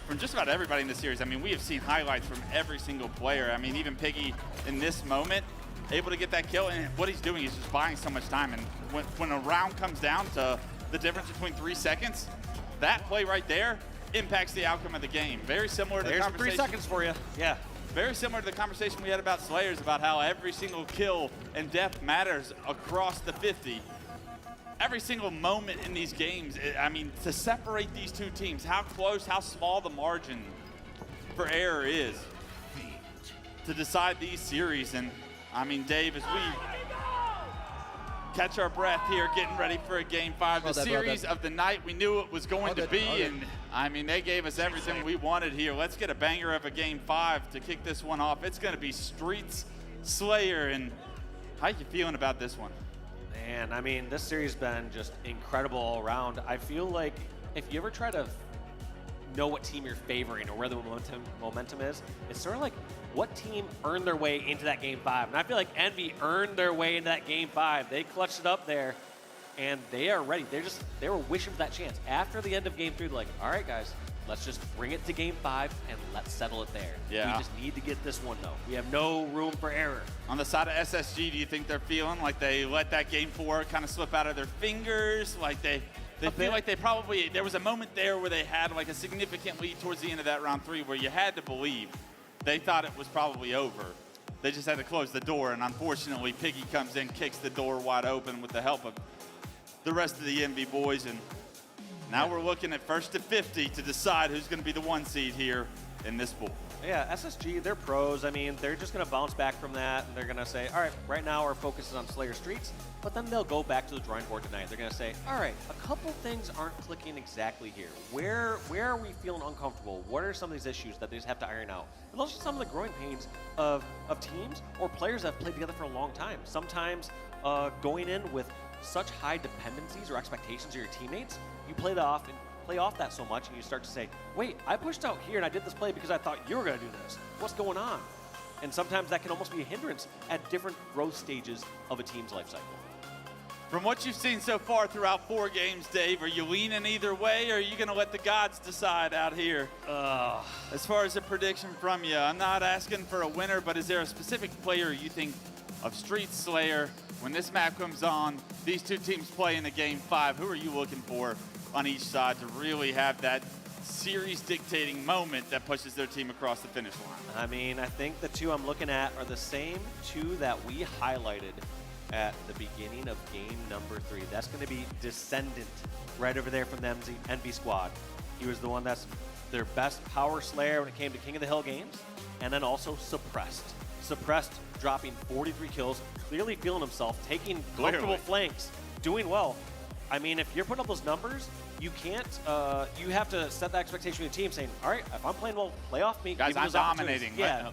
from just about everybody in the series. I mean, we have seen highlights from every single player. I mean, even Piggy in this moment, able to get that kill. And what he's doing is just buying so much time. And when a round comes down to the difference between 3 seconds, that play right there impacts the outcome of the game. Very similar to the conversation. 3 seconds for you. Yeah. Very similar to the conversation we had about Slayers, about how every single kill and death matters across the 50. Every single moment in these games, I mean, to separate these two teams, how close, how small the margin for error is to decide these series. And I mean, Dave, as we catch our breath here, getting ready for a game 5, the series of the night we knew it was going to be, and I mean, they gave us everything we wanted here. Let's get a banger of a game 5 to kick this one off. It's going to be Streets Slayer, and how you feeling about this one? Man, I mean, this series has been just incredible all around. I feel like if you ever try to know what team you're favoring or where the momentum is, it's sort of like what team earned their way into that game 5. And I feel like Envy earned their way into that game 5. They clutched it up there, and they are ready. They were wishing for that chance. After the end of game 3, they're like, all right, guys, let's just bring it to game 5 and let's settle it there. Yeah. We just need to get this one, though. We have no room for error. On the side of SSG, do you think they're feeling like they let that game 4 kind of slip out of their fingers? Like they feel like they probably, there was a moment there where they had like a significant lead towards the end of that round 3 where you had to believe they thought it was probably over. They just had to close the door, and unfortunately, Piggy comes in, kicks the door wide open with the help of the rest of the Envy boys, and now we're looking at first to 50 to decide who's going to be the 1 seed here in this pool. Yeah, SSG, they're pros. I mean, they're just going to bounce back from that, and they're going to say, all right, right now our focus is on Slayer Streets, but then they'll go back to the drawing board tonight. They're going to say, all right, a couple things aren't clicking exactly here. Where are we feeling uncomfortable? What are some of these issues that they just have to iron out? And those are some of the growing pains of teams or players that have played together for a long time. Sometimes going in with such high dependencies or expectations of your teammates, you play it off play off that so much, and you start to say, wait, I pushed out here and I did this play because I thought you were going to do this. What's going on? And sometimes that can almost be a hindrance at different growth stages of a team's life cycle. From what you've seen so far throughout 4 games, Dave, are you leaning either way, or are you going to let the gods decide out here? As far as a prediction from you, I'm not asking for a winner, but is there a specific player you think of Street Slayer when this map comes on, these two teams play in a game 5? Who are you looking for on each side to really have that series dictating moment that pushes their team across the finish line? I mean, I think the two I'm looking at are the same two that we highlighted at the beginning of game number 3. That's going to be Descendant, right over there from the NV squad. He was the one that's their best power slayer when it came to King of the Hill games, and then also Suppressed. Suppressed dropping 43 kills, clearly feeling himself, taking comfortable flanks, doing well. I mean, if you're putting up those numbers, you can't, you have to set the expectation with your team saying, all right, if I'm playing well, play off me. Guys, I'm dominating. Yeah.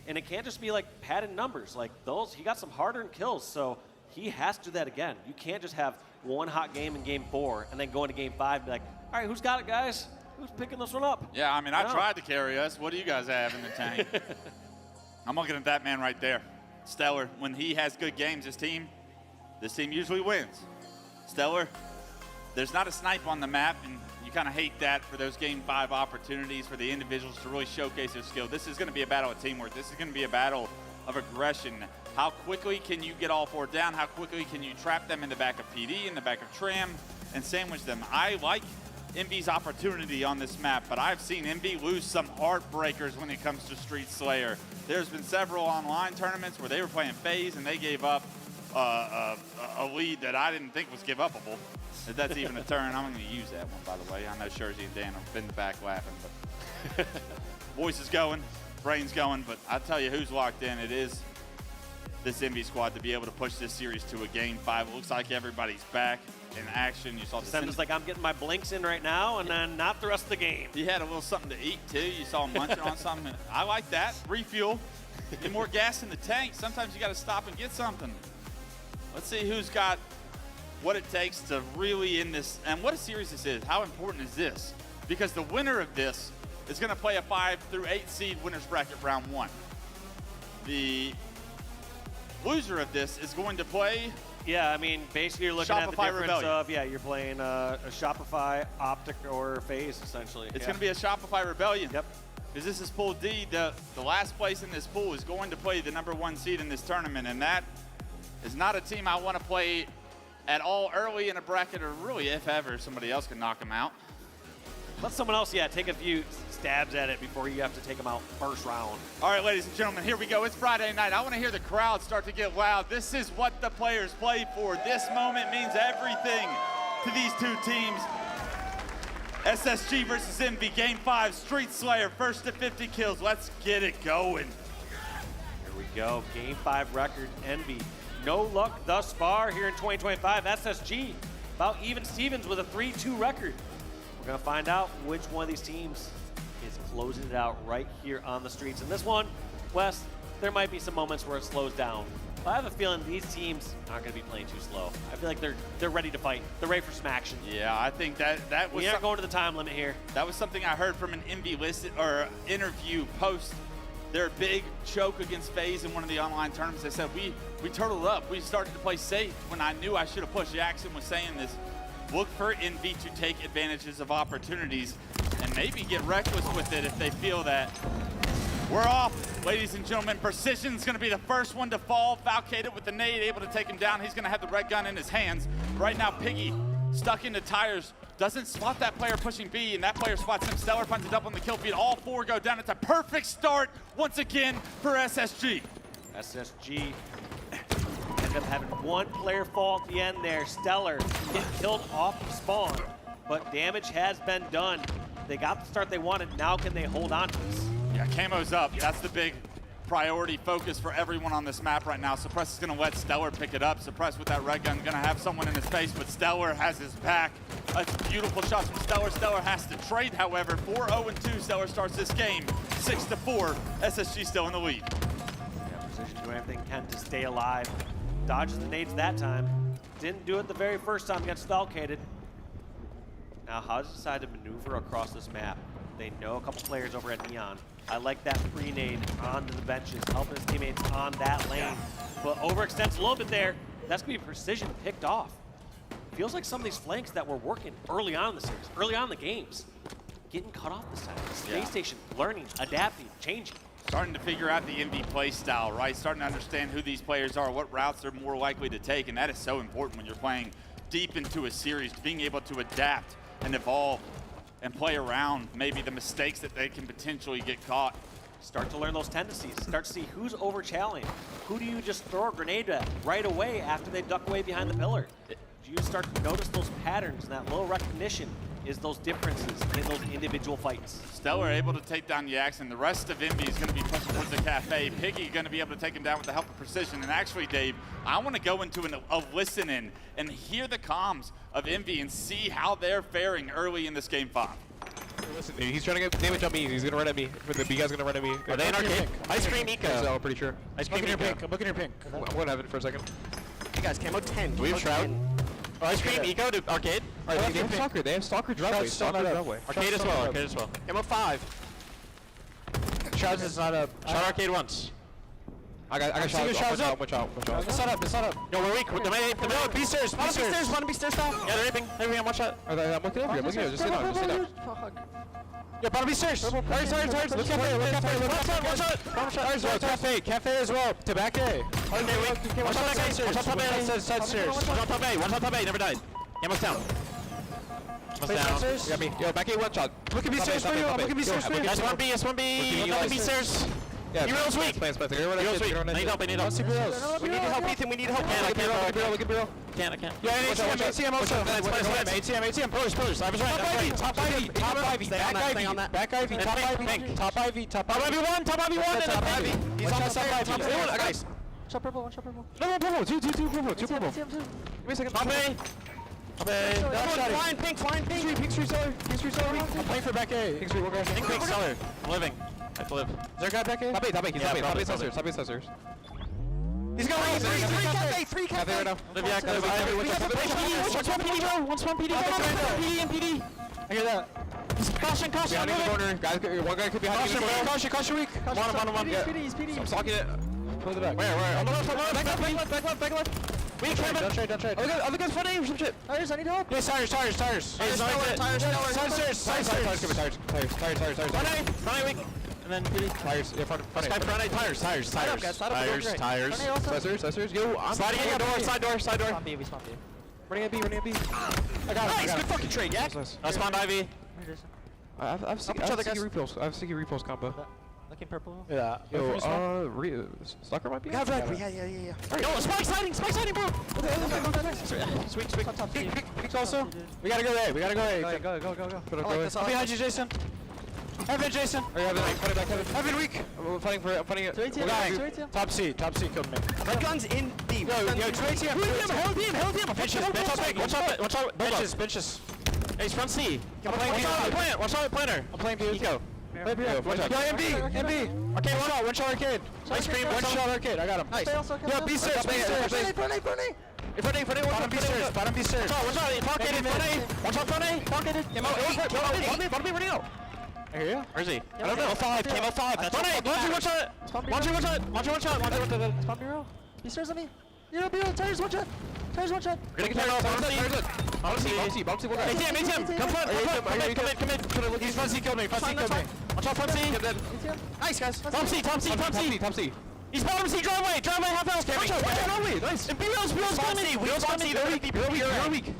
And it can't just be like padded numbers. Like those, he got some hard-earned kills, so he has to do that again. You can't just have one hot game in game 4 and then go into game 5 and be like, all right, who's got it, guys? Who's picking this one up? Yeah, I mean, I tried to carry us. What do you guys have in the tank? I'm looking at that man right there. Stellar, when he has good games, this team usually wins. Stellar, there's not a snipe on the map, and you kind of hate that for those game 5 opportunities for the individuals to really showcase their skill. This is going to be a battle of teamwork. This is going to be a battle of aggression. How quickly can you get all 4 down? How quickly can you trap them in the back of PD, in the back of Tram, and sandwich them? I like Envy's opportunity on this map, but I've seen Envy lose some heartbreakers when it comes to Street Slayer. There's been several online tournaments where they were playing FaZe and they gave up a lead that I didn't think was give upable. If that's even a turn, I'm going to use that one, by the way. I know Shurzy and Dan have been in the back laughing, but voice is going, brain's going, but I tell you who's locked in. It is this Envy squad to be able to push this series to a game 5. It looks like everybody's back in action. You saw Descendant's like, I'm getting my blinks in right now, and then not the rest of the game. He had a little something to eat, too. You saw him munching on something. I like that. Refuel. Get more gas in the tank. Sometimes you got to stop and get something. Let's see who's got what it takes to really end this, and what a series this is. How important is this? Because the winner of this is going to play a 5 through 8 seed winners bracket round 1. The loser of this is going to play. Yeah, I mean, basically you're looking at the Shopify difference Rebellion. of, yeah, you're playing a Shopify, Optic, or FaZe, essentially. It's going to be a Shopify Rebellion. Yep. Because this is Pool D. The last place in this pool is going to play the #1 seed in this tournament, and that is not a team I want to play at all early in a bracket, or really, if ever, somebody else can knock them out. Let someone else, take a few stabs at it before you have to take them out first round. All right, ladies and gentlemen, here we go. It's Friday night. I want to hear the crowd start to get loud. This is what the players play for. This moment means everything to these two teams. SSG versus Envy, Game 5, Street Slayer, first to 50 kills. Let's get it going. Here we go, Game 5 record, Envy. No luck thus far here in 2025. SSG, about even Stevens with a 3-2 record. We're gonna find out which one of these teams is closing it out right here on the streets. And this one, Wes, there might be some moments where it slows down. But I have a feeling these teams aren't gonna be playing too slow. I feel like they're ready to fight. They're ready for some action. Yeah, I think that was. We aren't going to the time limit here. That was something I heard from an Envy interview post their big choke against FaZe in one of the online tournaments. They said we turtled up. We started to play safe when I knew I should have pushed. Jackson was saying this. Look for Envy to take advantages of opportunities and maybe get reckless with it if they feel that. We're off, ladies and gentlemen. Precision's gonna be the first one to fall. Falcated with the nade, able to take him down. He's gonna have the red gun in his hands. Right now, Piggy stuck into tires. Doesn't spot that player pushing B, and that player spots him. Stellar finds it up on the kill feed. All 4 go down. It's a perfect start once again for SSG. SSG ended up having one player fall at the end there. Stellar get killed off the spawn, but damage has been done. They got the start they wanted. Now can they hold on to this? Yeah, camo's up. That's the big priority focus for everyone on this map right now. Suppress is gonna let Stellar pick it up. Suppress with that red gun, gonna have someone in his face, but Stellar has his back. That's beautiful shots from Stellar. Stellar has to trade, however. 4-0-2, Stellar starts this game. 6-4, SSG still in the lead. Yeah, Precision doing everything can to stay alive. Dodges the nades that time. Didn't do it the very first time against Falcated. Now, how does he decide to maneuver maneuver across this map. They know a couple players over at Neon. I like that pre-nade onto the benches, helping his teammates on that lane. But overextends a little bit there. That's going to be precision picked off. Feels like some of these flanks that were working early on in the series, early on in the games, getting cut off this time. Space Station learning, adapting, changing. Starting to figure out the MV play style, right? Starting to understand who these players are, what routes they're more likely to take, and that is so important when you're playing deep into a series, being able to adapt and evolve and play around maybe the mistakes that they can potentially get caught. Start to learn those tendencies. Start to see who's over-challenging. Who do you just throw a grenade at right away after they duck away behind the pillar? Do you start to notice those patterns and that low recognition is those differences in those individual fights? Stellar able to take down Yax, and the rest of Envy is going to be pushing towards the cafe. Piggy going to be able to take him down with the help of precision. And actually, Dave, I want to go into a listen-in and hear the comms of Envy and see how they're faring early in this Game 5. Listen, he's trying to get damage on me. He's going to run at me. The B guy's going to run at me. Are they in arcade? Ice cream Eco. I'm pretty sure. Ice cream Eco. I'm looking at your pink. I'm going to have it for a second. Hey guys, camo 10. Do we have Shroud? Ice cream Eco to arcade. Alright, they have Stalker. They have Stalker driveway. Stalker driveway. Arcade as well. Arcade as well. Camo 5. Shrouds is not up. Shot arcade once. I got Shrouds up. Watch out. It's not up. It's not up. Yo, we're weak. The B stairs. B stairs. One B stairs down. Yeah, they're raping. They're raping. One shot. I'm looking over here. Just sit down. Just sit down. Yo, bottom B stairs. Sorry. Look cafe. One shot. Cafe as well. To back A. One shot back A. One shot top A. Side stairs. One shot top A. One shot top A. Never died. Camo's down. You got me. Yo, back A one shot. Look at B stairs for you. I'm looking B stairs for you. S1B. Look at B stairs. Yeah, Hero's weak. Hero's weak. I need help. We need help, Ethan. We need help. I can't. Yeah, ATM also. ATM. Pillars. I was right. Top Ivy. Back Ivy. Top Ivy. Top Ivy 1. Top Ivy 1. Top Ivy. He's on the side. Top Ivy. Guys. One purple. No, purple. Two purple. Give me a second. Top A. Flying pink. Street Cellar. I'm playing for back A. Pink Cellar. I'm living. I have to live. Is there a guy back A? Top A. Top A stairs. He's going three cafe right now. We got PD, bro. One PD. PD and PD. I hear that. Caution. Behind the corner. Guys, one guy could be behind you. Caution weak. One. He's PD. I'm stalking it. Close the back. Where? On the left. Back left. Weak, Don't trade. Other guy's front A or some shit. Tires, I need help. Yeah, tires. Side stairs. Front A weak. And then PD. Tires. Yeah, front A. Front A, tires. Tires. Yo, I'm sliding in door. Side door. Spawn B. running at B. I got it. Nice, good fucking trade, yeah. I spawned Ivy. I've Siggy repulse combo. Looking purple. Yeah. Yo, Stalker might be. Yeah. Yo, spike siding, bro. Sweet. Peeks also. We gotta go A. Go. I'm behind you, Jason. Heaven, Jason. Heaven weak. I'm fighting it. Top C killed me. Red gun's in B. Yo, 2 ATM. Held him. Watch out. Benches. Hey, he's front C. Watch out, planner. I'm playing B. Eco. Watch out. Yo, MB. Okay, one shot arcade. Ice cream, one shot arcade. I got him. Nice. Yo, B stairs. Bottom B stairs. Watch out, pocket front A. Watch out, front A. Bottom B running out. I hear you. Where is he? I don't know. 5. Camo 5. That's front A. One shot. Spawn B-roll. B stairs on me. Yeah, B-roll. Tires, one shot. We're gonna get tires off. Bouncy. ATM. Come in. He's front C killed me. Watch out, front C. Nice, guys. Top C. He's bottom C, driveway, half house. Watch out, nice. And B-Rose coming. They're weak.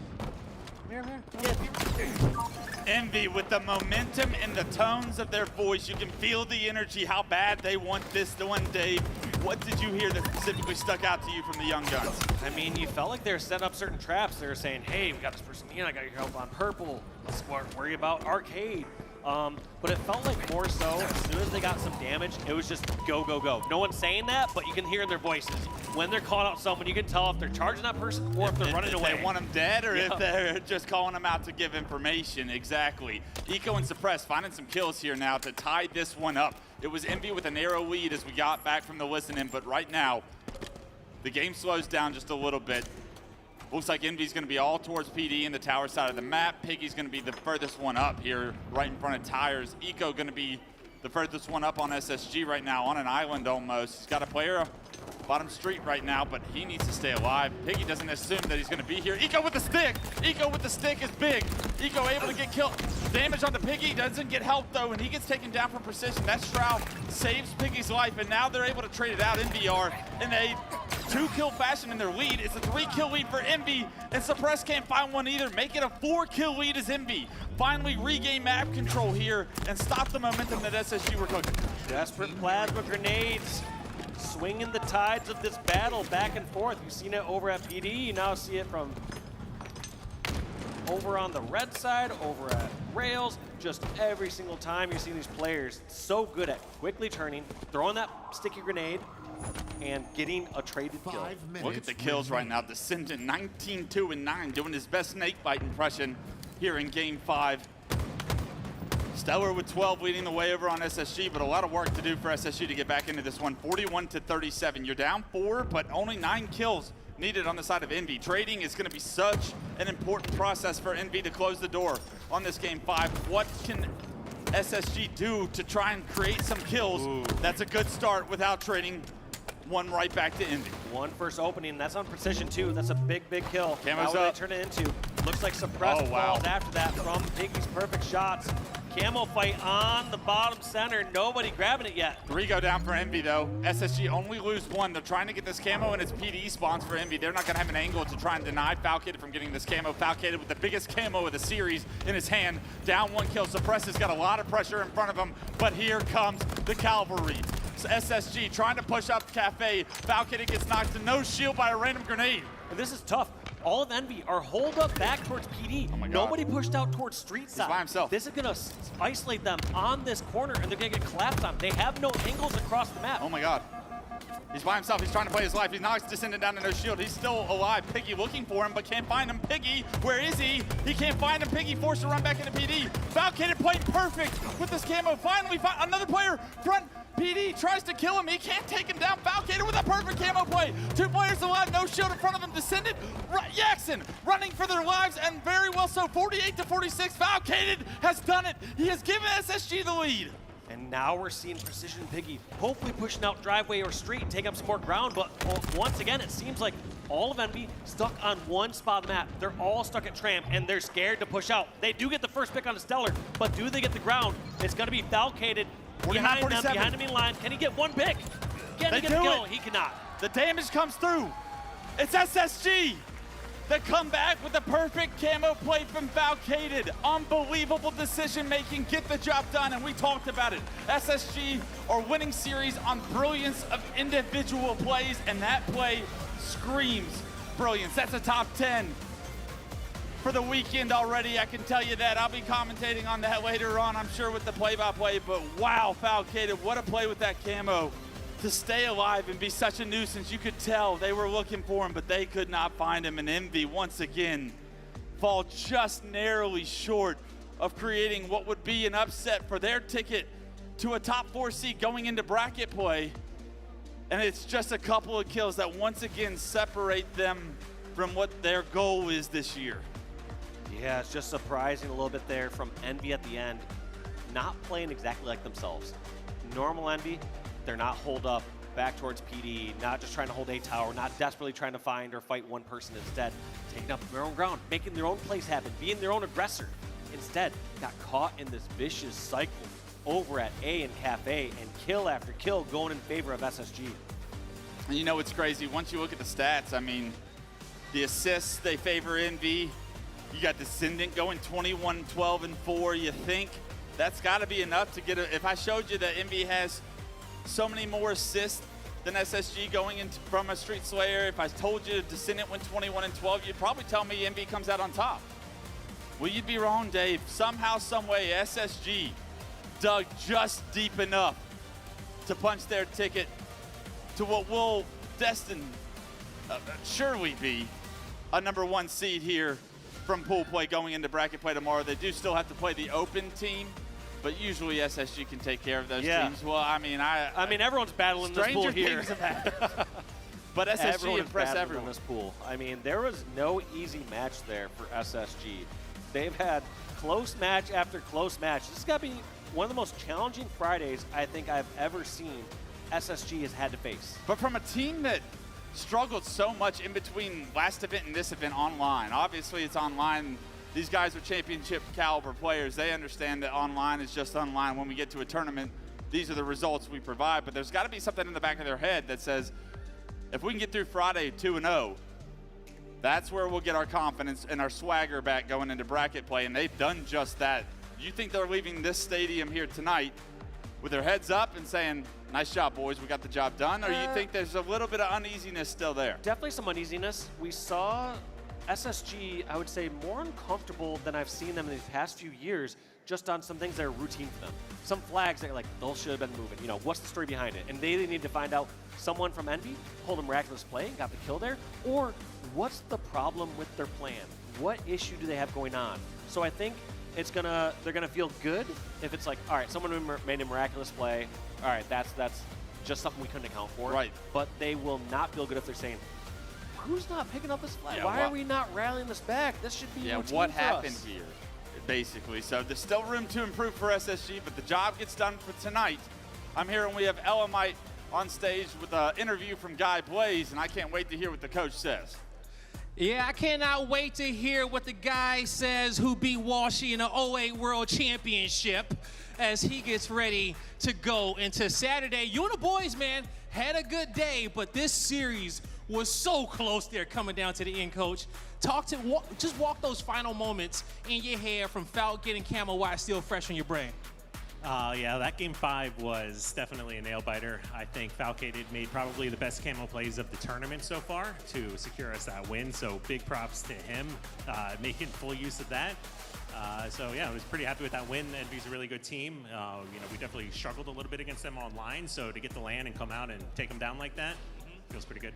Envy with the momentum and the tones of their voice. You can feel the energy, how bad they want this one, Dave. What did you hear that specifically stuck out to you from the young guns? I mean, you felt like they were setting up certain traps. They were saying, hey, we got this person in, I got your help on purple. Let's worry about arcade. But it felt like more so, as soon as they got some damage, it was just go. No one's saying that, but you can hear in their voices. When they're calling out someone, you can tell if they're charging that person or if they're running away. If they want them dead or if they're just calling them out to give information. Exactly. Eco and Suppress finding some kills here now to tie this one up. It was Envy with a narrow lead as we got back from the listening, but right now, the game slows down just a little bit. Looks like Envy's going to be all towards PD in the tower side of the map. Piggy's going to be the furthest one up here, right in front of Tires. Eco going to be the furthest one up on SSG right now, on an island almost. He's got a player bottom street right now, but he needs to stay alive. Piggy doesn't assume that he's going to be here. Eco with the stick! Eco with the stick is big. Eco able to get killed. Damage onto Piggy, doesn't get help though, and he gets taken down from precision. That Shroud saves Piggy's life, and now they're able to trade it out. Envy are in a 2-kill fashion in their lead. It's a 3-kill lead for Envy, and Suppress can't find one either. Make it a 4-kill lead as Envy finally regain map control here and stop the momentum that SSG were cooking. Desperate plasma grenades swinging the tides of this battle back and forth. You've seen it over at PD, you now see it from over on the red side, over at Rails. Just every single time you're seeing these players so good at quickly turning, throwing that sticky grenade, and getting a traded kill. Look at the kills right now. Descendant 19-2-9, doing his best Snakebite impression here in Game 5. Stellar with 12 leading the way over on SSG, but a lot of work to do for SSG to get back into this one. 41-37. You're down 4, but only 9 kills needed on the side of Envy. Trading is going to be such an important process for Envy to close the door on this Game 5. What can SSG do to try and create some kills? Ooh. That's a good start without trading. One right back to Envy. One first opening, that's on precision too. That's a big kill. Camo's now what up. They turn it into. Looks like Suppressed falls after that from Piggy's perfect shots. Camo fight on the bottom center. Nobody grabbing it yet. 3 go down for Envy though. SSG only lose 1. They're trying to get this camo and it's PD spawns for Envy. They're not gonna have an angle to try and deny Falcated from getting this camo. Falcated with the biggest camo of the series in his hand. Down 1 kill. Suppress has got a lot of pressure in front of him, but here comes the cavalry. So SSG trying to push up Cafe. Falcated gets knocked to no shield by a random grenade. And this is tough. All of Envy are holed up back towards PD. Oh my God. Nobody pushed out towards street side. He's by himself. This is gonna isolate them on this corner and they're gonna get collapsed on. They have no angles across the map. Oh my God. He's by himself. He's trying to play his life. He's now descending down to no shield. He's still alive. Piggy looking for him, but can't find him. Piggy, where is he? He can't find him. Piggy forced to run back into PD. Falcated playing perfect with this camo. Finally, another player front. PD tries to kill him. He can't take him down. Falcated with a perfect camo play. 2 players alive, no shield in front of him. Descended. Jackson running for their lives, and very well so. 48-46. Falcated has done it. He has given SSG the lead. And now we're seeing Precision Piggy hopefully pushing out driveway or street and take up some more ground, but once again, it seems like all of Envy stuck on one spot of the map. They're all stuck at Tramp, and they're scared to push out. They do get the first pick on the Stellar, but do they get the ground? It's going to be Falcated behind them, behind him in line. Can he get one pick? Can he get a kill? He cannot. The damage comes through. It's SSG. They come back with the perfect camo play from Falcated. Unbelievable decision making, get the job done, and we talked about it. SSG are winning series on brilliance of individual plays, and that play screams brilliance. That's a top 10 for the weekend already, I can tell you that. I'll be commentating on that later on, I'm sure, with the play-by-play, but wow, Falcated, what a play with that camo. To stay alive and be such a nuisance. You could tell they were looking for him, but they could not find him. And Envy, once again, fall just narrowly short of creating what would be an upset for their ticket to a top 4 seed going into bracket play. And it's just a couple of kills that once again separate them from what their goal is this year. Yeah, it's just surprising a little bit there from Envy at the end. Not playing exactly like themselves. Normal Envy, they're not holed up back towards PD, not just trying to hold a tower, not desperately trying to find or fight one person instead, taking up their own ground, making their own plays happen, being their own aggressor. Instead, got caught in this vicious cycle over at A and Cafe, and kill after kill going in favor of SSG. And you know what's crazy? Once you look at the stats, I mean, the assists, they favor Envy. You got Descendant going 21, 12, and 4. You think that's got to be enough to get a, if I showed you that Envy has so many more assists than SSG going into from a Street Slayer, if I told you Descendant went 21 and 12, you'd probably tell me Envy comes out on top. Well, you'd be wrong, Dave. Somehow, some way, SSG dug just deep enough to punch their ticket to what will destine surely be a #1 seed here from pool play going into bracket play tomorrow. They do still have to play the open team, but usually SSG can take care of those teams. Well, I mean, everyone's battling this pool here. But SSG everyone impressed battled everyone. in this pool. I mean, there was no easy match there for SSG. They've had close match after close match. This has got to be one of the most challenging Fridays I think I've ever seen SSG has had to face. But from a team that struggled so much in between last event and this event online, obviously it's online. These guys are championship caliber players. They understand that online is just online. When we get to a tournament, these are the results we provide. But there's got to be something in the back of their head that says, if we can get through Friday 2-0, that's where we'll get our confidence and our swagger back going into bracket play, and they've done just that. You think they're leaving this stadium here tonight with their heads up and saying, nice job, boys, we got the job done, or you think there's a little bit of uneasiness still there? Definitely some uneasiness. We saw SSG, I would say, more uncomfortable than I've seen them in the past few years, just on some things that are routine for them. Some flags that are like, those should have been moving. You know, what's the story behind it? And they need to find out, someone from Envy pulled a miraculous play and got the kill there, or what's the problem with their plan? What issue do they have going on? So I think they're gonna feel good if it's like, all right, someone made a miraculous play. All right, that's just something we couldn't account for. Right. But they will not feel good if they're saying, who's not picking up this flag? Yeah, Why are we not rallying this back? This should be routine what for happened us. here, basically. So there's still room to improve for SSG, but the job gets done for tonight. I'm here and we have Elamite on stage with an interview from Guy Blaze, and I can't wait to hear what the coach says. Yeah, I cannot wait to hear what the guy says who beat Walshy in the 08 World Championship as he gets ready to go into Saturday. You and the boys, man, had a good day, but this series was so close there coming down to the end, Coach. Just walk those final moments in your hair from Falcon and Camo While still fresh on your brain. Yeah, that game 5 was definitely a nail-biter. I think Falcated made probably the best camo plays of the tournament so far to secure us that win, so big props to him making full use of that. So yeah, I was pretty happy with that win. Envy's a really good team. You know, we definitely struggled a little bit against them online, so to get the land and come out and take them down like that feels pretty good.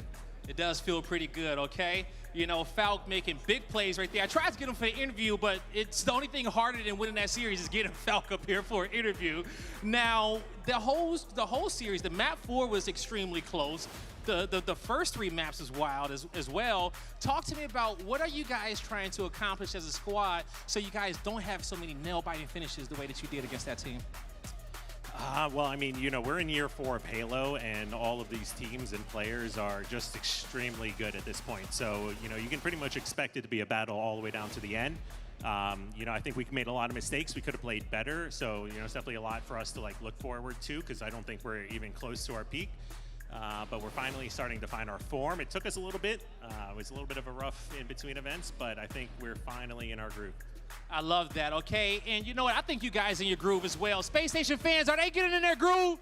It does feel pretty good, okay? You know, Falk making big plays right there. I tried to get him for the interview, but it's the only thing harder than winning that series is getting Falk up here for an interview. Now, the whole series, the map 4 was extremely close. The first 3 maps is wild as well. Talk to me about what are you guys trying to accomplish as a squad so you guys don't have so many nail-biting finishes the way that you did against that team? Well, I mean, you know, we're in year 4 of Halo, and all of these teams and players are just extremely good at this point. So, you know, you can pretty much expect it to be a battle all the way down to the end. You know, I think we made a lot of mistakes. We could have played better. So, you know, it's definitely a lot for us to, like, look forward to, because I don't think we're even close to our peak. But we're finally starting to find our form. It took us a little bit. It was a little bit of a rough in-between events, but I think we're finally in our groove. I love that, okay? And you know what? I think you guys in your groove as well. Space Station fans, are they getting in their groove?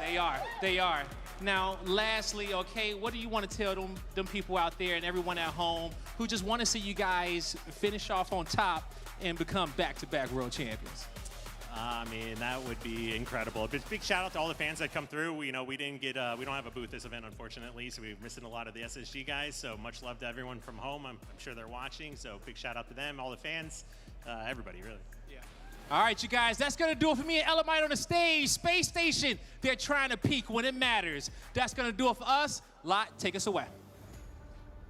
They are. Now, lastly, okay, what do you want to tell them people out there and everyone at home who just want to see you guys finish off on top and become back-to-back world champions? I mean, that would be incredible. Big shout out to all the fans that come through. You know, we don't have a booth this event, unfortunately, so we're missing a lot of the SSG guys. So much love to everyone from home. I'm sure they're watching. So big shout out to them, all the fans, everybody, really. Yeah. All right, you guys, that's gonna do it for me and Elamite on the stage. Space Station, they're trying to peak when it matters. That's gonna do it for us. Lot, take us away.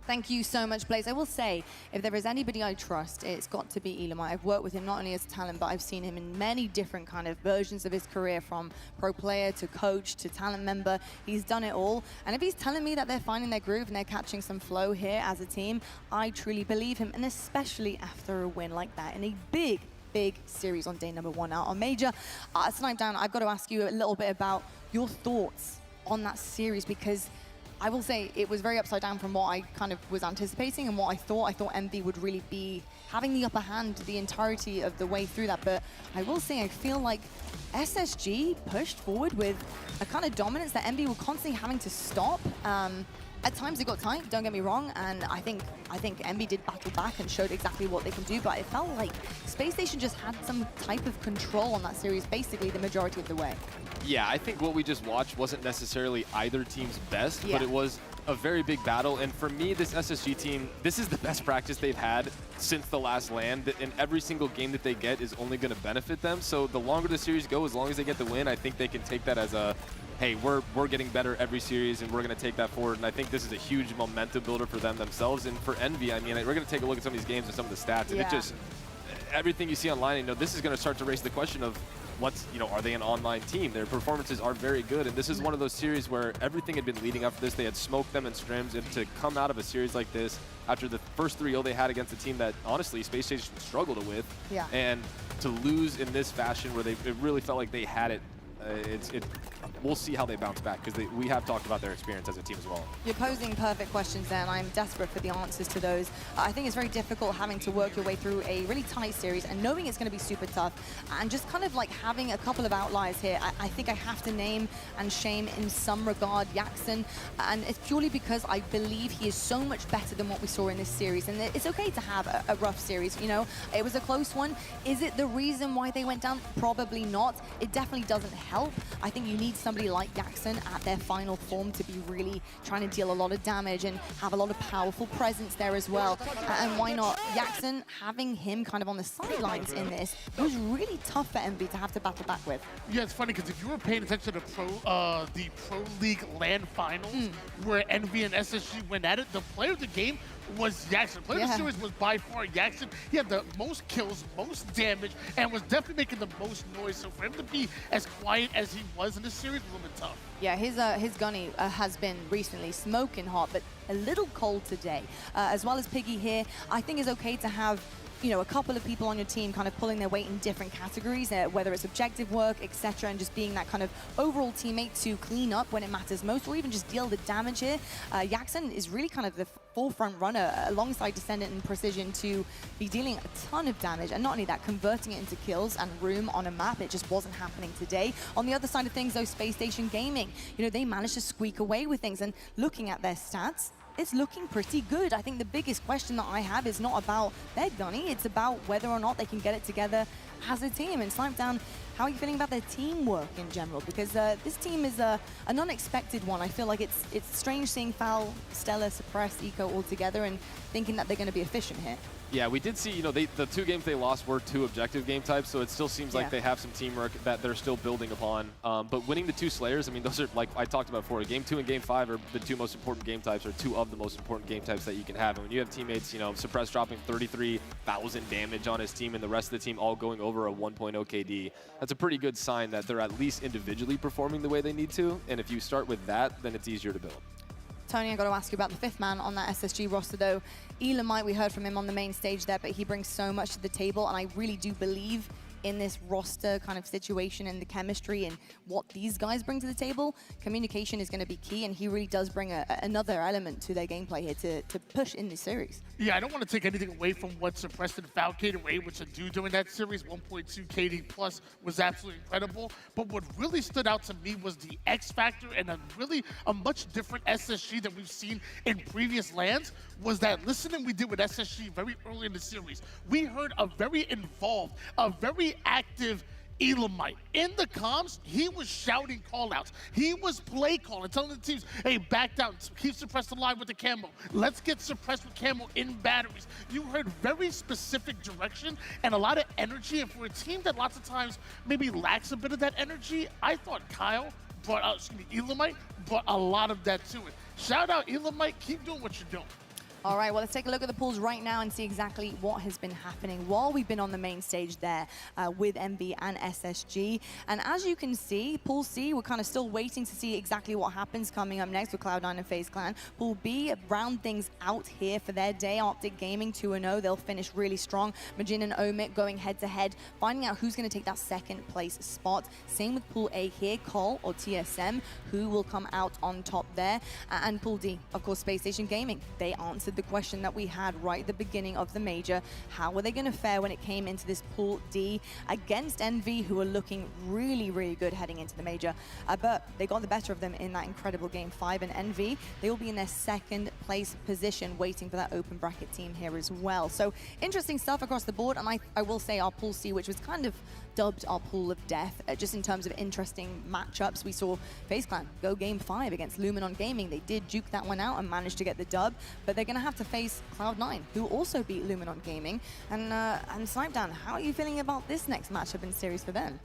Thank you so much, Blaze. I will say, if there is anybody I trust, it's got to be Elamite. I've worked with him not only as a talent, but I've seen him in many different kind of versions of his career, from pro player to coach to talent member. He's done it all. And if he's telling me that they're finding their groove and they're catching some flow here as a team, I truly believe him, and especially after a win like that in a big series on day number 1 out on Major. Snipe Down, I've got to ask you a little bit about your thoughts on that series, because I will say it was very upside down from what I kind of was anticipating and what I thought. I thought MV would really be having the upper hand the entirety of the way through that. But I will say I feel like SSG pushed forward with a kind of dominance that MV were constantly having to stop. At times it got tight, don't get me wrong, and I think MV did battle back and showed exactly what they can do, but it felt like Space Station just had some type of control on that series basically the majority of the way. Yeah, I think what we just watched wasn't necessarily either team's best, but it was a very big battle. And for me, this SSG team, this is the best practice they've had since the last LAN, and every single game that they get is only going to benefit them. So the longer the series go, as long as they get the win, I think they can take that as a hey, we're getting better every series and we're going to take that forward. And I think this is a huge momentum builder for them themselves. And for Envy, I mean, we're going to take a look at some of these games and some of the stats. And it just, everything you see online, this is going to start to raise the question of are they an online team? Their performances are very good. And this is one of those series where everything had been leading up to this. They had smoked them in scrims. And to come out of a series like this after the first 3-0 they had against a team that, honestly, Space Station struggled with, and to lose in this fashion where it really felt like they had it, we'll see how they bounce back, because we have talked about their experience as a team as well. You're posing perfect questions there, and I'm desperate for the answers to those. I think it's very difficult having to work your way through a really tight series and knowing it's going to be super tough, and just kind of like having a couple of outliers here. I think I have to name and shame in some regard Jackson, and it's purely because I believe he is so much better than what we saw in this series, and it's okay to have a rough series, It was a close one. Is it the reason why they went down? Probably not. It definitely doesn't help. I think you need somebody like Jackson at their final form to be really trying to deal a lot of damage and have a lot of powerful presence there as well. And why not Jackson, having him kind of on the sidelines in this, it was really tough for Envy to have to battle back with. Yeah, it's funny because if you were paying attention to the Pro League LAN finals where Envy and SSG went at it, the player of the game was Jackson. Player of the series was by far Jackson. He had the most kills, most damage, and was definitely making the most noise. So for him to be as quiet as he was in this series was a little bit tough. Yeah, his gunny has been recently smoking hot, but a little cold today. As well as Piggy here, I think it's okay to have a couple of people on your team kind of pulling their weight in different categories, whether it's objective work, etc., and just being that kind of overall teammate to clean up when it matters most, or even just deal the damage here. Jackson is really kind of the forefront runner alongside Descendant and Precision to be dealing a ton of damage, and not only that, converting it into kills and room on a map. It just wasn't happening today. On the other side of things, though, Space Station Gaming, they managed to squeak away with things, and looking at their stats, it's looking pretty good. I think the biggest question that I have is not about their gunny, it's about whether or not they can get it together as a team. And Slimedown, how are you feeling about their teamwork in general? Because this team is an unexpected one. I feel like it's strange seeing Foul, Stellar, Suppress, Eco all together and thinking that they're going to be efficient here. Yeah, we did see, the 2 games they lost were 2 objective game types, so it still seems like they have some teamwork that they're still building upon. But winning the 2 Slayers, I mean, those are, like I talked about before, Game 2 and Game 5 are the 2 most important game types, or 2 of the most important game types that you can have. And when you have teammates, Suppress dropping 33,000 damage on his team and the rest of the team all going over a 1.0 KD, that's a pretty good sign that they're at least individually performing the way they need to. And if you start with that, then it's easier to build. Tony, I got to ask you about the 5th man on that SSG roster, though. Elamite, we heard from him on the main stage there, but he brings so much to the table, and I really do believe in this roster kind of situation and the chemistry and what these guys bring to the table. Communication is going to be key, and he really does bring another element to their gameplay here to push in this series. Yeah, I don't want to take anything away from what Suppressed and Falcated were able to do during that series. 1.2 KD plus was absolutely incredible. But what really stood out to me was the X Factor, and a much different SSG that we've seen in previous LANs was that listening we did with SSG very early in the series. We heard a very involved, a very active Elamite. In the comms, he was shouting call-outs. He was play calling, telling the teams, hey, back down, keep Suppressed alive with the camo. Let's get Suppressed with camo in batteries. You heard very specific direction and a lot of energy, and for a team that lots of times maybe lacks a bit of that energy, I thought Kyle brought out, Elamite brought a lot of that to it. Shout out Elamite, keep doing what you're doing. All right, well, let's take a look at the pools right now and see exactly what has been happening while we've been on the main stage there with MB and SSG. And as you can see, Pool C, we're kind of still waiting to see exactly what happens coming up next with Cloud9 and FaZe Clan. Pool B round things out here for their day. Arctic Gaming 2-0, they'll finish really strong. Majin and Omit going head-to-head, finding out who's going to take that 2nd place spot. Same with Pool A here, Cole or TSM, who will come out on top there. And Pool D, of course, Space Station Gaming. They answered the question that we had right at the beginning of the major. How were they going to fare when it came into this Pool D against Envy, who are looking really, really good heading into the major? But they got the better of them in that incredible Game 5, and Envy, they will be in their 2nd place position, waiting for that open bracket team here as well. So interesting stuff across the board, and I will say our Pool C, which was kind of dubbed our pool of death, just in terms of interesting matchups. We saw FaZe Clan go Game 5 against Luminon Gaming. They did juke that one out and managed to get the dub, but they're going to have to face Cloud9, who also beat Luminon Gaming. And Slimedown, how are you feeling about this next matchup in series for them?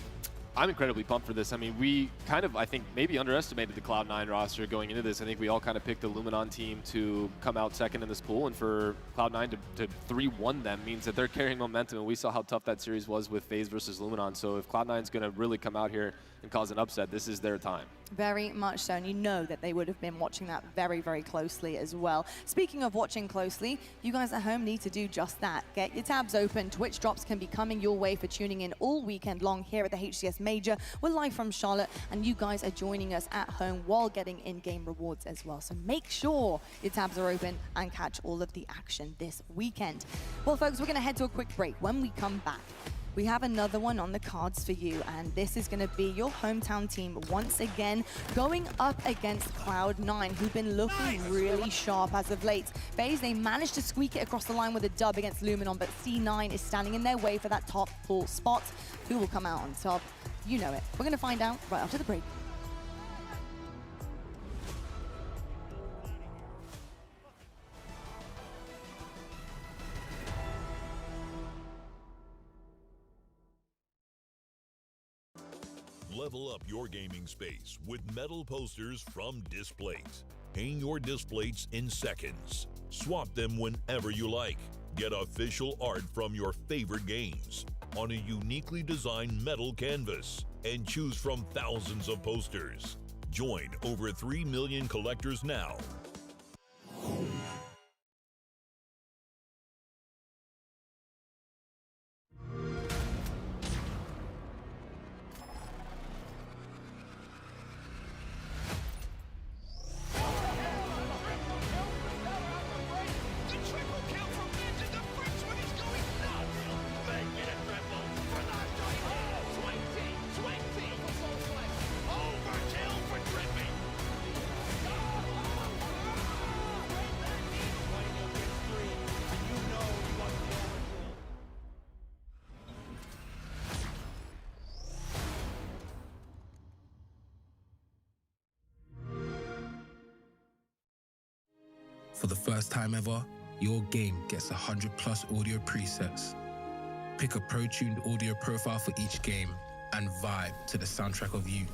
I'm incredibly pumped for this. I mean, we kind of, I think, maybe underestimated the Cloud9 roster going into this. I think we all kind of picked the Luminon team to come out second in this pool, and for Cloud9 to 3-1 them means that they're carrying momentum, and we saw how tough that series was with FaZe versus Luminon. So if Cloud9's going to really come out here and cause an upset, this is their time. Very much so, and you know that they would have been watching that very, very closely as well. Speaking of watching closely, you guys at home need to do just that. Get your tabs open. Twitch drops can be coming your way for tuning in all weekend long here at the HCS Major. We're live from Charlotte, and you guys are joining us at home while getting in-game rewards as well. So make sure your tabs are open and catch all of the action this weekend. Well, folks, we're going to head to a quick break. When we come back, we have another one on the cards for you, and this is going to be your hometown team once again going up against Cloud9, who've been looking really sharp as of late. FaZe, they managed to squeak it across the line with a dub against Luminon, but C9 is standing in their way for that top pool spot. Who will come out on top? You know it. We're going to find out right after the break. Level up your gaming space with metal posters from Displates. Hang your Displates in seconds. Swap them whenever you like. Get official art from your favorite games on a uniquely designed metal canvas and choose from thousands of posters. Join over 3 million collectors now. For the first time ever, your game gets 100+ audio presets. Pick a pro-tuned audio profile for each game and vibe to the soundtrack of you.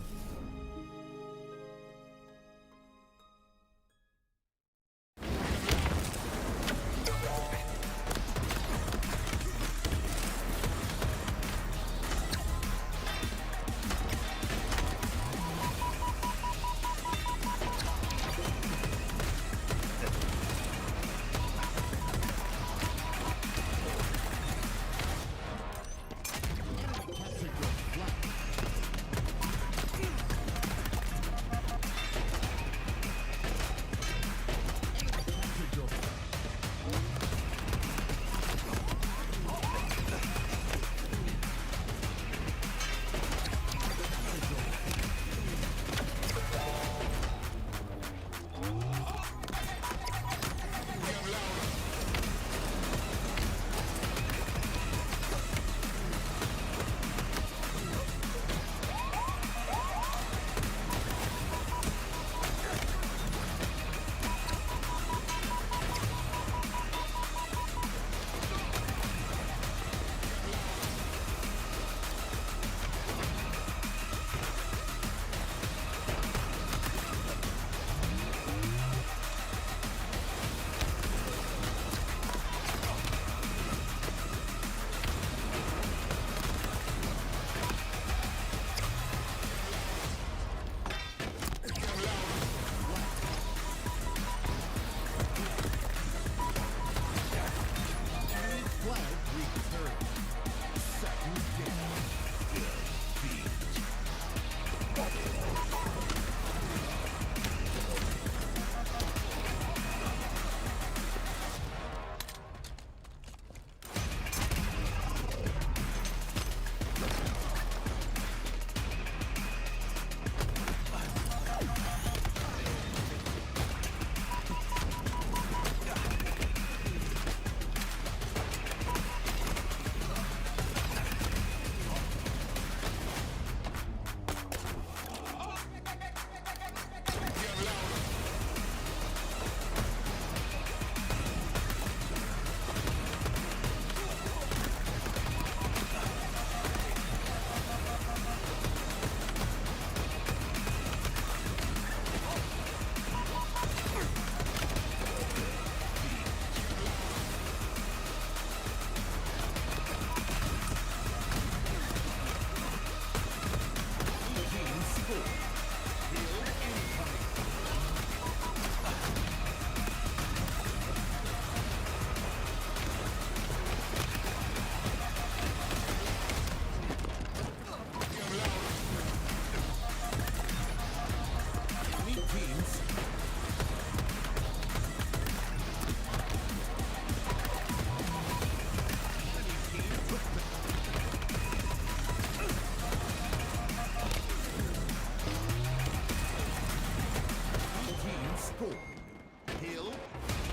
kill.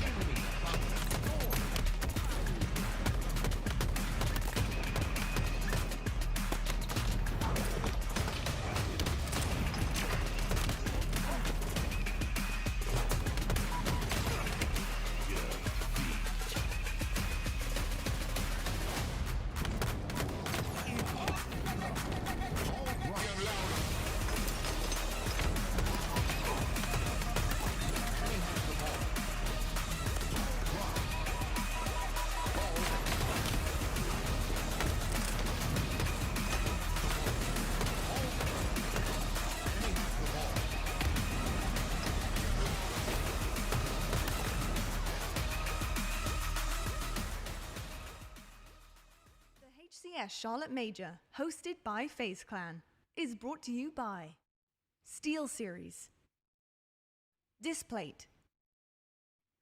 Enemy on the score. HCS Charlotte Major, hosted by FaZe Clan, is brought to you by Steel Series, Displate,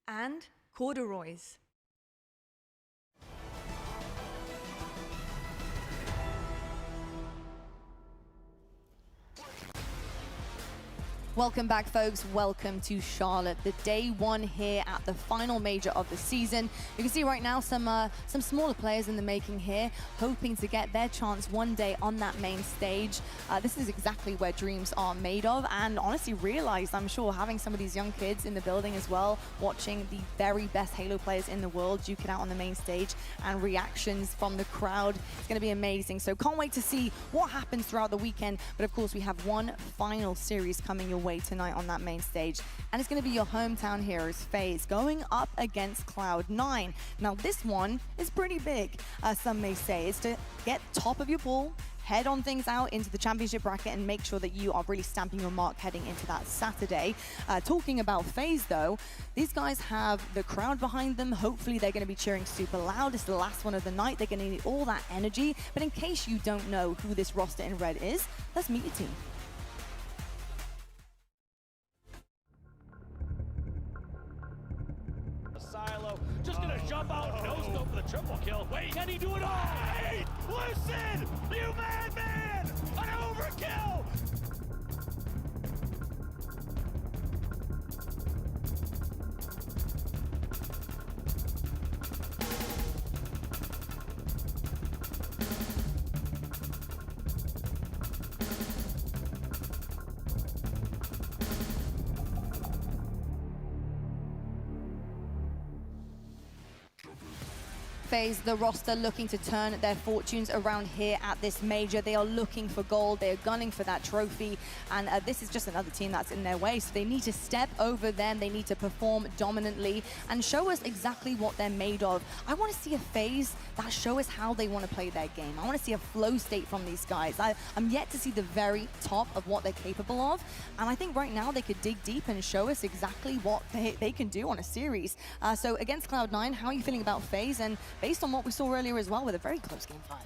and Corduroys. Welcome back, folks. Welcome to Charlotte, the day one here at the final major of the season. You can see right now some smaller players in the making here, hoping to get their chance one day on that main stage. This is exactly where dreams are made of, and honestly realized, I'm sure, having some of these young kids in the building as well, watching the very best Halo players in the world duke it out on the main stage, and reactions from the crowd. It's going to be amazing. So can't wait to see what happens throughout the weekend. But of course, we have one final series coming your way tonight on that main stage, and it's going to be your hometown heroes, FaZe, going up against Cloud9. Now this one is pretty big, some may say. It's to get top of your pool, head on things out into the championship bracket, and make sure that you are really stamping your mark heading into that Saturday. Talking about FaZe though, these guys have the crowd behind them. Hopefully they're going to be cheering super loud. It's the last one of the night. They're going to need all that energy. But in case you don't know who this roster in red is, let's meet your team. Silo just gonna jump out, no scope for the triple kill. Wait, can he do it all? Wait, listen, you madman! An overkill! FaZe, the roster looking to turn their fortunes around here at this major. They are looking for gold. They are gunning for that trophy. And this is just another team that's in their way. So they need to step over them. They need to perform dominantly and show us exactly what they're made of. I want to see a FaZe that show us how they want to play their game. I want to see a flow state from these guys. I'm yet to see the very top of what they're capable of. And I think right now they could dig deep and show us exactly what they can do on a series. So against Cloud9, how are you feeling about FaZe? And based on what we saw earlier as well with a very close game 5.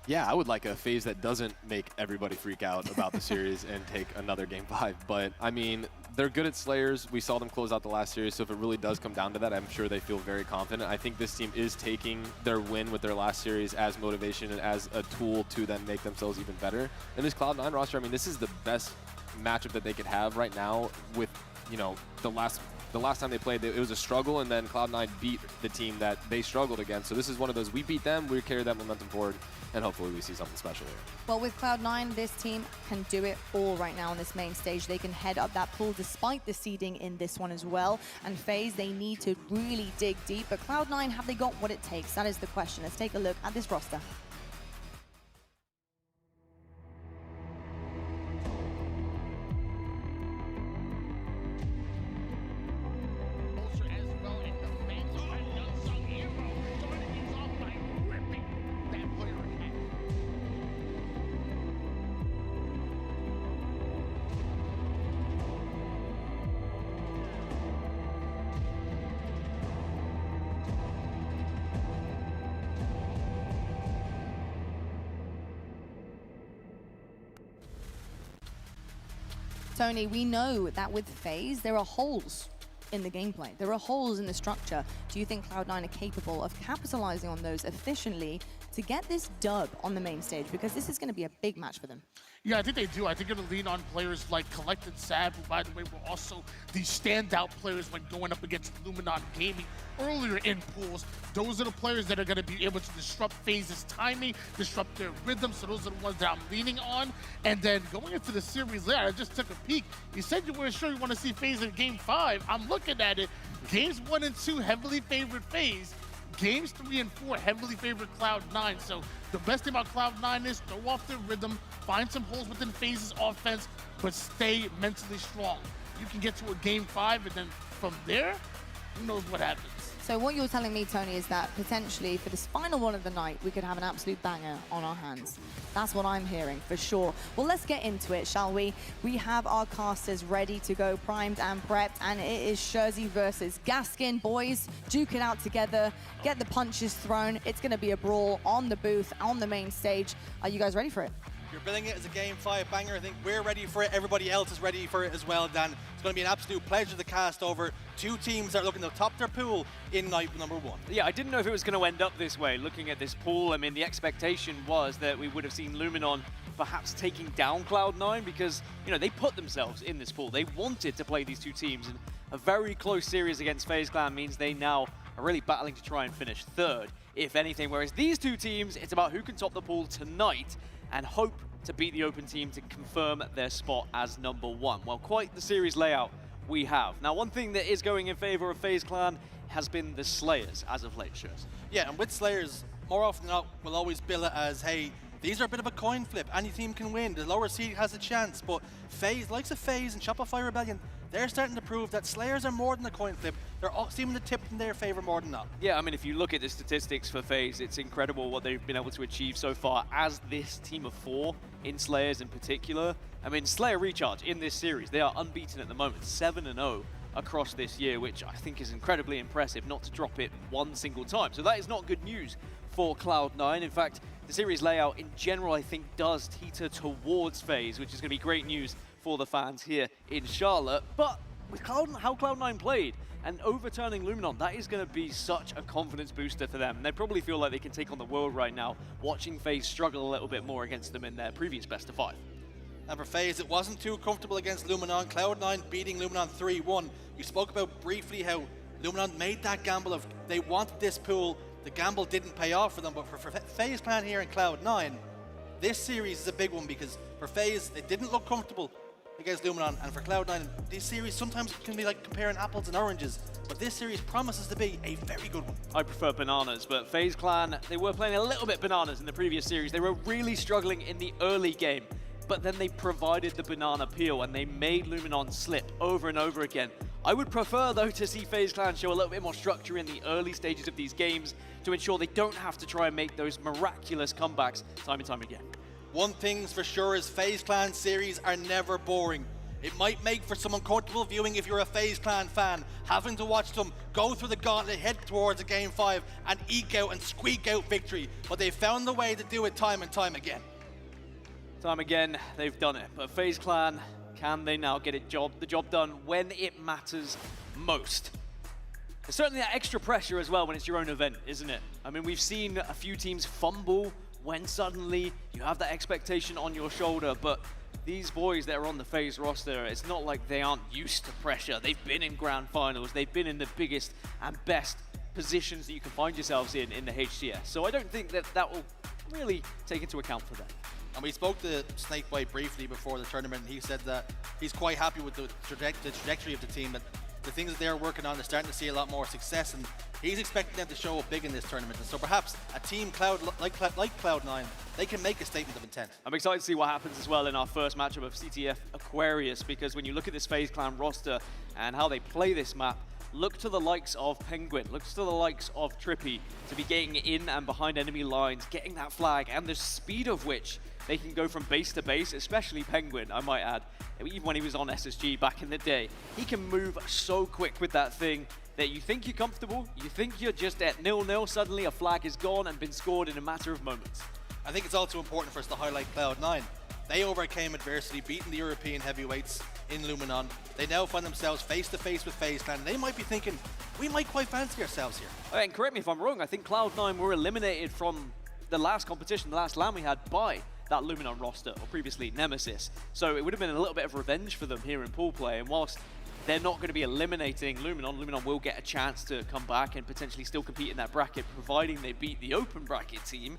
Yeah, I would like a FaZe that doesn't make everybody freak out about the series and take another game 5. But, I mean, they're good at Slayers. We saw them close out the last series, so if it really does come down to that, I'm sure they feel very confident. I think this team is taking their win with their last series as motivation and as a tool to then make themselves even better. And this Cloud9 roster, I mean, this is the best matchup that they could have right now with, you know, the last time they played, it was a struggle, and then Cloud9 beat the team that they struggled against. So this is one of those, we beat them, we carry that momentum forward, and hopefully we see something special here. Well, with Cloud9, this team can do it all right now on this main stage. They can head up that pool despite the seeding in this one as well. And FaZe, they need to really dig deep. But Cloud9, have they got what it takes? That is the question. Let's take a look at this roster. Tony, we know that with FaZe, there are holes in the gameplay. There are holes in the structure. Do you think Cloud9 are capable of capitalizing on those efficiently to get this dub on the main stage? Because this is going to be a big match for them. Yeah, I think they do. I think it'll lean on players like Collect and Sab, who, by the way, were also the standout players when going up against Luminon Gaming earlier in pools. Those are the players that are going to be able to disrupt FaZe's timing, disrupt their rhythm, so those are the ones that I'm leaning on. And then going into the series later, I just took a peek. You said you weren't sure you want to see FaZe in Game 5. I'm looking at it. Games 1 and 2, heavily favored FaZe. Games 3 and 4, heavily favored Cloud9. So the best thing about Cloud9 is throw off their rhythm, find some holes within FaZe's offense, but stay mentally strong. You can get to a Game 5, and then from there, who knows what happens. So what you're telling me, Tony, is that potentially for this final one of the night, we could have an absolute banger on our hands. That's what I'm hearing, for sure. Well, let's get into it, shall we? We have our casters ready to go, primed and prepped, and it is Jersey versus Gaskin. Boys, duke it out together, get the punches thrown. It's going to be a brawl on the booth, on the main stage. Are you guys ready for it? You're billing it as a Game 5 banger. I think we're ready for it. Everybody else is ready for it as well, Dan. It's going to be an absolute pleasure to cast over two teams that are looking to top their pool in night number 1. Yeah, I didn't know if it was going to end up this way. Looking at this pool, I mean, the expectation was that we would have seen Luminon perhaps taking down Cloud9 because, you know, they put themselves in this pool. They wanted to play these two teams, and a very close series against FaZe Clan means they now are really battling to try and finish third, if anything. Whereas these two teams, it's about who can top the pool tonight and hope to beat the open team to confirm their spot as number 1. Well, quite the series layout we have. Now, one thing that is going in favor of FaZe Clan has been the Slayers as of late, Shurs. Yeah, and with Slayers, more often than not, we'll always bill it as, hey, these are a bit of a coin flip. Any team can win. The lower seed has a chance. But FaZe, likes of FaZe and Shopify Rebellion, they're starting to prove that Slayers are more than a coin flip. They're all seeming to tip in their favor more than not. Yeah, I mean, if you look at the statistics for FaZe, it's incredible what they've been able to achieve so far as this team of 4 in Slayers in particular. I mean, Slayer Recharge in this series, they are unbeaten at the moment, 7-0 across this year, which I think is incredibly impressive, not to drop it one single time. So that is not good news for Cloud9. In fact, the series layout in general, I think, does teeter towards FaZe, which is going to be great news for the fans here in Charlotte. But with how Cloud9 played and overturning Luminon, that is going to be such a confidence booster for them. And they probably feel like they can take on the world right now, watching FaZe struggle a little bit more against them in their previous best of 5. And for FaZe, it wasn't too comfortable against Luminon. Cloud9 beating Luminon 3-1. You spoke about briefly how Luminon made that gamble of they wanted this pool. The gamble didn't pay off for them, but for FaZe Clan here in Cloud9, this series is a big one because for FaZe, they didn't look comfortable against Luminon, and for Cloud9, this series sometimes can be like comparing apples and oranges, but this series promises to be a very good one. I prefer bananas, but FaZe Clan, they were playing a little bit bananas in the previous series. They were really struggling in the early game, but then they provided the banana peel and they made Luminon slip over and over again. I would prefer, though, to see FaZe Clan show a little bit more structure in the early stages of these games to ensure they don't have to try and make those miraculous comebacks time and time again. One thing's for sure is FaZe Clan series are never boring. It might make for some uncomfortable viewing if you're a FaZe Clan fan, having to watch them go through the gauntlet, head towards a Game 5 and eke out and squeak out victory, but they found the way to do it time and time again. Time again, they've done it. But FaZe Clan, can they now get the job done when it matters most? There's certainly that extra pressure as well when it's your own event, isn't it? I mean, we've seen a few teams fumble when suddenly you have that expectation on your shoulder, but these boys that are on the FaZe roster, it's not like they aren't used to pressure. They've been in grand finals. They've been in the biggest and best positions that you can find yourselves in the HCS. So I don't think that will really take into account for them. And we spoke to Snakebite briefly before the tournament, and he said that he's quite happy with the trajectory of the team, that the things that they're working on, they're starting to see a lot more success, and he's expecting them to show up big in this tournament. And so perhaps a team like Cloud9, they can make a statement of intent. I'm excited to see what happens as well in our first matchup of CTF Aquarius, because when you look at this FaZe Clan roster and how they play this map, look to the likes of Penguin, look to the likes of Trippy to be getting in and behind enemy lines, getting that flag, and the speed of which they can go from base to base, especially Penguin, I might add. Even when he was on SSG back in the day, he can move so quick with that thing that you think you're comfortable, you think you're just at 0-0, suddenly a flag is gone and been scored in a matter of moments. I think it's also important for us to highlight Cloud9. They overcame adversity, beating the European heavyweights in Luminon. They now find themselves face to face with FaZe Clan. They might be thinking, we might quite fancy ourselves here. And correct me if I'm wrong, I think Cloud9 were eliminated from the last competition, the last LAN we had, by that Luminon roster, or previously Nemesis. So it would have been a little bit of revenge for them here in pool play, and whilst they're not going to be eliminating Luminon, Luminon will get a chance to come back and potentially still compete in that bracket, providing they beat the open bracket team.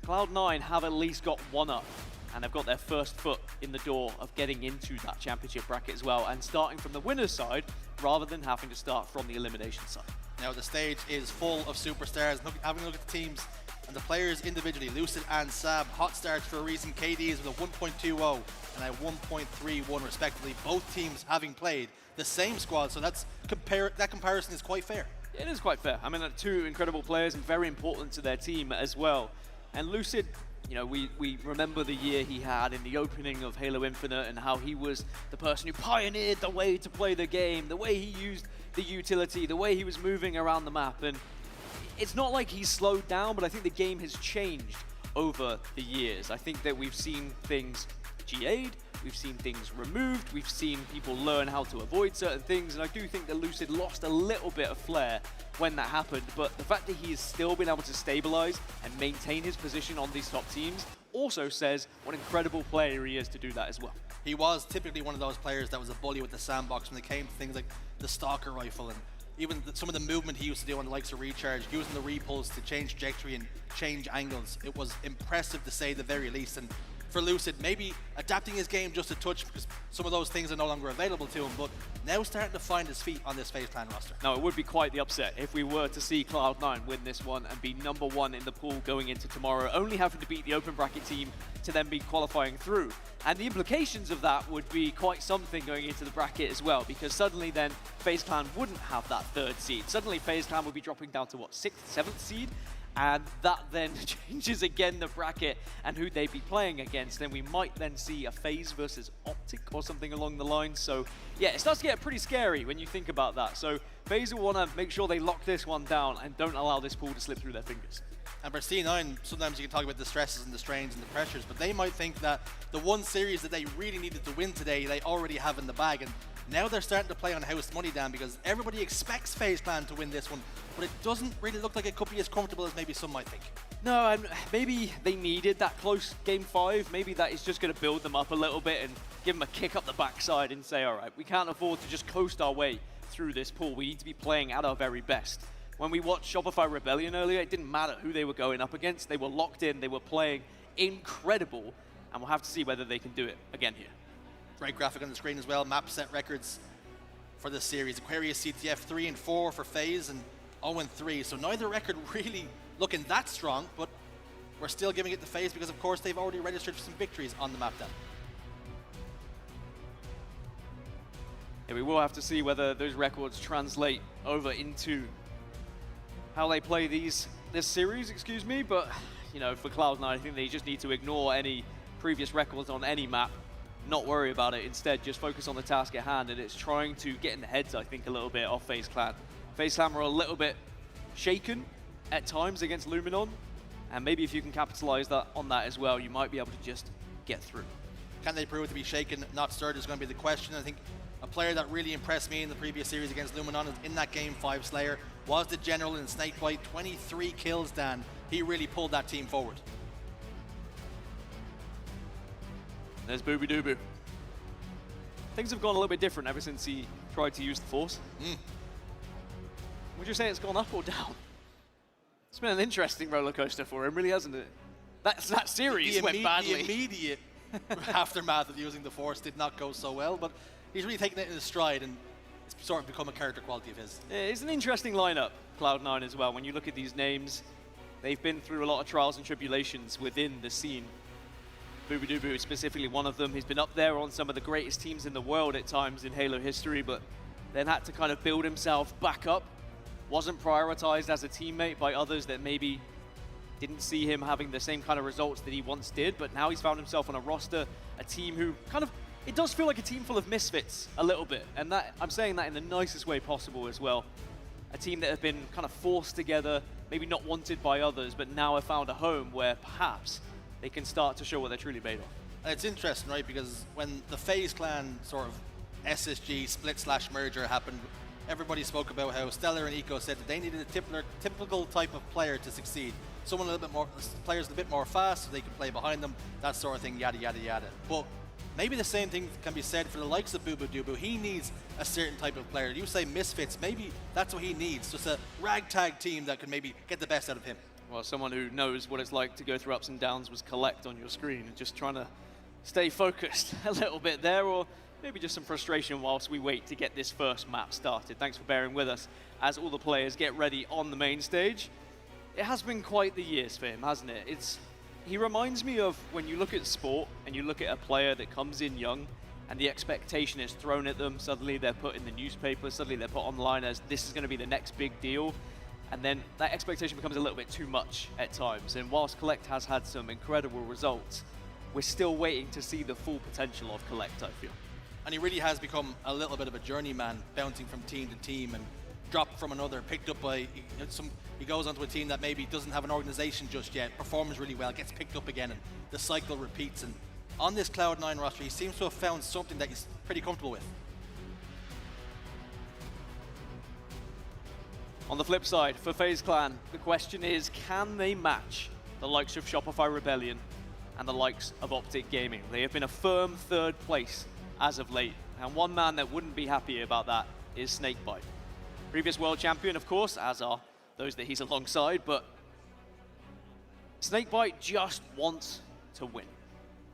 Cloud9 have at least got one up, and they've got their first foot in the door of getting into that championship bracket as well, and starting from the winner's side, rather than having to start from the elimination side. Now the stage is full of superstars. Having a look at the teams and the players individually, Lucid and Sab, hot starts for a reason. KD is with a 1.20 and a 1.31 respectively. Both teams having played the same squad, so that comparison is quite fair. It is quite fair. I mean, two incredible players and very important to their team as well. And Lucid, you know, we remember the year he had in the opening of Halo Infinite and how he was the person who pioneered the way to play the game, the way he used the utility, the way he was moving around the map. And it's not like he's slowed down, but I think the game has changed over the years. I think that we've seen things GA'd, we've seen things removed, we've seen people learn how to avoid certain things, and I do think that Lucid lost a little bit of flair when that happened, but the fact that he has still been able to stabilize and maintain his position on these top teams also says what an incredible player he is to do that as well. He was typically one of those players that was a bully with the sandbox when it came to things like the Stalker rifle and even some of the movement he used to do on the likes of Recharge, using the repulse to change trajectory and change angles. It was impressive to say the very least. And for Lucid, maybe adapting his game just a touch because some of those things are no longer available to him, but now starting to find his feet on this FaZe Clan roster. No, it would be quite the upset if we were to see Cloud9 win this one and be #1 in the pool going into tomorrow, only having to beat the open bracket team to then be qualifying through. And the implications of that would be quite something going into the bracket as well, because suddenly then FaZe Clan wouldn't have that 3rd seed. Suddenly FaZe Clan would be dropping down to what, 6th, 7th seed? And that then changes again the bracket and who they'd be playing against. And we might then see a FaZe versus Optic or something along the lines. So yeah, it starts to get pretty scary when you think about that. So FaZe will want to make sure they lock this one down and don't allow this pool to slip through their fingers. And for C9, sometimes you can talk about the stresses and the strains and the pressures, but they might think that the one series that they really needed to win today, they already have in the bag. And now they're starting to play on house money, Dan, because everybody expects FaZe Clan to win this one, but it doesn't really look like it could be as comfortable as maybe some might think. No, and maybe they needed that close game 5. Maybe that is just going to build them up a little bit and give them a kick up the backside and say, all right, we can't afford to just coast our way through this pool. We need to be playing at our very best. When we watched Shopify Rebellion earlier, it didn't matter who they were going up against. They were locked in, they were playing incredible, and we'll have to see whether they can do it again here. Great graphic on the screen as well. Map set records for this series. Aquarius CTF 3 and 4 for FaZe and 0 and 3. So neither record really looking that strong, but we're still giving it to FaZe because of course they've already registered for some victories on the map then. Yeah, we will have to see whether those records translate over into how they play this series, excuse me, but you know, for Cloud9, I think they just need to ignore any previous records on any map, not worry about it, instead just focus on the task at hand, and it's trying to get in the heads, I think, a little bit of FaZe Clan. FaZe Clan were a little bit shaken at times against Luminon, and maybe if you can capitalize on that as well, you might be able to just get through. Can they prove to be shaken, not stirred, is going to be the question. I think a player that really impressed me in the previous series against Luminon in that game 5 Slayer was the general in Snakebite. 23 kills, Dan. He really pulled that team forward. There's Booby Doo Boo. Things have gone a little bit different ever since he tried to use the Force. Would you say it's gone up or down? It's been an interesting roller coaster for him, really, hasn't it? That series went badly. The immediate aftermath of using the Force did not go so well, but he's really taken it in his stride, and it's sort of become a character quality of his. It's an interesting lineup, Cloud9 as well. When you look at these names, they've been through a lot of trials and tribulations within the scene. Booby Doo Boo is specifically one of them. He's been up there on some of the greatest teams in the world at times in Halo history, but then had to kind of build himself back up. Wasn't prioritized as a teammate by others that maybe didn't see him having the same kind of results that he once did, but now he's found himself on a roster, a team who kind of, it does feel like a team full of misfits a little bit, and that I'm saying that in the nicest way possible as well. A team that have been kind of forced together, maybe not wanted by others, but now have found a home where perhaps they can start to show what they're truly made of. And it's interesting, right? Because when the FaZe Clan sort of SSG split/merger happened, everybody spoke about how Stellar and Eco said that they needed a typical type of player to succeed. Someone a little bit more, players a bit more fast, so they can play behind them, that sort of thing, yada, yada, yada. But maybe the same thing can be said for the likes of Bubu. He needs a certain type of player. You say Misfits, maybe that's what he needs. Just a ragtag team that can maybe get the best out of him. Well, someone who knows what it's like to go through ups and downs was Collect on your screen, and just trying to stay focused a little bit there, or maybe just some frustration whilst we wait to get this first map started. Thanks for bearing with us as all the players get ready on the main stage. It has been quite the years for him, hasn't it? He reminds me of when you look at sport and you look at a player that comes in young and the expectation is thrown at them. Suddenly they're put in the newspaper, suddenly they're put online as this is going to be the next big deal. And then that expectation becomes a little bit too much at times. And whilst Collect has had some incredible results, we're still waiting to see the full potential of Collect, I feel. And he really has become a little bit of a journeyman, bouncing from team to team and dropped from another, picked up by he goes onto a team that maybe doesn't have an organization just yet, performs really well, gets picked up again, and the cycle repeats. And on this Cloud9 roster, he seems to have found something that he's pretty comfortable with. On the flip side, for FaZe Clan, the question is, can they match the likes of Shopify Rebellion and the likes of Optic Gaming? They have been a firm third place as of late, and one man that wouldn't be happy about that is Snakebite. Previous world champion, of course, as are those that he's alongside, but Snakebite just wants to win.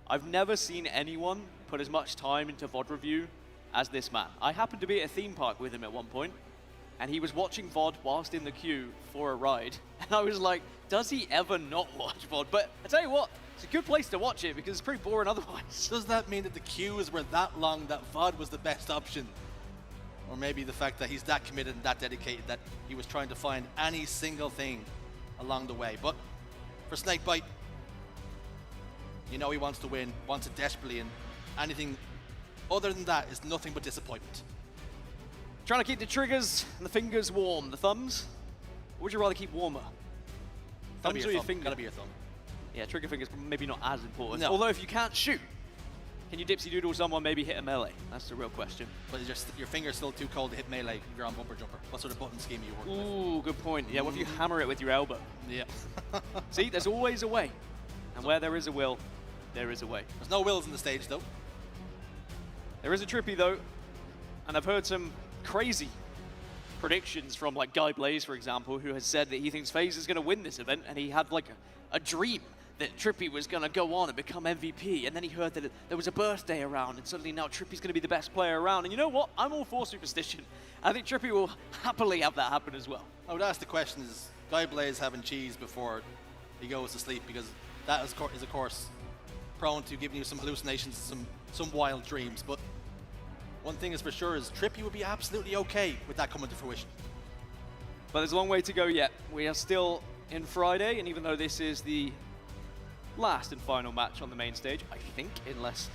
I've never seen anyone put as much time into VOD review as this man. I happened to be at a theme park with him at one point, and he was watching VOD whilst in the queue for a ride, and I was like, does he ever not watch VOD? But I tell you what, it's a good place to watch it because it's pretty boring otherwise. Does that mean that the queues were that long that VOD was the best option? Or maybe the fact that he's that committed and that dedicated that he was trying to find any single thing along the way. But for Snakebite, you know he wants to win, wants it desperately, and anything other than that is nothing but disappointment. Trying to keep the triggers and the fingers warm. The thumbs? Or would you rather keep warmer? Thumbs or your finger? Gotta be your thumb. Yeah, trigger fingers maybe not as important. No. Although if you can't shoot, can you dipsy doodle someone, maybe hit a melee? That's the real question. But is your finger's still too cold to hit melee if you're on bumper jumper? What sort of button scheme are you working with? Ooh, good point. Yeah, what if you hammer it with your elbow? Yeah. See, there's always a way. And where there is a will, there is a way. There's no wills in the stage, though. There is a Trippy, though. And I've heard some crazy predictions from, like, Guy Blaze, for example, who has said that he thinks FaZe is going to win this event, and he had, like, a dream that Trippy was going to go on and become MVP, and then he heard that there was a birthday around, and suddenly now Trippy's going to be the best player around. And you know what? I'm all for superstition. I think Trippy will happily have that happen as well. I would ask the question, is Guy Blaze having cheese before he goes to sleep? Because that is of course, prone to giving you some hallucinations, some wild dreams. But one thing is for sure is Trippy would be absolutely okay with that coming to fruition. But there's a long way to go yet. We are still in Friday, and even though this is the last and final match on the main stage, I think, unless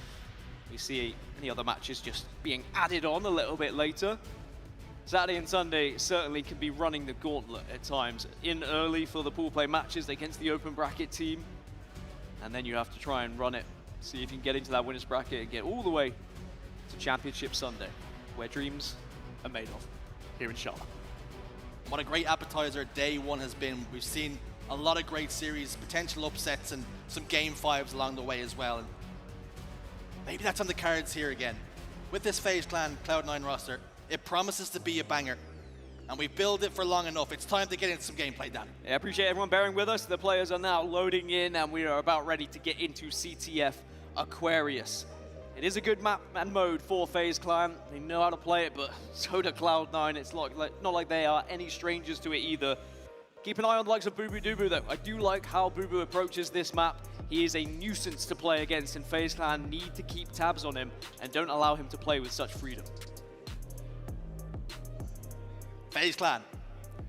we see any other matches just being added on a little bit later, Saturday and Sunday certainly can be running the gauntlet at times. In early for the pool play matches against the open bracket team, and then you have to try and run it, see if you can get into that winner's bracket and get all the way to Championship Sunday, where dreams are made of, here in Charlotte. What a great appetizer day one has been. We've seen a lot of great series, potential upsets, and some game fives along the way as well. And maybe that's on the cards here again. With this FaZe Clan Cloud9 roster, it promises to be a banger. And we've built it for long enough. It's time to get into some gameplay, Dan. Yeah, I appreciate everyone bearing with us. The players are now loading in, and we are about ready to get into CTF Aquarius. It is a good map and mode for FaZe Clan. They know how to play it, but so do Cloud9. It's not like they are any strangers to it either. Keep an eye on the likes of Bubu though. I do like how Bubu approaches this map. He is a nuisance to play against, and FaZe Clan need to keep tabs on him and don't allow him to play with such freedom. FaZe Clan,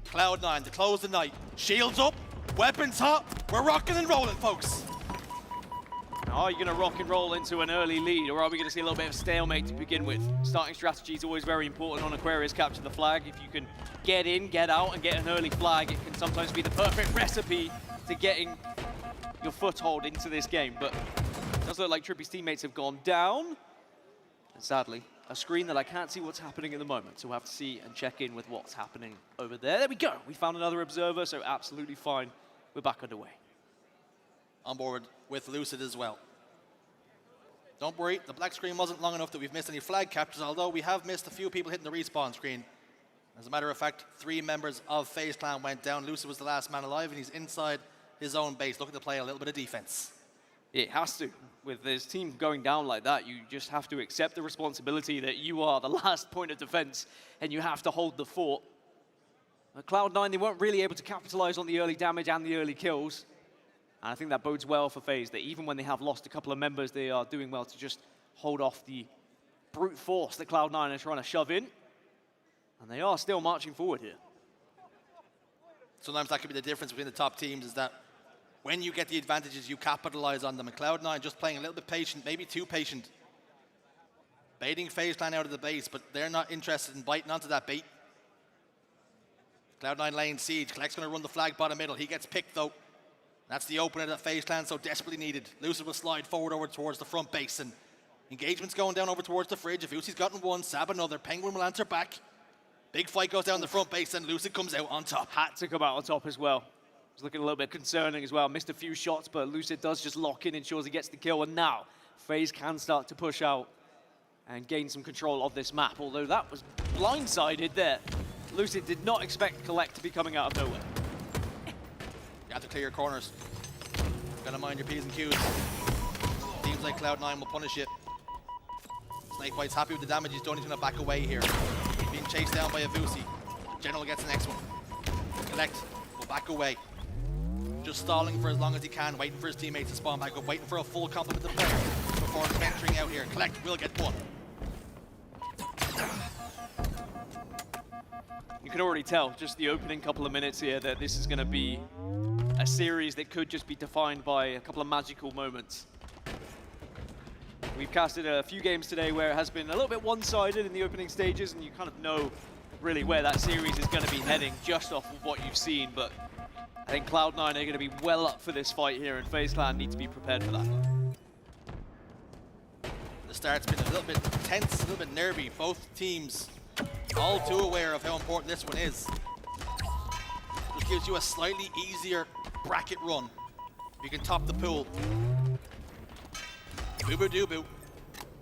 Cloud9 to close the night. Shields up, weapons hot. We're rocking and rolling, folks. Are you going to rock and roll into an early lead, or are we going to see a little bit of stalemate to begin with? Starting strategy is always very important on Aquarius. Capture the flag. If you can get in, get out, and get an early flag, it can sometimes be the perfect recipe to getting your foothold into this game. But Does look like Trippy's teammates have gone down. And sadly, a screen that I can't see what's happening in the moment, so we'll have to see and check in with what's happening over there. There we go. We found another observer, so absolutely fine. We're back underway. On board with Lucid as well. Don't worry, the black screen wasn't long enough that we've missed any flag captures, although we have missed a few people hitting the respawn screen. As a matter of fact, 3 members of FaZe Clan went down. Lucid was the last man alive, and he's inside his own base, looking to play a little bit of defense. It has to. With his team going down like that, you just have to accept the responsibility that you are the last point of defense, and you have to hold the fort. At Cloud9, they weren't really able to capitalize on the early damage and the early kills. And I think that bodes well for FaZe, that even when they have lost a couple of members, they are doing well to just hold off the brute force that Cloud9 are trying to shove in. And they are still marching forward here. Sometimes that could be the difference between the top teams, is that when you get the advantages, you capitalize on them. And Cloud9 just playing a little bit patient, maybe too patient. Baiting FaZe Clan out of the base, but they're not interested in biting onto that bait. Cloud9 laying siege. Collect's going to run the flag bottom middle. He gets picked, though. That's the opener that FaZe Clan so desperately needed. Lucid will slide forward over towards the front base, and engagement's going down over towards the fridge. If Uzi's gotten one, Sab another. Penguin will answer back. Big fight goes down the front base, and Lucid comes out on top. Had to come out on top as well. It's looking a little bit concerning as well. Missed a few shots, but Lucid does just lock in, ensures he gets the kill, and now FaZe can start to push out and gain some control of this map, although that was blindsided there. Lucid did not expect Collect to be coming out of nowhere. You have to clear your corners. Gotta mind your P's and Q's. Teams like Cloud9 will punish it. Snakebite's happy with the damage he's done. He's gonna back away here. Being chased down by a HaloWC. General gets the next one. Collect will back away. Just stalling for as long as he can, waiting for his teammates to spawn back up, waiting for a full complement of players before venturing out here. Collect will get one. You can already tell, just the opening couple of minutes here, that this is going to be a series that could just be defined by a couple of magical moments. We've casted a few games today where it has been a little bit one-sided in the opening stages, and you kind of know really where that series is going to be heading just off of what you've seen, but I think Cloud9 are going to be well up for this fight here, and FaZe Clan need to be prepared for that. The start's been a little bit tense, a little bit nervy. Both teams all too aware of how important this one is. Just gives you a slightly easier bracket run. You can top the pool. Boo-boo-doo-boo.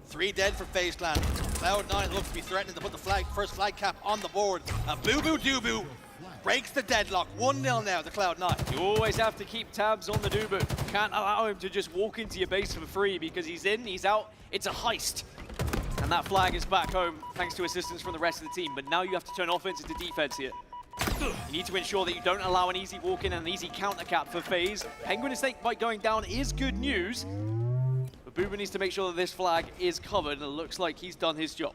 3 dead for FaZe Clan. Cloud9 looks to be threatening to put the first flag cap on the board. A boo-boo-doo-boo breaks the deadlock. 1-0 now to Cloud9. You always have to keep tabs on the Dubu. Can't allow him to just walk into your base for free, because he's in, he's out. It's a heist. And that flag is back home thanks to assistance from the rest of the team. But now you have to turn offense into defense here. You need to ensure that you don't allow an easy walk-in and an easy counter-cap for FaZe. Penguin and Snakebite going down is good news. But Booba needs to make sure that this flag is covered, and it looks like he's done his job.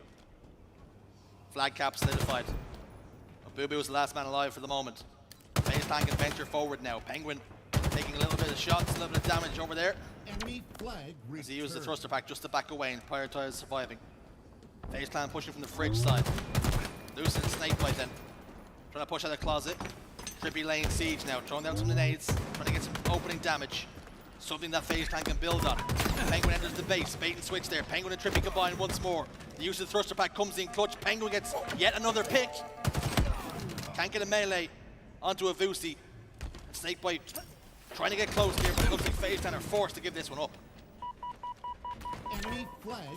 Flag cap solidified. Boo-Boo was the last man alive for the moment. FaZe Clan can venture forward now. Penguin taking a little bit of shots, a little bit of damage over there. Enemy flag as he used the thruster pack just to back away and prioritize surviving. FaZe Clan pushing from the fridge side. Lucid and Snakebite then. Trying to push out of the closet. Trippy laying siege now, throwing down some grenades, trying to get some opening damage. Something that FaZe Clan can build on. Penguin enters the base, bait and switch there. Penguin and Trippy combine once more. The use of the thruster pack comes in clutch. Penguin gets yet another pick. Can't get a melee onto a HaloWC. Snakebite trying to get close here, but it looks like FaZe Clan are forced to give this one up.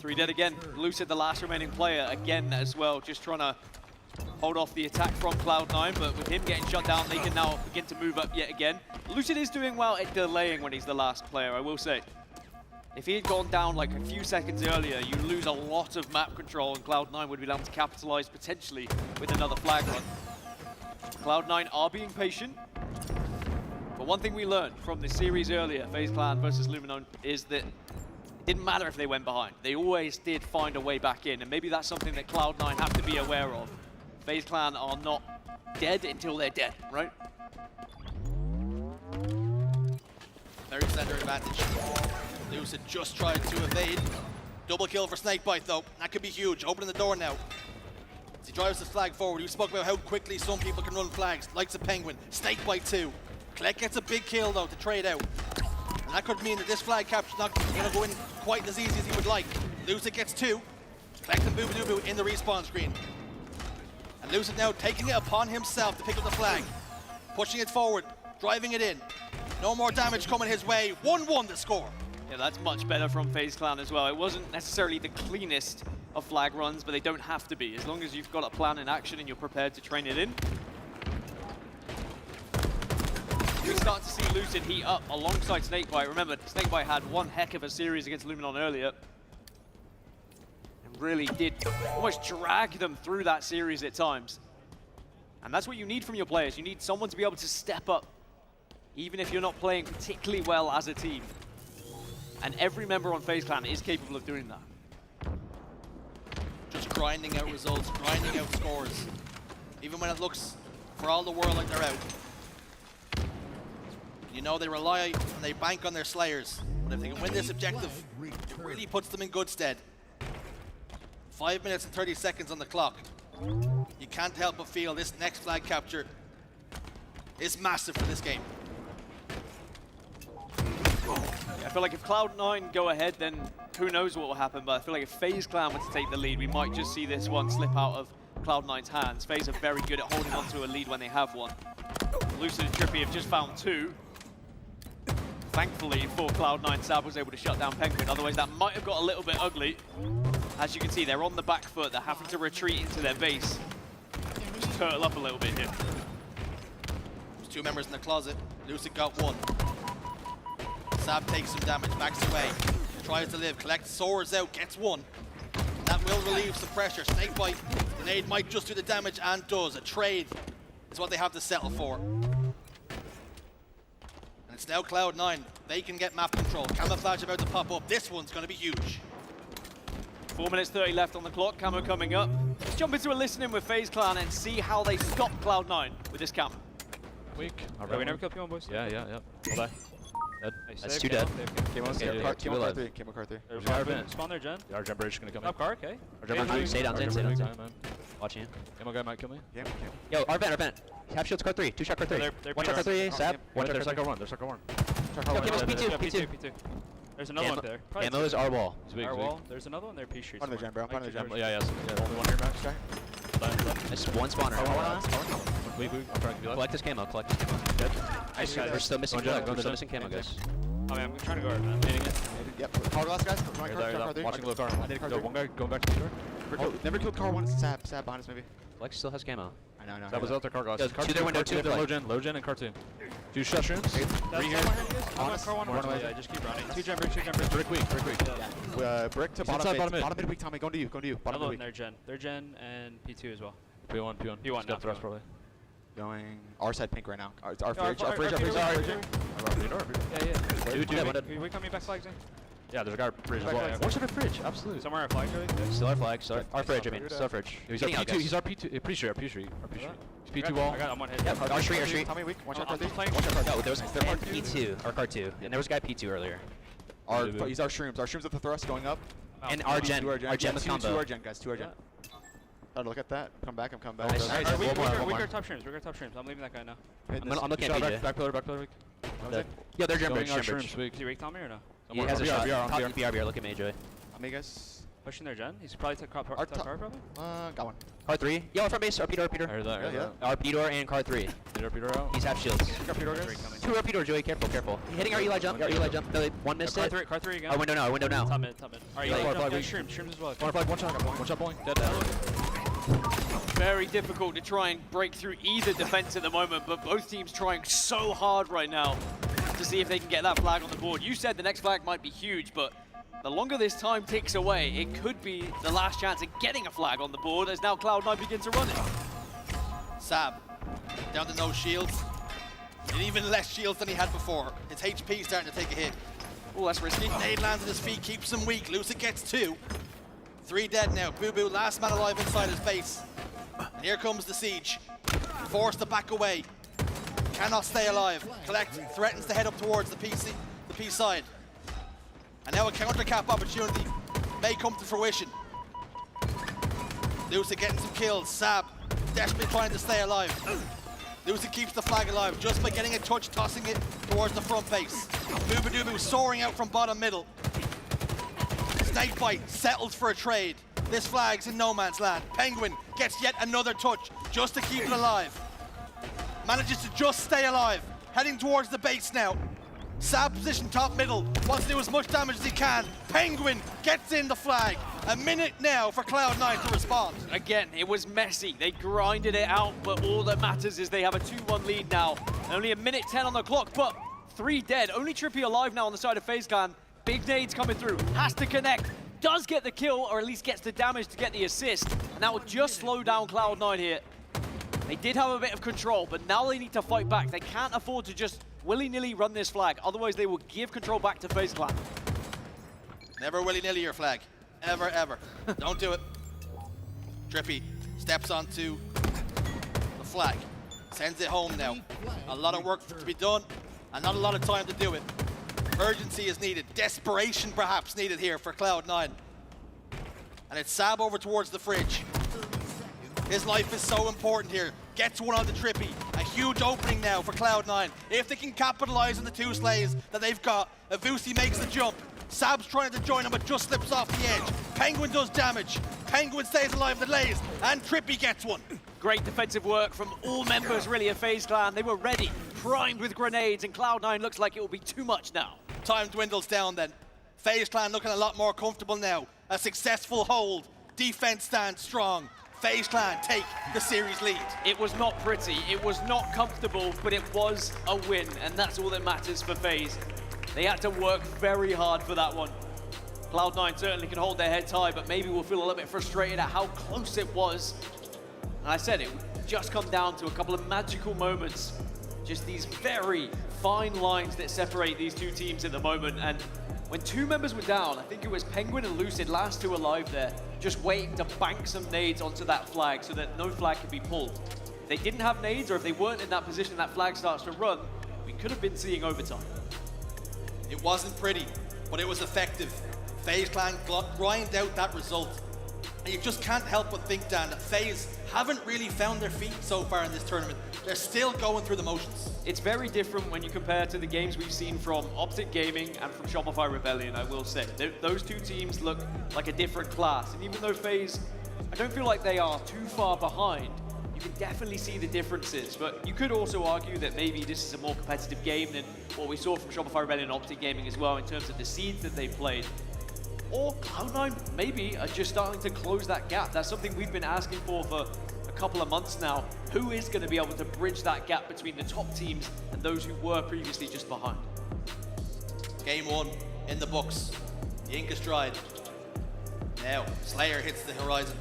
3 dead again. Lucid, the last remaining player, again as well, just trying to hold off the attack from Cloud9, but with him getting shut down, they can now begin to move up yet again. Lucid is doing well at delaying when he's the last player, I will say. If he had gone down like a few seconds earlier, you lose a lot of map control, and Cloud9 would be able to capitalize potentially with another flag run. Cloud9 are being patient, but one thing we learned from this series earlier, FaZe Clan versus Luminon, is that it didn't matter if they went behind. They always did find a way back in, and maybe that's something that Cloud9 have to be aware of. FaZe Clan are not dead until they're dead, right? Very slender advantage. Lucid just tried to evade. Double kill for Snakebite though. That could be huge. Opening the door now. As he drives the flag forward, we spoke about how quickly some people can run flags, likes of Penguin. Snakebite too. Collect gets a big kill though to trade out. And That could mean that this flag capture's not going to go in quite as easy as he would like. Lucid gets 2. Collecting Boo in the respawn screen. And Lucid now taking it upon himself to pick up the flag. Pushing it forward, driving it in. No more damage coming his way. 1-1 the score. Yeah, that's much better from FaZe Clan as well. It wasn't necessarily the cleanest of flag runs, but they don't have to be. As long as you've got a plan in action and you're prepared to train it in. We start to see Lucid heat up alongside Snakebite. Remember, Snakebite had one heck of a series against Luminon earlier. And really did almost drag them through that series at times. And that's what you need from your players. You need someone to be able to step up, even if you're not playing particularly well as a team. And every member on FaZe Clan is capable of doing that. Just grinding out results, grinding out scores. Even when it looks, for all the world, like they're out. You know they rely and they bank on their Slayers. But if they can win this objective, it really puts them in good stead. 5 minutes and 30 seconds on the clock. You can't help but feel this next flag capture is massive for this game. I feel like if Cloud9 go ahead, then who knows what will happen, but I feel like if FaZe Clan were to take the lead, we might just see this one slip out of Cloud9's hands. FaZe are very good at holding on to a lead when they have one. Lucid and Trippy have just found 2. Thankfully for Cloud9, Sab was able to shut down Penguin, otherwise that might have got a little bit ugly. As you can see, they're on the back foot, they're having to retreat into their base. Just turtle up a little bit here. There's 2 members in the closet. Lucid got 1. Sab takes some damage, backs away, tries to live, collects, soars out, gets 1. That will relieve some pressure. Snakebite, grenade might just do the damage and does. A trade is what they have to settle for. And it's now Cloud9. They can get map control. Camouflage about to pop up. This one's going to be huge. 4 minutes 30 left on the clock. Camo coming up. Let's jump into a listen-in with FaZe Clan and see how they stop Cloud9 with this camo. Weak. Yeah, we never killed P1, boys. Yeah. Hold on. Dead. That's 2 dead. Camo car 3. Camo car 3. There's our spawn there, Jen. Our jump bridge is gonna come in. Up car, okay. Our jump bridge. Stay down, stay down. Watching you. Camo guy might kill me. Yeah. Yo, our vent. Half shields car 3. 2 shot car 3. One shot car 3. Sab. One shot circle 1. There's circle 1. Yo, Camo's P2. There's another one there. Camo is our wall. Our wall. There's another one there, P street. Front of the gen, bro. Front of the gen. Yeah. Only one here, Max. Guy. That's one spawner. I'm trying to be Collect this camo. Collect this camo. We're still missing camo. We're still missing camo, guys. I mean, I'm trying to go right, man. Hitting it. Yep. Car last guys. Watching low car. I need a car. One guy going back to the door. Never killed car 1. Sab behind us maybe. Flex still has camo. I know. That was out there, car guys. 2 there, window 2 low gen and car 2. 2 shot shrooms. 3 here. Car 1. Yeah, just keep running. 2 jump bridge. Brick weak. Brick to bottom mid. Bottom mid weak, Tommy. Going to you. Bottom mid weak. They're Gen and P2 as well. P1. P1 now. Thrust probably. Going our side pink right now. Our fridge. Yeah. Dude, we coming back flags in? Yeah, there's a guy fridge as well. What's our fridge? Absolutely. Somewhere our flags, really? Still our flag. Our fridge, I mean. Still our fridge. He's our P2. He's our P2. P3. He's P2 wall. I got him one hit. Yep, our street. Tommy weak. Watch out car 3. No, there was P2. Our car 2. And there was a guy P2 earlier. He's our shrooms. Our shrooms at the thrust going up. And our gen. Our gen with combo. 2 our gen, guys. 2 our gen. Look at that. Come back. I'm back. We got top streams. I'm leaving that guy now. I'm looking at BJ. Back pillar weak. Yeah, they're gen bridge. Shrooms weak. Is he weak, Tommy, or no? He has a shot. BR, look at Mayjoy. Amigas. Pushing their gen. He's probably took car probably. Got one. Car 3. Yeah, front base. RP door. Our P door and car 3. P-door out. He's half shields. 2 RP door, Joey. Careful. He's hitting our Eli jump. No, one missed it. Car 3 again. Our window now. Top mid. Alright, Shrooms as well. One shot bowling. Dead. Very difficult to try and break through either defense at the moment, but both teams trying so hard right now to see if they can get that flag on the board. You said the next flag might be huge, but the longer this time ticks away, it could be the last chance of getting a flag on the board as now Cloud9 begin to run it. Sab, down to no shields. And even less shields than he had before. His HP starting to take a hit. Oh, that's risky. Nade lands at his feet, keeps him weak. Lucid gets 2. 3 dead now. Boo, last man alive inside his base. And here comes the siege. Forced to back away. Cannot stay alive. Collect, threatens to head up towards the P side. And now a counter cap opportunity may come to fruition. Lucid getting some kills. Sab desperately trying to stay alive. Lucy keeps the flag alive just by getting a touch, tossing it towards the front base. Boobadooboo soaring out from bottom middle. Snakebite settles for a trade. This flag's in no man's land. Penguin gets yet another touch just to keep it alive. Manages to just stay alive. Heading towards the base now. Sab position top middle. Wants to do as much damage as he can. Penguin gets in the flag. A minute now for Cloud9 to respond. Again, it was messy. They grinded it out, but all that matters is they have a 2-1 lead now. Only a minute 10 on the clock, but 3 dead. Only Trippy alive now on the side of FaZe Clan. Big nades coming through. Has to connect. Does get the kill, or at least gets the damage to get the assist. And that will just slow down Cloud9 here. They did have a bit of control, but now they need to fight back. They can't afford to just willy-nilly run this flag. Otherwise, they will give control back to FaZe Clan. Never willy-nilly your flag. Ever, ever. Don't do it. Trippy steps onto the flag. Sends it home now. A lot of work to be done, and not a lot of time to do it. Urgency is needed. Desperation, perhaps, needed here for Cloud9. And it's Sab over towards the fridge. His life is so important here. Gets one on the Trippy. A huge opening now for Cloud9. If they can capitalize on the 2 slays that they've got, HaloWC makes the jump. Sab's trying to join him, but just slips off the edge. Penguin does damage. Penguin stays alive in the lays, and Trippy gets one. Great defensive work from all members, really, of FaZe Clan. They were ready, primed with grenades, and Cloud9 looks like it will be too much now. Time dwindles down then. FaZe Clan looking a lot more comfortable now. A successful hold. Defense stands strong. FaZe Clan take the series lead. It was not pretty, it was not comfortable, but it was a win, and that's all that matters for FaZe. They had to work very hard for that one. Cloud9 certainly can hold their heads high, but maybe we'll feel a little bit frustrated at how close it was. And I said it would just come down to a couple of magical moments. Just these very fine lines that separate these 2 teams at the moment. And when 2 members were down, I think it was Penguin and Lucid, last 2 alive there, just waiting to bank some nades onto that flag so that no flag could be pulled. If they didn't have nades, or if they weren't in that position, that flag starts to run, we could have been seeing overtime. It wasn't pretty, but it was effective. FaZe Clan grind out that result. And you just can't help but think, Dan, that FaZe haven't really found their feet so far in this tournament. They're still going through the motions. It's very different when you compare to the games we've seen from Optic Gaming and from Shopify Rebellion, I will say. Those 2 teams look like a different class. And even though FaZe, I don't feel like they are too far behind, you can definitely see the differences. But you could also argue that maybe this is a more competitive game than what we saw from Shopify Rebellion and Optic Gaming as well in terms of the seeds that they played. Or Cloud9 maybe are just starting to close that gap. That's something we've been asking for a couple of months now. Who is going to be able to bridge that gap between the top teams and those who were previously just behind? Game 1 in the books. The ink is dried. Now, Slayer hits the horizon.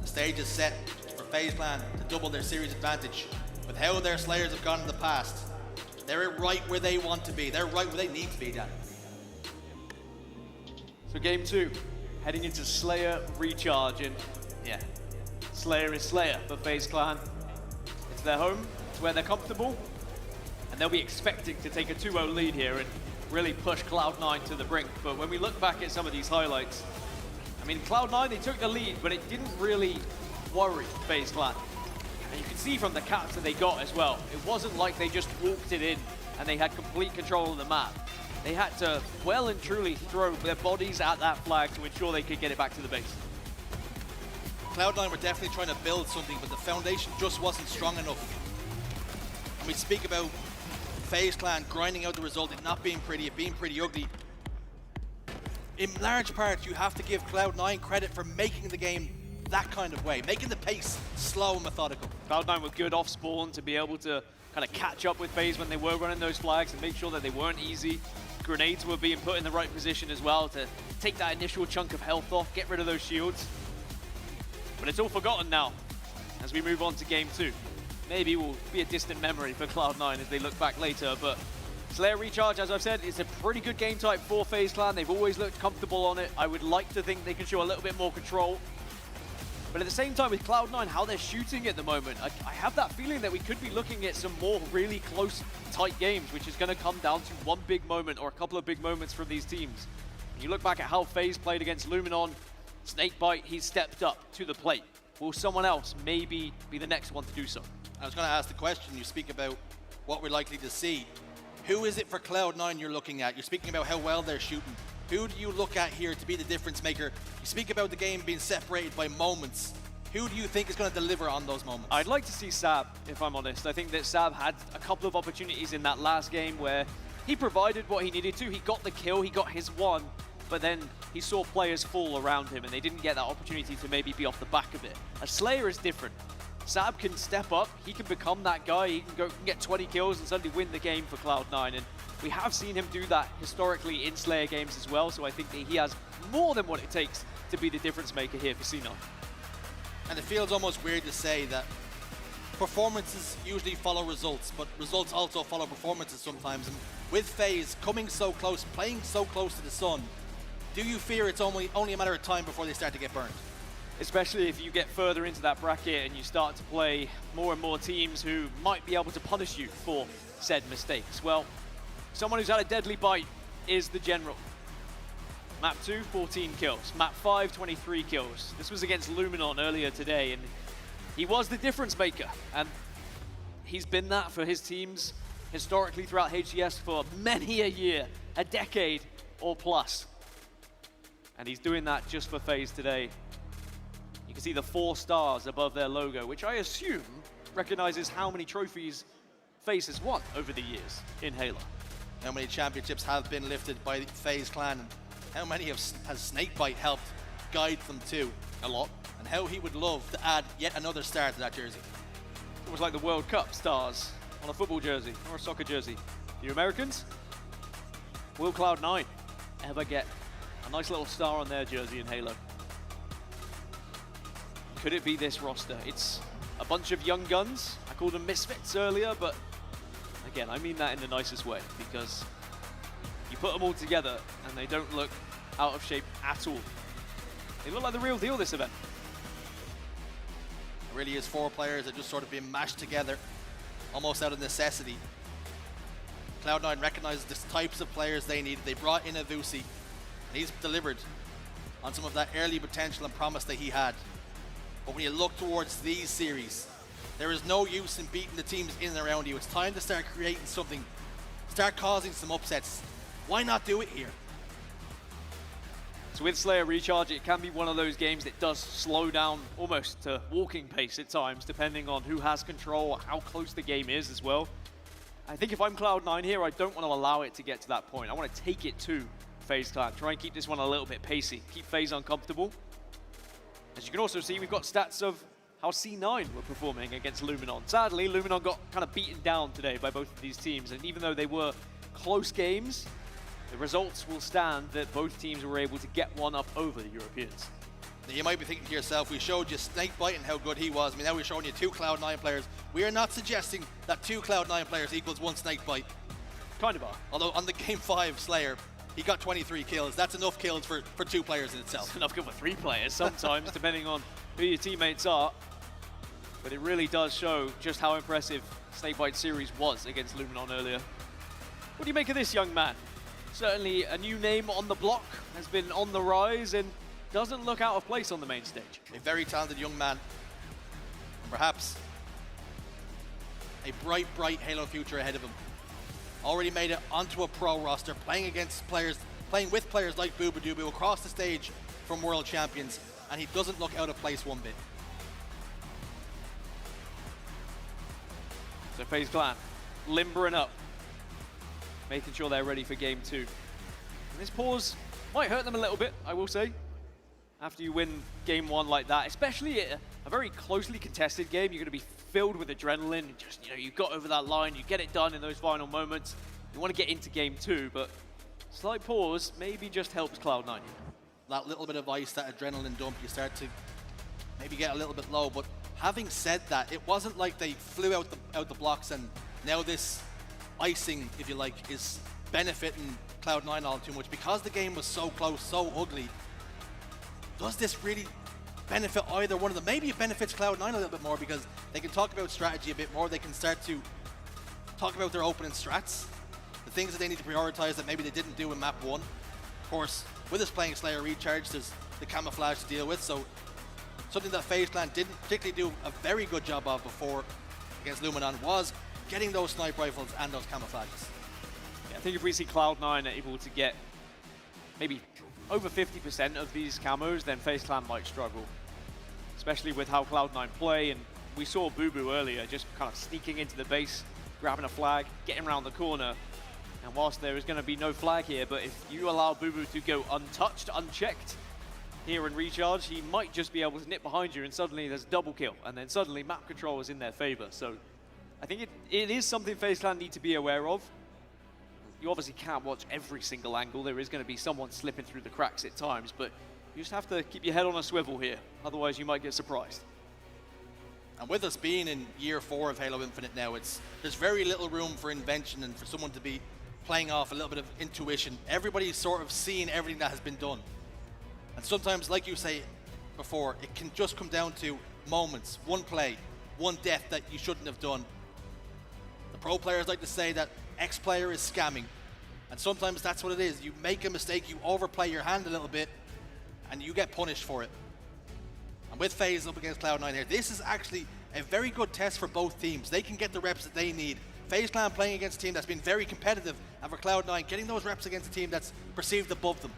The stage is set for FaZe Clan to double their series advantage. With how their Slayers have gone in the past, they're right where they want to be. They're right where they need to be, Dan. So game 2, heading into Slayer Recharge, and yeah, Slayer is Slayer for FaZe Clan. It's their home, it's where they're comfortable, and they'll be expecting to take a 2-0 lead here and really push Cloud9 to the brink. But when we look back at some of these highlights, I mean, Cloud9, they took the lead, but it didn't really worry FaZe Clan. And you can see from the caps that they got as well, it wasn't like they just walked it in and they had complete control of the map. They had to well and truly throw their bodies at that flag to ensure they could get it back to the base. Cloud9 were definitely trying to build something, but the foundation just wasn't strong enough. And we speak about FaZe Clan grinding out the result, it not being pretty, it being pretty ugly. In large part, you have to give Cloud9 credit for making the game that kind of way, making the pace slow and methodical. Cloud9 were good off spawn to be able to kind of catch up with FaZe when they were running those flags and make sure that they weren't easy. Grenades were being put in the right position as well to take that initial chunk of health off, get rid of those shields. But it's all forgotten now as we move on to game 2. Maybe will be a distant memory for Cloud9 as they look back later, but Slayer Recharge, as I've said, is a pretty good game type for FaZe Clan. They've always looked comfortable on it. I would like to think they can show a little bit more control. But at the same time with Cloud9, how they're shooting at the moment, I have that feeling that we could be looking at some more really close, tight games, which is going to come down to one big moment or a couple of big moments from these teams. When you look back at how FaZe played against Luminon, Snakebite, he's stepped up to the plate. Will someone else maybe be the next one to do so? I was going to ask the question, you speak about what we're likely to see. Who is it for Cloud9 you're looking at? You're speaking about how well they're shooting. Who do you look at here to be the difference maker? You speak about the game being separated by moments. Who do you think is going to deliver on those moments? I'd like to see Sab, if I'm honest. I think that Sab had a couple of opportunities in that last game where he provided what he needed to. He got the kill, he got his one, but then he saw players fall around him and they didn't get that opportunity to maybe be off the back of it. A Slayer is different. Sab can step up, he can become that guy, he can get 20 kills and suddenly win the game for Cloud9. And we have seen him do that historically in Slayer games as well, so I think that he has more than what it takes to be the difference maker here for C9. And it feels almost weird to say that performances usually follow results, but results also follow performances sometimes. And with FaZe coming so close, playing so close to the sun, do you fear it's only a matter of time before they start to get burned? Especially if you get further into that bracket and you start to play more and more teams who might be able to punish you for said mistakes. Well, someone who's had a deadly bite is the General. Map 2, 14 kills. Map 5, 23 kills. This was against Luminon earlier today, and he was the difference maker. And he's been that for his teams historically throughout HCS for many a year, a decade or plus. And he's doing that just for FaZe today. You can see the 4 stars above their logo, which I assume recognizes how many trophies FaZe has won over the years in Halo. How many championships have been lifted by the FaZe Clan, and how many has Snakebite helped guide them to? A lot. And how he would love to add yet another star to that jersey. It was like the World Cup stars on a football jersey or a soccer jersey. You Americans, will Cloud9 ever get a nice little star on their jersey in Halo? Could it be this roster? It's a bunch of young guns. I called them misfits earlier, but again, I mean that in the nicest way, because you put them all together and they don't look out of shape at all. They look like the real deal this event. It really is 4 players that just sort of been mashed together, almost out of necessity. Cloud9 recognizes the types of players they need. They brought in HaloWC, and he's delivered on some of that early potential and promise that he had. But when you look towards these series, there is no use in beating the teams in and around you. It's time to start creating something, start causing some upsets. Why not do it here? So with Slayer Recharge, it can be one of those games that does slow down almost to walking pace at times, depending on who has control or how close the game is as well. I think if I'm Cloud9 here, I don't want to allow it to get to that point. I want to take it to FaZe Clan, try and keep this one a little bit pacey, keep FaZe uncomfortable. As you can also see, we've got stats of how C9 were performing against Luminon. Sadly, Luminon got kind of beaten down today by both of these teams, and even though they were close games, the results will stand that both teams were able to get one up over the Europeans. Now you might be thinking to yourself, we showed you Snakebite and how good he was. I mean, now we're showing you 2 Cloud9 players. We are not suggesting that 2 Cloud9 players equals 1 Snakebite. Kind of are. Although on the Game 5 Slayer, he got 23 kills. That's enough kills for 2 players in itself. It's enough kill for 3 players sometimes, depending on who your teammates are. But it really does show just how impressive Snakebite series was against Luminon earlier. What do you make of this young man? Certainly a new name on the block, has been on the rise and doesn't look out of place on the main stage. A very talented young man. And perhaps a bright, bright Halo future ahead of him. Already made it onto a pro roster, playing with players like Boobadooboo across the stage from world champions, and he doesn't look out of place one bit. So FaZe Clan limbering up, making sure they're ready for game 2. And this pause might hurt them a little bit, I will say, after you win game 1 like that, especially a very closely contested game. You're going to be filled with adrenaline. Just, you got over that line, you get it done in those final moments. You want to get into game 2, but slight pause maybe just helps Cloud9. That little bit of ice, that adrenaline dump, you start to maybe get a little bit low. But having said that, it wasn't like they flew out the blocks and now this icing, if you like, is benefiting Cloud9 all too much. Because the game was so close, so ugly, does this really benefit either one of them? Maybe it benefits Cloud9 a little bit more because they can talk about strategy a bit more. They can start to talk about their opening strats, the things that they need to prioritize that maybe they didn't do in map 1. Of course, with us playing Slayer Recharge, there's the camouflage to deal with, so something that FaZe Clan didn't particularly do a very good job of before against Luminon was getting those sniper rifles and those camouflages. Yeah, I think if we see Cloud9 able to get maybe over 50% of these camos, then FaZe Clan might struggle. Especially with how Cloud9 play, and we saw Boo Boo earlier just kind of sneaking into the base, grabbing a flag, getting around the corner. And whilst there is going to be no flag here, but if you allow Boo Boo to go untouched, unchecked here in recharge, he might just be able to nip behind you and suddenly there's double kill. And then suddenly map control is in their favor. So I think it is something FaZe Clan need to be aware of. You obviously can't watch every single angle. There is going to be someone slipping through the cracks at times, but you just have to keep your head on a swivel here. Otherwise, you might get surprised. And with us being in year 4 of Halo Infinite now, there's very little room for invention and for someone to be playing off a little bit of intuition. Everybody's sort of seeing everything that has been done. And sometimes, like you say before, it can just come down to moments, one play, one death that you shouldn't have done. The pro players like to say that X player is scamming. And sometimes that's what it is. You make a mistake, you overplay your hand a little bit, and you get punished for it. And with FaZe up against Cloud9 here, this is actually a very good test for both teams. They can get the reps that they need. FaZe Clan playing against a team that's been very competitive, and for Cloud9 getting those reps against a team that's perceived above them.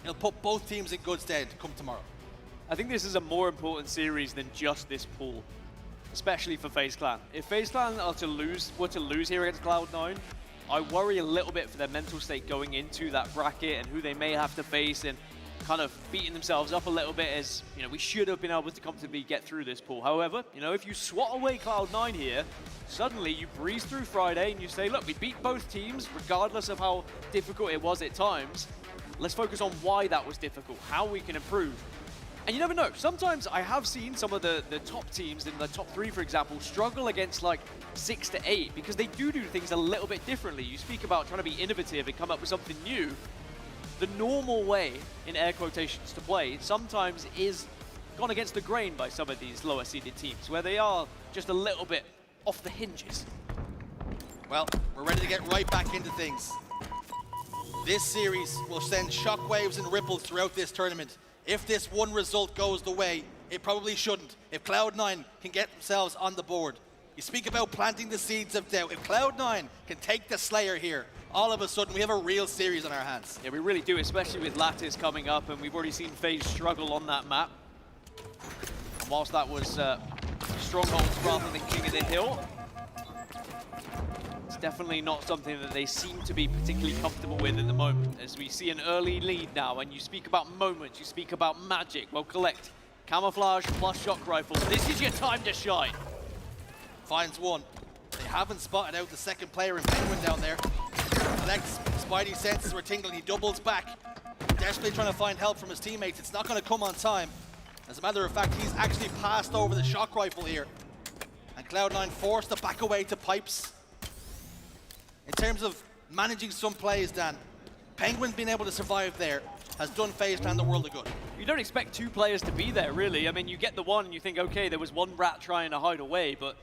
It'll put both teams in good stead come tomorrow. I think this is a more important series than just this pool, especially for FaZe Clan. If FaZe Clan were to lose here against Cloud9, I worry a little bit for their mental state going into that bracket and who they may have to face, and kind of beating themselves up a little bit as, you know, we should have been able to comfortably get through this pool. However, you know, if you swat away Cloud9 here, suddenly you breeze through Friday and you say, look, we beat both teams regardless of how difficult it was at times. Let's focus on why that was difficult, how we can improve. And you never know, sometimes I have seen some of the top teams in the top 3, for example, struggle against like 6 to 8 because they do things a little bit differently. You speak about trying to be innovative and come up with something new. The normal way, in air quotations, to play sometimes is gone against the grain by some of these lower seeded teams, where they are just a little bit off the hinges. Well, we're ready to get right back into things. This series will send shockwaves and ripples throughout this tournament. If this one result goes the way, it probably shouldn't. If Cloud9 can get themselves on the board. You speak about planting the seeds of doubt. If Cloud9 can take the Slayer here, all of a sudden we have a real series on our hands. Yeah, we really do, especially with Lattice coming up, and we've already seen FaZe struggle on that map. And whilst that was Strongholds rather than King of the Hill, it's definitely not something that they seem to be particularly comfortable with at the moment, as we see an early lead now. And you speak about moments, you speak about magic. Well, collect camouflage plus shock rifle. This is your time to shine. Finds one. They haven't spotted out the second player in Penguin down there. Collects, Spidey senses were tingling, he doubles back. Desperately trying to find help from his teammates. It's not going to come on time. As a matter of fact, he's actually passed over the shock rifle here. And Cloud9 forced to back away to pipes. In terms of managing some plays, Dan, Penguin being able to survive there has done FaZe Clan the world of good. You don't expect 2 players to be there, really. I mean, you get the one and you think, okay, there was one rat trying to hide away, but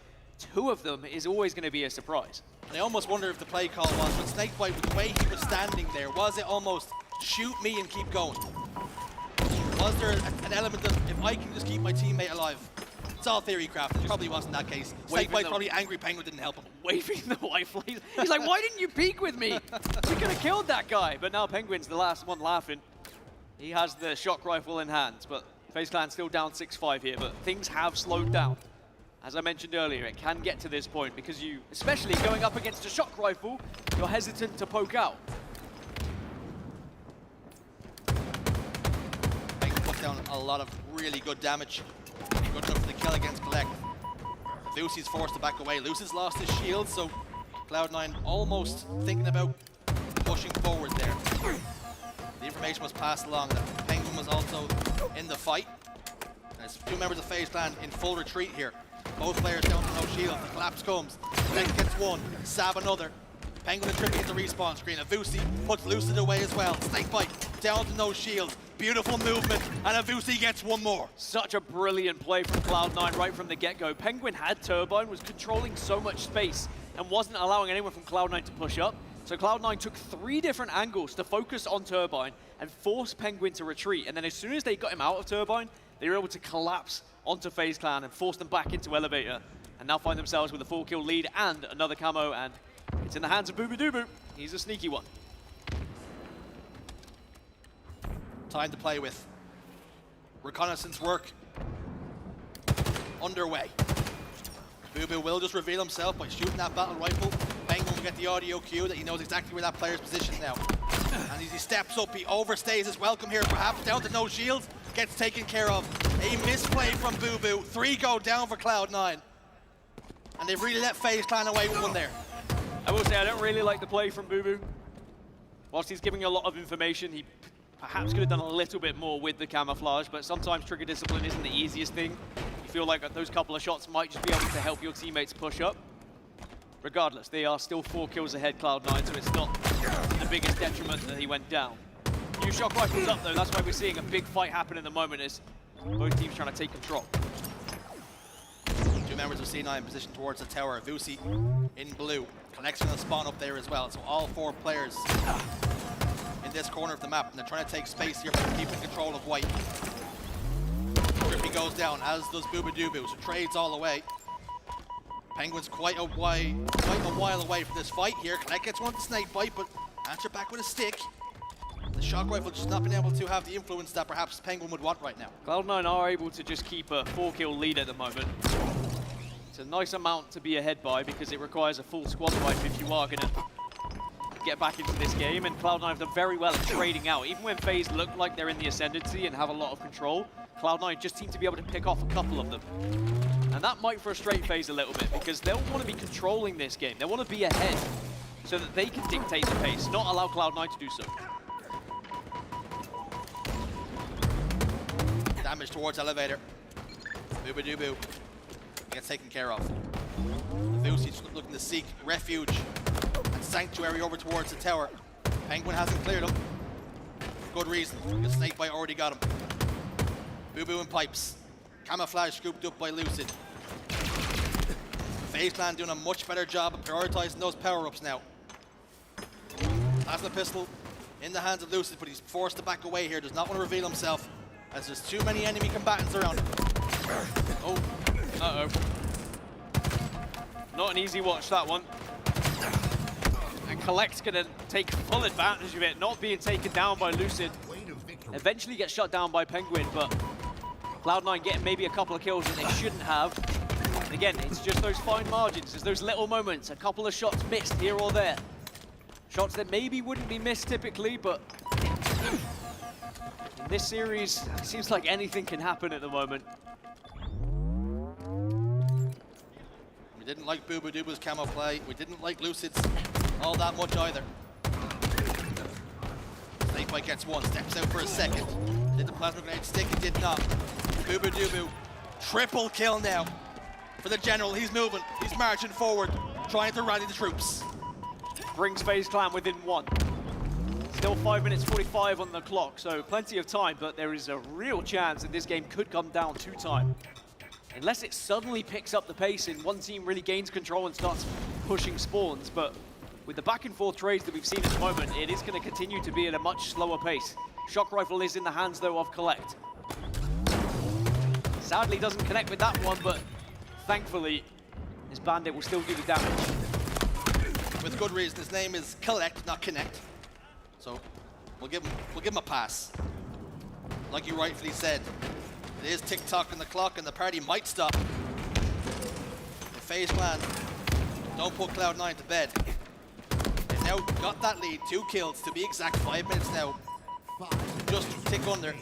2 of them is always going to be a surprise. And I almost wonder if the play call was, with Snakebite, with the way he was standing there, was it almost shoot me and keep going? Was there an element of, if I can just keep my teammate alive? It's all theory craft. It probably wasn't that case. Snakebite probably angry Penguin didn't help him. Waving the white flames. He's like, why didn't you peek with me? We could have killed that guy. But now Penguin's the last one laughing. He has the shock rifle in hand, but FaZe Clan still down 6-5 here, but things have slowed down. As I mentioned earlier, it can get to this point because you, especially going up against a shock rifle, you're hesitant to poke out. Penguin put down a lot of really good damage. Good enough for the kill against Collect. Lucy's forced to back away. Lucy's lost his shield, so Cloud9 almost thinking about pushing forward there. The information was passed along that Penguin was also in the fight. There's 2 members of FaZe Clan in full retreat here. Both players down to no shield. The collapse comes. Collect gets one. Sab another. Penguin and Trippy at the respawn screen. Avusi puts Lucid away as well. Snakebite down to no shield. Beautiful movement, and Avusi gets one more. Such a brilliant play from Cloud9 right from the get-go. Penguin had Turbine, was controlling so much space, and wasn't allowing anyone from Cloud9 to push up. So Cloud9 took 3 different angles to focus on Turbine and force Penguin to retreat. And then as soon as they got him out of Turbine, they were able to collapse onto FaZe Clan and force them back into Elevator. and now find themselves with a 4-kill lead and another camo, and it's in the hands of Boobadooboo. He's a sneaky one. Time to play with. Reconnaissance work underway. Boo will just reveal himself by shooting that battle rifle. Penguin will get the audio cue that he knows exactly where that player's positioned now. And as he steps up, he overstays his welcome here, perhaps down to no shield. Gets taken care of. A misplay from Boo. 3 go down for Cloud9. And they've really let FaZe Clan away with one there. I will say I don't really like the play from Boo. Whilst he's giving a lot of information, he perhaps could have done a little bit more with the camouflage, but sometimes trigger discipline isn't the easiest thing. You feel like those couple of shots might just be able to help your teammates push up. Regardless, they are still 4 kills ahead, Cloud9, so it's not the biggest detriment that he went down. New shock rifles up though, that's why we're seeing a big fight happen in the moment as both teams trying to take control. 2 members of C9 positioned towards the tower. HaloWC in blue. Collect's gonna spawn up there as well, so all 4 players in this corner of the map, and they're trying to take space here by keeping control of white. Grippy goes down, as does Boobadooboo, so trades all the way. Penguin's quite a while away from this fight here. Collect gets one with the snake bite, but answer back with a stick. The shock rifle just not been able to have the influence that perhaps Penguin would want right now. Cloud9 are able to just keep a 4-kill lead at the moment. It's a nice amount to be ahead by because it requires a full squad wipe if you are going to get back into this game, and Cloud9 have done very well at trading out. Even when FaZe look like they're in the ascendancy and have a lot of control, Cloud9 just seem to be able to pick off a couple of them. And that might frustrate FaZe a little bit because they'll want to be controlling this game. They want to be ahead so that they can dictate the pace, not allow Cloud9 to do so. Damage towards elevator. Boobadooboo gets taken care of. HaloWC's looking to seek refuge and sanctuary over towards the tower. Penguin hasn't cleared him. Good reason, because Snakebite already got him. Boo and Pipes. Camouflage scooped up by Lucid. FaZe Clan doing a much better job of prioritizing those power-ups now. Plasma pistol in the hands of Lucid, but he's forced to back away here. Does not want to reveal himself, as there's too many enemy combatants around him. Oh, uh-oh. Not an easy watch, that one. And Collect's gonna take full advantage of it, not being taken down by Lucid. Eventually gets shut down by Penguin, but Cloud9 getting maybe a couple of kills that they shouldn't have. And again, it's just those fine margins. There's those little moments, a couple of shots missed here or there. Shots that maybe wouldn't be missed typically, but in this series, it seems like anything can happen at the moment. We didn't like Boobadooboo's camo play. We didn't like Lucid's all that much either. Snakebite gets one, steps out for a second. Did the plasma grenade stick? It did not. Boobadooboo, triple kill now for the general. He's moving, he's marching forward, trying to rally the troops. Brings FaZe Clan within 1. Still 5 minutes 45 on the clock, so plenty of time, but there is a real chance that this game could come down to time. Unless it suddenly picks up the pace and one team really gains control and starts pushing spawns, but with the back and forth trades that we've seen at the moment, it is going to continue to be at a much slower pace. Shock rifle is in the hands though of Collect. Sadly doesn't connect with that one, but thankfully his bandit will still do the damage. With good reason. His name is Collect, not Connect. So we'll give him a pass. Like you rightfully said, it is tick-tock on the clock and the party might stop. The FaZe Clan don't put Cloud9 to bed. They've now got that lead, 2 kills to be exact, 5 minutes now. Just tick under.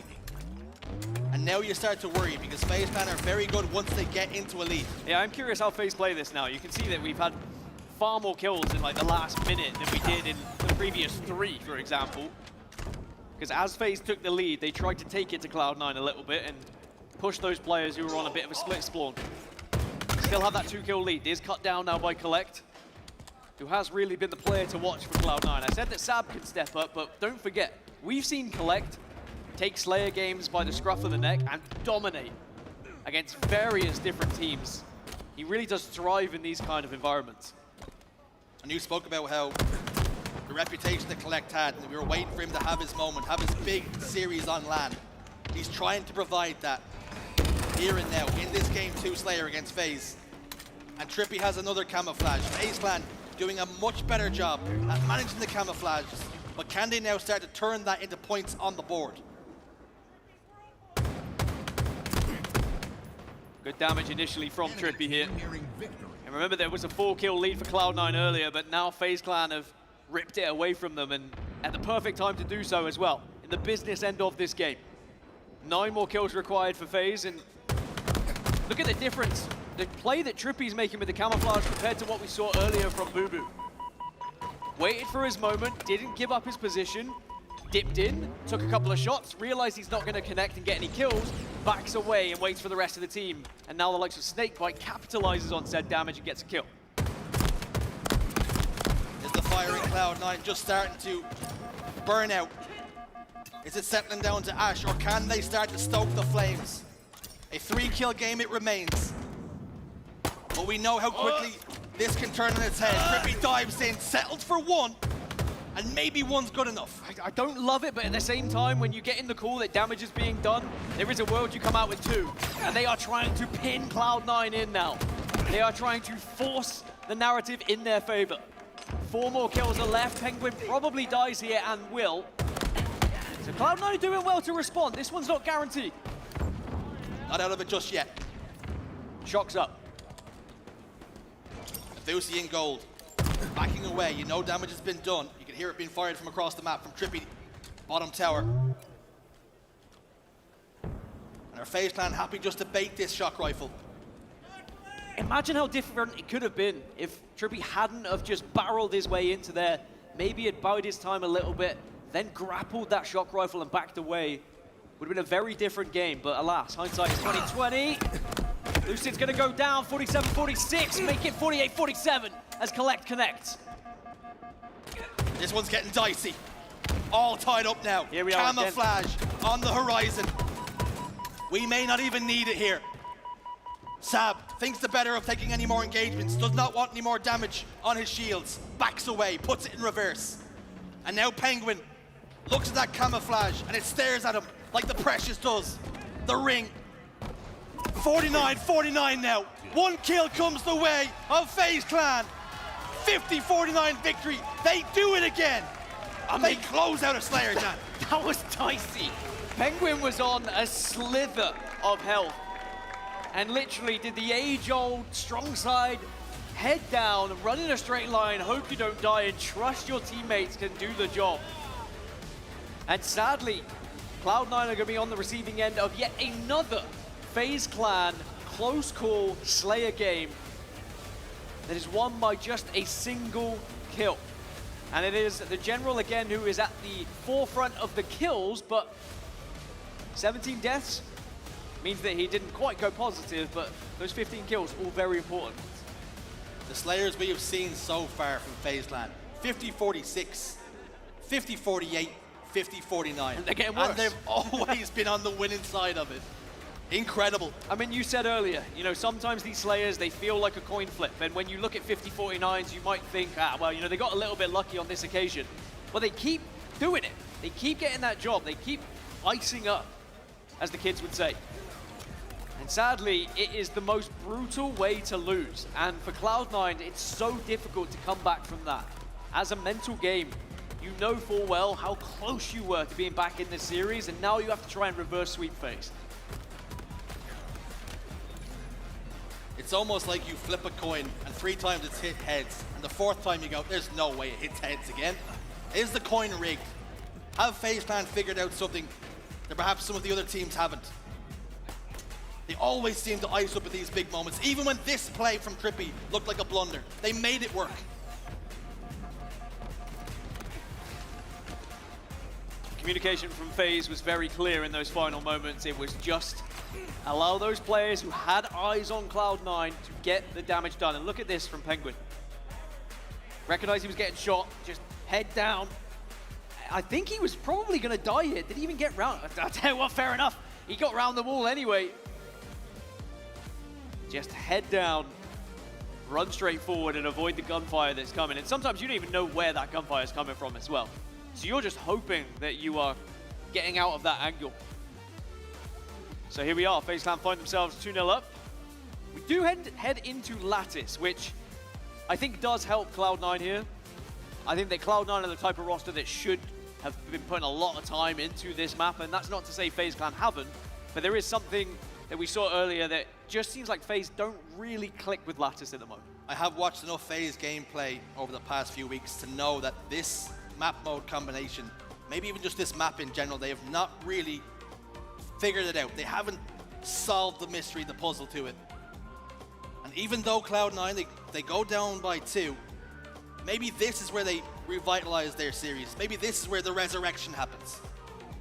And now you start to worry because FaZe Clan are very good once they get into a lead. Yeah, I'm curious how FaZe play this now. You can see that we've had far more kills in like the last minute than we did in the previous 3, for example. Because as FaZe took the lead, they tried to take it to Cloud9 a little bit and push those players who were on a bit of a split spawn. Still have that 2-kill lead. It is cut down now by Collect, who has really been the player to watch for Cloud9. I said that Sab can step up, but don't forget, we've seen Collect take Slayer games by the scruff of the neck and dominate against various different teams. He really does thrive in these kind of environments. And you spoke about how the reputation that Collect had, and we were waiting for him to have his moment, have his big series on LAN. He's trying to provide that here and now in this game 2 Slayer against FaZe. And Trippy has another camouflage. FaZe Clan doing a much better job at managing the camouflage. But can they now start to turn that into points on the board? Good damage initially from Trippy here. And remember, there was a 4-kill lead for Cloud9 earlier, but now FaZe Clan have ripped it away from them, and at the perfect time to do so as well, in the business end of this game. 9 more kills required for FaZe, and look at the difference. The play that Trippy's making with the camouflage compared to what we saw earlier from Boo. Waited for his moment, didn't give up his position, dipped in, took a couple of shots, realized he's not going to connect and get any kills, backs away and waits for the rest of the team. And now the likes of Snakebite capitalizes on said damage and gets a kill. Is the fire in Cloud9 just starting to burn out? Is it settling down to ash, or can they start to stoke the flames? A 3-kill game it remains. But we know how quickly this can turn on its head. Trippy dives in, settled for 1, and maybe 1's good enough. I don't love it, but at the same time, when you get in the call that damage is being done, there is a world you come out with 2. And they are trying to pin Cloud9 in now. They are trying to force the narrative in their favor. 4 more kills are left. Penguin probably dies here and will. So Cloud9 are doing well to respond. This one's not guaranteed. Not out of it just yet. Shock's up. FaZe in gold. Backing away, you know damage has been done. You can hear it being fired from across the map from Trippy, bottom tower. And our FaZe Clan happy just to bait this shock rifle. Imagine how different it could have been if Trippy hadn't have just barreled his way into there. Maybe had bided his time a little bit, then grappled that shock rifle and backed away. Would have been a very different game, but alas, hindsight is 2020. Lucid's gonna go down, 47-46, make it 48-47 as Collect connects. This one's getting dicey. All tied up now. Here we are Camouflage on the horizon. We may not even need it here. Sab thinks the better of taking any more engagements, does not want any more damage on his shields, backs away, puts it in reverse. And now Penguin looks at that camouflage and it stares at him like the Precious does. The ring. 49-49 now. 1 kill comes the way of FaZe Clan. 50-49 victory. They do it again. And they close out a Slayer, Jan. That was dicey. Penguin was on a slither of health and literally did the age-old strong side, head down, run in a straight line, hope you don't die, and trust your teammates can do the job. And sadly, Cloud9 are going to be on the receiving end of yet another FaZe Clan close call Slayer game that is won by just a single kill. And it is the General again who is at the forefront of the kills, but 17 deaths means that he didn't quite go positive, but those 15 kills, all very important. The Slayers we have seen so far from FaZe Clan, 50-46, 50-48, 50-49. And they're getting worse. And they've always been on the winning side of it. Incredible. I mean, you said earlier, you know, sometimes these Slayers, they feel like a coin flip. And when you look at 50-49s, you might think, well, you know, they got a little bit lucky on this occasion. But they keep doing it. They keep getting that job. They keep icing up, as the kids would say. And sadly, it is the most brutal way to lose. And for Cloud9, it's so difficult to come back from that. As a mental game, you know full well how close you were to being back in this series, and now you have to try and reverse sweep FaZe. It's almost like you flip a coin and 3 times it's hit heads, and the 4th time you go, there's no way it hits heads again. Is the coin rigged? Have FaZe Clan figured out something that perhaps some of the other teams haven't? They always seem to ice up at these big moments, even when this play from Trippy looked like a blunder. They made it work. Communication from FaZe was very clear in those final moments. It was just allow those players who had eyes on Cloud9 to get the damage done. And look at this from Penguin. Recognized he was getting shot, just head down. I think he was probably going to die here. Did he even get round? I'll tell you what, fair enough. He got round the wall anyway. Just head down, run straight forward and avoid the gunfire that's coming. And sometimes you don't even know where that gunfire is coming from as well. So you're just hoping that you are getting out of that angle. So here we are, FaZe Clan find themselves 2-0 up. We do head into Lattice, which I think does help Cloud9 here. I think that Cloud9 are the type of roster that should have been putting a lot of time into this map, and that's not to say FaZe Clan haven't, but there is something that we saw earlier that just seems like FaZe don't really click with Lattice at the moment. I have watched enough FaZe gameplay over the past few weeks to know that this map mode combination, maybe even just this map in general, they have not really figured it out. They haven't solved the mystery, the puzzle to it. And even though Cloud9, they go down by 2, maybe this is where they revitalize their series. Maybe this is where the resurrection happens.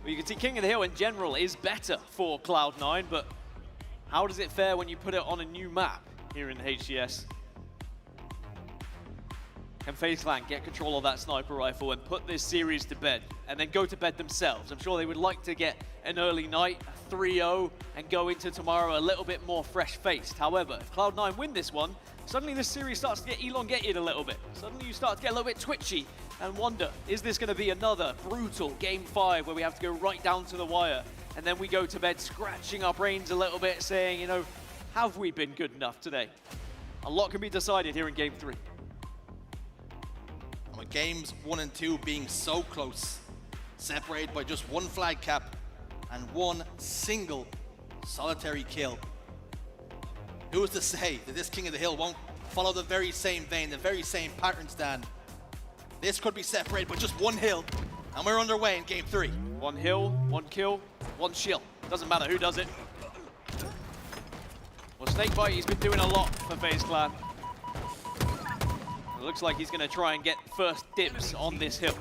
Well, you can see King of the Hill in general is better for Cloud9, but how does it fare when you put it on a new map here in HCS? Can FaZe Clan get control of that sniper rifle and put this series to bed, and then go to bed themselves? I'm sure they would like to get an early night, a 3-0, and go into tomorrow a little bit more fresh-faced. However, if Cloud9 win this one, suddenly this series starts to get elongated a little bit. Suddenly you start to get a little bit twitchy and wonder, is this going to be another brutal Game 5 where we have to go right down to the wire, and then we go to bed scratching our brains a little bit, saying, you know, have we been good enough today? A lot can be decided here in Game 3. And with games 1 and 2 being so close, separated by just one flag cap and one single solitary kill, who is to say that this King of the Hill won't follow the very same vein, the very same pattern stand? This could be separated by just one hill, and we're underway in Game 3. One hill, one kill, one shield. Doesn't matter who does it. Well, Snakebite, he's been doing a lot for FaZe Clan. It looks like he's going to try and get first dibs on this hill.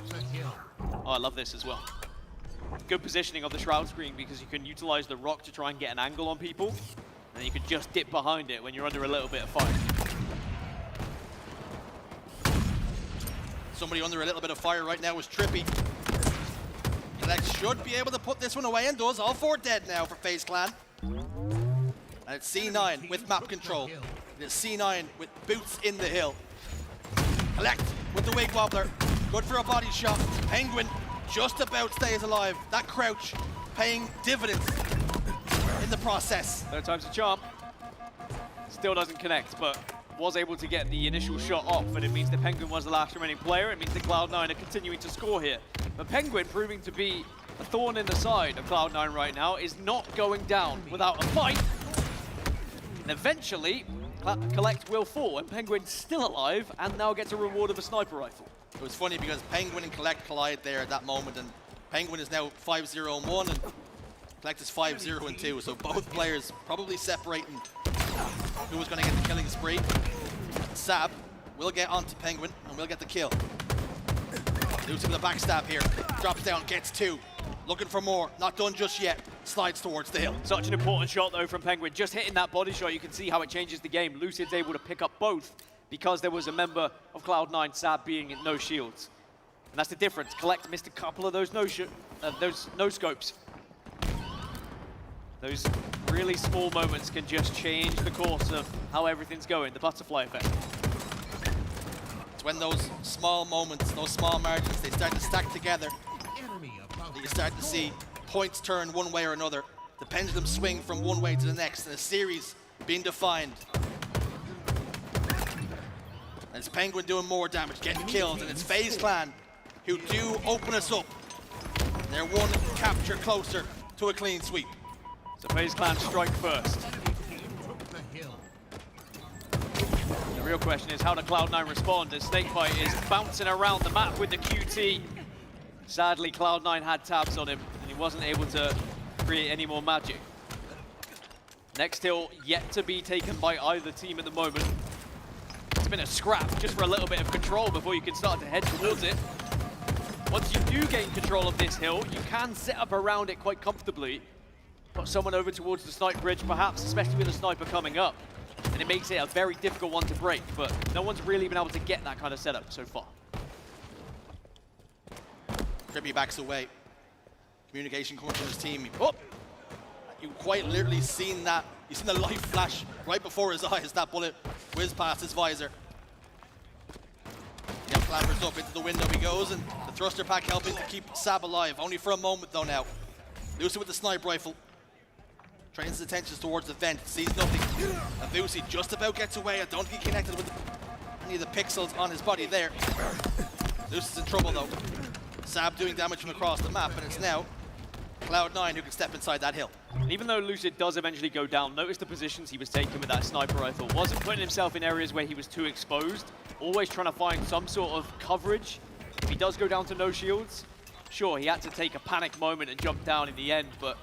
Oh, I love this as well. Good positioning of the Shroud screen, because you can utilize the rock to try and get an angle on people, and then you can just dip behind it when you're under a little bit of fire. Somebody under a little bit of fire right now is Trippy. Collect should be able to put this one away, and does. All 4 dead now for FaZe Clan. And it's C9 with map control. It is C9 with boots in the hill. Collect with the wig wobbler. Good for a body shot. Penguin just about stays alive. That crouch paying dividends in the process. Third time's a charm. Still doesn't connect, but was able to get the initial shot off, and it means the Penguin was the last remaining player. It means the Cloud9 are continuing to score here. But Penguin, proving to be a thorn in the side of Cloud9 right now, is not going down without a fight. And eventually, Collect will fall, and Penguin's still alive, and now gets a reward of a sniper rifle. It was funny because Penguin and Collect collide there at that moment, and Penguin is now 5-0-1, and Collect is 5-0-2, so both players probably separating who was going to get the killing spree. Sab will get onto Penguin, and will get the kill. Losing the backstab here. Drops down, gets 2. Looking for more, not done just yet. Slides towards the hill. Such an important shot though from Penguin. Just hitting that body shot, you can see how it changes the game. Lucid's able to pick up both because there was a member of Cloud9, Sab, being in no shields. And that's the difference. Collect missed a couple of those no scopes. Those really small moments can just change the course of how everything's going, the butterfly effect. It's when those small moments, those small margins, they start to stack together. You start to see points turn one way or another. The pendulum swing from one way to the next, and a series being defined. And it's Penguin doing more damage, getting kills, and it's FaZe Clan who do open us up. They're one capture closer to a clean sweep. So FaZe Clan strike first. The real question is, how do Cloud9 respond as Snakebite is bouncing around the map with the QT? Sadly, Cloud9 had tabs on him, and he wasn't able to create any more magic. Next hill yet to be taken by either team at the moment. It's been a scrap just for a little bit of control before you can start to head towards it. Once you do gain control of this hill, you can set up around it quite comfortably. Put someone over towards the snipe bridge, perhaps, especially with a sniper coming up. And it makes it a very difficult one to break, but no one's really been able to get that kind of setup so far. Trippy backs away. Communication coming from his team. Oh! You quite literally seen that. You've seen the light flash right before his eyes. That bullet whizzed past his visor. Yep, clambers up into the window he goes, and the thruster pack helping to keep Sab alive. Only for a moment though now. Lucy with the sniper rifle. trains his attention towards the vent, sees nothing. HaloWC just about gets away. I don't think he connected with any of the pixels on his body there. HaloWC's in trouble though. Sab doing damage from across the map, and it's now Cloud9 who can step inside that hill. And even though Lucid does eventually go down, notice the positions he was taking with that sniper rifle. Wasn't putting himself in areas where he was too exposed, always trying to find some sort of coverage. If he does go down to no shields, sure, he had to take a panic moment and jump down in the end, but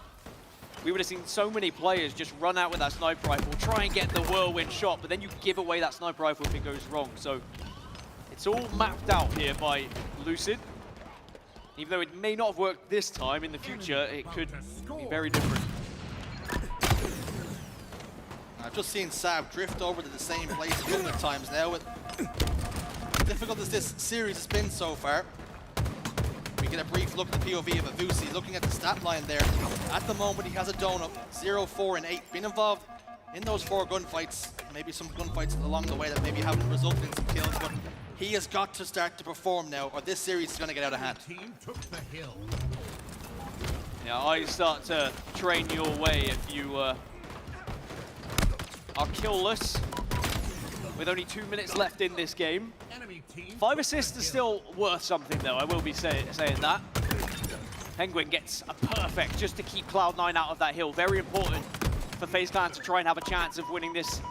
we would have seen so many players just run out with that sniper rifle, try and get the whirlwind shot, but then you give away that sniper rifle if it goes wrong. So it's all mapped out here by Lucid. Even though it may not have worked this time, in the future, it could be very different. I've just seen Sab drift over to the same place a couple of times now. With difficult as this series has been so far, we get a brief look at the POV of HaloWC. Looking at the stat line there, at the moment he has a donut, 0, 4, and 8. Been involved in those 4 gunfights, maybe some gunfights along the way that maybe haven't resulted in some kills, but he has got to start to perform now, or this series is going to get out of hand. Yeah, I start to train your way if you are killless. With only 2 minutes left in this game. 5 assists is still worth something though, I will be saying that. Penguin gets a perfect just to keep Cloud9 out of that hill. Very important for FaZe Clan to try and have a chance of winning this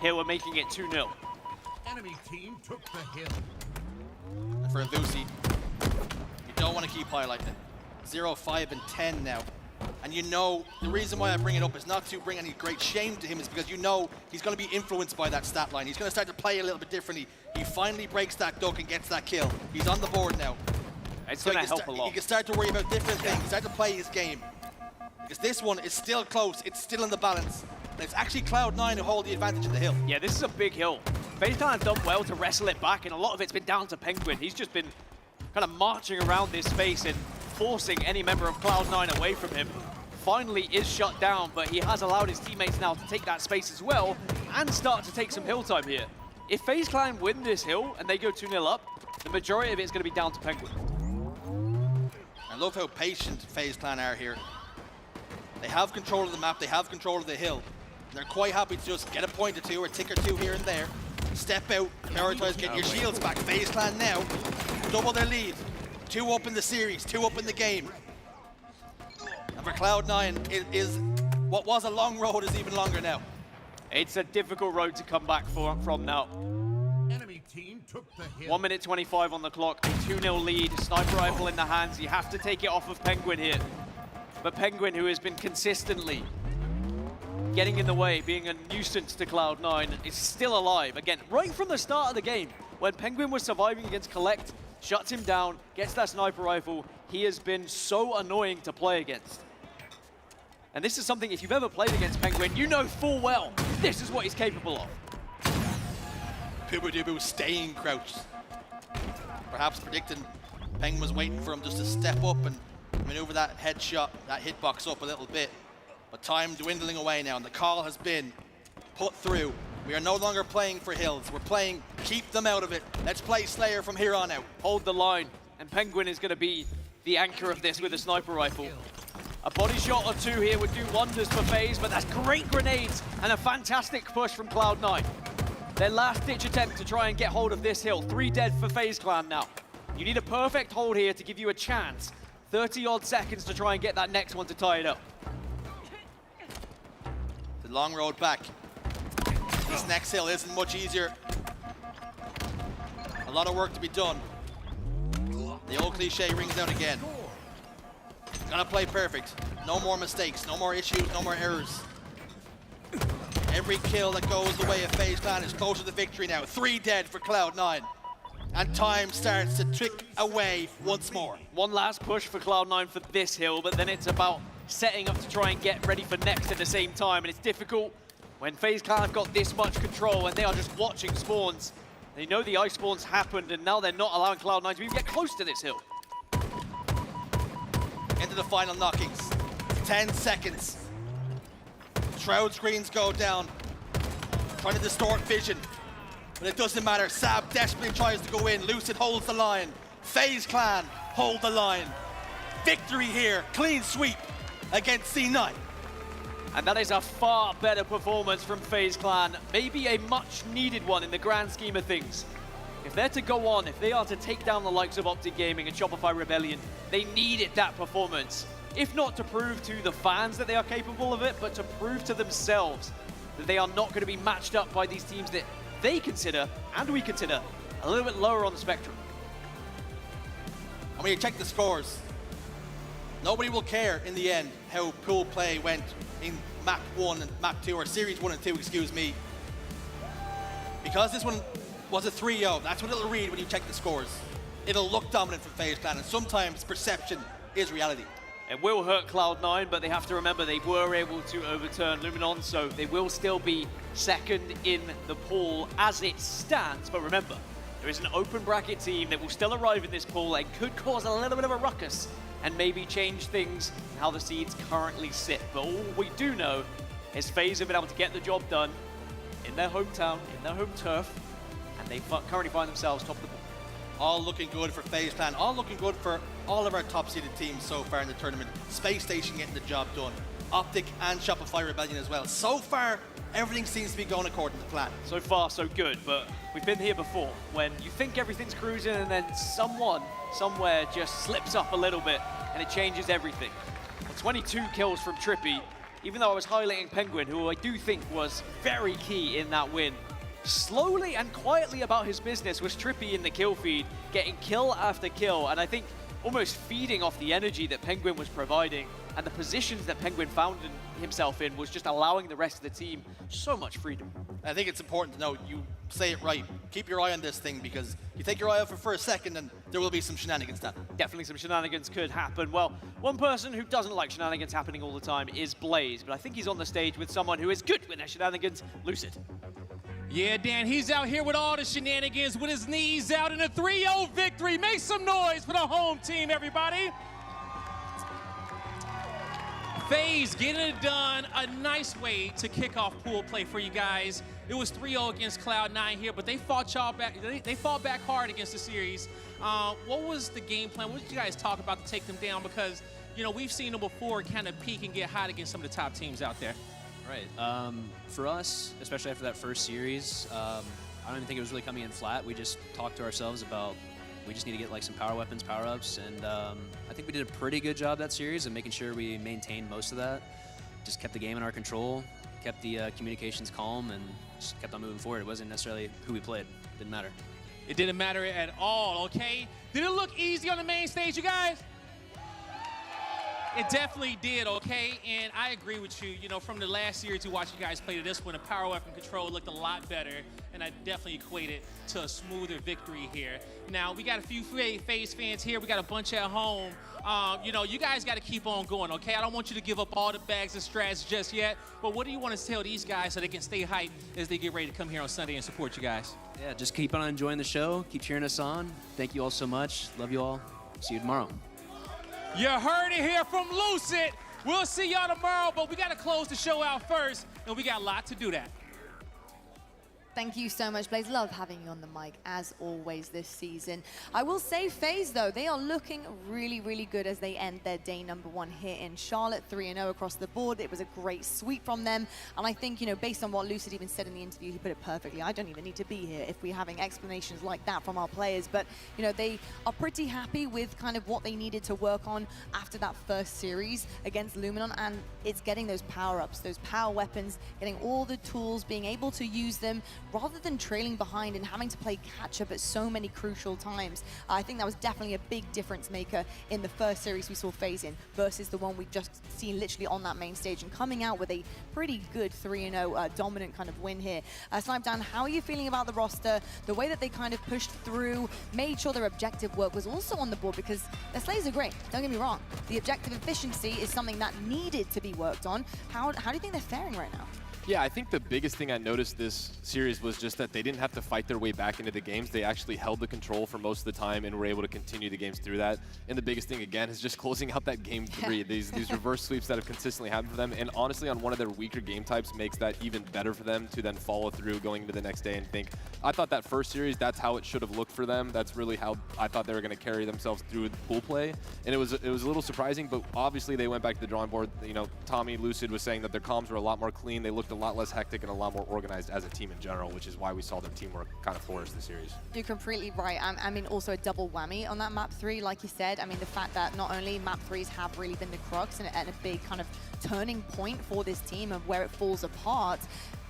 hill and making it 2-0. Enemy team took the hill. And for HaloWC, you don't want to keep highlighting it. 0, 5, and 10 now. And you know, the reason why I bring it up is not to bring any great shame to him, is because you know he's going to be influenced by that stat line. He's going to start to play a little bit differently. He finally breaks that duck and gets that kill. He's on the board now. It's going to help a lot. He can start to worry about different things, start to play his game. Because this one is still close, it's still in the balance. And it's actually Cloud9 who hold the advantage in the hill. Yeah, this is a big hill. FaZe Clan have done well to wrestle it back, and a lot of it's been down to Penguin. He's just been kind of marching around this space and forcing any member of Cloud9 away from him. Finally is shut down, but he has allowed his teammates now to take that space as well and start to take some hill time here. If FaZe Clan win this hill and they go 2-0 up, the majority of it is going to be down to Penguin. I love how patient FaZe Clan are here. They have control of the map, they have control of the hill. They're quite happy to just get a point or two, or a tick or two here and there. Step out, prioritize getting your shields back. FaZe Clan now double their lead. 2 up in the series, 2 up in the game. And for Cloud9, it is what was a long road is even longer now. It's a difficult road to come back from now. Enemy team took the hill. 1 minute 25 on the clock, a 2-0 lead, sniper rifle in the hands. You have to take it off of Penguin here. But Penguin, who has been consistently getting in the way, being a nuisance to Cloud9, is still alive. Again, right from the start of the game, when Penguin was surviving against Collect, shuts him down, gets that sniper rifle, he has been so annoying to play against. And this is something, if you've ever played against Penguin, you know full well this is what he's capable of. Pubudubu staying crouched. Perhaps predicting Penguin was waiting for him just to step up and maneuver that headshot, that hitbox up a little bit. But time dwindling away now, and the call has been put through. We are no longer playing for hills. We're playing keep them out of it. Let's play Slayer from here on out. Hold the line, and Penguin is going to be the anchor of this with a sniper rifle. A body shot or 2 here would do wonders for FaZe, but that's great grenades and a fantastic push from Cloud9. Their last-ditch attempt to try and get hold of this hill. 3 dead for FaZe Clan now. You need a perfect hold here to give you a chance. 30-odd seconds to try and get that next one to tie it up. The long road back. This next hill isn't much easier. A lot of work to be done. The old cliche rings out again. Gotta play perfect. No more mistakes, no more issues, no more errors. Every kill that goes the way of FaZe Clan is closer to victory now. 3 dead for Cloud9. And time starts to tick away once more. One last push for Cloud9 for this hill, but then it's about setting up to try and get ready for next at the same time. And it's difficult when FaZe Clan have got this much control and they are just watching spawns. They know the ice spawns happened, and now they're not allowing Cloud9 to even get close to this hill. Into the final knockings. 10 seconds. Shroud screens go down. Trying to distort vision. But it doesn't matter. Sab desperately tries to go in. Lucid holds the line. FaZe Clan hold the line. Victory here. Clean sweep against C9. And that is a far better performance from FaZe Clan. Maybe a much needed one in the grand scheme of things. If they're to go on, if they are to take down the likes of Optic Gaming and Shopify Rebellion, they needed that performance. If not to prove to the fans that they are capable of it, but to prove to themselves that they are not going to be matched up by these teams that they consider, and we consider, a little bit lower on the spectrum. And when you check the scores, nobody will care in the end how pool play went in map 1 and map 2, or series 1 and 2, excuse me. Because this one was a 3-0, that's what it'll read when you check the scores. It'll look dominant from FaZe Clan, and sometimes perception is reality. It will hurt Cloud9, but they have to remember they were able to overturn Luminon, so they will still be second in the pool as it stands. But remember, there is an open bracket team that will still arrive in this pool and could cause a little bit of a ruckus and maybe change things how the seeds currently sit. But all we do know is FaZe have been able to get the job done in their hometown, in their home turf, and they currently find themselves top of the pool. All looking good for FaZe Clan, all looking good for all of our top-seeded teams so far in the tournament. Space Station getting the job done. Optic and Shopify Rebellion as well. So far, everything seems to be going according to plan. So far, so good, but we've been here before when you think everything's cruising and then someone, somewhere just slips up a little bit and it changes everything. Well, 22 kills from Trippy, even though I was highlighting Penguin, who I do think was very key in that win. Slowly and quietly about his business was Trippy in the kill feed, getting kill after kill, and I think almost feeding off the energy that Penguin was providing, and the positions that Penguin found himself in was just allowing the rest of the team so much freedom. I think it's important to note, you say it right. Keep your eye on this thing, because you take your eye off it for a second and there will be some shenanigans happen. Definitely some shenanigans could happen. Well, one person who doesn't like shenanigans happening all the time is Blaze, but I think he's on the stage with someone who is good with their shenanigans, Lucid. Yeah, Dan, he's out here with all the shenanigans, with his knees out in a 3-0 victory. Make some noise for the home team, everybody. FaZe getting it done. A nice way to kick off pool play for you guys. It was 3-0 against Cloud9 here, but they fought y'all back. They fought back hard against the series. What was the game plan? What did you guys talk about to take them down? Because, you know, we've seen them before kind of peak and get hot against some of the top teams out there. Right. For us, especially after that first series, I don't even think it was really coming in flat. We just talked to ourselves about we just need to get like some power weapons, power ups, and I think we did a pretty good job that series of making sure we maintained most of that. Just kept the game in our control, kept the communications calm, and just kept on moving forward. It wasn't necessarily who we played. Didn't matter. It didn't matter at all, okay? Did it look easy on the main stage, you guys? It definitely did, okay? And I agree with you. You know, from the last series we watched you guys play to this one, the power weapon control looked a lot better, and I definitely equate it to a smoother victory here. Now, we got a few FaZe fans here. We got a bunch at home. You know, you guys got to keep on going, okay? I don't want you to give up all the bags of strats just yet, but what do you want to tell these guys so they can stay hyped as they get ready to come here on Sunday and support you guys? Yeah, just keep on enjoying the show. Keep cheering us on. Thank you all so much. Love you all. See you tomorrow. You heard it here from Lucid. We'll see y'all tomorrow, but we got to close the show out first, and we got a lot to do that. Thank you so much, Blaze. Love having you on the mic, as always, this season. I will say FaZe, though, they are looking really, really good as they end their day #1 here in Charlotte, 3-0 across the board. It was a great sweep from them. And I think, you know, based on what Lucid even said in the interview, he put it perfectly. I don't even need to be here if we're having explanations like that from our players. But, you know, they are pretty happy with kind of what they needed to work on after that first series against Luminon. And it's getting those power-ups, those power weapons, getting all the tools, being able to use them, rather than trailing behind and having to play catch-up at so many crucial times. I think that was definitely a big difference maker in the first series we saw FaZe in versus the one we've just seen literally on that main stage, and coming out with a pretty good 3-0 dominant kind of win here. Snipedown, how are you feeling about the roster? The way that they kind of pushed through, made sure their objective work was also on the board, because their slays are great, don't get me wrong. The objective efficiency is something that needed to be worked on. How do you think they're faring right now? Yeah, I think the biggest thing I noticed this series was just that they didn't have to fight their way back into the games. They actually held the control for most of the time and were able to continue the games through that. And the biggest thing, again, is just closing out that game 3. These reverse sweeps that have consistently happened for them. And honestly, on one of their weaker game types makes that even better for them to then follow through going into the next day and think, I thought that first series, that's how it should have looked for them. That's really how I thought they were going to carry themselves through the pool play. And it was a little surprising, but obviously they went back to the drawing board. You know, Tommy Lucid was saying that their comms were a lot more clean. They looked a lot less hectic and a lot more organized as a team in general, which is why we saw their teamwork kind of flourish this series. You're completely right. I mean, also a double whammy on that map 3, like you said. I mean, the fact that not only map 3s have really been the crux and a big kind of turning point for this team of where it falls apart,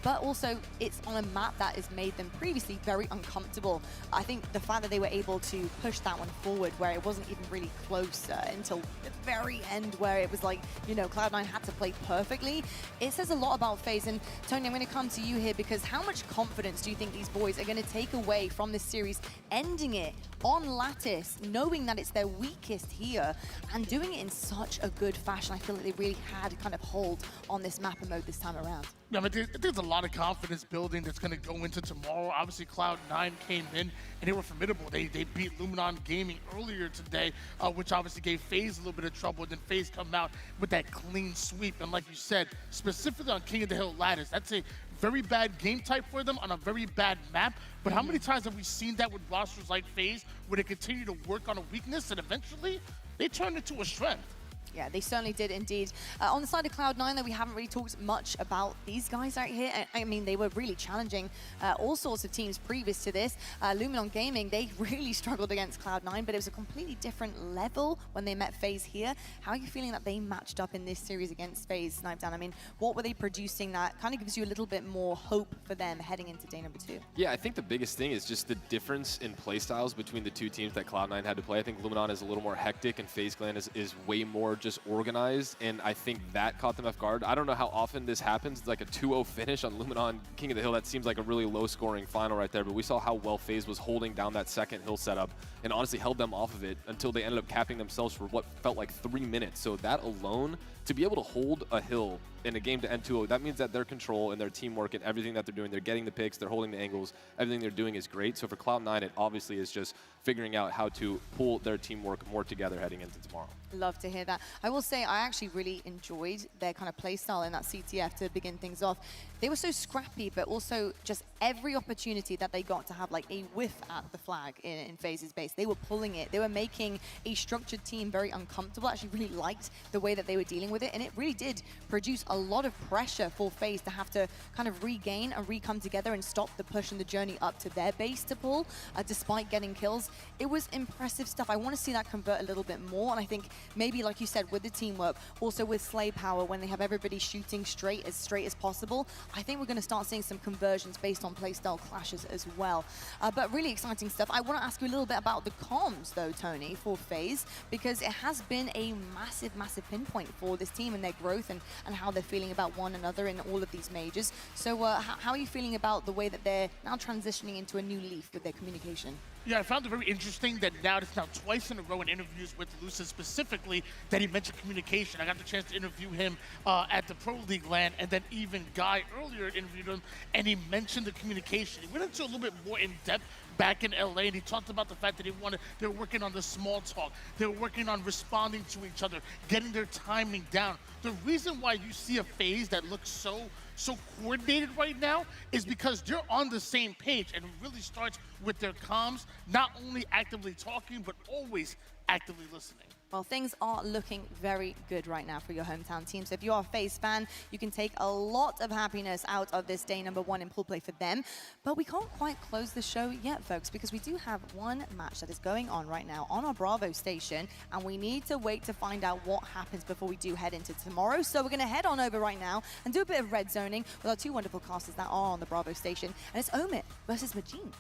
but also it's on a map that has made them previously very uncomfortable. I think the fact that they were able to push that one forward where it wasn't even really close until the very end where it was like, you know, Cloud9 had to play perfectly, it says a lot about FaZe. And Tony, I'm going to come to you here because how much confidence do you think these boys are going to take away from this series, ending it on Lattice, knowing that it's their weakest here and doing it in such a good fashion? I feel like they really had kind of hold on this map and mode this time around. Yeah, I mean, there's a lot of confidence building that's going to go into tomorrow. Obviously, Cloud9 came in, and they were formidable. They beat Luminon Gaming earlier today, which obviously gave FaZe a little bit of trouble. Then FaZe come out with that clean sweep. And like you said, specifically on King of the Hill Lattice, that's a very bad game type for them on a very bad map. But how many times have we seen that with rosters like FaZe, where they continue to work on a weakness, and eventually they turn it to a strength? Yeah, they certainly did indeed. On the side of Cloud9, though, we haven't really talked much about these guys right here. I mean, they were really challenging all sorts of teams previous to this. Luminon Gaming, they really struggled against Cloud9, but it was a completely different level when they met FaZe here. How are you feeling that they matched up in this series against FaZe, Snipedown? I mean, what were they producing that kind of gives you a little bit more hope for them heading into day number 2? Yeah, I think the biggest thing is just the difference in play styles between the two teams that Cloud9 had to play. I think Luminon is a little more hectic and FaZe Clan is way more just organized, and I think that caught them off guard. I don't know how often this happens. It's like a 2-0 finish on Luminon King of the Hill. That seems like a really low-scoring final right there, but we saw how well FaZe was holding down that second hill setup and honestly held them off of it until they ended up capping themselves for what felt like 3 minutes. So that alone, to be able to hold a hill in a game to end 2-0, that means that their control and their teamwork and everything that they're doing, they're getting the picks, they're holding the angles, everything they're doing is great. So for Cloud9, it obviously is just figuring out how to pull their teamwork more together heading into tomorrow. Love to hear that. I will say I actually really enjoyed their kind of play style in that CTF to begin things off. They were so scrappy, but also just every opportunity that they got to have like a whiff at the flag in FaZe's base, they were pulling it. They were making a structured team very uncomfortable. I actually really liked the way that they were dealing with it, and it really did produce a lot of pressure for FaZe to have to kind of regain and re-come together and stop the push and the journey up to their base to pull, despite getting kills. It was impressive stuff. I want to see that convert a little bit more, and I think maybe, like you said, with the teamwork, also with Slay Power, when they have everybody shooting straight as possible, I think we're going to start seeing some conversions based on playstyle clashes as well. But really exciting stuff. I want to ask you a little bit about the comms, though, Tony, for FaZe, because it has been a massive, massive pinpoint for this team and their growth and how they're feeling about one another in all of these majors. So how are you feeling about the way that they're now transitioning into a new leaf with their communication? Yeah, I found it very interesting that now it's now twice in a row in interviews with Lucid specifically that he mentioned communication. I got the chance to interview him at the Pro League LAN, and then even Guy earlier interviewed him, and he mentioned the communication. He went into a little bit more in depth back in LA, and he talked about the fact that they were working on the small talk. They were working on responding to each other, getting their timing down. The reason why you see a FaZe that looks so coordinated right now is because they're on the same page, and it really starts with their comms, not only actively talking, but always actively listening. Well, things are looking very good right now for your hometown team. So if you are a FaZe fan, you can take a lot of happiness out of this day number 1 in pool play for them. But we can't quite close the show yet, folks, because we do have one match that is going on right now on our Bravo station, and we need to wait to find out what happens before we do head into tomorrow. So we're going to head on over right now and do a bit of red zoning with our 2 wonderful casters that are on the Bravo station. And it's Omit versus Majin.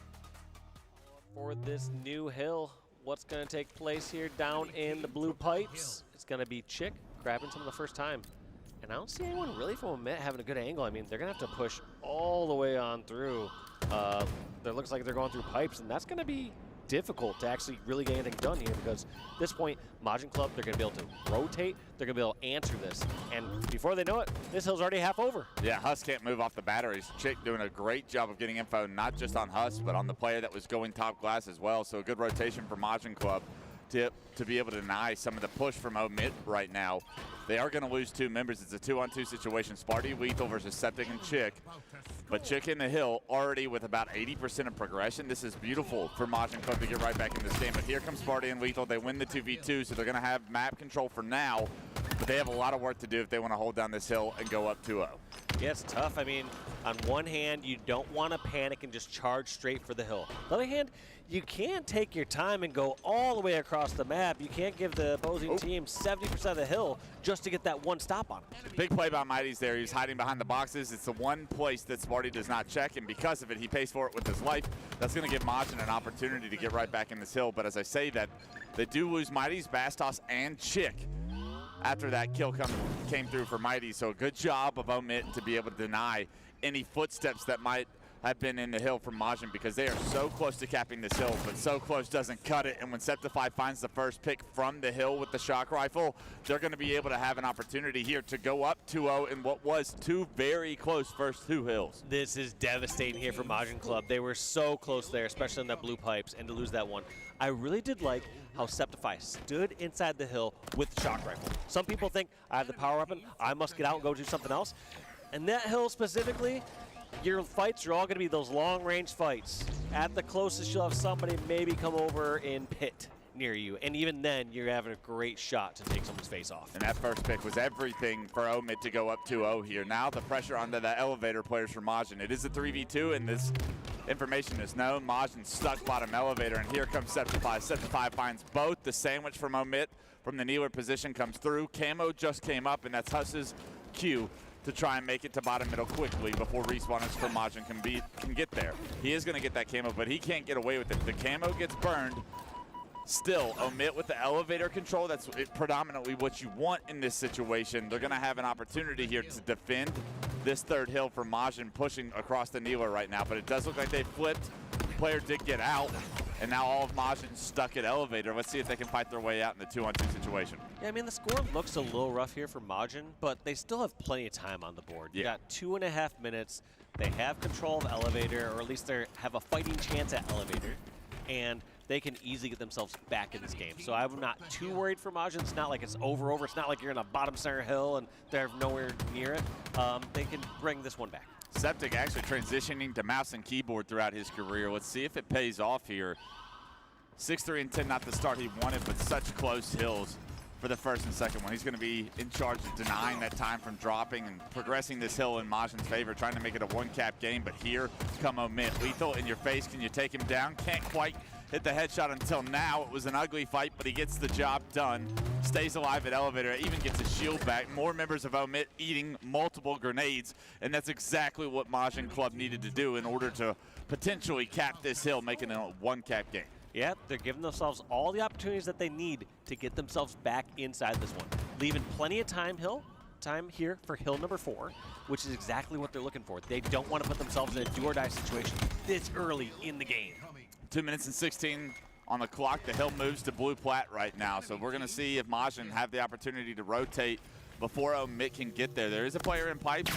For this new hill, what's going to take place here down in the blue pipes? It's going to be Chick grabbing some of the first time. And I don't see anyone really from Omit having a good angle. I mean, they're going to have to push all the way on through. There looks like they're going through pipes, and that's going to be difficult to actually really get anything done here because at this point, Majin Club, they're going to be able to rotate, they're going to be able to answer this. And before they know it, this hill's already half over. Yeah, Huss can't move off the batteries. Chick doing a great job of getting info, not just on Huss, but on the player that was going top glass as well. So a good rotation for Majin Club to be able to deny some of the push from Omit right now. They are going to lose 2 members. It's a 2-on-2 situation. Sparty, Weethel versus Septic and Chick. But Chick in the hill already with about 80% of progression. This is beautiful for Majin Club to get right back in this game. But here comes Sparty and Weethel. They win the 2v2, so they're going to have map control for now. But they have a lot of work to do if they want to hold down this hill and go up 2-0. Yeah, it's tough. I mean, on one hand, you don't want to panic and just charge straight for the hill. On the other hand, you can't take your time and go all the way across the map. You can't give the opposing team 70% of the hill just to get that one stop on it. Big play by Mighty's there. He's hiding behind the boxes. It's the one place that Sparty does not check, and because of it, he pays for it with his life. That's going to give Majin an opportunity to get right back in this hill. But as I say that, they do lose Mighty's, Bastos, and Chick after that kill came through for Mighty. So a good job of Omit to be able to deny any footsteps that might have been in the hill from Majin, because they are so close to capping this hill, but so close doesn't cut it. And when Septify finds the first pick from the hill with the shock rifle, they're going to be able to have an opportunity here to go up 2-0 in what was 2 very close first 2 hills. This is devastating here for Majin Club. They were so close there, especially on that blue pipes, and to lose that one. I really did like how Septify stood inside the hill with the shock rifle. Some people think, I have the power weapon, I must get out and go do something else. And that hill specifically, your fights are all going to be those long-range fights. At the closest, you'll have somebody maybe come over in pit near you, and even then, you're having a great shot to take someone's face off. And that first pick was everything for Omid to go up 2-0 here. Now the pressure onto the elevator players for Majin. It is a 3v2, and this information is known. Majin stuck bottom elevator, and here comes Septify. Septify finds both. The sandwich from Omid from the kneeler position comes through. Camo just came up, and that's Huss's cue to try and make it to bottom middle quickly before respawners from Majin can get there. He is going to get that camo, but he can't get away with it. The camo gets burned. Still, Omit with the elevator control, that's predominantly what you want in this situation. They're going to have an opportunity here to defend this third hill for Majin pushing across the kneeler right now, but it does look like they flipped. The player did get out, and now all of Majin's stuck at elevator. Let's see if they can fight their way out in the 2-on-2 situation. Yeah, I mean, the score looks a little rough here for Majin, but they still have plenty of time on the board. You got 2.5 minutes. They have control of elevator, or at least they have a fighting chance at elevator, and they can easily get themselves back in this game. So I'm not too worried for Majin. It's not like it's over. It's not like you're in a bottom center hill and they're nowhere near it. They can bring this one back. Septic actually transitioning to mouse and keyboard throughout his career. Let's see if it pays off here. 6-3 and 10, not the start he wanted, but such close hills for the first and second one. He's going to be in charge of denying that time from dropping and progressing this hill in Majin's favor, trying to make it a one-cap game. But here come Omit. Lethal in your face. Can you take him down? Can't quite hit the headshot until now. It was an ugly fight, but he gets the job done. Stays alive at elevator, even gets his shield back. More members of Omit eating multiple grenades, and that's exactly what Majin Club needed to do in order to potentially cap this hill, making it a one-cap game. Yeah, they're giving themselves all the opportunities that they need to get themselves back inside this one. Leaving plenty of time here for hill number 4, which is exactly what they're looking for. They don't want to put themselves in a do-or-die situation this early in the game. 2 minutes and 16 on the clock. The hill moves to blue plat right now. So we're going to see if Majin have the opportunity to rotate before Omit can get there. There is a player in pipe.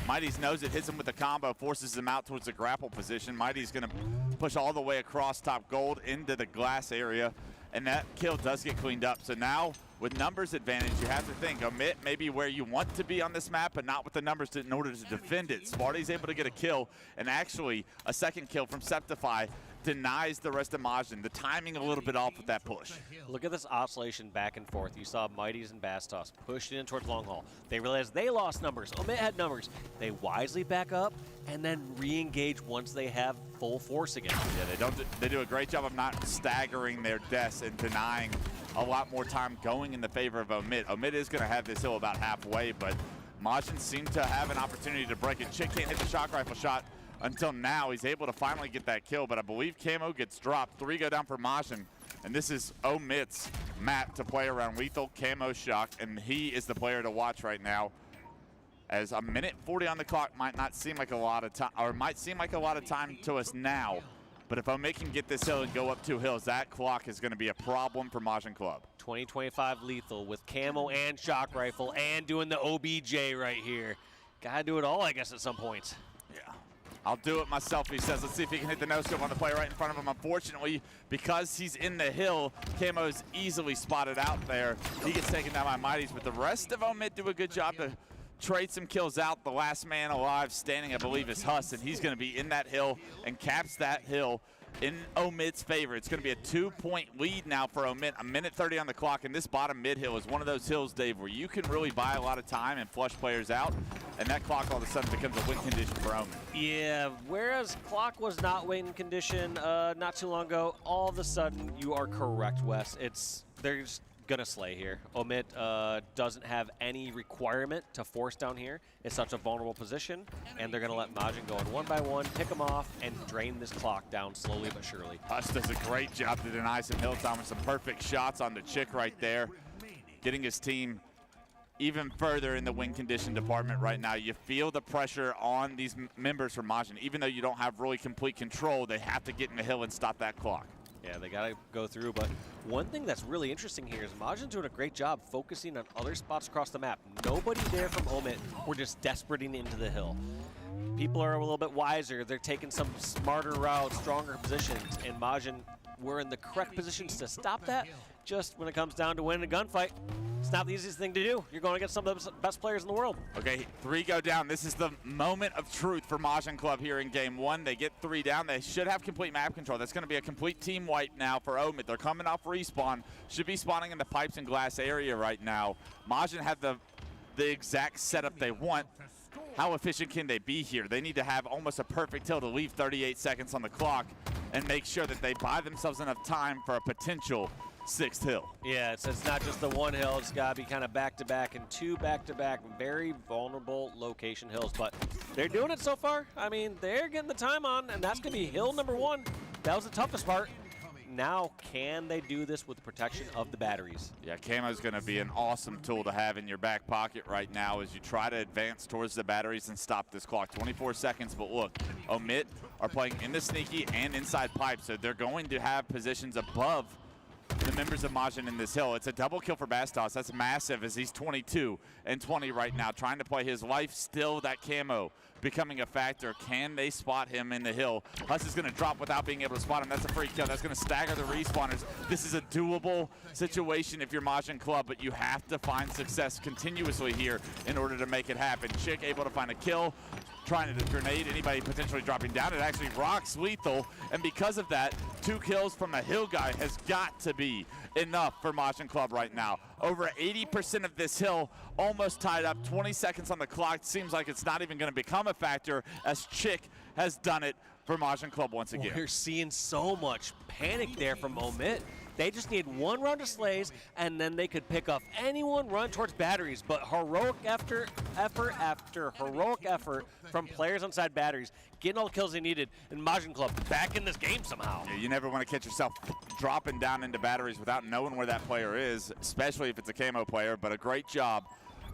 Mighty's knows it, hits him with a combo, forces him out towards the grapple position. Mighty's going to push all the way across top gold into the glass area, and that kill does get cleaned up. So now, with numbers advantage, you have to think Omit may be where you want to be on this map, but not with the numbers in order to defend it. Sparty's able to get a kill, and actually a second kill from Septify denies the rest of Majin. The timing a little bit off with that push. Look at this oscillation back and forth. You saw Mighty's and Bastos pushing in towards long haul. They realized they lost numbers. Omit had numbers. They wisely back up and then re-engage once they have full force again. Yeah, they do a great job of not staggering their deaths and denying a lot more time going in the favor of Omit. Omit is going to have this hill about halfway, but Majin seemed to have an opportunity to break it. Chick can't hit the shock rifle shot until now. He's able to finally get that kill, but I believe camo gets dropped. 3 go down for Majin, and this is Omit's map to play around. Lethal, camo, shock, and he is the player to watch right now, as a minute 40 on the clock might not seem like a lot of time, or might seem like a lot of time to us now, But if Omit can get this hill and go up 2 hills, that clock is going to be a problem for Majin Club. 2025 lethal with camo and shock rifle and doing the OBJ right here. Gotta do it all, I guess, at some point. Yeah. I'll do it myself, he says. Let's see if he can hit the no-scope on the player right in front of him. Unfortunately, because he's in the hill, Camo's easily spotted out there. He gets taken down by Mighties, but the rest of Omit do a good job to trade some kills out. The last man alive standing, I believe, is Huss, and he's going to be in that hill and caps that hill in Omit's favor. It's going to be a 2-point lead now for Omit. A minute 30 on the clock, and this bottom mid hill is one of those hills, Dave, where you can really buy a lot of time and flush players out, and that clock all of a sudden becomes a win condition for Omit. Yeah, whereas clock was not win condition not too long ago, all of a sudden you are correct, Wes. They're just gonna slay here. Omit doesn't have any requirement to force down here. It's such a vulnerable position, and they're gonna let Majin go in 1 by 1, pick them off, and drain this clock down slowly but surely. Huss does a great job to deny some hill time with some perfect shots on the chick right there, getting his team even further in the win condition department right now. You feel the pressure on these members from Majin. Even though you don't have really complete control, they have to get in the hill and stop that clock. Yeah, they gotta go through, but one thing that's really interesting here is Majin's doing a great job focusing on other spots across the map. Nobody there from Omit. We're just desperating into the hill. People are a little bit wiser. They're taking some smarter routes, stronger positions, and Majin were in the correct positions to stop that. Just when it comes down to winning a gunfight, it's not the easiest thing to do. You're going against some of the best players in the world. Okay, 3 go down. This is the moment of truth for Majin Club here in game 1. They get 3 down. They should have complete map control. That's going to be a complete team wipe now for Omit. They're coming off respawn. Should be spawning in the pipes and glass area right now. Majin have the exact setup they want. How efficient can they be here? They need to have almost a perfect hill to leave 38 seconds on the clock and make sure that they buy themselves enough time for a potential 6th hill. Yeah, it's not just the 1 hill. It's got to be kind of back-to-back and 2 back-to-back, very vulnerable location hills. But they're doing it so far. I mean, they're getting the time on, and that's going to be hill number 1. That was the toughest part. Now, can they do this with the protection of the batteries? Yeah, Camo's going to be an awesome tool to have in your back pocket right now as you try to advance towards the batteries and stop this clock. 24 seconds, but look, Omit are playing in the sneaky and inside pipe, so they're going to have positions above the members of Majin in this hill. It's a double kill for Bastos. That's massive as he's 22 and 20 right now, trying to play his life. Still that camo becoming a factor. Can they spot him in the hill? Huss is going to drop without being able to spot him. That's a free kill. That's going to stagger the respawners. This is a doable situation if you're Majin Club, but you have to find success continuously here in order to make it happen. Chick able to find a kill, trying to grenade anybody potentially dropping down. It actually rocks lethal, and because of that, 2 kills from a hill guy has got to be enough for Majin Club right now. Over 80% of this hill almost tied up. 20 seconds on the clock. Seems like it's not even going to become a factor as Chick has done it for Majin Club once again. We're seeing so much panic there from Omit. They just need 1 round of slays, and then they could pick off anyone run towards batteries. But heroic effort after heroic effort from players inside batteries, getting all the kills they needed, and Majin Club back in this game somehow. Yeah, you never want to catch yourself dropping down into batteries without knowing where that player is, especially if it's a camo player, but a great job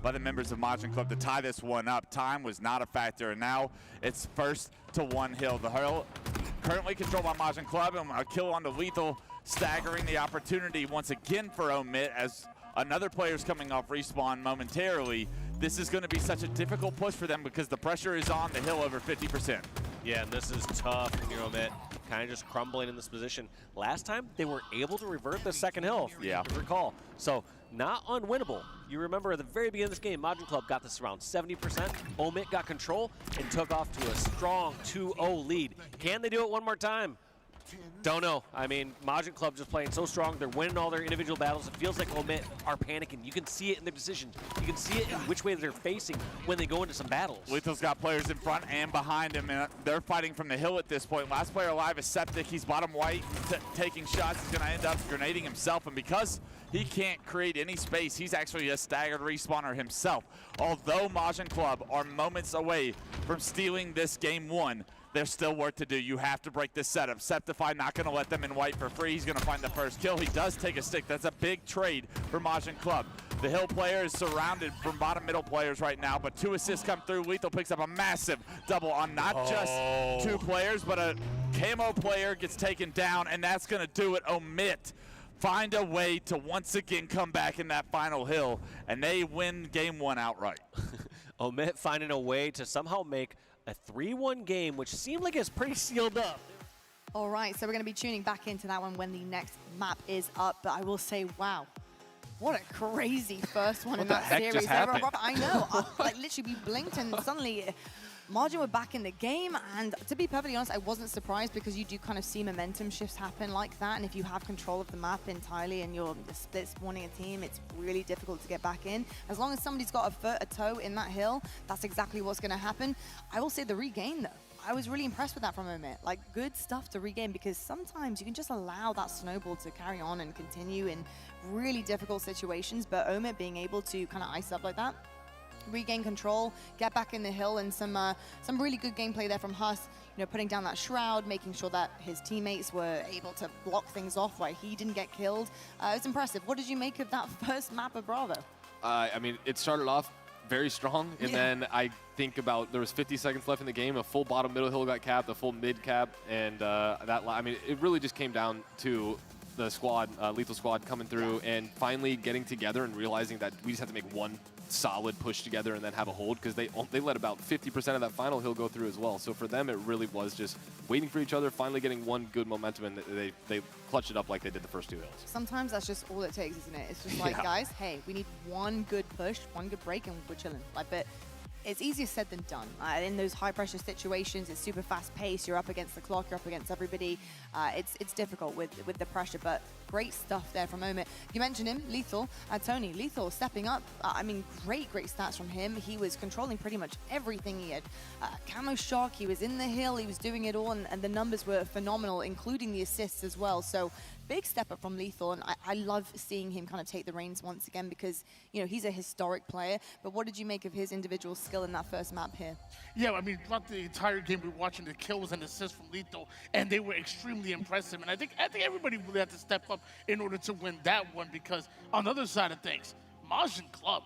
by the members of Majin Club to tie this one up. Time was not a factor, and now it's 1st to 1 hill. The hill currently controlled by Majin Club, and a kill on the lethal, staggering the opportunity once again for Omit as another player's coming off respawn momentarily. This is going to be such a difficult push for them because the pressure is on the hill over 50%. Yeah, and this is tough when you're Omit, kind of just crumbling in this position. Last time, they were able to revert the 2nd hill, if you recall. So, not unwinnable. You remember at the very beginning of this game, Majin Club got this around 70%. Omit got control and took off to a strong 2-0 lead. Can they do it one more time? Don't know. I mean, Majin Club just playing so strong. They're winning all their individual battles. It feels like Omit are panicking. You can see it in their decisions. You can see it in which way they're facing when they go into some battles. Lethal's got players in front and behind him, and they're fighting from the hill at this point. Last player alive is Septic. He's bottom white, taking shots. He's going to end up grenading himself, and because he can't create any space, he's actually a staggered respawner himself. Although Majin Club are moments away from stealing this game 1, there's still work to do. You have to break this setup. Septify not going to let them in white for free. He's going to find the 1st kill. He does take a stick. That's a big trade for Majin Club. The hill player is surrounded from bottom middle players right now, but 2 assists come through. Lethal picks up a massive double on not just 2 players, but a Camo player gets taken down, and that's going to do it. Omit find a way to once again come back in that final hill, and they win game 1 outright. Omit finding a way to somehow make a 3-1 game, which seemed like it's pretty sealed up. All right, so we're going to be tuning back into that one when the next map is up. But I will say, wow, what a crazy first one in that series. Just happened? I know. Like, literally, we blinked and suddenly Margin were back in the game. And to be perfectly honest, I wasn't surprised because you do kind of see momentum shifts happen like that. And if you have control of the map entirely and you're split spawning a team, it's really difficult to get back in. As long as somebody's got a foot, a toe in that hill, that's exactly what's going to happen. I will say the regain, though. I was really impressed with that from Omit. Like, good stuff to regain, because sometimes you can just allow that snowball to carry on and continue in really difficult situations, but Omit being able to kind of ice up like that, regain control, get back in the hill, and some really good gameplay there from Huss, you know, putting down that shroud, making sure that his teammates were able to block things off while he didn't get killed. It was impressive. What did you make of that first map of Bravo? I mean, it started off very strong, and then I think about there was 50 seconds left in the game. A full bottom middle hill got capped, a full mid cap, and I mean, it really just came down to the squad, Lethal Squad, coming through and finally getting together and realizing that we just have to make one solid push together and then have a hold, because they let about 50% of that final hill go through as well. So for them, it really was just waiting for each other, finally getting one good momentum, and they clutched it up like they did the first 2 hills. Sometimes that's just all it takes, isn't it? It's just like, guys, hey, we need one good push, one good break, and we're chilling. Like, but it's easier said than done. In those high-pressure situations, it's super fast-paced. You're up against the clock. You're up against everybody. It's difficult with the pressure, but great stuff there from Omit. You mentioned him, Lethal. Tony, Lethal stepping up. I mean, great stats from him. He was controlling pretty much everything. He had camo shock. He was in the hill. He was doing it all, and the numbers were phenomenal, including the assists as well. So big step up from Lethal, and I love seeing him kind of take the reins once again, because, you know, he's a historic player. But what did you make of his individual skill in that first map here? Yeah, I mean, throughout the entire game, we were watching the kills and assists from Lethal, and they were extremely impressive. And I think everybody really had to step up in order to win that one, because on the other side of things, Majin Club,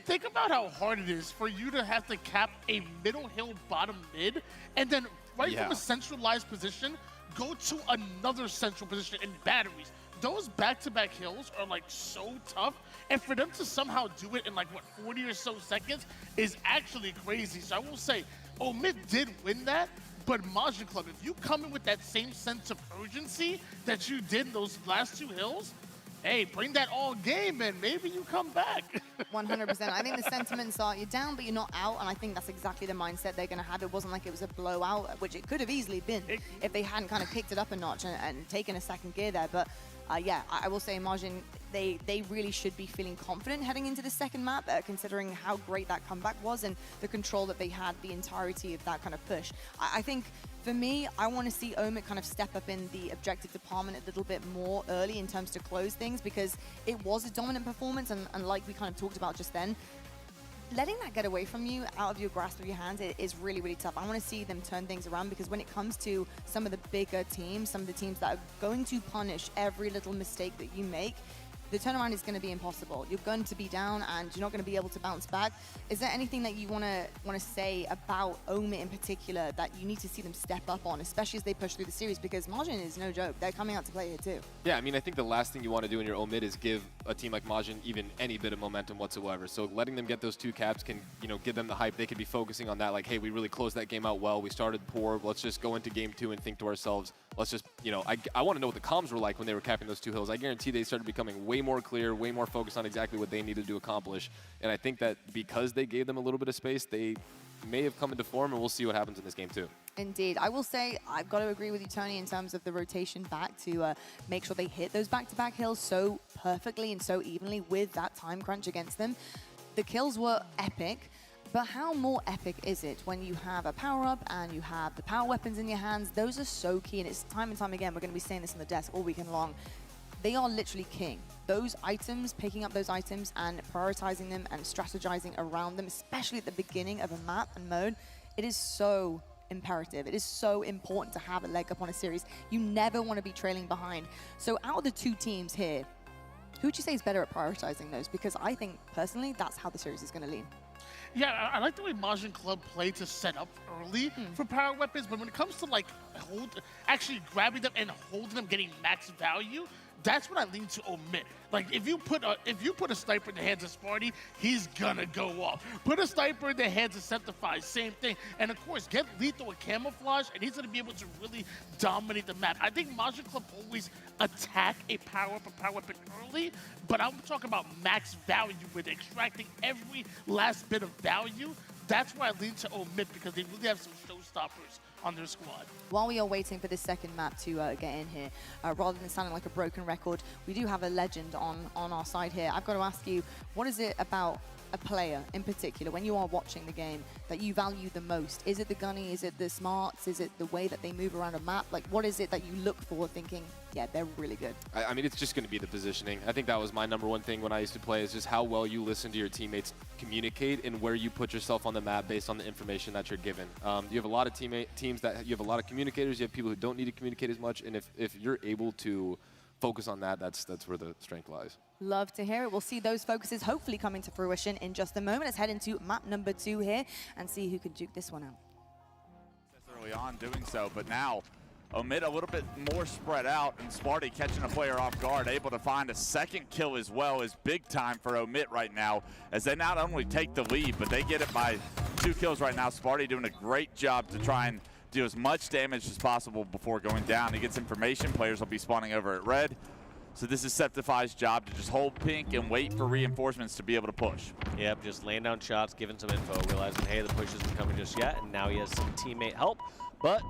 think about how hard it is for you to have to cap a middle hill bottom mid, and then from a centralized position, go to another central position in batteries. Those back-to-back hills are like so tough, and for them to somehow do it in like, what, 40 or so seconds is actually crazy. So I will say, Omit did win that, but Majin Club, if you come in with that same sense of urgency that you did in those last 2 hills, hey, bring that all game and maybe you come back. 100%. I think the sentiments are, you're down, but you're not out, and I think that's exactly the mindset they're going to have. It wasn't like it was a blowout, which it could have easily been if they hadn't kind of kicked it up a notch and taken a second gear there. But yeah, I will say Majin, they really should be feeling confident heading into the second map, considering how great that comeback was and the control that they had the entirety of that kind of push. I think, for me, I want to see Omit kind of step up in the objective department a little bit more early in terms to close things, because it was a dominant performance, and like we kind of talked about just then, letting that get away from you, out of your grasp of your hands, it is really, really tough. I want to see them turn things around, because when it comes to some of the bigger teams, some of the teams that are going to punish every little mistake that you make, the turnaround is going to be impossible. You're going to be down, and you're not going to be able to bounce back. Is there anything that you want to say about Omit in particular that you need to see them step up on, especially as they push through the series? Because Majin is no joke. They're coming out to play here too. Yeah, I mean, I think the last thing you want to do in your Omit is give a team like Majin even any bit of momentum whatsoever. So letting them get those 2 caps can, you know, give them the hype. They could be focusing on that, like, hey, we really closed that game out well. We started poor. Let's just go into game 2 and think to ourselves, let's just, you know, I want to know what the comms were like when they were capping those 2 hills. I guarantee they started becoming way more clear, way more focused on exactly what they needed to accomplish. And I think that because they gave them a little bit of space, they may have come into form, and we'll see what happens in this game too. Indeed. I will say, I've got to agree with you, Tony, in terms of the rotation back to make sure they hit those back-to-back hills so perfectly and so evenly with that time crunch against them. The kills were epic. But how more epic is it when you have a power-up and you have the power weapons in your hands? Those are so key, and it's time and time again, we're going to be saying this on the desk all weekend long. They are literally king. Those items, picking up those items and prioritizing them and strategizing around them, especially at the beginning of a map and mode, it is so imperative. It is so important to have a leg up on a series. You never want to be trailing behind. So out of the 2 teams here, who would you say is better at prioritizing those? Because I think, personally, that's how the series is going to lean. Yeah, I like the way Majin Club played to set up early for power weapons, but when it comes to like actually grabbing them and holding them, getting max value, that's what I lean to omit. Like if you put a sniper in the hands of Sparty, he's gonna go off. Put a sniper in the hands of Septify, same thing. And of course, get Lethal with camouflage, and he's gonna be able to really dominate the map. I think Majin Club always attack a power weapon early, but I'm talking about max value with extracting every last bit of value. That's why I lean to omit, because they really have some showstoppers on their squad. While we are waiting for this second map to get in here, rather than sounding like a broken record, we do have a legend on our side here. I've got to ask you, what is it about a player in particular, when you are watching the game, that you value the most? Is it the gunny? Is it the smarts? Is it the way that they move around a map? Like, what is it that you look for thinking, yeah, they're really good? I mean, it's just going to be the positioning. I think that was my number one thing when I used to play, is just how well you listen to your teammates communicate and where you put yourself on the map based on the information that you're given. You have a lot of teams that you have a lot of communicators. You have people who don't need to communicate as much, and if you're able to focus on that, that's where the strength lies. Love to hear it. We'll see those focuses hopefully coming to fruition in just a moment. Let's head into map number 2 here and see who can duke this one out. Early on doing so, but now Omit a little bit more spread out, and Sparty catching a player off guard, able to find a second kill as well, is big time for Omit right now, as they not only take the lead, but they get it by 2 kills right now. Sparty doing a great job to try and do as much damage as possible before going down. He gets information, players will be spawning over at red. So this is Septify's job to just hold pink and wait for reinforcements to be able to push. Yep, just laying down shots, giving some info, realizing, hey, the push isn't coming just yet, and now he has some teammate help. But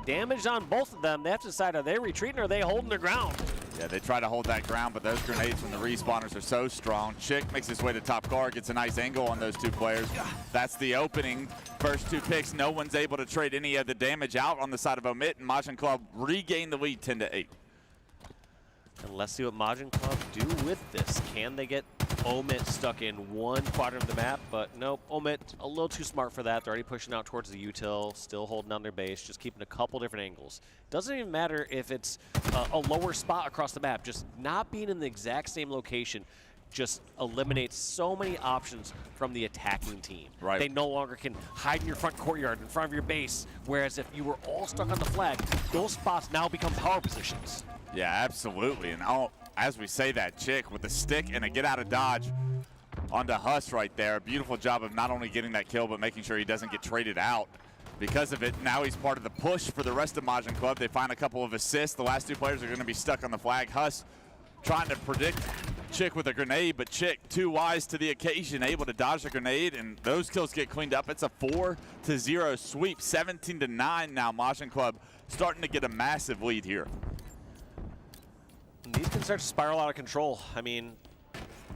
damage on both of them. They have to decide, are they retreating or are they holding their ground? Yeah, they try to hold that ground, but those grenades from the respawners are so strong. Chick makes his way to top guard, gets a nice angle on those 2 players. That's the opening. First 2 picks, no one's able to trade any of the damage out on the side of Omit, and Majin Club regain the lead 10-8. And let's see what Majin Club do with this. Can they get Omit stuck in one quadrant of the map? But nope, Omit a little too smart for that. They're already pushing out towards the util, still holding down their base, just keeping a couple different angles. Doesn't even matter if it's a lower spot across the map, just not being in the exact same location just eliminates so many options from the attacking team. Right. They no longer can hide in your front courtyard in front of your base, whereas if you were all stuck on the flag, those spots now become power positions. Yeah, absolutely. And as we say that, Chick with the stick and a get out of dodge onto Huss right there. Beautiful job of not only getting that kill, but making sure he doesn't get traded out. Because of it, now he's part of the push for the rest of Majin Club. They find a couple of assists. The last 2 players are going to be stuck on the flag. Huss trying to predict Chick with a grenade, but Chick too wise to the occasion, able to dodge the grenade, and those kills get cleaned up. It's a 4-0 sweep, 17-9 now. Majin Club starting to get a massive lead here. These can start to spiral out of control. I mean,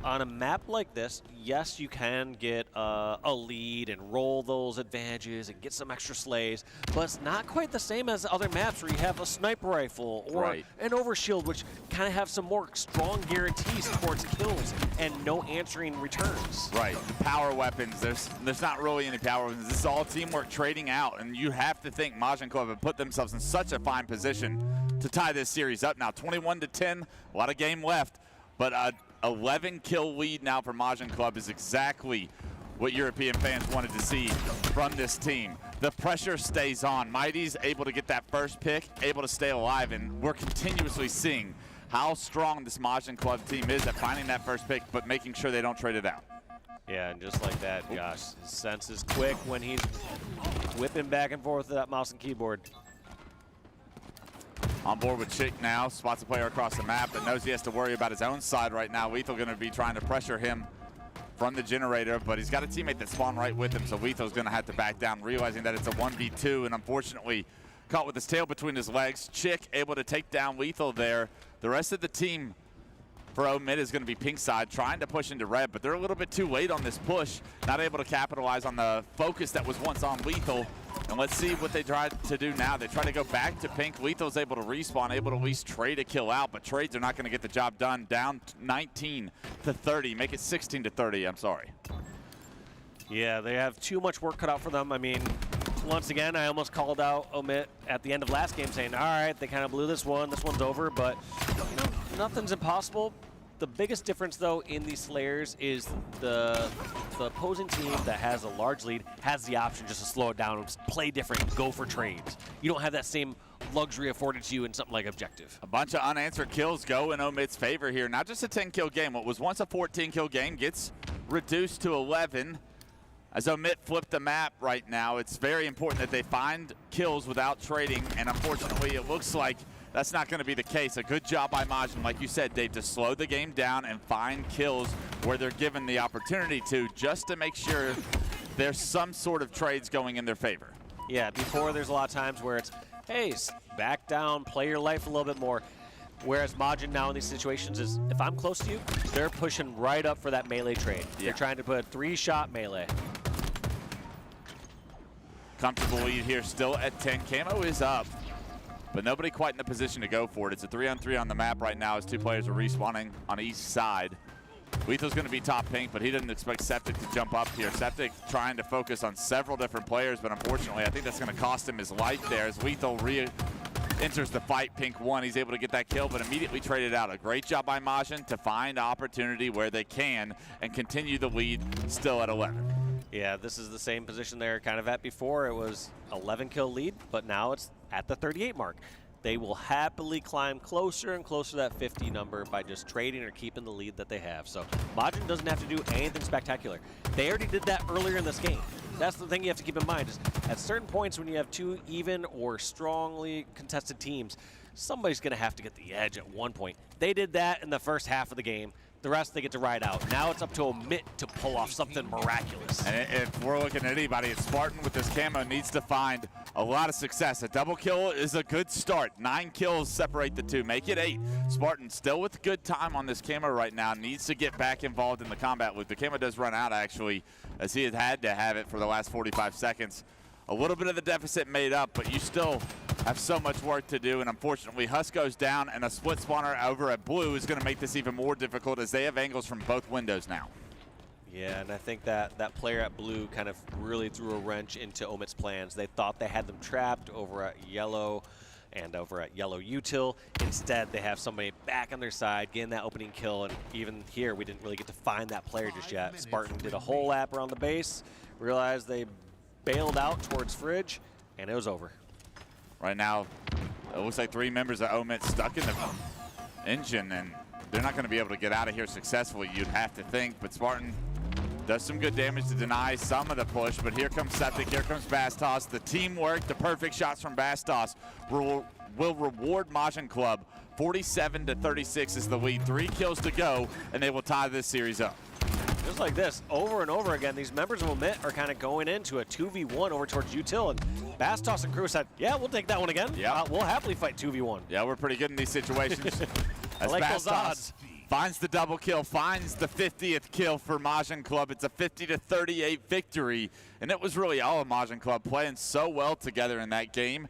on a map like this, yes, you can get a lead and roll those advantages and get some extra slays, but it's not quite the same as other maps where you have a sniper rifle or an overshield, which kind of have some more strong guarantees towards kills and no answering returns. Right, the power weapons, there's not really any power weapons. This is all teamwork trading out, and you have to think Majin Club have put themselves in such a fine position to tie this series up now. 21-10, a lot of game left, but 11 kill lead now for Majin Club is exactly what European fans wanted to see from this team. The pressure stays on. Mighty's able to get that first pick, able to stay alive, and we're continuously seeing how strong this Majin Club team is at finding that first pick, but making sure they don't trade it out. Yeah, and just like that, Josh, his sense is quick when he's whipping back and forth with that mouse and keyboard. On board with Chick now, spots a player across the map that knows he has to worry about his own side right now. Weethel going to be trying to pressure him from the generator, but he's got a teammate that spawned right with him, so Weethel's going to have to back down, realizing that it's a 1v2, and unfortunately caught with his tail between his legs. Chick able to take down Weethel there. The rest of the team for Omit is going to be pink side, trying to push into red, but they're a little bit too late on this push, not able to capitalize on the focus that was once on Weethel. And let's see what they try to do now. They try to go back to pink. Lethal's able to respawn, able to at least trade a kill out, but trades are not going to get the job done. Down 19-30, make it 16-30, I'm sorry. Yeah, they have too much work cut out for them. I mean, once again, I almost called out Omit at the end of last game saying, all right, they kind of blew this one's over, but you know, nothing's impossible. The biggest difference, though, in these Slayers is the opposing team that has a large lead has the option just to slow it down, play different, go for trades. You don't have that same luxury afforded to you in something like Objective. A bunch of unanswered kills go in Omit's favor here. Not just a 10-kill game. What was once a 14-kill game gets reduced to 11. As Omit flipped the map right now, it's very important that they find kills without trading, and unfortunately it looks like that's not going to be the case. A good job by Majin, like you said, Dave, to slow the game down and find kills where they're given the opportunity to, just to make sure there's some sort of trades going in their favor. Yeah, before there's a lot of times where it's, hey, back down, play your life a little bit more. Whereas Majin now in these situations is, if I'm close to you, they're pushing right up for that melee trade. Yeah. They're trying to put a 3-shot melee. Comfortable lead here, still at 10. Camo is up, but nobody quite in the position to go for it. It's a 3-on-3 on the map right now as two players are respawning on each side. Lethal's going to be top pink, but he didn't expect Septic to jump up here. Septic trying to focus on several different players, but unfortunately, I think that's going to cost him his life there as Lethal enters the fight. Pink 1, he's able to get that kill, but immediately traded out. A great job by Majin to find opportunity where they can and continue the lead still at 11. Yeah, this is the same position they're kind of at before. It was 11-kill lead, but now it's at the 38 mark. They will happily climb closer and closer to that 50 number by just trading or keeping the lead that they have. So Majin doesn't have to do anything spectacular. They already did that earlier in this game. That's the thing you have to keep in mind is at certain points when you have two even or strongly contested teams, somebody's going to have to get the edge at one point. They did that in the first half of the game. The rest they get to ride out. Now it's up to Omit to pull off something miraculous. And if we're looking at anybody, it's Spartan with this camo needs to find a lot of success. A double kill is a good start. 9 kills separate the two, make it 8. Spartan still with good time on this camo right now, needs to get back involved in the combat loop. The camo does run out actually, as he had to have it for the last 45 seconds. A little bit of the deficit made up, but you still have so much work to do, and unfortunately Husk goes down, and a split spawner over at blue is going to make this even more difficult as they have angles from both windows now. Yeah, and I think that player at blue kind of really threw a wrench into Omit's plans. They thought they had them trapped over at yellow and over at yellow util. Instead, they have somebody back on their side getting that opening kill, and even here we didn't really get to find that player just yet. Spartan did a whole lap around the base, realized they bailed out towards Fridge, and it was over. Right now, it looks like 3 members of Omit stuck in the engine, and they're not going to be able to get out of here successfully, you'd have to think. But Spartan does some good damage to deny some of the push, but here comes Septic, here comes Bastos. The teamwork, the perfect shots from Bastos will reward Majin Club. 47-36 is the lead. 3 kills to go, and they will tie this series up. Just like this, over and over again, these members of Omit are kind of going into a 2v1 over towards util, and Bastos and crew said, yeah, we'll take that one again. Yeah, we'll happily fight 2v1. Yeah, we're pretty good in these situations. As like Bastos those odds. Finds the double kill, finds the 50th kill for Majin Club. It's a 50-38 victory, and it was really all of Majin Club playing so well together in that game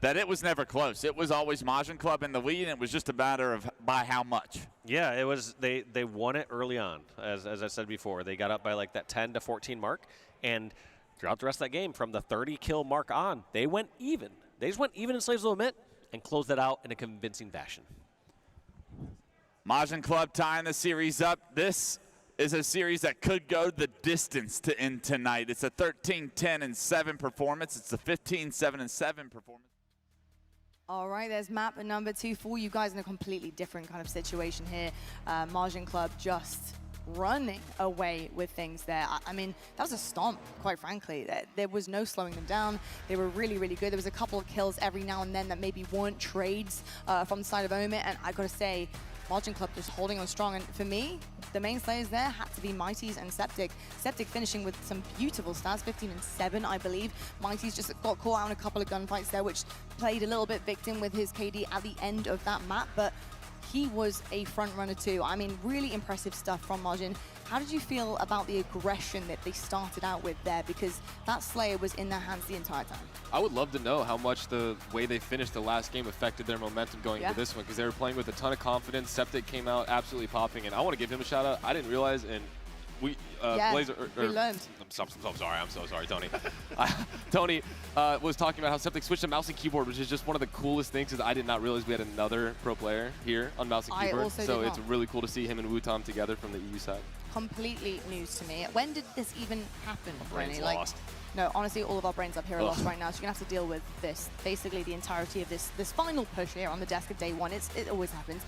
that it was never close. It was always Majin Club in the lead, and it was just a matter of by how much. Yeah, it was. They won it early on, as I said before. They got up by like that 10-14 mark, and throughout the rest of that game, from the 30-kill mark on, they went even. They just went even in Slaves of Omit and closed that out in a convincing fashion. Majin Club tying the series up. This is a series that could go the distance to end tonight. It's a 13-10-7 performance. It's a 15-7-7 performance. All right, there's map number 2 for you guys in a completely different kind of situation here. Majin Club just running away with things there. I mean, that was a stomp, quite frankly. There was no slowing them down. They were really, really good. There was a couple of kills every now and then that maybe weren't trades from the side of Omit, and I gotta say, Majin Club just holding on strong. And for me, the main slayers there had to be Mighty's and Septic. Septic finishing with some beautiful stats, 15-7, I believe. Mighty's just got caught out in a couple of gunfights there, which played a little bit victim with his KD at the end of that map, but he was a front runner too. I mean, really impressive stuff from Majin. How did you feel about the aggression that they started out with there? Because that Slayer was in their hands the entire time. I would love to know how much the way they finished the last game affected their momentum going into this one, because they were playing with a ton of confidence. Septic came out absolutely popping, and I want to give him a shout out. I didn't realize, and Blazer, we learned. I'm so sorry, Tony. Tony was talking about how Septic switched to mouse and keyboard, which is just one of the coolest things, because I did not realize we had another pro player here on mouse and keyboard. Also so did it's not. really cool to see him and Wutom together from the EU side. Completely news to me. When did this even happen? Brain's Like, lost. no, honestly, all of our brains up here are lost right now, so you're going to have to deal with this, basically the entirety of this final push here on the desk of day one. It always happens.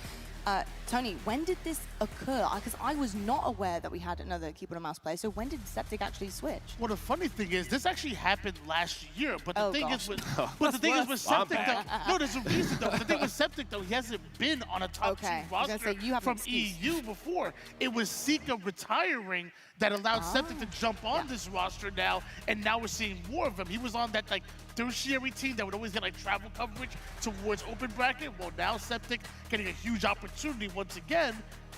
Tony, when did this occur? Because I was not aware that we had another keyboard and mouse player, so when did Septic actually switch? Well, the funny thing is, this actually happened last year, but the thing is with Septic, though, no, there's a reason, though. The thing with Septic, though, he hasn't been on a top team roster from EU before. It was Sika retiring that allowed Septic to jump on this roster now, and now we're seeing more of him. He was on that, like, tertiary team that would always get, like, travel coverage towards open bracket. Well, now Septic getting a huge opportunity once again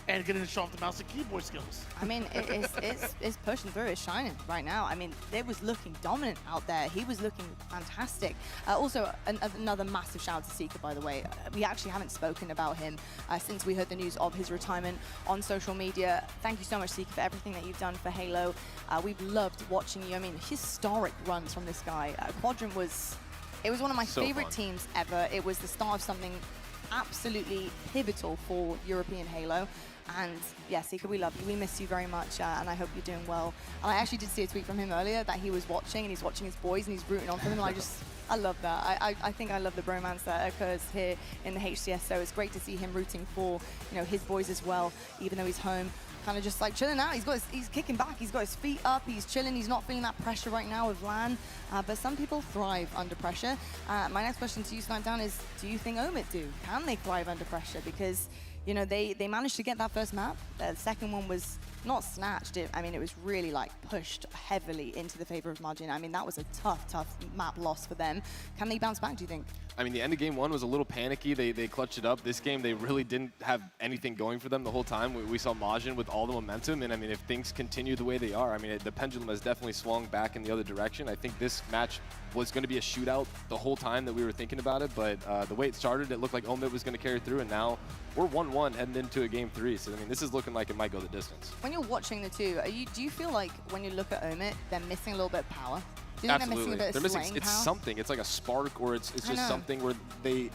and getting to show off the mouse and keyboard skills. I mean, it's pushing through. It's shining right now. I mean, it was looking dominant out there. He was looking fantastic. Also, another massive shout out to Sika, by the way. We actually haven't spoken about him since we heard the news of his retirement on social media. Thank you so much, Sika, for everything that you've done for Halo. We've loved watching you. I mean, historic runs from this guy. Quadrant was one of my favorite teams ever. It was the start of something absolutely pivotal for European Halo. And yeah, Sika, we love you. We miss you very much, and I hope you're doing well. And I actually did see a tweet from him earlier that he was watching, and he's watching his boys, and he's rooting on for them. And I love that. I think I love the bromance that occurs here in the HCS. So it's great to see him rooting for, you know, his boys as well, even though he's home, kind of just like chilling out. He's kicking back. He's got his feet up. He's chilling. He's not feeling that pressure right now with LAN. But some people thrive under pressure. My next question to you, Snipedown, is: do you think Omid do? Can they thrive under pressure? Because, you know, they managed to get that first map. The second one was not snatched. I mean, it was really like pushed heavily into the favor of Margin. I mean, that was a tough map loss for them. Can they bounce back, do you think? I mean, the end of game one was a little panicky. They clutched it up. This game, they really didn't have anything going for them the whole time. We saw Majin with all the momentum, and I mean, if things continue the way they are, I mean, the pendulum has definitely swung back in the other direction. I think this match was going to be a shootout the whole time that we were thinking about it, but the way it started, it looked like Omid was going to carry through, and now we're 1-1 heading into a game 3. So, I mean, this is looking like it might go the distance. When you're watching the two, do you feel like when you look at Omid, they're missing a little bit of power? Do you think Absolutely. they're missing a bit of It's power? something. It's like a spark, or it's just something where they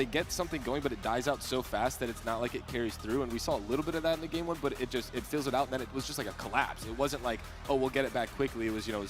get something going, but it dies out so fast that it's not like it carries through. And we saw a little bit of that in the game one, but it fills it out, and then it was just like a collapse. It wasn't like, oh, we'll get it back quickly. It was, you know,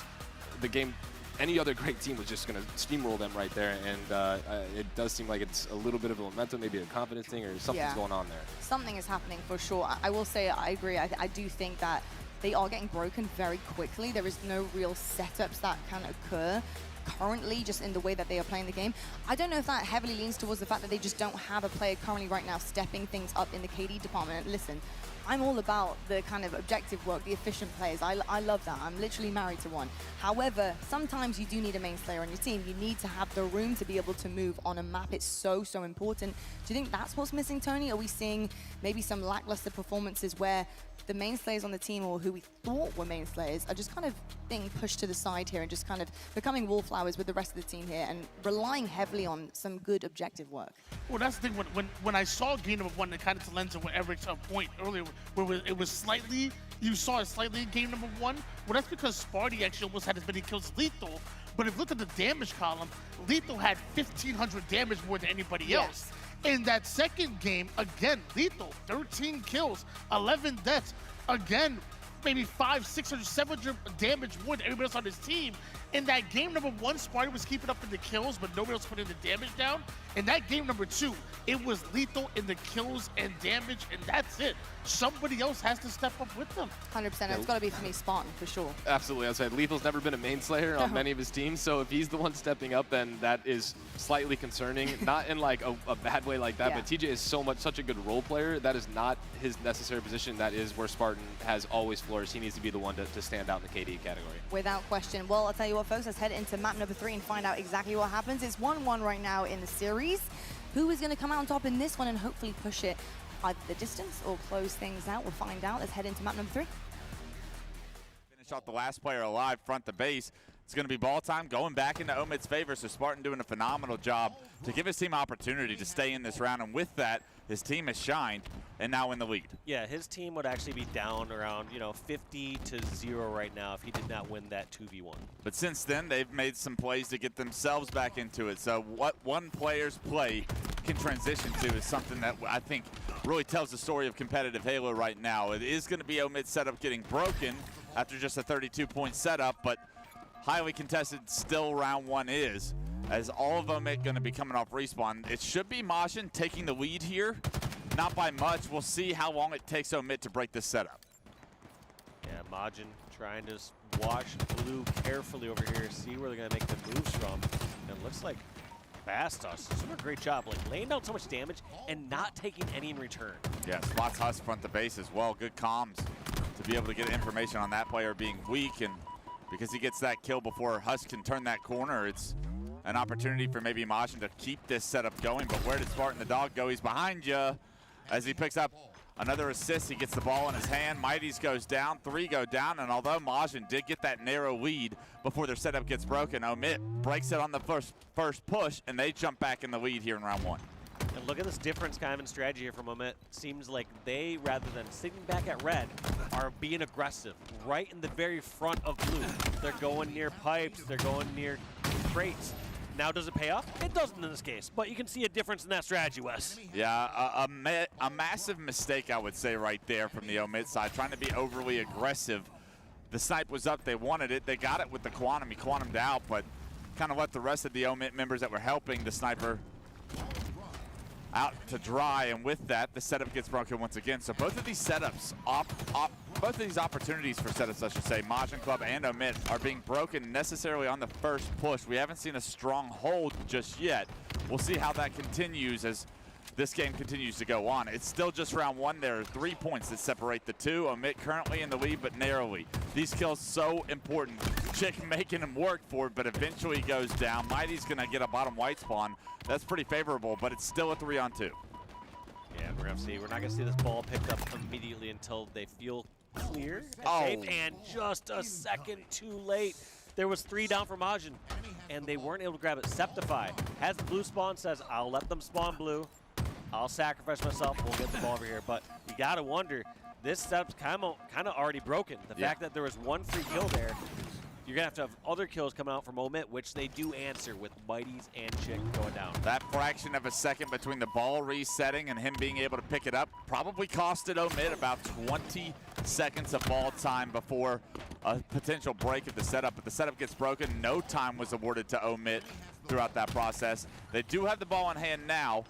the game. Any other great team was just going to steamroll them right there, and it does seem like it's a little bit of a momentum, maybe a confidence thing, or something's going on there. Something is happening for sure. I will say I agree. I do think that they are getting broken very quickly. There is no real setups that can occur currently, just in the way that they are playing the game. I don't know if that heavily leans towards the fact that they just don't have a player currently right now stepping things up in the KD department. And listen, I'm all about the kind of objective work, the efficient players. I love that. I'm literally married to one. However, sometimes you do need a main player on your team. You need to have the room to be able to move on a map. It's so important. Do you think that's what's missing, Tony? Are we seeing maybe some lackluster performances where the main slayers on the team, or who we thought were main slayers, are just kind of being pushed to the side here and just kind of becoming wallflowers with the rest of the team here and relying heavily on some good objective work? Well, that's the thing. When I saw game number one, it kind of to lens of what Eric's point earlier, where it was slightly, you saw it slightly in game number one. Well, that's because Sparty actually almost had as many kills as Lethal. But if you look at the damage column, Lethal had 1,500 damage more than anybody else. In that second game, again, Lethal, 13 kills, 11 deaths. Again, maybe 500, 600, 700 damage more than everybody else on his team. In that game number one, Sparty was keeping up in the kills, but nobody else putting the damage down. In that game number two, it was Lethal in the kills and damage, and that's it. Somebody else has to step up with them. 100%. It's got to be for me, Spartan, for sure. Absolutely. I said Lethal's never been a main slayer on many of his teams, so if he's the one stepping up, then that is slightly concerning. Not in like a bad way like that, but TJ is such a good role player. That is not his necessary position. That is where Spartan has always flourished. He needs to be the one to stand out in the KD category. Without question. Well, I'll tell you what, folks, let's head into map number 3 and find out exactly what happens. It's 1-1 right now in the series. Who is going to come out on top in this one and hopefully push it either the distance or close things out? We'll find out. Let's head into map number 3. Finish off the last player alive, front the base. It's going to be ball time, going back into Omid's favor, so Spartan doing a phenomenal job to give his team opportunity to stay in this round, and with that, his team has shined. and now in the lead. Yeah, his team would actually be down around, 50-0 right now if he did not win that 2v1. But since then, they've made some plays to get themselves back into it. So what one player's play can transition to is something that I think really tells the story of competitive Halo right now. It is going to be Omid's setup getting broken after just a 32-point setup, but highly contested still round one is, as all of Omid going to be coming off respawn. It should be Majin taking the lead here. Not by much. We'll see how long it takes Omid to break this setup. Yeah, Majin trying to watch Blue carefully over here, see where they're going to make the moves from. And it looks like Bastos doing a great job, like laying down so much damage and not taking any in return. Yeah, spots Huss front the base as well. Good comms to be able to get information on that player being weak, and because he gets that kill before Huss can turn that corner, it's an opportunity for maybe Majin to keep this setup going. But where did Spartan the dog go? He's behind you as he picks up another assist. He gets the ball in his hand. Mighty's goes down, 3 go down, and although Majin did get that narrow lead before their setup gets broken, Omid breaks it on the first push, and they jump back in the lead here in round one. And look at this difference kind of in strategy here from Omid. Seems like they, rather than sitting back at red, are being aggressive right in the very front of blue. They're going near pipes, they're going near crates. Now, does it pay off? It doesn't in this case, but you can see a difference in that strategy, Wes. Yeah, a massive mistake, I would say, right there from the Omid side, trying to be overly aggressive. The snipe was up, they wanted it, they got it with the Quantum, he Quantumed out, but kind of let the rest of the Omid members that were helping the sniper out to dry, and with that, the setup gets broken once again. So both of these setups, both of these opportunities for setups, I should say, Majin Club and Omid, are being broken necessarily on the first push. We haven't seen a strong hold just yet. We'll see how that continues as this game continues to go on. It's still just round one. There are 3 points that separate the two. Omid currently in the lead, but narrowly. These kills so important. Chick making him work for it, but eventually goes down. Mighty's gonna get a bottom white spawn. That's pretty favorable, but it's still a 3-on-2. Yeah, we're gonna see. We're not gonna see this ball picked up immediately until they feel clear. And just a second too late. There was 3 down for Majin, and they weren't able to grab it. Septify has the blue spawn, says, I'll let them spawn blue. I'll sacrifice myself. We'll get the ball over here. But you gotta wonder, this setup's kind of already broken. The fact that there was 1 free kill there, you're gonna have to have other kills coming out from Omid, which they do answer with Mighty's and Chick going down. That fraction of a second between the ball resetting and him being able to pick it up probably costed Omid about 20 seconds of ball time before a potential break of the setup. But the setup gets broken. No time was awarded to Omid throughout that process. They do have the ball in hand now,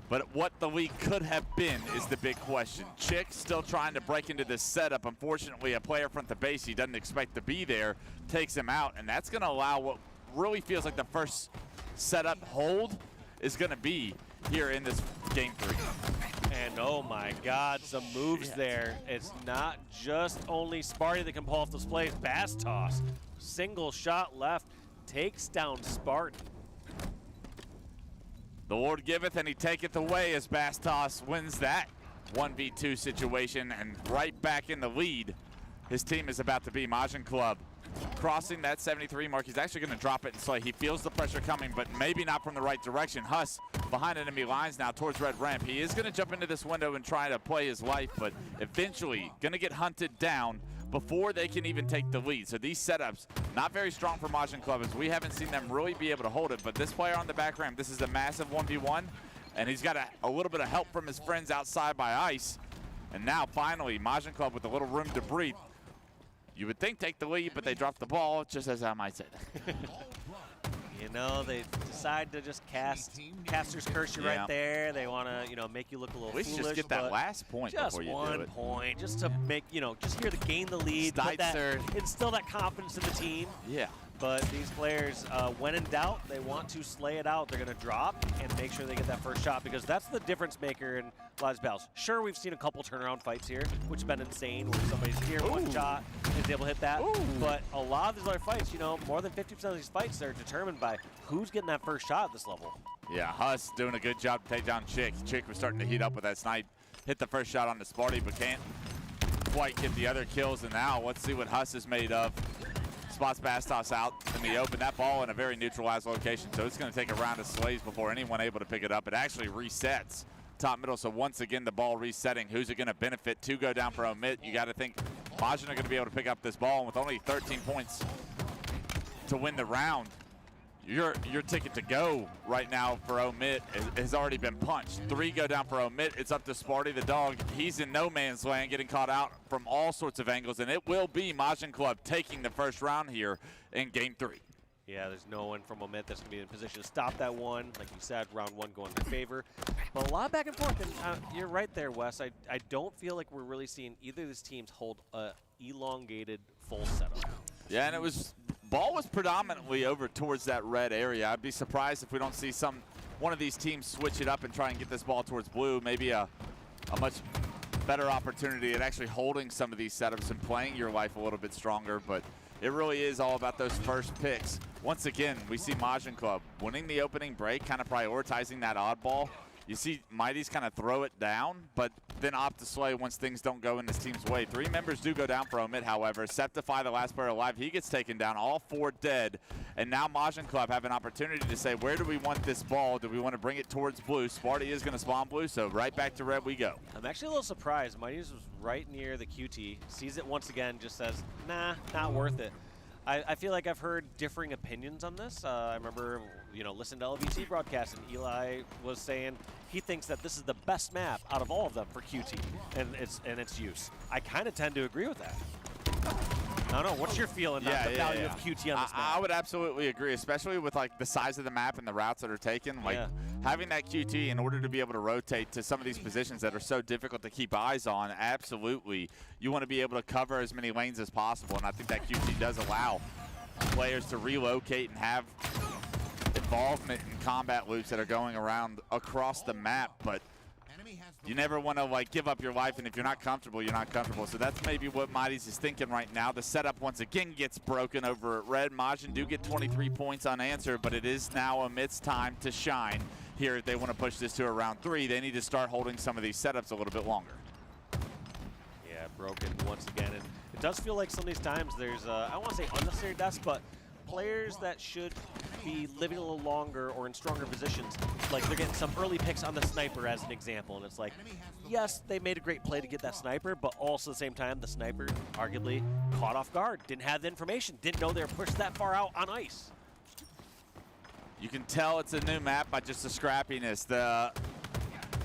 but what the lead could have been is the big question. Chick still trying to break into this setup. Unfortunately, a player front the base he doesn't expect to be there takes him out, and that's going to allow what really feels like the first setup hold is going to be here in this game 3. And oh my God, some moves there. It's not just only Sparty that can pull off those plays. Bastos, single shot left, takes down Spartan. The Lord giveth and he taketh away as Bastos wins that 1v2 situation, and right back in the lead his team is about to be. Majin Club crossing that 73 mark. He's actually going to drop it and slay. He feels the pressure coming, but maybe not from the right direction. Huss behind enemy lines now towards red ramp. He is going to jump into this window and try to play his life, but eventually going to get hunted down before they can even take the lead. So these setups, not very strong for Majin Club, as we haven't seen them really be able to hold it. But this player on the back ramp, this is a massive 1v1, and he's got a little bit of help from his friends outside by Ice. And now finally, Majin Club with a little room to breathe. You would think take the lead, but they dropped the ball, just as I might say that. You know, they decide to just caster's curse you right there. They want to, make you look a little We foolish. should just get that last point before you do it. Just 1 point, just to make, just here to gain the lead, instill that confidence in the team. Yeah. But these players, when in doubt, they want to slay it out. They're going to drop and make sure they get that first shot, because that's the difference maker in a lot of battles. Sure, we've seen a couple turnaround fights here, which has been insane, where somebody's here, 1 shot, and is able to hit that. But a lot of these other fights, more than 50% of these fights are determined by who's getting that first shot at this level. Yeah, Huss doing a good job to take down Chick. Chick was starting to heat up with that snipe. Hit the first shot on the Sparty, but can't quite get the other kills. And now let's see what Huss is made of. Spots Bastos out in the open. That ball in a very neutralized location, so it's going to take a round of slays before anyone able to pick it up. It actually resets top middle. So once again, the ball resetting. Who's it going to benefit? 2 go down for Omit. You got to think Majin are going to be able to pick up this ball. And with only 13 points to win the round, your ticket to go right now for Omit has already been punched. 3 go down for Omit. It's up to Sparty the dog. He's in no man's land, getting caught out from all sorts of angles, and it will be Majin Club taking the first round here in Game 3. Yeah, there's no one from Omit that's going to be in position to stop that one. Like you said, round 1 going in their favor. But a lot of back and forth, and you're right there, Wes. I don't feel like we're really seeing either of these teams hold a elongated full setup. Yeah, and ball was predominantly over towards that red area. I'd be surprised if we don't see one of these teams switch it up and try and get this ball towards blue. Maybe a much better opportunity at actually holding some of these setups and playing your life a little bit stronger. But it really is all about those first picks. Once again, we see Majin Club winning the opening break, kind of prioritizing that oddball. You see Mighty's kind of throw it down, but then opt to slay once things don't go in his team's way. 3 members do go down for Omit, however. Septify, the last player alive, he gets taken down, all 4 dead. And now Majin Club have an opportunity to say, where do we want this ball? Do we want to bring it towards blue? Sparty is going to spawn blue, so right back to red we go. I'm actually a little surprised. Mighty's was right near the QT, sees it once again, just says, nah, not worth it. I feel like I've heard differing opinions on this. I remember, listening to LVC broadcast, and Eli was saying he thinks that this is the best map out of all of them for QT and its use. I kind of tend to agree with that. I don't know. What's your feeling on the value of QT on this map? I would absolutely agree, especially with the size of the map and the routes that are taken. Having that QT in order to be able to rotate to some of these positions that are so difficult to keep eyes on, absolutely. You want to be able to cover as many lanes as possible, and I think that QT does allow players to relocate and have involvement in combat loops that are going around across the map. But you never want to give up your life, and if you're not comfortable, you're not comfortable. So that's maybe what Mighty's is thinking right now. The setup once again gets broken over at red. Majin do get 23 points unanswered, but it is now Omit's time to shine here. If they want to push this to a round 3, they need to start holding some of these setups a little bit longer. Yeah, broken once again. And it does feel like some of these times there's, I don't want to say unnecessary deaths, but players that should be living a little longer or in stronger positions, like they're getting some early picks on the sniper as an example, and it's like, yes, they made a great play to get that sniper, but also at the same time, the sniper arguably caught off guard, didn't have the information, didn't know they were pushed that far out on ice. You can tell it's a new map by just the scrappiness.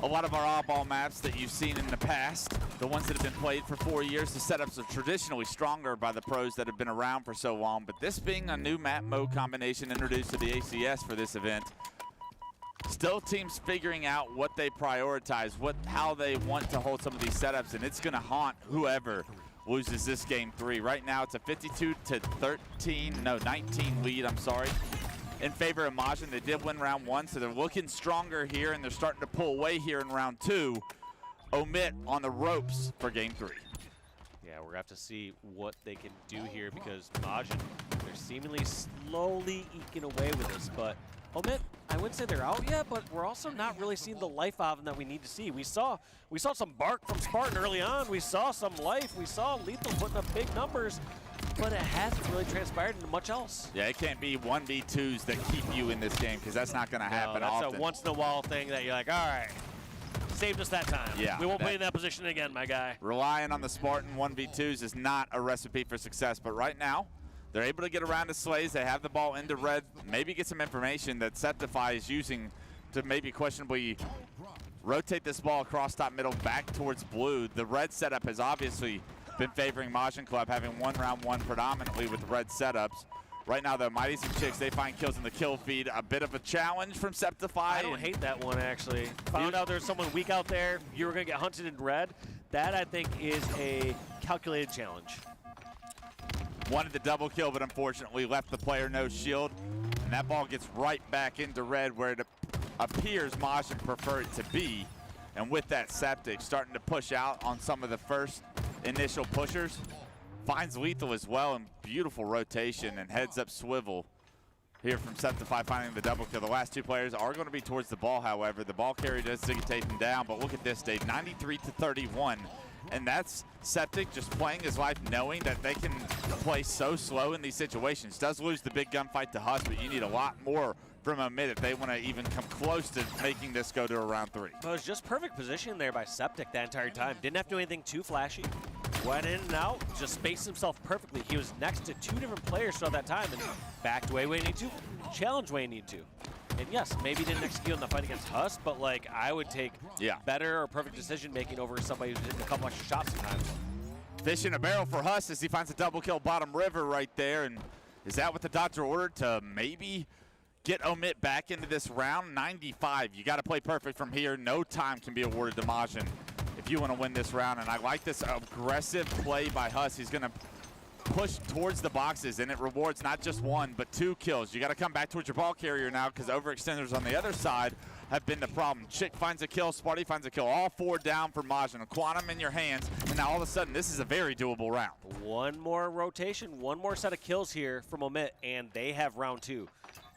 A lot of our oddball maps that you've seen in the past, the ones that have been played for 4 years, the setups are traditionally stronger by the pros that have been around for so long. But this being a new map mode combination introduced to the HCS for this event, still teams figuring out what they prioritize, how they want to hold some of these setups, and it's going to haunt whoever loses this Game 3. Right now, it's a 19 lead, in favor of Majin. They did win round 1, so they're looking stronger here, and they're starting to pull away here in round 2. Omit on the ropes for Game 3. Yeah, we're going to have to see what they can do here, because Majin, they're seemingly slowly eking away with this, but Omit, I wouldn't say they're out yet, but we're also not really seeing the life out of them that we need to see. We saw some bark from Spartan early on. We saw some life. We saw Lethal putting up big numbers, but it hasn't really transpired into much else. Yeah, it can't be 1v2s that keep you in this game, because that's not going to happen often. That's a once-in-a-while thing that you're like, all right, saved us that time. Yeah, we won't play in that position again, my guy. Relying on the Spartan 1v2s is not a recipe for success, but right now, they're able to get around the slays. They have the ball into red, maybe get some information that Septify is using to maybe questionably rotate this ball across top middle back towards blue. The red setup has obviously been favoring Majin Club, having won round 1 predominantly with the red setups. Right now, though, Mighty's and Chicks, they find kills in the kill feed. A bit of a challenge from Septify. I don't hate that one, actually. Found out there's someone weak out there. You were going to get hunted in red. That, I think, is a calculated challenge. Wanted the double kill, but unfortunately left the player no shield. And that ball gets right back into red, where it appears Majin prefer it to be. And with that, Septic starting to push out on some of the first initial pushers. Finds Lethal as well, and beautiful rotation and heads up swivel here from Septify, finding the double kill. The last 2 players are going to be towards the ball, however. The ball carrier does take him down, but look at this, Dave, 93-31. And that's Septic just playing his life, knowing that they can play so slow in these situations. Does lose the big gunfight to Huss, but you need a lot more from Omid if they want to even come close to making this go to a round 3. But it was just perfect positioning there by Septic that entire time. Didn't have to do anything too flashy. Went in and out, just spaced himself perfectly. He was next to 2 different players throughout that time and backed away when he needed to, challenged when he needed to. And yes, maybe didn't execute on the fight against Huss, but like I would take better or perfect decision making over somebody who's hitting a couple extra shots sometimes. Fish in a barrel for Huss as he finds a double kill bottom river right there. And is that what the doctor ordered to maybe get Omit back into this round? 95. You got to play perfect from here. No time can be awarded to Majin if you want to win this round. And I like this aggressive play by Huss. He's going to push towards the boxes, and it rewards not just 1, but 2 kills. You got to come back towards your ball carrier now because overextenders on the other side have been the problem. Chick finds a kill, Sparty finds a kill. All 4 down for Majin. A Quantum in your hands, and now all of a sudden this is a very doable round. One more rotation, one more set of kills here from Omit, and they have round 2.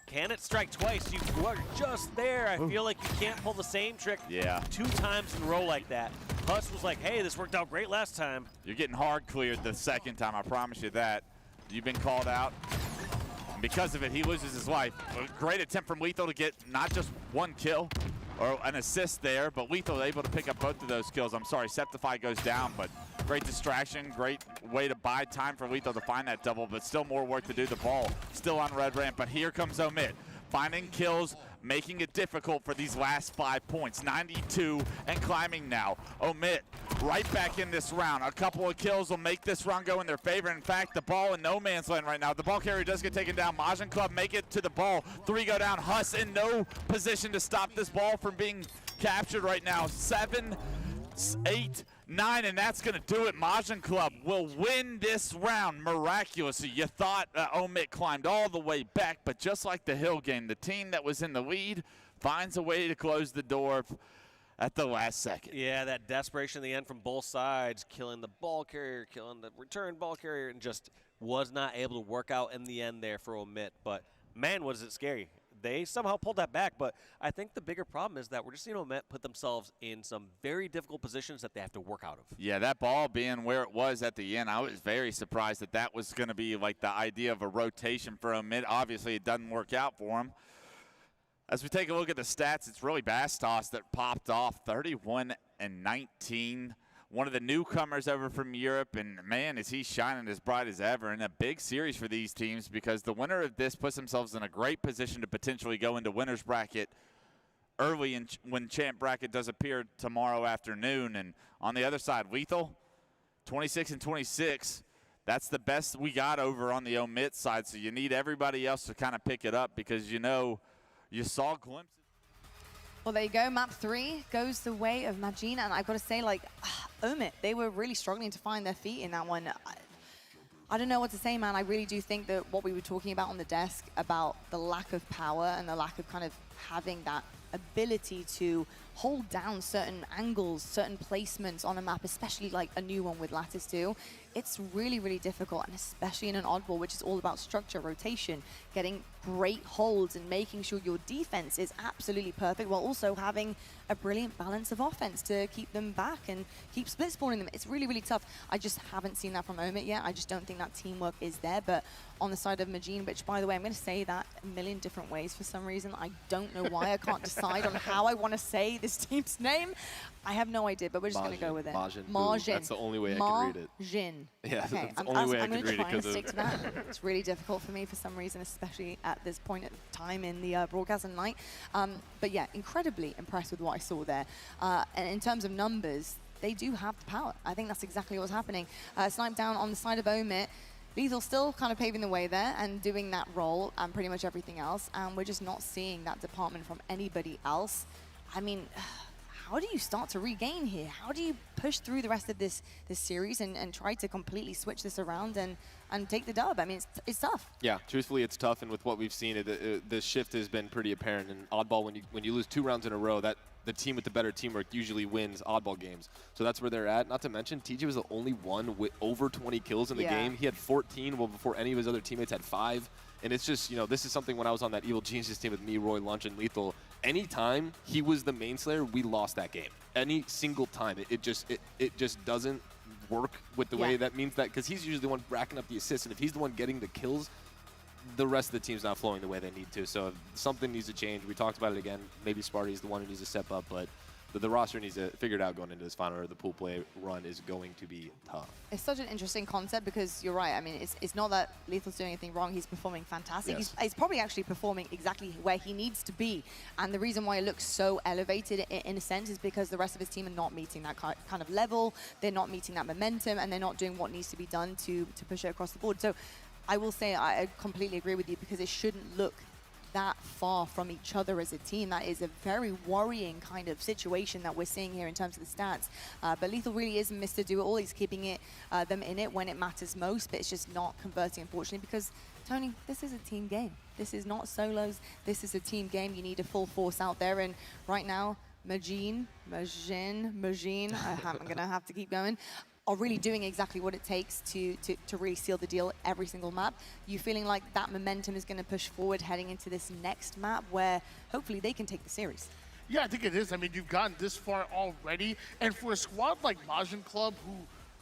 Can it strike twice? You are just there. I feel like you can't pull the same trick 2 times in a row like that. Huss was like, hey, this worked out great last time. You're getting hard cleared the second time, I promise you that. You've been called out. And because of it, he loses his life. A great attempt from Lethal to get not just 1 kill or an assist there, but Lethal able to pick up both of those kills. I'm sorry, Septify goes down, but great distraction, great way to buy time for Lethal to find that double, but still more work to do. The ball still on red ramp, but here comes Omit. Finding kills, making it difficult for these last 5 points. 92 and climbing now. Omit right back in this round. A couple of kills will make this round go in their favor. In fact, the ball in no man's land right now. The ball carrier does get taken down. Majin Club make it to the ball. 3 go down. Huss in no position to stop this ball from being captured right now. 7, 8, 9, and that's going to do it. Majin Club will win this round miraculously. You thought Omit climbed all the way back, but just like the Hill game, the team that was in the lead finds a way to close the door at the last second. Yeah, that desperation at the end from both sides, killing the ball carrier, killing the return ball carrier, and just was not able to work out in the end there for Omit. But man, was it scary. They somehow pulled that back, but I think the bigger problem is that we're just seeing Omit put themselves in some very difficult positions that they have to work out of. Yeah, that ball being where it was at the end, I was very surprised that that was going to be like the idea of a rotation for Omit. Obviously, it doesn't work out for him. As we take a look at the stats, it's really Bastos that popped off, 31 and 19. One of the newcomers over from Europe, and man, is he shining as bright as ever in a big series for these teams, because the winner of this puts themselves in a great position to potentially go into winner's bracket early when champ bracket does appear tomorrow afternoon. And on the other side, Lethal, 26 and 26. That's the best we got over on the Omit side, so you need everybody else to kind of pick it up, because you know you saw glimpses. Well, there you go. Map 3 goes the way of Majin, and I've got to say, like, Omit, they were really struggling to find their feet in that one. I don't know what to say, man. I really do think that what we were talking about on the desk about the lack of power and the lack of kind of having that ability to hold down certain angles, certain placements on a map, especially like a new one with Lattice 2. It's really, really difficult, and especially in an oddball, which is all about structure, rotation, getting great holds and making sure your defense is absolutely perfect while also having a brilliant balance of offense to keep them back and keep split spawning them. It's really, really tough. I just haven't seen that from Omit yet. I just don't think that teamwork is there. But on the side of Majin, which, by the way, I'm going to say that a million different ways for some reason. I don't know why. I can't decide on how I want to say this team's name. I have no idea, but we're just going to go with it. Majin. That's the only way I can read it. Majin. Yeah, okay. that's the only way I can read it. I'm going to try and stick to that. It's really difficult for me for some reason, especially at this point at time in the broadcast and night. But yeah, incredibly impressed with what I saw there. And in terms of numbers, they do have the power. I think that's exactly what's happening. Snipe down on the side of Omit. Lethal still kind of paving the way there and doing that role and pretty much everything else. And we're just not seeing that department from anybody else. I mean, how do you start to regain here? How do you push through the rest of this series and try to completely switch this around and take the dub? I mean, it's tough. Yeah, truthfully, it's tough, and with what we've seen, the shift has been pretty apparent. And oddball, when you lose 2 rounds in a row, that the team with the better teamwork usually wins oddball games. So that's where they're at. Not to mention, TJ was the only one with over 20 kills in the game. He had 14, well, before any of his other teammates had 5. And it's just, you know, this is something when I was on that Evil Geniuses team with me, Roy, Lunch, and Lethal. Anytime he was the main slayer, we lost that game. Any single time. It just doesn't work with the way that means that, because he's usually the one racking up the assists, and if he's the one getting the kills, the rest of the team's not flowing the way they need to. So something needs to change. We talked about it again. Maybe Sparty's the one who needs to step up, but the roster needs to figure it out going into this final, or the pool play run is going to be tough. It's such an interesting concept because you're right. I mean, it's not that Lethal's doing anything wrong. He's performing fantastic. Yes. He's probably actually performing exactly where he needs to be. And the reason why it looks so elevated in a sense is because the rest of his team are not meeting that kind of level. They're not meeting that momentum, and they're not doing what needs to be done to push it across the board. So I will say I completely agree with you, because it shouldn't look that far from each other as a team. That is a very worrying kind of situation that we're seeing here in terms of the stats. But Lethal really is Mr. Do-It-All. He's keeping them in it when it matters most, but it's just not converting, unfortunately, because, Tony, this is a team game. This is not solos. This is a team game. You need a full force out there, and right now, Majin, I'm going to have to keep going, are really doing exactly what it takes to really seal the deal every single map. You feeling like that momentum is going to push forward heading into this next map where hopefully they can take the series? Yeah, I think it is. I mean, you've gotten this far already, and for a squad like Majin Club, who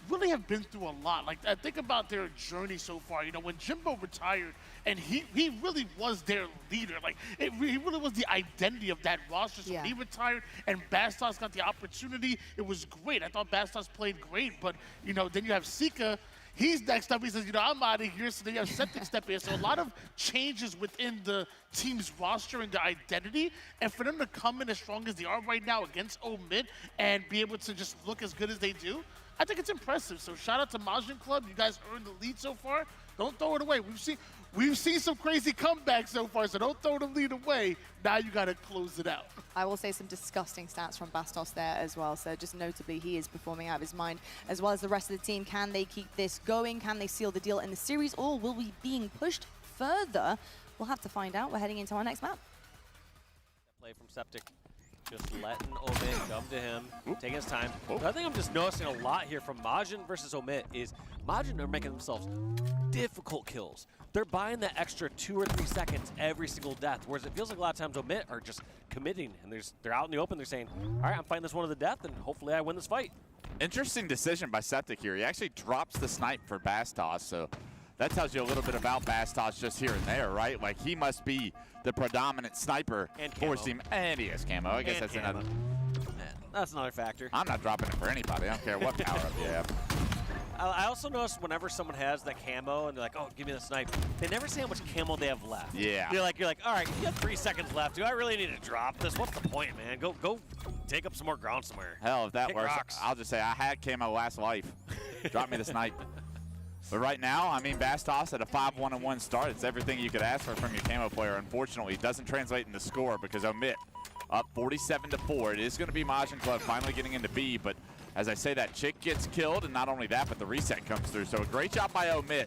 really have been through a lot. Like, I think about their journey so far. You know, when Jimbo retired, and he really was their leader. Like, he really was the identity of that roster. So when he retired and Bastos got the opportunity, it was great. I thought Bastos played great, but, you know, then you have Sika. He's next up. He says, you know, I'm out of here. So then you have Septic step in. So a lot of changes within the team's roster and their identity. And for them to come in as strong as they are right now against Omid and be able to just look as good as they do, I think it's impressive. So shout out to Majin Club. You guys earned the lead so far. Don't throw it away. We've seen some crazy comebacks so far, so don't throw the lead away. Now you got to close it out. I will say some disgusting stats from Bastos there as well. So just notably, he is performing out of his mind, as well as the rest of the team. Can they keep this going? Can they seal the deal in the series, or will we be being pushed further? We'll have to find out. We're heading into our next map. Play from Septic. Just letting Omid come to him, taking his time. Another thing I'm just noticing a lot here from Majin versus Omid is Majin are making themselves difficult kills. They're buying that extra 2 or 3 seconds every single death, whereas it feels like a lot of times Omid are just committing, and they're out in the open. They're saying, all right, I'm fighting this one to the death, and hopefully I win this fight. Interesting decision by Septic here. He actually drops the snipe for Bastos, so that tells you a little bit about Bastos just here and there, right? Like, he must be the predominant sniper for his team. And he has camo. I guess that's another. That's another factor. I'm not dropping it for anybody. I don't care what power up you have. I also noticed whenever someone has that camo and they're like, oh, give me the snipe, they never say how much camo they have left. Yeah. You're like, all right, you have 3 seconds left. Do I really need to drop this? What's the point, man? Go take up some more ground somewhere. Hell, if that Kick works, rocks. I'll just say I had camo last life. Drop me the snipe. But right now, I mean, Bastos at a 5-1-1 start. It's everything you could ask for from your camo player. Unfortunately, it doesn't translate into score because Omid up 47-4. It is going to be Majin Club finally getting into B, but as I say, that chick gets killed, and not only that, but the reset comes through. So a great job by Omid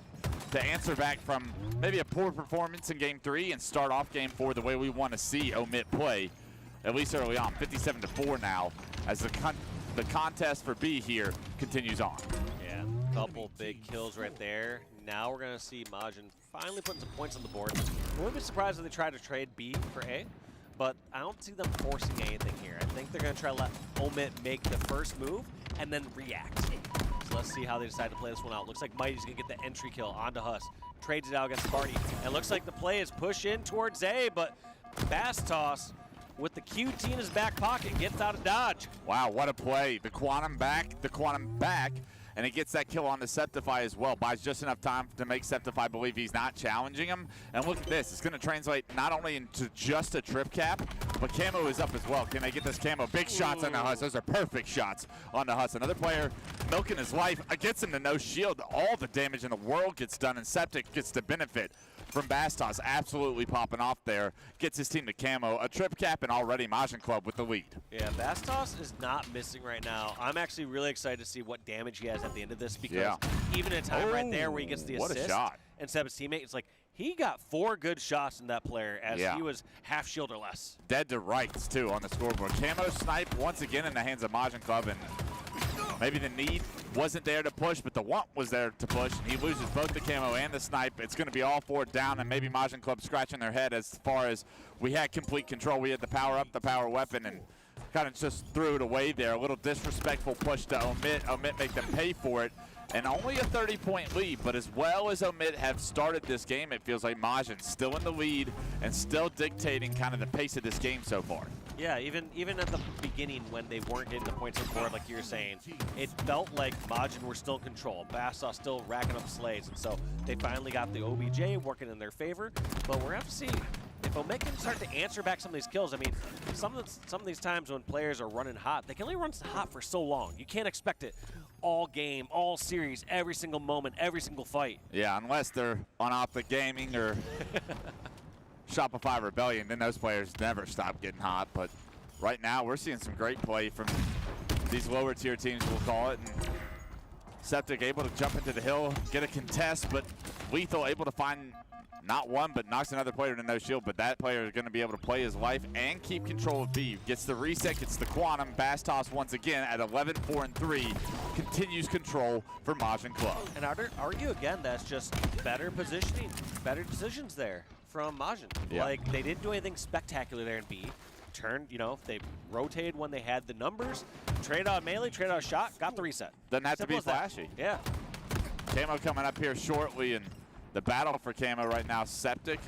to answer back from maybe a poor performance in Game 3 and start off Game 4 the way we want to see Omid play, at least early on. 57-4 now as the contest for B here continues on. Yeah, couple big kills right there. Now we're going to see Majin finally putting some points on the board. I wouldn't be surprised if they try to trade B for A, but I don't see them forcing anything here. I think they're going to try to let Omid make the first move and then react. So let's see how they decide to play this one out. Looks like Mighty's going to get the entry kill onto Huss. Trades it out against Sparty. And looks like the play is push in towards A, but Bastos with the QT in his back pocket gets out of dodge. Wow, what a play. The quantum back, and it gets that kill on the Septify as well. Buys just enough time to make Septify believe he's not challenging him. And look at this. It's going to translate not only into just a trip cap, but camo is up as well. Can they get this camo? Big shots on the Huss. Those are perfect shots on the Huss. Another player milking his life. Gets him to no shield. All the damage in the world gets done, and Septic gets the benefit from Bastos. Absolutely popping off there. Gets his team to camo. A trip cap, and already Majin Club with the lead. Yeah, Bastos is not missing right now. I'm actually really excited to see what damage he has at the end of this, because even in a time right there where he gets the assist what a shot. instead of his teammate, it's like he got 4 good shots in that player as he was half shield or less. Dead to rights, too, on the scoreboard. Camo snipe once again in the hands of Majin Club, and maybe the need wasn't there to push, but the want was there to push, and he loses both the camo and the snipe. It's going to be all 4 down, and maybe Majin Club scratching their head as far as we had complete control. We had the power up, the power weapon, and kind of just threw it away there. A little disrespectful push to Omit. Omit make them pay for it. And only a 30-point lead, but as well as Omit have started this game, it feels like Majin's still in the lead and still dictating kind of the pace of this game so far. Yeah, even at the beginning when they weren't getting the points on the board, like you were saying, it felt like Majin were still in control. Bastos still racking up slays, and so they finally got the OBJ working in their favor. But we're going to have to see if Omit can start to answer back some of these kills. I mean, some of these times when players are running hot, they can only run hot for so long. You can't expect it all game, all series, every single moment, every single fight. Yeah, unless they're on Optic Gaming or Shopify Rebellion, then those players never stop getting hot. But right now, we're seeing some great play from these lower tier teams, we'll call it. And Septic able to jump into the hill, get a contest, but Lethal able to find not one, but knocks another player to no shield. But that player is going to be able to play his life and keep control of B. Gets the reset, gets the Quantum. Bastos once again at 11, 4, and 3. Continues control for Majin Club. And argue again, that's just better positioning, better decisions there from Majin. Yeah. Like, they didn't do anything spectacular there in B. Turned, they rotated when they had the numbers, traded out melee, traded out a shot, got the reset. Doesn't have Simple to be flashy. Yeah. Camo coming up here shortly, and the battle for Camo right now, Septic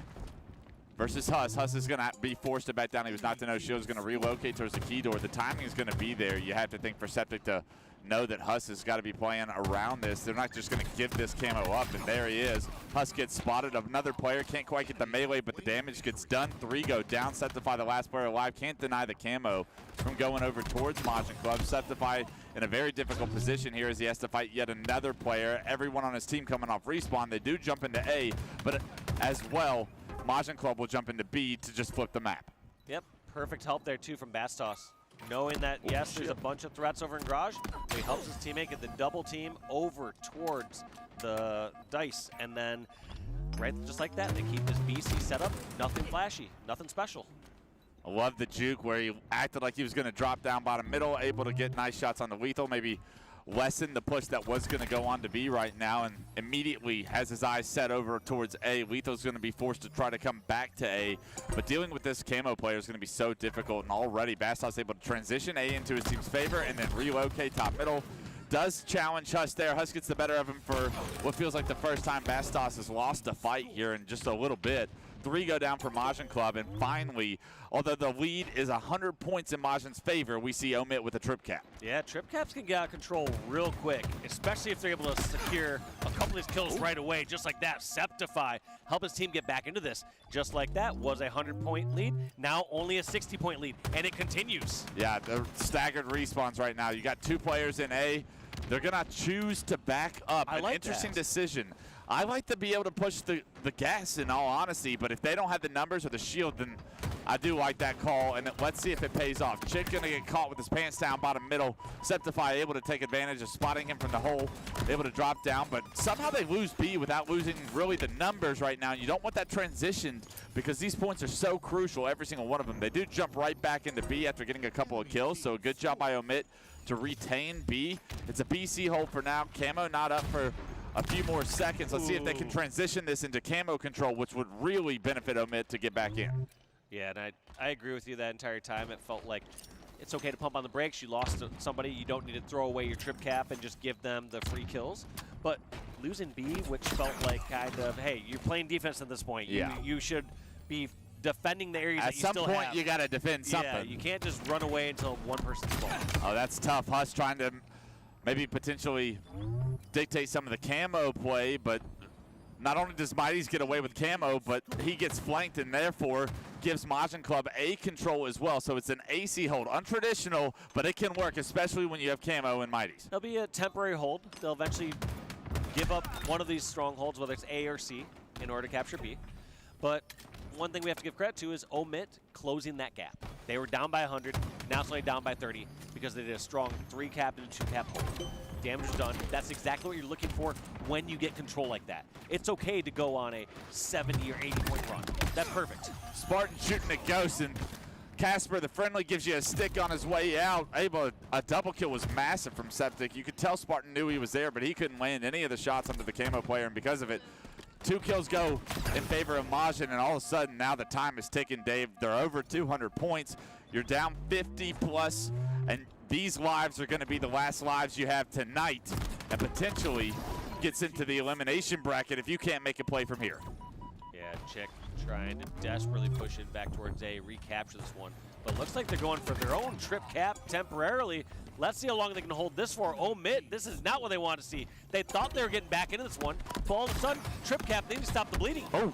versus Huss. Huss is going to be forced to back down. He was knocked to no shield. He's going to relocate towards the key door. The timing is going to be there. You have to think for Septic to know that Huss has got to be playing around this. They're not just going to give this Camo up, and there he is. Huss gets spotted. Another player can't quite get the melee, but the damage gets done. 3 go down. Septify, the last player alive, can't deny the Camo from going over towards Majin Club. Septify in a very difficult position here as he has to fight yet another player. Everyone on his team coming off respawn. They do jump into A, but as well, Majin Club will jump into B to just flip the map. Yep, perfect help there too from Bastos. Knowing that, yes, there's a bunch of threats over in Garage, but he helps his teammate get the double team over towards the dice. And then, right just like that, they keep this BC set up. Nothing flashy, nothing special. I love the juke where he acted like he was going to drop down bottom middle, able to get nice shots on the Lethal, maybe lessen the push that was going to go on to B right now, and immediately has his eyes set over towards A. Lethal's going to be forced to try to come back to A, but dealing with this Camo player is going to be so difficult, and already Bastos able to transition A into his team's favor and then relocate top middle. Does challenge Huss there. Huss gets the better of him for what feels like the first time Bastos has lost a fight here in just a little bit. 3 go down for Majin Club, and finally, although the lead is 100 points in Majin's favor, we see Omit with a trip cap. Yeah, trip caps can get out of control real quick, especially if they're able to secure a couple of these kills right away, just like that. Septify, help his team get back into this. Just like that, was a 100-point lead, now only a 60-point lead, and it continues. Yeah, they're staggered respawns right now. You got 2 players in A. They're going to choose to back up. An interesting decision. I like to be able to push the gas, in all honesty, but if they don't have the numbers or the shield, then I do like that call, and let's see if it pays off. Chick gonna get caught with his pants down bottom middle. Septify able to take advantage of spotting him from the hole, able to drop down, but somehow they lose B without losing really the numbers right now. You don't want that transition because these points are so crucial, every single one of them. They do jump right back into B after getting a couple of kills, so good job by Omit to retain B. It's a BC hold for now. Camo not up for a few more seconds. Let's see if they can transition this into Camo control, which would really benefit Omit to get back in. Yeah, and I agree with you that entire time. It felt like it's okay to pump on the brakes. You lost somebody. You don't need to throw away your trip cap and just give them the free kills. But losing B, which felt like kind of, hey, you're playing defense at this point. Yeah. You should be defending the areas At that you still have. some point, you got to defend something. Yeah, you can't just run away until one person's gone. Oh, that's tough. Huss trying to maybe potentially dictate some of the Camo play, but not only does Mighty's get away with Camo, but he gets flanked and therefore gives Majin Club A control as well. So it's an AC hold. Untraditional, but it can work, especially when you have Camo and Mighty's. There'll be a temporary hold. They'll eventually give up one of these strongholds, whether it's A or C, in order to capture B. But one thing we have to give credit to is Omit closing that gap. They were down by 100, now it's only down by 30 because they did a strong 3-cap and 2-cap hold. Damage is done. That's exactly what you're looking for when you get control like that. It's okay to go on a 70 or 80-point run. That's perfect. Spartan shooting a ghost, and Casper, the friendly, gives you a stick on his way out. A double kill was massive from Septic. You could tell Spartan knew he was there, but he couldn't land any of the shots onto the Camo player, and because of it, 2 kills go in favor of Majin, and all of a sudden now the time is ticking, Dave. They're over 200 points. You're down 50 plus, and these lives are going to be the last lives you have tonight, and potentially gets into the elimination bracket if you can't make a play from here. Yeah, Chick trying to desperately push it back towards A, recapture this one. But looks like they're going for their own trip cap temporarily. Let's see how long they can hold this for. Omit, this is not what they want to see. They thought they were getting back into this one, but all of a sudden, trip cap, they need to stop the bleeding. Oh,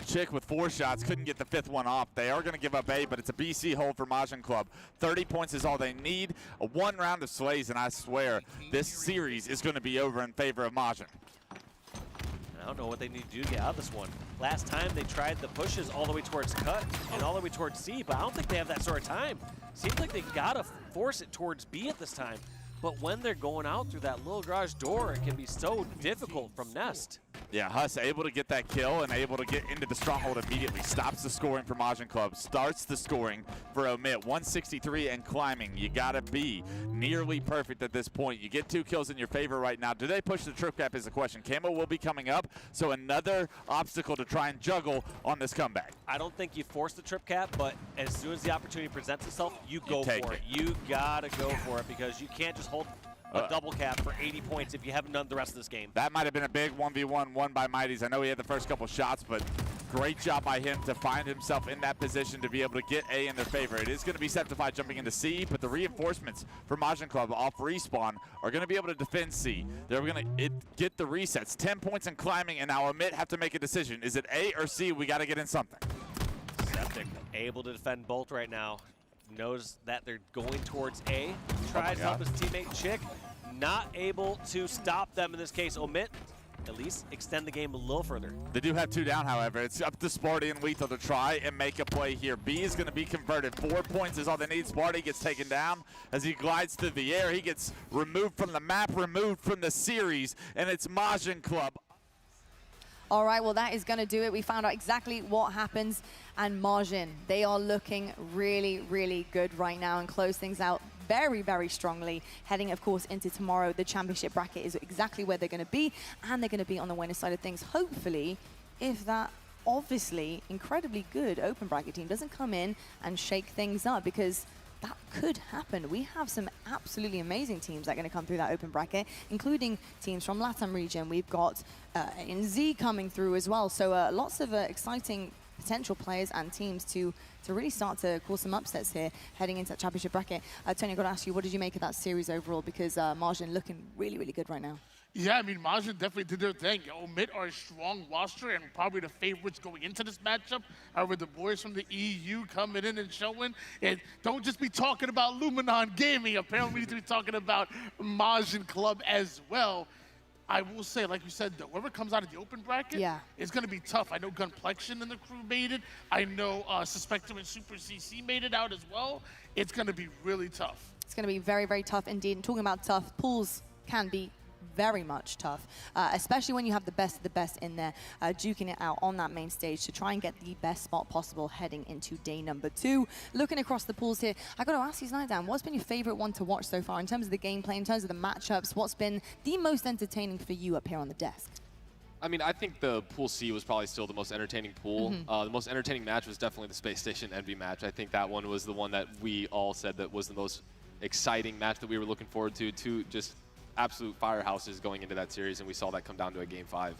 Chick with 4 shots, couldn't get the 5th one off. They are going to give up A, but it's a BC hold for Majin Club. 30 points is all they need. A 1 round of slays, and I swear this series is going to be over in favor of Majin. I don't know what they need to do to get out of this one. Last time they tried the pushes all the way towards cut and all the way towards C, but I don't think they have that sort of time. Seems like they gotta force it towards B at this time. But when they're going out through that little garage door, it can be so difficult from Nest. Yeah, Huss able to get that kill and able to get into the stronghold immediately. Stops the scoring for Majin Club. Starts the scoring for Omit. 163 and climbing. You gotta be nearly perfect at this point. You get 2 kills in your favor right now. Do they push the trip cap is the question. Camo will be coming up, so another obstacle to try and juggle on this comeback. I don't think you force the trip cap, but as soon as the opportunity presents itself, you go for it. You gotta go for it because you can't just hold a double cap for 80 points if you haven't done the rest of this game. That might have been a big 1v1 won by Mighties. I know he had the first couple shots, but great job by him to find himself in that position to be able to get A in their favor. It is going to be Septified jumping into C, but the reinforcements for Majin Club off respawn are going to be able to defend C. They're going to get the resets. 10 points in climbing, and now Omit have to make a decision. Is it A or C? We got to get in something. Septic able to defend Bolt right now. Knows that they're going towards A. Tries to help his teammate Chick. Not able to stop them in this case. Omit at least extend the game a little further. They do have 2 down, however. It's up to Sparty and Lethal to try and make a play here. B is going to be converted. 4 points is all they need. Sparty gets taken down as he glides through the air. He gets removed from the map, removed from the series, and it's Majin Club. All right, well, that is going to do it. We found out exactly what happens. And Majin, they are looking really, really good right now and close things out very, very strongly. Heading, of course, into tomorrow, the championship bracket is exactly where they're going to be. And they're going to be on the winner's side of things. Hopefully, if that obviously incredibly good open bracket team doesn't come in and shake things up, because that could happen. We have some absolutely amazing teams that are going to come through that open bracket, including teams from LATAM region. We've got NZ coming through as well. So lots of exciting potential players and teams to really start to cause some upsets here heading into that championship bracket. Tony, I've got to ask you, what did you make of that series overall? Because Majin looking really, really good right now. Yeah, I mean, Majin definitely did their thing. Omit are a strong roster and probably the favorites going into this matchup. However, the boys from the EU coming in and showing. And don't just be talking about Luminon Gaming. Apparently, we need to be talking about Majin Club as well. I will say, like you said, though, whoever comes out of the open bracket, it's going to be tough. I know Gunplexion and the crew made it. I know Suspectum and Super CC made it out as well. It's going to be really tough. It's going to be very, very tough indeed. And talking about tough, pools can be very much tough, especially when you have the best of the best in there, duking it out on that main stage to try and get the best spot possible heading into day number 2. Looking across the pools here, I got to ask you, Snidedown, what's been your favorite one to watch so far in terms of the gameplay, in terms of the matchups? What's been the most entertaining for you up here on the desk? I mean, I think the Pool C was probably still the most entertaining pool. The most entertaining match was definitely the Space Station Envy match. I think that one was the one that we all said that was the most exciting match that we were looking forward to. Two just absolute firehouses going into that series, and we saw that come down to a Game 5.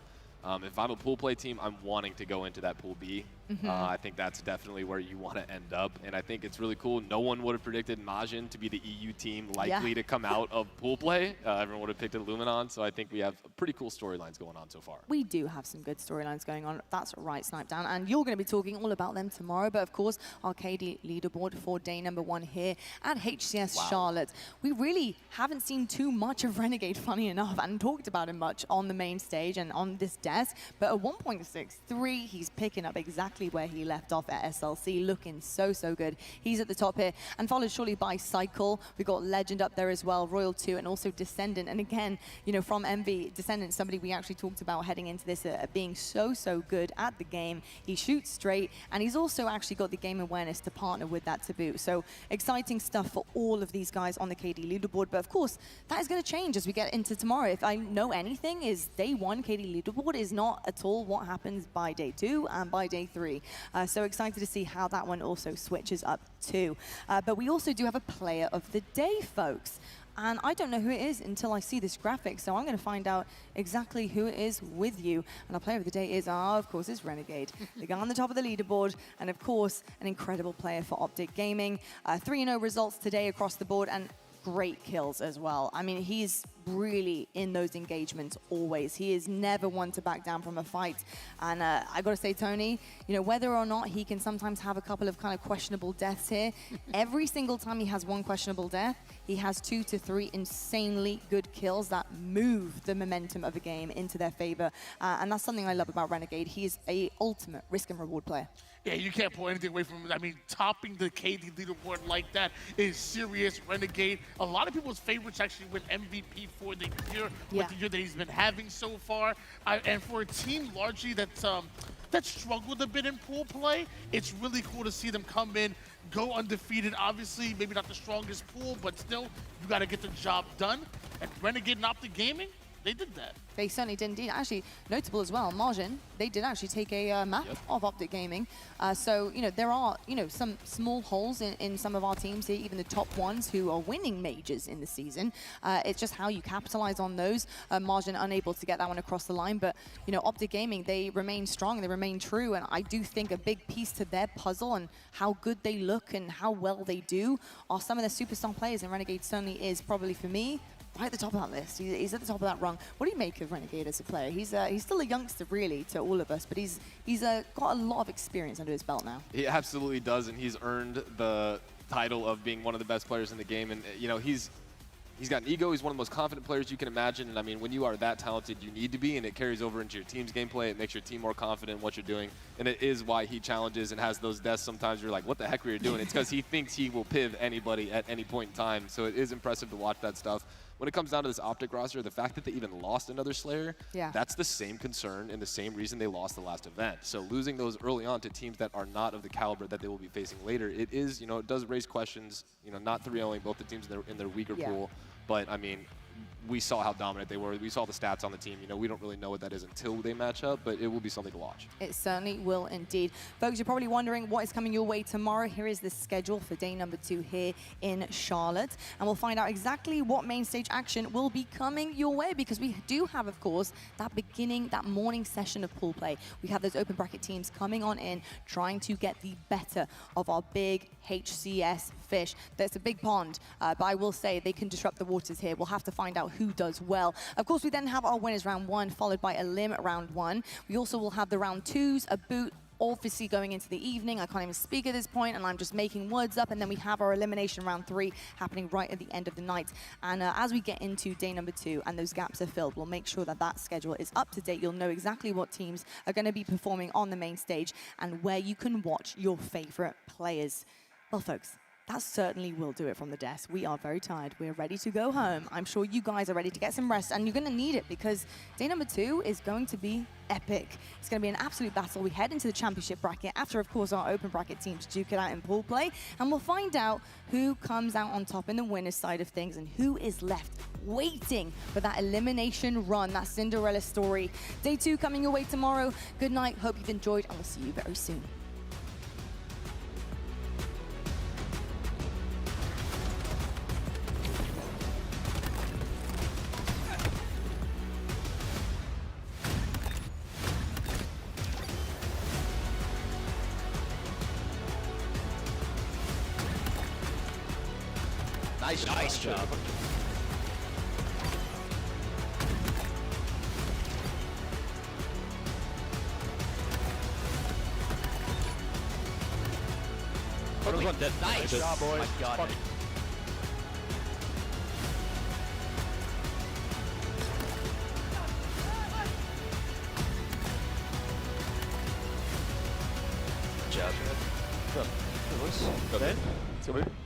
If I'm a pool play team, I'm wanting to go into that Pool B. I think that's definitely where you want to end up, and I think it's really cool. No one would have predicted Majin to be the EU team likely to come out of pool play. Everyone would have picked Luminon, so I think we have pretty cool storylines going on so far. We do have some good storylines going on. That's right, Snipedown, and you're going to be talking all about them tomorrow. But of course, Arcade leaderboard for day number 1 here at HCS Charlotte. We really haven't seen too much of Renegade, funny enough, and talked about him much on the main stage and on this desk. But at 1.63, he's picking up exactly exactly where he left off at SLC, looking so good. He's at the top here, and followed shortly by Cycle. We've got Legend up there as well, Royal 2, and also Descendant. And again, you know, from MV, Descendant, somebody we actually talked about heading into this being so good at the game. He shoots straight, and he's also actually got the game awareness to partner with that to boot. So exciting stuff for all of these guys on the KD leaderboard. But of course, that is going to change as we get into tomorrow. If I know anything, is day 1 KD leaderboard is not at all what happens by day 2 and by day 3. So excited to see how that one also switches up too. But we also do have a player of the day, folks. And I don't know who it is until I see this graphic, so I'm going to find out exactly who it is with you. And our player of the day is, of course, it's Renegade. The guy on the top of the leaderboard, and of course, an incredible player for Optic Gaming. 3-0 results today across the board, and great kills as well. I mean, he's really in those engagements always. He is never one to back down from a fight. And I got to say, Tony, you know, whether or not he can sometimes have a couple of kind of questionable deaths here, every single time he has one questionable death, he has 2 to 3 insanely good kills that move the momentum of a game into their favor. And that's something I love about Renegade. He is a ultimate risk and reward player. Yeah, you can't pull anything away from him. I mean, topping the KD leaderboard like that is serious. Renegade, a lot of people's favorites actually win MVP for the year, with the year that he's been having so far. And for a team largely that struggled a bit in pool play, it's really cool to see them come in, go undefeated. Obviously, maybe not the strongest pool, but still, you got to get the job done. And Renegade and Optic Gaming, they did that. They certainly did indeed. Actually, notable as well, Margin, they did actually take a map of Optic Gaming. So, you know, there are, you know, some small holes in some of our teams here, even the top ones who are winning majors in the season. It's just how you capitalize on those. Margin unable to get that one across the line, but, you know, Optic Gaming, they remain strong, they remain true, and I do think a big piece to their puzzle and how good they look and how well they do are some of the superstar players, and Renegade certainly is probably, for me, right at the top of that list. He's at the top of that rung. What do you make of Renegade as a player? He's still a youngster, really, to all of us, but he's got a lot of experience under his belt now. He absolutely does, and he's earned the title of being one of the best players in the game. And you know, he's got an ego. He's one of the most confident players you can imagine. And I mean, when you are that talented, you need to be, and it carries over into your team's gameplay. It makes your team more confident in what you're doing, and it is why he challenges and has those deaths. Sometimes you're like, what the heck are you doing? It's because he thinks he will piv anybody at any point in time. So it is impressive to watch that stuff. When it comes down to this Optic roster, the fact that they even lost another Slayer, that's the same concern and the same reason they lost the last event. So losing those early on to teams that are not of the caliber that they will be facing later, it is, you know, it does raise questions, you know, not 3-0ing both the teams in their weaker pool. But, I mean, we saw how dominant they were. We saw the stats on the team. You know, we don't really know what that is until they match up, but it will be something to watch. It certainly will indeed. Folks, you're probably wondering what is coming your way tomorrow. Here is the schedule for day number 2 here in Charlotte. And we'll find out exactly what main stage action will be coming your way, because we do have, of course, that morning session of pool play. We have those open bracket teams coming on in, trying to get the better of our big HCS fish. There's a big pond, but I will say they can disrupt the waters here. We'll have to find out who does well. Of course, we then have our winners round 1, followed by a limit round 1. We also will have the round 2s, a boot, obviously going into the evening. I can't even speak at this point, and I'm just making words up. And then we have our elimination round 3 happening right at the end of the night. And as we get into day number 2 and those gaps are filled, we'll make sure that that schedule is up to date. You'll know exactly what teams are going to be performing on the main stage and where you can watch your favorite players. Well, folks, that certainly will do it from the desk. We are very tired. We're ready to go home. I'm sure you guys are ready to get some rest, and you're going to need it, because day number 2 is going to be epic. It's going to be an absolute battle. We head into the championship bracket after, of course, our open bracket teams duke it out in pool play, and we'll find out who comes out on top in the winner's side of things and who is left waiting for that elimination run, that Cinderella story. Day 2 coming your way tomorrow. Good night. Hope you've enjoyed, and we'll see you very soon. Nice job. Nice job, boys. My God. Nice. Go Okay. mid. Let's go mid.